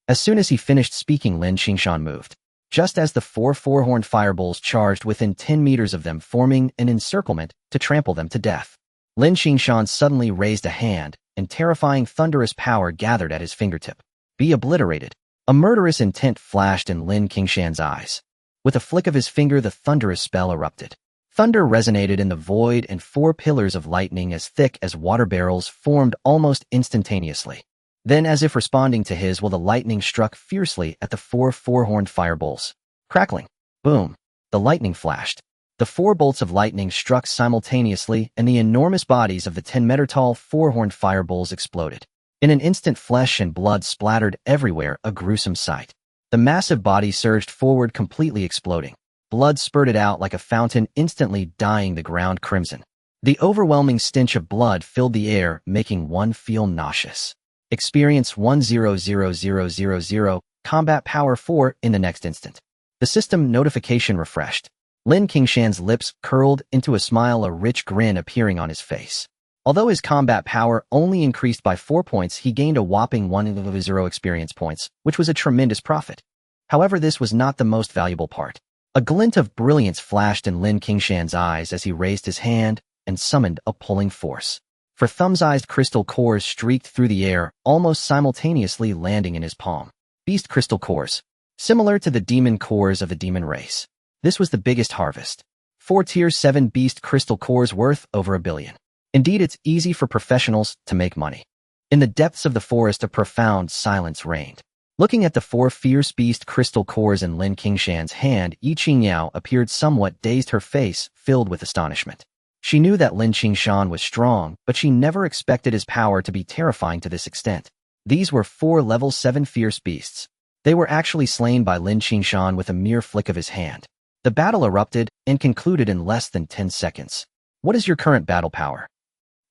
S1: As soon as he finished speaking, Lin Qingshan moved. Just as the 4 4-horned fireballs charged within 10 meters of them, forming an encirclement to trample them to death. Lin Qingshan suddenly raised a hand, and terrifying thunderous power gathered at his fingertip. Be obliterated. A murderous intent flashed in Lin Qingshan's eyes. With a flick of his finger, the thunderous spell erupted. Thunder resonated in the void, and 4 pillars of lightning as thick as water barrels formed almost instantaneously. Then, as if responding to his will, the lightning struck fiercely at the 4 4-horned fireballs. Crackling. Boom. The lightning flashed. The 4 bolts of lightning struck simultaneously, and the enormous bodies of the 10-meter-tall 4-horned fireballs exploded. In an instant, flesh and blood splattered everywhere, a gruesome sight. The massive body surged forward, completely exploding. Blood spurted out like a fountain, instantly dyeing the ground crimson. The overwhelming stench of blood filled the air, making one feel nauseous. Experience 100000, Combat Power 4 in the next instant. The system notification refreshed. Lin Qingshan's lips curled into a smile, a rich grin appearing on his face. Although his combat power only increased by 4 points, he gained a whopping 100 experience points, which was a tremendous profit. However, this was not the most valuable part. A glint of brilliance flashed in Lin Qingshan's eyes as he raised his hand and summoned a pulling force. For thumb-sized crystal cores streaked through the air, almost simultaneously landing in his palm. Beast crystal cores. Similar to the demon cores of the demon race. This was the biggest harvest. 4 tier 7 beast crystal cores worth over $1 billion. Indeed, it's easy for professionals to make money. In the depths of the forest, a profound silence reigned. Looking at the 4 fierce beast crystal cores in Lin Qingshan's hand, Yi Qingyao appeared somewhat dazed, her face filled with astonishment. She knew that Lin Qingshan was strong, but she never expected his power to be terrifying to this extent. These were 4 level 7 fierce beasts. They were actually slain by Lin Qingshan with a mere flick of his hand. The battle erupted and concluded in less than 10 seconds. What is your current battle power?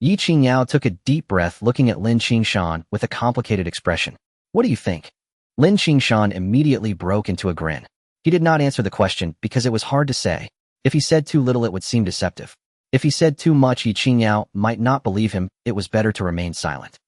S1: Yi Qingyao took a deep breath, looking at Lin Qingshan with a complicated expression. What do you think? Lin Qingshan immediately broke into a grin. He did not answer the question because it was hard to say. If he said too little, it would seem deceptive. If he said too much, Yi Qingyao might not believe him. It was better to remain silent.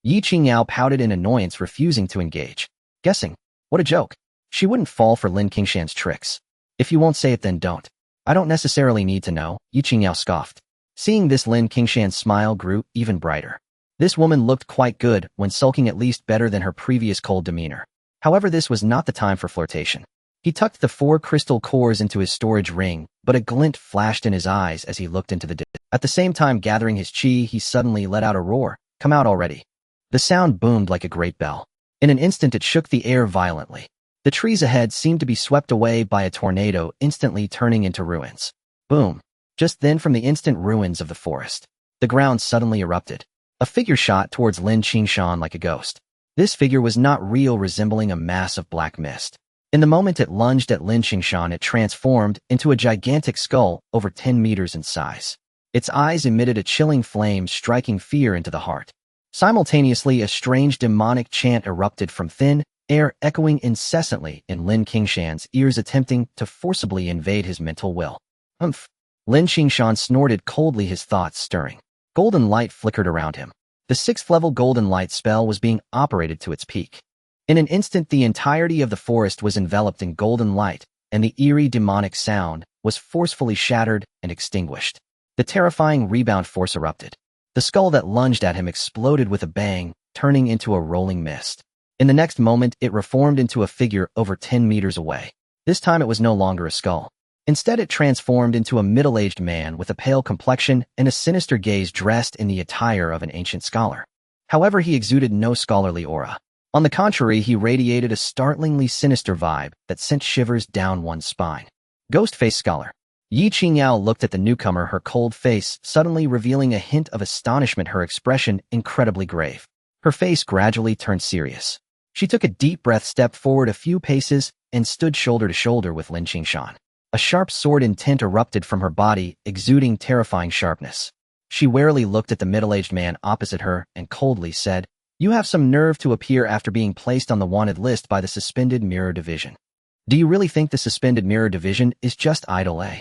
S1: Yi Qingyao pouted in annoyance, refusing to engage. Guessing. What a joke. She wouldn't fall for Lin Qingshan's tricks. If you won't say it, then don't. I don't necessarily need to know, Yi Qingyao scoffed. Seeing this, Lin Qingshan's smile grew even brighter. This woman looked quite good when sulking, at least better than her previous cold demeanor. However, this was not the time for flirtation. He tucked the 4 crystal cores into his storage ring, but a glint flashed in his eyes as he looked into the distance. At the same time gathering his chi, he suddenly let out a roar. Come out already. The sound boomed like a great bell. In an instant it shook the air violently. The trees ahead seemed to be swept away by a tornado, instantly turning into ruins. Boom. Just then, from the instant ruins of the forest, the ground suddenly erupted. A figure shot towards Lin Qingshan like a ghost. This figure was not real, resembling a mass of black mist. In the moment it lunged at Lin Qingshan, it transformed into a gigantic skull over 10 meters in size. Its eyes emitted a chilling flame, striking fear into the heart. Simultaneously, a strange demonic chant erupted from thin air, echoing incessantly in Lin Qingshan's ears, attempting to forcibly invade his mental will. Humph! Lin Qingshan snorted coldly, his thoughts stirring. Golden light flickered around him. The 6th-level golden light spell was being operated to its peak. In an instant, the entirety of the forest was enveloped in golden light, and the eerie demonic sound was forcefully shattered and extinguished. The terrifying rebound force erupted. The skull that lunged at him exploded with a bang, turning into a rolling mist. In the next moment, it reformed into a figure over 10 meters away. This time it was no longer a skull. Instead, it transformed into a middle-aged man with a pale complexion and a sinister gaze, dressed in the attire of an ancient scholar. However, he exuded no scholarly aura. On the contrary, he radiated a startlingly sinister vibe that sent shivers down one's spine. Ghost-faced scholar. Yi Qingyao looked at the newcomer, her cold face suddenly revealing a hint of astonishment, her expression incredibly grave. Her face gradually turned serious. She took a deep breath, stepped forward a few paces, and stood shoulder to shoulder with Lin Qingshan. A sharp sword intent erupted from her body, exuding terrifying sharpness. She warily looked at the middle-aged man opposite her and coldly said, "You have some nerve to appear after being placed on the wanted list by the Suspended Mirror Division. Do you really think the Suspended Mirror Division is just idle, eh?"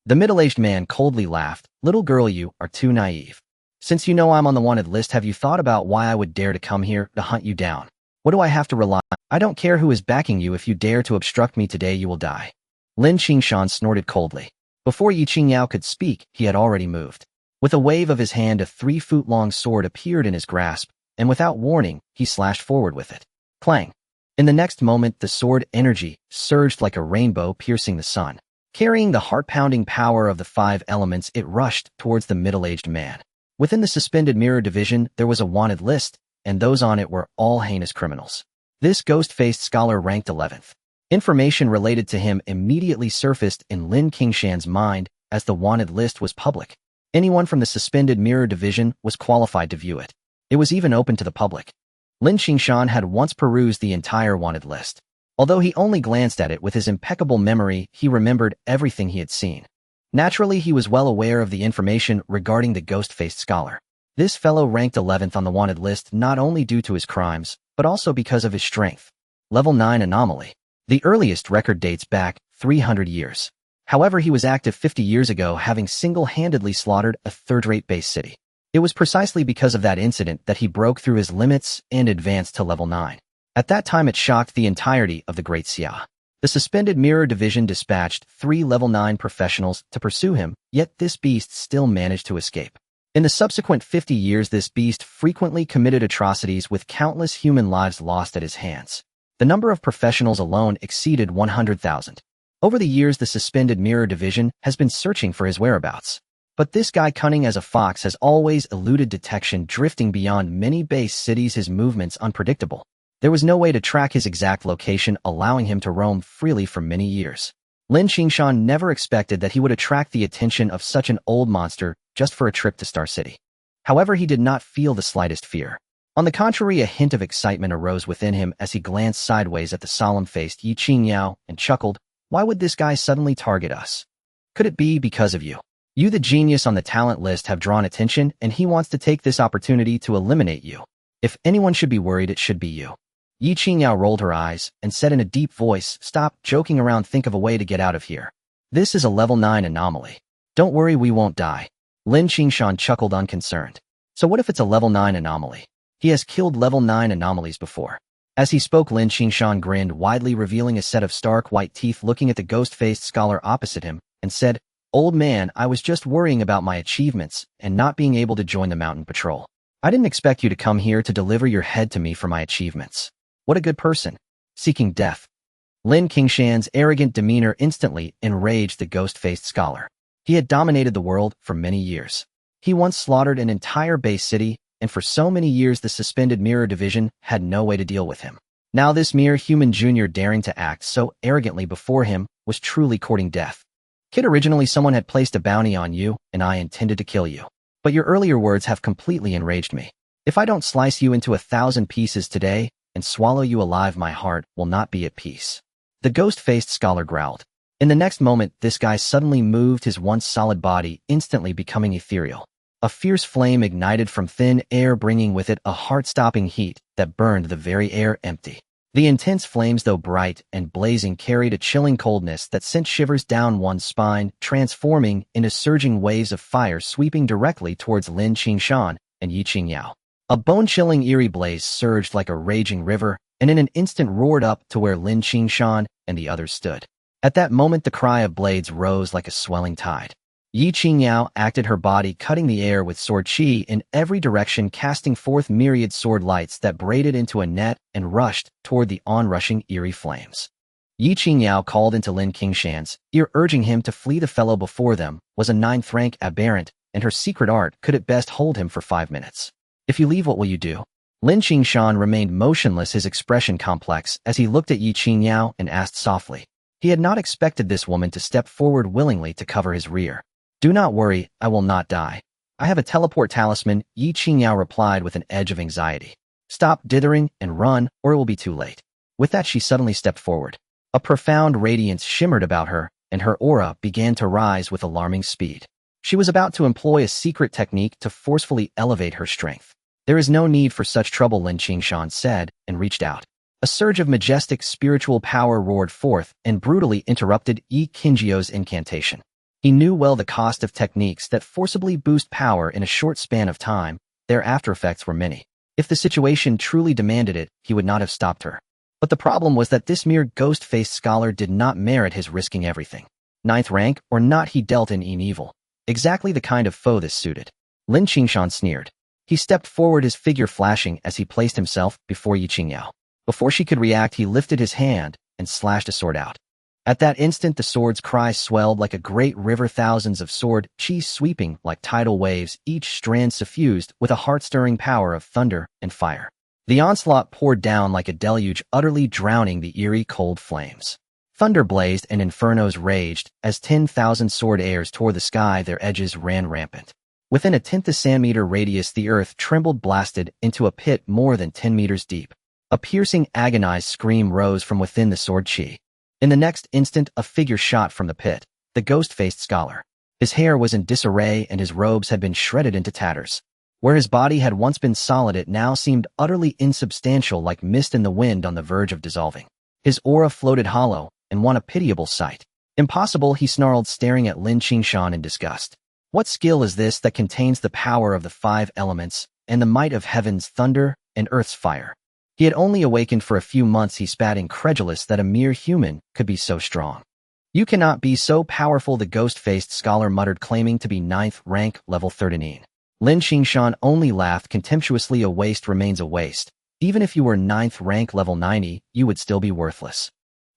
S1: The middle-aged man coldly laughed. "Little girl, you are too naive. Since you know I'm on the wanted list, have you thought about why I would dare to come here to hunt you down? What do I have to rely on? I don't care who is backing you. If you dare to obstruct me today, you will die." Lin Qingshan snorted coldly. Before Yi Qingyao could speak, he had already moved. With a wave of his hand, a 3-foot-long sword appeared in his grasp, and without warning, he slashed forward with it. Clang! In the next moment, the sword energy surged like a rainbow, piercing the sun. Carrying the heart-pounding power of the 5 elements, it rushed towards the middle-aged man. Within the Suspended Mirror Division, there was a wanted list, and those on it were all heinous criminals. This ghost-faced scholar ranked 11th. Information related to him immediately surfaced in Lin Qingshan's mind, as the wanted list was public. Anyone from the Suspended Mirror Division was qualified to view it. It was even open to the public. Lin Qingshan had once perused the entire wanted list. Although he only glanced at it, with his impeccable memory, he remembered everything he had seen. Naturally, he was well aware of the information regarding the ghost-faced scholar. This fellow ranked 11th on the wanted list, not only due to his crimes, but also because of his strength. Level 9 anomaly. The earliest record dates back 300 years. However, he was active 50 years ago, having single-handedly slaughtered a third-rate base city. It was precisely because of that incident that he broke through his limits and advanced to level 9. At that time, it shocked the entirety of the Great Xia. The Suspended Mirror Division dispatched 3 level 9 professionals to pursue him, yet this beast still managed to escape. In the subsequent 50 years, this beast frequently committed atrocities, with countless human lives lost at his hands. The number of professionals alone exceeded 100,000. Over the years, the Suspended Mirror Division has been searching for his whereabouts. But this guy, cunning as a fox, has always eluded detection, drifting beyond many base cities, his movements unpredictable. There was no way to track his exact location, allowing him to roam freely for many years. Lin Qingshan never expected that he would attract the attention of such an old monster just for a trip to Star City. However, he did not feel the slightest fear. On the contrary, a hint of excitement arose within him as he glanced sideways at the solemn-faced Yi Qingyao and chuckled. Why would this guy suddenly target us? Could it be because of you? You, the genius on the talent list, have drawn attention, and he wants to take this opportunity to eliminate you. If anyone should be worried, it should be you. Yi Qingyao rolled her eyes and said in a deep voice, "Stop joking around, think of a way to get out of here. This is a level 9 anomaly. Don't worry, we won't die." Lin Qingshan chuckled, unconcerned. So what if it's a level 9 anomaly? He has killed level 9 anomalies before. As he spoke, Lin Qingshan grinned widely, revealing a set of stark white teeth, looking at the ghost-faced scholar opposite him, and said, "Old man, I was just worrying about my achievements and not being able to join the mountain patrol. I didn't expect you to come here to deliver your head to me for my achievements." What a good person. Seeking death. Lin Qingshan's arrogant demeanor instantly enraged the ghost-faced scholar. He had dominated the world for many years. He once slaughtered an entire base city, and for so many years the suspended mirror division had no way to deal with him. Now this mere human junior daring to act so arrogantly before him was truly courting death. Kid, originally someone had placed a bounty on you, and I intended to kill you. But your earlier words have completely enraged me. If I don't slice you into 1,000 pieces today and swallow you alive, my heart will not be at peace. The ghost-faced scholar growled. In the next moment, this guy suddenly moved his once solid body, instantly becoming ethereal. A fierce flame ignited from thin air, bringing with it a heart-stopping heat that burned the very air empty. The intense flames, though bright and blazing, carried a chilling coldness that sent shivers down one's spine, transforming into surging waves of fire sweeping directly towards Lin Qingshan and Yi Qingyao. A bone-chilling eerie blaze surged like a raging river, and in an instant roared up to where Lin Qingshan and the others stood. At that moment, the cry of blades rose like a swelling tide. Yi Qingyao acted her body, cutting the air with sword chi in every direction, casting forth myriad sword lights that braided into a net and rushed toward the onrushing eerie flames. Yi Qingyao called into Lin Qingshan's ear, urging him to flee. The fellow before them was a 9th rank aberrant, and her secret art could at best hold him for 5 minutes. If you leave, what will you do? Lin Qingshan remained motionless, his expression complex, as he looked at Yi Qingyao and asked softly. He had not expected this woman to step forward willingly to cover his rear. Do not worry, I will not die. I have a teleport talisman, Yi Qingyao replied with an edge of anxiety. Stop dithering and run, or it will be too late. With that, she suddenly stepped forward. A profound radiance shimmered about her, and her aura began to rise with alarming speed. She was about to employ a secret technique to forcefully elevate her strength. There is no need for such trouble, Lin Qingshan said, and reached out. A surge of majestic spiritual power roared forth and brutally interrupted Yi Qingyao's incantation. He knew well the cost of techniques that forcibly boost power in a short span of time. Their after-effects were many. If the situation truly demanded it, he would not have stopped her. But the problem was that this mere ghost-faced scholar did not merit his risking everything. 9th rank or not, he dealt in evil. Exactly the kind of foe this suited. Lin Qingshan sneered. He stepped forward, his figure flashing as he placed himself before Yi Qingyao. Before she could react, he lifted his hand and slashed a sword out. At that instant, the sword's cry swelled like a great river, thousands of sword chi sweeping like tidal waves, each strand suffused with a heart-stirring power of thunder and fire. The onslaught poured down like a deluge, utterly drowning the eerie cold flames. Thunder blazed and infernos raged as 10,000 sword airs tore the sky, their edges ran rampant. Within a 10th centimeter radius, the earth trembled, blasted into a pit more than 10 meters deep. A piercing, agonized scream rose from within the sword chi. In the next instant, a figure shot from the pit, the ghost-faced scholar. His hair was in disarray and his robes had been shredded into tatters. Where his body had once been solid, it now seemed utterly insubstantial, like mist in the wind on the verge of dissolving. His aura floated hollow and won a pitiable sight. Impossible, he snarled, staring at Lin Qingshan in disgust. What skill is this that contains the power of the 5 elements and the might of heaven's thunder and earth's fire? He had only awakened for a few months. He spat, incredulous that a mere human could be so strong. You cannot be so powerful, the ghost-faced scholar muttered, claiming to be 9th rank, level 13. Lin Qingshan only laughed contemptuously. A waste remains a waste. Even if you were 9th rank, level 90, you would still be worthless.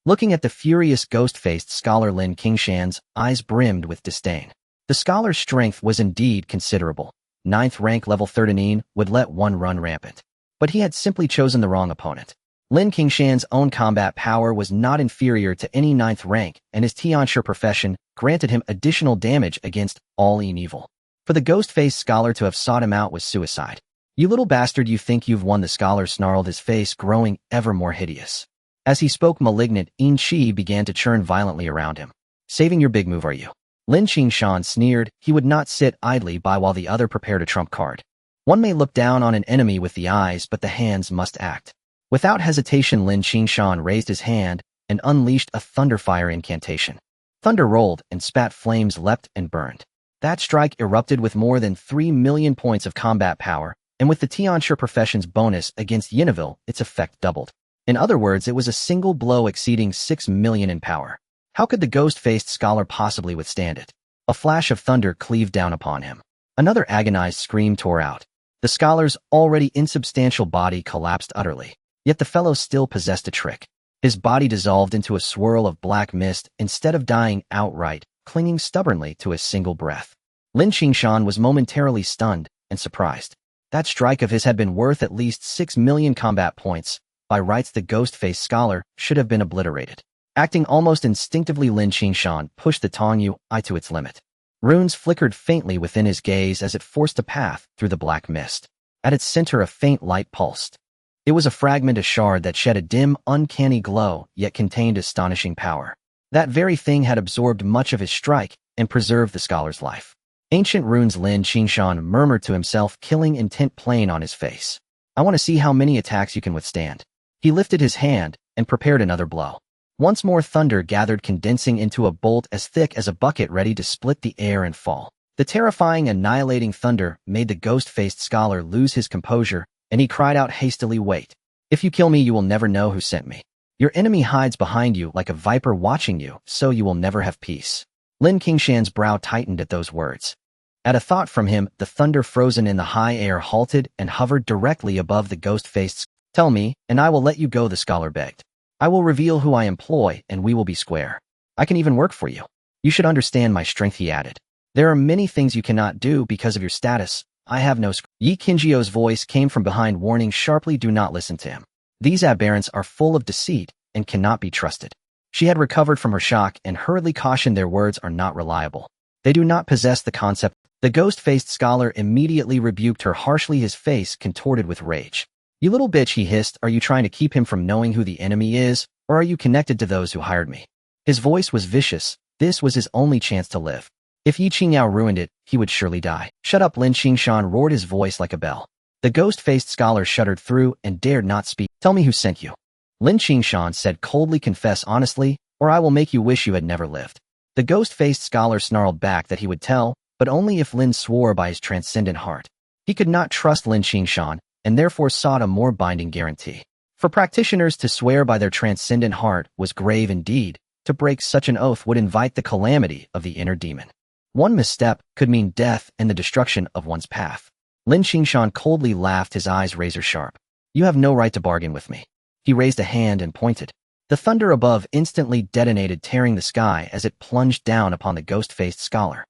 S1: Looking at the furious ghost-faced scholar, Lin Qingshan's eyes brimmed with disdain. The scholar's strength was indeed considerable. 9th rank, level 13 would let one run rampant. But he had simply chosen the wrong opponent. Lin Qingshan's own combat power was not inferior to any 9th rank, and his Tianshi profession granted him additional damage against all evil. For the ghost-faced scholar to have sought him out was suicide. You little bastard, you think you've won, the scholar snarled, his face growing ever more hideous. As he spoke, malignant qi began to churn violently around him. Saving your big move, are you? Lin Qingshan sneered. He would not sit idly by while the other prepared a trump card. One may look down on an enemy with the eyes, but the hands must act. Without hesitation, Lin Qingshan raised his hand and unleashed a thunderfire incantation. Thunder rolled and spat, flames leapt and burned. That strike erupted with more than 3 million points of combat power, and with the Tianshi profession's bonus against Yinville, its effect doubled. In other words, it was a single blow exceeding 6 million in power. How could the ghost-faced scholar possibly withstand it? A flash of thunder cleaved down upon him. Another agonized scream tore out. The scholar's already insubstantial body collapsed utterly. Yet the fellow still possessed a trick. His body dissolved into a swirl of black mist instead of dying outright, clinging stubbornly to a single breath. Lin Qingshan was momentarily stunned and surprised. That strike of his had been worth at least 6 million combat points. By rights, the ghost-faced scholar should have been obliterated. Acting almost instinctively, Lin Qingshan pushed the Tong Yuan to its limit. Runes flickered faintly within his gaze as it forced a path through the black mist. At its center, a faint light pulsed. It was a fragment, a shard that shed a dim, uncanny glow, yet contained astonishing power. That very thing had absorbed much of his strike and preserved the scholar's life. Ancient runes, Lin Qingshan murmured to himself, killing intent plain on his face. I want to see how many attacks you can withstand. He lifted his hand and prepared another blow. Once more thunder gathered, condensing into a bolt as thick as a bucket, ready to split the air and fall. The terrifying, annihilating thunder made the ghost-faced scholar lose his composure, and he cried out hastily, "Wait. If you kill me, you will never know who sent me. Your enemy hides behind you like a viper watching you, so you will never have peace." Lin Qingshan's brow tightened at those words. At a thought from him, the thunder frozen in the high air halted and hovered directly above the ghost-faced. "Tell me, and I will let you go," the scholar begged. "I will reveal who I employ, and we will be square. I can even work for you. You should understand my strength," he added. "There are many things you cannot do because of your status. I have no Yi Qingzhou's voice came from behind, warning sharply, "Do not listen to him. These aberrants are full of deceit and cannot be trusted." She had recovered from her shock and hurriedly cautioned, "Their words are not reliable. They do not possess the concept." The ghost-faced scholar immediately rebuked her harshly, his face contorted with rage. "You little bitch," he hissed, "are you trying to keep him from knowing who the enemy is, or are you connected to those who hired me?" His voice was vicious. This was his only chance to live. If Yi Qingyao ruined it, he would surely die. "Shut up!" Lin Qingshan roared, his voice like a bell. The ghost-faced scholar shuddered through and dared not speak. "Tell me who sent you." Lin Qingshan said coldly, "Confess honestly, or I will make you wish you had never lived." The ghost-faced scholar snarled back that he would tell, but only if Lin swore by his transcendent heart. He could not trust Lin Qingshan, and therefore sought a more binding guarantee. For practitioners to swear by their transcendent heart was grave indeed. To break such an oath would invite the calamity of the inner demon. One misstep could mean death and the destruction of one's path. Lin Qingshan coldly laughed, his eyes razor sharp. "You have no right to bargain with me." He raised a hand and pointed. The thunder above instantly detonated, tearing the sky as it plunged down upon the ghost-faced scholar.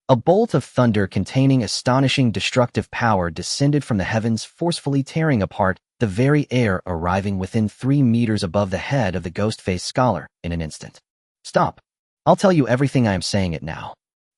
S1: A bolt of thunder containing astonishing destructive power descended from the heavens, forcefully tearing apart the very air, arriving within 3 meters above the head of the ghost-faced scholar in an instant. "Stop. I'll tell you everything. I am saying it now."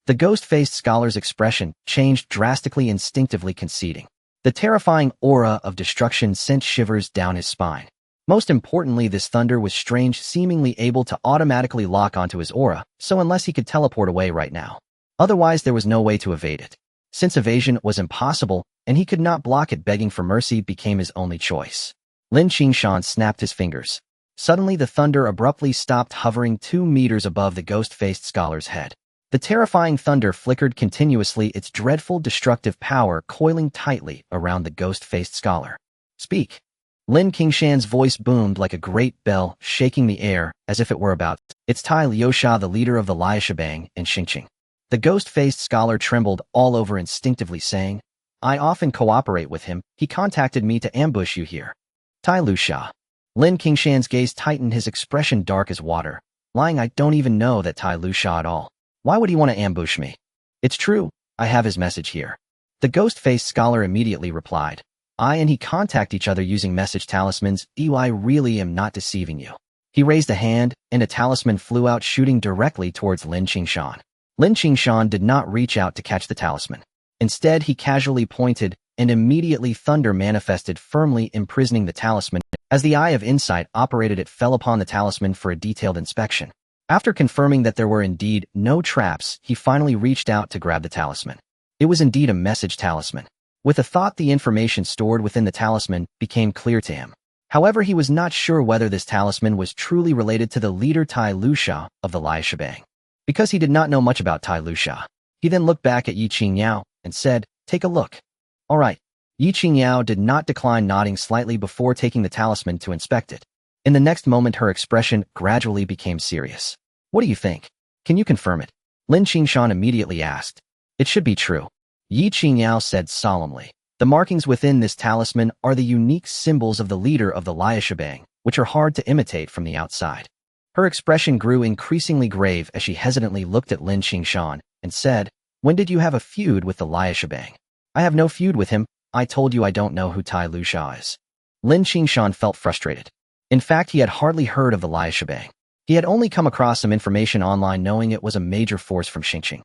S1: The ghost-faced scholar's expression changed drastically, instinctively conceding. The terrifying aura of destruction sent shivers down his spine. Most importantly, this thunder was strange, seemingly able to automatically lock onto his aura, so unless he could teleport away right now. Otherwise, there was no way to evade it. Since evasion was impossible, and he could not block it, begging for mercy became his only choice. Lin Qingshan snapped his fingers. Suddenly, the thunder abruptly stopped, hovering 2 meters above the ghost-faced scholar's head. The terrifying thunder flickered continuously, its dreadful destructive power coiling tightly around the ghost-faced scholar. "Speak." Lin Qingshan's voice boomed like a great bell, shaking the air as if it were about. "It's Tai Liuxia, the leader of the Liaoshabang and Xingqing." The ghost-faced scholar trembled all over, instinctively saying, "I often cooperate with him. He contacted me to ambush you here." Tai Liuxia. Lin Qingshan's gaze tightened, his expression dark as water. "Lying, I don't even know that Tai Liuxia at all. Why would he want to ambush me?" "It's true. I have his message here." The ghost-faced scholar immediately replied. "I and he contact each other using message talismans. I really am not deceiving you." He raised a hand, and a talisman flew out, shooting directly towards Lin Qingshan. Lin Qingshan did not reach out to catch the talisman. Instead, he casually pointed, and immediately thunder manifested, firmly imprisoning the talisman. As the Eye of Insight operated, it fell upon the talisman for a detailed inspection. After confirming that there were indeed no traps, he finally reached out to grab the talisman. It was indeed a message talisman. With a thought, the information stored within the talisman became clear to him. However, he was not sure whether this talisman was truly related to the leader Tai Liuxia of the Liaoshabang. Because he did not know much about Tai Liuxia, he then looked back at Yi Qingyao and said, "Take a look." "All right." Yi Qingyao did not decline, nodding slightly before taking the talisman to inspect it. In the next moment, her expression gradually became serious. "What do you think? Can you confirm it?" Lin Qingshan immediately asked. "It should be true," Yi Qingyao said solemnly. The markings within this talisman are the unique symbols of the leader of the Liaoshabang, which are hard to imitate from the outside. Her expression grew increasingly grave as she hesitantly looked at Lin Qingshan and said, "When did you have a feud with the Liaoshabang?" "I have no feud with him. I told you I don't know who Tai Luxia is." Lin Qingshan felt frustrated. In fact, he had hardly heard of the Liaoshabang. He had only come across some information online knowing it was a major force from Xingqing.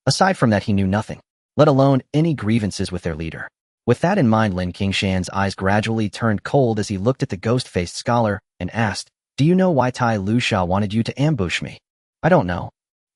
S1: Aside from that, he knew nothing, let alone any grievances with their leader. With that in mind, Lin Qingshan's eyes gradually turned cold as he looked at the ghost-faced scholar and asked, "Do you know why Tai Luxia wanted you to ambush me?" "I don't know."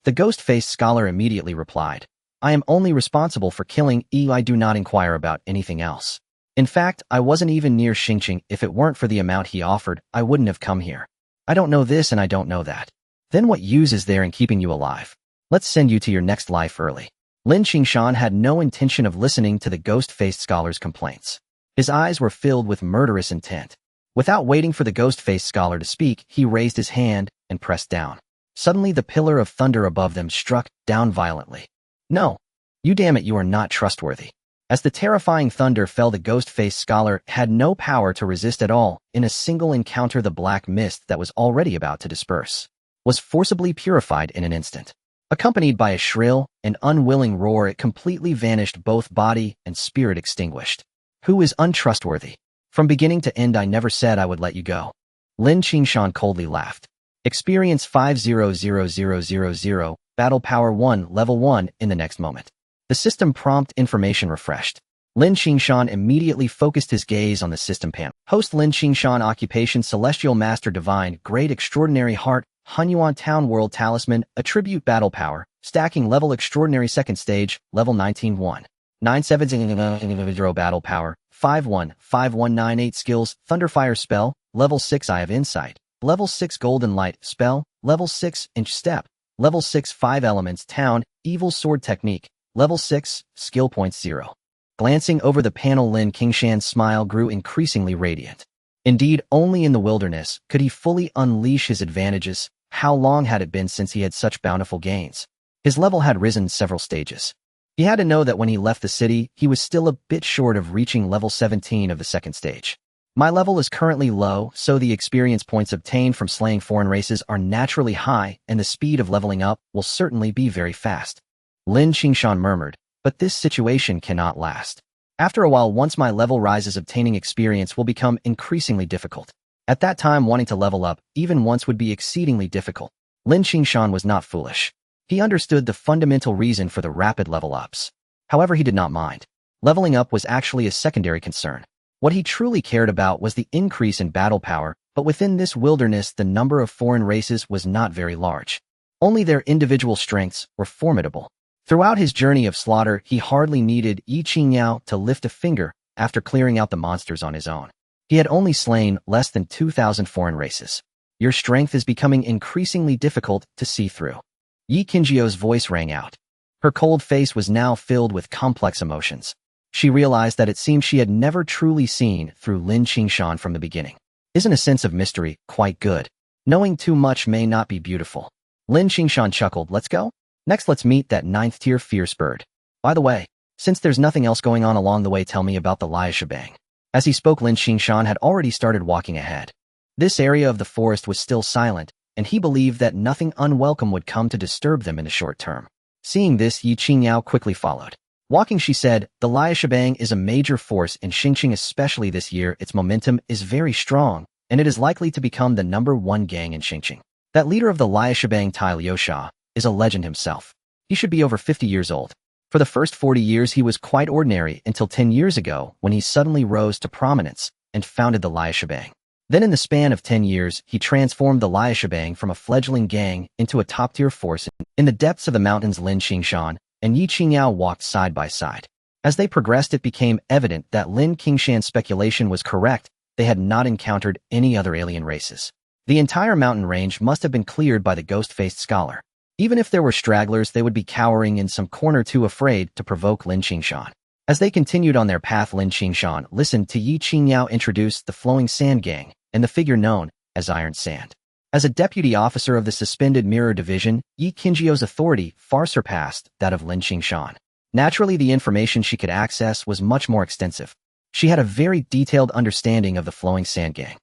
S1: The ghost-faced scholar immediately replied, "I am only responsible for killing I do not inquire about anything else. In fact, I wasn't even near Xingqing. If it weren't for the amount he offered, I wouldn't have come here. I don't know this and I don't know that. Then what use is there in keeping you alive? Let's send you to your next life early." Lin Qingshan had no intention of listening to the ghost-faced scholar's complaints. His eyes were filled with murderous intent. Without waiting for the ghost-faced scholar to speak, he raised his hand and pressed down. Suddenly, the pillar of thunder above them struck down violently. "No! You damn it, you are not trustworthy." As the terrifying thunder fell, the ghost-faced scholar had no power to resist at all. In a single encounter, the black mist that was already about to disperse was forcibly purified in an instant. Accompanied by a shrill and unwilling roar, it completely vanished, both body and spirit extinguished. "Who is untrustworthy? From beginning to end, I never said I would let you go." Lin Qingshan coldly laughed. Experience 500000, Battle Power 1, Level 1 in the next moment. The system prompt information refreshed. Lin Qingshan immediately focused his gaze on the system panel. Host Lin Qingshan, occupation Celestial Master Divine, Great Extraordinary Heart, Hunyuan Town World Talisman, Attribute Battle Power, Stacking Level Extraordinary Second Stage, Level 19-1. 9/7 Battle Power, 5/1/5198 Skills, Thunderfire Spell, Level 6 Eye of Insight, Level 6 Golden Light Spell, Level 6 Inch Step, Level 6 5 Elements Town, Evil Sword Technique, Level 6, Skill Points 0. Glancing over the panel, Lin Qingshan's smile grew increasingly radiant. Indeed, only in the wilderness could he fully unleash his advantages. How long had it been since he had such bountiful gains? His level had risen several stages. He had to know that when he left the city, he was still a bit short of reaching level 17 of the second stage. "My level is currently low, so the experience points obtained from slaying foreign races are naturally high, and the speed of leveling up will certainly be very fast." Lin Qingshan murmured, "But this situation cannot last. After a while, once my level rises, obtaining experience will become increasingly difficult. At that time, wanting to level up, even once, would be exceedingly difficult." Lin Qingshan was not foolish. He understood the fundamental reason for the rapid level ups. However, he did not mind. Leveling up was actually a secondary concern. What he truly cared about was the increase in battle power, but within this wilderness, the number of foreign races was not very large. Only their individual strengths were formidable. Throughout his journey of slaughter, he hardly needed Yi Qingyao to lift a finger after clearing out the monsters on his own. He had only slain less than 2,000 foreign races. "Your strength is becoming increasingly difficult to see through." Yi Qingjiao's voice rang out. Her cold face was now filled with complex emotions. She realized that it seemed she had never truly seen through Lin Qingshan from the beginning. Isn't a sense of mystery quite good? Knowing too much may not be beautiful. Lin Qingshan chuckled. "Let's go? Next, let's meet that 9th-tier fierce bird. By the way, since there's nothing else going on along the way, tell me about the Liaoshabang." As he spoke, Lin Qingshan had already started walking ahead. This area of the forest was still silent, and he believed that nothing unwelcome would come to disturb them in the short term. Seeing this, Yi Qingyao quickly followed. Walking, she said, "The Liaoshabang is a major force in Xingqing, especially this year. Its momentum is very strong, and it is likely to become the #1 gang in Xingqing. That leader of the Liaoshabang, Tai Luxia, is a legend himself. He should be over 50 years old. For the first 40 years, he was quite ordinary until 10 years ago when he suddenly rose to prominence and founded the Liaoshabang. Then in the span of 10 years, he transformed the Liaoshabang from a fledgling gang into a top-tier force. In the depths of the mountains, Lin Qingshan and Yi Qingyao walked side by side. As they progressed, it became evident that Lin Qingshan's speculation was correct. They had not encountered any other alien races. The entire mountain range must have been cleared by the ghost-faced scholar. Even if there were stragglers, they would be cowering in some corner, too afraid to provoke Lin Qingshan. As they continued on their path, Lin Qingshan listened to Yi Qingyao introduce the Flowing Sand Gang and the figure known as Iron Sand. As a deputy officer of the Suspended Mirror Division, Yi Qingjiao's authority far surpassed that of Lin Qingshan. Naturally, the information she could access was much more extensive. She had a very detailed understanding of the Flowing Sand Gang.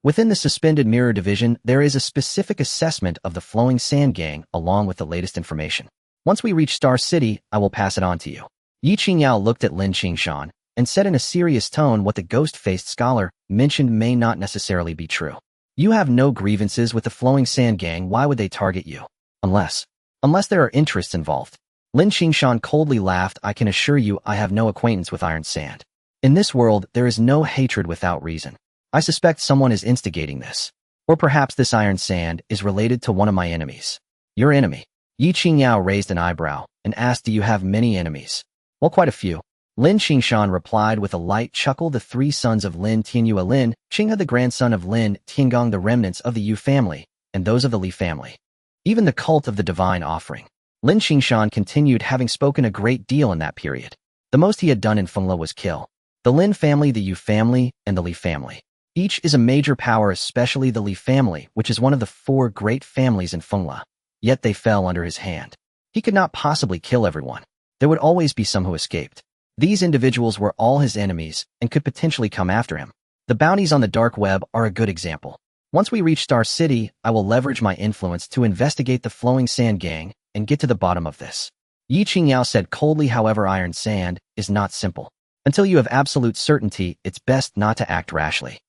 S1: Within the Suspended Mirror Division, there is a specific assessment of the Flowing Sand Gang along with the latest information. Once we reach Star City, I will pass it on to you. Yi Qingyao looked at Lin Qingshan and said in a serious tone what the ghost-faced scholar mentioned may not necessarily be true. You have no grievances with the Flowing Sand Gang. Why would they target you? Unless there are interests involved. Lin Qingshan coldly laughed. I can assure you I have no acquaintance with Iron Sand. In this world, there is no hatred without reason. I suspect someone is instigating this. Or perhaps this Iron Sand is related to one of my enemies. Your enemy? Yi Qingyao raised an eyebrow and asked, do you have many enemies? Well, quite a few. Lin Qingshan replied with a light chuckle. The three sons of Lin Tianyue, Lin Qinghe, the grandson of Lin Tiangong, the remnants of the Yu family, and those of the Li family. Even the cult of the divine offering. Lin Qingshan continued, having spoken a great deal in that period. The most he had done in Fengla was kill the Lin family, the Yu family, and the Li family. Each is a major power, especially the Li family, which is one of the four great families in Fengla. Yet they fell under his hand. He could not possibly kill everyone. There would always be some who escaped. These individuals were all his enemies and could potentially come after him. The bounties on the dark web are a good example. Once we reach Star City, I will leverage my influence to investigate the Flowing Sand Gang and get to the bottom of this. Yi Qingyao said coldly. However, Iron Sand is not simple. Until you have absolute certainty, it's best not to act rashly.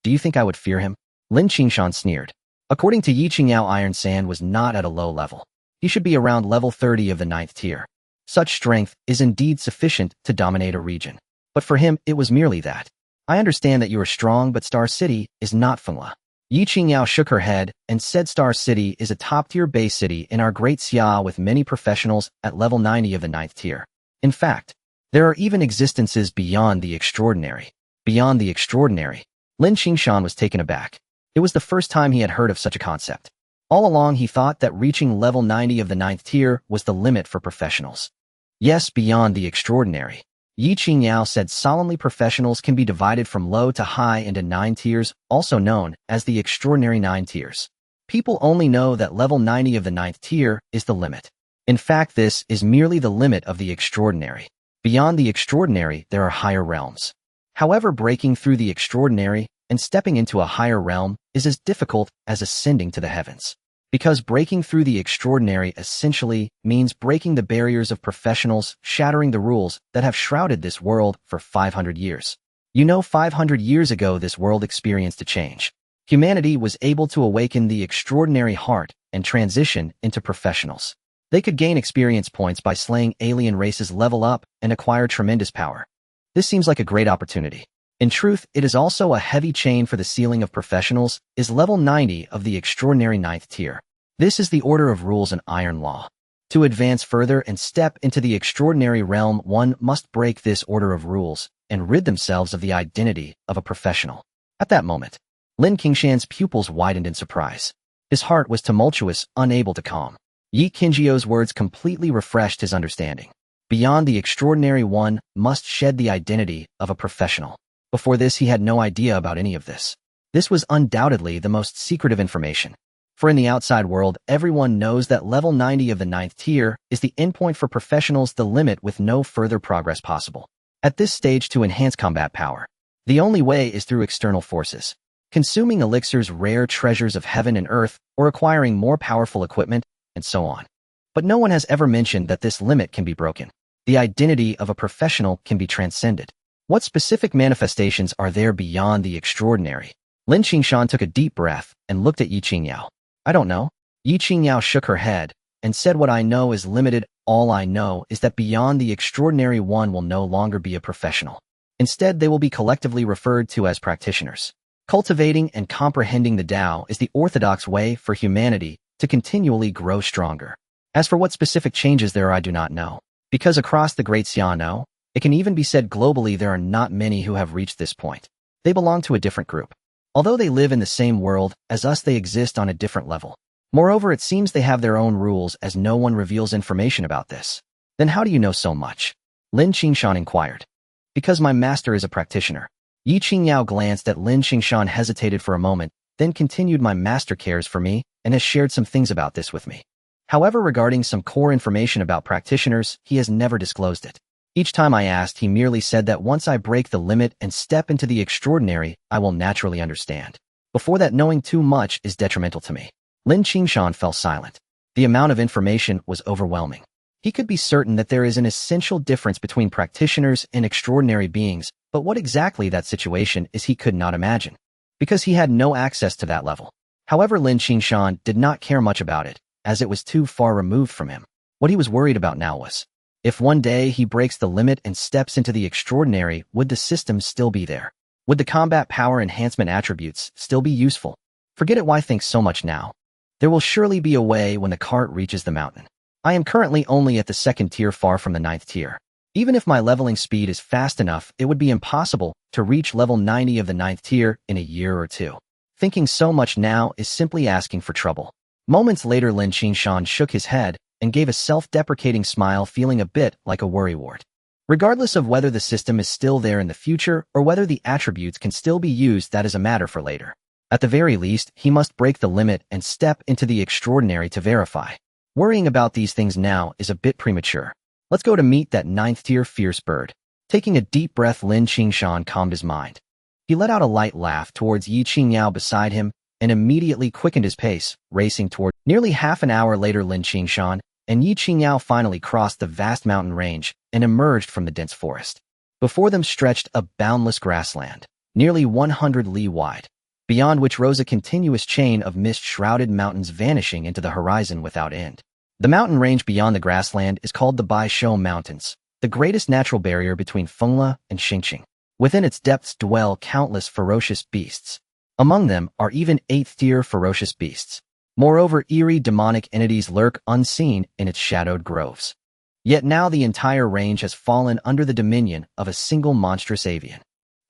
S1: Do you think I would fear him? Lin Qingshan sneered. According to Yi Qingyao, Iron Sand was not at a low level. He should be around level 30 of the 9th tier. Such strength is indeed sufficient to dominate a region. But for him, it was merely that. I understand that you are strong, but Star City is not Fengla. Yi Qingyao shook her head and said Star City is a top-tier base city in our Great Xia with many professionals at level 90 of the 9th tier. In fact, there are even existences beyond the extraordinary. Beyond the extraordinary. Lin Qingshan was taken aback. It was the first time he had heard of such a concept. All along he thought that reaching level 90 of the 9th tier was the limit for professionals. Yes, beyond the extraordinary. Yi Qingyao said solemnly, professionals can be divided from low to high into 9 tiers, also known as the extraordinary 9 tiers. People only know that level 90 of the 9th tier is the limit. In fact, this is merely the limit of the extraordinary. Beyond the extraordinary, there are higher realms. However, breaking through the extraordinary and stepping into a higher realm is as difficult as ascending to the heavens. Because breaking through the extraordinary essentially means breaking the barriers of professionals, shattering the rules that have shrouded this world for 500 years. 500 years ago this world experienced a change. Humanity was able to awaken the extraordinary heart and transition into professionals. They could gain experience points by slaying alien races, level up, and acquire tremendous power. This seems like a great opportunity. In truth, it is also a heavy chain, for the ceiling of professionals is level 90 of the extraordinary 9th tier. This is the order of rules and iron law. To advance further and step into the extraordinary realm, one must break this order of rules and rid themselves of the identity of a professional. At that moment, Lin Qingshan's pupils widened in surprise. His heart was tumultuous, unable to calm. Yi Qingyou's words completely refreshed his understanding. Beyond the extraordinary, one must shed the identity of a professional. Before this, he had no idea about any of this. This was undoubtedly the most secretive information. For in the outside world, everyone knows that level 90 of the 9th tier is the endpoint for professionals, the limit with no further progress possible. At this stage, to enhance combat power, the only way is through external forces. Consuming elixirs, rare treasures of heaven and earth, or acquiring more powerful equipment, and so on. But no one has ever mentioned that this limit can be broken. The identity of a professional can be transcended. What specific manifestations are there beyond the extraordinary? Lin Qingshan took a deep breath and looked at Yi Qingyao. I don't know. Yi Qingyao shook her head and said, what I know is limited. All I know is that beyond the extraordinary, one will no longer be a professional. Instead, they will be collectively referred to as practitioners. Cultivating and comprehending the Tao is the orthodox way for humanity to continually grow stronger. As for what specific changes there are, I do not know. Because across the Great Xiano, it can even be said globally there are not many who have reached this point. They belong to a different group. Although they live in the same world as us, they exist on a different level. Moreover, it seems they have their own rules, as no one reveals information about this. Then how do you know so much? Lin Qingshan inquired. Because my master is a practitioner. Yi Qingyao glanced at Lin Qingshan, hesitated for a moment, then continued, my master cares for me and has shared some things about this with me. However, regarding some core information about practitioners, he has never disclosed it. Each time I asked, he merely said that once I break the limit and step into the extraordinary, I will naturally understand. Before that, knowing too much is detrimental to me. Lin Qingshan fell silent. The amount of information was overwhelming. He could be certain that there is an essential difference between practitioners and extraordinary beings, but what exactly that situation is he could not imagine, because he had no access to that level. However, Lin Qingshan did not care much about it, as it was too far removed from him. What he was worried about now was, if one day he breaks the limit and steps into the extraordinary, would the system still be there? Would the combat power enhancement attributes still be useful? Forget it, why think so much now? There will surely be a way when the cart reaches the mountain. I am currently only at the 2nd tier, far from the 9th tier. Even if my leveling speed is fast enough, it would be impossible to reach level 90 of the 9th tier in a year or two. Thinking so much now is simply asking for trouble. Moments later, Lin Qingshan shook his head and gave a self-deprecating smile, feeling a bit like a worrywart. Regardless of whether the system is still there in the future or whether the attributes can still be used, that is a matter for later. At the very least, he must break the limit and step into the extraordinary to verify. Worrying about these things now is a bit premature. Let's go to meet that 9th tier fierce bird. Taking a deep breath, Lin Qingshan calmed his mind. He let out a light laugh towards Yi Qingyao beside him and immediately quickened his pace, racing toward. Nearly half an hour later, Lin Qingshan and Yi Qingyao finally crossed the vast mountain range and emerged from the dense forest. Before them stretched a boundless grassland, nearly 100 li wide, beyond which rose a continuous chain of mist-shrouded mountains vanishing into the horizon without end. The mountain range beyond the grassland is called the Baishou Mountains, the greatest natural barrier between Fengla and Xingqing. Within its depths dwell countless ferocious beasts. Among them are even 8th-tier ferocious beasts. Moreover, eerie demonic entities lurk unseen in its shadowed groves. Yet now the entire range has fallen under the dominion of a single monstrous avian.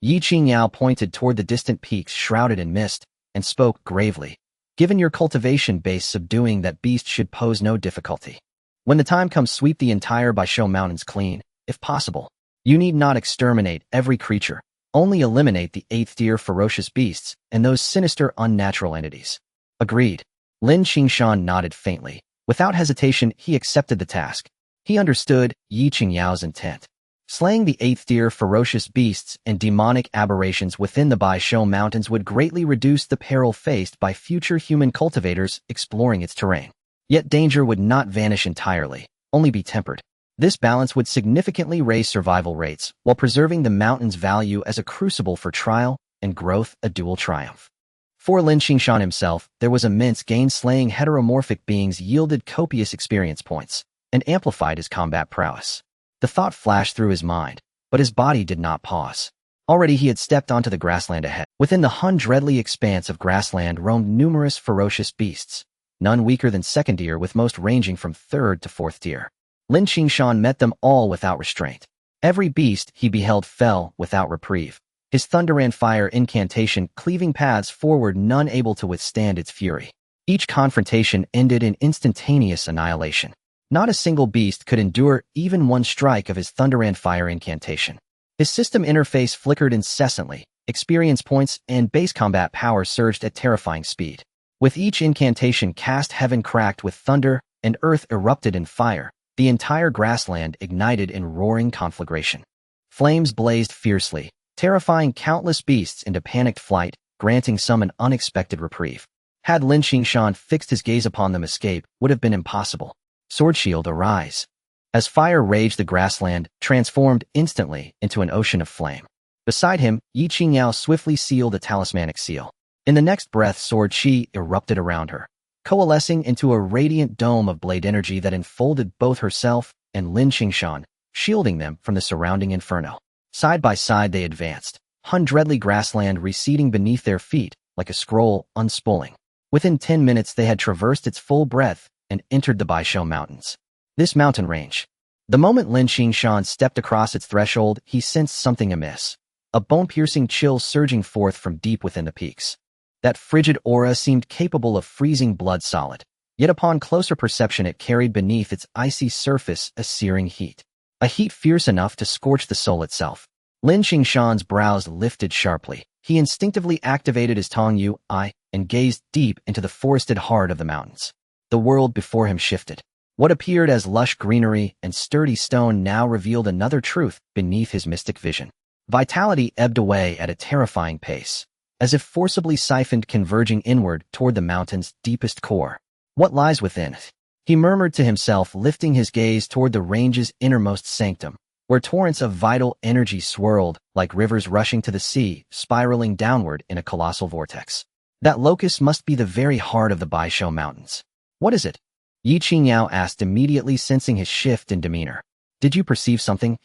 S1: Yi Qingyao pointed toward the distant peaks shrouded in mist and spoke gravely. Given your cultivation base, subduing that beast should pose no difficulty. When the time comes, sweep the entire Baishou Mountains clean, if possible. You need not exterminate every creature, only eliminate the 8th-tier ferocious beasts and those sinister unnatural entities. Agreed. Lin Qingshan nodded faintly. Without hesitation, he accepted the task. He understood Yi Qingyao's intent. Slaying the 8th-tier ferocious beasts and demonic aberrations within the Baishou Mountains would greatly reduce the peril faced by future human cultivators exploring its terrain. Yet danger would not vanish entirely, only be tempered. This balance would significantly raise survival rates while preserving the mountain's value as a crucible for trial and growth, a dual triumph. For Lin Qingshan himself, there was immense gain. Slaying heteromorphic beings yielded copious experience points and amplified his combat prowess. The thought flashed through his mind, but his body did not pause. Already he had stepped onto the grassland ahead. Within the hundredly expanse of grassland roamed numerous ferocious beasts, none weaker than 2nd tier, with most ranging from 3rd to 4th tier. Lin Qingshan met them all without restraint. Every beast he beheld fell without reprieve. His thunder and fire incantation cleaving paths forward, none able to withstand its fury. Each confrontation ended in instantaneous annihilation. Not a single beast could endure even one strike of his thunder and fire incantation. His system interface flickered incessantly, experience points and base combat power surged at terrifying speed. With each incantation cast, heaven cracked with thunder and earth erupted in fire. The entire grassland ignited in roaring conflagration. Flames blazed fiercely, terrifying countless beasts into panicked flight, granting some an unexpected reprieve. Had Lin Qingshan fixed his gaze upon them, escape would have been impossible. Sword shield, arise. As fire raged, the grassland transformed instantly into an ocean of flame. Beside him, Yi Qingyao swiftly sealed a talismanic seal. In the next breath, sword chi erupted around her, coalescing into a radiant dome of blade energy that enfolded both herself and Lin Qingshan, shielding them from the surrounding inferno. Side by side they advanced, hundredly grassland receding beneath their feet like a scroll unspooling. Within 10 minutes they had traversed its full breadth and entered the Baishou Mountains. This mountain range. The moment Lin Qingshan stepped across its threshold, he sensed something amiss. A bone-piercing chill surging forth from deep within the peaks. That frigid aura seemed capable of freezing blood solid, yet upon closer perception it carried beneath its icy surface a searing heat. A heat fierce enough to scorch the soul itself. Lin Qingshan's brows lifted sharply. He instinctively activated his Tong Yu Eye and gazed deep into the forested heart of the mountains. The world before him shifted. What appeared as lush greenery and sturdy stone now revealed another truth beneath his mystic vision. Vitality ebbed away at a terrifying pace, as if forcibly siphoned, converging inward toward the mountain's deepest core. What lies within it? He murmured to himself, lifting his gaze toward the range's innermost sanctum, where torrents of vital energy swirled like rivers rushing to the sea, spiraling downward in a colossal vortex. That locus must be the very heart of the Baisho Mountains. What is it? Yi Qingyao asked, immediately sensing his shift in demeanor. Did you perceive something?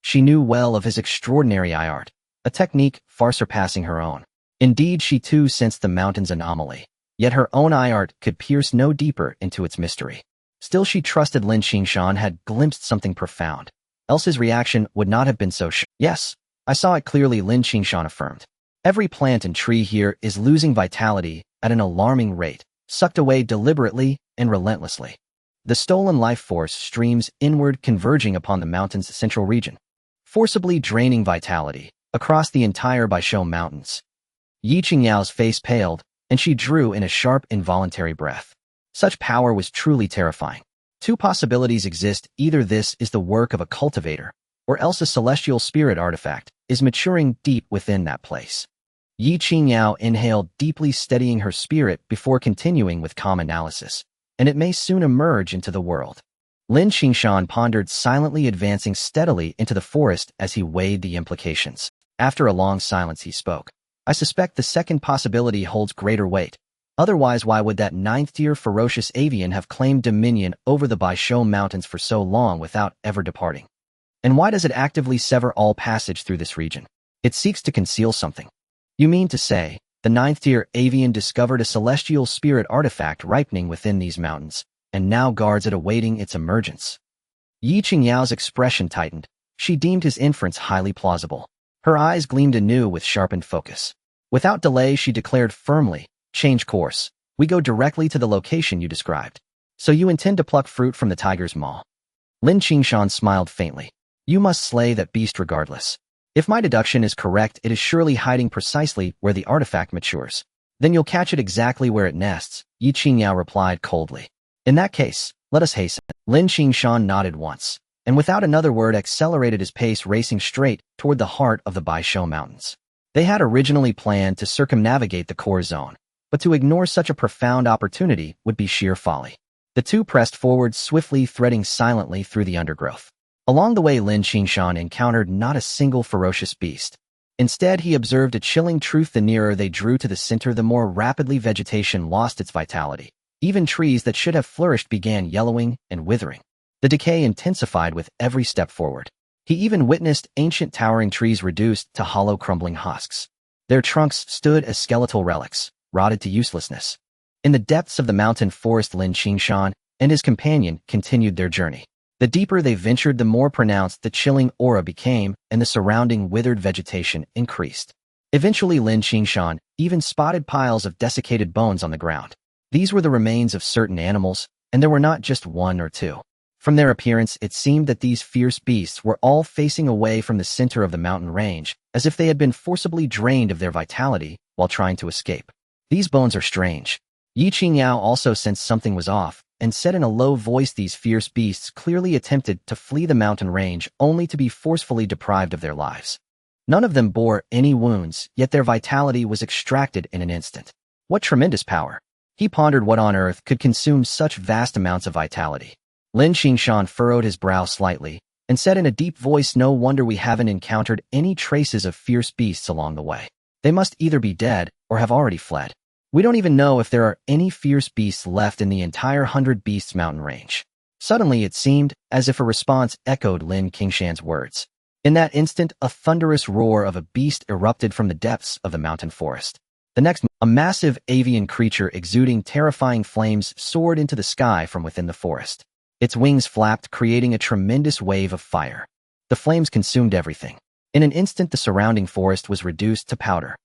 S1: She knew well of his extraordinary eye art, a technique far surpassing her own. Indeed, she too sensed the mountain's anomaly, yet her own eye art could pierce no deeper into its mystery. Still, she trusted Lin Qingshan had glimpsed something profound, else his reaction would not have been so Yes, I saw it clearly, Lin Qingshan affirmed. Every plant and tree here is losing vitality at an alarming rate, sucked away deliberately and relentlessly. The stolen life force streams inward, converging upon the mountain's central region, forcibly draining vitality across the entire Baisho Mountains. Yi Qingyao's face paled, and she drew in a sharp, involuntary breath. Such power was truly terrifying. Two possibilities exist: either this is the work of a cultivator, or else a celestial spirit artifact is maturing deep within that place. Yi Qingyao inhaled deeply, steadying her spirit before continuing with calm analysis. And it may soon emerge into the world. Lin Qingshan pondered silently, advancing steadily into the forest as he weighed the implications. After a long silence, he spoke. I suspect the second possibility holds greater weight. Otherwise, why would that ninth-tier ferocious avian have claimed dominion over the Baisho Mountains for so long without ever departing? And why does it actively sever all passage through this region? It seeks to conceal something. You mean to say, the ninth-tier avian discovered a celestial spirit artifact ripening within these mountains, and now guards it, awaiting its emergence? Yi Qingyao's expression tightened. She deemed his inference highly plausible. Her eyes gleamed anew with sharpened focus. Without delay, she declared firmly, change course. We go directly to the location you described. So you intend to pluck fruit from the tiger's maw? Lin Qingshan smiled faintly. You must slay that beast regardless. If my deduction is correct, it is surely hiding precisely where the artifact matures. Then you'll catch it exactly where it nests, Yi Qingyao replied coldly. In that case, let us hasten. Lin Qingshan nodded once, and without another word accelerated his pace, racing straight toward the heart of the Baisho Mountains. They had originally planned to circumnavigate the core zone, but to ignore such a profound opportunity would be sheer folly. The two pressed forward swiftly, threading silently through the undergrowth. Along the way, Lin Qingshan encountered not a single ferocious beast. Instead, he observed a chilling truth: the nearer they drew to the center, the more rapidly vegetation lost its vitality. Even trees that should have flourished began yellowing and withering. The decay intensified with every step forward. He even witnessed ancient towering trees reduced to hollow, crumbling husks. Their trunks stood as skeletal relics, rotted to uselessness. In the depths of the mountain forest, Lin Qingshan and his companion continued their journey. The deeper they ventured, the more pronounced the chilling aura became, and the surrounding withered vegetation increased. Eventually, Lin Qingshan even spotted piles of desiccated bones on the ground. These were the remains of certain animals, and there were not just one or two. From their appearance, it seemed that these fierce beasts were all facing away from the center of the mountain range, as if they had been forcibly drained of their vitality while trying to escape. These bones are strange. Yi Qingyao also sensed something was off, and said in a low voice, these fierce beasts clearly attempted to flee the mountain range only to be forcefully deprived of their lives. None of them bore any wounds, yet their vitality was extracted in an instant. What tremendous power! He pondered, what on earth could consume such vast amounts of vitality? Lin Qingshan furrowed his brow slightly, and said in a deep voice, no wonder we haven't encountered any traces of fierce beasts along the way. They must either be dead or have already fled. We don't even know if there are any fierce beasts left in the entire 100 Beasts mountain range. Suddenly, it seemed as if a response echoed Lin Qingshan's words. In that instant, a thunderous roar of a beast erupted from the depths of the mountain forest. The next, a massive avian creature exuding terrifying flames soared into the sky from within the forest. Its wings flapped, creating a tremendous wave of fire. The flames consumed everything. In an instant, the surrounding forest was reduced to powder.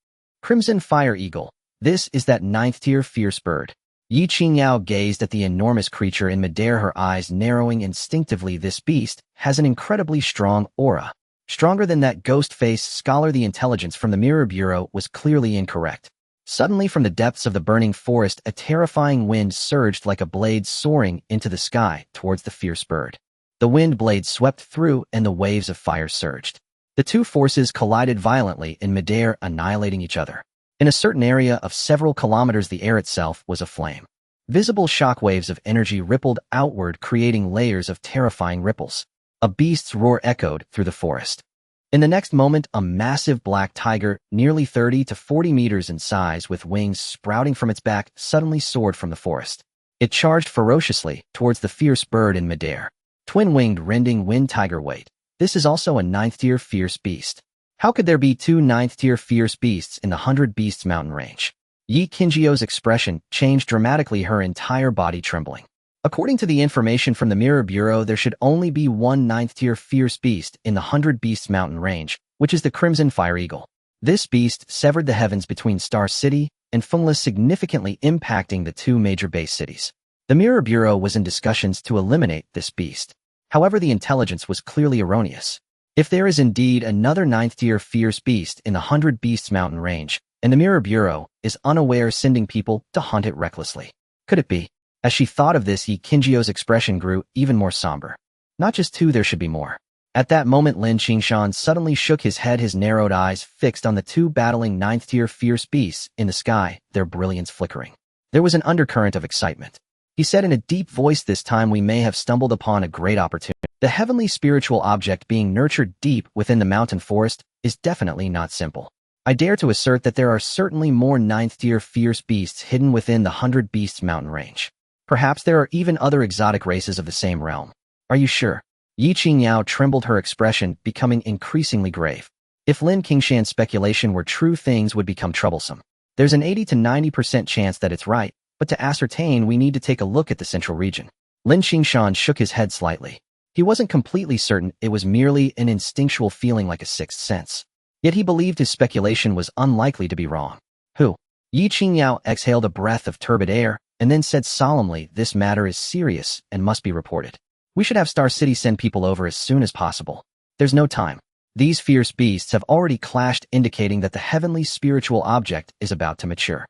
S1: Crimson Fire Eagle. This is that ninth-tier fierce bird. Yi Qingyao gazed at the enormous creature in midair, her eyes narrowing instinctively. This beast has an incredibly strong aura. Stronger than that ghost-face scholar. The intelligence from the Mirror Bureau was clearly incorrect. Suddenly, from the depths of the burning forest, a terrifying wind surged like a blade soaring into the sky towards the fierce bird. The wind blade swept through, and the waves of fire surged. The two forces collided violently in midair, annihilating each other. In a certain area of several kilometers, the air itself was aflame. Visible shock waves of energy rippled outward, creating layers of terrifying ripples. A beast's roar echoed through the forest. In the next moment, a massive black tiger, nearly 30 to 40 meters in size with wings sprouting from its back, suddenly soared from the forest. It charged ferociously towards the fierce bird in midair. Twin-winged rending wind tiger wait. This is also a 9th-tier fierce beast. How could there be two 9th-tier fierce beasts in the 100 Beasts mountain range? Yi Qingjiao's expression changed dramatically, her entire body trembling. According to the information from the Mirror Bureau, there should only be one 9th-tier fierce beast in the 100 Beasts mountain range, which is the Crimson Fire Eagle. This beast severed the heavens between Star City and Fengla, significantly impacting the two major base cities. The Mirror Bureau was in discussions to eliminate this beast. However, the intelligence was clearly erroneous. If there is indeed another 9th-tier fierce beast in the 100 Beasts mountain range, and the Mirror Bureau is unaware, sending people to hunt it recklessly, could it be? As she thought of this, Yi Qingjiao's expression grew even more somber. Not just two, there should be more. At that moment, Lin Qingshan suddenly shook his head, his narrowed eyes fixed on the two battling 9th-tier fierce beasts in the sky, their brilliance flickering. There was an undercurrent of excitement. He said in a deep voice, "This time we may have stumbled upon a great opportunity. The heavenly spiritual object being nurtured deep within the mountain forest is definitely not simple. I dare to assert that there are certainly more 9th-tier fierce beasts hidden within the 100 Beasts mountain range. Perhaps there are even other exotic races of the same realm. Are you sure?" Yi Qingyao trembled, her expression becoming increasingly grave. If Lin Qingshan's speculation were true, things would become troublesome. There's an 80 to 90% chance that it's right, but to ascertain, we need to take a look at the central region. Lin Qingshan shook his head slightly. He wasn't completely certain, it was merely an instinctual feeling like a sixth sense. Yet he believed his speculation was unlikely to be wrong. Who? Yi Qingyao exhaled a breath of turbid air, and then said solemnly, "This matter is serious and must be reported. We should have Star City send people over as soon as possible. There's no time. These fierce beasts have already clashed, indicating that the heavenly spiritual object is about to mature."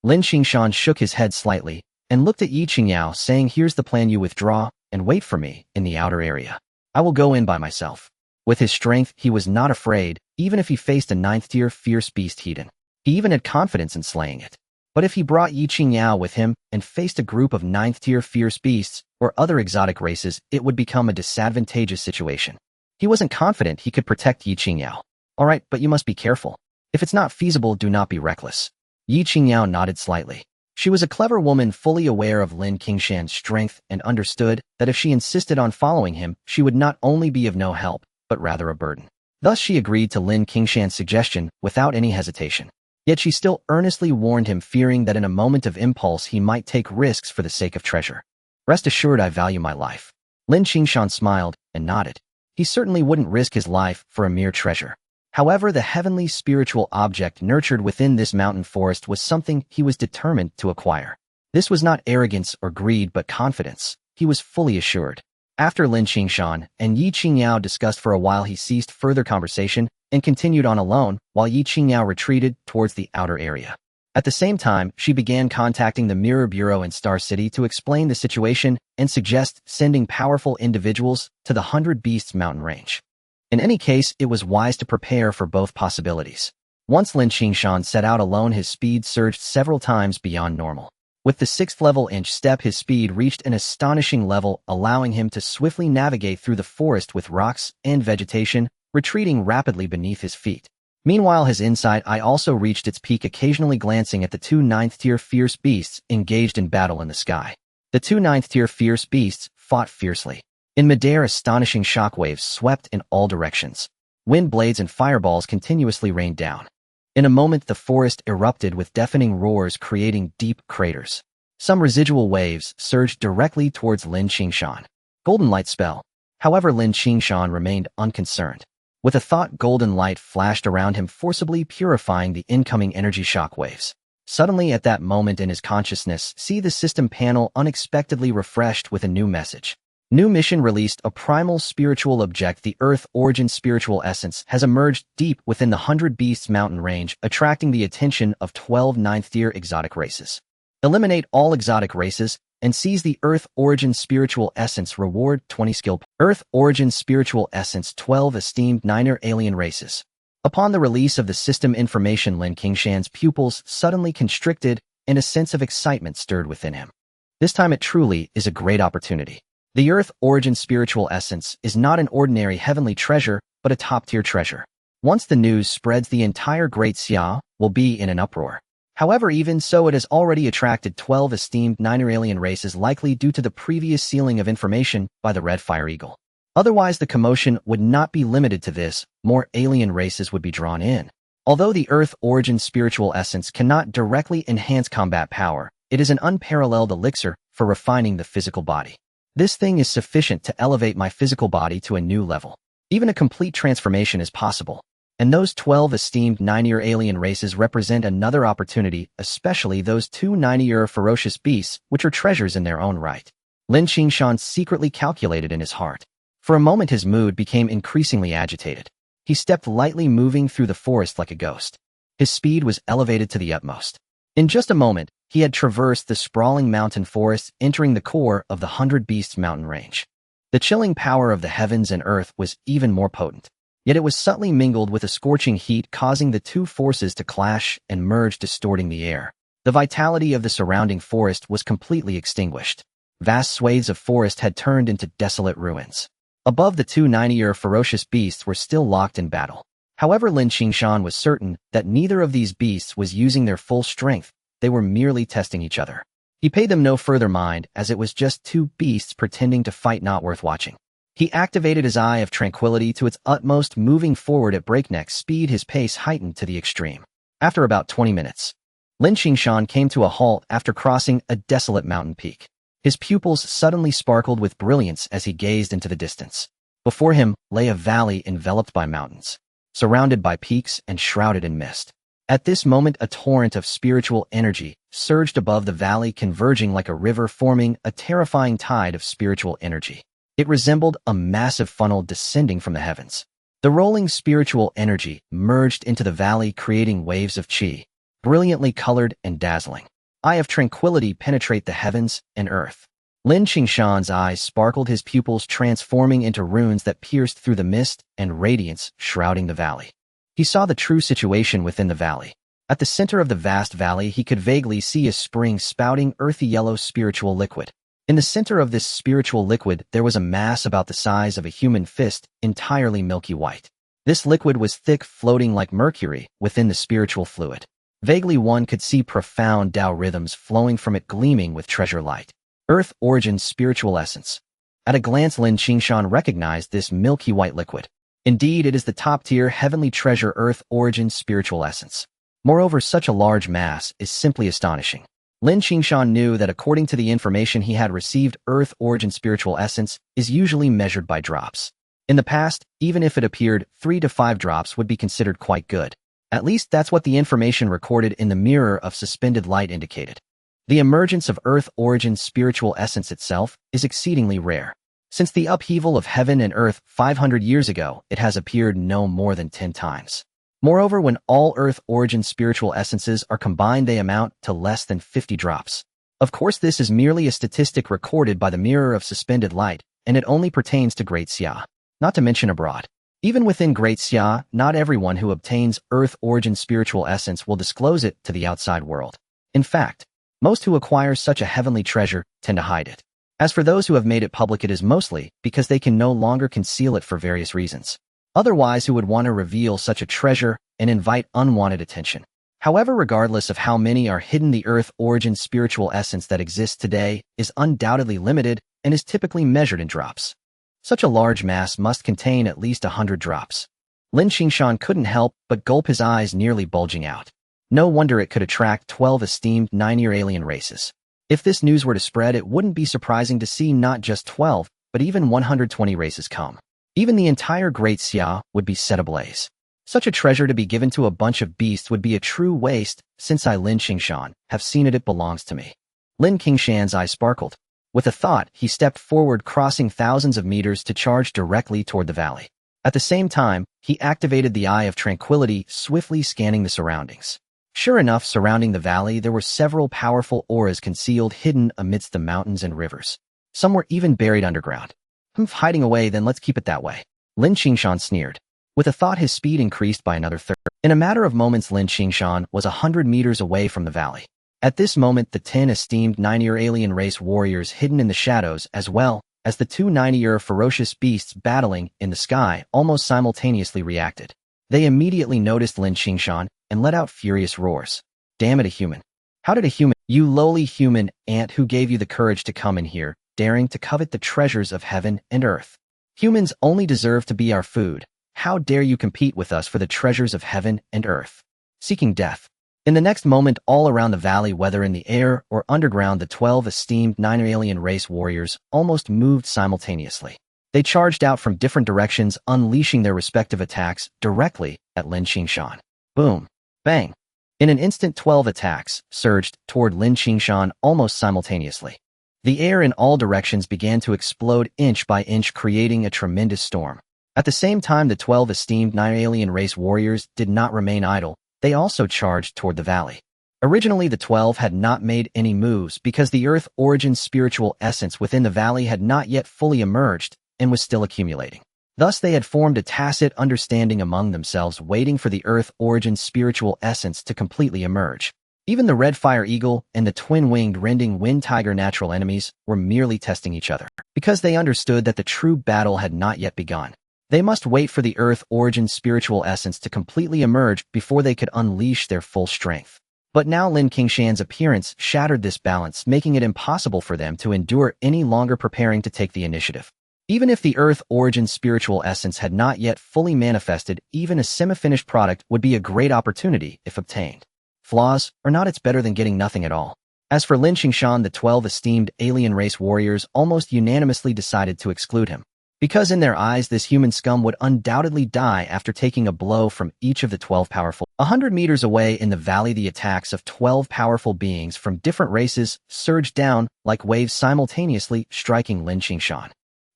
S1: Lin Qingshan shook his head slightly and looked at Yi Qingyao, saying, "Here's the plan. You withdraw and wait for me in the outer area. I will go in by myself." With his strength, he was not afraid, even if he faced a 9th-tier fierce beast Heathen. He even had confidence in slaying it. But if he brought Yi Qingyao with him and faced a group of 9th-tier fierce beasts or other exotic races, it would become a disadvantageous situation. He wasn't confident he could protect Yi Qingyao. "All right, but you must be careful. If it's not feasible, do not be reckless." Yi Qingyao nodded slightly. She was a clever woman, fully aware of Lin Qingshan's strength, and understood that if she insisted on following him, she would not only be of no help, but rather a burden. Thus she agreed to Lin Qingshan's suggestion without any hesitation. Yet she still earnestly warned him, fearing that in a moment of impulse he might take risks for the sake of treasure. "Rest assured, I value my life." Lin Qingshan smiled and nodded. He certainly wouldn't risk his life for a mere treasure. However, the heavenly spiritual object nurtured within this mountain forest was something he was determined to acquire. This was not arrogance or greed, but confidence. He was fully assured. After Lin Qingshan and Yi Qingyao discussed for a while, he ceased further conversation and continued on alone, while Yi Qingyao retreated towards the outer area. At the same time, she began contacting the Mirror Bureau in Star City to explain the situation and suggest sending powerful individuals to the 100 Beasts mountain range. In any case, it was wise to prepare for both possibilities. Once Lin Qingshan set out alone, his speed surged several times beyond normal. With the 6th level inch step, his speed reached an astonishing level, allowing him to swiftly navigate through the forest with rocks and vegetation retreating rapidly beneath his feet. Meanwhile, his inside eye also reached its peak, occasionally glancing at the two 9th-tier fierce beasts engaged in battle in the sky. The two 9th-tier fierce beasts fought fiercely. In midair, astonishing shockwaves swept in all directions. Wind blades and fireballs continuously rained down. In a moment, the forest erupted with deafening roars, creating deep craters. Some residual waves surged directly towards Lin Qingshan. Golden light spell. However, Lin Qingshan remained unconcerned. With a thought, golden light flashed around him, forcibly purifying the incoming energy shockwaves. Suddenly, at that moment in his consciousness, see the system panel unexpectedly refreshed with a new message. New mission released a primal spiritual object. The Earth origin spiritual essence has emerged deep within the 100 Beasts mountain range, attracting the attention of 12 ninth-tier exotic races. Eliminate all exotic races and seize the Earth origin spiritual essence. Reward 20 skill. Earth origin spiritual essence 12 esteemed 9er alien races. Upon the release of the system information, Lin Qingshan's pupils suddenly constricted and a sense of excitement stirred within him. This time it truly is a great opportunity. The Earth origin spiritual essence is not an ordinary heavenly treasure, but a top-tier treasure. Once the news spreads, the entire Great Xia will be in an uproar. However, even so, it has already attracted 12 esteemed 9er alien races, likely due to the previous sealing of information by the Red Fire Eagle. Otherwise, the commotion would not be limited to this. More alien races would be drawn in. Although the Earth origin spiritual essence cannot directly enhance combat power, it is an unparalleled elixir for refining the physical body. This thing is sufficient to elevate my physical body to a new level. Even a complete transformation is possible. And those 12 esteemed 9er alien races represent another opportunity, especially those 2 9er ferocious beasts, which are treasures in their own right. Lin Qingshan secretly calculated in his heart. For a moment his mood became increasingly agitated. He stepped lightly, moving through the forest like a ghost. His speed was elevated to the utmost. In just a moment, he had traversed the sprawling mountain forest, entering the core of the 100 Beasts mountain range. The chilling power of the heavens and earth was even more potent. Yet it was subtly mingled with a scorching heat, causing the two forces to clash and merge, distorting the air. The vitality of the surrounding forest was completely extinguished. Vast swathes of forest had turned into desolate ruins. Above, the 2 9er ferocious beasts were still locked in battle. However, Lin Qingshan was certain that neither of these beasts was using their full strength. They were merely testing each other. He paid them no further mind, as it was just 2 beasts pretending to fight, not worth watching. He activated his Eye of Tranquility to its utmost, moving forward at breakneck speed, his pace heightened to the extreme. After about 20 minutes, Lin Qingshan came to a halt after crossing a desolate mountain peak. His pupils suddenly sparkled with brilliance as he gazed into the distance. Before him lay a valley enveloped by mountains, surrounded by peaks and shrouded in mist. At this moment, a torrent of spiritual energy surged above the valley, converging like a river, forming a terrifying tide of spiritual energy. It resembled a massive funnel descending from the heavens. The rolling spiritual energy merged into the valley, creating waves of qi, brilliantly colored and dazzling. Eye of Tranquility penetrate the heavens and earth. Lin Qingshan's eyes sparkled, his pupils transforming into runes that pierced through the mist and radiance shrouding the valley. He saw the true situation within the valley. At the center of the vast valley, he could vaguely see a spring spouting earthy yellow spiritual liquid. In the center of this spiritual liquid, there was a mass about the size of a human fist, entirely milky white. This liquid was thick, floating like mercury within the spiritual fluid. Vaguely, one could see profound Tao rhythms flowing from it, gleaming with treasure light. Earth origin spiritual essence. At a glance, Lin Qingshan recognized this milky white liquid. Indeed, it is the top-tier heavenly treasure, Earth origin spiritual essence. Moreover, such a large mass is simply astonishing. Lin Qingshan knew that according to the information he had received, Earth origin spiritual essence is usually measured by drops. In the past, even if it appeared, 3 to 5 drops would be considered quite good. At least that's what the information recorded in the mirror of suspended light indicated. The emergence of Earth origin spiritual essence itself is exceedingly rare. Since the upheaval of heaven and earth 500 years ago, it has appeared no more than 10 times. Moreover, when all Earth origin spiritual essences are combined, they amount to less than 50 drops. Of course, this is merely a statistic recorded by the mirror of suspended light, and it only pertains to Great Xia, not to mention abroad. Even within Great Xia, not everyone who obtains Earth origin spiritual essence will disclose it to the outside world. In fact, most who acquire such a heavenly treasure tend to hide it. As for those who have made it public, it is mostly because they can no longer conceal it for various reasons. Otherwise, who would want to reveal such a treasure and invite unwanted attention? However, regardless of how many are hidden, the Earth origin spiritual essence that exists today is undoubtedly limited and is typically measured in drops. Such a large mass must contain at least 100 drops. Lin Qingshan couldn't help but gulp, his eyes nearly bulging out. No wonder it could attract 12 esteemed 9er alien races. If this news were to spread, it wouldn't be surprising to see not just 12, but even 120 races come. Even the entire Great Xia would be set ablaze. Such a treasure to be given to a bunch of beasts would be a true waste. Since I, Lin Qingshan, have seen it, it belongs to me. Lin Qingshan's eyes sparkled. With a thought, he stepped forward, crossing thousands of meters to charge directly toward the valley. At the same time, he activated the Eye of Tranquility, swiftly scanning the surroundings. Sure enough, surrounding the valley, there were several powerful auras concealed, hidden amidst the mountains and rivers. Some were even buried underground. Hiding away, then let's keep it that way. Lin Qingshan sneered. With a thought, his speed increased by another third. In a matter of moments, Lin Qingshan was 100 meters away from the valley. At this moment, the 10 esteemed 90-year alien race warriors hidden in the shadows, as well as the 2 90-year ferocious beasts battling in the sky, almost simultaneously reacted. They immediately noticed Lin Qingshan and let out furious roars. Damn it, a human. How did a human, you lowly human ant, who gave you the courage to come in here, daring to covet the treasures of heaven and earth? Humans only deserve to be our food. How dare you compete with us for the treasures of heaven and earth? Seeking death. In the next moment, all around the valley, whether in the air or underground, the 12 esteemed 9 alien race warriors almost moved simultaneously. They charged out from different directions, unleashing their respective attacks directly at Lin Qingshan. Boom. Bang. In an instant, 12 attacks surged toward Lin Qingshan almost simultaneously. The air in all directions began to explode inch by inch, creating a tremendous storm. At the same time, the 12 esteemed 9 alien race warriors did not remain idle. They also charged toward the valley. Originally, the 12 had not made any moves because the Earth origin spiritual essence within the valley had not yet fully emerged and was still accumulating. Thus, they had formed a tacit understanding among themselves, waiting for the Earth origin spiritual essence to completely emerge. Even the red fire eagle and the twin-winged rending wind tiger natural enemies were merely testing each other, because they understood that the true battle had not yet begun. They must wait for the Earth origin spiritual essence to completely emerge before they could unleash their full strength. But now Lin Qingshan's appearance shattered this balance, making it impossible for them to endure any longer, preparing to take the initiative. Even if the Earth origin spiritual essence had not yet fully manifested, even a semi-finished product would be a great opportunity if obtained. Flaws or not, it's better than getting nothing at all. As for Lin Qingshan, the 12 esteemed alien race warriors almost unanimously decided to exclude him, because in their eyes this human scum would undoubtedly die after taking a blow from each of the 12 powerful. 100 meters away in the valley, the attacks of 12 powerful beings from different races surged down like waves, simultaneously striking Lin Qingshan.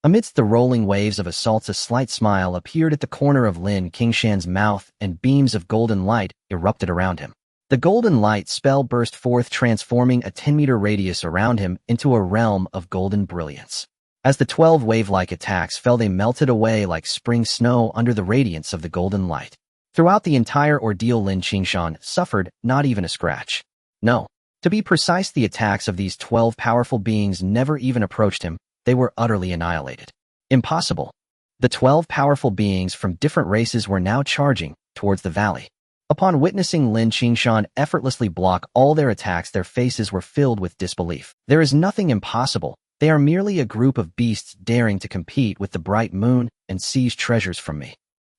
S1: Amidst the rolling waves of assaults, a slight smile appeared at the corner of Lin Qingshan's mouth, and beams of golden light erupted around him. The golden light spell burst forth, transforming a 10-meter radius around him into a realm of golden brilliance. As the 12 wave-like attacks fell, they melted away like spring snow under the radiance of the golden light. Throughout the entire ordeal, Lin Qingshan suffered not even a scratch. No. To be precise, the attacks of these 12 powerful beings never even approached him. They were utterly annihilated. Impossible. The 12 powerful beings from different races were now charging towards the valley. Upon witnessing Lin Qingshan effortlessly block all their attacks, their faces were filled with disbelief. There is nothing impossible. They are merely a group of beasts daring to compete with the bright moon and seize treasures from me.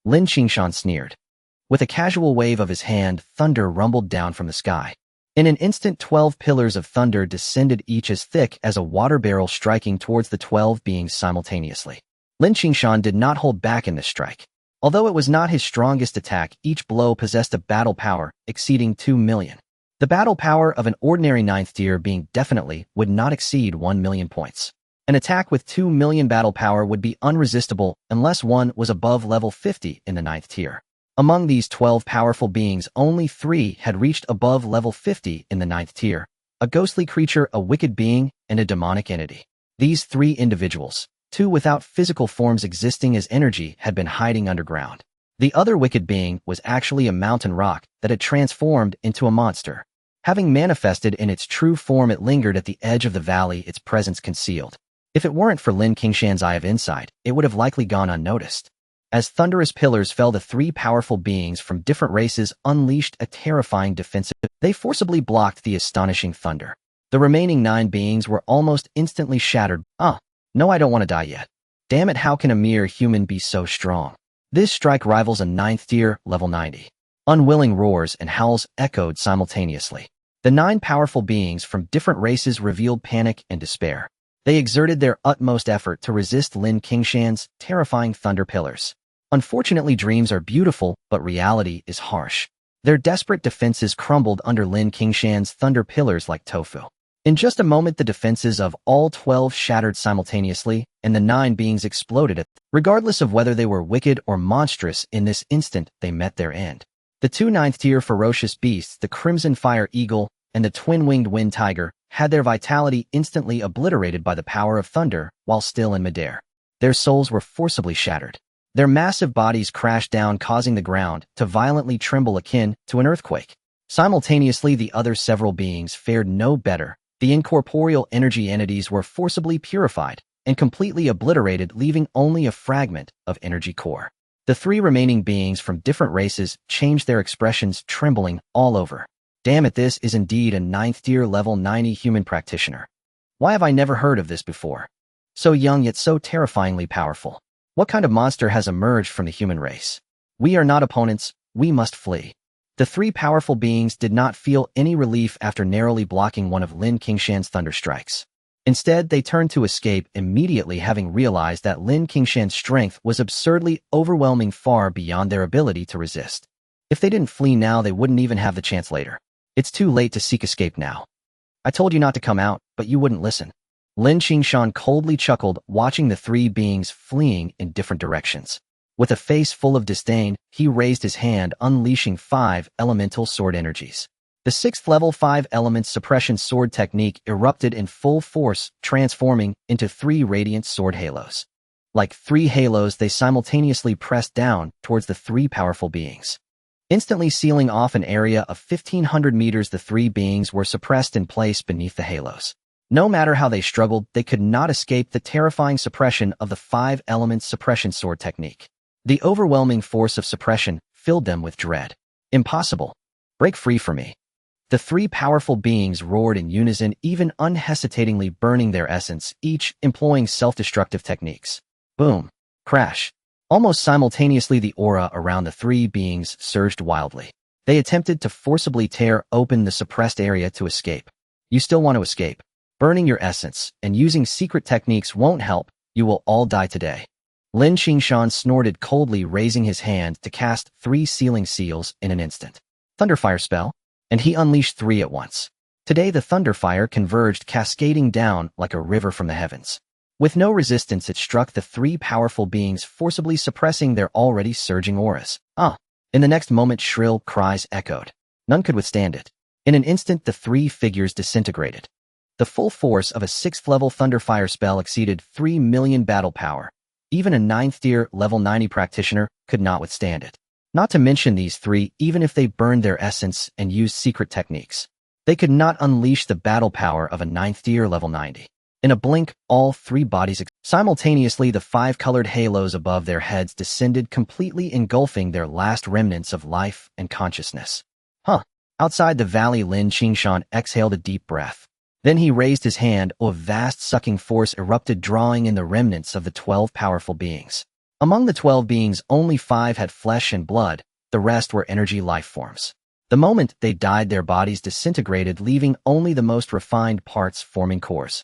S1: Lin Qingshan sneered. With a casual wave of his hand, thunder rumbled down from the sky. In an instant, 12 pillars of thunder descended, each as thick as a water barrel, striking towards the 12 beings simultaneously. Lin Qingshan did not hold back in this strike. Although it was not his strongest attack, each blow possessed a battle power exceeding 2 million. The battle power of an ordinary 9th tier being definitely would not exceed 1 million points. An attack with 2 million battle power would be unresistible unless one was above level 50 in the 9th tier. Among these 12 powerful beings, only 3 had reached above level 50 in the 9th tier: a ghostly creature, a wicked being, and a demonic entity. These 3 individuals, 2 without physical forms existing as energy, had been hiding underground. The other wicked being was actually a mountain rock that had transformed into a monster. Having manifested in its true form, it lingered at the edge of the valley, its presence concealed. If it weren't for Lin Qingshan's eye of insight, it would have likely gone unnoticed. As thunderous pillars fell, the 3 powerful beings from different races unleashed a terrifying defensive. They forcibly blocked the astonishing thunder. The remaining 9 beings were almost instantly shattered. No, I don't want to die yet. Damn it, how can a mere human be so strong? This strike rivals a 9th tier, level 90. Unwilling roars and howls echoed simultaneously. The 9 powerful beings from different races revealed panic and despair. They exerted their utmost effort to resist Lin Qingshan's terrifying thunder pillars. Unfortunately, dreams are beautiful, but reality is harsh. Their desperate defenses crumbled under Lin Qingshan's thunder pillars like tofu. In just a moment, the defenses of all 12 shattered simultaneously, and the 9 beings exploded. Regardless of whether they were wicked or monstrous, in this instant, they met their end. The 2 ninth-tier ferocious beasts, the Crimson Fire Eagle and the Twin-Winged Wind Tiger, had their vitality instantly obliterated by the power of thunder while still in midair. Their souls were forcibly shattered. Their massive bodies crashed down, causing the ground to violently tremble akin to an earthquake. Simultaneously, the other several beings fared no better. The incorporeal energy entities were forcibly purified and completely obliterated, leaving only a fragment of energy core. The 3 remaining beings from different races changed their expressions, trembling all over. Damn it, this is indeed a 9th-tier level 90 human practitioner. Why have I never heard of this before? So young yet so terrifyingly powerful. What kind of monster has emerged from the human race? We are not opponents, we must flee. The 3 powerful beings did not feel any relief after narrowly blocking one of Lin Qingshan's thunder strikes. Instead, they turned to escape immediately, having realized that Lin Qingshan's strength was absurdly overwhelming, far beyond their ability to resist. If they didn't flee now, they wouldn't even have the chance later. It's too late to seek escape now. I told you not to come out, but you wouldn't listen. Lin Qingshan coldly chuckled, watching the 3 beings fleeing in different directions. With a face full of disdain, he raised his hand, unleashing 5 elemental sword energies. The 6th level 5 elements suppression sword technique erupted in full force, transforming into 3 radiant sword halos. Like 3 halos, they simultaneously pressed down towards the 3 powerful beings. Instantly sealing off an area of 1,500 meters, the 3 beings were suppressed in place beneath the halos. No matter how they struggled, they could not escape the terrifying suppression of the 5 elements suppression sword technique. The overwhelming force of suppression filled them with dread. Impossible. Break free for me. The 3 powerful beings roared in unison, even unhesitatingly burning their essence, each employing self-destructive techniques. Boom. Crash. Almost simultaneously, the aura around the 3 beings surged wildly. They attempted to forcibly tear open the suppressed area to escape. You still want to escape? Burning your essence and using secret techniques won't help. You will all die today. Lin Qingshan snorted coldly, raising his hand to cast 3 sealing seals in an instant. Thunderfire spell, and he unleashed 3 at once. Today the thunderfire converged, cascading down like a river from the heavens. With no resistance, it struck the 3 powerful beings, forcibly suppressing their already surging auras. In the next moment, shrill cries echoed. None could withstand it. In an instant, the 3 figures disintegrated. The full force of a 6th-level Thunderfire spell exceeded 3 million battle power. Even a 9th-tier level 90 practitioner could not withstand it. Not to mention these 3, even if they burned their essence and used secret techniques, they could not unleash the battle power of a 9th-tier level 90. In a blink, all 3 bodies simultaneously, the 5 colored halos above their heads descended, completely engulfing their last remnants of life and consciousness. Outside the valley, Lin Qingshan exhaled a deep breath. Then he raised his hand. A vast sucking force erupted, drawing in the remnants of the 12 powerful beings. Among the 12 beings, only 5 had flesh and blood. The rest were energy life forms. The moment they died, their bodies disintegrated, leaving only the most refined parts forming cores.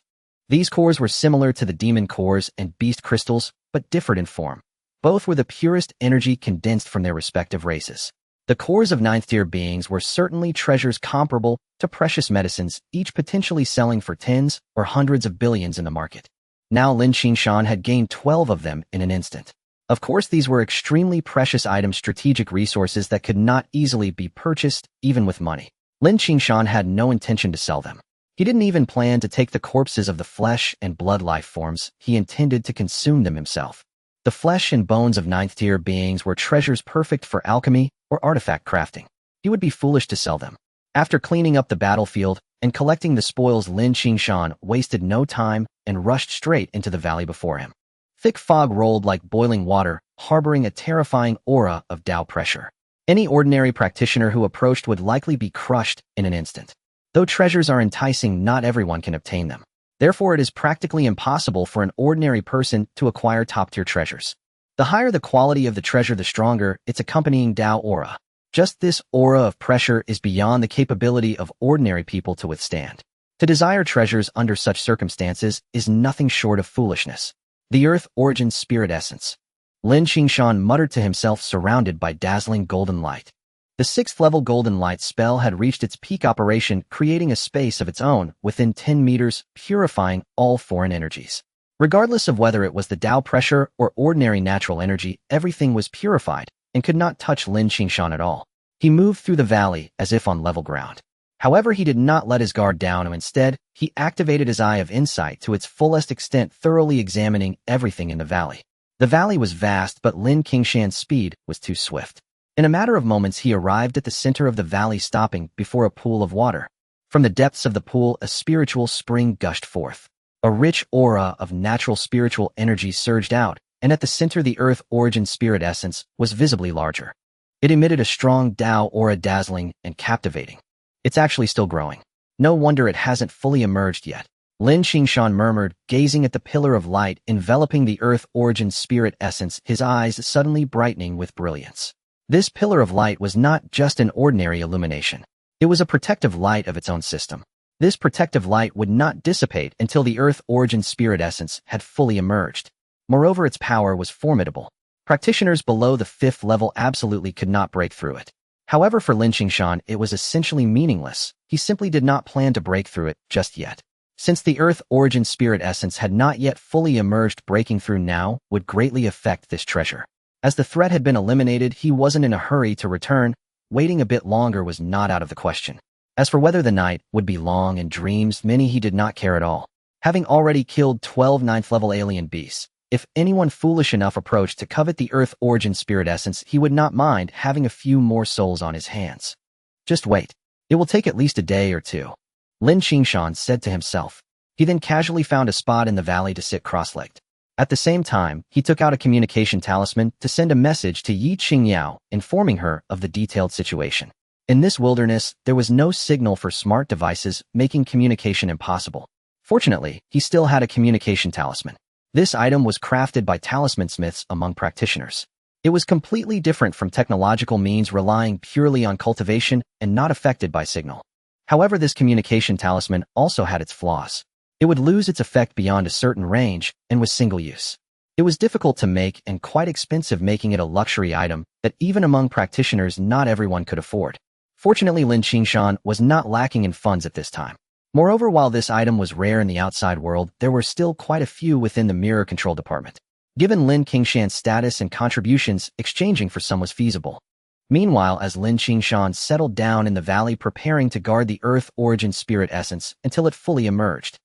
S1: These cores were similar to the demon cores and beast crystals, but differed in form. Both were the purest energy condensed from their respective races. The cores of 9th-tier beings were certainly treasures comparable to precious medicines, each potentially selling for tens or hundreds of billions in the market. Now Lin Qingshan had gained 12 of them in an instant. Of course, these were extremely precious items, strategic resources that could not easily be purchased, even with money. Lin Qingshan had no intention to sell them. He didn't even plan to take the corpses of the flesh and blood life forms. He intended to consume them himself. The flesh and bones of 9th-tier beings were treasures perfect for alchemy or artifact crafting. He would be foolish to sell them. After cleaning up the battlefield and collecting the spoils, Lin Qingshan wasted no time and rushed straight into the valley before him. Thick fog rolled like boiling water, harboring a terrifying aura of Dao pressure. Any ordinary practitioner who approached would likely be crushed in an instant. Though treasures are enticing, not everyone can obtain them. Therefore, it is practically impossible for an ordinary person to acquire top-tier treasures. The higher the quality of the treasure, the stronger its accompanying Dao aura. Just this aura of pressure is beyond the capability of ordinary people to withstand. To desire treasures under such circumstances is nothing short of foolishness. The Earth Origin Spirit Essence. Lin Qingshan muttered to himself, surrounded by dazzling golden light. The 6th level Golden Light spell had reached its peak operation, creating a space of its own within 10 meters, purifying all foreign energies. Regardless of whether it was the Tao pressure or ordinary natural energy, everything was purified and could not touch Lin Qingshan at all. He moved through the valley as if on level ground. However, he did not let his guard down, and instead, he activated his Eye of Insight to its fullest extent, thoroughly examining everything in the valley. The valley was vast, but Lin Qingshan's speed was too swift. In a matter of moments, he arrived at the center of the valley, stopping before a pool of water. From the depths of the pool, a spiritual spring gushed forth. A rich aura of natural spiritual energy surged out, and at the center, the Earth Origin Spirit Essence was visibly larger. It emitted a strong Tao aura, dazzling and captivating. It's actually still growing. No wonder it hasn't fully emerged yet, Lin Qingshan murmured, gazing at the pillar of light enveloping the Earth Origin Spirit Essence, his eyes suddenly brightening with brilliance. This pillar of light was not just an ordinary illumination. It was a protective light of its own system. This protective light would not dissipate until the Earth Origin Spirit Essence had fully emerged. Moreover, its power was formidable. Practitioners below the 5th level absolutely could not break through it. However, for Lin Qingshan, it was essentially meaningless. He simply did not plan to break through it just yet. Since the Earth Origin Spirit Essence had not yet fully emerged, breaking through now would greatly affect this treasure. As the threat had been eliminated, he wasn't in a hurry to return. Waiting a bit longer was not out of the question. As for whether the night would be long and dreams many, he did not care at all. Having already killed 12 9th-level alien beasts, if anyone foolish enough approached to covet the Earth Origin Spirit Essence, he would not mind having a few more souls on his hands. Just wait. It will take at least a day or two, Lin Qingshan said to himself. He then casually found a spot in the valley to sit cross-legged. At the same time, he took out a communication talisman to send a message to Yi Qingyao, informing her of the detailed situation. In this wilderness, there was no signal for smart devices, making communication impossible. Fortunately, he still had a communication talisman. This item was crafted by talisman smiths among practitioners. It was completely different from technological means, relying purely on cultivation and not affected by signal. However, this communication talisman also had its flaws. It would lose its effect beyond a certain range and was single use. It was difficult to make and quite expensive, making it a luxury item that even among practitioners not everyone could afford. Fortunately, Lin Qingshan was not lacking in funds at this time. Moreover, while this item was rare in the outside world, there were still quite a few within the Mirror Control Department. Given Lin Qingshan's status and contributions, exchanging for some was feasible. Meanwhile, as Lin Qingshan settled down in the valley, preparing to guard the Earth Origin Spirit Essence until it fully emerged.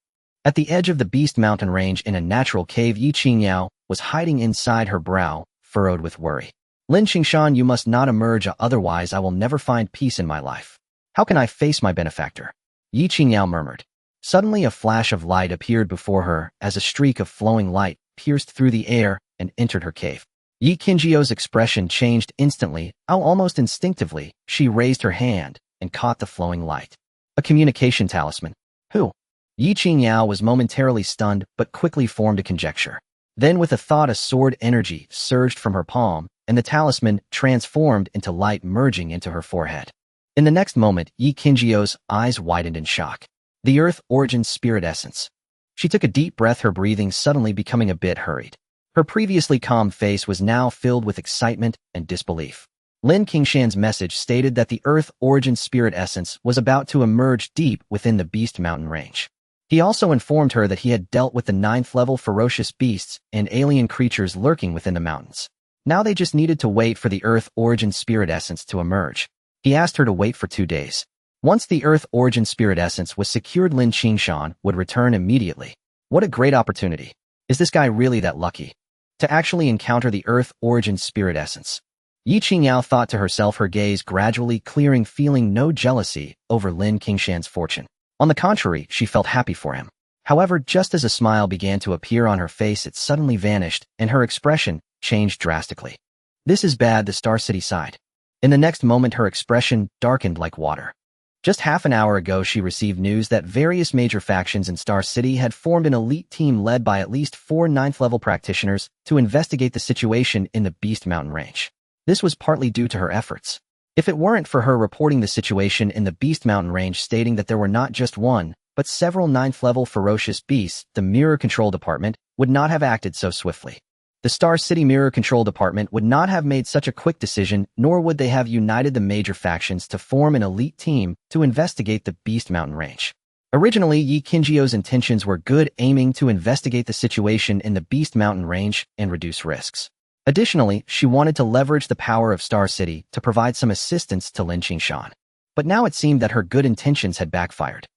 S1: At the edge of the Beast Mountain range in a natural cave, Yi Qingyao was hiding inside, her brow furrowed with worry. Lin Qingshan, you must not emerge, otherwise I will never find peace in my life. How can I face my benefactor? Yi Qingyao murmured. Suddenly a flash of light appeared before her as a streak of flowing light pierced through the air and entered her cave. Yi Qingjiao's expression changed instantly. Almost instinctively, she raised her hand and caught the flowing light. A communication talisman. Who? Yi Qingyao was momentarily stunned but quickly formed a conjecture. Then with a thought, a sword energy surged from her palm and the talisman transformed into light, merging into her forehead. In the next moment, Yi Qingjiao's eyes widened in shock. The Earth Origin Spirit Essence. She took a deep breath, her breathing suddenly becoming a bit hurried. Her previously calm face was now filled with excitement and disbelief. Lin Qingshan's message stated that the Earth Origin Spirit Essence was about to emerge deep within the Beast Mountain range. He also informed her that he had dealt with the 9th-level ferocious beasts and alien creatures lurking within the mountains. Now they just needed to wait for the Earth Origin Spirit Essence to emerge. He asked her to wait for 2 days. Once the Earth Origin Spirit Essence was secured, Lin Qingshan would return immediately. What a great opportunity. Is this guy really that lucky to actually encounter the Earth Origin Spirit Essence? Yi Qingyao thought to herself, her gaze gradually clearing, feeling no jealousy over Lin Qingshan's fortune. On the contrary, she felt happy for him. However, just as a smile began to appear on her face, it suddenly vanished, and her expression changed drastically. This is bad, the Star City sighed. In the next moment, her expression darkened like water. Just half an hour ago, she received news that various major factions in Star City had formed an elite team led by at least 4 9th-level practitioners to investigate the situation in the Beast Mountain range. This was partly due to her efforts. If it weren't for her reporting the situation in the Beast Mountain range, stating that there were not just one, but several 9th-level ferocious beasts, the Mirror Control Department would not have acted so swiftly. The Star City Mirror Control Department would not have made such a quick decision, nor would they have united the major factions to form an elite team to investigate the Beast Mountain Range. Originally, Yi Qingzhou's intentions were good, aiming to investigate the situation in the Beast Mountain Range and reduce risks. Additionally, she wanted to leverage the power of Star City to provide some assistance to Lin Qingshan. But now it seemed that her good intentions had backfired.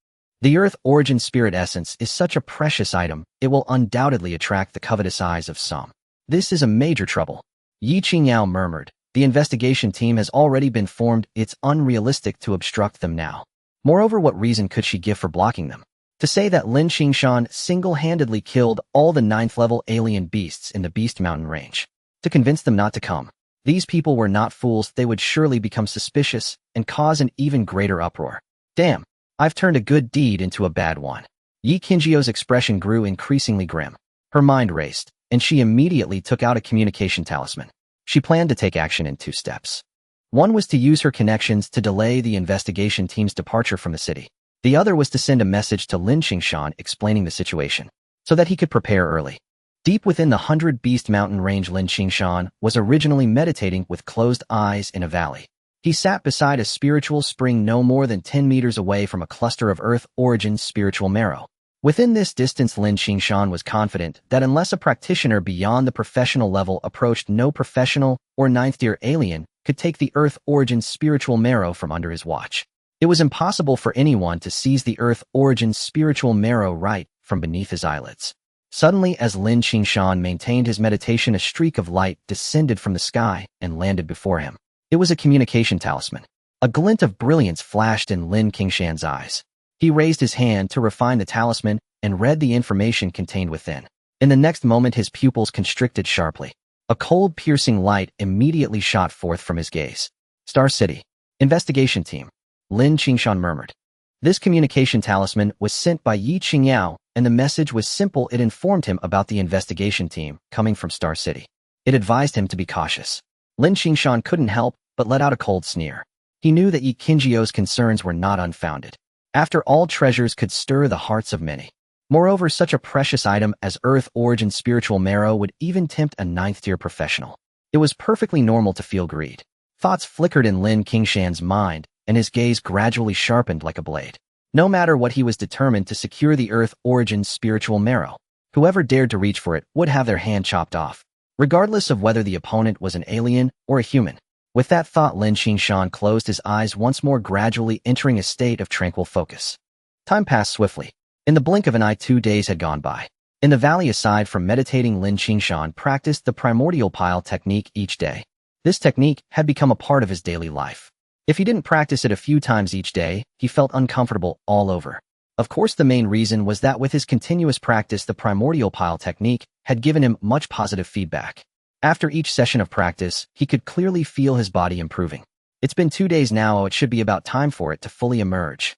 S1: The Earth Origin Spirit Essence is such a precious item, it will undoubtedly attract the covetous eyes of some. This is a major trouble. Yi Qingyao murmured. The investigation team has already been formed, it's unrealistic to obstruct them now. Moreover, what reason could she give for blocking them? To say that Lin Qingshan single-handedly killed all the 9th-level alien beasts in the Beast Mountain Range. To convince them not to come. These people were not fools, they would surely become suspicious and cause an even greater uproar. Damn, I've turned a good deed into a bad one. Yi Qingzhou's expression grew increasingly grim. Her mind raced, and she immediately took out a communication talisman. She planned to take action in 2 steps. One was to use her connections to delay the investigation team's departure from the city. The other was to send a message to Lin Qingshan explaining the situation, so that he could prepare early. Deep within the 100 Beast Mountain Range, Lin Qingshan was originally meditating with closed eyes in a valley. He sat beside a spiritual spring no more than 10 meters away from a cluster of Earth Origin spiritual marrow. Within this distance, Lin Qingshan was confident that unless a practitioner beyond the professional level approached, no professional or 9th-tier alien could take the Earth Origin spiritual marrow from under his watch. It was impossible for anyone to seize the Earth Origin spiritual marrow right from beneath his eyelids. Suddenly, as Lin Qingshan maintained his meditation, a streak of light descended from the sky and landed before him. It was a communication talisman. A glint of brilliance flashed in Lin Qingshan's eyes. He raised his hand to refine the talisman and read the information contained within. In the next moment, his pupils constricted sharply. A cold, piercing light immediately shot forth from his gaze. Star City. Investigation Team. Lin Qingshan murmured. This communication talisman was sent by Yi Qingyao, and the message was simple. It informed him about the investigation team coming from Star City. It advised him to be cautious. Lin Qingshan couldn't help but let out a cold sneer. He knew that Yi Qingzhou's concerns were not unfounded. After all, treasures could stir the hearts of many. Moreover, such a precious item as Earth Origin spiritual marrow would even tempt a 9th-tier professional. It was perfectly normal to feel greed. Thoughts flickered in Lin Qingshan's mind, and his gaze gradually sharpened like a blade. No matter what, he was determined to secure the Earth Origin spiritual marrow. Whoever dared to reach for it would have their hand chopped off, regardless of whether the opponent was an alien or a human. With that thought, Lin Qingshan closed his eyes once more, gradually entering a state of tranquil focus. Time passed swiftly. In the blink of an eye, 2 days had gone by. In the valley, aside from meditating, Lin Qingshan practiced the primordial pile technique each day. This technique had become a part of his daily life. If he didn't practice it a few times each day, he felt uncomfortable all over. Of course, the main reason was that with his continuous practice, the primordial pile technique had given him much positive feedback. After each session of practice, he could clearly feel his body improving. It's been 2 days now, it should be about time for it to fully emerge.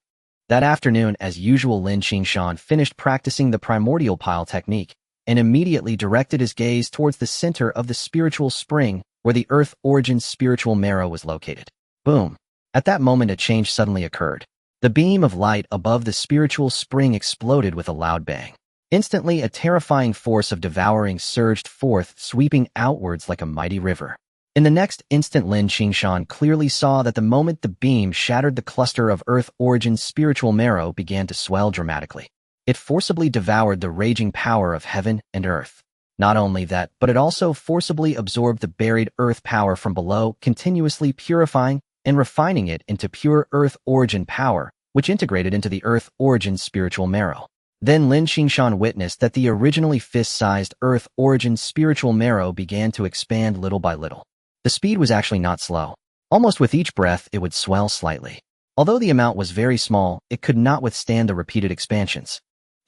S1: That afternoon, as usual, Lin Qingshan finished practicing the primordial pile technique and immediately directed his gaze towards the center of the spiritual spring where the Earth Origin spiritual marrow was located. Boom! At that moment, a change suddenly occurred. The beam of light above the spiritual spring exploded with a loud bang. Instantly, a terrifying force of devouring surged forth, sweeping outwards like a mighty river. In the next instant, Lin Qingshan clearly saw that the moment the beam shattered, the cluster of Earth Origin spiritual marrow began to swell dramatically. It forcibly devoured the raging power of heaven and earth. Not only that, but it also forcibly absorbed the buried earth power from below, continuously purifying and refining it into pure Earth Origin power, which integrated into the Earth Origin spiritual marrow. Then Lin Qingshan witnessed that the originally fist-sized Earth Origin spiritual marrow began to expand little by little. The speed was actually not slow. Almost with each breath, it would swell slightly. Although the amount was very small, it could not withstand the repeated expansions.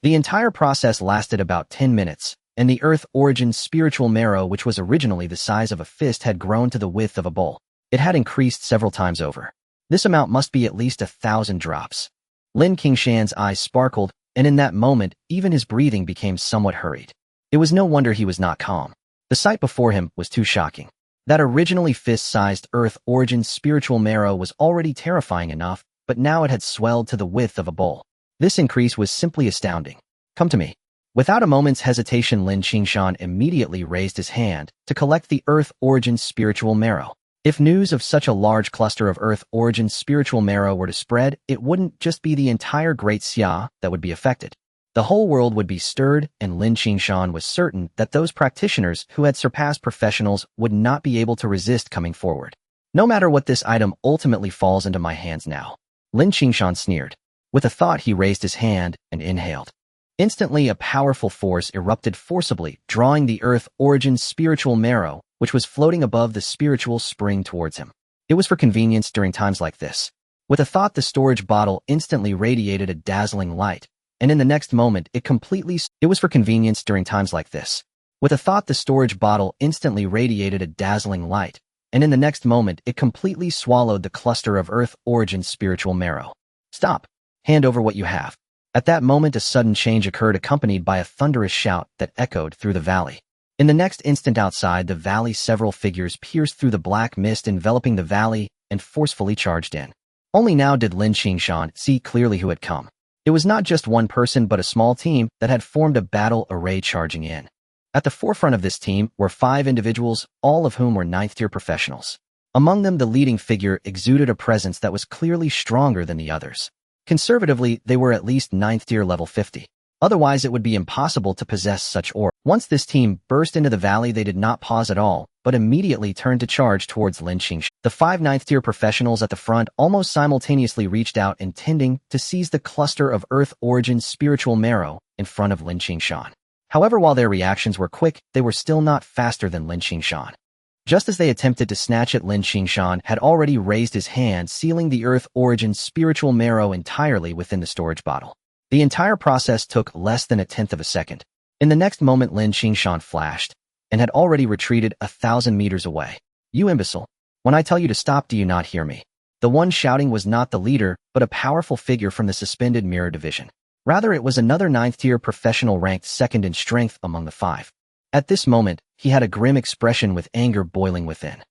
S1: The entire process lasted about 10 minutes, and the Earth Origin spiritual marrow, which was originally the size of a fist, had grown to the width of a bowl. It had increased several times over. This amount must be at least 1,000 drops. Lin Qingshan's eyes sparkled, and in that moment, even his breathing became somewhat hurried. It was no wonder he was not calm. The sight before him was too shocking. That originally fist-sized Earth Origin spiritual marrow was already terrifying enough, but now it had swelled to the width of a bowl. This increase was simply astounding. Come to me. Without a moment's hesitation, Lin Qingshan immediately raised his hand to collect the Earth-origin spiritual marrow. If news of such a large cluster of Earth-origin spiritual marrow were to spread, it wouldn't just be the entire Great Xia that would be affected. The whole world would be stirred, and Lin Qingshan was certain that those practitioners who had surpassed professionals would not be able to resist coming forward. No matter what, this item ultimately falls into my hands now. Lin Qingshan sneered. With a thought, he raised his hand and inhaled. Instantly, a powerful force erupted forcibly, drawing the Earth-origin spiritual marrow, which was floating above the spiritual spring towards him. It was for convenience during times like this. With a thought, the storage bottle instantly radiated a dazzling light, and in the next moment, it was for convenience during times like this. With a thought, the storage bottle instantly radiated a dazzling light, and in the next moment, it completely swallowed the cluster of Earth-origin spiritual marrow. Stop. Hand over what you have. At that moment, a sudden change occurred, accompanied by a thunderous shout that echoed through the valley. In the next instant, outside the valley, several figures pierced through the black mist enveloping the valley and forcefully charged in. Only now did Lin Qingshan see clearly who had come. It was not just one person, but a small team that had formed a battle array charging in. At the forefront of this team were 5 individuals, all of whom were 9th-tier professionals. Among them, the leading figure exuded a presence that was clearly stronger than the others. Conservatively, they were at least 9th-tier level 50. Otherwise, it would be impossible to possess such aura. Once this team burst into the valley, they did not pause at all, but immediately turned to charge towards Lin Qingshan. The 5 9th-tier professionals at the front almost simultaneously reached out, intending to seize the cluster of Earth-origin spiritual marrow in front of Lin Qingshan. However, while their reactions were quick, they were still not faster than Lin Qingshan. Just as they attempted to snatch it, Lin Qingshan had already raised his hand, sealing the Earth-origin spiritual marrow entirely within the storage bottle. The entire process took less than 1/10 of a second. In the next moment, Lin Qingshan flashed and had already retreated 1,000 meters away. You imbecile! When I tell you to stop, do you not hear me? The one shouting was not the leader, but a powerful figure from the suspended mirror division. Rather, it was another 9th-tier professional ranked 2nd in strength among the 5. At this moment, he had a grim expression with anger boiling within.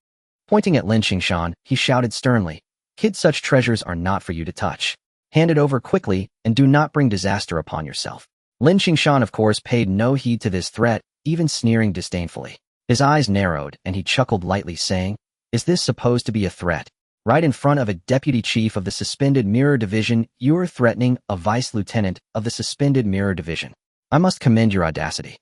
S1: Pointing at Lin Qingshan, he shouted sternly, "Kid, such treasures are not for you to touch. Hand it over quickly, and do not bring disaster upon yourself." Lin Qingshan, of course, paid no heed to this threat, even sneering disdainfully. His eyes narrowed, and he chuckled lightly, saying, "Is this supposed to be a threat? Right in front of a deputy chief of the suspended mirror division, you are threatening a vice-lieutenant of the suspended mirror division. I must commend your audacity."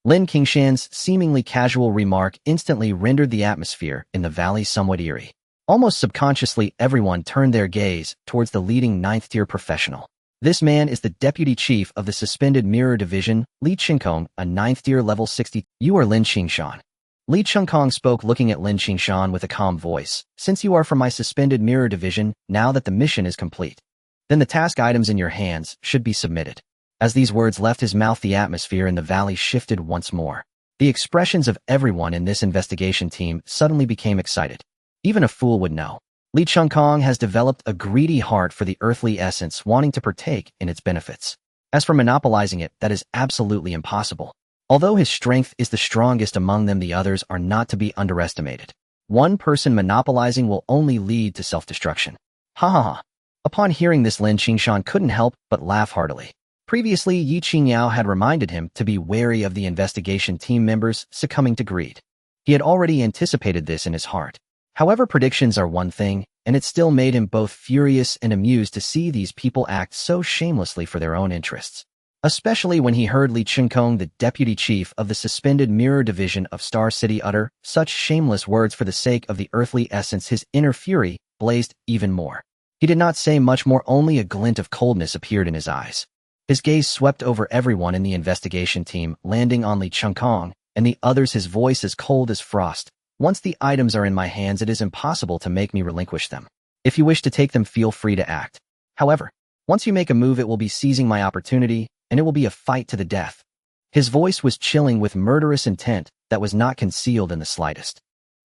S1: Lin Qingshan's seemingly casual remark instantly rendered the atmosphere in the valley somewhat eerie. Almost subconsciously, everyone turned their gaze towards the leading 9th-tier professional. This man is the deputy chief of the suspended mirror division, Li Qingshan, a 9th-tier level 60. You are Lin Qingshan. Li Qingshan spoke, looking at Lin Qingshan with a calm voice. Since you are from my suspended mirror division, now that the mission is complete, then the task items in your hands should be submitted. As these words left his mouth, the atmosphere in the valley shifted once more. The expressions of everyone in this investigation team suddenly became excited. Even a fool would know. Li Qingshan has developed a greedy heart for the earthly essence, wanting to partake in its benefits. As for monopolizing it, that is absolutely impossible. Although his strength is the strongest among them, the others are not to be underestimated. One person monopolizing will only lead to self-destruction. Ha ha ha. Upon hearing this, Lin Qingshan couldn't help but laugh heartily. Previously, Yi Qingyao had reminded him to be wary of the investigation team members succumbing to greed. He had already anticipated this in his heart. However, predictions are one thing, and it still made him both furious and amused to see these people act so shamelessly for their own interests. Especially when he heard Li Qingshan, the deputy chief of the suspended mirror division of Star City, utter such shameless words for the sake of the earthly essence. His inner fury blazed even more. He did not say much more, only a glint of coldness appeared in his eyes. His gaze swept over everyone in the investigation team, landing on Li Qingshan and the others, his voice as cold as frost. Once the items are in my hands, it is impossible to make me relinquish them. If you wish to take them, feel free to act. However, once you make a move, it will be seizing my opportunity, and it will be a fight to the death. His voice was chilling with murderous intent that was not concealed in the slightest.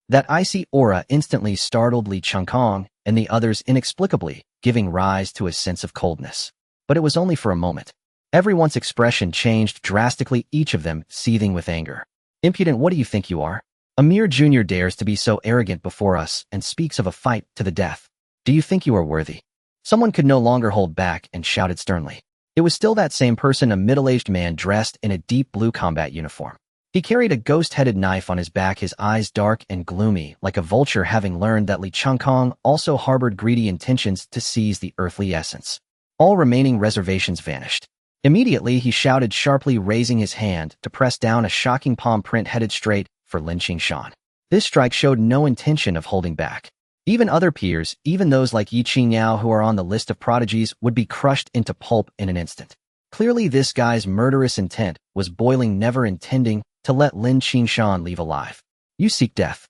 S1: That icy aura instantly startled Li Qingshan and the others inexplicably, giving rise to a sense of coldness. But it was only for a moment. Everyone's expression changed drastically, each of them seething with anger. Impudent, what do you think you are? A mere junior dares to be so arrogant before us and speaks of a fight to the death. Do you think you are worthy? Someone could no longer hold back and shouted sternly. It was still that same person, a middle-aged man dressed in a deep blue combat uniform. He carried a ghost-headed knife on his back, his eyes dark and gloomy, like a vulture having learned that Lin Qingshan also harbored greedy intentions to seize the earthly essence. All remaining reservations vanished. Immediately, he shouted sharply, raising his hand to press down a shocking palm print headed straight for Lin Qingshan. This strike showed no intention of holding back. Even other peers, even those like Yi Qingyao who are on the list of prodigies, would be crushed into pulp in an instant. Clearly, this guy's murderous intent was boiling, never intending to let Lin Qingshan leave alive. You seek death.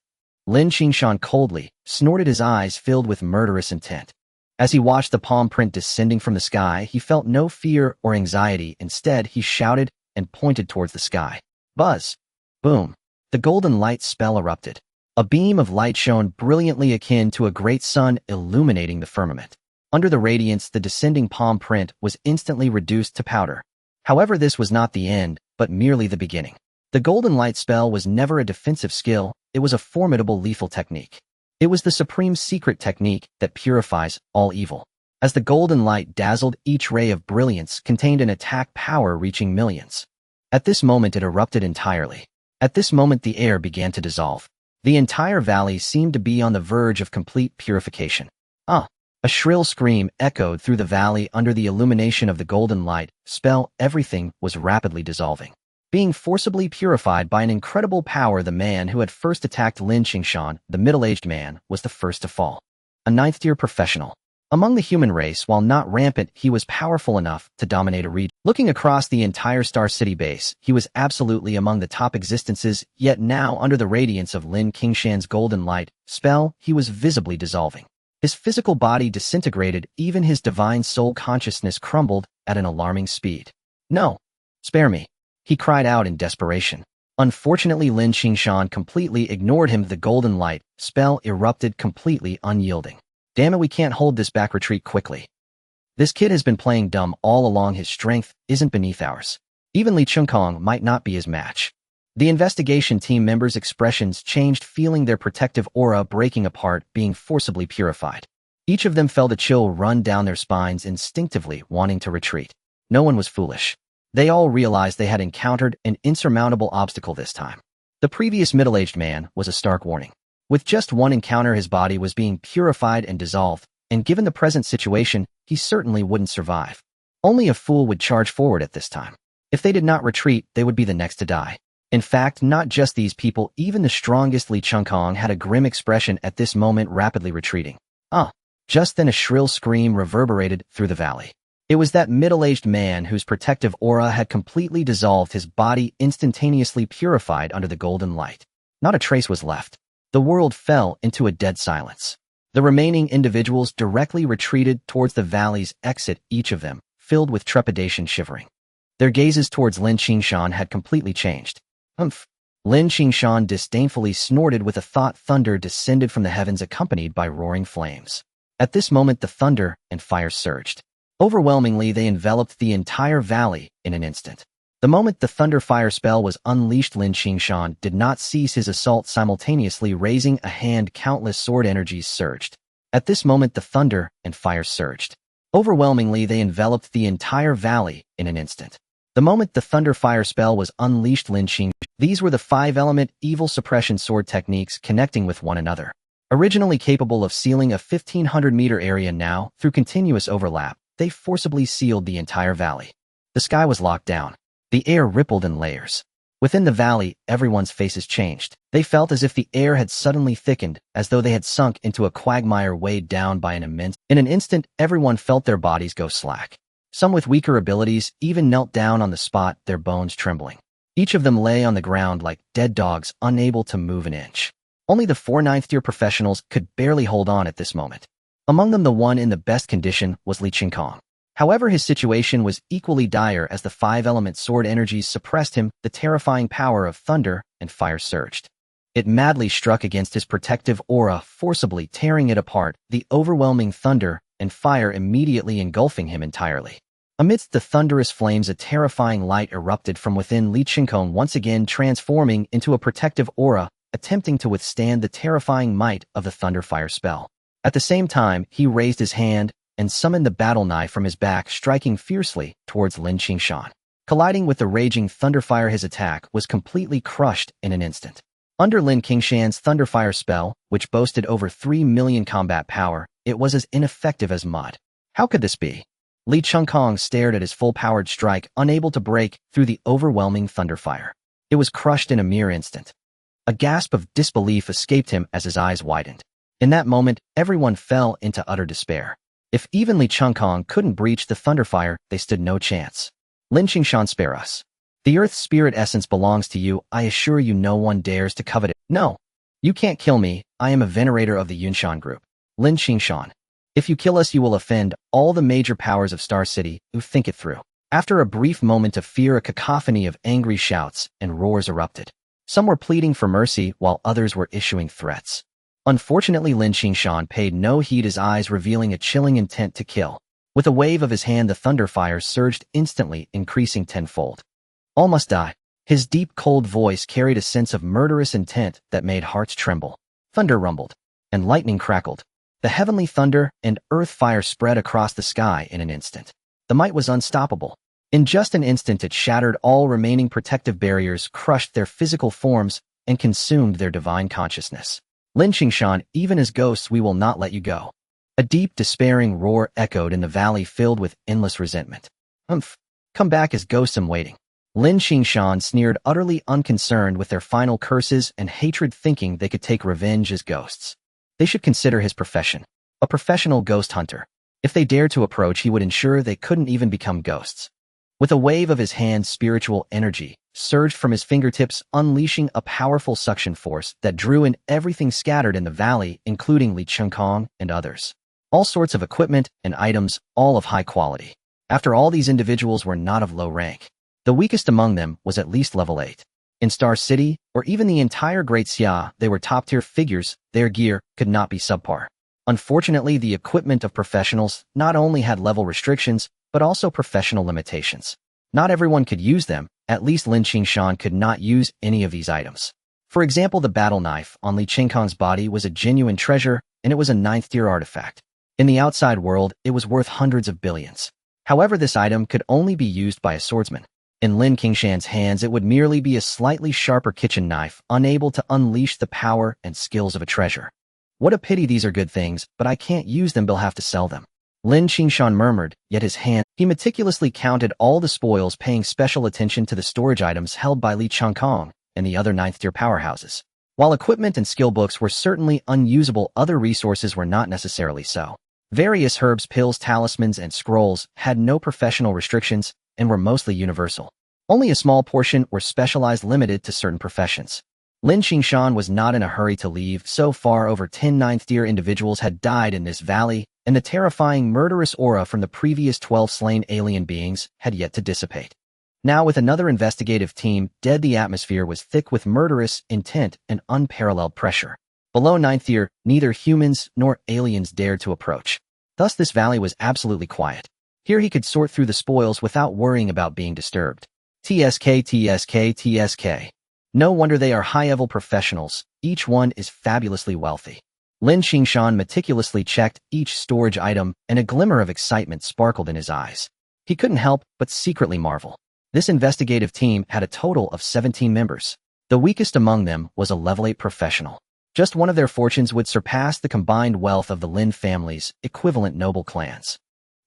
S1: Lin Qingshan coldly snorted, his eyes filled with murderous intent. As he watched the palm print descending from the sky, he felt no fear or anxiety. Instead, he shouted and pointed towards the sky. Buzz! Boom! The golden light spell erupted. A beam of light shone brilliantly, akin to a great sun illuminating the firmament. Under the radiance, the descending palm print was instantly reduced to powder. However, this was not the end, but merely the beginning. The golden light spell was never a defensive skill, it was a formidable lethal technique. It was the supreme secret technique that purifies all evil. As the golden light dazzled, each ray of brilliance contained an attack power reaching millions. At this moment, it erupted entirely. At this moment, the air began to dissolve. The entire valley seemed to be on the verge of complete purification. A shrill scream echoed through the valley under the illumination of the golden light spell. Everything was rapidly dissolving. Being forcibly purified by an incredible power, the man who had first attacked Lin Qingshan, the middle-aged man, was the first to fall. A ninth-tier professional. Among the human race, while not rampant, he was powerful enough to dominate a region. Looking across the entire Star City base, he was absolutely among the top existences, yet now, under the radiance of Lin Qingshan's golden light spell, he was visibly dissolving. His physical body disintegrated, even his divine soul consciousness crumbled at an alarming speed. No! Spare me! He cried out in desperation. Unfortunately, Lin Qingshan completely ignored him. The golden light spell erupted, completely unyielding. Damn it, we can't hold this back. Retreat quickly. This kid has been playing dumb all along. His strength isn't beneath ours. Even Lin Qingshan might not be his match. The investigation team members' expressions changed, feeling their protective aura breaking apart, being forcibly purified. Each of them felt a chill run down their spines, instinctively wanting to retreat. No one was foolish. They all realized they had encountered an insurmountable obstacle this time. The previous middle-aged man was a stark warning. With just one encounter, his body was being purified and dissolved, and given the present situation, he certainly wouldn't survive. Only a fool would charge forward at this time. If they did not retreat, they would be the next to die. In fact, not just these people, even the strongest Lin Qingshan had a grim expression at this moment, rapidly retreating. Just then a shrill scream reverberated through the valley. It was that middle-aged man whose protective aura had completely dissolved, his body instantaneously purified under the golden light. Not a trace was left. The world fell into a dead silence. The remaining individuals directly retreated towards the valley's exit, each of them filled with trepidation, shivering. Their gazes towards Lin Qingshan had completely changed. Lin Qingshan disdainfully snorted with a thought. Thunder descended from the heavens, accompanied by roaring flames. At this moment, the thunder and fire surged. Overwhelmingly, they enveloped the entire valley in an instant. The moment the thunder fire spell was unleashed, Lin Qingshan did not cease his assault. Simultaneously raising a hand, countless sword energies surged. At this moment, the thunder and fire surged. Overwhelmingly, they enveloped the entire valley in an instant. The moment the thunder fire spell was unleashed, Lin Qingshan. These were the 5-element evil suppression sword techniques connecting with one another. Originally capable of sealing a 1,500-meter area, now, through continuous overlap, they forcibly sealed the entire valley. The sky was locked down. The air rippled in layers. Within the valley, everyone's faces changed. They felt as if the air had suddenly thickened, as though they had sunk into a quagmire weighed down by an immense... In an instant, everyone felt their bodies go slack. Some with weaker abilities even knelt down on the spot, their bones trembling. Each of them lay on the ground like dead dogs, unable to move an inch. Only the 4 ninth-tier professionals could barely hold on at this moment. Among them, the one in the best condition was Lin Qingshan. However, his situation was equally dire as the 5-element sword energies suppressed him. The terrifying power of thunder and fire surged. It madly struck against his protective aura, forcibly tearing it apart, the overwhelming thunder and fire immediately engulfing him entirely. Amidst the thunderous flames, a terrifying light erupted from within Lin Qingshan, once again transforming into a protective aura, attempting to withstand the terrifying might of the thunder fire spell. At the same time, he raised his hand, and summoned the battle knife from his back, striking fiercely towards Lin Qingshan. Colliding with the raging thunderfire, his attack was completely crushed in an instant. Under Lin Qingshan's thunderfire spell, which boasted over 3 million combat power, it was as ineffective as mud. How could this be? Li Qingshan stared at his full-powered strike, unable to break through the overwhelming thunderfire. It was crushed in a mere instant. A gasp of disbelief escaped him as his eyes widened. In that moment, everyone fell into utter despair. If even Li Qingshan couldn't breach the thunderfire, they stood no chance. Lin Qingshan, spare us. The Earth's spirit essence belongs to you. I assure you no one dares to covet it. No, you can't kill me. I am a venerator of the Yuan group. Lin Qingshan. If you kill us, you will offend all the major powers of Star City. Think it through. After a brief moment of fear, a cacophony of angry shouts and roars erupted. Some were pleading for mercy, while others were issuing threats. Unfortunately, Lin Qingshan paid no heed, his eyes revealing a chilling intent to kill. With a wave of his hand, the thunderfire surged instantly, increasing tenfold. All must die. His deep, cold voice carried a sense of murderous intent that made hearts tremble. Thunder rumbled, and lightning crackled. The heavenly thunder and earth fire spread across the sky in an instant. The might was unstoppable. In just an instant, it shattered all remaining protective barriers, crushed their physical forms, and consumed their divine consciousness. Lin Qingshan, even as ghosts, we will not let you go. A deep, despairing roar echoed in the valley, filled with endless resentment. Come back as ghosts, I'm waiting. Lin Qingshan sneered, utterly unconcerned with their final curses and hatred, thinking they could take revenge as ghosts. They should consider his profession. A professional ghost hunter. If they dared to approach, he would ensure they couldn't even become ghosts. With a wave of his hand, spiritual energy surged from his fingertips, unleashing a powerful suction force that drew in everything scattered in the valley, including Li Qingshan and others. All sorts of equipment and items, all of high quality. After all, these individuals were not of low rank. The weakest among them was at least level 8. In Star City, or even the entire Great Xia, they were top-tier figures. Their gear could not be subpar. Unfortunately, the equipment of professionals not only had level restrictions, but also professional limitations. Not everyone could use them. At least Lin Qingshan could not use any of these items. For example, the battle knife on Li Qingshan's body was a genuine treasure, and it was a 9th-tier artifact. In the outside world, it was worth hundreds of billions. However, this item could only be used by a swordsman. In Lin Qingshan's hands, it would merely be a slightly sharper kitchen knife, unable to unleash the power and skills of a treasure. What a pity, these are good things, but I can't use them, they'll have to sell them. Lin Qingshan murmured, yet he meticulously counted all the spoils, paying special attention to the storage items held by Li Qingshan and the other 9th-tier powerhouses. While equipment and skill books were certainly unusable, other resources were not necessarily so. Various herbs, pills, talismans, and scrolls had no professional restrictions and were mostly universal. Only a small portion were specialized, limited to certain professions. Lin Qingshan was not in a hurry to leave. So far, over 10 9th-tier individuals had died in this valley, and the terrifying murderous aura from the previous 12 slain alien beings had yet to dissipate. Now, with another investigative team dead, the atmosphere was thick with murderous intent and unparalleled pressure. Below 9th tier, neither humans nor aliens dared to approach. Thus, this valley was absolutely quiet. Here he could sort through the spoils without worrying about being disturbed. TSK. No wonder they are high-level professionals. Each one is fabulously wealthy. Lin Qingshan meticulously checked each storage item, and a glimmer of excitement sparkled in his eyes. He couldn't help but secretly marvel. This investigative team had a total of 17 members. The weakest among them was a level 8 professional. Just one of their fortunes would surpass the combined wealth of the Lin family's equivalent noble clans.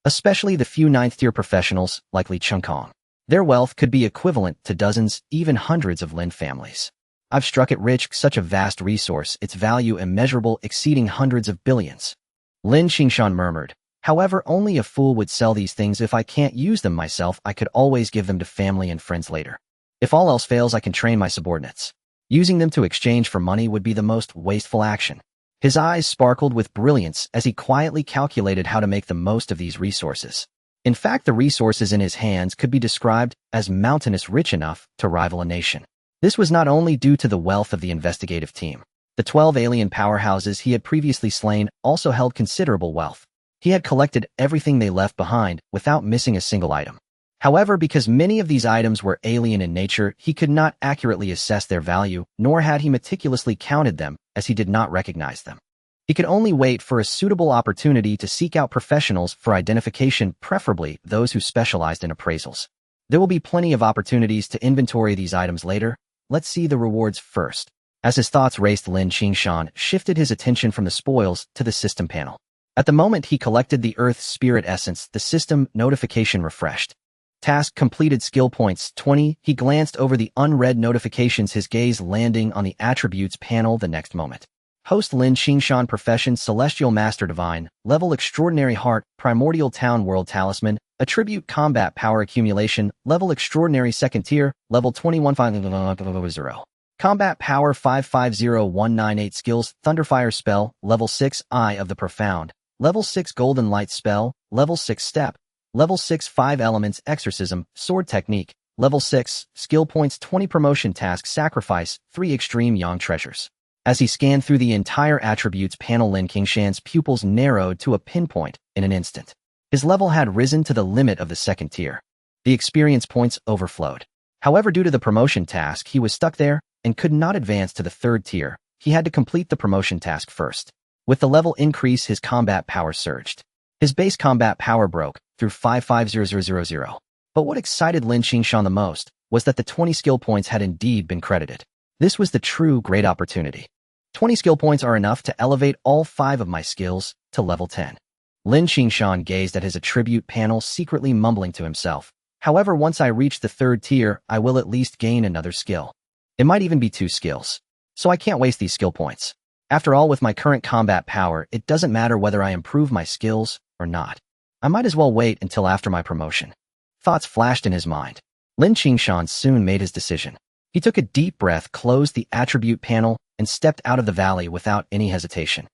S1: Especially the few 9th-tier professionals like Li Qingshan. Their wealth could be equivalent to dozens, even hundreds of Lin families. I've struck it rich, such a vast resource, its value immeasurable, exceeding hundreds of billions. Lin Qingshan murmured. However, only a fool would sell these things. If I can't use them myself, I could always give them to family and friends later. If all else fails, I can train my subordinates. Using them to exchange for money would be the most wasteful action. His eyes sparkled with brilliance as he quietly calculated how to make the most of these resources. In fact, the resources in his hands could be described as mountainous, rich enough to rival a nation. This was not only due to the wealth of the investigative team. The 12 alien powerhouses he had previously slain also held considerable wealth. He had collected everything they left behind without missing a single item. However, because many of these items were alien in nature, he could not accurately assess their value, nor had he meticulously counted them, as he did not recognize them. He could only wait for a suitable opportunity to seek out professionals for identification, preferably those who specialized in appraisals. There will be plenty of opportunities to inventory these items later. Let's see the rewards first. As his thoughts raced, Lin Qingshan shifted his attention from the spoils to the system panel. At the moment he collected the Earth Spirit Essence, the system notification refreshed. Task completed, skill points 20. He glanced over the unread notifications, his gaze landing on the attributes panel the next moment. Host Lin Qingshan, profession Celestial Master Divine, level Extraordinary Heart, Primordial Town World Talisman, attribute Combat Power Accumulation, level Extraordinary Second Tier, level 2150. Combat Power 550198 skills, Thunderfire Spell, level 6, Eye of the Profound, level 6 Golden Light Spell, level 6 Step, level 6 5 Elements Exorcism, Sword Technique, level 6, skill points 20 promotion task sacrifice, 3 Extreme Yang Treasures. As he scanned through the entire attributes panel, Lin Qingshan's pupils narrowed to a pinpoint in an instant. His level had risen to the limit of the second tier. The experience points overflowed. However, due to the promotion task, he was stuck there and could not advance to the third tier. He had to complete the promotion task first. With the level increase, his combat power surged. His base combat power broke through 550000. But what excited Lin Qingshan the most was that the 20 skill points had indeed been credited. This was the true great opportunity. 20 skill points are enough to elevate all 5 of my skills to level 10. Lin Qingshan gazed at his attribute panel, secretly mumbling to himself. However, once I reach the third tier, I will at least gain another skill. It might even be 2 skills. So I can't waste these skill points. After all, with my current combat power, it doesn't matter whether I improve my skills or not. I might as well wait until after my promotion. Thoughts flashed in his mind. Lin Qingshan soon made his decision. He took a deep breath, closed the attribute panel, and stepped out of the valley without any hesitation.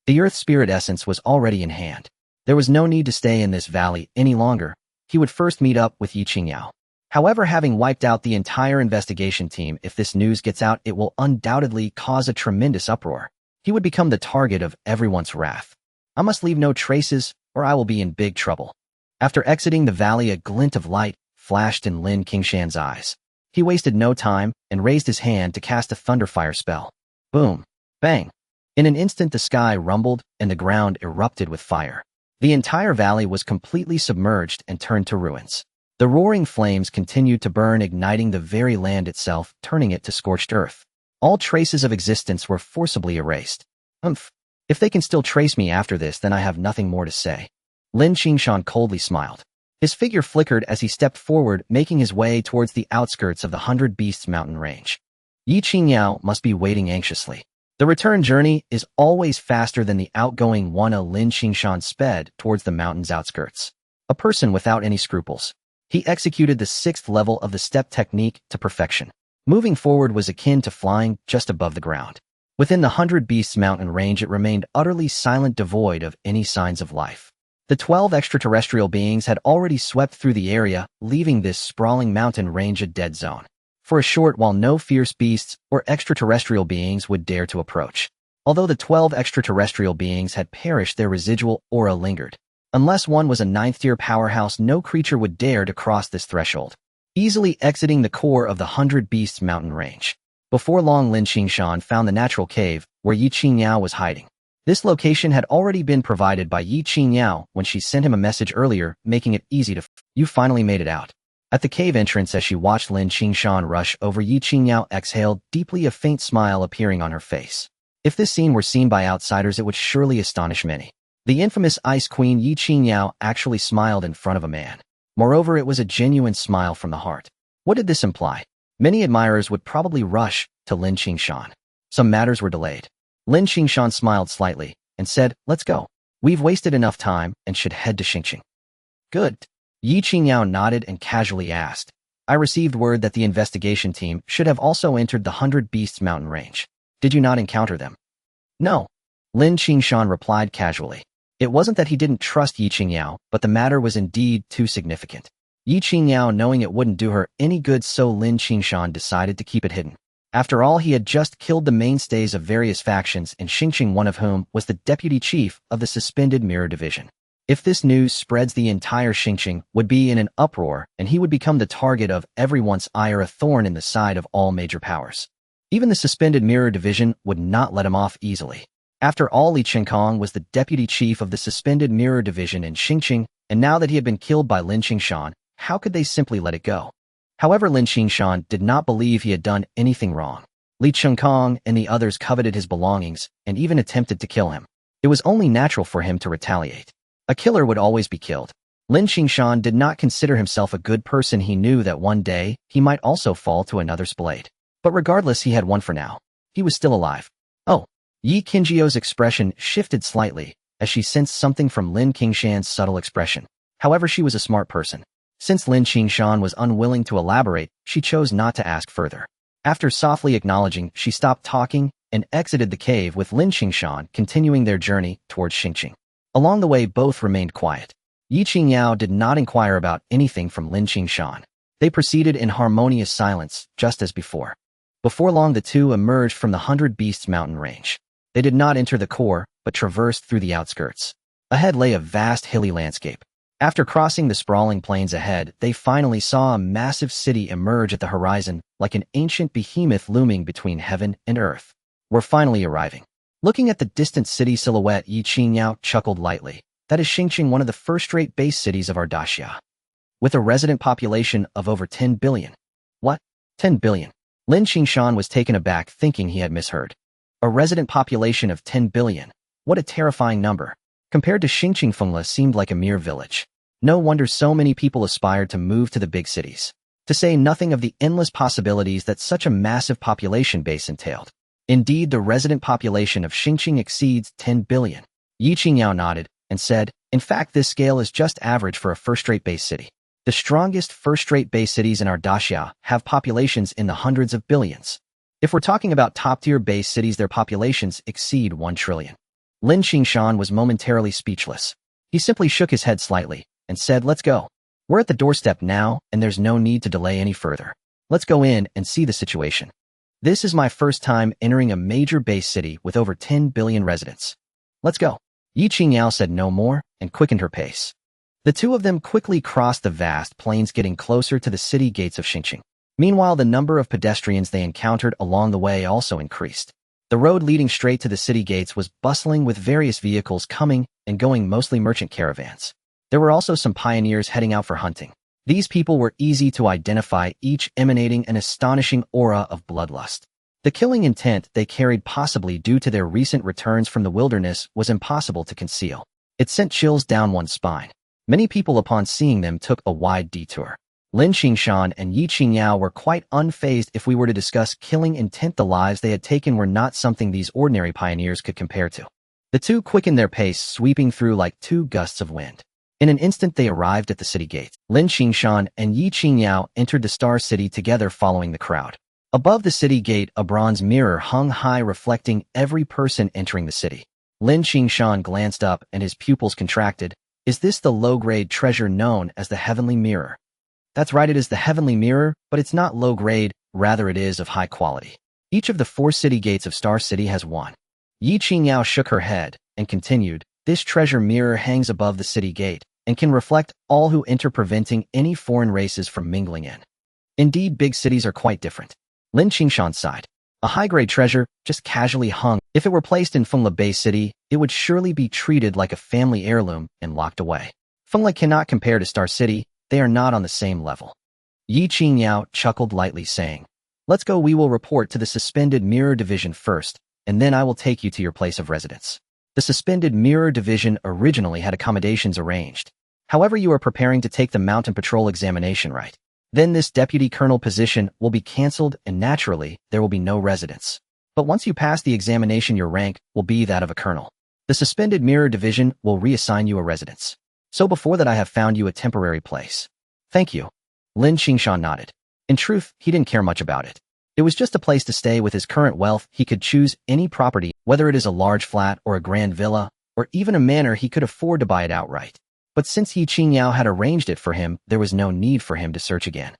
S1: The Earth Spirit Essence was already in hand. There was no need to stay in this valley any longer. He would first meet up with Yi Qingyao. However, having wiped out the entire investigation team, if this news gets out, it will undoubtedly cause a tremendous uproar. He would become the target of everyone's wrath. I must leave no traces, or I will be in big trouble. After exiting the valley, a glint of light flashed in Lin Qingshan's eyes. He wasted no time and raised his hand to cast a Thunderfire spell. Boom! Bang! In an instant, the sky rumbled and the ground erupted with fire. The entire valley was completely submerged and turned to ruins. The roaring flames continued to burn, igniting the very land itself, turning it to scorched earth. All traces of existence were forcibly erased. If they can still trace me after this, then I have nothing more to say. Lin Qingshan coldly smiled. His figure flickered as he stepped forward, making his way towards the outskirts of the 100 Beasts mountain range. Yi Qingyao must be waiting anxiously. The return journey is always faster than the outgoing one. Lin Qingshan sped towards the mountain's outskirts. A person without any scruples. He executed the 6th level of the step technique to perfection. Moving forward was akin to flying just above the ground. Within the 100 Beasts mountain range, it remained utterly silent, devoid of any signs of life. The 12 extraterrestrial beings had already swept through the area, leaving this sprawling mountain range a dead zone. For a short while, no fierce beasts or extraterrestrial beings would dare to approach. Although the 12 extraterrestrial beings had perished, their residual aura lingered. Unless one was a 9th-tier powerhouse, no creature would dare to cross this threshold, easily exiting the core of the 100 Beasts mountain range. Before long, Lin Qingshan found the natural cave where Yi Qingyao was hiding. This location had already been provided by Yi Qingyao when she sent him a message earlier, making it easy to You finally made it out. At the cave entrance, as she watched Lin Qingshan rush over, Yi Qingyao exhaled deeply, a faint smile appearing on her face. If this scene were seen by outsiders, it would surely astonish many. The infamous Ice Queen Yi Qingyao actually smiled in front of a man. Moreover, it was a genuine smile from the heart. What did this imply? Many admirers would probably rush to Lin Qingshan. Some matters were delayed. Lin Qingshan smiled slightly and said, "Let's go. We've wasted enough time and should head to Xingqing." "Good." Yi Qingyao nodded and casually asked, "I received word that the investigation team should have also entered the 100 Beasts mountain range. Did you not encounter them?" "No." Lin Qingshan replied casually. It wasn't that he didn't trust Yi Qingyao, but the matter was indeed too significant. Yi Qingyao knowing it wouldn't do her any good, so Lin Qingshan decided to keep it hidden. After all, he had just killed the mainstays of various factions in Xingqing, one of whom was the deputy chief of the Suspended Mirror Division. If this news spreads, the entire Xingqing would be in an uproar, and he would become the target of everyone's ire, a thorn in the side of all major powers. Even the Suspended Mirror Division would not let him off easily. After all, Lin Qingshan was the deputy chief of the suspended mirror division in Xingqing, and now that he had been killed by Lin Qingshan, how could they simply let it go? However, Lin Qingshan did not believe he had done anything wrong. Lin Qingshan and the others coveted his belongings and even attempted to kill him. It was only natural for him to retaliate. A killer would always be killed. Lin Qingshan did not consider himself a good person. He knew that one day he might also fall to another's blade. But regardless, he had won for now. He was still alive. Oh. Yi Qingjiao's expression shifted slightly as she sensed something from Lin Qingshan's subtle expression. However, she was a smart person. Since Lin Qingshan was unwilling to elaborate, she chose not to ask further. After softly acknowledging, she stopped talking and exited the cave, with Lin Qingshan continuing their journey towards Xingqing. Along the way, both remained quiet. Yi Qingyao did not inquire about anything from Lin Qingshan. They proceeded in harmonious silence, just as before. Before long, the two emerged from the 100 Beasts mountain range. They did not enter the core, but traversed through the outskirts. Ahead lay a vast hilly landscape. After crossing the sprawling plains ahead, they finally saw a massive city emerge at the horizon, like an ancient behemoth looming between heaven and earth. We're finally arriving. Looking at the distant city silhouette, Yi Qingyao chuckled lightly. That is Xingqing, one of the first-rate base cities of our daxia, with a resident population of over 10 billion. What? 10 billion? Lin Qingshan was taken aback, thinking he had misheard. A resident population of 10 billion. What a terrifying number. Compared to Xingqing, Fengla seemed like a mere village. No wonder so many people aspired to move to the big cities. To say nothing of the endless possibilities that such a massive population base entailed. Indeed, the resident population of Xingqing exceeds 10 billion. Yi Qingyao nodded and said, in fact, this scale is just average for a first-rate base city. The strongest first-rate base cities in our daxia have populations in the hundreds of billions. If we're talking about top-tier base cities, their populations exceed 1 trillion. Lin Qingshan was momentarily speechless. He simply shook his head slightly and said, let's go. We're at the doorstep now, and there's no need to delay any further. Let's go in and see the situation. This is my first time entering a major base city with over 10 billion residents. Let's go. Yi Qingyao said no more and quickened her pace. The two of them quickly crossed the vast plains, getting closer to the city gates of Xingqing. Meanwhile, the number of pedestrians they encountered along the way also increased. The road leading straight to the city gates was bustling with various vehicles coming and going, mostly merchant caravans. There were also some pioneers heading out for hunting. These people were easy to identify, each emanating an astonishing aura of bloodlust. The killing intent they carried, possibly due to their recent returns from the wilderness, was impossible to conceal. It sent chills down one's spine. Many people, upon seeing them, took a wide detour. Lin Qingshan and Yi Qingyao were quite unfazed. If we were to discuss killing intent, the lives they had taken were not something these ordinary pioneers could compare to. The two quickened their pace, sweeping through like two gusts of wind. In an instant, they arrived at the city gates. Lin Qingshan and Yi Qingyao entered the Star City together, following the crowd. Above the city gate, a bronze mirror hung high, reflecting every person entering the city. Lin Qingshan glanced up and his pupils contracted. Is this the low-grade treasure known as the Heavenly Mirror? That's right, it is the Heavenly Mirror, but it's not low-grade, rather it is of high quality. Each of the 4 city gates of Star City has one. Yi Qingyao shook her head and continued, this treasure mirror hangs above the city gate and can reflect all who enter, preventing any foreign races from mingling in. Indeed, big cities are quite different. Lin Qingshan sighed. A high-grade treasure, just casually hung. If it were placed in Fengla Bay City, it would surely be treated like a family heirloom and locked away. Fengla cannot compare to Star City. They are not on the same level. Yi Qingyao chuckled lightly, saying, let's go. We will report to the Suspended Mirror Division first, and then I will take you to your place of residence. The Suspended Mirror Division originally had accommodations arranged. However, you are preparing to take the Mountain Patrol examination, right? Then this Deputy Colonel position will be cancelled, and naturally, there will be no residence. But once you pass the examination, your rank will be that of a colonel. The Suspended Mirror Division will reassign you a residence. So before that, I have found you a temporary place. Thank you. Lin Qingshan nodded. In truth, he didn't care much about it. It was just a place to stay. With his current wealth, he could choose any property, whether it is a large flat or a grand villa, or even a manor. He could afford to buy it outright. But since Yi Qingyao had arranged it for him, there was no need for him to search again.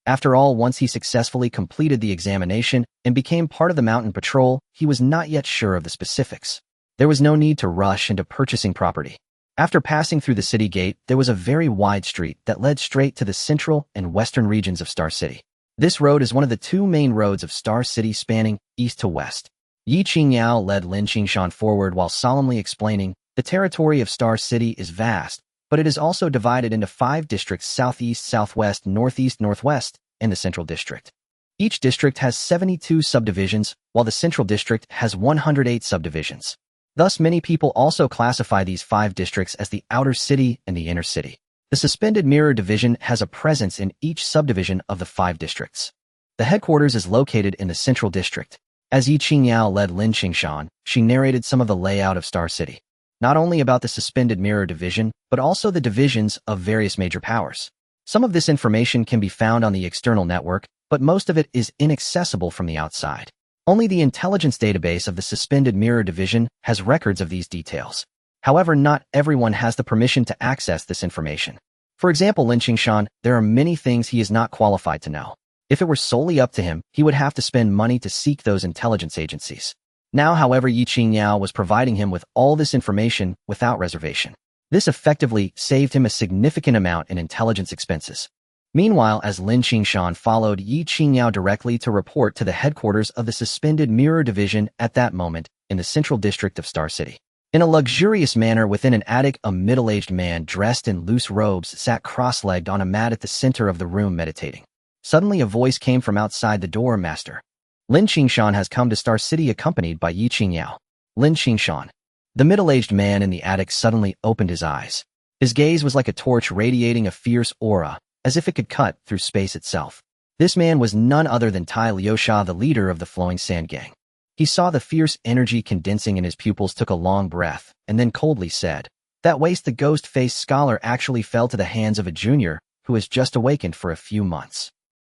S1: After all, once he successfully completed the examination and became part of the Mountain Patrol, he was not yet sure of the specifics. There was no need to rush into purchasing property. After passing through the city gate, there was a very wide street that led straight to the central and western regions of Star City. This road is one of the 2 main roads of Star City, spanning east to west. Yi Qingyao led Lin Qingshan forward while solemnly explaining, the territory of Star City is vast, but it is also divided into 5 districts: southeast, southwest, northeast, northwest, and the central district. Each district has 72 subdivisions, while the central district has 108 subdivisions. Thus, many people also classify these 5 districts as the outer city and the inner city. The suspended mirror division has a presence in each subdivision of the 5 districts. The headquarters is located in the central district. As Yi Qingyao led Lin Qingshan, she narrated some of the layout of Star City, not only about the suspended mirror division, but also the divisions of various major powers. Some of this information can be found on the external network, but most of it is inaccessible from the outside. Only the intelligence database of the suspended mirror division has records of these details. However, not everyone has the permission to access this information. For example, Lin Qingshan, there are many things he is not qualified to know. If it were solely up to him, he would have to spend money to seek those intelligence agencies. Now, however, Yi Qingyao was providing him with all this information without reservation. This effectively saved him a significant amount in intelligence expenses. Meanwhile, as Lin Qingshan followed Yi Qingyao directly to report to the headquarters of the suspended mirror division at that moment in the central district of Star City. In a luxurious manner within an attic, a middle-aged man dressed in loose robes sat cross-legged on a mat at the center of the room meditating. Suddenly a voice came from outside the door. Master, Lin Qingshan has come to Star City accompanied by Yi Qingyao. Lin Qingshan. The middle-aged man in the attic suddenly opened his eyes. His gaze was like a torch radiating a fierce aura, as if it could cut through space itself. This man was none other than Tai Liuxia, the leader of the Flowing Sand Gang. He saw the fierce energy condensing in his pupils, took a long breath, and then coldly said, "That waste the ghost-faced scholar actually fell to the hands of a junior who has just awakened for a few months.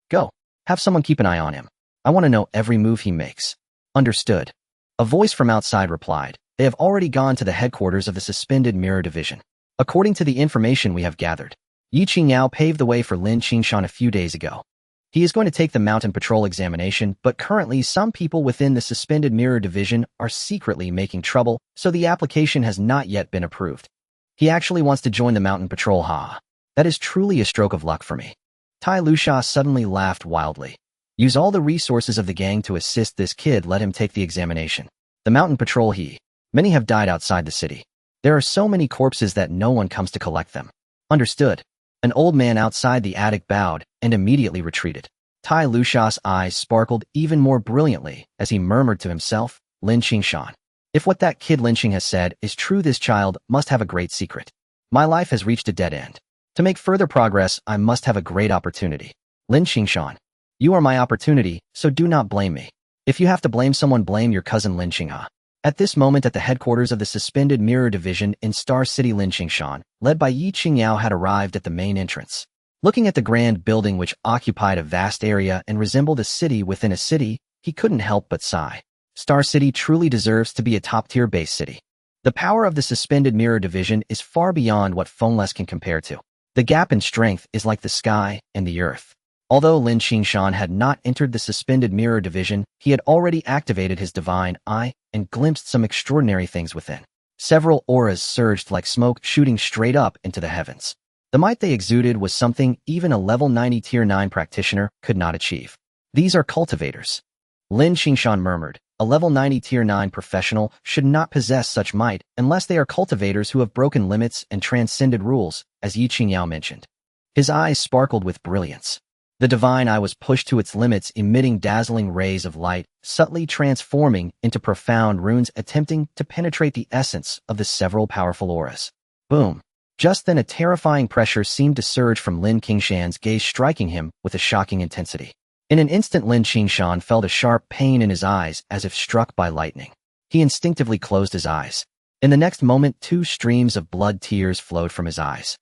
S1: Go, have someone keep an eye on him. I want to know every move he makes." Understood. A voice from outside replied, "They have already gone to the headquarters of the suspended mirror division. According to the information we have gathered, Yi Qingyao paved the way for Lin Qingshan a few days ago. He is going to take the mountain patrol examination, but currently some people within the suspended mirror division are secretly making trouble, so the application has not yet been approved. He actually wants to join the mountain patrol. Ha! That is truly a stroke of luck for me." Tai Liuxia suddenly laughed wildly. "Use all the resources of the gang to assist this kid. Let him take the examination. The mountain patrol. Many have died outside the city. There are so many corpses that no one comes to collect them." Understood. An old man outside the attic bowed and immediately retreated. Tai Liuxia's eyes sparkled even more brilliantly as he murmured to himself, "Lin Qingshan. If what that kid Lin Qing has said is true, this child must have a great secret. My life has reached a dead end. To make further progress, I must have a great opportunity. Lin Qingshan, you are my opportunity, so do not blame me. If you have to blame someone, blame your cousin Lin Qingha." At this moment at the headquarters of the suspended mirror division in Star City, Lin Qingshan, led by Yi Qingyao, had arrived at the main entrance. Looking at the grand building which occupied a vast area and resembled a city within a city, he couldn't help but sigh. Star City truly deserves to be a top-tier base city. The power of the suspended mirror division is far beyond what Phoneless can compare to. The gap in strength is like the sky and the earth. Although Lin Qingshan had not entered the suspended mirror division, he had already activated his divine eye and glimpsed some extraordinary things within. Several auras surged like smoke, shooting straight up into the heavens. The might they exuded was something even a level 90 tier 9 practitioner could not achieve. "These are cultivators," Lin Qingshan murmured. "A level 90 tier 9 professional should not possess such might unless they are cultivators who have broken limits and transcended rules," as Yi Qingyao mentioned. His eyes sparkled with brilliance. The divine eye was pushed to its limits, emitting dazzling rays of light, subtly transforming into profound runes, attempting to penetrate the essence of the several powerful auras. Boom! Just then a terrifying pressure seemed to surge from Lin Qingshan's gaze, striking him with a shocking intensity. In an instant, Lin Qingshan felt a sharp pain in his eyes as if struck by lightning. He instinctively closed his eyes. In the next moment, 2 streams of blood tears flowed from his eyes.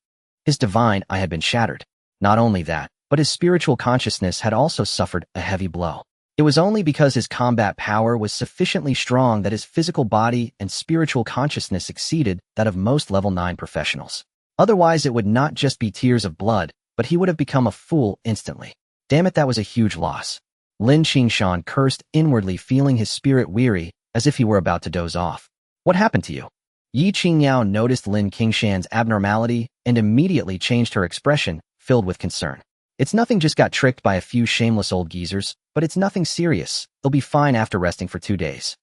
S1: His divine eye had been shattered. Not only that, but his spiritual consciousness had also suffered a heavy blow. It was only because his combat power was sufficiently strong that his physical body and spiritual consciousness exceeded that of most level 9 professionals. Otherwise, it would not just be tears of blood, but he would have become a fool instantly. Damn it, that was a huge loss. Lin Qingshan cursed inwardly, feeling his spirit weary, as if he were about to doze off. "What happened to you?" Yi Qingyao noticed Lin Qingshan's abnormality and immediately changed her expression, filled with concern. "It's nothing, just got tricked by a few shameless old geezers, but it's nothing serious. They'll be fine after resting for 2 days."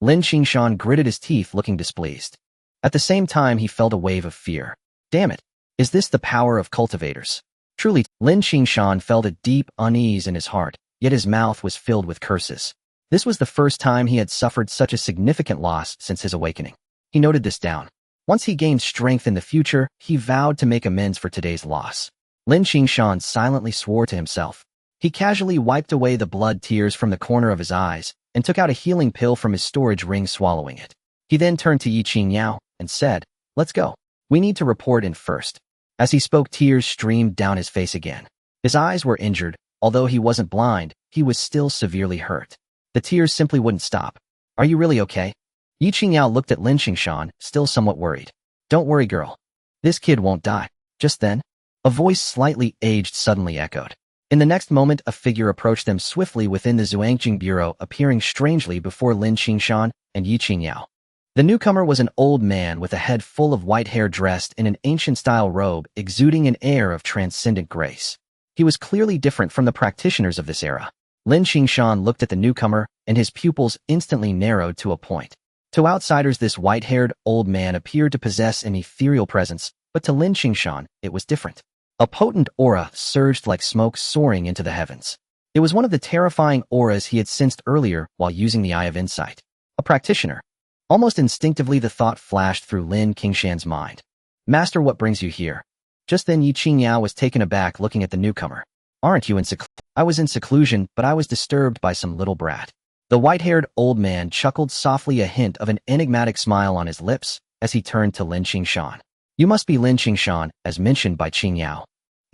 S1: Lin Qingshan gritted his teeth, looking displeased. At the same time, he felt a wave of fear. Damn it! Is this the power of cultivators? Truly, Lin Qingshan felt a deep unease in his heart, yet his mouth was filled with curses. This was the first time he had suffered such a significant loss since his awakening. He noted this down. Once he gained strength in the future, he vowed to make amends for today's loss. Lin Qingshan silently swore to himself. He casually wiped away the blood tears from the corner of his eyes and took out a healing pill from his storage ring, swallowing it. He then turned to Yi Qingyao and said, "Let's go. We need to report in first." As he spoke, tears streamed down his face again. His eyes were injured. Although he wasn't blind, he was still severely hurt. The tears simply wouldn't stop. "Are you really okay?" Yi Qingyao looked at Lin Qingshan, still somewhat worried. "Don't worry, girl. This kid won't die." Just then, a voice slightly aged suddenly echoed. In the next moment, a figure approached them swiftly within the Zhuangqing Bureau, appearing strangely before Lin Qingshan and Yi Qingyao. The newcomer was an old man with a head full of white hair, dressed in an ancient-style robe, exuding an air of transcendent grace. He was clearly different from the practitioners of this era. Lin Qingshan looked at the newcomer, and his pupils instantly narrowed to a point. To outsiders, this white-haired old man appeared to possess an ethereal presence, but to Lin Qingshan, it was different. A potent aura surged like smoke, soaring into the heavens. It was one of the terrifying auras he had sensed earlier while using the Eye of Insight. A practitioner. Almost instinctively, the thought flashed through Lin Qingshan's mind. "Master, what brings you here?" Just then, Yi Qingyao was taken aback, looking at the newcomer. "Aren't you in seclusion?" "I was in seclusion, but I was disturbed by some little brat." The white-haired old man chuckled softly, a hint of an enigmatic smile on his lips, as he turned to Lin Qingshan. "You must be Lin Qingshan, as mentioned by Qingyao.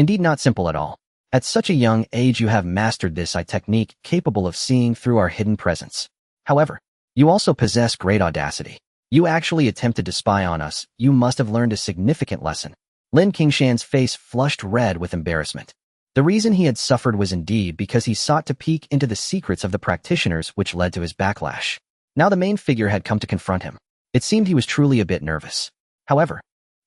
S1: Indeed, not simple at all. At such a young age, you have mastered this technique, capable of seeing through our hidden presence. However, you also possess great audacity. You actually attempted to spy on us. You must have learned a significant lesson." Lin Qingshan's face flushed red with embarrassment. The reason he had suffered was indeed because he sought to peek into the secrets of the practitioners, which led to his backlash. Now the main figure had come to confront him. It seemed he was truly a bit nervous. However,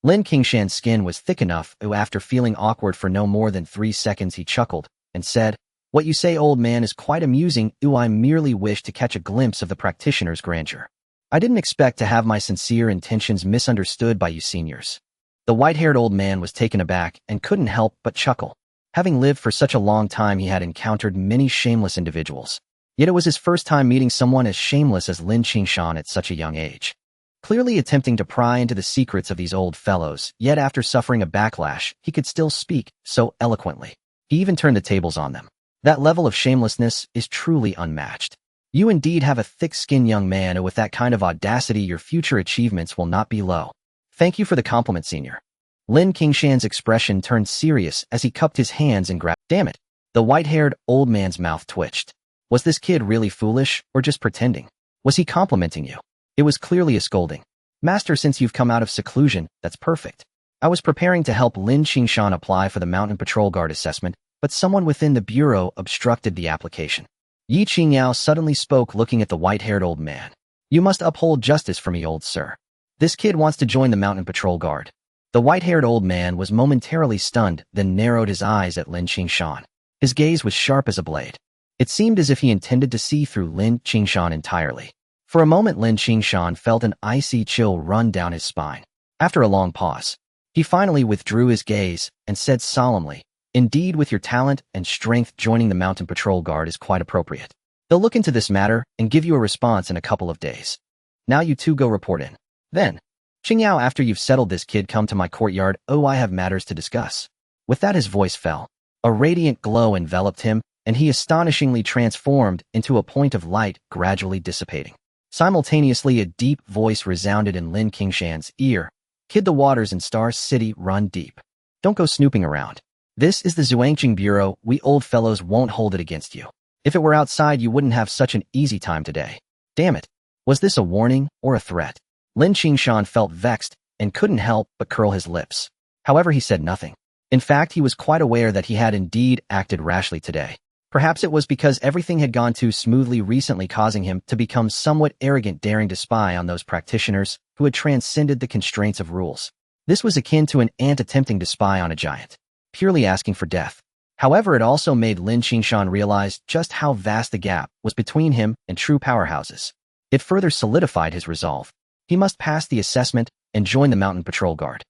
S1: Lin Qingshan's skin was thick enough, after feeling awkward for no more than 3 seconds, he chuckled and said, "What you say, old man, is quite amusing. I merely wish to catch a glimpse of the practitioner's grandeur. I didn't expect to have my sincere intentions misunderstood by you seniors." The white-haired old man was taken aback and couldn't help but chuckle. Having lived for such a long time, he had encountered many shameless individuals. Yet it was his first time meeting someone as shameless as Lin Qingshan at such a young age. Clearly attempting to pry into the secrets of these old fellows, yet after suffering a backlash, he could still speak so eloquently. He even turned the tables on them. That level of shamelessness is truly unmatched. You indeed have a thick skin, young man, and with that kind of audacity, your future achievements will not be low. Thank you for the compliment, senior. Lin Qingshan's expression turned serious as he cupped his hands and grabbed. Damn it! The white-haired old man's mouth twitched. Was this kid really foolish, or just pretending? Was he complimenting you? It was clearly a scolding. "Master, since you've come out of seclusion, that's perfect. I was preparing to help Lin Qingshan apply for the Mountain Patrol Guard assessment, but someone within the bureau obstructed the application." Yi Qingyao suddenly spoke, looking at the white-haired old man. "You must uphold justice for me, old sir. This kid wants to join the Mountain Patrol Guard." The white-haired old man was momentarily stunned, then narrowed his eyes at Lin Qingshan. His gaze was sharp as a blade. It seemed as if he intended to see through Lin Qingshan entirely. For a moment, Lin Qingshan felt an icy chill run down his spine. After a long pause, he finally withdrew his gaze and said solemnly, "Indeed, with your talent and strength, joining the Mountain Patrol Guard is quite appropriate. They'll look into this matter and give you a response in a couple of days. Now you two go report in. Then, Qingyao, after you've settled this kid, come to my courtyard. I have matters to discuss." With that, his voice fell. A radiant glow enveloped him, and he astonishingly transformed into a point of light, gradually dissipating. Simultaneously, a deep voice resounded in Lin Qingshan's ear. "Kid, the waters in Star City run deep. Don't go snooping around. This is the Zhuangqing Bureau. We old fellows won't hold it against you. If it were outside, you wouldn't have such an easy time today." Damn it. Was this a warning or a threat? Lin Qingshan felt vexed and couldn't help but curl his lips. However, he said nothing. In fact, he was quite aware that he had indeed acted rashly today. Perhaps it was because everything had gone too smoothly recently, causing him to become somewhat arrogant, daring to spy on those practitioners who had transcended the constraints of rules. This was akin to an ant attempting to spy on a giant, purely asking for death. However, it also made Lin Qingshan realize just how vast the gap was between him and true powerhouses. It further solidified his resolve. He must pass the assessment and join the Mountain Patrol Guard.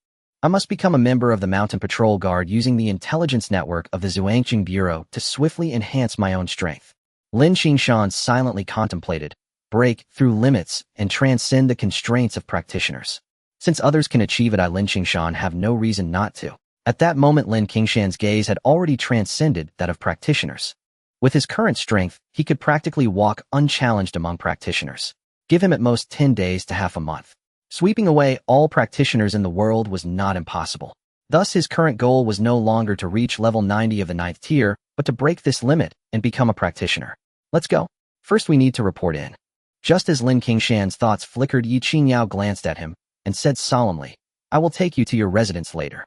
S1: I must become a member of the Mountain Patrol Guard using the intelligence network of the Zhuangqing Bureau to swiftly enhance my own strength. Lin Qingshan silently contemplated, break through limits and transcend the constraints of practitioners. Since others can achieve it, I, Lin Qingshan, have no reason not to. At that moment, Lin Qingshan's gaze had already transcended that of practitioners. With his current strength, he could practically walk unchallenged among practitioners. Give him at most 10 days to half a month. Sweeping away all practitioners in the world was not impossible. Thus, his current goal was no longer to reach level 90 of the 9th tier, but to break this limit and become a practitioner. Let's go. First, we need to report in. Just as Lin Qingshan's thoughts flickered, Yi Qingyao glanced at him and said solemnly, I will take you to your residence later.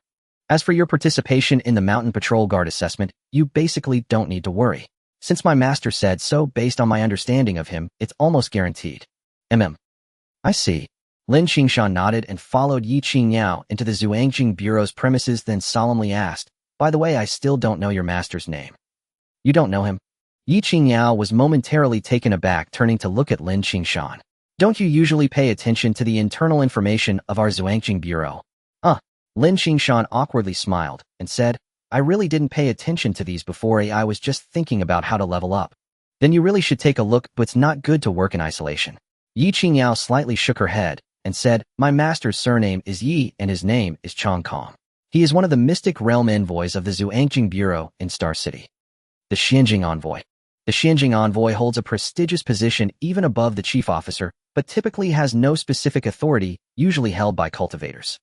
S1: As for your participation in the Mountain Patrol Guard assessment, you basically don't need to worry. Since my master said so, based on my understanding of him, it's almost guaranteed. I see. Lin Qingshan nodded and followed Yi Qingyao into the Zhuangqing Bureau's premises, then solemnly asked, by the way, I still don't know your master's name. You don't know him? Yi Qingyao was momentarily taken aback, turning to look at Lin Qingshan. Don't you usually pay attention to the internal information of our Zhuangqing Bureau? Lin Qingshan awkwardly smiled and said, I really didn't pay attention to these before. I was just thinking about how to level up. Then you really should take a look, but it's not good to work in isolation. Yi Qingyao slightly shook her head and said, my master's surname is Yi and his name is Changkong. He is one of the mystic realm envoys of the Zhuangqing Bureau in Star City. The Xianjing Envoy. The Xianjing Envoy holds a prestigious position even above the chief officer, but typically has no specific authority, usually held by cultivators.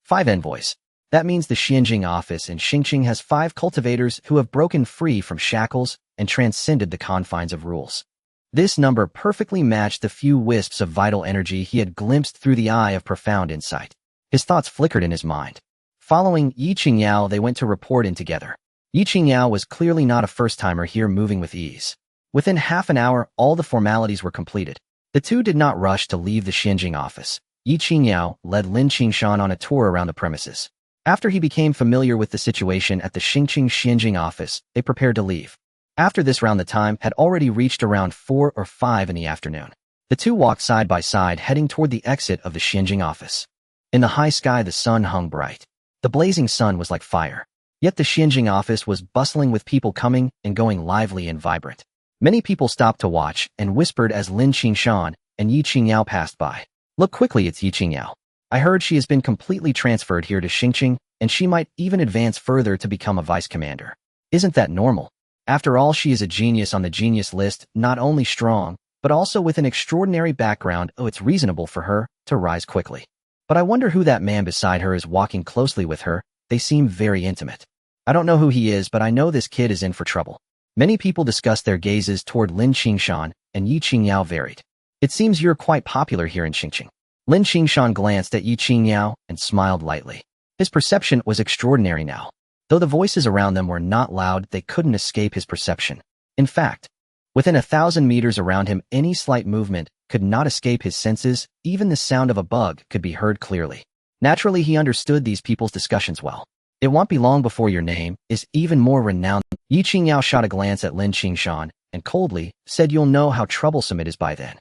S1: 5 envoys. That means the Xianjing office in Xingqing has 5 cultivators who have broken free from shackles and transcended the confines of rules. This number perfectly matched the few wisps of vital energy he had glimpsed through the eye of profound insight. His thoughts flickered in his mind. Following Yi Qingyao, they went to report in together. Yi Qingyao was clearly not a first-timer here, moving with ease. Within half an hour, all the formalities were completed. The two did not rush to leave the Xianjing office. Yi Qingyao led Lin Qingshan on a tour around the premises. After he became familiar with the situation at the Xingqing Xianjing office, they prepared to leave. After this round, the time had already reached around 4 or 5 in the afternoon. The two walked side by side, heading toward the exit of the Xianjing office. In the high sky, the sun hung bright. The blazing sun was like fire. Yet the Xianjing office was bustling with people coming and going, lively and vibrant. Many people stopped to watch and whispered as Lin Qingshan and Yi Qingyao passed by. Look quickly, it's Yi Qingyao. I heard she has been completely transferred here to Xingqing, and she might even advance further to become a vice commander. Isn't that normal? After all, she is a genius on the genius list, not only strong, but also with an extraordinary background. It's reasonable for her to rise quickly. But I wonder who that man beside her is walking closely with her. They seem very intimate. I don't know who he is, but I know this kid is in for trouble. Many people discussed, their gazes toward Lin Qingshan and Yi Qingyao varied. It seems you're quite popular here in Xingqing. Lin Qingshan glanced at Yi Qingyao and smiled lightly. His perception was extraordinary now. Though the voices around them were not loud, they couldn't escape his perception. In fact, within 1,000 meters around him, any slight movement could not escape his senses. Even the sound of a bug could be heard clearly. Naturally, he understood these people's discussions well. It won't be long before your name is even more renowned. Yi Qingyao shot a glance at Lin Qingshan and coldly said, you'll know how troublesome it is by then.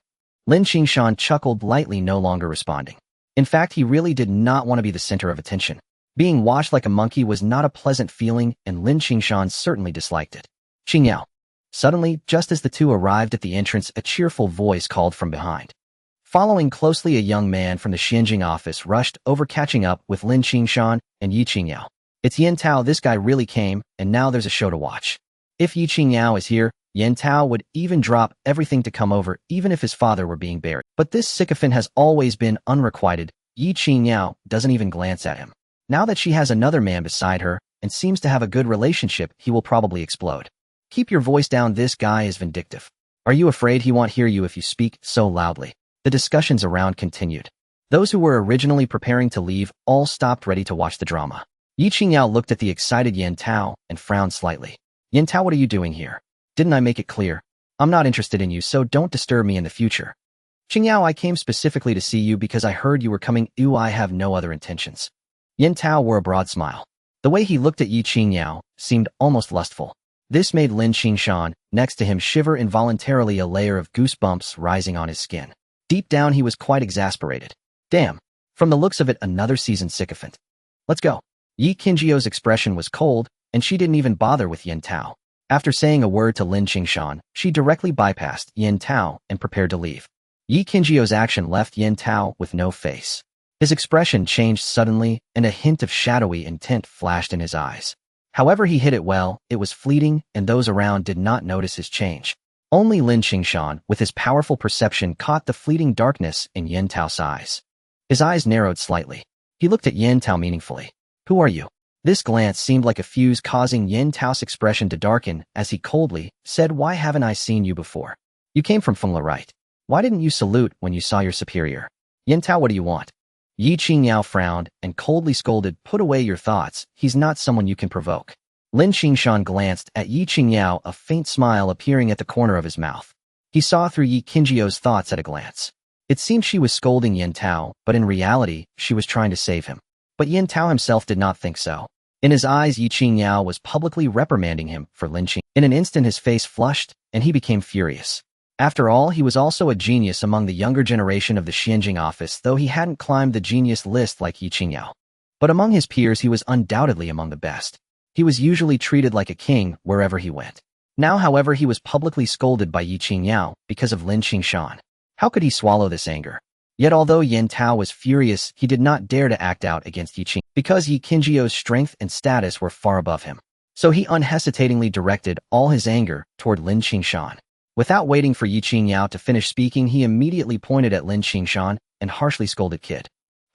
S1: Lin Qingshan chuckled lightly, no longer responding. In fact, he really did not want to be the center of attention. Being watched like a monkey was not a pleasant feeling, and Lin Qingshan certainly disliked it. Qingyao. Suddenly, just as the two arrived at the entrance, a cheerful voice called from behind. Following closely, a young man from the Xianjing office rushed over, catching up with Lin Qingshan and Yi Qingyao. It's Yan Tao. This guy really came, and now there's a show to watch. If Yi Qingyao is here, Yan Tao would even drop everything to come over, even if his father were being buried. But this sycophant has always been unrequited. Yi Qingyao doesn't even glance at him. Now that she has another man beside her and seems to have a good relationship, he will probably explode. Keep your voice down. This guy is vindictive. Are you afraid he won't hear you if you speak so loudly? The discussions around continued. Those who were originally preparing to leave all stopped, ready to watch the drama. Yi Qingyao looked at the excited Yan Tao and frowned slightly. Yan Tao, what are you doing here? Didn't I make it clear? I'm not interested in you, so don't disturb me in the future. Qingyao, I came specifically to see you because I heard you were coming. I have no other intentions. Yan Tao wore a broad smile. The way he looked at Yi Qingyao seemed almost lustful. This made Lin Qingshan, next to him, shiver involuntarily, a layer of goosebumps rising on his skin. Deep down, he was quite exasperated. Damn. From the looks of it, another seasoned sycophant. Let's go. Yi Qingzhou's expression was cold, and she didn't even bother with Yin Tao. After saying a word to Lin Qingshan, she directly bypassed Yin Tao and prepared to leave. Yi Qingzhou's action left Yin Tao with no face. His expression changed suddenly, and a hint of shadowy intent flashed in his eyes. However he hid it well, it was fleeting, and those around did not notice his change. Only Lin Qingshan, with his powerful perception, caught the fleeting darkness in Yin Tao's eyes. His eyes narrowed slightly. He looked at Yin Tao meaningfully. Who are you? This glance seemed like a fuse, causing Yin Tao's expression to darken as he coldly said, why haven't I seen you before? You came from Fengla, right? Why didn't you salute when you saw your superior? Yin Tao, what do you want? Yi Qingyao frowned and coldly scolded, put away your thoughts, he's not someone you can provoke. Lin Qingshan glanced at Yi Qingyao, a faint smile appearing at the corner of his mouth. He saw through Yi Qingzhou's thoughts at a glance. It seemed she was scolding Yin Tao, but in reality, she was trying to save him. But Yin Tao himself did not think so. In his eyes, Yi Qingyao was publicly reprimanding him for Lin Qing. In an instant, his face flushed, and he became furious. After all, he was also a genius among the younger generation of the Xianjing office, though he hadn't climbed the genius list like Yi Qingyao. But among his peers, he was undoubtedly among the best. He was usually treated like a king wherever he went. Now, however, he was publicly scolded by Yi Qingyao because of Lin Qingshan. How could he swallow this anger? Yet although Yin Tao was furious, he did not dare to act out against Yi Qing because Yi Qingzhou's strength and status were far above him. So he unhesitatingly directed all his anger toward Lin Qingshan. Without waiting for Yi Qingyao to finish speaking, he immediately pointed at Lin Qingshan and harshly scolded, kid.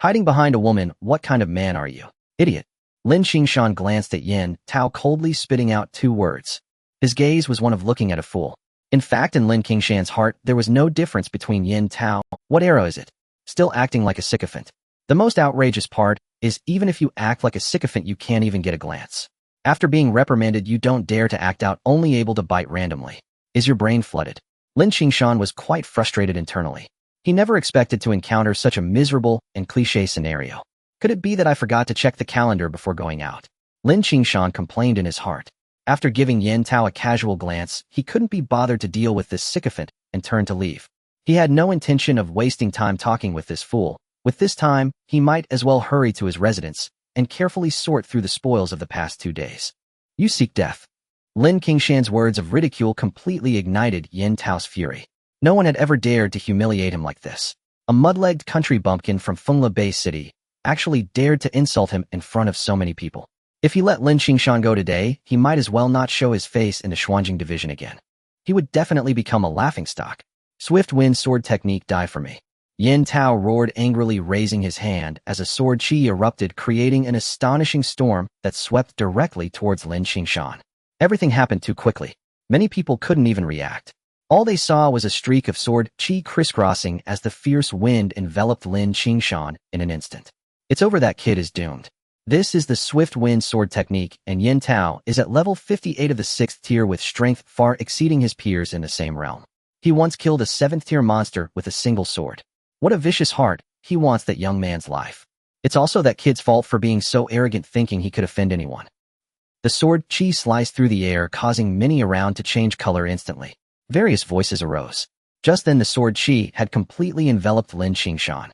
S1: Hiding behind a woman, what kind of man are you? Idiot. Lin Qingshan glanced at Yin Tao, coldly spitting out 2 words. His gaze was one of looking at a fool. In fact, in Lin Qingshan's heart, there was no difference between Yin Tao. What era is it? Still acting like a sycophant. The most outrageous part is even if you act like a sycophant, you can't even get a glance. After being reprimanded, you don't dare to act out, only able to bite randomly. Is your brain flooded? Lin Qingshan was quite frustrated internally. He never expected to encounter such a miserable and cliché scenario. Could it be that I forgot to check the calendar before going out? Lin Qingshan complained in his heart. After giving Yin Tao a casual glance, he couldn't be bothered to deal with this sycophant and turned to leave. He had no intention of wasting time talking with this fool. With this time, he might as well hurry to his residence and carefully sort through the spoils of the past 2 days. You seek death. Lin Qingshan's words of ridicule completely ignited Yin Tao's fury. No one had ever dared to humiliate him like this. A mud-legged country bumpkin from Fengla Bay City actually dared to insult him in front of so many people. If he let Lin Qingshan go today, he might as well not show his face in the Xuanjing division again. He would definitely become a laughingstock. Swift wind sword technique, die for me. Yin Tao roared angrily, raising his hand as a sword chi erupted, creating an astonishing storm that swept directly towards Lin Qingshan. Everything happened too quickly. Many people couldn't even react. All they saw was a streak of sword chi crisscrossing as the fierce wind enveloped Lin Qingshan in an instant. It's over, that kid is doomed. This is the swift wind sword technique, and Yin Tao is at level 58 of the 6th tier with strength far exceeding his peers in the same realm. He once killed a 7th tier monster with a single sword. What a vicious heart, he wants that young man's life. It's also that kid's fault for being so arrogant, thinking he could offend anyone. The sword chi sliced through the air, causing many around to change color instantly. Various voices arose. Just then the sword chi had completely enveloped Lin Qingshan.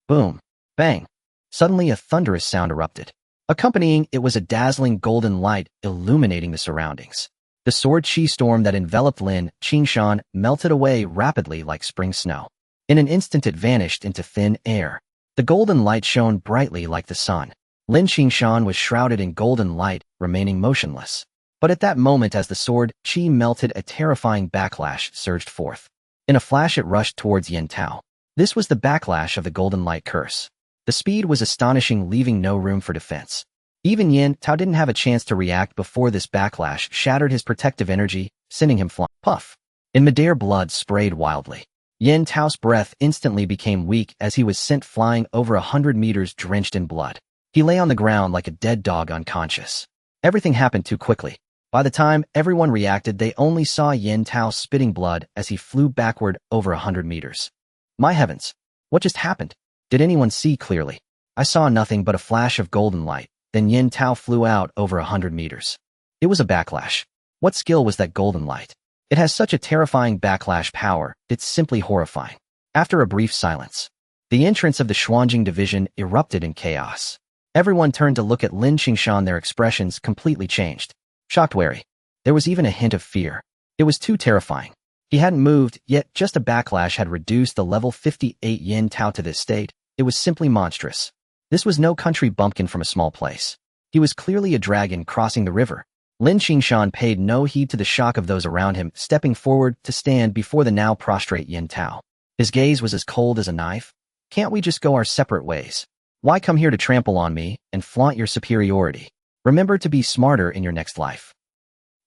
S1: Boom. Bang. Suddenly a thunderous sound erupted. Accompanying it was a dazzling golden light illuminating the surroundings. The sword chi storm that enveloped Lin Qingshan melted away rapidly like spring snow. In an instant it vanished into thin air. The golden light shone brightly like the sun. Lin Qingshan was shrouded in golden light, remaining motionless. But at that moment, as the sword chi melted, a terrifying backlash surged forth. In a flash it rushed towards Yin Tao. This was the backlash of the golden light curse. The speed was astonishing, leaving no room for defense. Even Yin Tao didn't have a chance to react before this backlash shattered his protective energy, sending him flying. Puff! In midair, blood sprayed wildly. Yin Tao's breath instantly became weak as he was sent flying over 100 meters drenched in blood. He lay on the ground like a dead dog, unconscious. Everything happened too quickly. By the time everyone reacted, they only saw Yin Tao spitting blood as he flew backward over 100 meters. My heavens! What just happened? Did anyone see clearly? I saw nothing but a flash of golden light. Then Yin Tao flew out over 100 meters. It was a backlash. What skill was that golden light? It has such a terrifying backlash power, it's simply horrifying. After a brief silence, the entrance of the Xuanjing division erupted in chaos. Everyone turned to look at Lin Qingshan, their expressions completely changed. Shocked, wary. There was even a hint of fear. It was too terrifying. He hadn't moved, yet just a backlash had reduced the level 58 Yin Tao to this state. It was simply monstrous. This was no country bumpkin from a small place. He was clearly a dragon crossing the river. Lin Qingshan paid no heed to the shock of those around him, stepping forward to stand before the now prostrate Yin Tao. His gaze was as cold as a knife. Can't we just go our separate ways? Why come here to trample on me and flaunt your superiority? Remember to be smarter in your next life.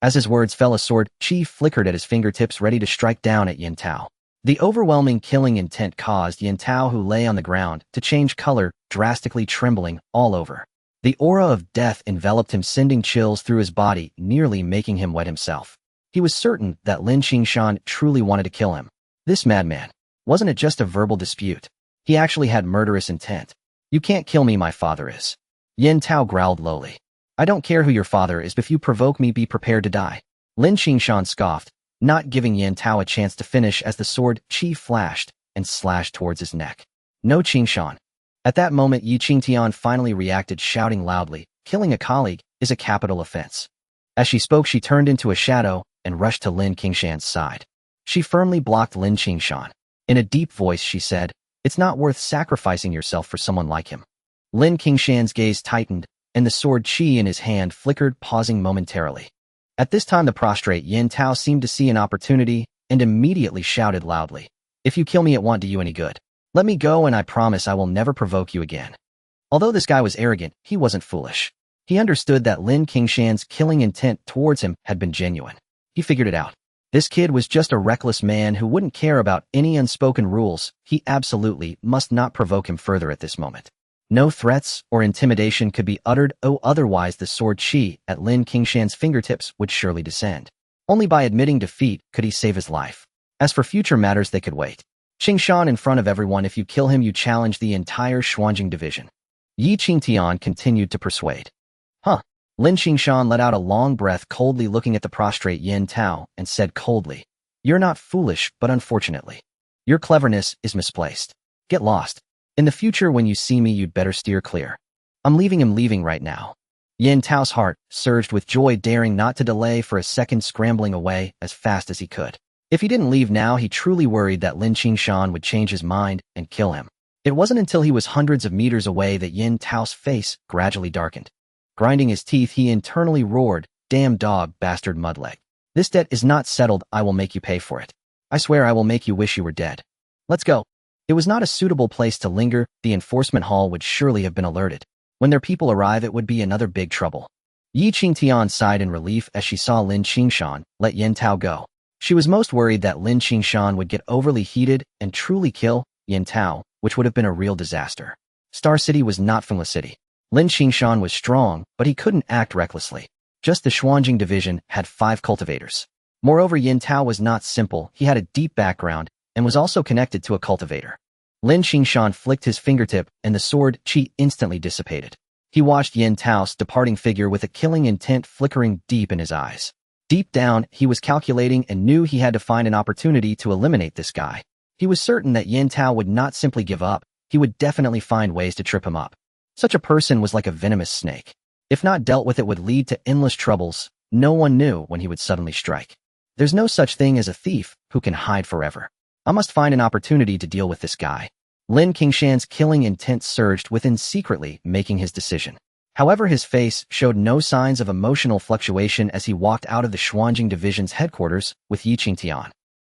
S1: As his words fell, a sword chi flickered at his fingertips, ready to strike down at Yin Tao. The overwhelming killing intent caused Yin Tao, who lay on the ground, to change color, drastically trembling all over. The aura of death enveloped him, sending chills through his body, nearly making him wet himself. He was certain that Lin Qingshan truly wanted to kill him. This madman. Wasn't it just a verbal dispute? He actually had murderous intent. You can't kill me, my father is. Yin Tao growled lowly. I don't care who your father is, but if you provoke me, be prepared to die. Lin Qingshan scoffed, not giving Yin Tao a chance to finish as the sword chi flashed and slashed towards his neck. No, Qingshan. At that moment, Yi Qingtian finally reacted, shouting loudly, killing a colleague is a capital offense. As she spoke, she turned into a shadow and rushed to Lin Qingshan's side. She firmly blocked Lin Qingshan. In a deep voice, she said, "It's not worth sacrificing yourself for someone like him." Lin Qingshan's gaze tightened, and the sword chi in his hand flickered, pausing momentarily. At this time, the prostrate Yin Tao seemed to see an opportunity and immediately shouted loudly, "If you kill me, it won't do you any good. Let me go and I promise I will never provoke you again." Although this guy was arrogant, he wasn't foolish. He understood that Lin Qingshan's killing intent towards him had been genuine. He figured it out. This kid was just a reckless man who wouldn't care about any unspoken rules. He absolutely must not provoke him further at this moment. No threats or intimidation could be uttered, otherwise the sword chi at Lin Qingshan's fingertips would surely descend. Only by admitting defeat could he save his life. As for future matters, they could wait. Qingshan, in front of everyone, if you kill him, you challenge the entire Xuanjing division. Yi Qingtian continued to persuade. Huh. Lin Qingshan let out a long breath, coldly looking at the prostrate Yin Tao, and said coldly, "You're not foolish, but unfortunately, your cleverness is misplaced. Get lost. In the future, when you see me, you'd better steer clear. I'm leaving right now." Yin Tao's heart surged with joy, daring not to delay for a second, scrambling away as fast as he could. If he didn't leave now, he truly worried that Lin Qingshan would change his mind and kill him. It wasn't until he was hundreds of meters away that Yin Tao's face gradually darkened. Grinding his teeth, he internally roared, "Damn dog, bastard mudleg. This debt is not settled. I will make you pay for it. I swear I will make you wish you were dead. Let's go." It was not a suitable place to linger. The enforcement hall would surely have been alerted. When their people arrive, it would be another big trouble. Yi Qingtian sighed in relief as she saw Lin Qingshan let Yin Tao go. She was most worried that Lin Qingshan would get overly heated and truly kill Yin Tao, which would have been a real disaster. Star City was not Fengla City. Lin Qingshan was strong, but he couldn't act recklessly. Just the Xuanjing division had 5 cultivators. Moreover, Yin Tao was not simple. He had a deep background and was also connected to a cultivator. Lin Qingshan flicked his fingertip and the sword chi instantly dissipated. He watched Yin Tao's departing figure with a killing intent flickering deep in his eyes. Deep down, he was calculating and knew he had to find an opportunity to eliminate this guy. He was certain that Yin Tao would not simply give up. He would definitely find ways to trip him up. Such a person was like a venomous snake. If not dealt with, it would lead to endless troubles. No one knew when he would suddenly strike. There's no such thing as a thief who can hide forever. I must find an opportunity to deal with this guy. Lin Qingshan's killing intent surged within, secretly making his decision. However, his face showed no signs of emotional fluctuation as he walked out of the Xuanjing division's headquarters with Yi Qingtian.